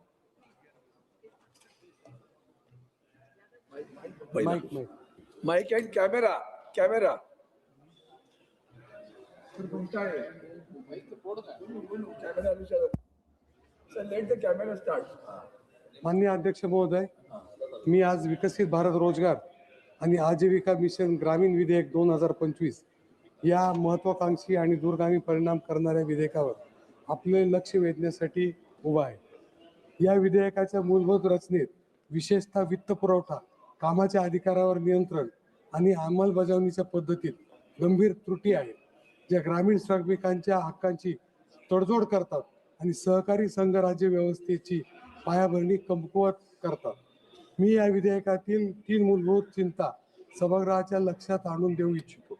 [SPEAKER 20] Mic and camera. Let the camera start.
[SPEAKER 22] माननीय अध्यक्ष महोदय, मी आज विकसित भारत रोजगार आणि आजीविका mission ग्रामीण विधेयक 2025 या महत्वाकांक्षी आणि दूरगामी परिणाम करणाऱ्या विधेयकावर आपले लक्ष वेधण्यासाठी उभा आहे. या विधेयकाच्या मूलभूत रचनेत विशेषतः वित्त पुरवठा, कामाच्या अधिकारावर नियंत्रण आणि अंमलबजावणीच्या पद्धतीत गंभीर त्रुटी आहेत, ज्या ग्रामीण श्रमिकांच्या हक्कांची तडजोड करतात आणि सहकारी संघ राज्य व्यवस्थेची पायाभरणी कमकुवत करतात. मी या विधेयकातील 3 मूलभूत चिंता सभागृहाच्या लक्षात आणून देऊ इच्छितो.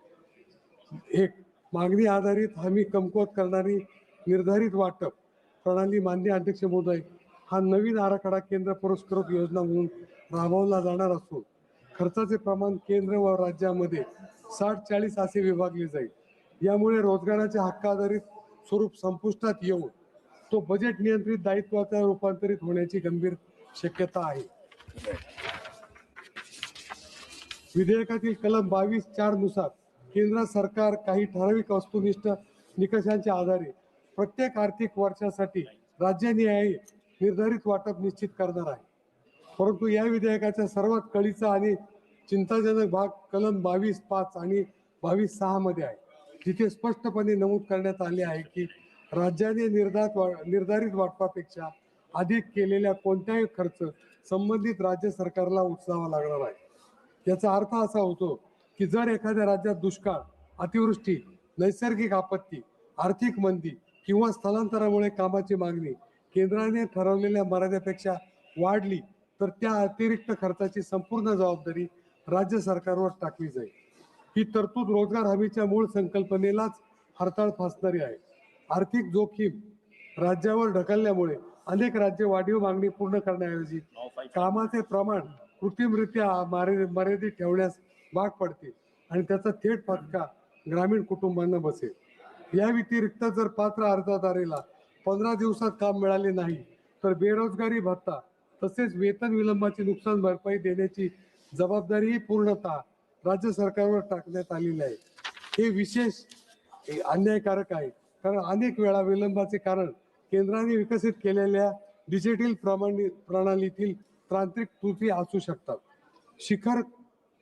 [SPEAKER 22] 1. मागणी आधारित हमी कमकुवत करणारी निर्धारित वाटप प्रणाली. माननीय अध्यक्ष महोदय, हा नवीन आराखडा केंद्र पुरस्कृत योजना म्हणून राबवला जाणार असून खर्चाचे प्रमाण केंद्र व राज्यामध्ये 60-40 असे विभागले जाईल. यामुळे रोजगाराच्या हक्क आधारित स्वरूप संपुष्टात येऊन तो बजेट नियंत्रित दायित्वाचा रूपांतरित होण्याची गंभीर शक्यता आहे. विधेयकातील कलम 22(4) नुसार केंद्र सरकार काही ठराविक वस्तुनिष्ठ निकषांच्या आधारे प्रत्येक आर्थिक वर्षासाठी राज्यनिहाय निर्धारित वाटप निश्चित करणार आहे. परंतु या विधेयकाचा सर्वात कळीचा आणि चिंताजनक भाग कलम 22(5) आणि 22(6) मध्ये आहे, जिथे स्पष्टपणे नमूद करण्यात आले आहे की राज्याने निर्धारित वाटपापेक्षा अधिक केलेल्या कोणत्याही खर्च संबंधित राज्य सरकारला उचलावा लागणार आहे। याचा अर्थ असा होतो की जर एखाद्या राज्यात दुष्काळ, अतिवृष्टी, नैसर्गिक आपत्ती, आर्थिक मंदी किंवा स्थलांतरामुळे कामाची मागणी केंद्राने ठरवलेल्या मर्यादेपेक्षा वाढली तर त्या अतिरिक्त खर्चाची संपूर्ण जबाबदारी राज्य सरकारवर टाकली जाईल। ही तरतूद रोजगार हमीच्या मूळ संकल्पनेलाच हरताळ फासणारी आहे। आर्थिक जोखीम राज्यावर ढकलल्यामुळे अनेक राज्य वाढीव मागणी पूर्ण करण्याऐवजी कामाचे प्रमाण कृत्रिमरित्या मर्यादित ठेवण्यास भाग पडतील आणि त्याचा थेट फटका ग्रामीण कुटुंबांना बसेल। या व्यतिरिक्त जर पात्र अर्जदाराला 15 दिवसात काम मिळाले नाही तर बेरोजगारी भत्ता तसेच वेतन विलंबाची नुकसान भरपाई देण्याची जबाबदारीही पूर्णतः राज्य सरकारवर टाकण्यात आलेली आहे। हे विशेष अन्यायकारक आहे कारण अनेक वेळा विलंबाचे कारण केंद्राने विकसित केलेल्या डिजिटल प्रणालीतील तांत्रिक त्रुटी असू शकतात। शिखर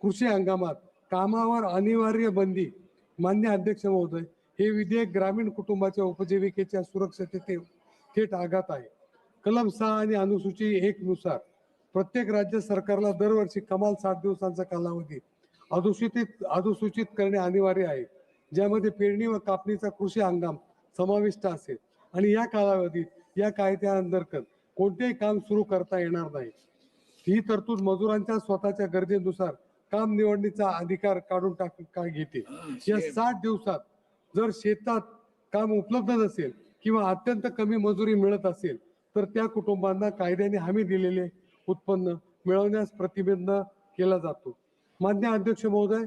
[SPEAKER 22] कृषी हंगामात कामावर अनिवार्य बंदी। मान्य अध्यक्ष महोदय, हे विधेयक ग्रामीण कुटुंबाच्या उपजीविकेच्या सुरक्षिततेवर थेट आघात आहे। कलम 6 आणि अनुसूची 1 नुसार प्रत्येक राज्य सरकारला दरवर्षी कमाल 60 दिवसांचा कालावधी अधिसूचित करणे अनिवार्य आहे, ज्यामध्ये पेरणी व कापणीचा कृषी हंगाम समाविष्ट असेल आणि या कालावधीत या कायद्याअंतर्गत कोणतेही काम सुरू करता येणार नाही। ही तरतूद मजुरांच्या स्वतःच्या गरजेनुसार काम निवडणीचा अधिकार काढून घेते। या 60 दिवसात जर शेतात काम उपलब्ध नसेल किंवा अत्यंत कमी मजुरी मिळत असेल तर त्या कुटुंबांना कायद्याने हमी दिलेले उत्पन्न मिळवण्यास प्रतिबंध केला जातो। मान्य अध्यक्ष महोदय,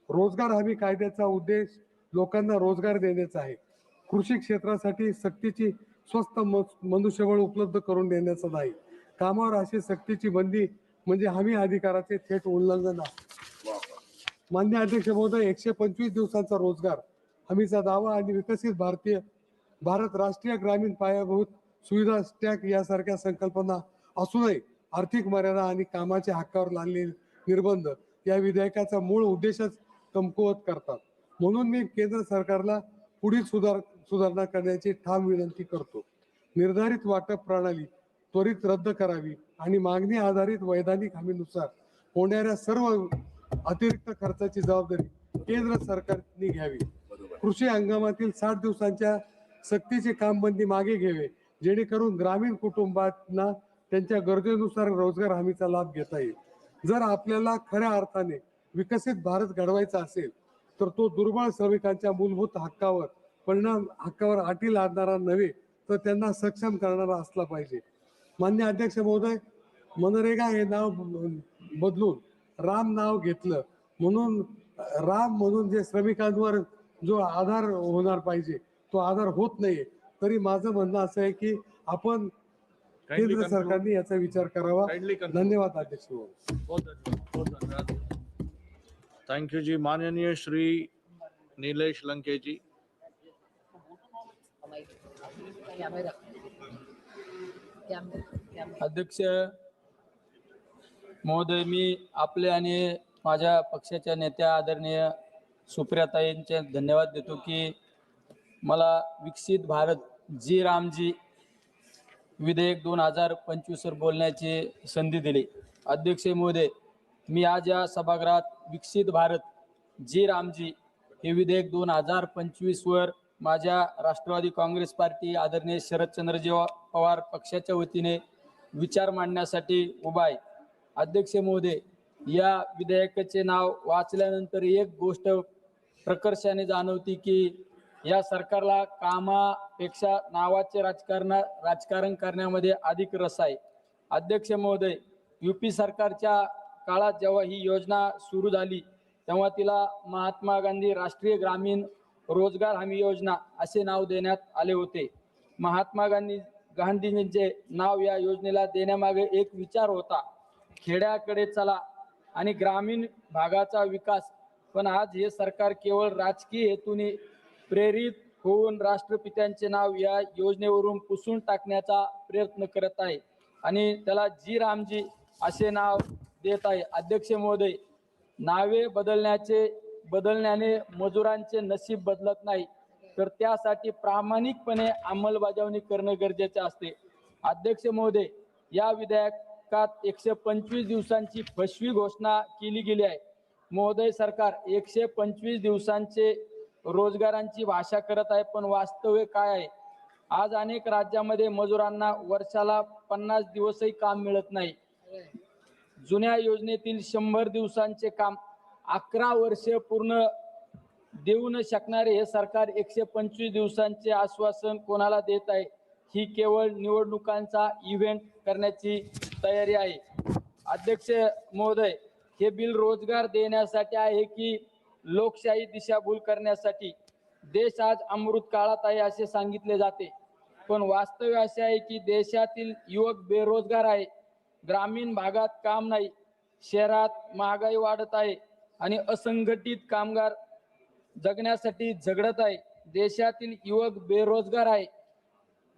[SPEAKER 22] रोजगार हमी कायद्याचा उद्देश लोकांना रोजगार देण्याचा आहे। कृषी क्षेत्रासाठी सक्तीची स्वस्त मनुष्यबळ उपलब्ध करून देण्याचा नाही। कामावर अशी सक्तीची बंदी म्हणजे हमी अधिकाराचे थेट उल्लंघन आहे। मान्य अध्यक्ष महोदय, 125 दिवसांचा रोजगार हमीचा दावा आणि विकसित भारत राष्ट्रीय ग्रामीण पायाभूत सुविधा स्टॅक यासारख्या संकल्पना असूनही आर्थिक मर्यादा आणि कामाच्या हक्कावर लादलेले निर्बंध या विधेयकाचा मूळ उद्देशच कमकुवत करतात। म्हणून मी केंद्र सरकारला पुढील सुधारणा करण्याची ठाम विनंती करतो। निर्धारित वाटप प्रणाली त्वरित रद्द करावी आणि मागणी आधारित वैधानिक हमीनुसार होणाऱ्या सर्व अतिरिक्त खर्चाची जबाबदारी केंद्र सरकारने घ्यावी। कृषी हंगामातील 60 दिवसांच्या सक्तीचे काम बंदी मागे घ्यावे, जेणेकरून ग्रामीण कुटुंबांना त्यांच्या गरजेनुसार रोजगार हमीचा लाभ घेता येईल। जर आपल्याला खऱ्या अर्थाने विकसित भारत घडवायचा असेल तर तो दुर्बळ श्रमिकांच्या मूलभूत हक्कावर अटी लादणारा नव्हे तर त्यांना सक्षम करणारा असला पाहिजे। मान्य अध्यक्ष महोदय, मनरेगा हे नाव बदलून राम नाव घेतलं म्हणून जे श्रमिकांवर जो आधार होणार पाहिजे तो आधार होत नाहीये। तरी माझं म्हणणं असं आहे की आपण केंद्र सरकारने याचा विचार करावा। धन्यवाद अध्यक्ष महोदय।
[SPEAKER 17] थैंक यू जी। माननीय श्री नीलेश लंके जी।
[SPEAKER 6] अध्यक्ष महोदय, मी आपले आणि माझ्या पक्षाच्या नेत्या आदरणीय सुप्रियाताईंचे धन्यवाद देतो की मला विकसित भारत जी रामजी विधेयक 2025 वर बोलण्याची संधी दिली। अध्यक्ष महोदय, मी आज या सभागृहात विकसित भारत जी रामजी हे विधेयक 2025 वर माझ्या राष्ट्रवादी काँग्रेस पार्टी आदरणीय शरदचंद्रजी पवार पक्षाच्या वतीने विचार मांडण्यासाठी उभा आहे। अध्यक्ष महोदय, या विधेयकाचे नाव वाचल्यानंतर एक गोष्ट प्रकर्षाने जाणवती की या सरकारला कामापेक्षा नावाचे राजकारण करण्यामध्ये अधिक रस आहे। अध्यक्ष महोदय, यूपी सरकारच्या काळात जेव्हा ही योजना सुरू झाली तेव्हा तिला महात्मा गांधी राष्ट्रीय ग्रामीण रोजगार हमी योजना असे नाव देण्यात आले होते। महात्मा गांधींचे नाव या योजनेला देण्यामागे एक विचार होता, खेड्याकडे चला आणि ग्रामीण भागाचा विकास। पण आज हे सरकार केवळ राजकीय हेतूने प्रेरित होऊन राष्ट्रपित्यांचे नाव या योजनेवरून पुसून टाकण्याचा प्रयत्न करत आहे आणि त्याला जी रामजी असे नाव देत आहे। अध्यक्ष महोदय, नावे बदलण्याने मजुरांचे नशीब बदलत नाही तर त्यासाठी प्रामाणिकपणे अंमलबजावणी करणं गरजेचे असते. अध्यक्ष महोदय, या विधेयकात 125 दिवसांची फसवी घोषणा केली गेली आहे. महोदय, सरकार 125 दिवसांचे रोजगारांची भाषा करत आहे, पण वास्तव्य काय आहे? आज अनेक राज्यामध्ये मजुरांना वर्षाला 50 दिवसही काम मिळत नाही. जुन्या योजनेतील 100 दिवसांचे काम 11 वर्ष पूर्ण देऊ न शकणारे हे सरकार 125 दिवसांचे आश्वासन कोणाला देत आहे? ही केवळ निवडणुकांचा इव्हेंट करण्याची तयारी आहे. अध्यक्ष महोदय, हे बिल रोजगार देण्यासाठी आहे की लोकशाही दिशाभूल करण्यासाठी? देश आज अमृत काळात आहे असे सांगितले जाते, पण वास्तव असे आहे की देशातील युवक बेरोजगार आहे. ग्रामीण भागात काम नाही, शहरात महागाई वाढत आहे आणि असंघटित कामगार जगण्यासाठी झगडत आहे. देशातील युवक बेरोजगार आहे,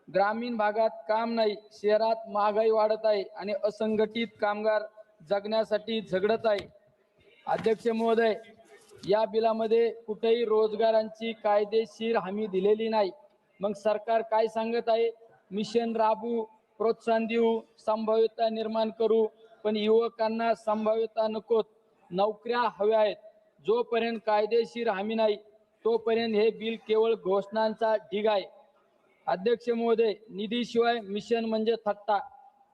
[SPEAKER 6] ग्रामीण भागात काम नाही, शहरात महागाई वाढत आहे आणि असंघटित कामगार जगण्यासाठी झगडत आहे. अध्यक्ष महोदय, या बिलामध्ये कुठेही रोजगारांची कायदेशीर हमी दिलेली नाही. मग सरकार काय सांगत आहे? मिशन राबवू, प्रोत्साहन देऊ, संभाव्यता निर्माण करू, पण युवकांना संभाव्यता नकोत, नोकऱ्या हव्या आहेत. जोपर्यंत कायदेशीर हमी नाही तोपर्यंत हे बिल केवळ घोषणांचा ढीग आहे. अध्यक्ष महोदय, निधीशिवाय मिशन म्हणजे थट्टा.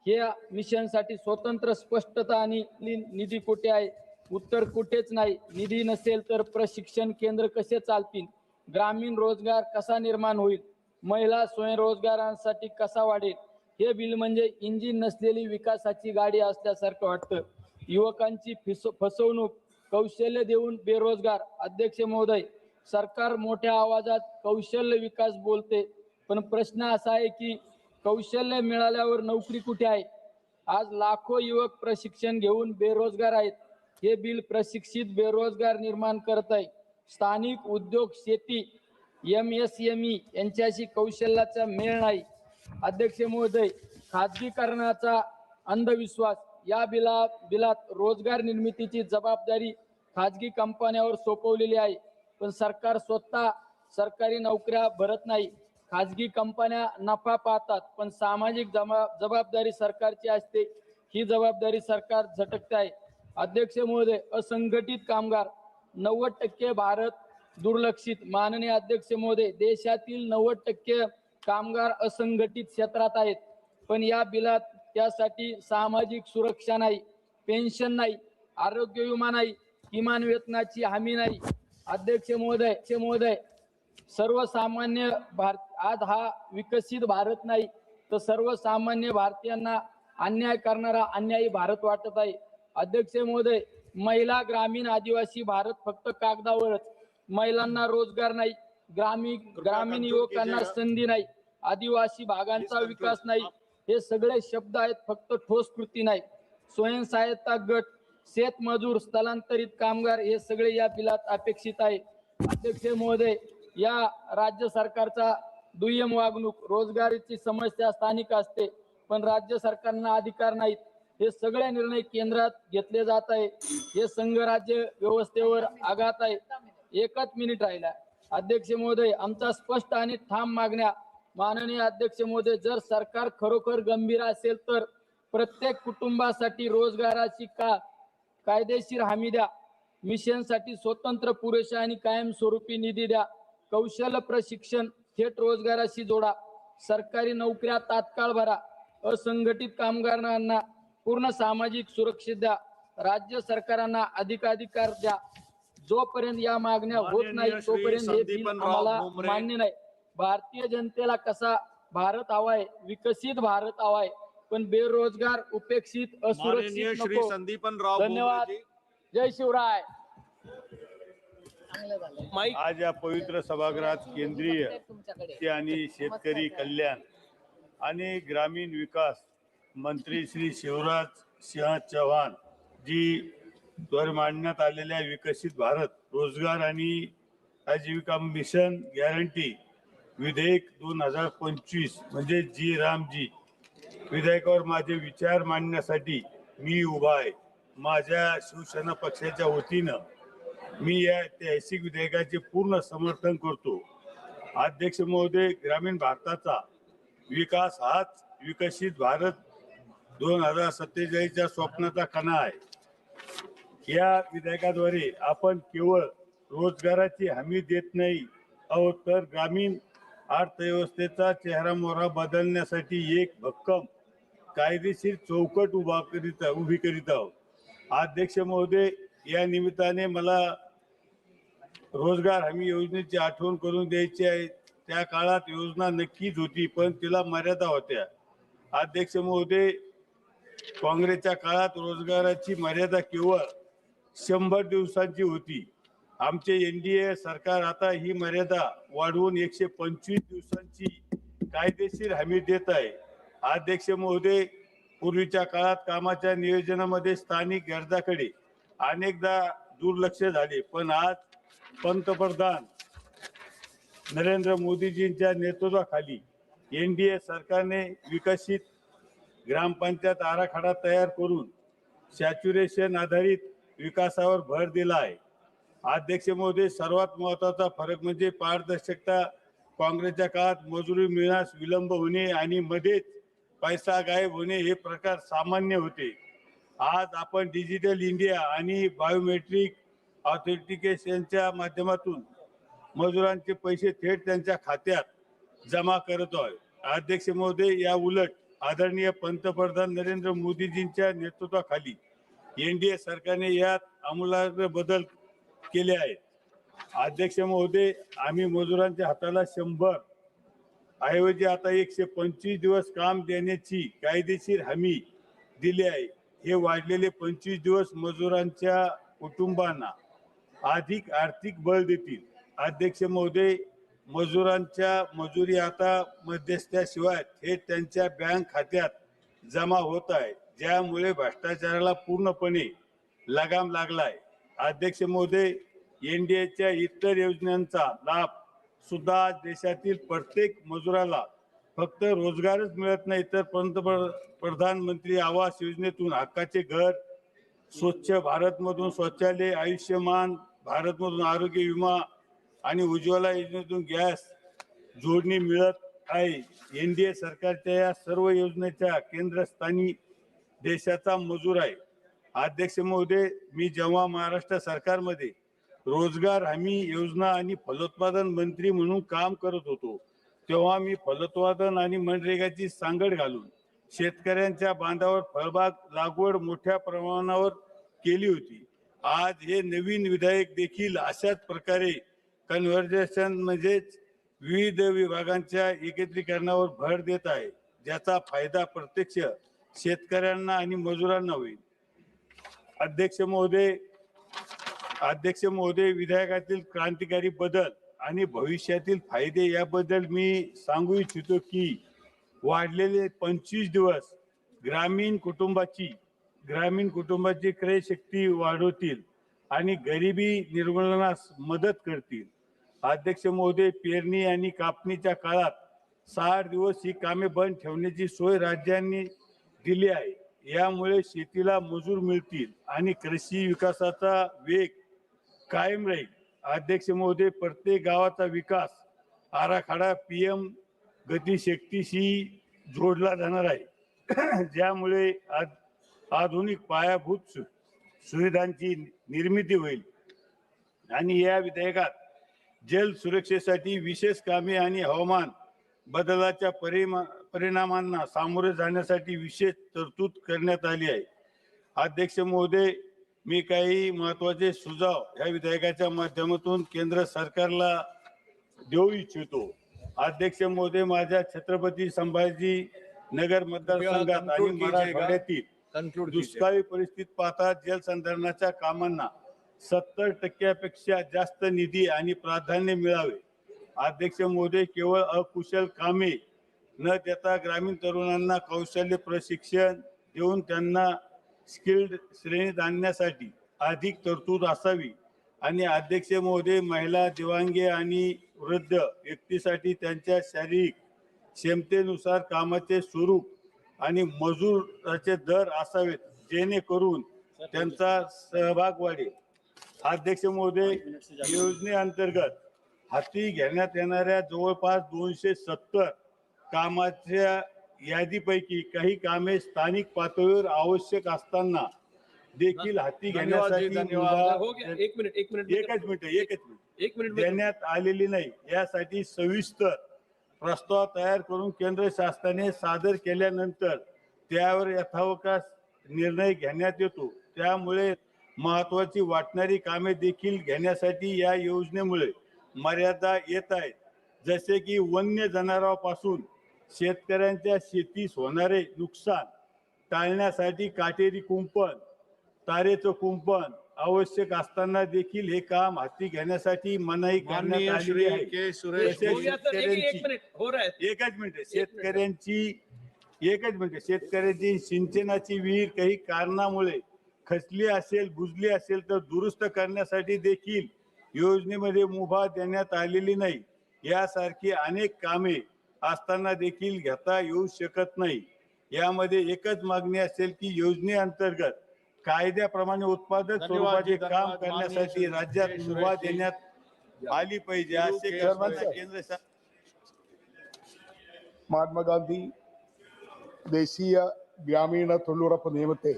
[SPEAKER 6] या मिशनसाठी स्वतंत्र स्पष्टता आणि निधी कुठे आहे? उत्तर कुठेच नाही. निधी नसेल तर प्रशिक्षण केंद्र कसे चालतील? ग्रामीण रोजगार कसा निर्माण होईल? महिला स्वयंरोजगारांसाठी कसा वाढेल? हे बिल म्हणजे इंजिन नसलेली विकासाची गाडी असल्यासारखं वाटतं. युवकांची फसवणूक, कौशल्य देऊन बेरोजगार. अध्यक्ष महोदय, सरकार मोठ्या आवाजात कौशल्य विकास बोलते, पण प्रश्न असा आहे की कौशल्य मिळाल्यावर नोकरी कुठे आहे? आज लाखो युवक प्रशिक्षण घेऊन बेरोजगार आहेत. हे बिल प्रशिक्षित बेरोजगार निर्माण करत आहे. स्थानिक उद्योग, शेती, MSME यांच्याशी कौशल्याचा मेळ नाही. अध्यक्ष महोदय, खाजगीकरणाचा अंधविश्वास. या बिलात रोजगार निर्मितीची जबाबदारी खाजगी कंपन्यांवर सोपवलेली आहे, पण सरकार स्वतः सरकारी नोकऱ्या भरत नाही. खाजगी कंपन्या नफा पाहतात, पण सामाजिक जबाबदारी सरकारची असते. ही जबाबदारी सरकार झटकते आहे. अध्यक्ष महोदय, असंघटित कामगार 90% भारत दुर्लक्षित. माननीय अध्यक्ष महोदय, देशातील 90% कामगार असंघटित क्षेत्रात आहेत, पण या बिलात त्यासाठी सामाजिक सुरक्षा नाही, पेन्शन नाही, आरोग्य विमा नाही, किमान वेतनाची हमी नाही. अध्यक्ष महोदय, सर्वसामान्य आज हा विकसित भारत नाही, तर सर्वसामान्य भारतीयांना अन्याय करणारा अन्यायी भारत वाटत आहे. अध्यक्ष महोदय, महिला, ग्रामीण, आदिवासी भारत फक्त कागदावरच. महिलांना रोजगार नाही, ग्रामीण युवकांना संधी नाही, आदिवासी भागांचा विकास नाही. हे सगळे शब्द आहेत, फक्त ठोस कृती नाही. स्वयंसहायता गट, शेतमजूर, स्थलांतरित कामगार हे सगळे या बिलात अपेक्षित आहे. अध्यक्ष महोदय, या राज्य सरकारचा दुय्यम वागणूक. रोजगाराची समस्या स्थानिक असते, पण राज्य सरकारना अधिकार नाहीत. हे सगळे निर्णय केंद्रात घेतले जात आहे. हे संघराज्य व्यवस्थेवर आघात आहे. एकच मिनिट राहिला. अध्यक्ष महोदय, आमचा स्पष्ट आणि ठाम मागण्या. माननीय अध्यक्ष महोदय, जर सरकार खरोखर गंभीर असेल तर प्रत्येक कुटुंबासाठी रोजगाराची कायदेशीर हमी द्या. मिशनसाठी स्वतंत्र, पुरेशा आणि कायमस्वरूपी निधी द्या. कौशल्य प्रशिक्षण थेट रोजगाराशी जोडा. सरकारी नोकऱ्या तात्काळ भरा. असंघटित कामगारांना पूर्ण सामाजिक सुरक्षा द्या. राज्य सरकारांना अधिकार द्या. जोपर्यंत या मागण्या होत नाही तोपर्यंत हे बिल आम्हाला मान्य नाही. भारतीय जनतेला कसा भारत हवाय? विकसित भारत हवाय, पण बेरोजगार, उपेक्षित, असुरक्षित नको. धन्यवाद. जय शिवराय.
[SPEAKER 8] आज या पवित्र सभागृहात केंद्रीय कृषी आणि शेतकरी कल्याण आणि ग्रामीण विकास मंत्री श्री शिवराज सिंह चौहान जी द्वारे मांडण्यात आलेल्या विकसित भारत रोजगार आणि आजीविका मिशन गॅरंटी विधेयक 2025 म्हणजे जी रामजी विधेयकावर माझे विचार मांडण्यासाठी मी उभा आहे. माझ्या शिवसेना पक्षाच्या वतीनं मी या ऐतिहासिक विधेयकाचे पूर्ण समर्थन करतो.
[SPEAKER 11] अध्यक्ष महोदय, ग्रामीण भारताचा विकास हाच विकसित भारत 2047च्या स्वप्नाचा कणा आहे। या विधेयकाद्वारे आपण केवळ रोजगाराची हमी देत नाही आहोत, तर ग्रामीण अर्थव्यवस्थेचा चेहरामोहरा बदलण्यासाठी एक भक्कम कायदेशीर चौकट उभी करीत आहोत। अध्यक्ष महोदय, या निमित्ताने मला रोजगार हमी योजनेची आठवण करून द्यायची आहे। त्या काळात योजना नक्कीच होती, पण तिला मर्यादा होत्या। अध्यक्ष महोदय, काँग्रेसच्या काळात रोजगाराची मर्यादा केवळ 100 दिवसांची होती। आमचे NDA सरकार आता ही मर्यादा वाढवून 125 दिवसांची कायदेशीर हमी देत आहे। अध्यक्ष महोदय, पूर्वीच्या काळात कामाच्या नियोजनामध्ये स्थानिक गरजाकडे अनेकदा दुर्लक्ष झाले, पण आज पंतप्रधान नरेंद्र मोदीजींच्या नेतृत्वाखाली NDA सरकारने विकसित ग्रामपंचायत आराखडा तयार करून सॅच्युरेशन आधारित विकासावर भर दिला आहे। अध्यक्ष महोदय, सर्वात महत्त्वाचा फरक म्हणजे पारदर्शकता। काँग्रेसच्या काळात मजुरी मिळण्यास विलंब होणे आणि मध्येच पैसा गायब होणे हे प्रकार सामान्य होते। आज आपण डिजिटल इंडिया आणि बायोमेट्रिक ऑथेंटिकेशनच्या माध्यमातून मजुरांचे पैसे थेट त्यांच्या खात्यात जमा करत आहोत। अध्यक्ष महोदय, या उलट आदरणीय पंतप्रधान नरेंद्र मोदीजींच्या नेतृत्वाखाली NDA सरकारने यात आमूलाग्र बदल केले आहेत। अध्यक्ष महोदय, आम्ही मजुरांच्या हाताला 100 ऐवजी आता 125 दिवस काम देण्याची कायदेशीर हमी दिली आहे। हे वाढलेले 25 दिवस मजुरांच्या कुटुंबांना अधिक आर्थिक बळ देतील। अध्यक्ष महोदय, मजुरांच्या मजुरी आता मध्यस्थाशिवाय थेट त्यांच्या बँक खात्यात जमा होत आहे, ज्यामुळे भ्रष्टाचाराला पूर्णपणे लगाम लागलाय। अध्यक्ष महोदय, NDAच्या इतर योजनांचा लाभ सुद्धा आज देशातील प्रत्येक मजुराला फक्त रोजगारच मिळत नाही, तर प्रधानमंत्री आवास योजनेतून हक्काचे घर, स्वच्छ भारत मधून शौचालय, आयुष्यमान भारत मधून आरोग्य विमा आणि उज्ज्वला योजनेतून गॅस जोडणी मिळत आहे। NDA सरकारच्या या सर्व योजनेच्या केंद्रस्थानी देशाचा मजूर आहे। अध्यक्ष महोदय, मी जेव्हा महाराष्ट्र सरकारमध्ये रोजगार हमी योजना आणि फलोत्पादन मंत्री म्हणून काम करत होतो, तेव्हा मी फलोत्पादन आणि मनरेगाची सांगड घालून शेतकऱ्यांच्या बांधावर फळबाग लागवड मोठ्या प्रमाणावर केली होती। आज हे नवीन विधेयक देखील अशाच प्रकारे कन्व्हर्जन म्हणजेच विविध विभागांच्या एकत्रीकरणावर भर देत आहे, ज्याचा फायदा प्रत्यक्ष शेतकऱ्यांना आणि मजुरांना होईल। अध्यक्ष महोदय, विधेयकातील क्रांतिकारी बदल आणि भविष्यातील फायदे याबद्दल मी सांगू इच्छितो की वाढलेले 25 दिवस ग्रामीण कुटुंबाची क्रयशक्ती वाढवतील आणि गरिबी निर्मूलनास मदत करतील। अध्यक्ष महोदय, पेरणी आणि कापणीच्या काळात 60 दिवस ही कामे बंद ठेवण्याची सोय राज्यांनी दिली आहे। यामुळे शेतीला मजूर मिळतील आणि कृषी विकासाचा वेग कायम राहील। अध्यक्ष महोदय, प्रत्येक गावाचा विकास आराखडा PM गतिशक्तीशी जोडला जाणार आहे, ज्यामुळे आधुनिक पायाभूत सुविधांची निर्मिती होईल आणि या विधेयकात जल सुरक्षेसाठी विशेष कामे आणि हवामान बदलाच्या परिणामांना सामोरे जाण्यासाठी विशेष तरतूद करण्यात आली आहे। अध्यक्ष महोदय, मी काही महत्त्वाचे सुझाव या विधेयकाच्या माध्यमातून केंद्र सरकारला देऊ इच्छितो। अध्यक्ष महोदय, माझ्या छत्रपती संभाजी नगर मतदारसंघात आणि मराठवाड्यातील दुष्काळी परिस्थिती पाहता जलसंधारणाच्या कामांना 70% जास्त निधी आणि प्राधान्य मिळावे। अध्यक्ष महोदय, केवळ अकुशल कामे न देता ग्रामीण तरुणांना कौशल्य प्रशिक्षण देऊन त्यांना स्किल्ड श्रेणीत आणण्यासाठी अधिक तरतूद असावी आणि अध्यक्ष महोदय, महिला, दिव्यांग आणि वृद्ध व्यक्तीसाठी त्यांच्या शारीरिक क्षमतेनुसार कामाचे स्वरूप आणि मजुराचे दर असावेत, जेणेकरून त्यांचा सहभाग वाढेल। अध्यक्ष महोदय, योजनेअंतर्गत
[SPEAKER 10] हाती घेण्यात येणाऱ्या जवळपास 270 कामाच्या यादीपैकी काही कामे स्थानिक पातळीवर आवश्यक असताना देखील हाती घेण्यासाठी एकच मिनिट देण्यात आलेली नाही. यासाठी सविस्तर प्रस्ताव तयार करून केंद्र शासनाने सादर केल्यानंतर त्यावर यथावकाश निर्णय घेण्यात येतो. त्यामुळे महत्वाची वाटणारी कामे देखील घेण्यासाठी या योजनेमुळे मर्यादा येत आहेत. जसे की वन्य जनावरांपासून शेतकऱ्यांच्या शेतीस होणारे नुकसान टाळण्यासाठी काटेरी कुंपण, तारेचं कुंपण आवश्यक असताना देखील हे काम हाती घेण्यासाठी मनाई करण्यात आली आहे. शेतकऱ्यांची सिंचनाची विहीर काही कारणामुळे खचली असेल, बुजली असेल तर दुरुस्त करण्यासाठी देखील योजनेमध्ये मुभा देण्यात आलेली नाही. यासारखी अनेक कामे असताना देखील घेता येऊ शकत नाही. यामध्ये एकच मागणी असेल की योजनेअंतर्गत कायद्याप्रमाणे उत्पादक स्वरूपाचे काम करण्यासाठी राज्यात मुभा देण्यात आली पाहिजे असे केंद्र
[SPEAKER 5] മഹാത്മാഗാന്ധി ദേശീയ ഗ്രാമീണ തൊഴിലുറപ്പ് നിയമത്തെ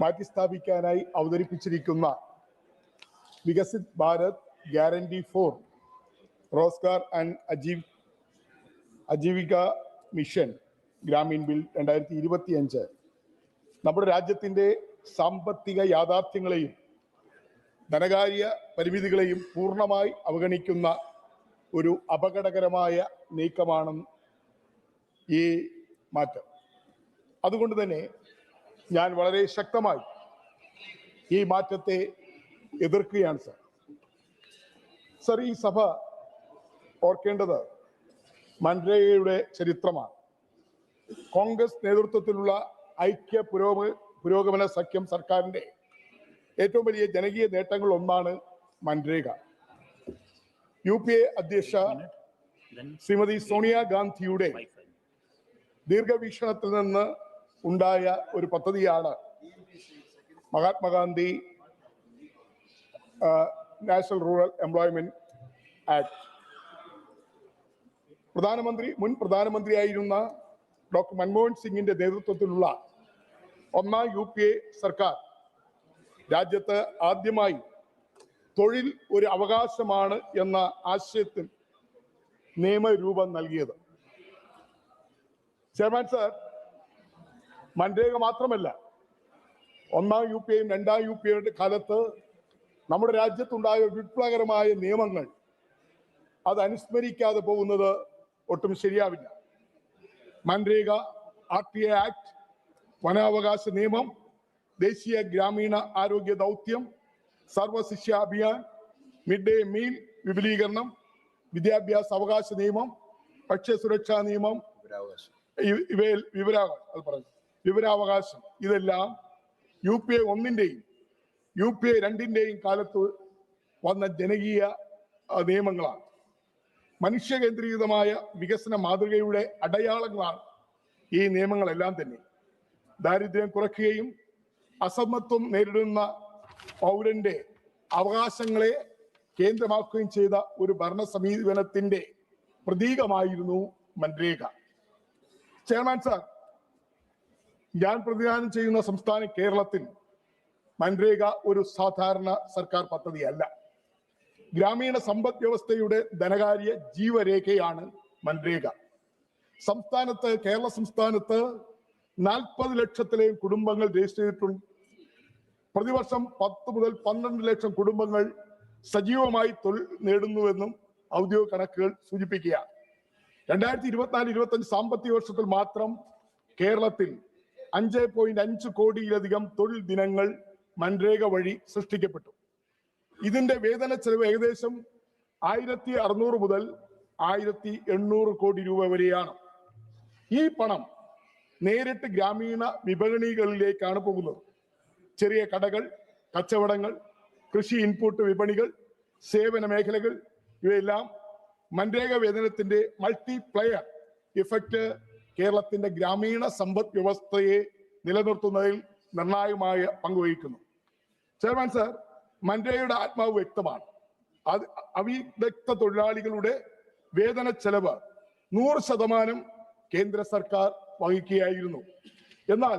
[SPEAKER 5] മാറ്റിസ്ഥാപിക്കാനായി അവതരിപ്പിച്ചിരിക്കുന്ന Viksit Bharat guarantee for Rozgar and Ajeevika mission Grameen bill 2025 നമ്മുടെ രാജ്യത്തിന്റെ സാമ്പത്തിക യാഥാർത്ഥ്യങ്ങളെയും ധനകാര്യ പരിമിതികളെയും പൂർണ്ണമായി അവഗണിക്കുന്ന ഒരു അപകടകരമായ നീക്കമാണ് ഈ മാറ്റം. അതുകൊണ്ട് തന്നെ ഞാൻ വളരെ ശക്തമായി ഈ മാറ്റത്തെ എതിർക്കുകയാണ് സർ. ഈ സഭ ഓർക്കേണ്ടത് മൻരേഗയുടെ ചരിത്രമാണ്. കോൺഗ്രസ് നേതൃത്വത്തിലുള്ള ഐക്യ പുരോഗമന സഖ്യം സർക്കാരിന്റെ ഏറ്റവും വലിയ ജനകീയ നേട്ടങ്ങൾ ഒന്നാണ് മൻരേഗ. UPA അധ്യക്ഷ ശ്രീമതി സോണിയാഗാന്ധിയുടെ ദീർഘവീക്ഷണത്തിൽ നിന്ന് ഉണ്ടായ ഒരു പദ്ധതിയാണ് Mahatma Gandhi national rural employment act. മുൻ പ്രധാനമന്ത്രിയായിരുന്ന ഡോക്ടർ മൻമോഹൻ സിംഗിന്റെ നേതൃത്വത്തിലുള്ള ഒന്നാം UPA സർക്കാർ രാജ്യത്ത് ആദ്യമായി തൊഴിൽ ഒരു അവകാശമാണ് എന്ന ആശയത്തിൽ നിയമരൂപം നൽകിയത്. ചെയർമാൻ സർ, മൻരേഗ മാത്രമല്ല, ഒന്നാം UPA യും രണ്ടാം UPA യുടെ കാലത്ത് നമ്മുടെ രാജ്യത്തുണ്ടായ വിപ്ലവകരമായ നിയമങ്ങൾ അത് അനുസ്മരിക്കാതെ പോകുന്നത് ഒട്ടും ശരിയാവില്ല. മൻരേഗ, RTA ആക്ട്, വനാവകാശ നിയമം, ദേശീയ ഗ്രാമീണ ആരോഗ്യ ദൗത്യം, Sarva Shiksha Abhiyan, mid day meal വിപുലീകരണം, വിദ്യാഭ്യാസ അവകാശ നിയമം, ഭക്ഷ്യസുരക്ഷാ നിയമം, വിവരാവകാശം, ഇതെല്ലാം UPA 1-ന്റെയും UPA 2-ന്റെയും കാലത്ത് വന്ന ജനകീയ നിയമങ്ങളാണ്. മനുഷ്യ കേന്ദ്രീകൃതമായ വികസന മാതൃകയുടെ അടയാളങ്ങളാണ് ഈ നിയമങ്ങളെല്ലാം തന്നെ. ദാരിദ്ര്യം കുറയ്ക്കുകയും അസമത്വം നേരിടുന്ന പൗരന്റെ അവകാശങ്ങളെ കേന്ദ്രമാക്കുകയും ചെയ്ത ഒരു ഭരണ സമീപനത്തിന്റെ പ്രതീകമായിരുന്നു മൻരേഗ. ചെയർമാൻ സാർ, ഞാൻ പ്രതിനിധാനം ചെയ്യുന്ന സംസ്ഥാനം കേരളത്തിൽ മൻരേഗ ഒരു സാധാരണ സർക്കാർ പദ്ധതിയല്ല. ഗ്രാമീണ സമ്പദ് വ്യവസ്ഥയുടെ ധനകാര്യ ജീവരേഖയാണ് മൻരേഗ. കേരള സംസ്ഥാനത്ത് 40 ലക്ഷത്തിലെയും കുടുംബങ്ങൾ രജിസ്റ്റർ ചെയ്തിട്ടുണ്ട്. പ്രതിവർഷം 10 മുതൽ 12 ലക്ഷം കുടുംബങ്ങൾ സജീവമായി തൊഴിൽ നേടുന്നുവെന്നും ഔദ്യോഗിക കണക്കുകൾ സൂചിപ്പിക്കുകയാണ്. 2024-25 സാമ്പത്തിക വർഷത്തിൽ മാത്രം കേരളത്തിൽ 5.5 കോടിയിലധികം തൊഴിൽ ദിനങ്ങൾ മൻരേഗ വഴി സൃഷ്ടിക്കപ്പെട്ടു. ഇതിന്റെ വേതന ചെലവ് ഏകദേശം 1600 മുതൽ 1800 കോടി രൂപ വരെയാണ്. ഈ പണം നേരിട്ട് ഗ്രാമീണ വിപണികളിലേക്കാണ് പോകുന്നത്. ചെറിയ കടകൾ, കച്ചവടങ്ങൾ, കൃഷി ഇൻപുട്ട് വിപണികൾ, സേവന മേഖലകൾ, ഇവയെല്ലാം മൻരേഗ വേതനത്തിന്റെ മൾട്ടിപ്ലയർ ഇഫക്റ്റ് കേരളത്തിന്റെ ഗ്രാമീണ സമ്പദ് വ്യവസ്ഥയെ നിലനിർത്തുന്നതിൽ നിർണായകമായ പങ്കുവഹിക്കുന്നു. ചെയർമാൻ സർ, മൻരേഗയുടെ ആത്മാവ് വ്യക്തമാണ്.
[SPEAKER 9] അവിദഗ്ധ തൊഴിലാളികളുടെ വേതന ചെലവ് 100% കേന്ദ്ര സർക്കാർ വഹിക്കുകയായിരുന്നു. എന്നാൽ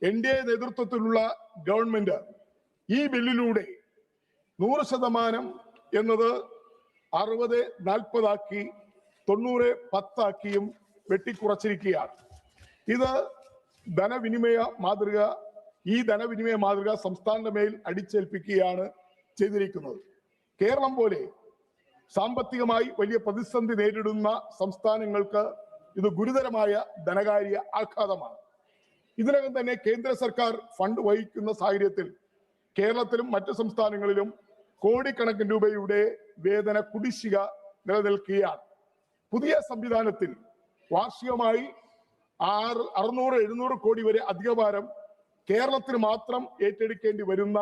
[SPEAKER 9] NDA നേതൃത്വത്തിലുള്ള ഗവൺമെന്റ് ഈ ബില്ലിലൂടെ 100% എന്നത് 60-40 90-10 വെട്ടിക്കുറച്ചിരിക്കുകയാണ്. ഇത് ധനവിനിമയ മാതൃക സംസ്ഥാനത്തിന്റെ മേൽ അടിച്ചേൽപ്പിക്കുകയാണ് ചെയ്തിരിക്കുന്നത്. കേരളം പോലെ സാമ്പത്തികമായി വലിയ പ്രതിസന്ധി നേരിടുന്ന സംസ്ഥാനങ്ങൾക്ക് ഇത് ഗുരുതരമായ ധനകാര്യ ആഘാതമാണ്. ഇതിനകം തന്നെ കേന്ദ്ര സർക്കാർ ഫണ്ട് വഹിക്കുന്ന സാഹചര്യത്തിൽ കേരളത്തിലും മറ്റു സംസ്ഥാനങ്ങളിലും കോടിക്കണക്കിന് രൂപയുടെ വേതന കുടിശ്ശിക നിലനിൽക്കുകയാണ്. പുതിയ സംവിധാനത്തിൽ വാർഷികമായി 600-700 കോടി വരെ അധികഭാരം കേരളത്തിന് മാത്രം ഏറ്റെടുക്കേണ്ടി വരുന്ന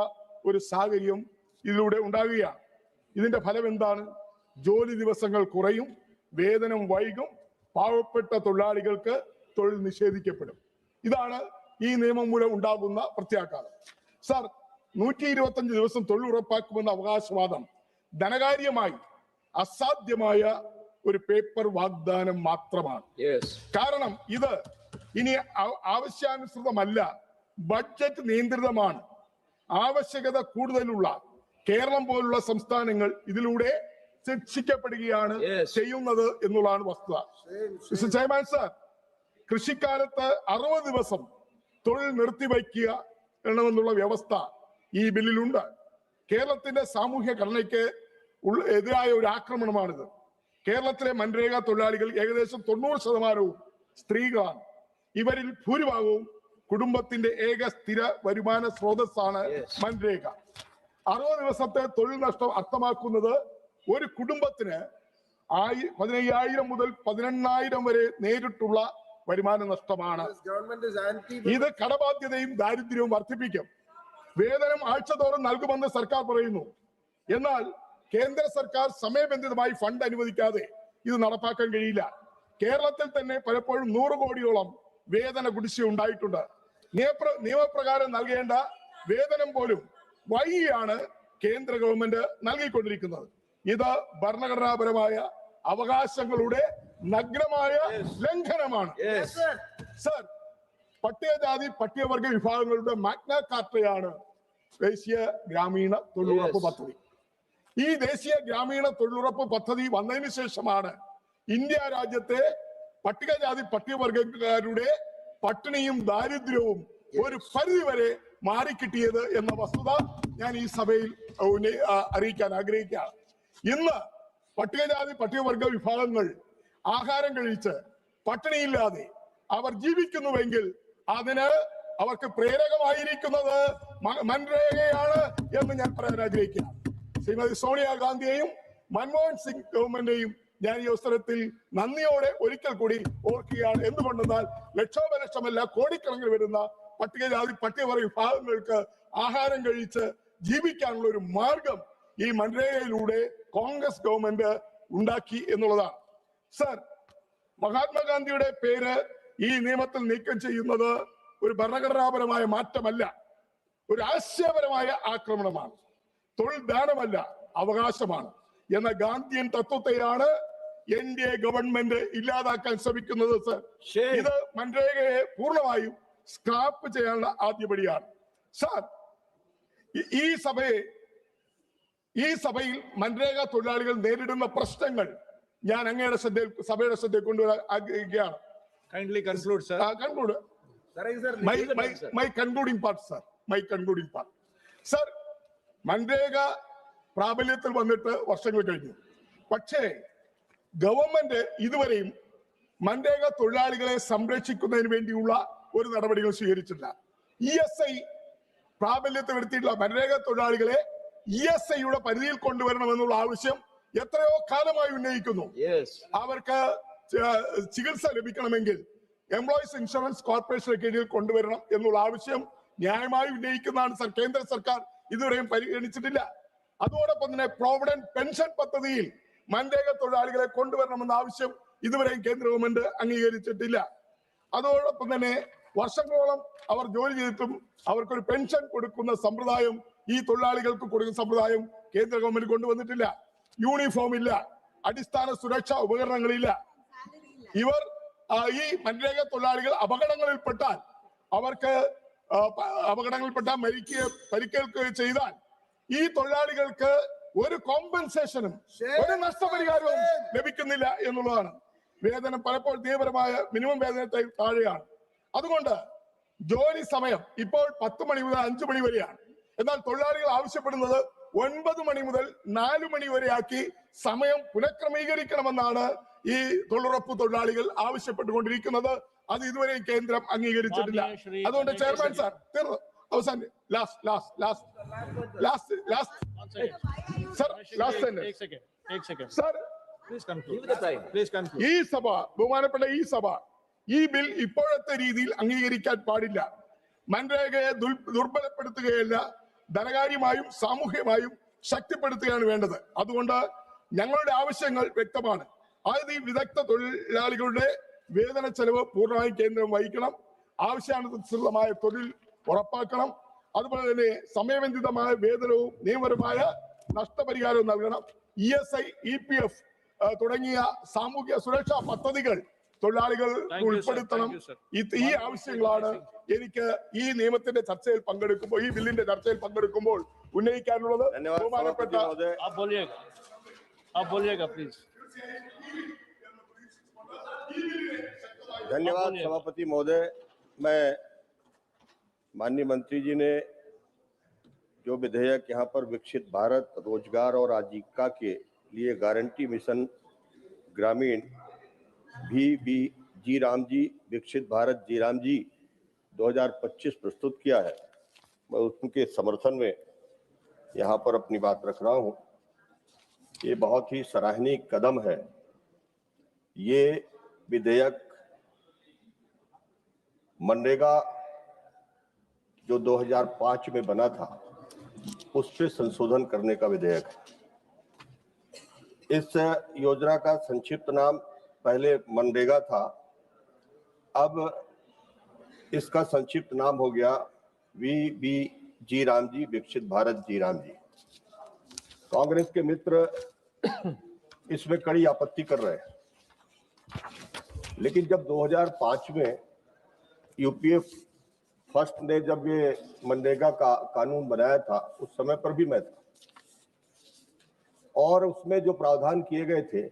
[SPEAKER 9] ഒരു സാഹചര്യം ഇതിലൂടെ ഉണ്ടാകുകയാണ്. ഇതിന്റെ ഫലം എന്താണ്? ജോലി ദിവസങ്ങൾ കുറയും, വേതനം വൈകും, പാവപ്പെട്ട തൊഴിലാളികൾക്ക് തൊഴിൽ നിഷേധിക്കപ്പെടും. ഇതാണ് ഈ നിയമം മൂലം ഉണ്ടാകുന്ന പ്രത്യാഘാതം. സർ, 125 ദിവസം തൊഴിൽ ഉറപ്പാക്കുമെന്ന അവകാശവാദം ധനകാര്യമായി അസാധ്യമായ ഒരു പേപ്പർ വാഗ്ദാനം മാത്രമാണ്. കാരണം ഇത് ഇനി ആവശ്യാനുസൃതമല്ല, ബഡ്ജറ്റ് നിയന്ത്രിതമാണ്. ആവശ്യകത കൂടുതലുള്ള കേരളം പോലുള്ള സംസ്ഥാനങ്ങൾ ഇതിലൂടെ ശിക്ഷിക്കപ്പെടുകയാണ് ചെയ്യുന്നത് എന്നുള്ളതാണ് വസ്തുത. മിസ്റ്റർ ചെയർമാൻ സർ, കൃഷിക്കാലത്ത് 60 ദിവസം തൊഴിൽ നിർത്തിവയ്ക്കുക എന്നുള്ളവ്യവസ്ഥ ഈ ബില്ലിലുണ്ട്. കേരളത്തിന്റെ സാമൂഹ്യ ഘടനയ്ക്ക് എതിരായ ഒരു ആക്രമണമാണിത്. കേരളത്തിലെ മൻരേഗ തൊഴിലാളികൾ ഏകദേശം 90% സ്ത്രീകളാണ്. ഇവരിൽ ഭൂരിഭാഗവും കുടുംബത്തിന്റെ ഏക സ്ഥിര വരുമാന സ്രോതസ്സാണ് മൻരേഗ. 60 ദിവസത്തെ തൊഴിൽ നഷ്ടം അർത്ഥമാക്കുന്നത് ഒരു കുടുംബത്തിന് 15,000 മുതൽ 18,000 വരെ നേരിട്ടുള്ള വരുമാന നഷ്ടമാണ്. ഇത് കടബാധ്യതയും ദാരിദ്ര്യവും വർദ്ധിപ്പിക്കും. വേതനം ആഴ്ചതോറും നൽകുമെന്ന് സർക്കാർ പറയുന്നു. എന്നാൽ കേന്ദ്ര സർക്കാർ സമയബന്ധിതമായി ഫണ്ട് അനുവദിക്കാതെ ഇത് നടപ്പാക്കാൻ കഴിയില്ല. കേരളത്തിൽ തന്നെ പലപ്പോഴും 100 കോടിയോളം വേതന കുടിശ്ശിക ഉണ്ടായിട്ടുണ്ട്. നിയമപ്രകാരം നൽകേണ്ട വേതനം പോലും വൈകിയാണ് കേന്ദ്ര ഗവൺമെന്റ് നൽകിക്കൊണ്ടിരിക്കുന്നത്. ഇത് ഭരണഘടനാപരമായ അവകാശങ്ങളുടെ നഗ്നമായ ലംഘനമാണ്. സർ, പട്ടികജാതി പട്ടികവർഗ വിഭാഗങ്ങളുടെ മാഗ്ന കാർട്ടയാണ് ദേശീയ ഗ്രാമീണ തൊഴിലുറപ്പ് പദ്ധതി. ഈ ദേശീയ ഗ്രാമീണ തൊഴിലുറപ്പ് പദ്ധതി വന്നതിന് ശേഷമാണ് ഇന്ത്യ രാജ്യത്തെ പട്ടികജാതി പട്ടികവർഗക്കാരുടെ പട്ടിണിയും ദാരിദ്ര്യവും ഒരു പരിധി വരെ മാറിക്കിട്ടിയത് എന്ന വസ്തുത ഞാൻ ഈ സഭയിൽ അറിയിക്കാൻ ആഗ്രഹിക്കുകയാണ്. ഇന്ന് പട്ടികജാതി പട്ടികവർഗ വിഭാഗങ്ങൾ ആഹാരം കഴിച്ച് പട്ടിണിയില്ലാതെ അവർ ജീവിക്കുന്നുവെങ്കിൽ അതിന് അവർക്ക് പ്രേരകമായിരിക്കുന്നത് മൻരേഗയാണ് എന്ന് ഞാൻ പറയാൻ ആഗ്രഹിക്കുകയാണ്. ശ്രീമതി സോണിയാഗാന്ധിയെയും മൻമോഹൻ സിംഗ് ഗവൺമെന്റിനെയും ഞാൻ ഈ അവസരത്തിൽ നന്ദിയോടെ ഒരിക്കൽ കൂടി ഓർക്കുകയാണ്. എന്തുകൊണ്ടെന്നാൽ ലക്ഷോപലക്ഷമല്ല കോടിക്കണക്കിന് വരുന്ന പട്ടികജാതി പട്ടികവർഗ വിഭാഗങ്ങൾക്ക് ആഹാരം കഴിച്ച് ജീവിക്കാനുള്ള ഒരു മാർഗം ഈ മൻരേഗയിലൂടെ കോൺഗ്രസ് ഗവൺമെന്റ് ഉണ്ടാക്കി എന്നുള്ളതാണ്. സർ, മഹാത്മാഗാന്ധിയുടെ പേര് ഈ നിയമത്തിൽ നീക്കം ചെയ്യുന്നത് ഒരു ഭരണഘടനാപരമായ മാറ്റമല്ല, ഒരു ആശയപരമായ ആക്രമണമാണ്. തൊഴിൽ ദാനമല്ല, അവകാശമാണ് എന്ന ഗാന്ധിയൻ തത്വത്തെയാണ് NDA ഗവൺമെന്റ് ഇല്ലാതാക്കാൻ ശ്രമിക്കുന്നത്. സർ, ഇത് മൻരേഗയെ പൂർണ്ണമായും സ്ക്രാപ്പ് ചെയ്യാനുള്ള ആദ്യപടിയാണ്. സർ, ഈ സഭയിൽ മൻരേഗ തൊഴിലാളികൾ നേരിടുന്ന പ്രശ്നങ്ങൾ ഞാൻ അങ്ങയുടെ സഭയുടെ ശ്രദ്ധയിൽ കൊണ്ടുവരാൻ ആഗ്രഹിക്കുകയാണ്.
[SPEAKER 17] Kindly conclude, sir.
[SPEAKER 9] Conclude. My concluding part, sir. My concluding part. Sir, MNREGA പ്രാബല്യത്തിൽ വന്നിട്ട് വർഷങ്ങൾ കഴിഞ്ഞു. പക്ഷേ ഗവൺമെന്റ് ഇതുവരെയും മൻരേഗ തൊഴിലാളികളെ സംരക്ഷിക്കുന്നതിന് വേണ്ടിയുള്ള ഒരു നടപടികൾ സ്വീകരിച്ചില്ല. ESI പ്രാബല്യത്തിൽ വരുത്തിയിട്ടുള്ള മൻരേഗ തൊഴിലാളികളെ ESIയുടെ പരിധിയിൽ കൊണ്ടുവരണമെന്നുള്ള ആവശ്യം എത്രയോ കാലമായി ഉന്നയിക്കുന്നു. അവർക്ക് ചികിത്സ ലഭിക്കണമെങ്കിൽ എംപ്ലോയീസ് ഇൻഷുറൻസ് കോർപ്പറേഷന് കീഴിൽ കൊണ്ടുവരണം എന്നുള്ള ആവശ്യം ന്യായമായി ഉന്നയിക്കുന്നതാണ്. കേന്ദ്ര സർക്കാർ ഇതുവരെയും പരിഗണിച്ചിട്ടില്ല. അതോടൊപ്പം തന്നെ പ്രോവിഡന്റ് പെൻഷൻ പദ്ധതിയിൽ മൻരേഗ തൊഴിലാളികളെ കൊണ്ടുവരണമെന്ന ആവശ്യം ഇതുവരെയും കേന്ദ്ര ഗവൺമെന്റ് അംഗീകരിച്ചിട്ടില്ല. അതോടൊപ്പം തന്നെ വർഷങ്ങളോളം അവർ ജോലി ചെയ്തിട്ടും അവർക്കൊരു പെൻഷൻ കൊടുക്കുന്ന സമ്പ്രദായം
[SPEAKER 5] ഈ തൊഴിലാളികൾക്ക് കൊടുക്കുന്ന സമ്പ്രദായം കേന്ദ്ര ഗവൺമെന്റ് കൊണ്ടുവന്നിട്ടില്ല. യൂണിഫോം ഇല്ല, അടിസ്ഥാന സുരക്ഷാ ഉപകരണങ്ങളില്ല. ഇവർ ഈ മൻരേഗ തൊഴിലാളികൾ അപകടങ്ങളിൽപ്പെട്ടാൽ അവർക്ക് അപകടങ്ങളിൽപ്പെട്ടാൽ പരിക്കേൽക്കുകയോ ചെയ്താൽ ഈ തൊഴിലാളികൾക്ക് ഒരു കോമ്പൻസേഷനും ഒരു നഷ്ടപരിഹാരവും ലഭിക്കുന്നില്ല എന്നുള്ളതാണ്. വേതനം പലപ്പോഴും നിയമപരമായ മിനിമം വേതനത്തെ താഴെയാണ്. അതുകൊണ്ട് ജോലി സമയം ഇപ്പോൾ 10 മണി മുതൽ 5 മണി വരെയാണ്. എന്നാൽ തൊഴിലാളികൾ ആവശ്യപ്പെടുന്നത് 9 മണി മുതൽ 4 മണി വരെയാക്കി സമയം പുനഃക്രമീകരിക്കണമെന്നാണ് ഈ തൊഴിലുറപ്പ് തൊഴിലാളികൾ ആവശ്യപ്പെട്ടുകൊണ്ടിരിക്കുന്നത്. അത് ഇതുവരെ കേന്ദ്രം അംഗീകരിച്ചിട്ടില്ല. അതുകൊണ്ട് ചെയർമാൻ സാർ തീർന്നു, അവസാനം ഈ സഭ, ബഹുമാനപ്പെട്ട ഈ സഭ ഈ ബിൽ ഇപ്പോഴത്തെ രീതിയിൽ അംഗീകരിക്കാൻ പാടില്ല. മൻരേഗയെ ദുർബലപ്പെടുത്തുകയല്ല, ധനകാര്യമായും സാമൂഹ്യമായും ശക്തിപ്പെടുത്തുകയാണ് വേണ്ടത്. അതുകൊണ്ട് ഞങ്ങളുടെ ആവശ്യങ്ങൾ വ്യക്തമാണ്. അതായത് ഈ വിദഗ്ധ തൊഴിലാളികളുടെ വേതന ചെലവ് പൂർണ്ണമായും കേന്ദ്രം വഹിക്കണം. ആവശ്യാനുസൃതമായ തൊഴിൽ ഉറപ്പാക്കണം. അതുപോലെ തന്നെ സമയബന്ധിതമായ വേതനവും നിയമപരമായ നഷ്ടപരിഹാരവും നൽകണം. ESI, EPF തുടങ്ങിയ സാമൂഹ്യ സുരക്ഷാ പദ്ധതികൾ തൊഴിലാളികൾ ഉൾപ്പെടുത്തണം. ഈ ആവശ്യങ്ങളാണ് എനിക്ക് ഈ നിയമത്തിന്റെ ചർച്ചയിൽ പങ്കെടുക്കുമ്പോൾ, ഈ ബില്ലിന്റെ ചർച്ചയിൽ പങ്കെടുക്കുമ്പോൾ ഉന്നയിക്കാനുള്ളത്. ബഹുമാനപ്പെട്ട
[SPEAKER 14] धन्यवाद सभापति महोदय। मैं माननीय मंत्री जी ने जो विधेयक यहाँ पर विकसित भारत रोजगार और आजीविका के लिए गारंटी मिशन ग्रामीण जी राम जी विकसित भारत जी राम जी 2025 प्रस्तुत किया है, मैं उनके समर्थन में यहाँ पर अपनी बात रख रहा हूँ। ये बहुत ही सराहनीय कदम है। ये विधेयक मनरेगा जो 2005 में बना था उस पर संशोधन करने का विधेयक है। इस योजना का संक्षिप्त नाम पहले मनरेगा था, अब इसका संक्षिप्त नाम हो गया जी राम जी विकसित भारत जी राम जी। कांग्रेस के मित्र इसमें कड़ी आपत्ति कर रहे हैं, लेकिन जब 2005 में यूपीएफ फर्स्ट ने जब ये मनरेगा का कानून बनाया था उस समय पर भी मैं था, और उसमें जो प्रावधान किए गए थे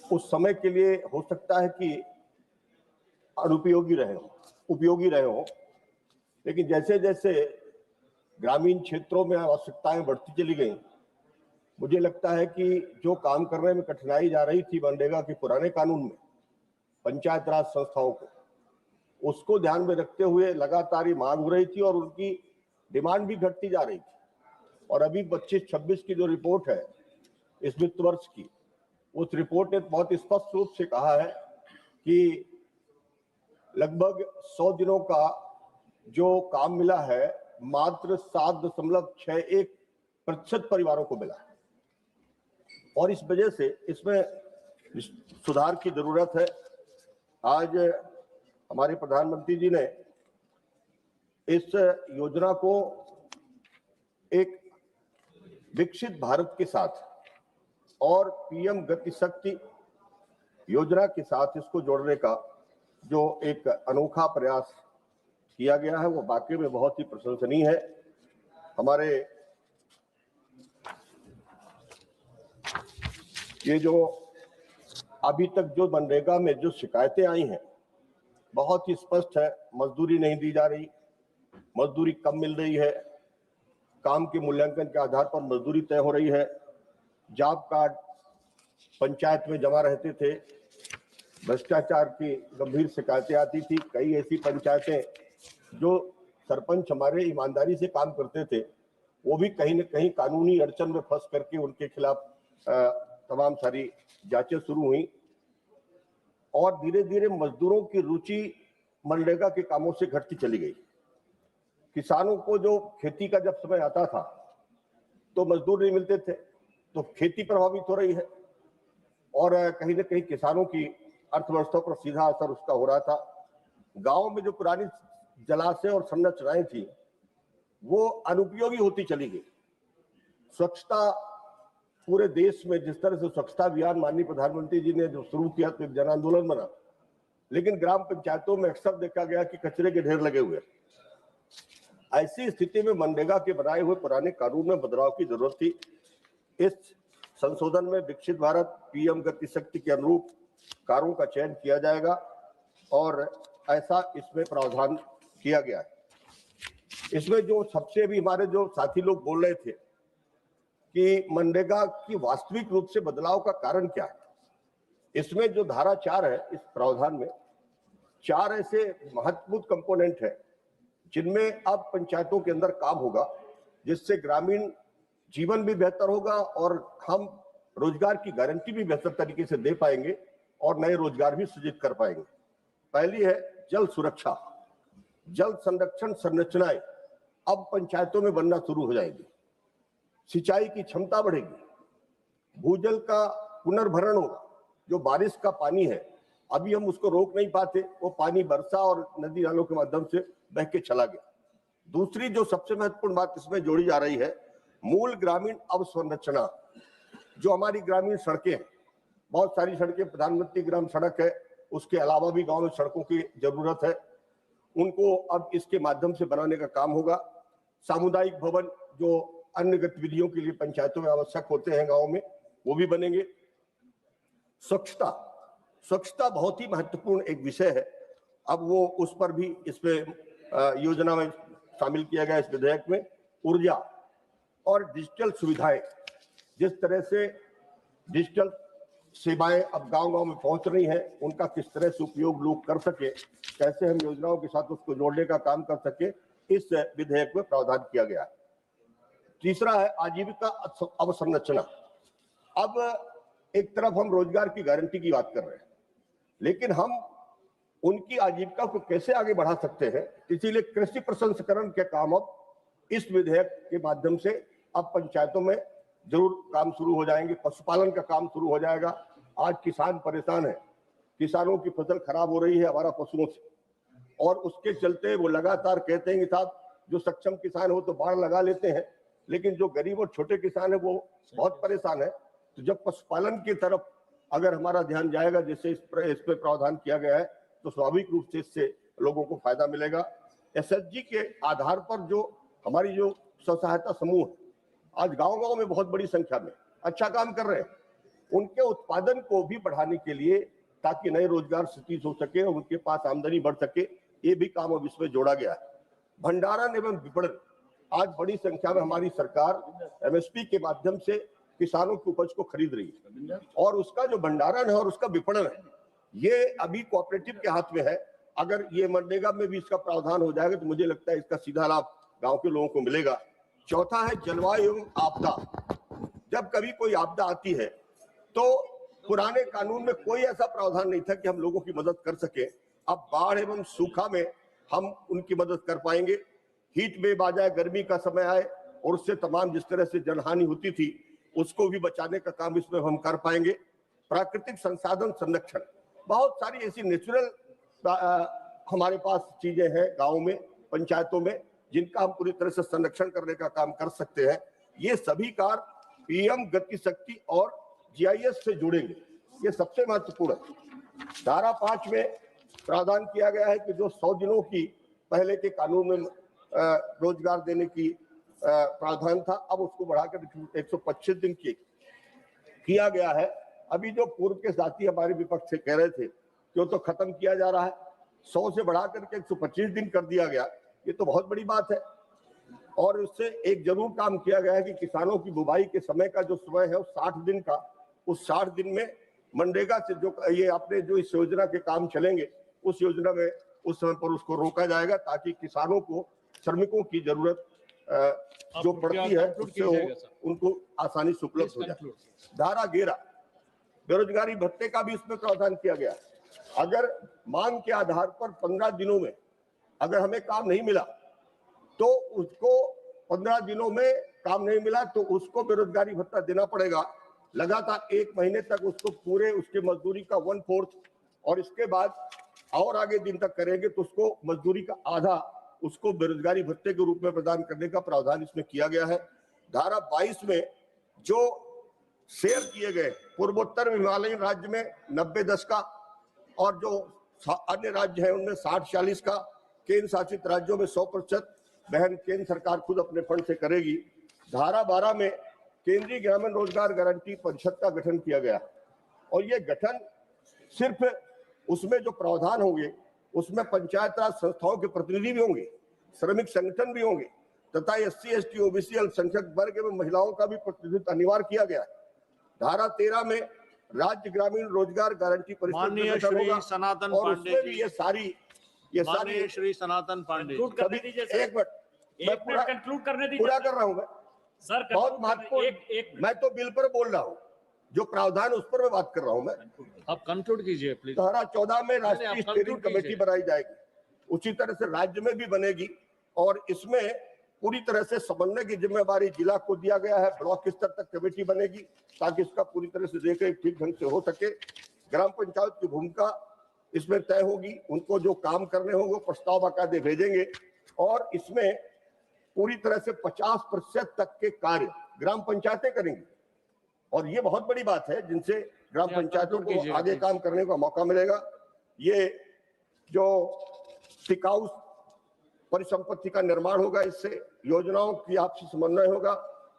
[SPEAKER 14] उस समय के लिए हो सकता है कि अनुपयोगी रहे हो, उपयोगी रहे हो, लेकिन जैसे जैसे ग्रामीण क्षेत्रों में आवश्यकताएं बढ़ती चली गई, मुझे लगता है कि जो काम करने में कठिनाई जा रही थी मनरेगा के पुराने कानून में पंचायत राज संस्थाओं को, उसको ध्यान में रखते हुए लगातार ही मांग हो रही थी और उनकी डिमांड भी घटती जा रही थी। और अभी 25-26 की जो रिपोर्ट है इस वित्त वर्ष की, उस रिपोर्ट ने बहुत स्पष्ट रूप से कहा है कि लगभग 100 दिनों का जो काम मिला है मात्र 7.61% परिवारों को मिला है, और इस वजह से इसमें सुधार की जरूरत है। आज हमारे प्रधानमंत्री जी ने इस योजना को एक विकसित भारत के साथ और पीएम गति शक्ति योजना के साथ इसको जोड़ने का जो एक अनोखा प्रयास किया गया है वो वाकई में बहुत ही प्रशंसनीय है। हमारे ये जो अभी तक जो मनरेगा में जो शिकायतें आई हैं बहुत ही स्पष्ट है। मजदूरी नहीं दी जा रही, मजदूरी कम मिल रही है, काम के मूल्यांकन के आधार पर मजदूरी तय हो रही है, जॉब कार्ड पंचायत में जमा रहते थे, भ्रष्टाचार की गंभीर शिकायतें आती थी। कई ऐसी पंचायतें जो सरपंच हमारे ईमानदारी से काम करते थे वो भी कहीं न कहीं कानूनी अड़चन में फंस करके उनके खिलाफ तमाम सारी जांचें शुरू हुई, और धीरे धीरे मजदूरों की रुचि मनरेगा के कामों से घटती चली गई। किसानों को जो खेती का जब समय आता था तो मजदूर नहीं मिलते थे, तो खेती प्रभावित हो रही है, और कहीं न कहीं किसानों की अर्थव्यवस्था पर सीधा असर उसका हो रहा था। गांव में जो पुरानी जलाशय और संरचनाएं थी वो अनुपयोगी होती चली गई। स्वच्छता पूरे देश में जिस तरह से स्वच्छता अभियान माननीय प्रधानमंत्री जी ने जो शुरू किया तो एक जन आंदोलन बना, लेकिन ग्राम पंचायतों में अक्सर देखा गया कि कचरे के ढेर लगे हुए। ऐसी स्थिति में मनरेगा के बनाए हुए पुराने कानून में बदलाव की जरूरत थी। इस संशोधन में विकसित भारत पीएम गति शक्ति के अनुरूप कार्यों का चयन किया जाएगा और ऐसा इसमें प्रावधान किया गया है। इसमें जो सबसे भी हमारे जो साथी लोग बोल रहे थे कि मनरेगा की वास्तविक रूप से बदलाव का कारण क्या है, इसमें जो धारा 4 है इस प्रावधान में 4 ऐसे महत्वपूर्ण कंपोनेंट है जिनमें अब पंचायतों के अंदर काम होगा, जिससे ग्रामीण जीवन भी बेहतर होगा और हम रोजगार की गारंटी भी बेहतर तरीके से दे पाएंगे और नए रोजगार भी सृजित कर पाएंगे। पहली है जल सुरक्षा। जल संरक्षण संरचनाएं अब पंचायतों में बनना शुरू हो जाएगी। सिंचाई की क्षमता बढ़ेगी, भूजल का पुनर्भरण होगा। जो बारिश का पानी है अभी हम उसको रोक नहीं पाते, वो पानी वर्षा और नदी नालों के माध्यम से बह के चला गया। दूसरी जो सबसे महत्वपूर्ण बात इसमें जोड़ी जा रही है, मूल ग्रामीण अवसंरचना। जो हमारी ग्रामीण सड़कें हैं, बहुत सारी सड़कें प्रधानमंत्री ग्राम सड़क है, उसके अलावा भी गांव में सड़कों की जरूरत है, उनको अब इसके माध्यम से बनाने का काम होगा। सामुदायिक भवन जो अन्य गतिविधियों के लिए पंचायतों में आवश्यक होते हैं गांव में, वो भी बनेंगे। स्वच्छता बहुत ही महत्वपूर्ण एक विषय है। अब वो उस पर भी इसमें योजना में शामिल किया गया इस विधेयक में। ऊर्जा और डिजिटल सुविधाएं, जिस तरह से डिजिटल सेवाएं अब गांव-गांव में पहुंच रही हैं, उनका किस तरह से उपयोग लोग कर सके, कैसे हम योजनाओं के साथ उसको जोड़ने का काम कर सके, इस विधेयक में प्रावधान किया गया है। तीसरा है आजीविका अवसंरचना। अब एक तरफ हम रोजगार की गारंटी की बात कर रहे हैं, लेकिन हम उनकी आजीविका को कैसे आगे बढ़ा सकते हैं, इसीलिए कृषि प्रसंस्करण के काम अब इस विधेयक के माध्यम से अब पंचायतों में जरूर काम शुरू हो जाएंगे। पशुपालन का काम शुरू हो जाएगा। आज किसान परेशान है, किसानों की फसल खराब हो रही है हमारा पशुओं से, और उसके चलते वो लगातार कहते हैं कि साहब जो सक्षम किसान हो तो बाढ़ लगा लेते हैं, लेकिन जो गरीब और छोटे किसान है वो बहुत परेशान है। तो जब पशुपालन की तरफ अगर हमारा ध्यान जाएगा, जैसे इस पे प्रावधान किया गया है, तो स्वाभाविक रूप से इससे लोगों को फायदा मिलेगा। एसएचजी के आधार पर जो हमारी जो स्व सहायता समूह आज गांव-गांव में बहुत बड़ी संख्या में अच्छा काम कर रहे हैं, उनके उत्पादन को भी बढ़ाने के लिए, ताकि नए रोजगार सृजित हो सके और उनके पास आमदनी बढ़ सके, ये भी काम अब इसमें जोड़ा गया है। भंडारण एवं विपणन, आज बड़ी संख्या में हमारी सरकार एमएसपी के माध्यम से किसानों की उपज को खरीद रही है, और उसका जो भंडारण है और उसका विपणन है, ये अभी कोऑपरेटिव के हाथ में है। अगर ये मनरेगा में भी इसका प्रावधान हो जाएगा तो मुझे लगता है इसका सीधा लाभ गांव के लोगों को मिलेगा। चौथा है जलवायु एवं आपदा। जब कभी कोई आपदा आती है तो पुराने कानून में कोई ऐसा प्रावधान नहीं था कि हम लोगों की मदद कर सके। अब बाढ़ एवं सूखा में हम उनकी मदद कर पाएंगे। हीट वेव आ जाए, गर्मी का समय आए, और उससे तमाम जिस तरह से जनहानि होती थी उसको भी बचाने का काम इसमें हम कर पाएंगे। प्राकृतिक संसाधन संरक्षण, बहुत सारी ऐसी नेचुरल हमारे पास चीजें हैं गाँव में, पंचायतों में, जिनका हम पूरी तरह से संरक्षण करने का काम कर सकते हैं। ये सभी कार्य पीएम गति शक्ति और जीआईएस से जुड़ेंगे, ये सबसे महत्वपूर्ण है। धारा 5 में प्रावधान किया गया है कि जो 100 दिनों की पहले के कानून में रोजगार देने की प्रावधान था, अब उसको बढ़ाकर 125 दिन किया गया है। अभी जो पूर्व के साथी हमारे विपक्ष से कह रहे थे कि वो तो खत्म किया जा रहा है, 100 से बढ़ाकर के 125 दिन कर दिया गया, ये तो बहुत बड़ी बात है। और उससे एक जरूर काम किया गया है कि किसानों की बुवाई के समय का जो समय है वो 60 दिन का, उस 60 दिन में मनरेगा से जो ये आपने जो इस योजना के काम चलेंगे, उस योजना में उस समय पर उसको रोका जाएगा, ताकि किसानों को श्रमिकों की जरूरत जो पड़ती है उससे उनको आसानी से उपलब्ध हो जाए। धारा 11 बेरोजगारी भत्ते का भी इसमें प्रावधान किया गया है। अगर मांग के आधार पर 15 दिनों में अगर हमें काम नहीं मिला तो उसको 15 दिनों में काम नहीं मिला तो उसको बेरोजगारी भत्ता देना पड़ेगा। लगातार 1 महीने तक उसको पूरे उसके मजदूरी का 1/4 और इसके बाद और आगे दिन तक करेंगे तो उसको मजदूरी का आधा उसको बेरोजगारी भत्ते के रूप में प्रदान करने का प्रावधान इसमें किया गया है। धारा 22 में जो शेयर किए गए पूर्वोत्तर हिमालयन राज्य में 90-10 का और जो अन्य राज्य हैं उनमें 60-40 का, केंद्र शासित राज्यों में 100% बहन केंद्र सरकार खुद अपने फंड से करेगी। धारा 12 में केंद्रीय ग्रामीण रोजगार गारंटी परिषद का गठन किया गया और ये गठन सिर्फ उसमें जो प्रावधान होंगे उसमें पंचायत राज संस्थाओं के प्रतिनिधि भी होंगे, श्रमिक संगठन भी होंगे तथा SC, ST, OBC अल्पसंख्यक वर्ग एवं महिलाओं का भी प्रतिनिधित्व अनिवार्य किया गया है। धारा 13 में राज्य ग्रामीण रोजगार गारंटी परिषद
[SPEAKER 17] माननीय श्री सनातन पांडे जी,
[SPEAKER 14] ये सारी
[SPEAKER 17] श्री सनातन पांडे
[SPEAKER 14] एक मिनट मैं पूरा कर रहा हूं मैं सर, बहुत महत्वपूर्ण। मैं तो बिल पर बोल रहा हूं, जो प्रावधान उस पर मैं बात कर रहा हूं। मैं
[SPEAKER 17] आप कंक्लूड कीजिए प्लीज।
[SPEAKER 14] धारा 14 में राष्ट्रीय स्टीयरिंग कमेटी बनाई जाएगी, उसी तरह से राज्य में भी बनेगी और इसमें पूरी तरह से समन्वय की जिम्मेवारी जिला को दिया गया है। ब्लॉक स्तर तक कमेटी बनेगी ताकि इसका पूरी तरह से देखरेख ठीक ढंग से हो सके। ग्राम पंचायत की भूमिका इसमें तय होगी, उनको जो काम करने होंगे वो प्रस्ताव बाकायदे भेजेंगे और इसमें पूरी तरह से 50% तक के कार्य ग्राम पंचायतें करेंगी और ये बहुत बड़ी बात है जिनसे ग्राम पंचायतों को आगे काम करने का मौका मिलेगा। ये जो टिकाऊ परिसंपत्ति का निर्माण होगा, इससे योजनाओं की आपसी समन्वय होगा,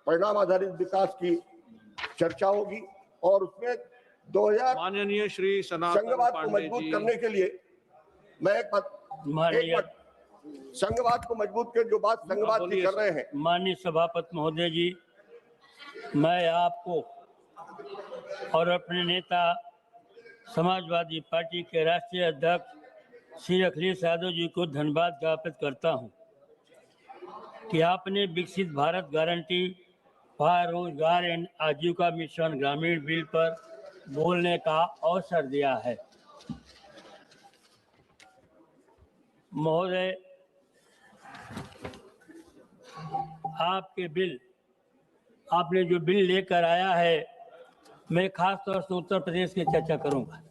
[SPEAKER 14] परिणाम आधारित विकास की चर्चा होगी और उसमें 2000
[SPEAKER 17] माननीय श्री सनातन
[SPEAKER 14] संघवाद को
[SPEAKER 17] पांडे
[SPEAKER 14] मजबूत
[SPEAKER 17] जी
[SPEAKER 14] करने के लिए मैं एक बात संघवाद को मजबूत कर जो बात संघवाद की कर रहे हैं।
[SPEAKER 16] माननीय सभापति महोदय जी, मैं आपको और अपने नेता समाजवादी पार्टी के राष्ट्रीय अध्यक्ष श्री अखिलेश यादव जी को धन्यवाद ज्ञापित करता हूं कि आपने विकसित भारत गारंटी फॉर रोजगार एंड आजीविका मिशन ग्रामीण बिल पर बोलने का अवसर दिया है। महोदय, आपने जो बिल लेकर आया है, मैं खास तौर से उत्तर प्रदेश की चर्चा करूंगा।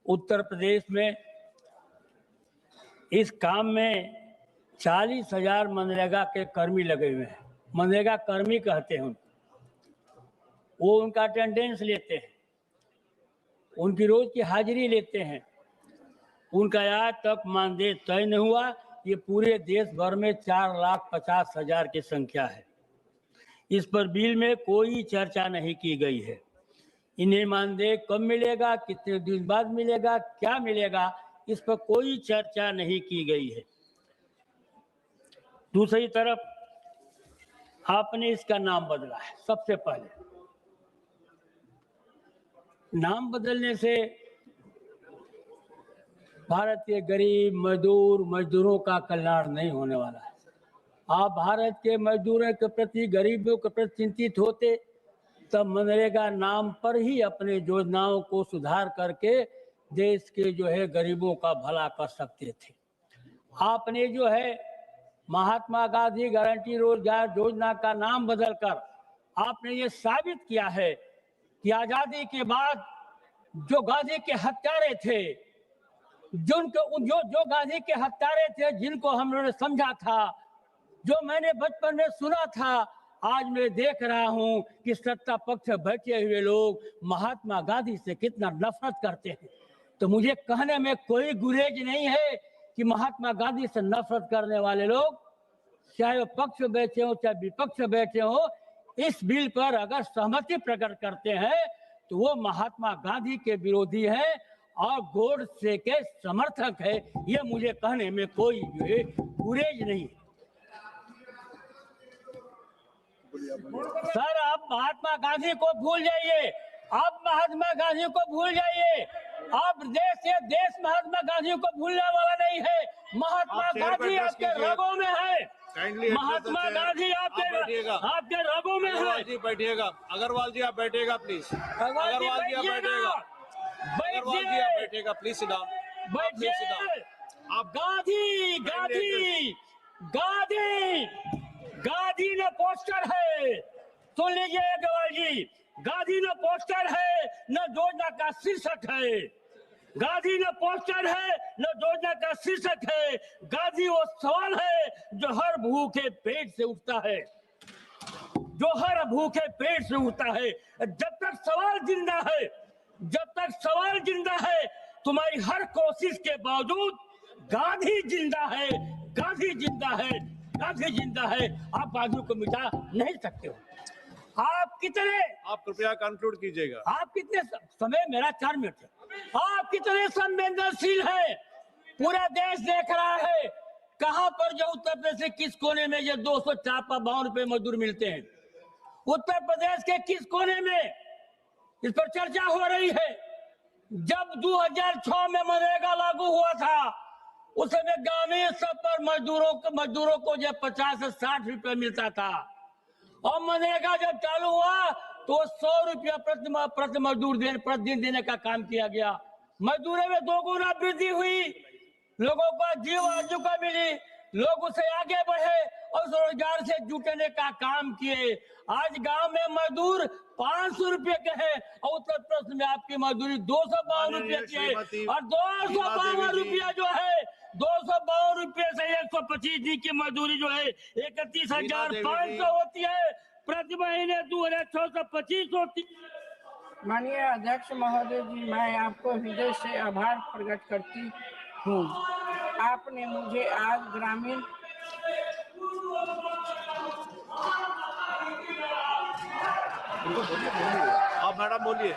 [SPEAKER 16] उत्तर प्रदेश में इस काम में 40,000 मनरेगा के कर्मी लगे हुए हैं। मनरेगा कर्मी कहते हैं वो उनका अटेंडेंस लेते हैं, उनकी रोज की हाजिरी लेते हैं, उनका आज तक मानदेय तय नहीं हुआ। ये पूरे देश भर में 4,50,000 की संख्या है। इस पर बिल में कोई चर्चा नहीं की गई है। इन्हें मानदेय कब मिलेगा, कितने दिन बाद मिलेगा, क्या मिलेगा, इस पर कोई चर्चा नहीं की गई है। दूसरी तरफ आपने इसका नाम बदला है। सबसे पहले नाम बदलने से भारत के गरीब मजदूरों का कल्याण नहीं होने वाला है। आप भारत के मजदूरों के प्रति, गरीबों के प्रति चिंतित होते तब मनरेगा नाम पर ही अपने योजनाओं को सुधार करके देश के गरीबों का भला कर सकते थे। आपने महात्मा गांधी गारंटी रोजगार योजना का नाम बदलकर आपने ये साबित किया है कि आजादी के बाद जो गांधी के हत्यारे थे, जो गांधी के हत्यारे थे, जिनको हम लोगों ने समझा था, जो मैंने बचपन में सुना था, आज मैं देख रहा हूं कि सत्ता पक्ष बैठे हुए लोग महात्मा गांधी से कितना नफरत करते हैं। तो मुझे कहने में कोई गुरेज नहीं है कि महात्मा गांधी से नफरत करने वाले लोग, चाहे वो पक्ष बैठे हो चाहे विपक्ष बैठे हो, इस बिल पर अगर सहमति प्रकट करते हैं तो वो महात्मा गांधी के विरोधी हैं और गोडसे के समर्थक है। ये मुझे कहने में कोई गुरेज नहीं। सर, आप महात्मा गांधी को भूल जाइए, आप महात्मा गांधी को भूल जाइए। आप देश महात्मा गांधी को भूलने वाला नहीं है। महात्मा गांधी आपके रगों में है। महात्मा गांधी आपके रगों में है।
[SPEAKER 17] जी बैठिएगा। अग्रवाल जी आप बैठिएगा प्लीज। अग्रवाल जी आप बैठिएगा। अग्रवाल जी आप बैठिएगा प्लीज। Sit down.
[SPEAKER 16] आप गांधी ने पोस्टर है, सुन लीजिए अग्रवाल जी, गांधी ने पोस्टर है, न योजना का शीर्षक है। गांधी न पोस्टर है न योजना का शीर्षक है, गांधी वो सवाल है जो हर भूखे पेट से उठता है, जो हर भूखे पेट से उठता है। जब तक सवाल जिंदा है, जब तक सवाल जिंदा है, तुम्हारी हर कोशिश के बावजूद गांधी जिंदा है, गांधी जिंदा है, गांधी जिंदा है। आप गांधी को मिटा नहीं सकते हो। आप
[SPEAKER 17] कृपया कंक्लूड कीजिएगा।
[SPEAKER 16] आप कितने समय, मेरा 4 मिनट है, आप कितने संवेदनशील हैं, पूरा देश देख रहा है। कहां पर जो उत्तर प्रदेश के किस कोने में ये 252 रुपए मजदूर मिलते हैं, उत्तर प्रदेश के किस कोने में इस पर चर्चा हो रही है। जब 2006 में मनरेगा लागू हुआ था, उस समय ग्रामीण स्तर पर मजदूरों को जब 50 से 60 रुपए मिलता था, और मनरेगा जब चालू हुआ तो 100 रुपया प्रति मजदूर प्रतिदिन देने का काम किया गया। मजदूरी में 2 गुना वृद्धि हुई, लोगों को जीव आजीविका मिली, लोग उसे आगे बढ़े और रोजगार से जुटने का काम किए। आज गांव में मजदूर 500 रुपए के हैं और उत्तर प्रदेश में आपकी मजदूरी 252 रुपए की है, और 252 रुपया जो है, 252 रुपये से 125 दिन की मजदूरी जो है 31,500 होती है, प्रति महीने 2,625 होती है।
[SPEAKER 13] माननीय अध्यक्ष महोदय जी, मैं आपको हृदय से आभार प्रकट करती हूँ। आपने मुझे आज ग्रामीण
[SPEAKER 17] आप मैडम बोलिए,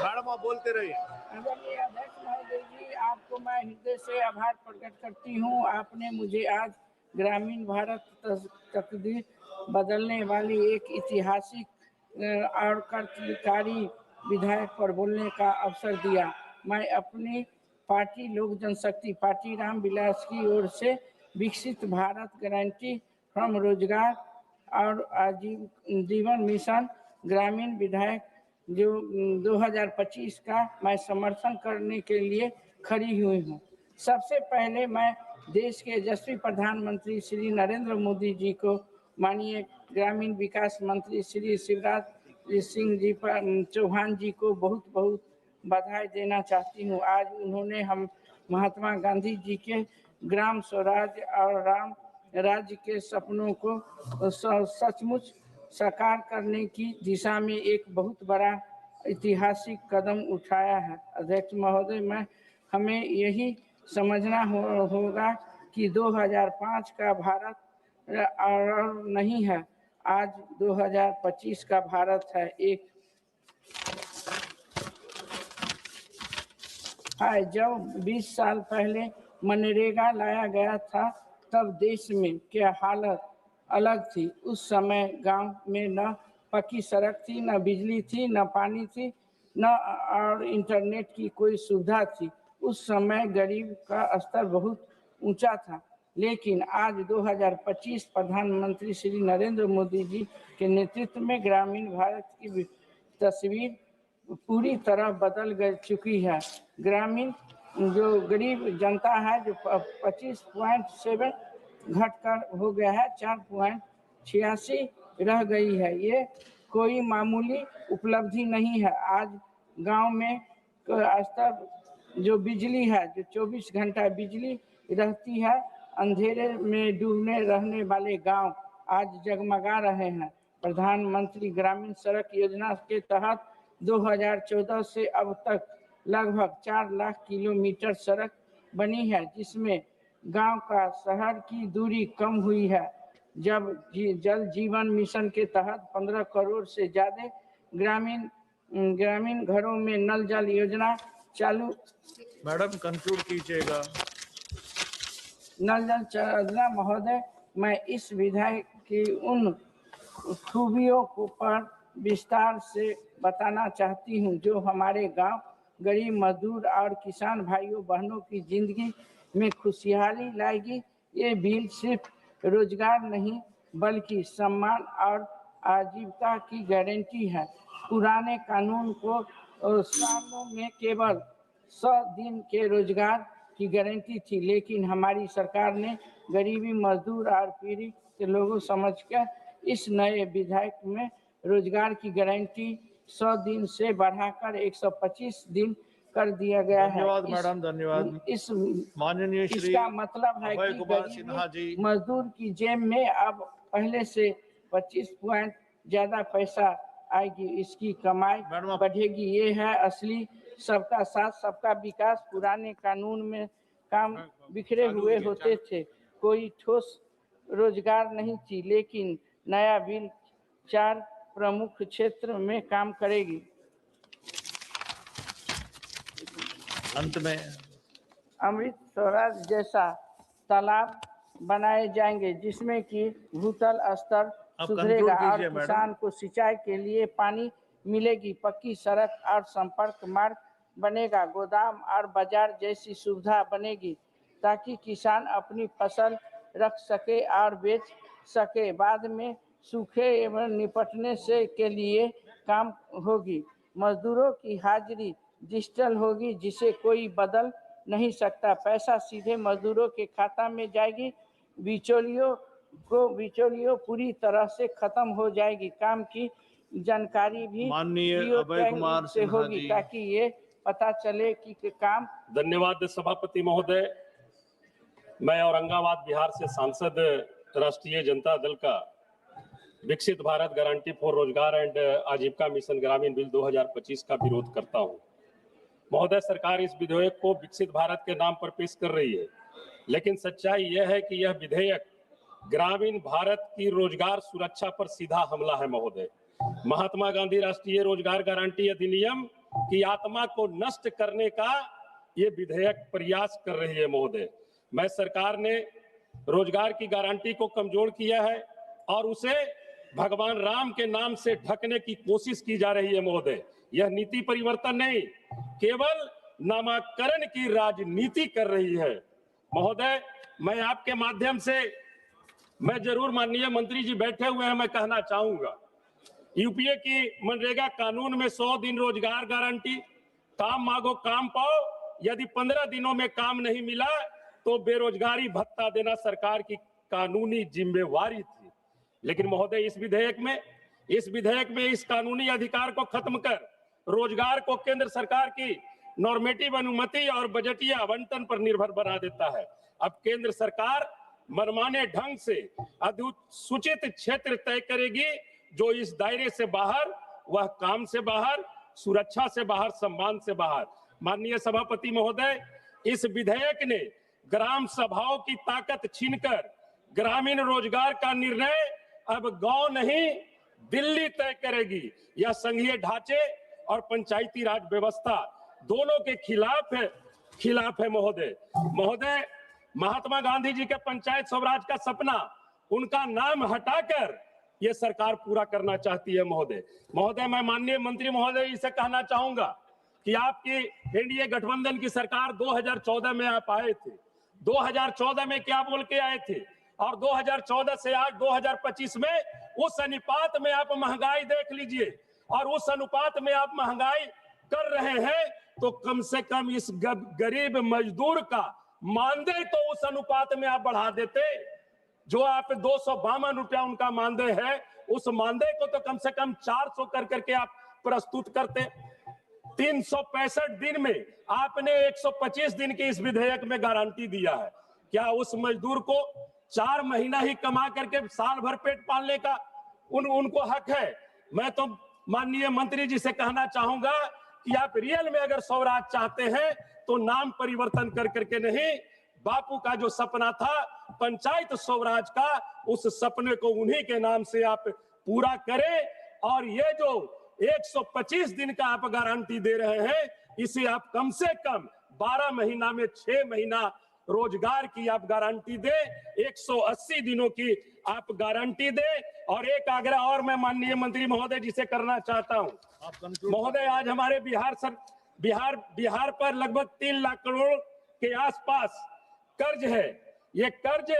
[SPEAKER 17] मैडम आप बोलते रहिए।
[SPEAKER 13] आदरणीय अध्यक्ष महोदय जी, आपको मैं हृदय से आभार प्रकट करती हूँ। आपने मुझे आज ग्रामीण भारत तकदीर बदलने वाली एक ऐतिहासिक और क्रांतिकारी विधेयक पर बोलने का अवसर दिया। मैं अपनी पार्टी लोक जनशक्ति पार्टी राम विलास की ओर से विकसित भारत गारंटी फ्रॉम रोजगार और आजीवन मिशन ग्रामीण विधेयक जो 2025 का मैं समर्थन करने के लिए खड़ी हुई हूँ। सबसे पहले मैं देश के यशस्वी प्रधानमंत्री श्री नरेंद्र मोदी जी को, माननीय ग्रामीण विकास मंत्री श्री शिवराज सिंह जी चौहान जी को बहुत बहुत बधाई देना चाहती हूँ। आज उन्होंने हम महात्मा गांधी जी के ग्राम स्वराज और राम राज्य के सपनों को सचमुच साकार करने की दिशा में एक बहुत बड़ा ऐतिहासिक कदम उठाया है। अध्यक्ष महोदय, हमें यही समझना होगा कि 2005 का भारत और नहीं है, आज 2025 का भारत है। जब 20 साल पहले मनरेगा लाया गया था, तब देश में क्या हालत अलग थी। उस समय गांव में न पक्की सड़क थी, न बिजली थी, न पानी थी, न और इंटरनेट की कोई सुविधा थी। उस समय गरीब का स्तर बहुत ऊंचा था। लेकिन आज 2025 प्रधानमंत्री श्री नरेंद्र मोदी जी के नेतृत्व में ग्रामीण भारत की तस्वीर पूरी तरह बदल चुकी है। ग्रामीण जो गरीब जनता है, जो 25.7 घटकर हो गया है, 4.86 रह गई है। ये कोई मामूली उपलब्धि नहीं है। आज गांव में स्तर जो बिजली है, जो 24 घंटा बिजली रहती है, अंधेरे में डूबने रहने वाले गांव आज जगमगा रहे हैं। प्रधानमंत्री ग्रामीण सड़क योजना के तहत 2014 से अब तक लगभग 4 लाख किलोमीटर सड़क बनी है, जिसमें गांव का शहर की दूरी कम हुई है। जब जल जीवन मिशन के तहत 15 करोड़ से ज्यादा ग्रामीण घरों में नल जल योजना चालू।
[SPEAKER 17] मैडम कंक्लूड कीजिएगा।
[SPEAKER 13] नल जल योजना महोदय, मैं इस विधेयक की उन खूबियों को पर विस्तार से बताना चाहती हूँ जो हमारे गांव, गरीब मजदूर और किसान भाइयों बहनों की जिंदगी में खुशहाली लाएगी। ये बिल सिर्फ रोजगार नहीं बल्कि सम्मान और आजीविका की गारंटी है। पुराने कानून को सालों में केवल 100 दिन के रोजगार की गारंटी थी, लेकिन हमारी सरकार ने गरीबी, मजदूर और पीड़ित के लोगों समझकर इस नए विधेयक में रोजगार की गारंटी 100 दिन से बढ़ाकर 125 दिन कर दिया गया है।
[SPEAKER 3] धन्यवाद मैडम, धन्यवाद। माननीय श्री
[SPEAKER 13] इसका मतलब है
[SPEAKER 3] अभय
[SPEAKER 13] कि
[SPEAKER 3] कुमार सिन्हा जी,
[SPEAKER 13] गरीब मजदूर की जेब में अब पहले से 25 पॉइंट ज्यादा पैसा आएगी, इसकी कमाई बढ़ेगी। ये है असली सबका साथ सबका विकास। पुराने कानून में काम बिखरे हुए होते थे, कोई ठोस रोजगार नहीं थी, लेकिन नया बिल 4 प्रमुख क्षेत्र में काम करेगी।
[SPEAKER 3] अंत में
[SPEAKER 13] अमृत स्वराज जैसा तालाब बनाए जाएंगे जिसमें कि भूतल स्तर सुधरेगा और किसान को सिंचाई के लिए पानी मिलेगी। पक्की सड़क और संपर्क मार्ग बनेगा। गोदाम और बाजार जैसी सुविधा बनेगी ताकि किसान अपनी फसल रख सके और बेच सके। बाद में सूखे एवं निपटने से के लिए काम होगी। मजदूरों की हाजिरी डिजिटल होगी जिसे कोई बदल नहीं सकता। पैसा सीधे मजदूरों के खाता में जाएगी। बिचौलियों पूरी तरह से खत्म हो जाएगी। काम की जानकारी भी
[SPEAKER 3] माननीय अभय कुमार
[SPEAKER 13] से
[SPEAKER 3] सिन्हा
[SPEAKER 13] होगी
[SPEAKER 3] जी,
[SPEAKER 13] ताकि ये पता चले कि काम।
[SPEAKER 7] धन्यवाद सभापति महोदय। मैं औरंगाबाद बिहार से सांसद राष्ट्रीय जनता दल का विकसित भारत गारंटी फॉर रोजगार एंड आजीविका मिशन ग्रामीण बिल 2025 का विरोध करता हूं। महोदय, सरकार इस विधेयक को विकसित भारत के नाम पर पेश कर रही है, लेकिन सच्चाई यह है कि यह विधेयक ग्रामीण भारत की रोजगार सुरक्षा पर सीधा हमला है। महोदय, महात्मा गांधी राष्ट्रीय रोजगार गारंटी अधिनियम की आत्मा को नष्ट करने का ये विधेयक प्रयास कर रही है। महोदय, मैं सरकार ने रोजगार की गारंटी को कमजोर किया है और उसे भगवान राम के नाम से ढकने की कोशिश की जा रही है। महोदय, यह नीति परिवर्तन नहीं, केवल नामकरण की राजनीति कर रही है। महोदय, मैं आपके माध्यम से मैं जरूर, माननीय मंत्री जी बैठे हुए हैं, मैं कहना चाहूंगा, यूपीए की मनरेगा कानून में 100 दिन रोजगार गारंटी, काम मांगो काम पाओ, यदि 15 दिनों में काम नहीं मिला तो बेरोजगारी भत्ता देना सरकार की कानूनी जिम्मेवारी थी। लेकिन महोदय, इस विधेयक में इस कानूनी अधिकार को खत्म कर रोजगार को केंद्र सरकार की नॉर्मेटिव अनुमति और बजटीय आवंटन पर निर्भर बना देता है। अब केंद्र सरकार मनमाने ढंग से अधिसूचित क्षेत्र तय करेगी, जो इस दायरे से बाहर, वह काम से बाहर, सुरक्षा से बाहर, सम्मान से बाहर। माननीय सभापति महोदय, इस विधेयक ने ग्राम सभाओं की ताकत छीनकर ग्रामीण रोजगार का निर्णय अब गांव नहीं दिल्ली तय करेगी। यह संघीय ढांचे और पंचायती राज व्यवस्था दोनों के खिलाफ है। महोदय, महात्मा गांधी जी के पंचायत स्वराज का सपना, उनका नाम हटाकर यह सरकार पूरा करना चाहती है। महोदय, मैं माननीय मंत्री महोदय इसे कहना चाहूंगा कि आपकी एनडीए गठबंधन की सरकार 2014 में आप आए थे। 2014 में क्या बोल के आए थे और 2014 से आज 2025 में उस अनुपात में आप महंगाई देख लीजिए, और उस अनुपात में आप महंगाई कर रहे हैं तो कम से कम इस गरीब मजदूर का मानदेय तो उस अनुपात में आप बढ़ा देते। जो आप 252 रुपया उनका मानदेय है, उस मानदेय को तो कम से कम 400 करके आप प्रस्तुत करते। 365 दिन में आपने 125 दिन की इस विधेयक में गारंटी दिया है। क्या उस मजदूर को 4 महीना ही कमा करके साल भर पेट पालने का उनको हक है? मैं तो माननीय मंत्री जी से कहना चाहूंगा कि आप रियल में अगर स्वराज चाहते हैं तो नाम परिवर्तन करके नहीं, बापू का जो सपना था पंचायत स्वराज का, उस सपने को उन्हीं के नाम से आप पूरा करें। और ये जो 125 दिन का आप गारंटी दे रहे हैं, इसे आप कम से कम 12 महीना में 6 महीना रोजगार की आप गारंटी दे, 180 दिनों की आप गारंटी दे। और एक आग्रह और मैं माननीय मंत्री महोदय जी से करना चाहता हूं। महोदय, आज हमारे बिहार पर लगभग 3 लाख करोड़ के आसपास कर्ज है। ये कर्ज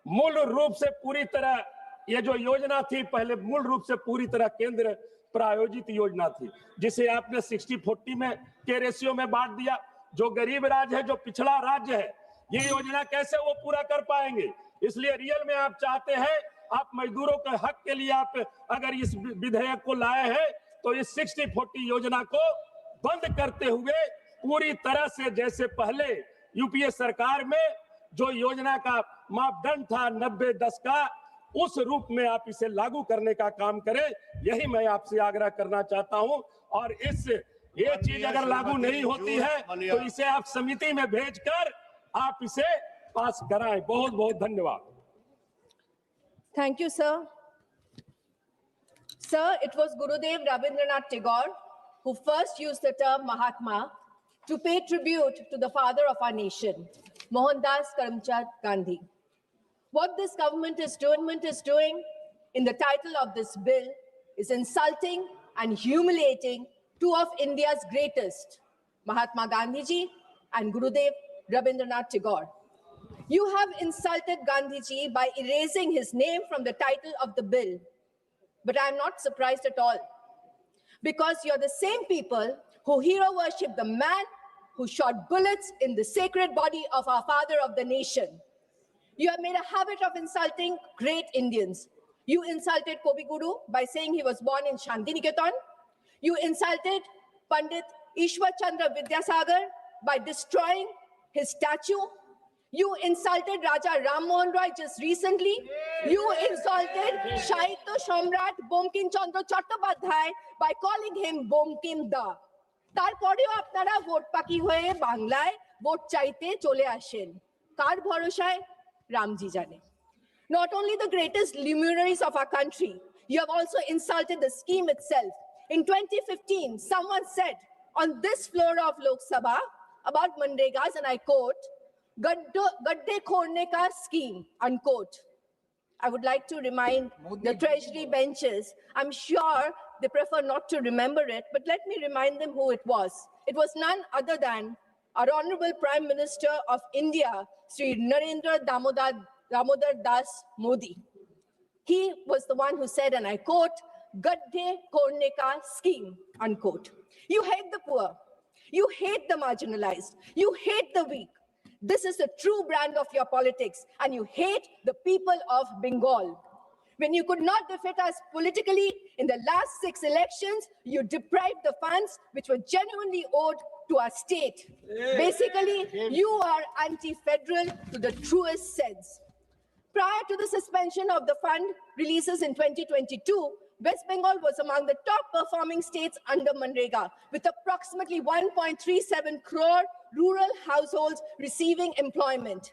[SPEAKER 7] मूल रूप से पूरी तरह, ये जो योजना थी पहले मूल रूप से पूरी तरह केंद्र प्रायोजित योजना थी, जिसे आपने 60-40 में के रेशियो में बांट दिया। जो गरीब राज्य है, जो पिछड़ा राज्य है, ये योजना कैसे वो पूरा कर पाएंगे? इसलिए रियल में आप चाहते हैं, आप मजदूरों के हक के लिए आप अगर इस विधेयक को लाए हैं तो इस 60-40 योजना को बंद करते हुए पूरी तरह से जैसे पहले यूपीए सरकार में जो योजना का मापदंड था 90-10 का, उस रूप में आप इसे लागू करने का काम करें, यही मैं आपसे आग्रह करना चाहता हूं। और ये चीज अगर लागू नहीं होती है तो इसे आप समिति में भेजकर आप इसे पास कराएं। बहुत बहुत धन्यवाद।
[SPEAKER 2] Thank you, sir. Sir, it was Gurudev Rabindranath Tagore who first used the term Mahatma to pay tribute to the father of our nation, Mohandas Karamchand Gandhi. What this government is doing in the title of this bill is insulting and humiliating two of India's greatest, Mahatma Gandhiji and Gurudev Rabindranath Tagore. You have insulted Gandhiji by erasing his name from the title of the bill. But I'm not surprised at all, because you're the same people who hero worship the man who shot bullets in the sacred body of our father of the nation. You have made a habit of insulting great Indians. You insulted Kobi Guru by saying he was born in Shantiniketan. You insulted Pandit Ishwar Chandra Vidyasagar by destroying his statue. You insulted Raja Ram Mohan Roy just recently. You insulted Shahitya Samrat Bomkim Chandra Chattopadhyay by calling him Bomkim Da. তারপরেও আপনারা vote পাকি হয়ে বাংলায় vote চাইতে চলে আসেন। কার ভরসায়? রামজি জানে। Not only the greatest luminaries of our country, you have also insulted the scheme itself. In 2015, someone said on this floor of Lok Sabha about Manregas, and I quote, "Gadde khorne ka scheme," unquote. I would like to remind the treasury benches, I'm sure they prefer not to remember it, but let me remind them who it was. It was none other than our Honorable Prime Minister of India, Sri Narendra Damodar Das Modi. He was the one who said, and I quote, "Gadde khorne ka scheme," unquote. You hate the poor. You hate the marginalized. You hate the weak. This is the true brand of your politics, and you hate the people of Bengal. When you could not defeat us politically in the last 6 elections, you deprived the funds which were genuinely owed to our state. Basically, you are anti-federal to the truest sense. Prior to the suspension of the fund releases in 2022, West Bengal was among the top performing states under Manrega, with approximately 1.37 crore rural households receiving employment.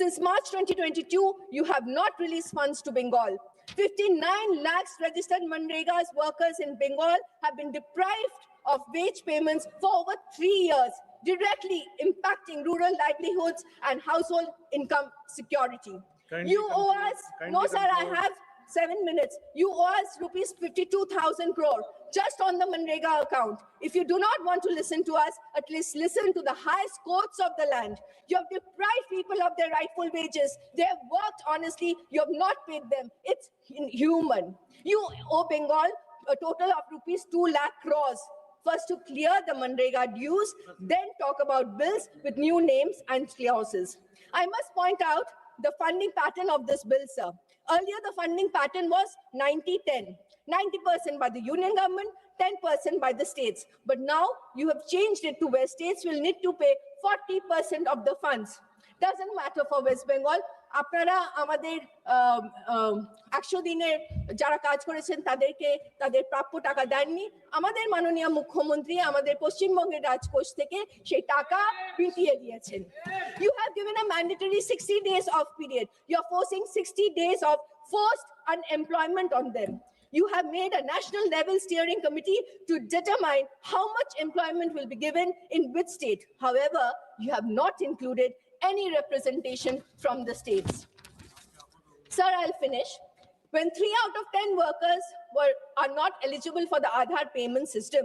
[SPEAKER 2] Since March 2022, you have not released funds to Bengal. 59 lakhs registered Manrega's workers in Bengal have been deprived of wage payments for over 3 years, directly impacting rural livelihoods and household income security. You owe us, no sir, I have 7 minutes. You owe us rupees 52,000 crore just on the Manrega account. If you do not want to listen to us, at least listen to the highest courts of the land. You have deprived people of their rightful wages. They have worked honestly. You have not paid them. It's inhuman. You owe Bengal a total of rupees 2 lakh crores. First to clear the Manrega dues, then talk about bills with new names and clauses. I must point out the funding pattern of this bill, sir. Earlier, the funding pattern was 90-10. 90% by the union government, 10% by the states. But now you have changed it to where states will need to pay 40% of the funds. Doesn't matter for West Bengal. আপনারা আমাদের 100 দিনের যারা কাজ করেছেন তাদেরকে তাদের প্রাপ্য টাকা দেননি। আমাদের মাননীয় মুখ্যমন্ত্রী আমাদের পশ্চিমবঙ্গের রাজকোষ থেকে সেই টাকা পিটিয়ে দিয়েছেন। You have given a mandatory 60 days off period. You are forcing 60 days of forced unemployment on them. You have made a national level steering committee to determine how much employment will be given in which state. However, you have not included any representation from the states. Sir, I'll finish. When 3 out of 10 workers are not eligible for the Aadhaar payment system,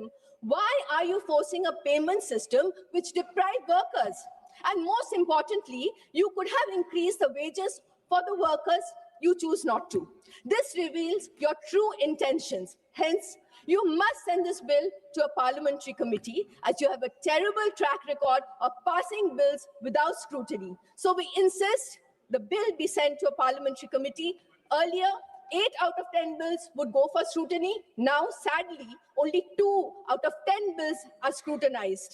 [SPEAKER 2] why are you forcing a payment system which deprives workers? And most importantly, you could have increased the wages for the workers. You choose not to. This reveals your true intentions. Hence, you must send this bill to a parliamentary committee, as you have a terrible track record of passing bills without scrutiny. So we insist the bill be sent to a parliamentary committee. Earlier, 8 out of 10 bills would go for scrutiny. Now, sadly, only 2 out of 10 bills are scrutinized.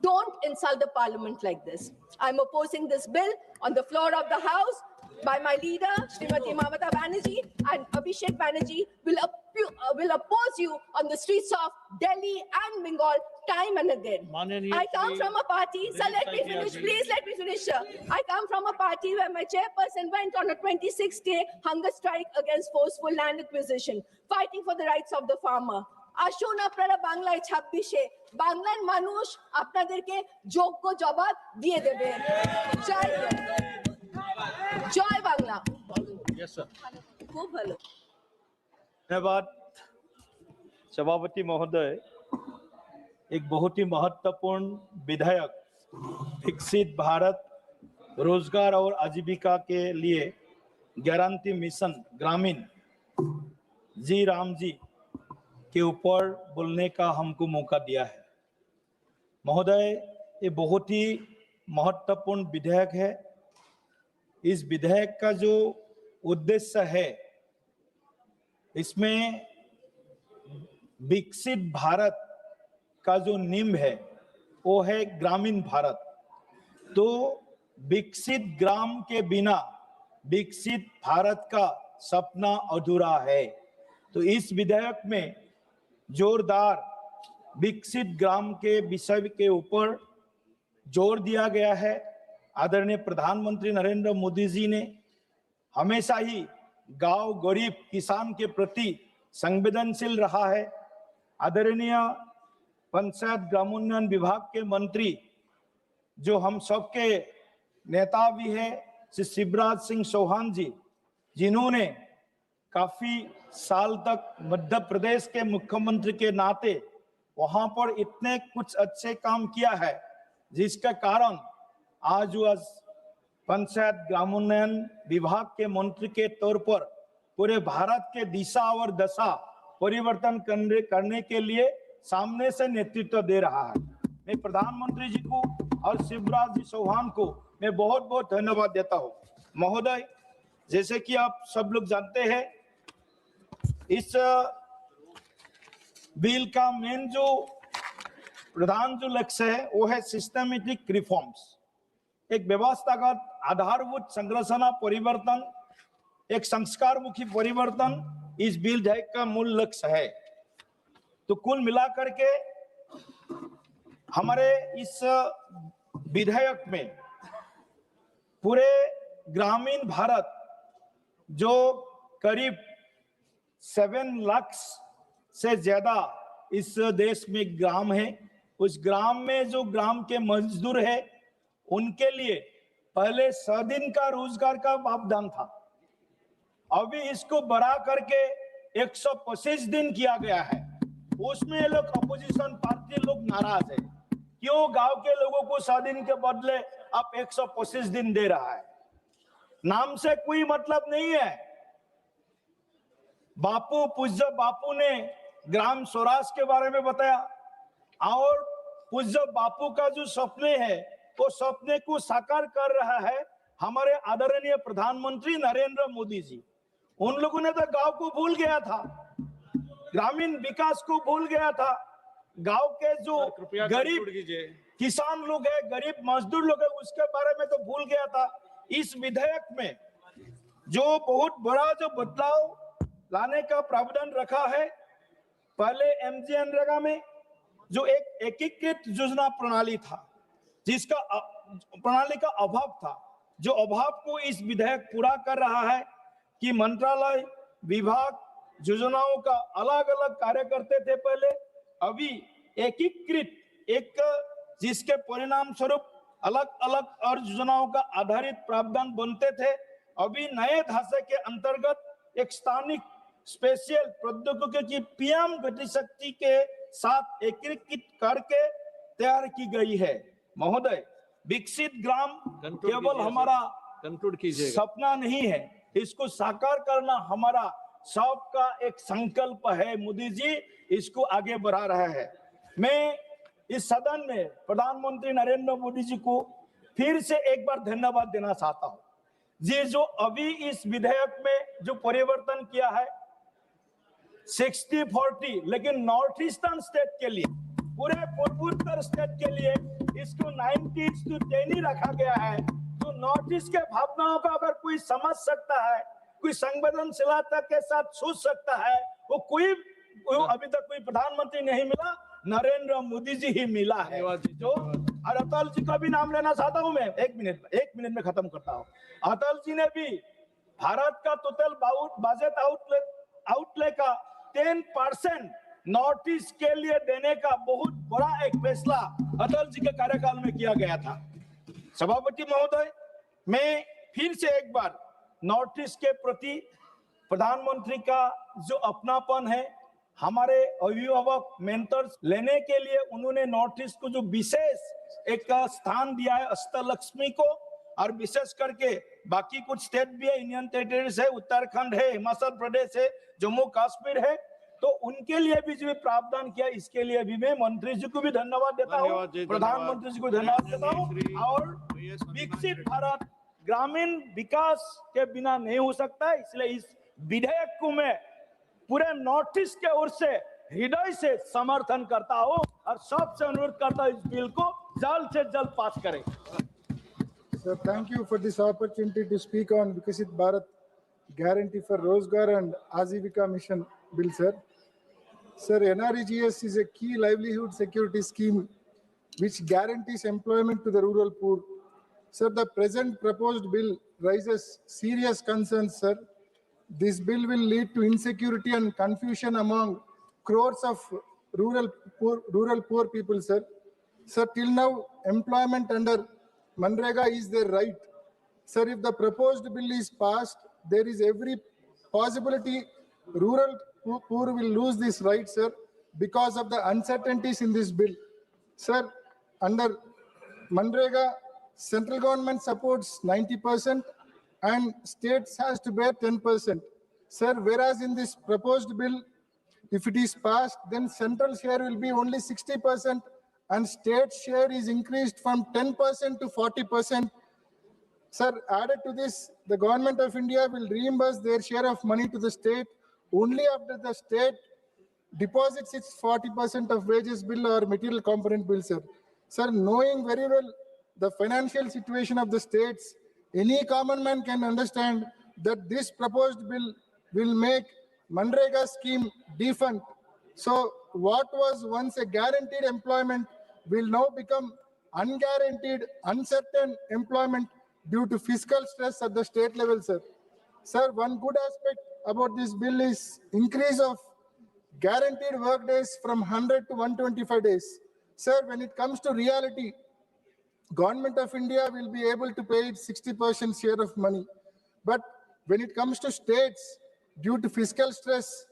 [SPEAKER 2] Don't insult the parliament like this. I'm opposing this bill on the floor of the House by my leader, Srimati Mamata Banerjee, and Abhishek Banerjee will oppose you on the streets of Delhi and Bengal time and again. I come from a party, sir, let me finish, please let me finish, sir. I come from a party where my chairperson went on a 26-day hunger strike against forceful land acquisition, fighting for the rights of the farmer. আসুন আপনারা বাংলায় 26-এ বাংলার মানুষ আপনাদেরকে যোগ্য জবাব দিয়ে দেবে। জয় বাংলা। খুব ভালো।
[SPEAKER 8] धन्यवाद सभापति महोदय। एक बहुत ही महत्वपूर्ण विधेयक विकसित भारत रोजगार और आजीविका के लिए गारंटी मिशन ग्रामीण जी राम जी के ऊपर बोलने का हमको मौका दिया है। महोदय, ये बहुत ही महत्वपूर्ण विधेयक है। इस विधेयक का जो उद्देश्य है, इसमें विकसित भारत का जो नींव है वो है ग्रामीण भारत। तो विकसित ग्राम के बिना विकसित भारत का सपना अधूरा है। तो इस विधेयक में जोरदार विकसित ग्राम के विषय के ऊपर जोर दिया गया है। आदरणीय प्रधानमंत्री नरेंद्र मोदी जी ने हमेशा ही गांव गरीब किसान के प्रति संवेदनशील रहा है। आदरणीय पंचायत ग्रामोन्नयन विभाग के मंत्री जो हम सबके नेता भी है श्री शिवराज सिंह चौहान जी, जिन्होंने काफी साल तक मध्य प्रदेश के मुख्यमंत्री के नाते वहां पर इतने कुछ अच्छे काम किया है, जिसका कारण आज वह पंचायत ग्रामोन्नयन विभाग के मंत्री के तौर पर पूरे भारत के दिशा और दशा परिवर्तन करने के लिए सामने से नेतृत्व दे रहा है। मैं प्रधानमंत्री जी को और शिवराज जी चौहान को मैं बहुत बहुत धन्यवाद देता हूँ। महोदय, जैसे कि आप सब लोग जानते हैं, इस बिल का मेन जो प्रधान जो लक्ष्य है वो है सिस्टमेटिक रिफॉर्म्स, एक व्यवस्थागत आधारभूत संरचना परिवर्तन, एक संस्कारमुखी परिवर्तन इस बिल का मूल लक्ष्य है। तो कुल मिलाकर के हमारे इस विधेयक में पूरे ग्रामीण भारत जो करीब 7 लाख से ज्यादा इस देश में ग्राम है, उस ग्राम में जो ग्राम के मजदूर है उनके लिए पहले 100 दिन का रोजगार का प्रावधान था। अभी इसको बढ़ा करके 125 दिन किया गया है। उसमें लोग अपोजिशन पार्टी लोग नाराज है, क्यों गांव के लोगों को 100 दिन के बदले आप 125 दिन दे रहा है। नाम से कोई मतलब नहीं है। बापू, पूज्य बापू ने ग्राम स्वराज के बारे में बताया और पूज्य बापू का जो सपने है वो सपने को साकार कर रहा है हमारे आदरणीय प्रधानमंत्री नरेंद्र मोदी जी। उन लोगों ने तो गांव को भूल गया था, ग्रामीण विकास को भूल गया था। गांव के जो गरीब किसान लोग है, गरीब मजदूर लोग है, उसके बारे में तो भूल गया था। इस विधेयक में जो बहुत बड़ा जो बदलाव लाने का प्रावधान रखा है, पहले एमजीएनरेगा में जो एक एकीकृत योजना प्रणाली था, जिसका प्रणाली का अभाव था, जो अभाव को इस विधेयक पूरा कर रहा है कि मंत्रालय विभाग योजनाओं का अलग अलग कार्य करते थे पहले, अभी एकीकृत एक जिसके परिणाम स्वरूप अलग अलग और योजनाओं का आधारित प्रावधान बनते थे, अभी नए ढांचे के अंतर्गत एक स्थानिक स्पेशल प्रौद्योगिकी की पीएम गति शक्ति के साथ एकीकृत करके तैयार की गई है। महोदय, विकसित ग्राम केवल हमारा सपना नहीं है, इसको साकार करना हमारा सबका एक संकल्प है। मोदी जी इसको आगे बढ़ा रहा है। मैं इस सदन में प्रधानमंत्री नरेंद्र मोदी जी को फिर से एक बार धन्यवाद देना चाहता हूं जी, जो अभी इस विधेयक में जो परिवर्तन किया है 60-40, लेकिन नॉर्थ ईस्टर्न स्टेट के लिए, पूरे पूर्वोत्तर स्टेट के लिए
[SPEAKER 5] इसको 90:10 ही रखा गया है। तो नॉर्थ ईस्ट के भावनाओं का अगर कोई समझ सकता है, कोई संवेदनशीलता के साथ सोच सकता है, वो अभी तक कोई प्रधानमंत्री नहीं मिला, नरेंद्र मोदी जी ही मिला है। जो अटल जी का भी नाम लेना चाहता हूं मैं, एक मिनट में खत्म करता हूं। अटल जी ने भी भारत का टोटल बजट आउटले का 10% नॉर्थ ईस्ट के लिए देने का बहुत बड़ा एक फैसला अटल जी के कार्यकाल में किया गया था। सभापति महोदय, मैं फिर से एक बार नॉर्थ ईस्ट के प्रति प्रधानमंत्री का जो अपनापन है, हमारे अभिभावक मेंटर्स लेने के लिए उन्होंने नॉर्थ ईस्ट को जो विशेष एक स्थान दिया है अष्टलक्ष्मी को, और विशेष करके बाकी कुछ स्टेट भी है, यूनियन टेरिटरीज है, उत्तराखंड है, हिमाचल प्रदेश है, जम्मू कश्मीर है, तो उनके लिए भी जो प्रावधान किया, इसके लिए भी मैं मंत्री जी को भी धन्यवाद देता हूँ, प्रधानमंत्री जी को धन्यवाद देता हूँ। और विकसित भारत ग्रामीण विकास के बिना नहीं हो सकता है, इसलिए इस विधेयक को मैं पूरे नॉर्थ ईस्ट के ओर से हृदय से समर्थन करता हूँ और सबसे अनुरोध करता हूँ इस बिल को जल्द से जल्द पास करें।
[SPEAKER 18] Sir, thank you for this opportunity to speak on Vikasit Bharat Guarantee for Rozgar and Ajivika Mission Bill, sir. Sir, NREGS is a key livelihood security scheme which guarantees employment to the rural poor. Sir, the present proposed bill raises serious concerns, sir. This bill will lead to insecurity and confusion among crores of rural poor people, sir. Sir, till now, employment under Manrega is their right. Sir, if the proposed bill is passed, there is every possibility rural poor will lose this right, sir, because of the uncertainties in this bill. Sir, under Manrega, central government supports 90% and states has to bear 10%. Sir, whereas in this proposed bill, if it is passed, then central share will be only 60% and state share is increased from 10% to 40%. Sir, added to this, the government of India will reimburse their share of money to the state only after the state deposits its 40% of wages bill or material component bill, sir. Sir, knowing very well the financial situation of the states, any common man can understand that this proposed bill will make Manrega scheme defunct. So what was once a guaranteed employment will now become unguaranteed, uncertain employment due to fiscal stress at the state level, sir. Sir, one good aspect about this bill is increase of guaranteed work days from 100 to 125 days. Sir, when it comes to reality, Government of India will be able to pay its 60% share of money. But when it comes to states, due to fiscal stress,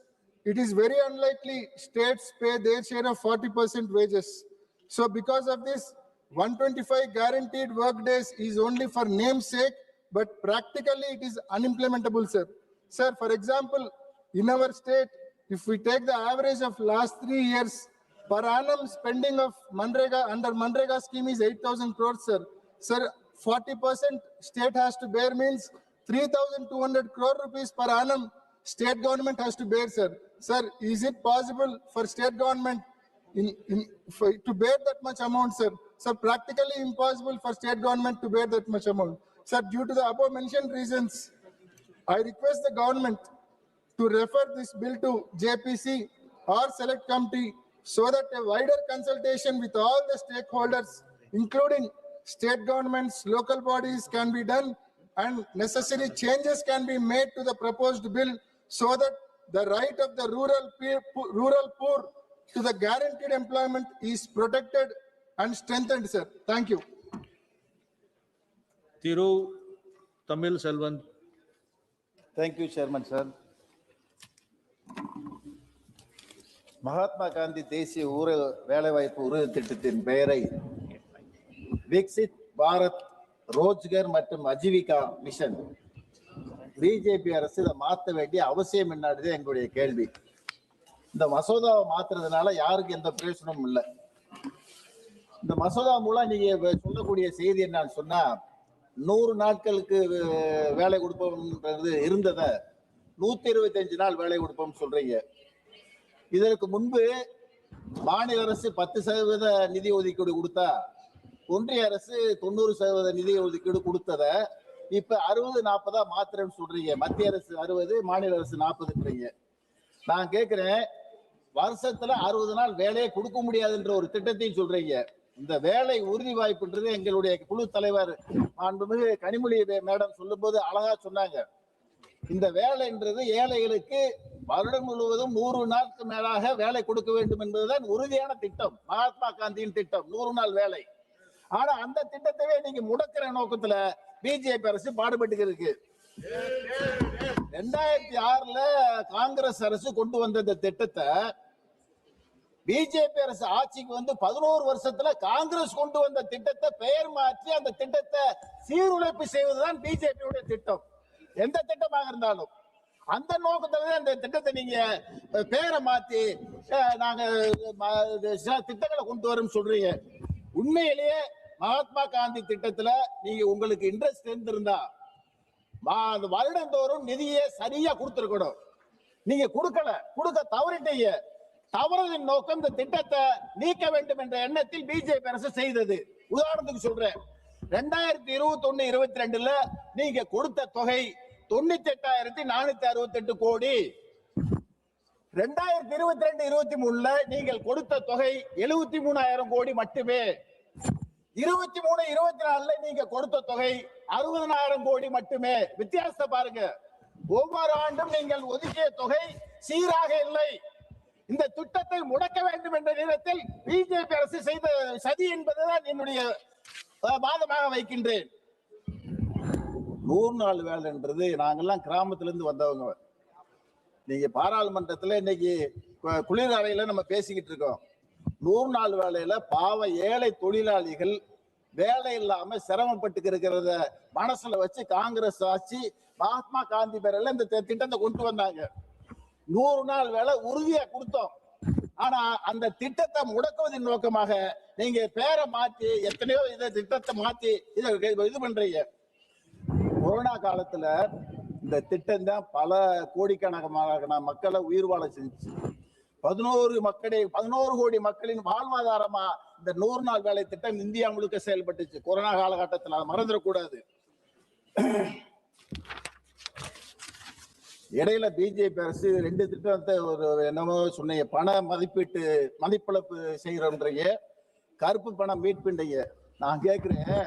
[SPEAKER 18] it is very unlikely states pay their share of 40% wages. So because of this, 125 guaranteed work days is only for namesake, but practically it is unimplementable, sir. Sir, for example, in our state, if we take the average of last 3 years, per annum spending of Manrega under Manrega scheme is 8,000 crores, sir. Sir, 40% state has to bear means 3,200 crore rupees per annum state government has to bear, sir. Sir, is it possible for state government to bear that much amount, sir? Sir, practically impossible for state government to bear that much amount. Sir, due to the above mentioned reasons, I request the government to refer this bill to JPC or select committee so that a wider consultation with all the stakeholders, including state governments, local bodies, can be done and necessary changes can be made to the proposed bill so that the right of the rural poor to the guaranteed employment is protected and strengthened, sir. Thank you.
[SPEAKER 3] Thiru Tamil Selvan.
[SPEAKER 21] Thank you, Chairman, sir. Mahatma Gandhi தேசிய ஊரக வேலைவாய்ப்பு உறுதி திட்டத்தின் பெயரை விக்சித் பாரத் ரோஜ்கர் மற்றும் Ajeevika mission BJP அரசு இதை மாற்ற வேண்டிய அவசியம் என்னது எங்களுடைய கேள்வி. இந்த மசோதாவை மாத்துறதுனால யாருக்கு எந்த பிரயோஜனமும் இல்லை. இந்த மசோதா மூலம் நீங்க சொல்லக்கூடிய செய்தி என்னன்னு சொன்னா 100 நாட்களுக்கு வேலை கொடுப்போம்ன்றது இருந்ததை 125 நாள் வேலை கொடுப்போம் சொல்றீங்க. இதற்கு முன்பு மாநில அரசு 10% நிதி ஒதுக்கீடு கொடுத்தா ஒன்றிய அரசு 90% நிதி ஒதுக்கீடு கொடுத்தத இப்ப 60-40 மாத்திரன்னு சொல்றீங்க. மத்திய அரசு 60, மாநில அரசு 40ன்றீங்க. நான் கேட்கிறேன், வருஷத்துல 60 நாள் வேலையை கொடுக்க முடியாதுன்ற ஒரு திட்டத்தையும் சொல்றீங்க. இந்த வேலை உறுதி வாய்ப்புன்றது எங்களுடைய குழு தலைவர் மாண்புமிகு கனிமொழி மேடம் சொல்லும் போது அழகா சொன்னாங்க. இந்த வேலைன்றது ஏழைகளுக்கு வருடம் முழுவதும் 100 நாளுக்கு மேலாக வேலை கொடுக்க வேண்டும் என்பதுதான் உறுதியான திட்டம், மகாத்மா காந்தியின் திட்டம், 100 நாள் வேலை. ஆனா அந்த திட்டத்தையே நீங்க முடக்கிற நோக்கத்துல பிஜேபி அரசு பாடுபட்டு இருக்கு. 2006ல காங்கிரஸ் அரசு கொண்டு வந்த இந்த திட்டத்தை பிஜேபி அரசு ஆட்சிக்கு வந்து 11 வருஷத்துல காங்கிரஸ் கொண்டு வந்த திட்டத்தை பெயர் மாற்றி அந்த திட்டத்தை சீருழைப்பு செய்வதுதான் பிஜேபியுடைய திட்டம். எந்த திட்டமாக இருந்தாலும் அந்த நோக்கத்துல இந்த திட்டத்தை நீங்க பெயரை மாத்தி நாங்க திட்டங்களை கொண்டு வரோம் சொல்றீங்க. உண்மையிலேயே மகாத்மா காந்தி திட்டத்துல நீங்க உங்களுக்கு இன்ட்ரெஸ்ட் இருந்திருந்தா வருடந்தோறும் நிதியை சரியா கொடுத்திருக்கணும். நீங்க கொடுக்க தவறிட்டீங்க. தவறதின் நோக்கம் இந்த திட்டத்தை நீக்க வேண்டும் என்ற எண்ணத்தில் பிஜேபி அரசு செய்தது. உதாரணத்துக்கு சொல்றேன், 2021-22ல நீங்க கொடுத்த தொகை 98,468 கோடி. 2022-23ல நீங்கள் கொடுத்த தொகை 73,000 கோடி மட்டுமே. 23-24ல நீங்க கொடுத்த தொகை 60,000 கோடி மட்டுமே. வித்தியாசத்தை பாருங்க. ஒவ்வொரு ஆண்டும் நீங்கள் ஒதுக்கிய தொகை சீராக இல்லை. இந்த திட்டத்தை முடக்க வேண்டும் என்ற நேரத்தில் பிஜேபி அரசு செய்த சதி என்பதுதான் என்னுடைய வாதமாக வைக்கின்றேன். 100 நாள் வேலைன்றது நாங்கெல்லாம் கிராமத்துல இருந்து வந்தவங்க. நீங்க பாராளுமன்றத்துல இன்னைக்கு குளிர் அறையில நம்ம பேசிக்கிட்டு இருக்கோம். 100 நாள் வேலையில பாவ ஏழை தொழிலாளிகள் வேலை இல்லாம சிரமப்பட்டு இருக்கிறத மனசுல வச்சு காங்கிரஸ் ஆட்சி மகாத்மா காந்தி பேரில் இந்த திட்டத்தை கொண்டு வந்தாங்க. 100 நாள் வேலை உறுதியா கொடுத்தோம். ஆனா அந்த திட்டத்தை முடக்குவதன் நோக்கமாக நீங்க பேரை மாத்தி எத்தனையோ இதை திட்டத்தை மாத்தி இது பண்றீங்க. கொரோனா காலத்துல இந்த திட்டம் தான் பல கோடிக்கணக்கான மக்களை உயிர் வாழ செஞ்சு 11 கோடி மக்களின் வாழ்வாதாரமா இந்த 100 நாள் வேலை திட்டம் இந்தியா முழுக்க செயல்பட்டுச்சு கொரோனா காலகட்டத்தில். அதை மறந்துடக்கூடாது. இடையில பிஜேபி அரசு 2 திட்டத்தை என்னமோ சொன்னீங்க, பண மதிப்பிழப்பு செய்யறோன்றீங்க, கருப்பு பணம் மீட்புன்றீங்க. நான் கேட்கிறேன்,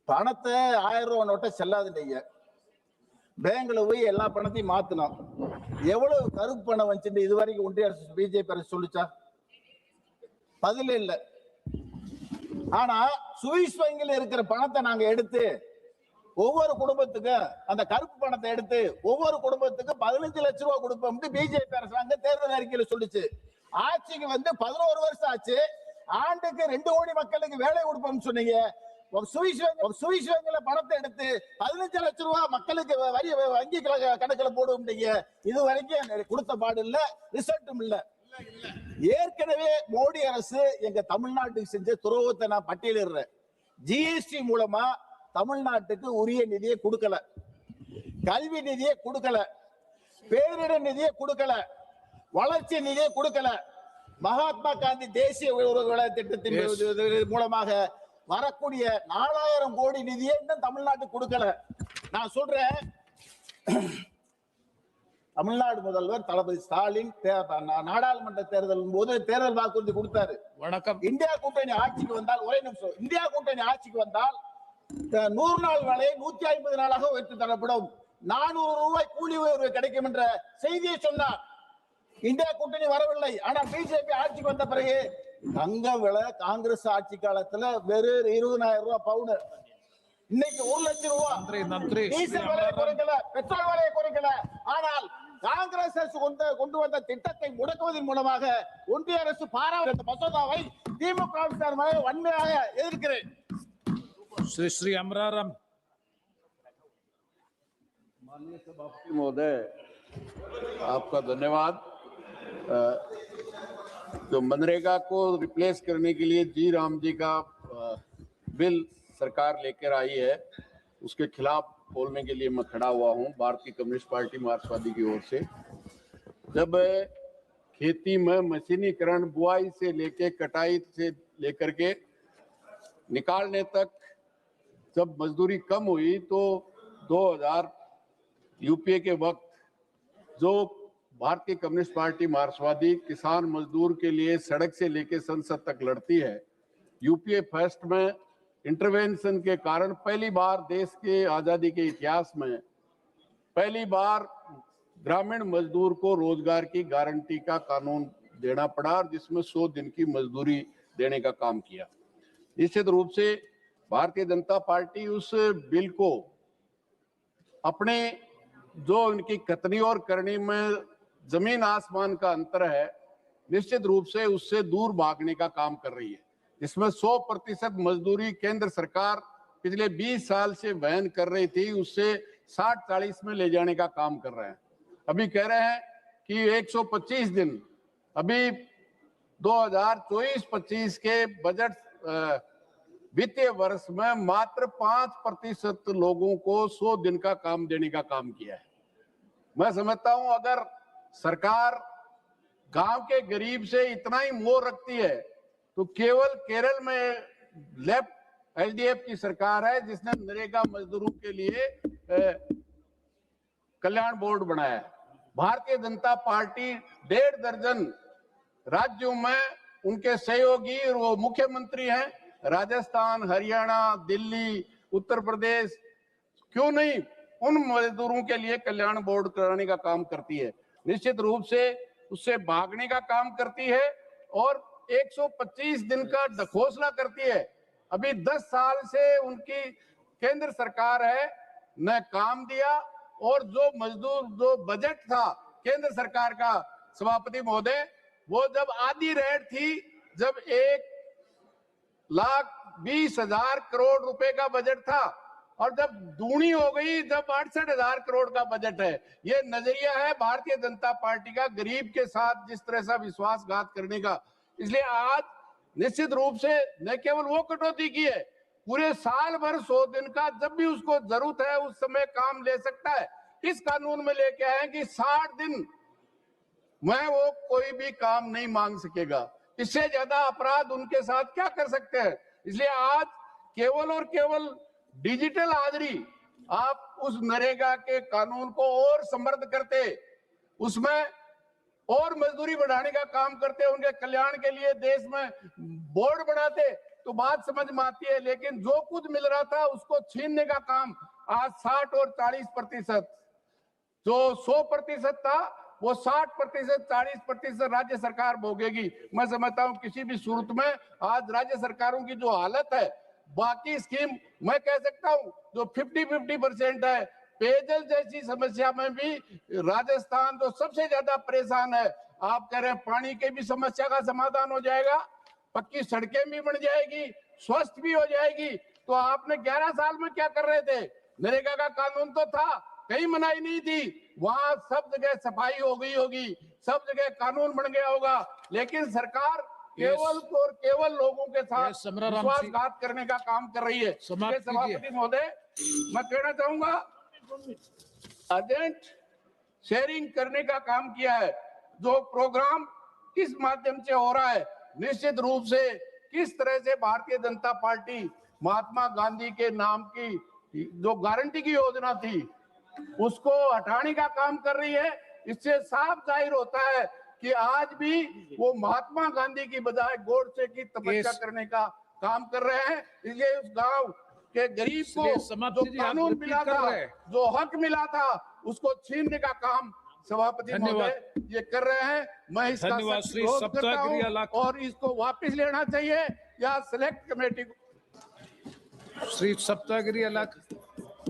[SPEAKER 21] பணத்தை 1000 ரூபாய் நோட்டை செல்லாதுன்றீங்க. பேங்க்ல போய் எல்லா பணத்தையும் மாத்தணும். எவ்வளவு கருப்பு பணம் வந்துச்சு இது வரைக்கும் ஒன்றிய அரசு பிஜேபி அரசு சொல்லிச்சா? பதில் இல்லை. ஆனா சுவிஸ் வங்கியில் இருக்கிற பணத்தை நாங்க எடுத்து ஒவ்வொரு குடும்பத்துக்கும் அந்த கருப்பு பணத்தை எடுத்து ஒவ்வொரு குடும்பத்துக்கும் 15 லட்சம் ரூபாய் கொடுப்போம் பிஜேபி அரசாங்கம் தேர்தல் அறிக்கையில சொல்லிச்சு. ஆட்சிக்கு வந்து 11 வருஷம் ஆச்சு. ஆண்டுக்கு 2 கோடி மக்களுக்கு வேலை கொடுப்போம்னு சொன்னீங்க. சுவிஸ் வங்கியில பணத்தை எடுத்து 15 லட்சம் ரூபாய் மக்களுக்கு வங்கி கணக்குல போடுவோம். இது வரைக்கும் கொடுத்த பாடு இல்ல, ரிசல்ட்டும் இல்ல. ஏற்கனவே மோடி அரசு எங்க தமிழ்நாட்டுக்கு செஞ்ச துரோகத்தை நான் பட்டியலிடுறேன். ஜிஎஸ்டி மூலமா தமிழ்நாட்டுக்கு உரிய நிதியை கொடுக்கல, கல்வி நிதியை கொடுக்கல, பேரிடர் நிதியை கொடுக்கல, வளர்ச்சி நிதியை கொடுக்கல. மகாத்மா காந்தி தேசிய ஊரக திட்டத்தின் மூலமாக வரக்கூடிய 4000 கோடி நிதியை இன்னும் தமிழ்நாட்டுக்கு கொடுக்கல. நான் சொல்றேன், தமிழ்நாடு முதல்வர் தளபதி ஸ்டாலின் நாடாளுமன்ற தேர்தல் போது தேர்தல் வாக்குறுதி கொடுத்தாரு. வணக்கம். இந்தியா கூட்டணி ஆட்சிக்கு வந்தால், ஒரே நிமிஷம், இந்தியா கூட்டணி ஆட்சிக்கு வந்தால் 100 நாள் வேலையை 150 நாளாக உயர்த்தி தரப்படும், 400 ரூபாய் கூலி உயர்வு கிடைக்கும் என்ற செய்தியை சொன்னார். இந்தியா கூட்டணி வரவில்லை. ஆனா பிஜேபி ஆட்சிக்கு வந்த பிறகு தங்க விலை காங்கிரஸ் ஆட்சி காலத்துல வெறும் 20,000 ரூபாய் பவுன், இன்னைக்கு 1 லட்சம் ரூபாய். டீசல் விலையை குறைக்கல, பெட்ரோல் விலையை குறைக்கல. ஆனால் காங்கிரஸ் அரசு கொண்டு வந்த திட்டத்தை முடக்குவதன் மூலமாக ஒன்றிய அரசு பாராளுமன்ற மசோதாவை திமுக வன்மையாக எதிர்க்கிறேன்.
[SPEAKER 17] श्री अमराराम।
[SPEAKER 12] माननीय सभापति महोदय, आपका धन्यवाद। तो मनरेगा को रिप्लेस करने के लिए जी राम जी का बिल सरकार लेकर आई है, उसके खिलाफ बोलने के लिए मैं खड़ा हुआ हूं भारतीय कम्युनिस्ट पार्टी मार्क्सवादी की ओर से। जब खेती में मशीनीकरण, बुआई से लेके कटाई से लेकर के निकालने तक जब मजदूरी कम हुई तो 2000 यूपीए के वक्त जो भारतीय कम्युनिस्ट पार्टी मार्क्सवादी किसान मजदूर के लिए सड़क से लेकर संसद तक लड़ती है, यूपीए फर्स्ट में इंटरवेंशन के कारण पहली बार देश के आजादी के इतिहास में पहली बार ग्रामीण मजदूर को रोजगार की गारंटी का कानून देना पड़ा और जिसमें 100 दिन की मजदूरी देने का काम किया। निश्चित रूप से भारतीय जनता पार्टी उस बिल को अपने जो उनकी कथनी और करनी में जमीन आसमान का अंतर है, निश्चित रूप से उससे दूर भागने का काम कर रही है। इसमें 100% मजदूरी केंद्र सरकार पिछले 20 साल से वहन कर रही थी, उससे 60-40 में ले जाने का काम कर रहे हैं। अभी कह रहे हैं कि 125 दिन, अभी 2024-25 के बजट वित्तीय वर्ष में मात्र 5% लोगों को 100 दिन का काम देने का काम किया है। मैं समझता हूं अगर सरकार गांव के गरीब से इतना ही मोह रखती है तो केवल केरल में लेफ्ट एलडीएफ की सरकार है जिसने नरेगा मजदूरों के लिए कल्याण बोर्ड बनाया है। भारतीय जनता पार्टी 1.5 दर्जन राज्यों में उनके सहयोगी और वो मुख्यमंत्री हैं, राजस्थान, हरियाणा, दिल्ली, उत्तर प्रदेश, क्यों नहीं उन मजदूरों के लिए कल्याण बोर्ड कराने का काम करती है। निश्चित रूप से उससे भागने का काम करती है और 125 दिन का घोषणा करती है। अभी 10 साल से उनकी केंद्र सरकार है, न काम दिया और जो मजदूर जो बजट था केंद्र सरकार का, सभापति महोदय, वो जब आधी रेट थी, जब 1,20,000 करोड़ रुपए का बजट था और जब दूनी हो गई, जब 68,000 करोड़ का बजट है। ये नजरिया है भारतीय जनता पार्टी का गरीब के साथ जिस तरह से विश्वासघात करने का। इसलिए आज निश्चित रूप से न केवल वो कटौती की है, पूरे साल भर 100 दिन का जब भी उसको जरूरत है उस समय काम ले सकता है। इस कानून में लेके आए कि 60 दिन में वो कोई भी काम नहीं मांग सकेगा। इससे ज्यादा अपराध उनके साथ क्या कर सकते हैं। इसलिए आज केवल और केवल डिजिटल हाजिरी आप उस नरेगा के कानून को और समृद्ध करते, उसमें और मजदूरी बढ़ाने का काम करते, उनके कल्याण के लिए देश में बोर्ड बनाते तो बात समझ में आती है। लेकिन जो कुछ मिल रहा था उसको छीनने का काम आज 60 और 40%, जो 100% था वो 60%, 40% राज्य सरकार भोगेगी। मैं समझता हूं किसी भी सूरत में आज राज्य सरकारों की जो हालत है, बाकी स्कीम मैं कह सकता हूं जो 50-50% है, पेयजल जैसी समस्या में भी राजस्थान जो सबसे ज्यादा परेशान है। आप कह रहे हैं पानी की भी समस्या का समाधान हो जाएगा, पक्की सड़कें भी बन जाएगी, स्वस्थ भी हो जाएगी। तो आपने 11 साल में क्या कर रहे थे? नरेगा का कानून तो था, कहीं मनाही नहीं थी, वहां सब जगह सफाई हो गई होगी, सब जगह कानून बन गया होगा, लेकिन सरकार केवल और केवल लोगों के साथ विश्वासघात करने का काम कर रही है। सभापति महोदय, मैं कहना चाहूंगा एजेंट शेयरिंग करने का काम किया है। जो प्रोग्राम किस माध्यम से हो रहा है, निश्चित रूप से किस तरह से भारतीय जनता पार्टी महात्मा गांधी के नाम की जो गारंटी की योजना थी उसको हटाने का काम कर रही है। इससे साफ जाहिर होता है कि आज भी वो महात्मा गांधी की बजाय गोडसे की तपस्या करने का काम कर रहे हैं। इसलिए उस गांव के गरीब को जो कानून मिला था, जो हक मिला था, उसको छीनने का काम सभापति महोदय ये कर रहे हैं। मैं इसका सख्त विरोध करता हूं और इसको वापस लेना चाहिए या सिलेक्ट कमेटी को।
[SPEAKER 1] श्री सप्तागिरी अलग।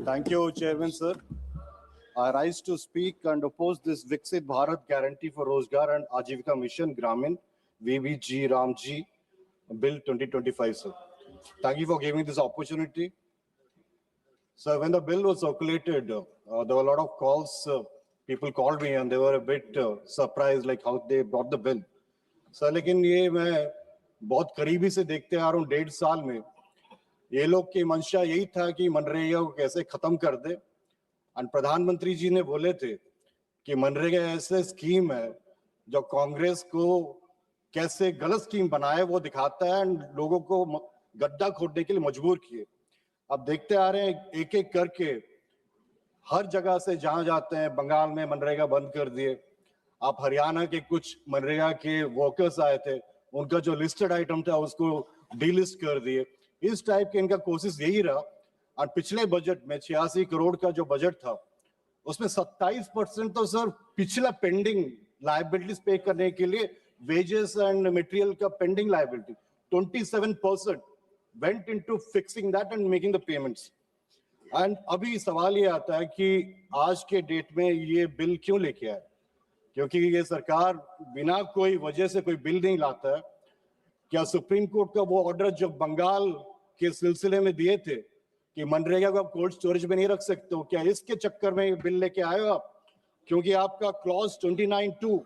[SPEAKER 19] Thank you, Chairman, sir. I rise to speak and oppose this Viksit Bharat Guarantee for Rozgar and Ajivika Mission Gramin VBG Ramji Bill 2025, sir. Thank you for giving this opportunity. So when the bill was circulated, there were a lot of calls. People called me and they were a bit surprised, like how they brought the bill. Sir, लेकिन ये मैं बहुत करीबी से देखते आ रहा हूँ 1.5 साल में। ये लोग की मंशा यही था कि मनरेगा को कैसे खत्म कर दे। और प्रधानमंत्री जी ने बोले थे कि मनरेगा ऐसे स्कीम है जो कांग्रेस को कैसे गलत स्कीम बनाए वो दिखाता है, लोगों को गड्ढा खोदने के लिए मजबूर किए। अब देखते आ रहे हैं एक एक करके हर जगह से जहां जाते हैं, बंगाल में मनरेगा बंद कर दिए। आप हरियाणा के कुछ मनरेगा के वर्कर्स आए थे, उनका जो लिस्टेड आइटम था उसको डीलिस्ट कर दिए। इस टाइप के इनका कोशिश यही रहा। और पिछले बजट में 86 करोड़ का जो बजट था उसमें 27% तो सर पिछला पेंडिंग लाइबिलिटीज पे करने के लिए वेजेस एंड मटेरियल का pending liability 27% went into fixing that and making the payments. And अभी सवाल ये आता है कि आज के डेट में ये बिल क्यों लेके आए, क्योंकि ये सरकार बिना कोई वजह से कोई बिल नहीं लाता है। क्या सुप्रीम कोर्ट का वो ऑर्डर जो बंगाल के सिलसिले में दिए थे कि मनरेगा को आप कोल्ड स्टोरेज में नहीं रख सकते हो, क्या इसके चक्कर में ये बिल लेके आए हो आप? क्योंकि आपका clause 29(2)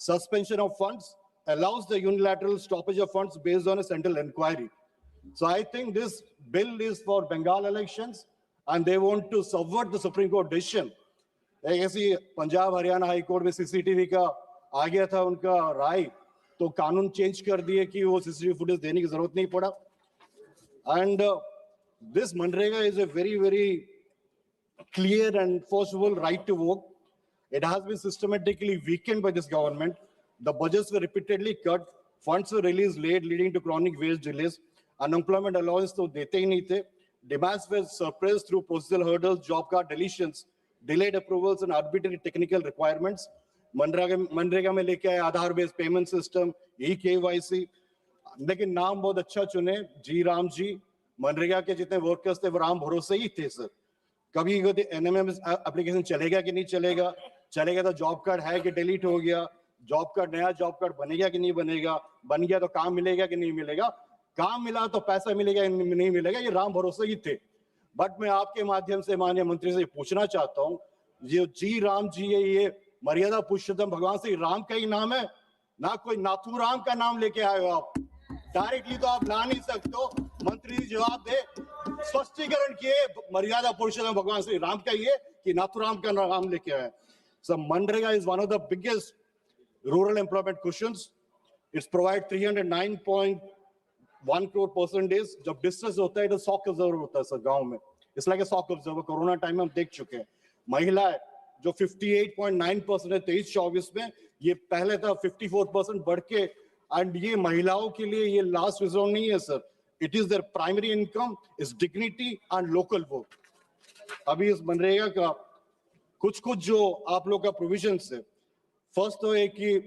[SPEAKER 19] suspension of funds allows the unilateral stoppage of funds based on a central inquiry. So I think this bill is for Bengal elections and they want to subvert the Supreme Court decision. ऐसी Punjab Haryana high court में CCTV का आ गया था उनका राय, तो कानून change कर दिए कि वो सीसीटीवी फुटेज देने की जरूरत नहीं पड़ा। And this MNREGA is a very clear and forcible right to work. It has been systematically weakened by this government. The budgets were repeatedly cut, funds were released late, leading to chronic wage delays. Unemployment allowance तो देते ही नहीं थे. Demands were suppressed through procedural hurdles, job card deletions, delayed approvals and arbitrary technical requirements. MNREGA में लेके आए आधार based payment system, e-KYC, लेकिन नाम बहुत अच्छा चुने, जी राम जी। मनरेगा के जितने वर्कर्स थे वो राम भरोसे ही थे सर। कभी एनएमएम एप्लीकेशन चलेगा कि नहीं चलेगा, चलेगा तो जॉब कार्ड है कि डिलीट हो गया, जॉब कार्ड नया जॉब कार्ड बनेगा कि नहीं बनेगा, बन गया तो काम मिलेगा कि नहीं मिलेगा, काम मिला तो पैसा मिलेगा नहीं मिलेगा, ये राम भरोसे ही थे। बट मैं आपके माध्यम से माननीय मंत्री से पूछना चाहता हूँ, ये जी राम जी है, ये मर्यादा पुरुषोत्तम भगवान से राम का ही नाम है ना, कोई नाथू राम का नाम लेके आए हो आप। डायरेक्टली तो आप ला नहीं सकते हो, मंत्री जी जवाब दे, स्पष्टीकरण किए मर्यादा पुरुषोत्तम भगवान श्री राम का ही है कि नाथुराम का नाम लेके आए। So MNREGA is one of the biggest rural employment cushions. It's provide 309.1 crore percentage. जब डिस्ट्रेस होता है तो शॉक ऑब्जर्वर होता है सर गांव में, it's like a shock observer. Corona time में हम देख चुके हैं। महिला जो 58.9% है 23-24 में, ये पहले था 54% बढ़ के। एंड ये महिलाओं के लिए ये लास्ट रिजोर्ट नहीं है sir, it is there primary income, is dignity and local work. अभी इस मनरेगा का कुछ जो आप लोग का प्रोविजन है, फर्स्ट तो है कि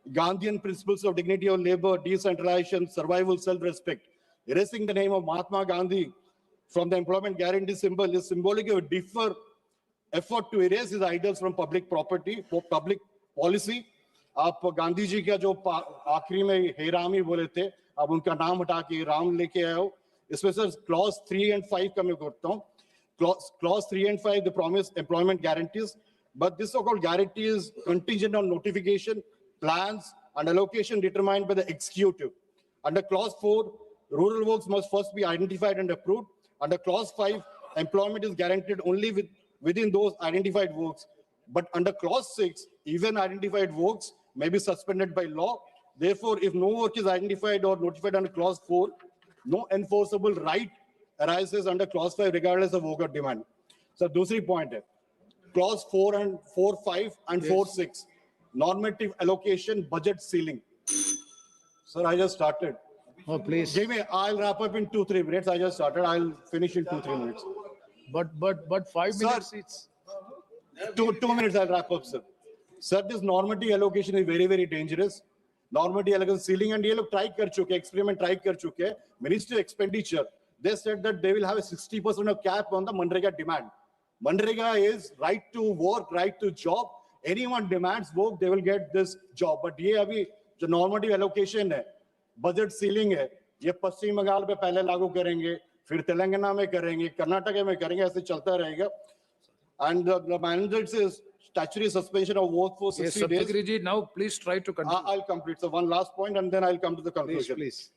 [SPEAKER 19] Gandhian principles of dignity of labour, decentralisation, survival, self respect, erasing the name of Mahatma Gandhi from the employment guarantee symbol is symbolic of a deeper effort to erase his ideals from public property, for public policy. आप गांधी जी का जो आखिरी में हे राम ही बोले थे, अब उनका नाम हटा के राम लेके आए हो। इसमें सर क्लॉज 3 and 5 का मैं करता हूँ। Clause 3 and 5, the promise employment guarantees, but this so-called guarantee is contingent on notification, plans, and allocation determined by the executive. Under Clause 4, rural works must first be identified and approved. Under Clause 5, employment is guaranteed only within those identified works. But under Clause 6, even identified works may be suspended by law. Therefore, if no work is identified or notified under Clause 4, no enforceable right arises under Clause 5 regardless of worker demand. So, दूसरी point है, Clause 4 and 4.5 and 4.6, normative allocation, budget ceiling. Sir, I just started.
[SPEAKER 3] Oh, please.
[SPEAKER 19] Give me, I'll wrap up in 2-3 minutes. I just started. I'll finish in 2-3 minutes.
[SPEAKER 3] But 5 minutes, it's...
[SPEAKER 19] 2 minutes, I'll wrap up, sir. Sir, this normative allocation is very dangerous. Normative allocation ceiling, and ये लोग try कर चुके, experiment try कर चुके, Ministry of Expenditure. They said that they will have a 60% of cap on the MNREGA demand. MNREGA is right to work, right to job. Anyone demands work, they will get this job. But ये अभी जो normative allocation है, budget ceiling है, ये पश्चिम बंगाल पे पहले लागू करेंगे, फिर तेलंगाना में करेंगे, कर्नाटक में करेंगे, ऐसे चलता रहेगा. And the mandate is statutory suspension of work for 60 days.
[SPEAKER 3] Ji, now please try to continue.
[SPEAKER 19] I'll complete. So one last point, and then I'll come to the conclusion.
[SPEAKER 3] Please.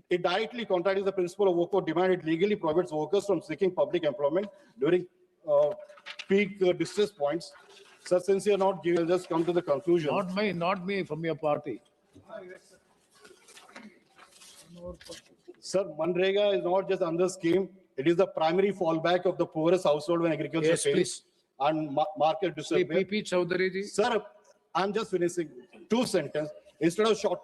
[SPEAKER 19] It directly contradicts the principle of work for demand. It legally prohibits workers from seeking public employment during peak distress points. So since you're not giving, I'll just come to the conclusion.
[SPEAKER 3] Not me, from your party.
[SPEAKER 19] Sir, Manrega is not just another scheme. It is the primary fallback of the poorest household when agriculture
[SPEAKER 20] Yes,
[SPEAKER 19] fails
[SPEAKER 20] please.
[SPEAKER 19] and market
[SPEAKER 20] Shri
[SPEAKER 19] disappear.
[SPEAKER 20] PP Chaudhary ji.
[SPEAKER 19] Sir, I'm just finishing 2 sentences. Instead of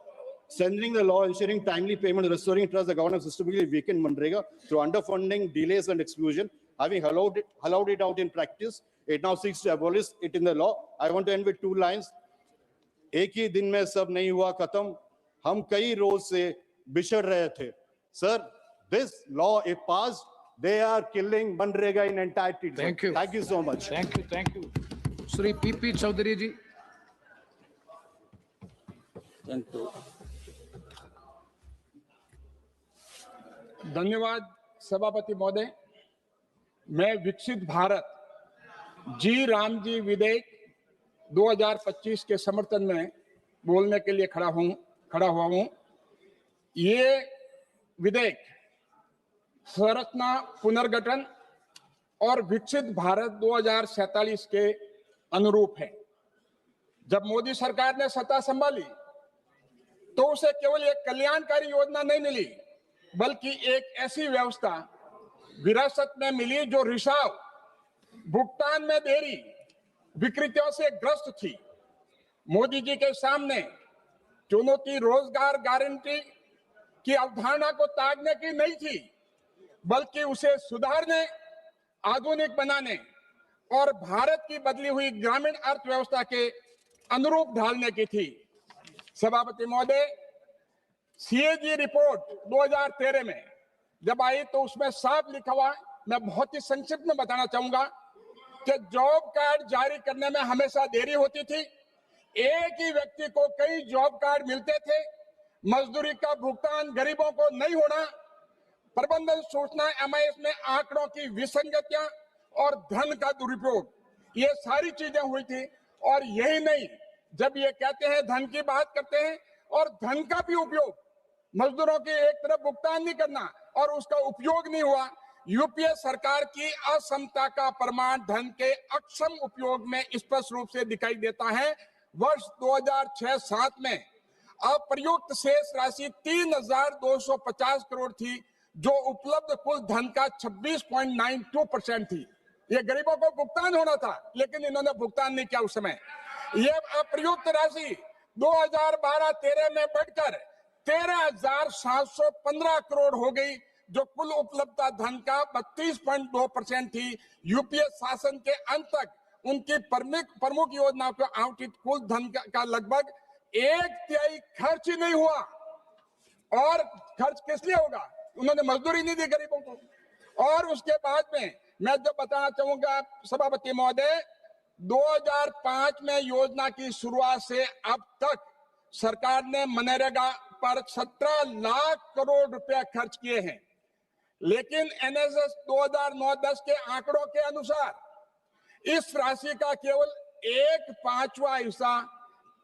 [SPEAKER 19] sending the law, ensuring timely payment, restoring trust, the government systematically weakened Manrega through underfunding, delays, and exclusion. Having allowed it out in practice, it now seeks to abolish it in the law. I want to end with 2 lines. एक ही दिन में सब नहीं हुआ खत्म, हम कई रोज से बिछड़ रहे थे. Sir, this law, if passed, they are killing Manrega in entirety.
[SPEAKER 20] Thank you.
[SPEAKER 19] Thank you so much.
[SPEAKER 20] Thank you. Thank you. Shri PP Chaudhary ji.
[SPEAKER 6] Thank you.
[SPEAKER 1] धन्यवाद सभापति महोदय। मैं विकसित भारत जी राम जी विधेयक 2025 के समर्थन में बोलने के लिए खड़ा हुआ हूं। ये विधेयक संरचना पुनर्गठन और विकसित भारत 2047 के अनुरूप है। जब मोदी सरकार ने सत्ता संभाली तो उसे केवल एक कल्याणकारी योजना नहीं मिली, बल्कि एक ऐसी व्यवस्था विरासत में मिली जो रिसाव, भुगतान में देरी, विकृतियों से ग्रस्त थी। मोदी जी के सामने चुनौती रोजगार गारंटी की अवधारणा को त्यागने की नहीं थी, बल्कि उसे सुधारने, आधुनिक बनाने और भारत की बदली हुई ग्रामीण अर्थव्यवस्था के अनुरूप ढालने की थी। सभापति महोदय, सीएजी रिपोर्ट 2013 में जब आई तो उसमें साफ लिखा हुआ, मैं बहुत ही संक्षिप्त में बताना चाहूंगा कि जॉब कार्ड जारी करने में हमेशा देरी होती थी। एक ही व्यक्ति को कई जॉब कार्ड मिलते थे, मजदूरी का भुगतान गरीबों को नहीं होना, प्रबंधन सूचना एमआईएस में आंकड़ों की विसंगतियां और धन का दुरुपयोग, ये सारी चीजें हुई थी। और यही नहीं, जब ये कहते हैं धन की बात करते हैं और धन का भी उपयोग, मजदूरों के एक तरफ भुगतान नहीं करना और उसका उपयोग नहीं हुआ। यूपीए सरकार की असमता का प्रमाण धन के अक्षम उपयोग में स्पष्ट रूप से दिखाई देता है। वर्ष 2006-07 में अप्रयुक्त शेष राशि 3,250 करोड़ थी, जो उपलब्ध कुल धन का 26.92% थी। ये गरीबों को भुगतान होना था, लेकिन इन्होंने भुगतान नहीं किया उस समय। ये अप्रयुक्त राशि 2012-13 में बढ़कर 13,715 करोड़ हो गई, जो कुल उपलब्धता धन का 32.2% थी। यूपीए शासन के अंत तक उनकी प्रमुख योजनाओं को आवंटित कुल धन का लगभग 1/3 खर्च ही नहीं हुआ। और खर्च किस लिए होगा? उन्होंने मजदूरी नहीं दी गरीबों को। और उसके बाद में मैं जो बताना चाहूंगा सभापति महोदय, 2005 में योजना की शुरुआत से अब तक सरकार ने मनरेगा पर 17 लाख करोड़ रुपए खर्च किए हैं, लेकिन एनएसएस 2009-10 के आंकड़ों के अनुसार इस राशि का केवल 1/5वां हिस्सा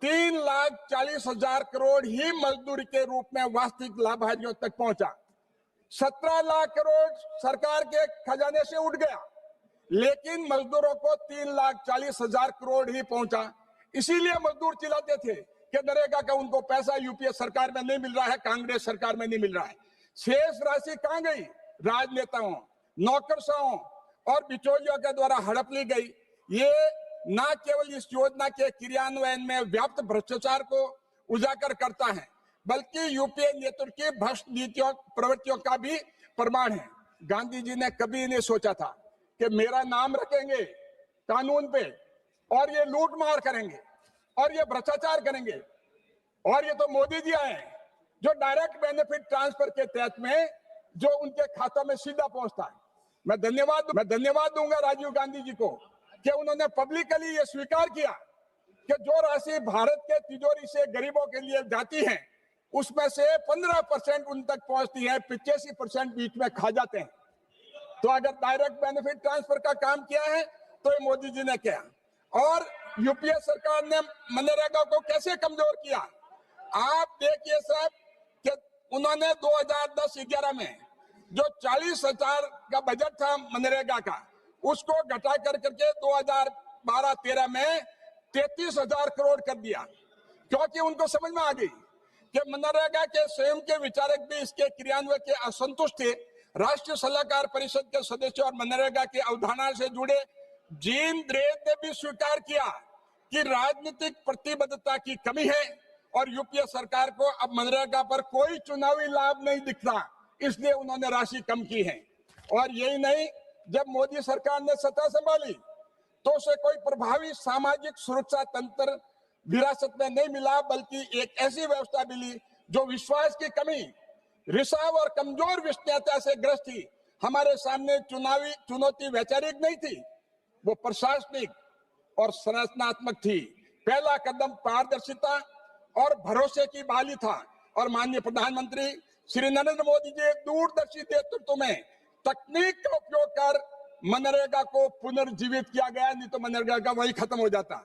[SPEAKER 1] 3,40,000 करोड़ ही मजदूरी के रूप में वास्तविक लाभार्थियों तक पहुंचा। 17 लाख करोड़ सरकार के खजाने से उठ गया, लेकिन मजदूरों को 3,40,000 करोड़ ही पहुंचा। इसीलिए मजदूर चिल्लाते थे कि नरेगा का उनको पैसा यूपीए सरकार में नहीं मिल रहा है, कांग्रेस सरकार में नहीं मिल रहा है। शेष राशि कहां गई? राजनेताओं, नौकरशाहों और बिचौलियों के द्वारा हड़प ली गई। ये न केवल इस योजना के क्रियान्वयन में व्याप्त भ्रष्टाचार को उजागर करता है, बल्कि यूपीए नेतृत्व की भ्रष्ट नीतियों प्रवृत्तियों का भी प्रमाण है। गांधी जी ने कभी नहीं सोचा था कि मेरा नाम रखेंगे कानून पे और ये लूट मार करेंगे और ये भ्रष्टाचार करेंगे। और ये तो मोदी जी आए जो डायरेक्ट बेनिफिट ट्रांसफर के तहत में जो उनके खातों में सीधा पहुंचता है। मैं धन्यवाद दूंगा राजीव गांधी जी को कि उन्होंने पब्लिकली ये स्वीकार किया कि जो राशि भारत के तिजोरी से गरीबों के लिए जाती है, उसमें से 15% उन तक पहुंचती है, 85% बीच में खा जाते हैं। तो अगर डायरेक्ट बेनिफिट ट्रांसफर का काम किया है तो ये मोदी जी ने किया। और यूपीए सरकार ने मनरेगा को कैसे कमजोर किया? आप देखिए साहब कि उन्होंने 2010-11 में जो 40,000 का बजट था मनरेगा का, उसको घटा करके 2012-13 में 33,000 करोड़ कर दिया, क्योंकि उनको समझ में आ गई कि मनरेगा के स्वयं के विचारक भी इसके क्रियान्वयन के असंतुष्ट थे। राष्ट्रीय सलाहकार परिषद के सदस्य और मनरेगा की अवधारणा से जुड़े जीन द्रेद ने भी स्वीकार किया कि राजनीतिक प्रतिबद्धता की कमी है और यूपीए सरकार को अब मनरेगा पर कोई चुनावी लाभ नहीं दिखता, इसलिए उन्होंने राशि कम की है। और यही नहीं, जब मोदी सरकार ने सत्ता संभाली तो उसे कोई प्रभावी सामाजिक सुरक्षा तंत्र विरासत में नहीं मिला, बल्कि एक ऐसी व्यवस्था मिली जो विश्वास की कमी, रिसाव और कमजोर विश्वसनीयता से ग्रस्त थी। हमारे सामने चुनावी चुनौती वैचारिक नहीं थी, वो प्रशासनिक और संरचनात्मक थी। पहला कदम पारदर्शिता और भरोसे की बहाली था और माननीय प्रधानमंत्री श्री नरेंद्र मोदी जी एक दूरदर्शी नेतृत्व में तकनीक का उपयोग कर मनरेगा को पुनर्जीवित किया गया, नहीं तो मनरेगा वही खत्म हो जाता।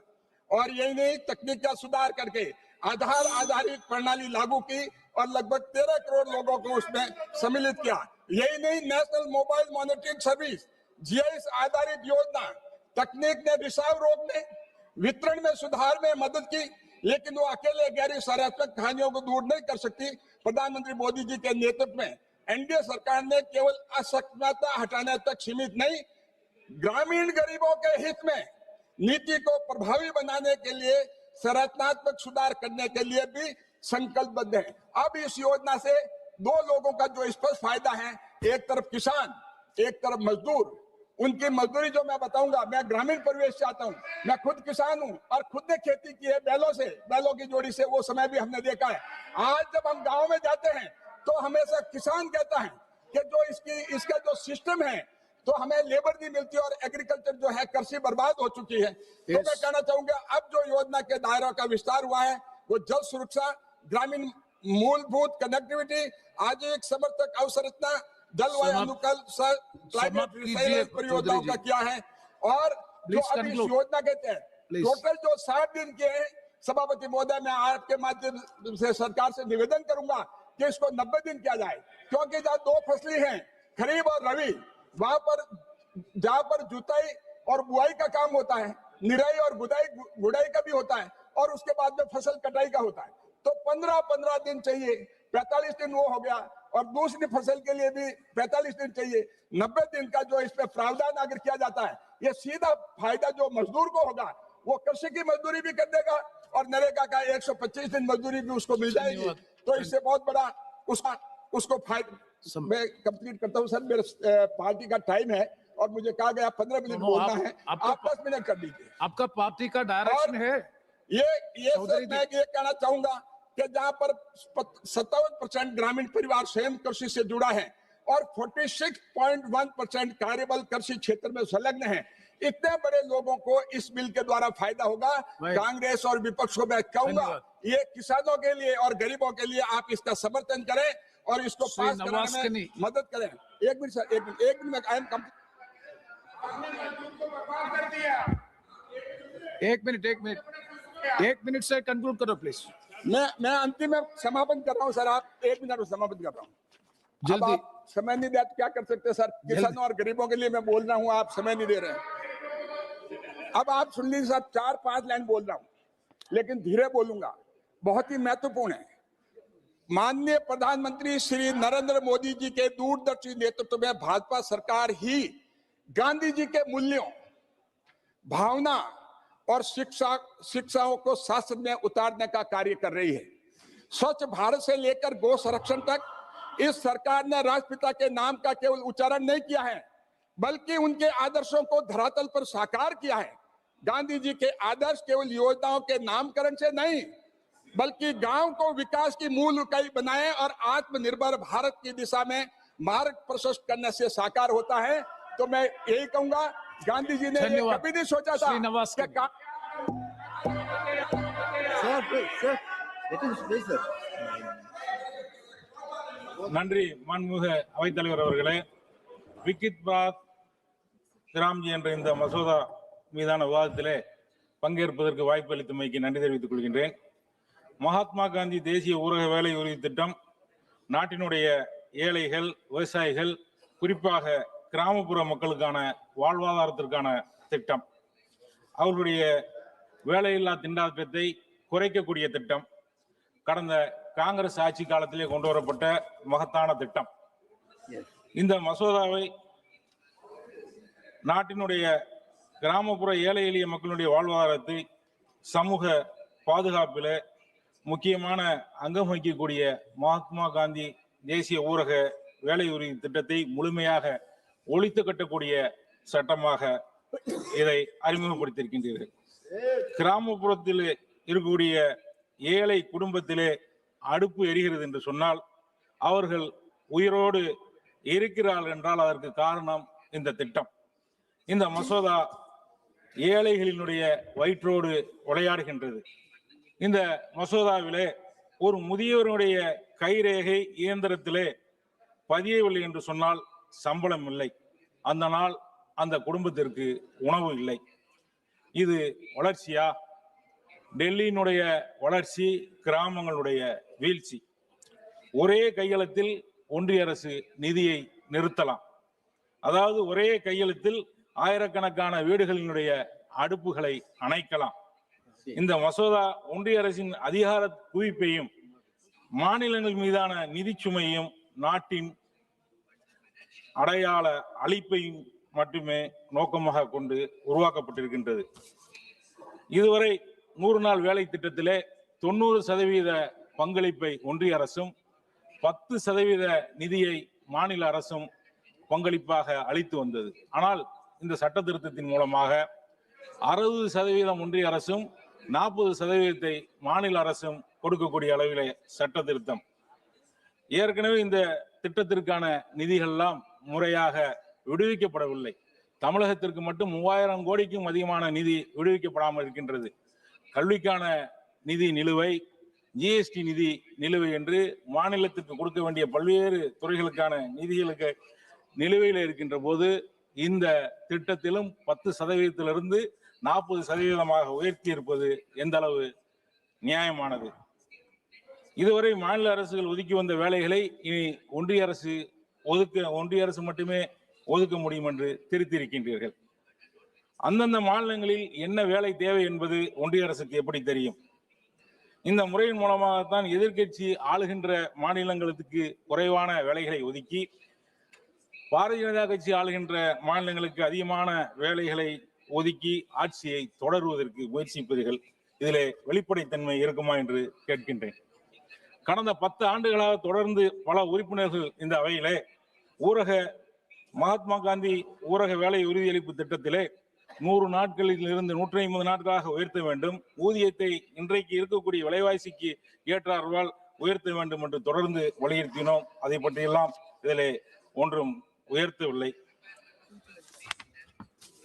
[SPEAKER 1] और यही नहीं, तकनीक का सुधार करके आधार आधारित प्रणाली लागू की और लगभग 13 करोड़ लोगों को उसमें सम्मिलित किया। यही नहीं, national mobile monitoring service GIS आधारित योजना, तकनीक ने रिसाव रोकने, वितरण में सुधार में मदद की, लेकिन वो अकेले गहरी सकारात्मक कहानियों को दूर नहीं कर सकती। प्रधानमंत्री मोदी जी के नेतृत्व में एनडीए सरकार ने केवल असक्षमता हटाने तक सीमित नहीं, ग्रामीण गरीबों के हित में नीति को प्रभावी बनाने के लिए संरचनात्मक सुधार करने के लिए भी संकल्पबद्ध है। अब इस योजना से दो लोगों का जो स्पष्ट फायदा है, एक तरफ किसान, एक तरफ मजदूर। उनकी मजदूरी जो मैं बताऊंगा, मैं ग्रामीण परिवेश से आता हूँ, मैं खुद किसान हूँ और खुद ने खेती की है बैलों से, बैलों की जोड़ी से, वो समय भी हमने देखा है। आज जब हम गाँव में जाते हैं तो हमेशा किसान कहता है कि जो इसका जो सिस्टम है तो हमें लेबर नहीं मिलती और एग्रीकल्चर जो है कृषि बर्बाद हो चुकी है। तो मैं कहना चाहूंगा, अब जो योजना के दायरा का विस्तार हुआ है वो जल सुरक्षा, ग्रामीण मूलभूत कनेक्टिविटी, आजीविक समर्थक अवसंरचना, जलवायु अनुकूल क्लाइमेट रिसाइलेंस परियोजनाओं का किया है। और जो अभी इस योजना के तहत टोटल जो 60 दिन के हैं, सभापति महोदय मैं आपके माध्यम से सरकार से निवेदन करूंगा कि इसको 90 दिन किया जाए, क्योंकि जहाँ दो फसली हैं, खरीफ और रबी, वहां पर जहां पर जुताई और बुआई का काम होता है, निराई और गुड़ाई का भी होता है और उसके बाद में फसल कटाई का होता है, तो 15-15 दिन चाहिए। 45 दिन वो हो गया और दूसरी फसल के लिए भी 45 दिन चाहिए। 90 दिन का जो इसमें प्रावधान अगर किया जाता है, ये सीधा फायदा जो मजदूर को होगा, वो कृषि की मजदूरी भी कर देगा और नरेगा का 125 दिन मजदूरी भी उसको मिल जाएगी। तो इससे बहुत बड़ा उसको फायदा। मैं कंप्लीट करता हूँ सर, मेरे पार्टी का टाइम है और मुझे कहा गया 15 मिनट बोलना है, आप 10 मिनट कर दीजिए।
[SPEAKER 20] आपका पार्टी का डायरेक्शन है।
[SPEAKER 1] ये सर मैं ये कहना चाहूंगा कि जहां पर 57% ग्रामीण परिवार स्वयं कृषि से जुड़ा है और 46.1% कार्यबल कृषि क्षेत्र में संलग्न है, इतने बड़े लोगों को इस बिल के द्वारा फायदा होगा। कांग्रेस और विपक्ष को मैं कहूंगा, ये किसानों के लिए और गरीबों के लिए आप इसका समर्थन करें और इसको पास कराने में मदद करें। एक मिनट सर, एक मिनट आई एम
[SPEAKER 20] एक मिनट से कंक्लूड करो प्लीज।
[SPEAKER 1] मैं अंतिम में समापन कर रहा हूँ सर, आप 1 मिनट में समापन कर रहा हूँ।
[SPEAKER 20] जल्दी।
[SPEAKER 1] आप समय नहीं दिया तो क्या कर सकते सर, किसानों और गरीबों के लिए मैं बोल रहा हूँ, आप समय नहीं दे रहे हैं। अब आप सुन लीजिए सर, 4-5 लाइन बोल रहा हूँ लेकिन धीरे बोलूंगा, बहुत ही महत्वपूर्ण है। माननीय प्रधानमंत्री श्री नरेंद्र मोदी जी के दूरदर्शी नेतृत्व में भाजपा सरकार ही गांधी जी के मूल्यों, भावना और शिक्षाओं को शास्त्र में उतारने का कार्य कर रही है। स्वच्छ भारत से लेकर गौ संरक्षण तक इस सरकार ने राष्ट्रपिता के नाम का केवल उच्चारण नहीं किया है, बल्कि उनके आदर्शों को धरातल पर साकार किया है। गांधी जी के आदर्श केवल योजनाओं के नामकरण से नहीं, बल्कि गांव को विकास की मूल इकाई बनाए और आत्मनिर्भर भारत की दिशा में मार्ग प्रशस्त करने से साकार होता है। तो मैं यही कहूंगा, गांधी जी ने ये कभी नहीं सोचा था
[SPEAKER 3] நன்றி மாண்புமிகு அவைத்தலைவர் அவர்களே. விக்கித் பாத் கிராம்ஜி என்ற இந்த மசோதா மீதான விவாதத்திலே பங்கேற்பதற்கு வாய்ப்பு அளித்தமைக்கு நன்றி தெரிவித்துக் கொள்கின்றேன். மகாத்மா காந்தி தேசிய ஊரக வேலை உறுதி திட்டம் நாட்டினுடைய ஏழைகள், விவசாயிகள், குறிப்பாக கிராமப்புற மக்களுக்கான வாழ்வாதாரத்திற்கான திட்டம். அவர்களுடைய வேலையில்லா திண்டாட்டத்தை குறைக்கக்கூடிய திட்டம். கடந்த
[SPEAKER 4] காங்கிரஸ் ஆட்சி காலத்திலே கொண்டு வரப்பட்ட மகத்தான திட்டம். இந்த மசோதாவை நாட்டினுடைய கிராமப்புற ஏழை எளிய மக்களுடைய வாழ்வாதாரத்தை சமூக பாதுகாப்பில் முக்கியமான அங்கம் வகிக்கக்கூடிய மகாத்மா காந்தி தேசிய ஊரக வேலை உறுதி திட்டத்தை முழுமையாக ஒழித்து கட்டக்கூடிய சட்டமாக இதை அறிமுகப்படுத்தியிருக்கின்றீர்கள். கிராமப்புறத்தில் இருக்கக்கூடிய ஏழை குடும்பத்திலே அடுப்பு எரிகிறது என்று சொன்னால் அவர்கள் உயிரோடு இருக்கிறார்கள் என்றால் அதற்கு காரணம் இந்த திட்டம். இந்த மசோதா ஏழைகளினுடைய வயிற்றோடு விளையாடுகின்றது. இந்த மசோதாவிலே ஒரு முதியவருடைய கைரேகை இயந்திரத்திலே பதியவில்லை என்று சொன்னால் சம்பளம் இல்லை, அந்த நாள் அந்த குடும்பத்திற்கு உணவு இல்லை. இது வளர்ச்சியா? டெல்லியினுடைய வளர்ச்சி, கிராமங்களுடைய வீழ்ச்சி. ஒரே கையெழுத்தில் ஒன்றிய அரசு நிதியை நிறுத்தலாம். அதாவது ஒரே கையெழுத்தில் ஆயிரக்கணக்கான வீடுகளினுடைய அடுப்புகளை அணைக்கலாம். இந்த மசோதா ஒன்றிய அரசின் அதிகார குவிப்பையும் மாநிலங்கள் மீதான நிதி சுமையும் நாட்டின் அடையாள அழிப்பையும் மட்டுமே நோக்கமாக கொண்டு உருவாக்கப்பட்டிருக்கின்றது. இதுவரை 100 நாள் வேலை திட்டத்திலே 90% பங்களிப்பை ஒன்றிய அரசும் 10% நிதியை மாநில அரசும் பங்களிப்பாக அளித்து வந்தது. ஆனால் இந்த சட்ட திருத்தத்தின் மூலமாக 60% ஒன்றிய அரசும் 40% மாநில அரசும் கொடுக்கக்கூடிய அளவிலே சட்ட திருத்தம். ஏற்கனவே இந்த திட்டத்திற்கான நிதிகள்லாம் முறையாக விடுவிக்கப்படவில்லை. தமிழகத்திற்கு மட்டும் 3000 கோடிக்கும் அதிகமான நிதி விடுவிக்கப்படாமல் இருக்கின்றது. கல்விக்கான நிதி நிலுவை, ஜிஎஸ்டி நிதி நிலுவை என்று மாநிலத்திற்கு கொடுக்க வேண்டிய பல்வேறு துறைகளுக்கான நிதிகளுக்கு நிலுவையில் இருக்கின்ற போது இந்த திட்டத்திலும் 10%-இலிருந்து 40% உயர்த்தி இருப்பது எந்த அளவு நியாயமானது? இதுவரை மாநில அரசுகள் ஒதுக்கி வந்த வேலைகளை இனி ஒன்றிய அரசு மட்டுமே ஒதுக்க முடியும் என்று திருத்தியிருக்கின்றீர்கள். அந்தந்த மாநிலங்களில் என்ன வேலை தேவை என்பது ஒன்றிய அரசுக்கு எப்படி தெரியும்? இந்த முறையின் மூலமாகத்தான் எதிர்க்கட்சி ஆளுகின்ற மாநிலங்களுக்கு குறைவான வேலைகளை ஒதுக்கி பாரதிய ஜனதா கட்சி ஆளுகின்ற மாநிலங்களுக்கு அதிகமான வேலைகளை ஒதுக்கி ஆட்சியை தொடருவதற்கு முயற்சிப்பீர்கள். இதிலே வெளிப்படைத்தன்மை இருக்குமா என்று கேட்கின்றேன். கடந்த 10 ஆண்டுகளாக தொடர்ந்து பல உறுப்பினர்கள் இந்த அவையிலே மகாத்மா காந்தி ஊரக வேலை உறுதியளிப்பு திட்டத்திலே 100 நாட்களில் இருந்து 150 நாட்களாக உயர்த்த வேண்டும், ஊதியத்தை இன்றைக்கு இருக்கக்கூடிய விலைவாசிக்கு ஏற்றார்வால் உயர்த்த வேண்டும் என்று தொடர்ந்து வலியுறுத்தினோம். அதை பற்றியெல்லாம் இதிலே ஒன்றும் உயர்த்தவில்லை.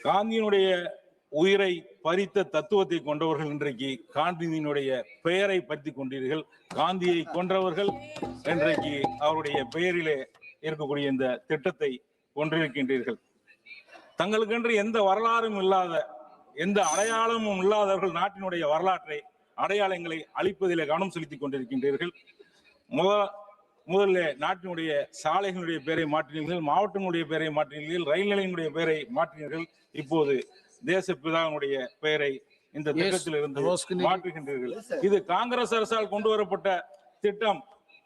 [SPEAKER 4] காந்தியினுடைய உயிரை பறித்த தத்துவத்தை கொண்டவர்கள் இன்றைக்கு காந்தியினுடைய பெயரை பற்றி கொண்டீர்கள். காந்தியை கொன்றவர்கள் இன்றைக்கு அவருடைய பெயரிலே இருக்கக்கூடிய இந்த திட்டத்தை கொண்டிருக்கின்றீர்கள். தங்களுக்கென்று எந்த வரலாறும் இல்லாத, எந்த அடையாளமும் இல்லாதவர்கள் நாட்டினுடைய வரலாற்றை, அடையாளங்களை அழிப்பதிலே கவனம் செலுத்திக் கொண்டிருக்கின்றீர்கள். முதல்ல நாட்டினுடைய சாலைகளுடைய பெயரை மாற்றினீர்கள், மாவட்டங்களுடைய பெயரை மாற்றினீர்கள், ரயில் நிலையங்களுடைய பெயரை மாற்றினீர்கள். இப்போது தேசப்பிதாவினுடைய பெயரை இந்த திட்டத்தில் இருந்து மாற்றுகின்றீர்கள். இது காங்கிரஸ் அரசால் கொண்டு வரப்பட்ட திட்டம்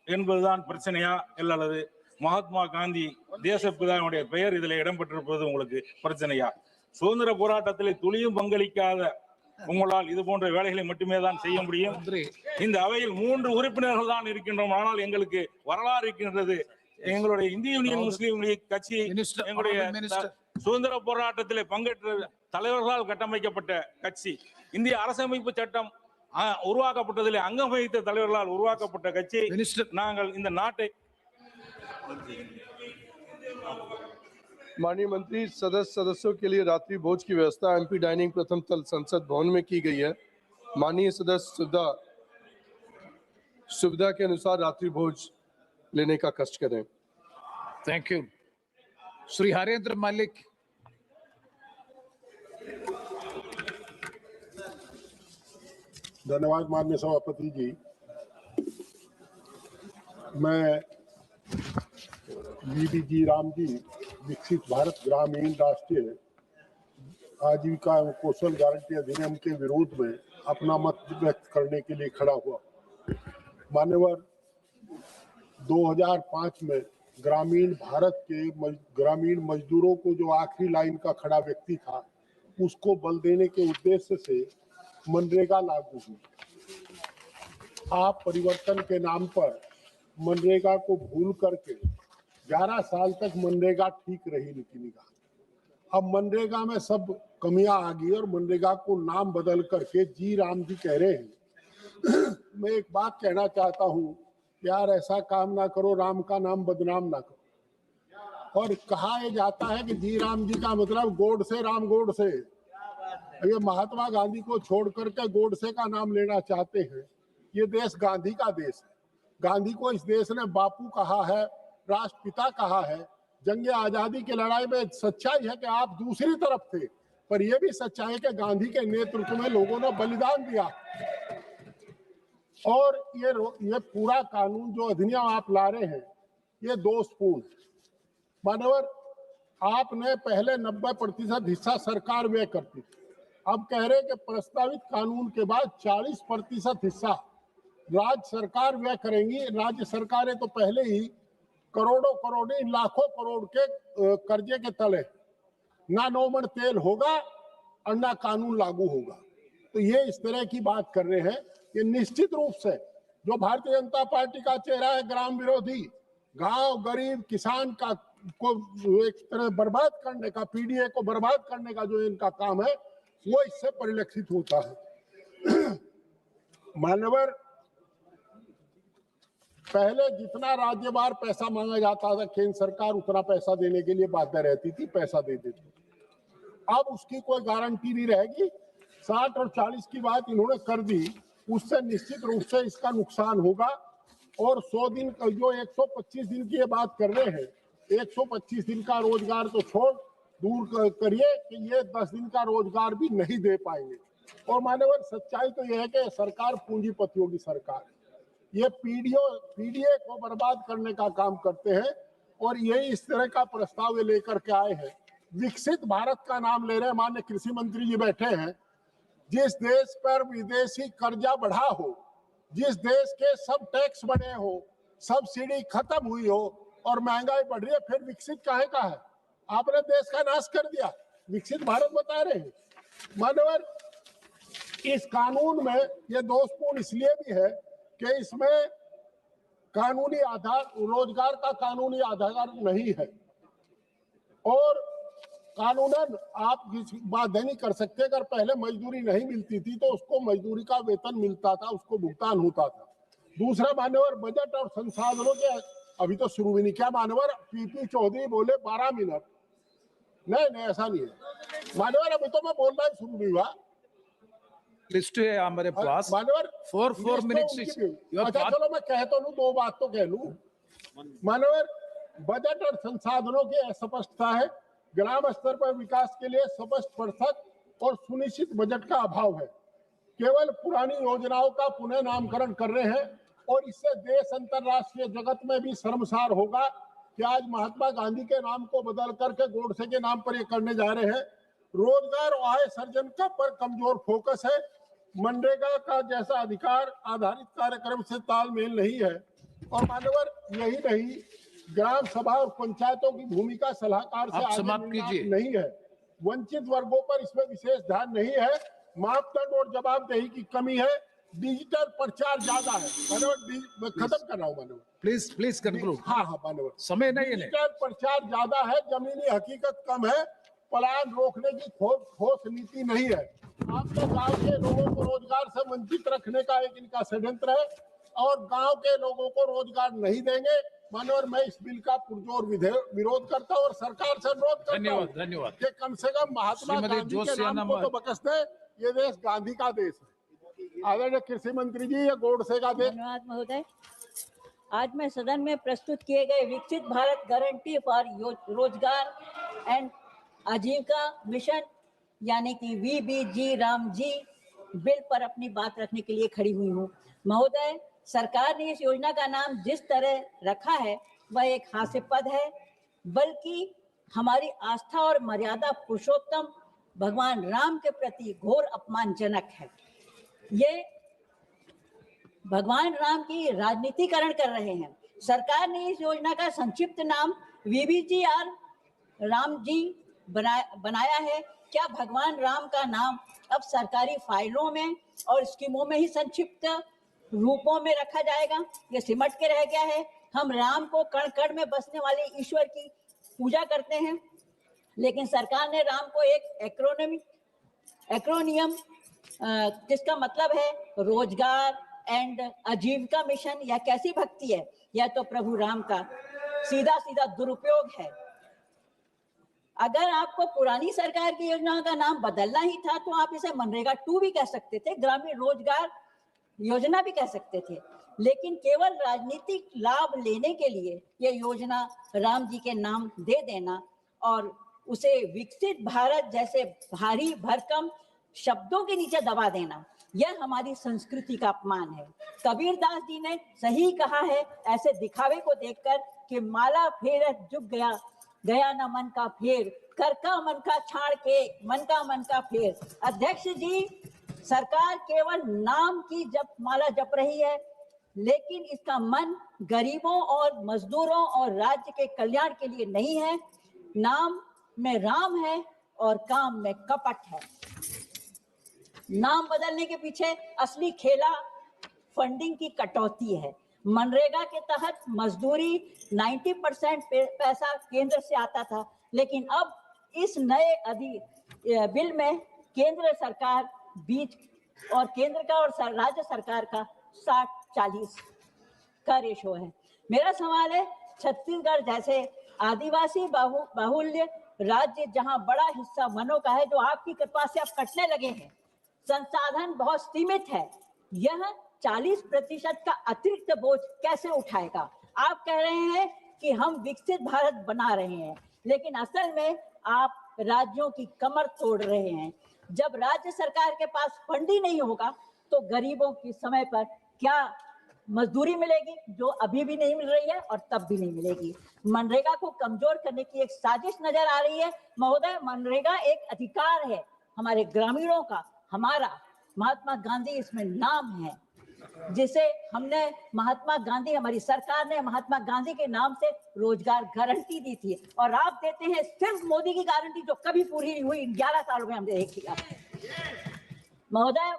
[SPEAKER 4] என்பதுதான் பிரச்சனையா, அல்லது மகாத்மா காந்தி தேசப்பிதாவினுடைய பெயர் இதில் இடம்பெற்றிருப்பது உங்களுக்கு பிரச்சனையா? சுதந்திர போராட்டத்தில் துளியும் பங்களிக்காத உங்களால் இது போன்ற வேலைகளை மட்டுமே தான் செய்ய முடியும். இந்த அவையில் 3 உறுப்பினர்கள் தான் இருக்கின்றோம். ஆனால் எங்களுக்கு வரலாறு இருக்கின்றது. எங்களுடைய இந்திய யூனியன் முஸ்லீம் லீக் கட்சி எங்களுடைய சுதந்திர போராட்டத்திலே பங்கேற்ற தலைவர்களால் கட்டமைக்கப்பட்ட கட்சி. இந்திய அரசமைப்பு சட்டம் உருவாக்கப்பட்டதிலே அங்கம் வகித்த தலைவர்களால் உருவாக்கப்பட்ட கட்சி. நாங்கள் இந்த नाटे
[SPEAKER 15] माननीय मंत्री, सदस्यों के लिए रात्रि भोज की व्यवस्था एमपी डाइनिंग प्रथम तल संसद भवन में की गई है। माननीय सदस्य सुविधा के अनुसार रात्रि भोज लेने का कष्ट करें।
[SPEAKER 20] Thank you. श्री हरेंद्र मलिक।
[SPEAKER 9] धन्यवाद माननीय सभापति जी। मैं वीबीजी राम जी विकसित भारत ग्रामीण राष्ट्रीय आजीविका एवं कौशल गारंटी अधिनियम के विरोध में अपना मत व्यक्त करने के लिए खड़ा हुआ। मान्यवर 2005 में ग्रामीण भारत के ग्रामीण मजदूरों को जो आखिरी लाइन का खड़ा व्यक्ति था उसको बल देने के उद्देश्य से मनरेगा लागू हुई। आप परिवर्तन के नाम पर मनरेगा को भूल करके 11 साल तक मनरेगा ठीक रही इनकी निगाह। अब मनरेगा में सब कमियां आ गई और मनरेगा को नाम बदल करके जी राम जी कह रहे हैं। मैं एक बात कहना चाहता हूं, यार ऐसा काम ना करो, राम का नाम बदनाम ना करो। और कहा यह जाता है कि जी राम जी का मतलब गोडसे राम गोडसे। ये महात्मा गांधी को छोड़ करके गोडसे का नाम लेना चाहते हैं। ये देश गांधी का देश है। गांधी को इस देश ने बापू कहा है, राष्ट्रपिता कहा है। जंग आजादी की लड़ाई में सच्चाई है कि आप दूसरी तरफ थे, पर यह भी सच्चाई है कि गांधी के नेतृत्व में लोगों ने बलिदान दिया। और ये पूरा कानून जो अधिनियम आप ला रहे हैं ये दोषपूर्ण है। मानवर, आपने पहले 90% हिस्सा सरकार व्यय करती थी, अब कह रहे कि प्रस्तावित कानून के बाद 40% हिस्सा राज्य सरकार व्यय करेंगी। राज्य सरकारें तो पहले ही करोड़ों करोड़ नहीं लाखों करोड़ के कर्जे के तले, ना नौमण तेल होगा और ना कानून लागू होगा। तो ये इस तरह की बात कर रहे हैं। ये निश्चित रूप से जो भारतीय जनता पार्टी का चेहरा है, ग्राम विरोधी, गांव गरीब किसान का को एक तरह बर्बाद करने का, पीडीए को बर्बाद करने का जो इनका काम है वो इससे परिलक्षित होता है। मान्यवर, पहले जितना राज्यवार पैसा मांगा जाता था केंद्र सरकार उतना पैसा देने के लिए बाध्य रहती थी, पैसा दे देती थी। अब उसकी कोई गारंटी नहीं रहेगी। 60 और 40 की बात इन्होंने कर दी, उससे निश्चित रूप से इसका नुकसान होगा। और 100 दिन जो 125 दिन की ये बात कर रहे हैं, 125 दिन का रोजगार तो छोड़ दूर करिए कि ये 10 दिन का रोजगार भी नहीं दे पाएंगे। और मान्यवर, सच्चाई तो यह है कि सरकार पूंजीपतियों की सरकार है। ये पीडीए को बर्बाद करने का काम करते हैं और यही इस तरह का प्रस्ताव लेकर के आए हैं। विकसित भारत का नाम ले रहे हैं। माननीय कृषि मंत्री जी बैठे हैं। जिस देश पर विदेशी कर्जा बढ़ा हो, जिस देश के सब टैक्स बढ़े हो, सब्सिडी खत्म हुई हो और महंगाई बढ़ रही है, फिर विकसित काहे का है? आपने देश का नाश कर दिया, विकसित भारत बता रहे हैं। मानवर, इस कानून में ये दोषपूर्ण इसलिए भी है कि इसमें कानूनी आधार, रोजगार का कानूनी आधार नहीं है। और कानूनन आप बाध्य नहीं कर सकते। अगर पहले मजदूरी नहीं मिलती थी तो उसको मजदूरी का वेतन मिलता था, उसको भुगतान होता था। दूसरा मान्यवर, बजट और संसाधनों के अभी तो शुरू भी नहीं किया। मान्यवर, पीपी चौधरी बोले 12 मिनट। नहीं, ऐसा नहीं है मान्यवर, अभी तो मैं बोलना ही शुरू नहीं हुआ।
[SPEAKER 20] लिस्ट है हमारे पास,
[SPEAKER 9] मान्यवर
[SPEAKER 20] 4 मिनट्स।
[SPEAKER 9] अच्छा चलो मैं कह तो लूं, 2 बात तो कह लूं। मान्यवर, बजट और संसाधनों की अस्पष्टता है। ग्राम स्तर पर विकास के लिए स्पष्ट प्रसत और सुनिश्चित बजट का अभाव है। केवल पुरानी योजनाओं का पुनः नामकरण कर रहे हैं और इससे देश अंतरराष्ट्रीय जगत में भी शर्मसार होगा कि आज महात्मा गांधी के नाम को बदल करके गोडसे के नाम पर ये करने जा रहे हैं। रोजगार और आय सर्जन का पर कमजोर फोकस है। मनरेगा का जैसा अधिकार आधारित कार्यक्रम से तालमेल नहीं है। और मान्यवर, यही नहीं, ग्राम सभा और पंचायतों की भूमिका सलाहकार से आगे नहीं है। वंचित वर्गों पर इसमें विशेष ध्यान नहीं है। मापदंड और जवाबदेही की कमी है। डिजिटल प्रचार ज्यादा है। मानव, खत्म कर रहा हूँ मानव,
[SPEAKER 20] प्लीज कंक्लूड।
[SPEAKER 9] हाँ मानव,
[SPEAKER 20] समय नहीं है।
[SPEAKER 9] डिजिटल प्रचार ज्यादा है, जमीनी हकीकत कम है। पलायन रोकने की ठोस नीति नहीं है। आपके गांव के लोगों को रोजगार से वंचित रखने का एक इनका षड्यंत्र है और गांव के लोगों को रोजगार नहीं देंगे। मानवर, मैं इस बिल का पुरजोर विरोध करता हूँ और सरकार से अनुरोध करता हूँ
[SPEAKER 20] धन्यवाद
[SPEAKER 9] कि कम से कम महात्मा गांधी के नाम को तो बकस दे। ये देश गांधी का देश है। आदरणीय कृषि मंत्री जी, ये गोडसे का देश।
[SPEAKER 11] धन्यवाद महोदय। आज मैं सदन में प्रस्तुत किए गए विकसित भारत गारंटी फॉर रोजगार एंड आजीविका मिशन यानी कि वीबीजी राम जी बिल पर अपनी बात रखने के लिए खड़ी हुई हूँ। महोदय, सरकार ने इस योजना का नाम जिस तरह रखा है वह एक हास्यास्पद है, बल्कि हमारी आस्था और मर्यादा पुरुषोत्तम भगवान राम के प्रति घोर अपमानजनक है। ये भगवान राम की राजनीतिकरण कर रहे हैं। सरकार ने इस योजना का संक्षिप्त नाम वीबीजीआर राम जी बनाया है। क्या भगवान राम का नाम अब सरकारी फाइलों में और स्कीमों में ही संक्षिप्त रूपों में रखा जाएगा? ये सिमट के रह गया है। हम राम को कण कण में बसने वाले ईश्वर की पूजा करते हैं, लेकिन सरकार ने राम को एक एक्रोनियम जिसका मतलब है रोजगार एंड आजीविका मिशन, या कैसी भक्ति है? यह तो प्रभु राम का सीधा सीधा दुरुपयोग है। अगर आपको पुरानी सरकार की योजनाओं का नाम बदलना ही था तो आप इसे मनरेगा 2 भी कह सकते थे, ग्रामीण रोजगार योजना भी कह सकते थे, लेकिन केवल राजनीतिक लाभ लेने के लिए यह योजना राम जी के नाम दे देना और उसे विकसित भारत जैसे भारी भरकम शब्दों के नीचे दबा देना, यह हमारी संस्कृति का अपमान है। कबीर दास जी ने सही कहा है, ऐसे दिखावे को देखकर कि माला फेर झुक गया न मन का फेर, कर का मन का छाड़ के मन का फेर। अध्यक्ष जी, सरकार केवल नाम की माला जप रही है, लेकिन इसका मन गरीबों और मजदूरों और राज्य के कल्याण के लिए नहीं है। नाम में राम है और काम में कपट है। नाम बदलने के पीछे असली खेला फंडिंग की कटौती है। मनरेगा के तहत मजदूरी 90% पैसा केंद्र से आता था, लेकिन अब इस नए बिल में केंद्र सरकार बीच और केंद्र का और राज्य सरकार का 60-40 का रेशो है। मेरा सवाल है, छत्तीसगढ़ जैसे आदिवासी बाहुल्य राज्य जहां बड़ा हिस्सा वनों का है, जो आपकी कृपा से अब कटने लगे हैं, संसाधन बहुत सीमित है, यह 40% का अतिरिक्त बोझ कैसे उठाएगा? आप कह रहे हैं कि हम विकसित भारत बना रहे हैं, लेकिन असल में आप राज्यों की कमर तोड़ रहे हैं। जब राज्य सरकार के पास फंड ही नहीं होगा तो गरीबों की समय पर क्या मजदूरी मिलेगी, जो अभी भी नहीं मिल रही है और तब भी नहीं मिलेगी। मनरेगा को कमजोर करने की एक साजिश नजर आ रही है। महोदय, मनरेगा एक अधिकार है हमारे ग्रामीणों का, हमारा महात्मा गांधी इसमें नाम है, जिसे हमने महात्मा गांधी, हमारी सरकार ने महात्मा गांधी के नाम से रोजगार गारंटी दी थी, और आप देते हैं सिर्फ मोदी की गारंटी, जो कभी पूरी नहीं हुई 11 सालों में हमने देखी। महोदय,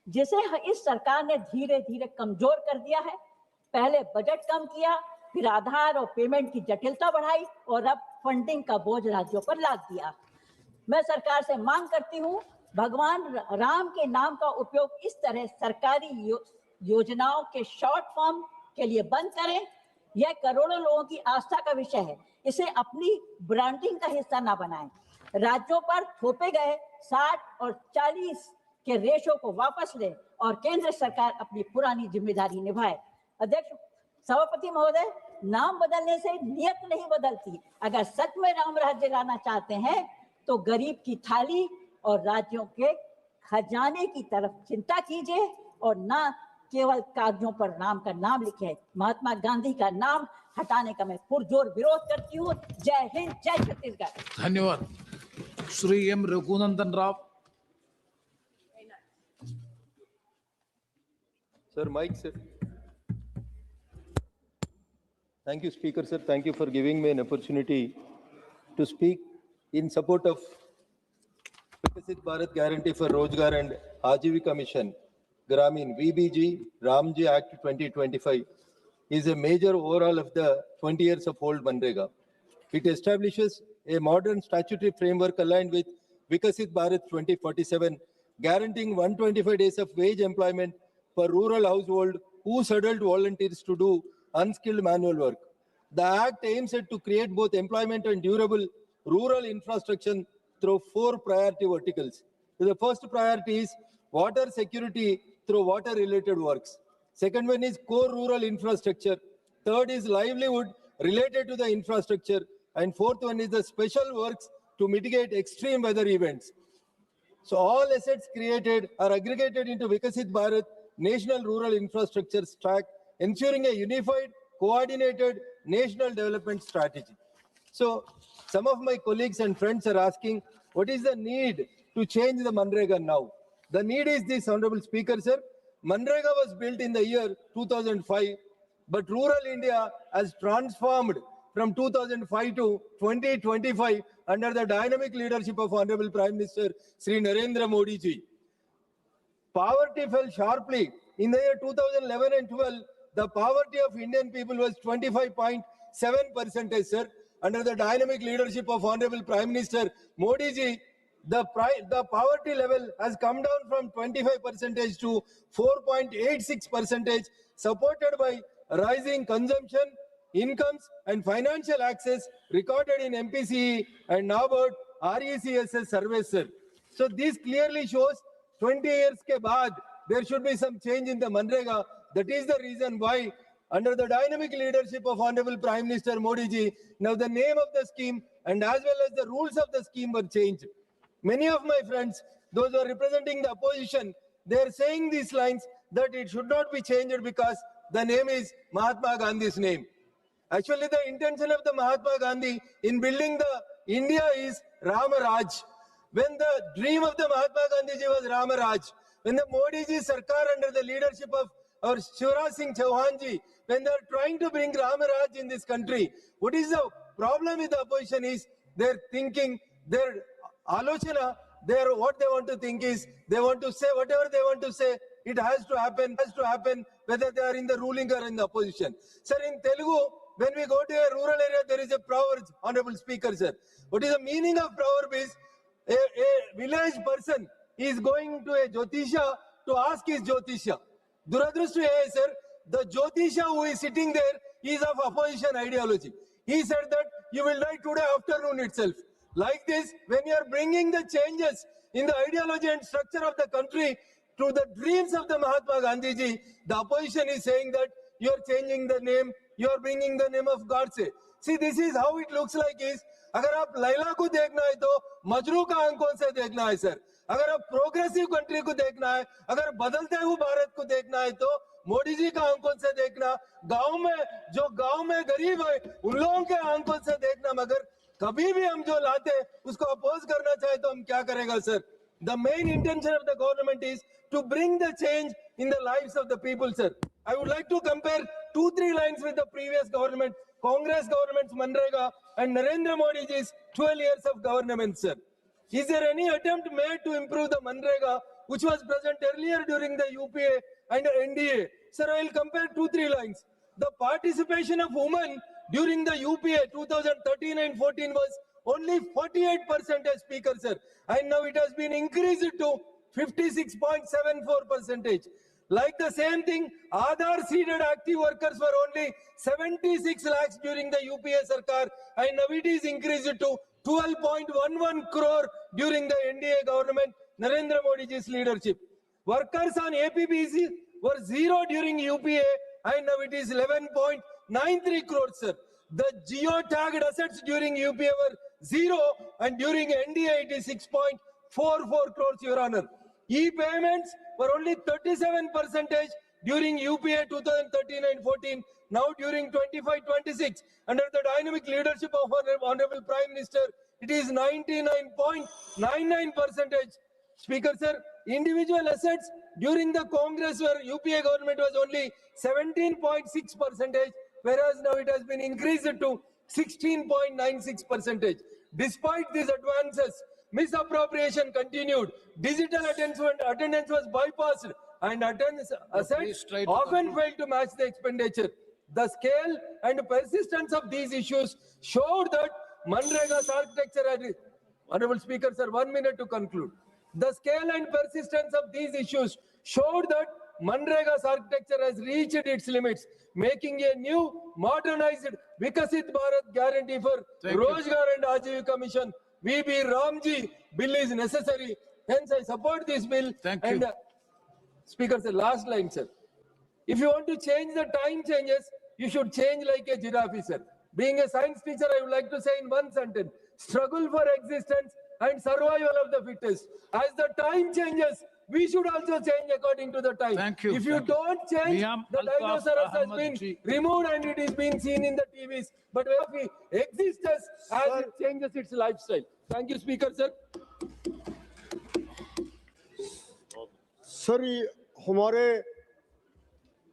[SPEAKER 11] जिसे इस सरकार ने धीरे धीरे कमजोर कर दिया है। पहले बजट कम किया, फिर आधार और पेमेंट की जटिलता बढ़ाई और अब फंडिंग का बोझ राज्यों पर लाद दिया। मैं सरकार से मांग करती हूँ, भगवान राम के नाम का उपयोग इस तरह सरकारी योजनाओं के शॉर्ट फॉर्म के लिए बंद करें। यह करोड़ों लोगों की आस्था का विषय है, इसे अपनी ब्रांडिंग का हिस्सा ना बनाएं। राज्यों पर थोपे गए 60 और 40 के रेशो को वापस ले और केंद्र सरकार अपनी पुरानी जिम्मेदारी निभाए। अध्यक्ष, सभापति महोदय, नाम बदलने से नियत नहीं बदलती। अगर सच में राम राज्य लाना चाहते हैं तो गरीब की थाली और राज्यों के खजाने की तरफ चिंता कीजिए और ना केवल कागजों पर राम का नाम लिखे। महात्मा गांधी का नाम हटाने का मैं पुरजोर विरोध करती हूँ। जय हिंद, जय छत्तीसगढ़।
[SPEAKER 20] धन्यवाद। Shri M Raghunandan Rao.
[SPEAKER 10] Sir, Mike, sir. Thank you, Speaker, sir. Thank you for giving me an opportunity to speak in support of Vikasit Bharat Guarantee for Rozgar and Ajivika Mission, Gramin VBG Ramji Act 2025 is a major overhaul of the 20 years of old Manrega. It establishes a modern statutory framework aligned with Vikasit Bharat 2047, guaranteeing 125 days of wage employment for rural household whose adult volunteers to do unskilled manual work. The Act aims to create both employment and durable rural infrastructure through 4 priority verticals. The first priority is water security through water-related works. Second one is core rural infrastructure. Third is livelihood related to the infrastructure. And fourth one is the special works to mitigate extreme weather events. So all assets created are aggregated into Vikasit Bharat National Rural Infrastructure Stack, ensuring a unified, coordinated national development strategy. So some of my colleagues and friends are asking, what is the need to change the Manrega now? The need is this, Honorable Speaker, sir. Manrega was built in the year 2005 but rural India has transformed from 2005 to 2025 under the dynamic leadership of Honorable Prime Minister Sri Narendra Modi ji. Poverty fell sharply. In the year 2011 and 12, the poverty of Indian people was 25.7%, sir. Under the dynamic leadership of Honorable Prime Minister Modi ji, the poverty level has come down from 25% to 4.86%, supported by rising consumption, incomes and financial access recorded in MPCE and NABARD RECSS surveys, sir. So this clearly shows 20 years ke baad, there should be some change in the Manrega. That is the reason why, under the dynamic leadership of Honorable Prime Minister Modi ji, now the name of the scheme and as well as the rules of the scheme were changed. Many of my friends, those who are representing the opposition, they are saying these lines that it should not be changed because the name is Mahatma Gandhi's name. Actually, the intention of the Mahatma Gandhi in building the India is Ramaraj. When the dream of the Mahatma Gandhi ji was Ramaraj, when the Modi ji Sarkar under the leadership of our Shivraj Singh Chauhan ji, when they are trying to bring Ramaraj in this country, what is the problem with the opposition is their thinking, their alochana, what they want to think is, they want to say whatever they want to say, it has to happen whether they are in the ruling or in the opposition. Sir, in Telugu, when we go to a rural area, there is a proverb, Honorable Speaker, sir. What is the meaning of proverb is, a village person is going to a Jyotisha to ask his Jyotisha. Duradrushta hai, sir, the Jyotisha who is sitting there is of opposition ideology. He said that you will die today afternoon itself. Like this, when you are bringing the changes in the ideology and structure of the country to the dreams of the Mahatma Gandhi ji, the opposition is saying that you are changing the name, you are bringing the name of Godse. See, this is how it looks like is, अगर आप लैला को देखना है तो मजरू का आंखों से देखना है सर. अगर आप प्रोग्रेसिव कंट्री को देखना है, अगर बदलते हुए भारत को देखना है तो मोदी जी का आंखों से देखना, गांव में गरीब है उन लोगों के आंखों से देखना. मगर कभी भी हम जो लाते उसको अपोज करना चाहे तो हम क्या करेगा sir. The main intention of the government is to bring the change in the lives of the people, sir. I would like to compare 2-3 lines with the previous government, Congress government's Manrega and Narendra Modi ji's 12 years of government, sir. Is there any attempt made to improve the Manrega, which was present earlier during the UPA and NDA? Sir, I will compare 2-3 lines. The participation of women during the UPA 2013 and 14 was only 48%, Speaker, sir. And now it has been increased to 56.74%. Like the same thing, Aadhaar seeded active workers were only 76 lakhs during the UPA Sarkar, and now it is increased to 12.11 crore during the NDA government, Narendra Modi ji's leadership. Workers on APBC were zero during UPA, and now it is 11.93 crores, sir. The geo-tagged assets during UPA were zero, and during NDA it is 6.44 crores, Your Honor. E-payments were only 37% during UPA 2013 and 14. Now during 25-26, under the dynamic leadership of Honorable Prime Minister, it is 99.99%. Speaker, sir, individual assets during the Congress where UPA government was only 17.6%, whereas now it has been increased to 16.96%. Despite these advances, misappropriation continued, digital attendance was bypassed, and assets often failed to match the expenditure. The scale and persistence of these issues showed that Manrega's architecture, Honorable Speaker, sir, 1 minute to conclude. The scale and persistence of these issues showed that Manrega's architecture has reached its limits, making a new, modernized Vikasit Bharat guarantee for Rozgar and Ajivika Mission VB Ramji bill is necessary. Hence, I support this bill. And Speaker, sir, last line, sir. If you want to change the time changes, you should change like a giraffe, sir. Being a science teacher, I would like to say in one sentence, struggle for existence and survival of the fittest. As the time changes, we should also change according to the time.
[SPEAKER 17] Thank you.
[SPEAKER 10] If you don't change, the dinosaurs has been
[SPEAKER 17] Ji.
[SPEAKER 10] removed and it is being seen in the TVs. But if it exists as it changes its lifestyle. Thank you, Speaker, sir.
[SPEAKER 5] Sir, हमारे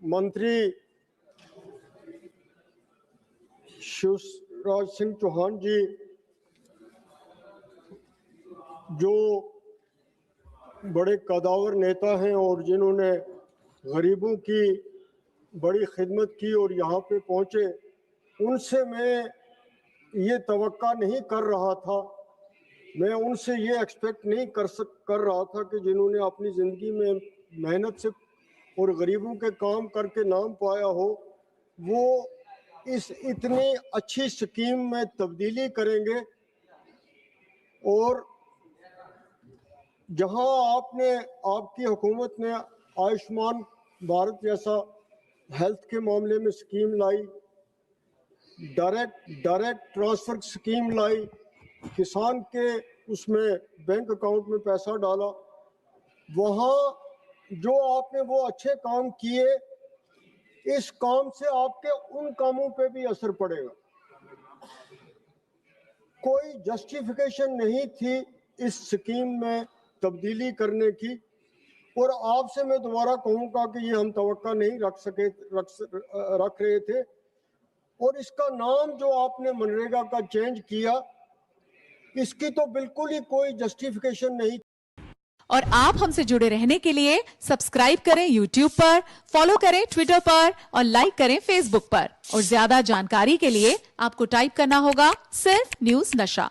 [SPEAKER 5] मंत्री
[SPEAKER 14] शिवराज सिंह चौहान जी जो बड़े कदावर नेता हैं और जिन्होंने गरीबों की बड़ी खिदमत की और यहाँ पे पहुँचे, उनसे मैं ये तवक्का नहीं कर रहा था, मैं उनसे ये एक्सपेक्ट नहीं कर रहा था कि जिन्होंने अपनी ज़िंदगी में मेहनत से और गरीबों के काम करके नाम पाया हो, वो इस इतनी अच्छी स्कीम में तब्दीली करेंगे। और जहां आपकी हुकूमत ने आयुष्मान भारत जैसा हेल्थ के मामले में स्कीम लाई, डायरेक्ट ट्रांसफर स्कीम लाई, किसान के उसमें बैंक अकाउंट में पैसा डाला, वहाँ जो आपने वो अच्छे काम किए, इस काम से आपके उन कामों पे भी असर पड़ेगा। कोई जस्टिफिकेशन नहीं थी इस स्कीम में तब्दीली करने की, और आपसे मैं दोबारा कहूँगा कि ये हम तवक्का नहीं रख रहे थे। और इसका नाम जो आपने मनरेगा का चेंज किया, इसकी तो बिल्कुल ही कोई जस्टिफिकेशन नहीं।
[SPEAKER 22] और आप हमसे जुड़े रहने के लिए सब्सक्राइब करें YouTube पर, फॉलो करें Twitter पर और लाइक करें Facebook पर। और ज्यादा जानकारी के लिए आपको टाइप करना होगा सिर्फ न्यूज़ नशा।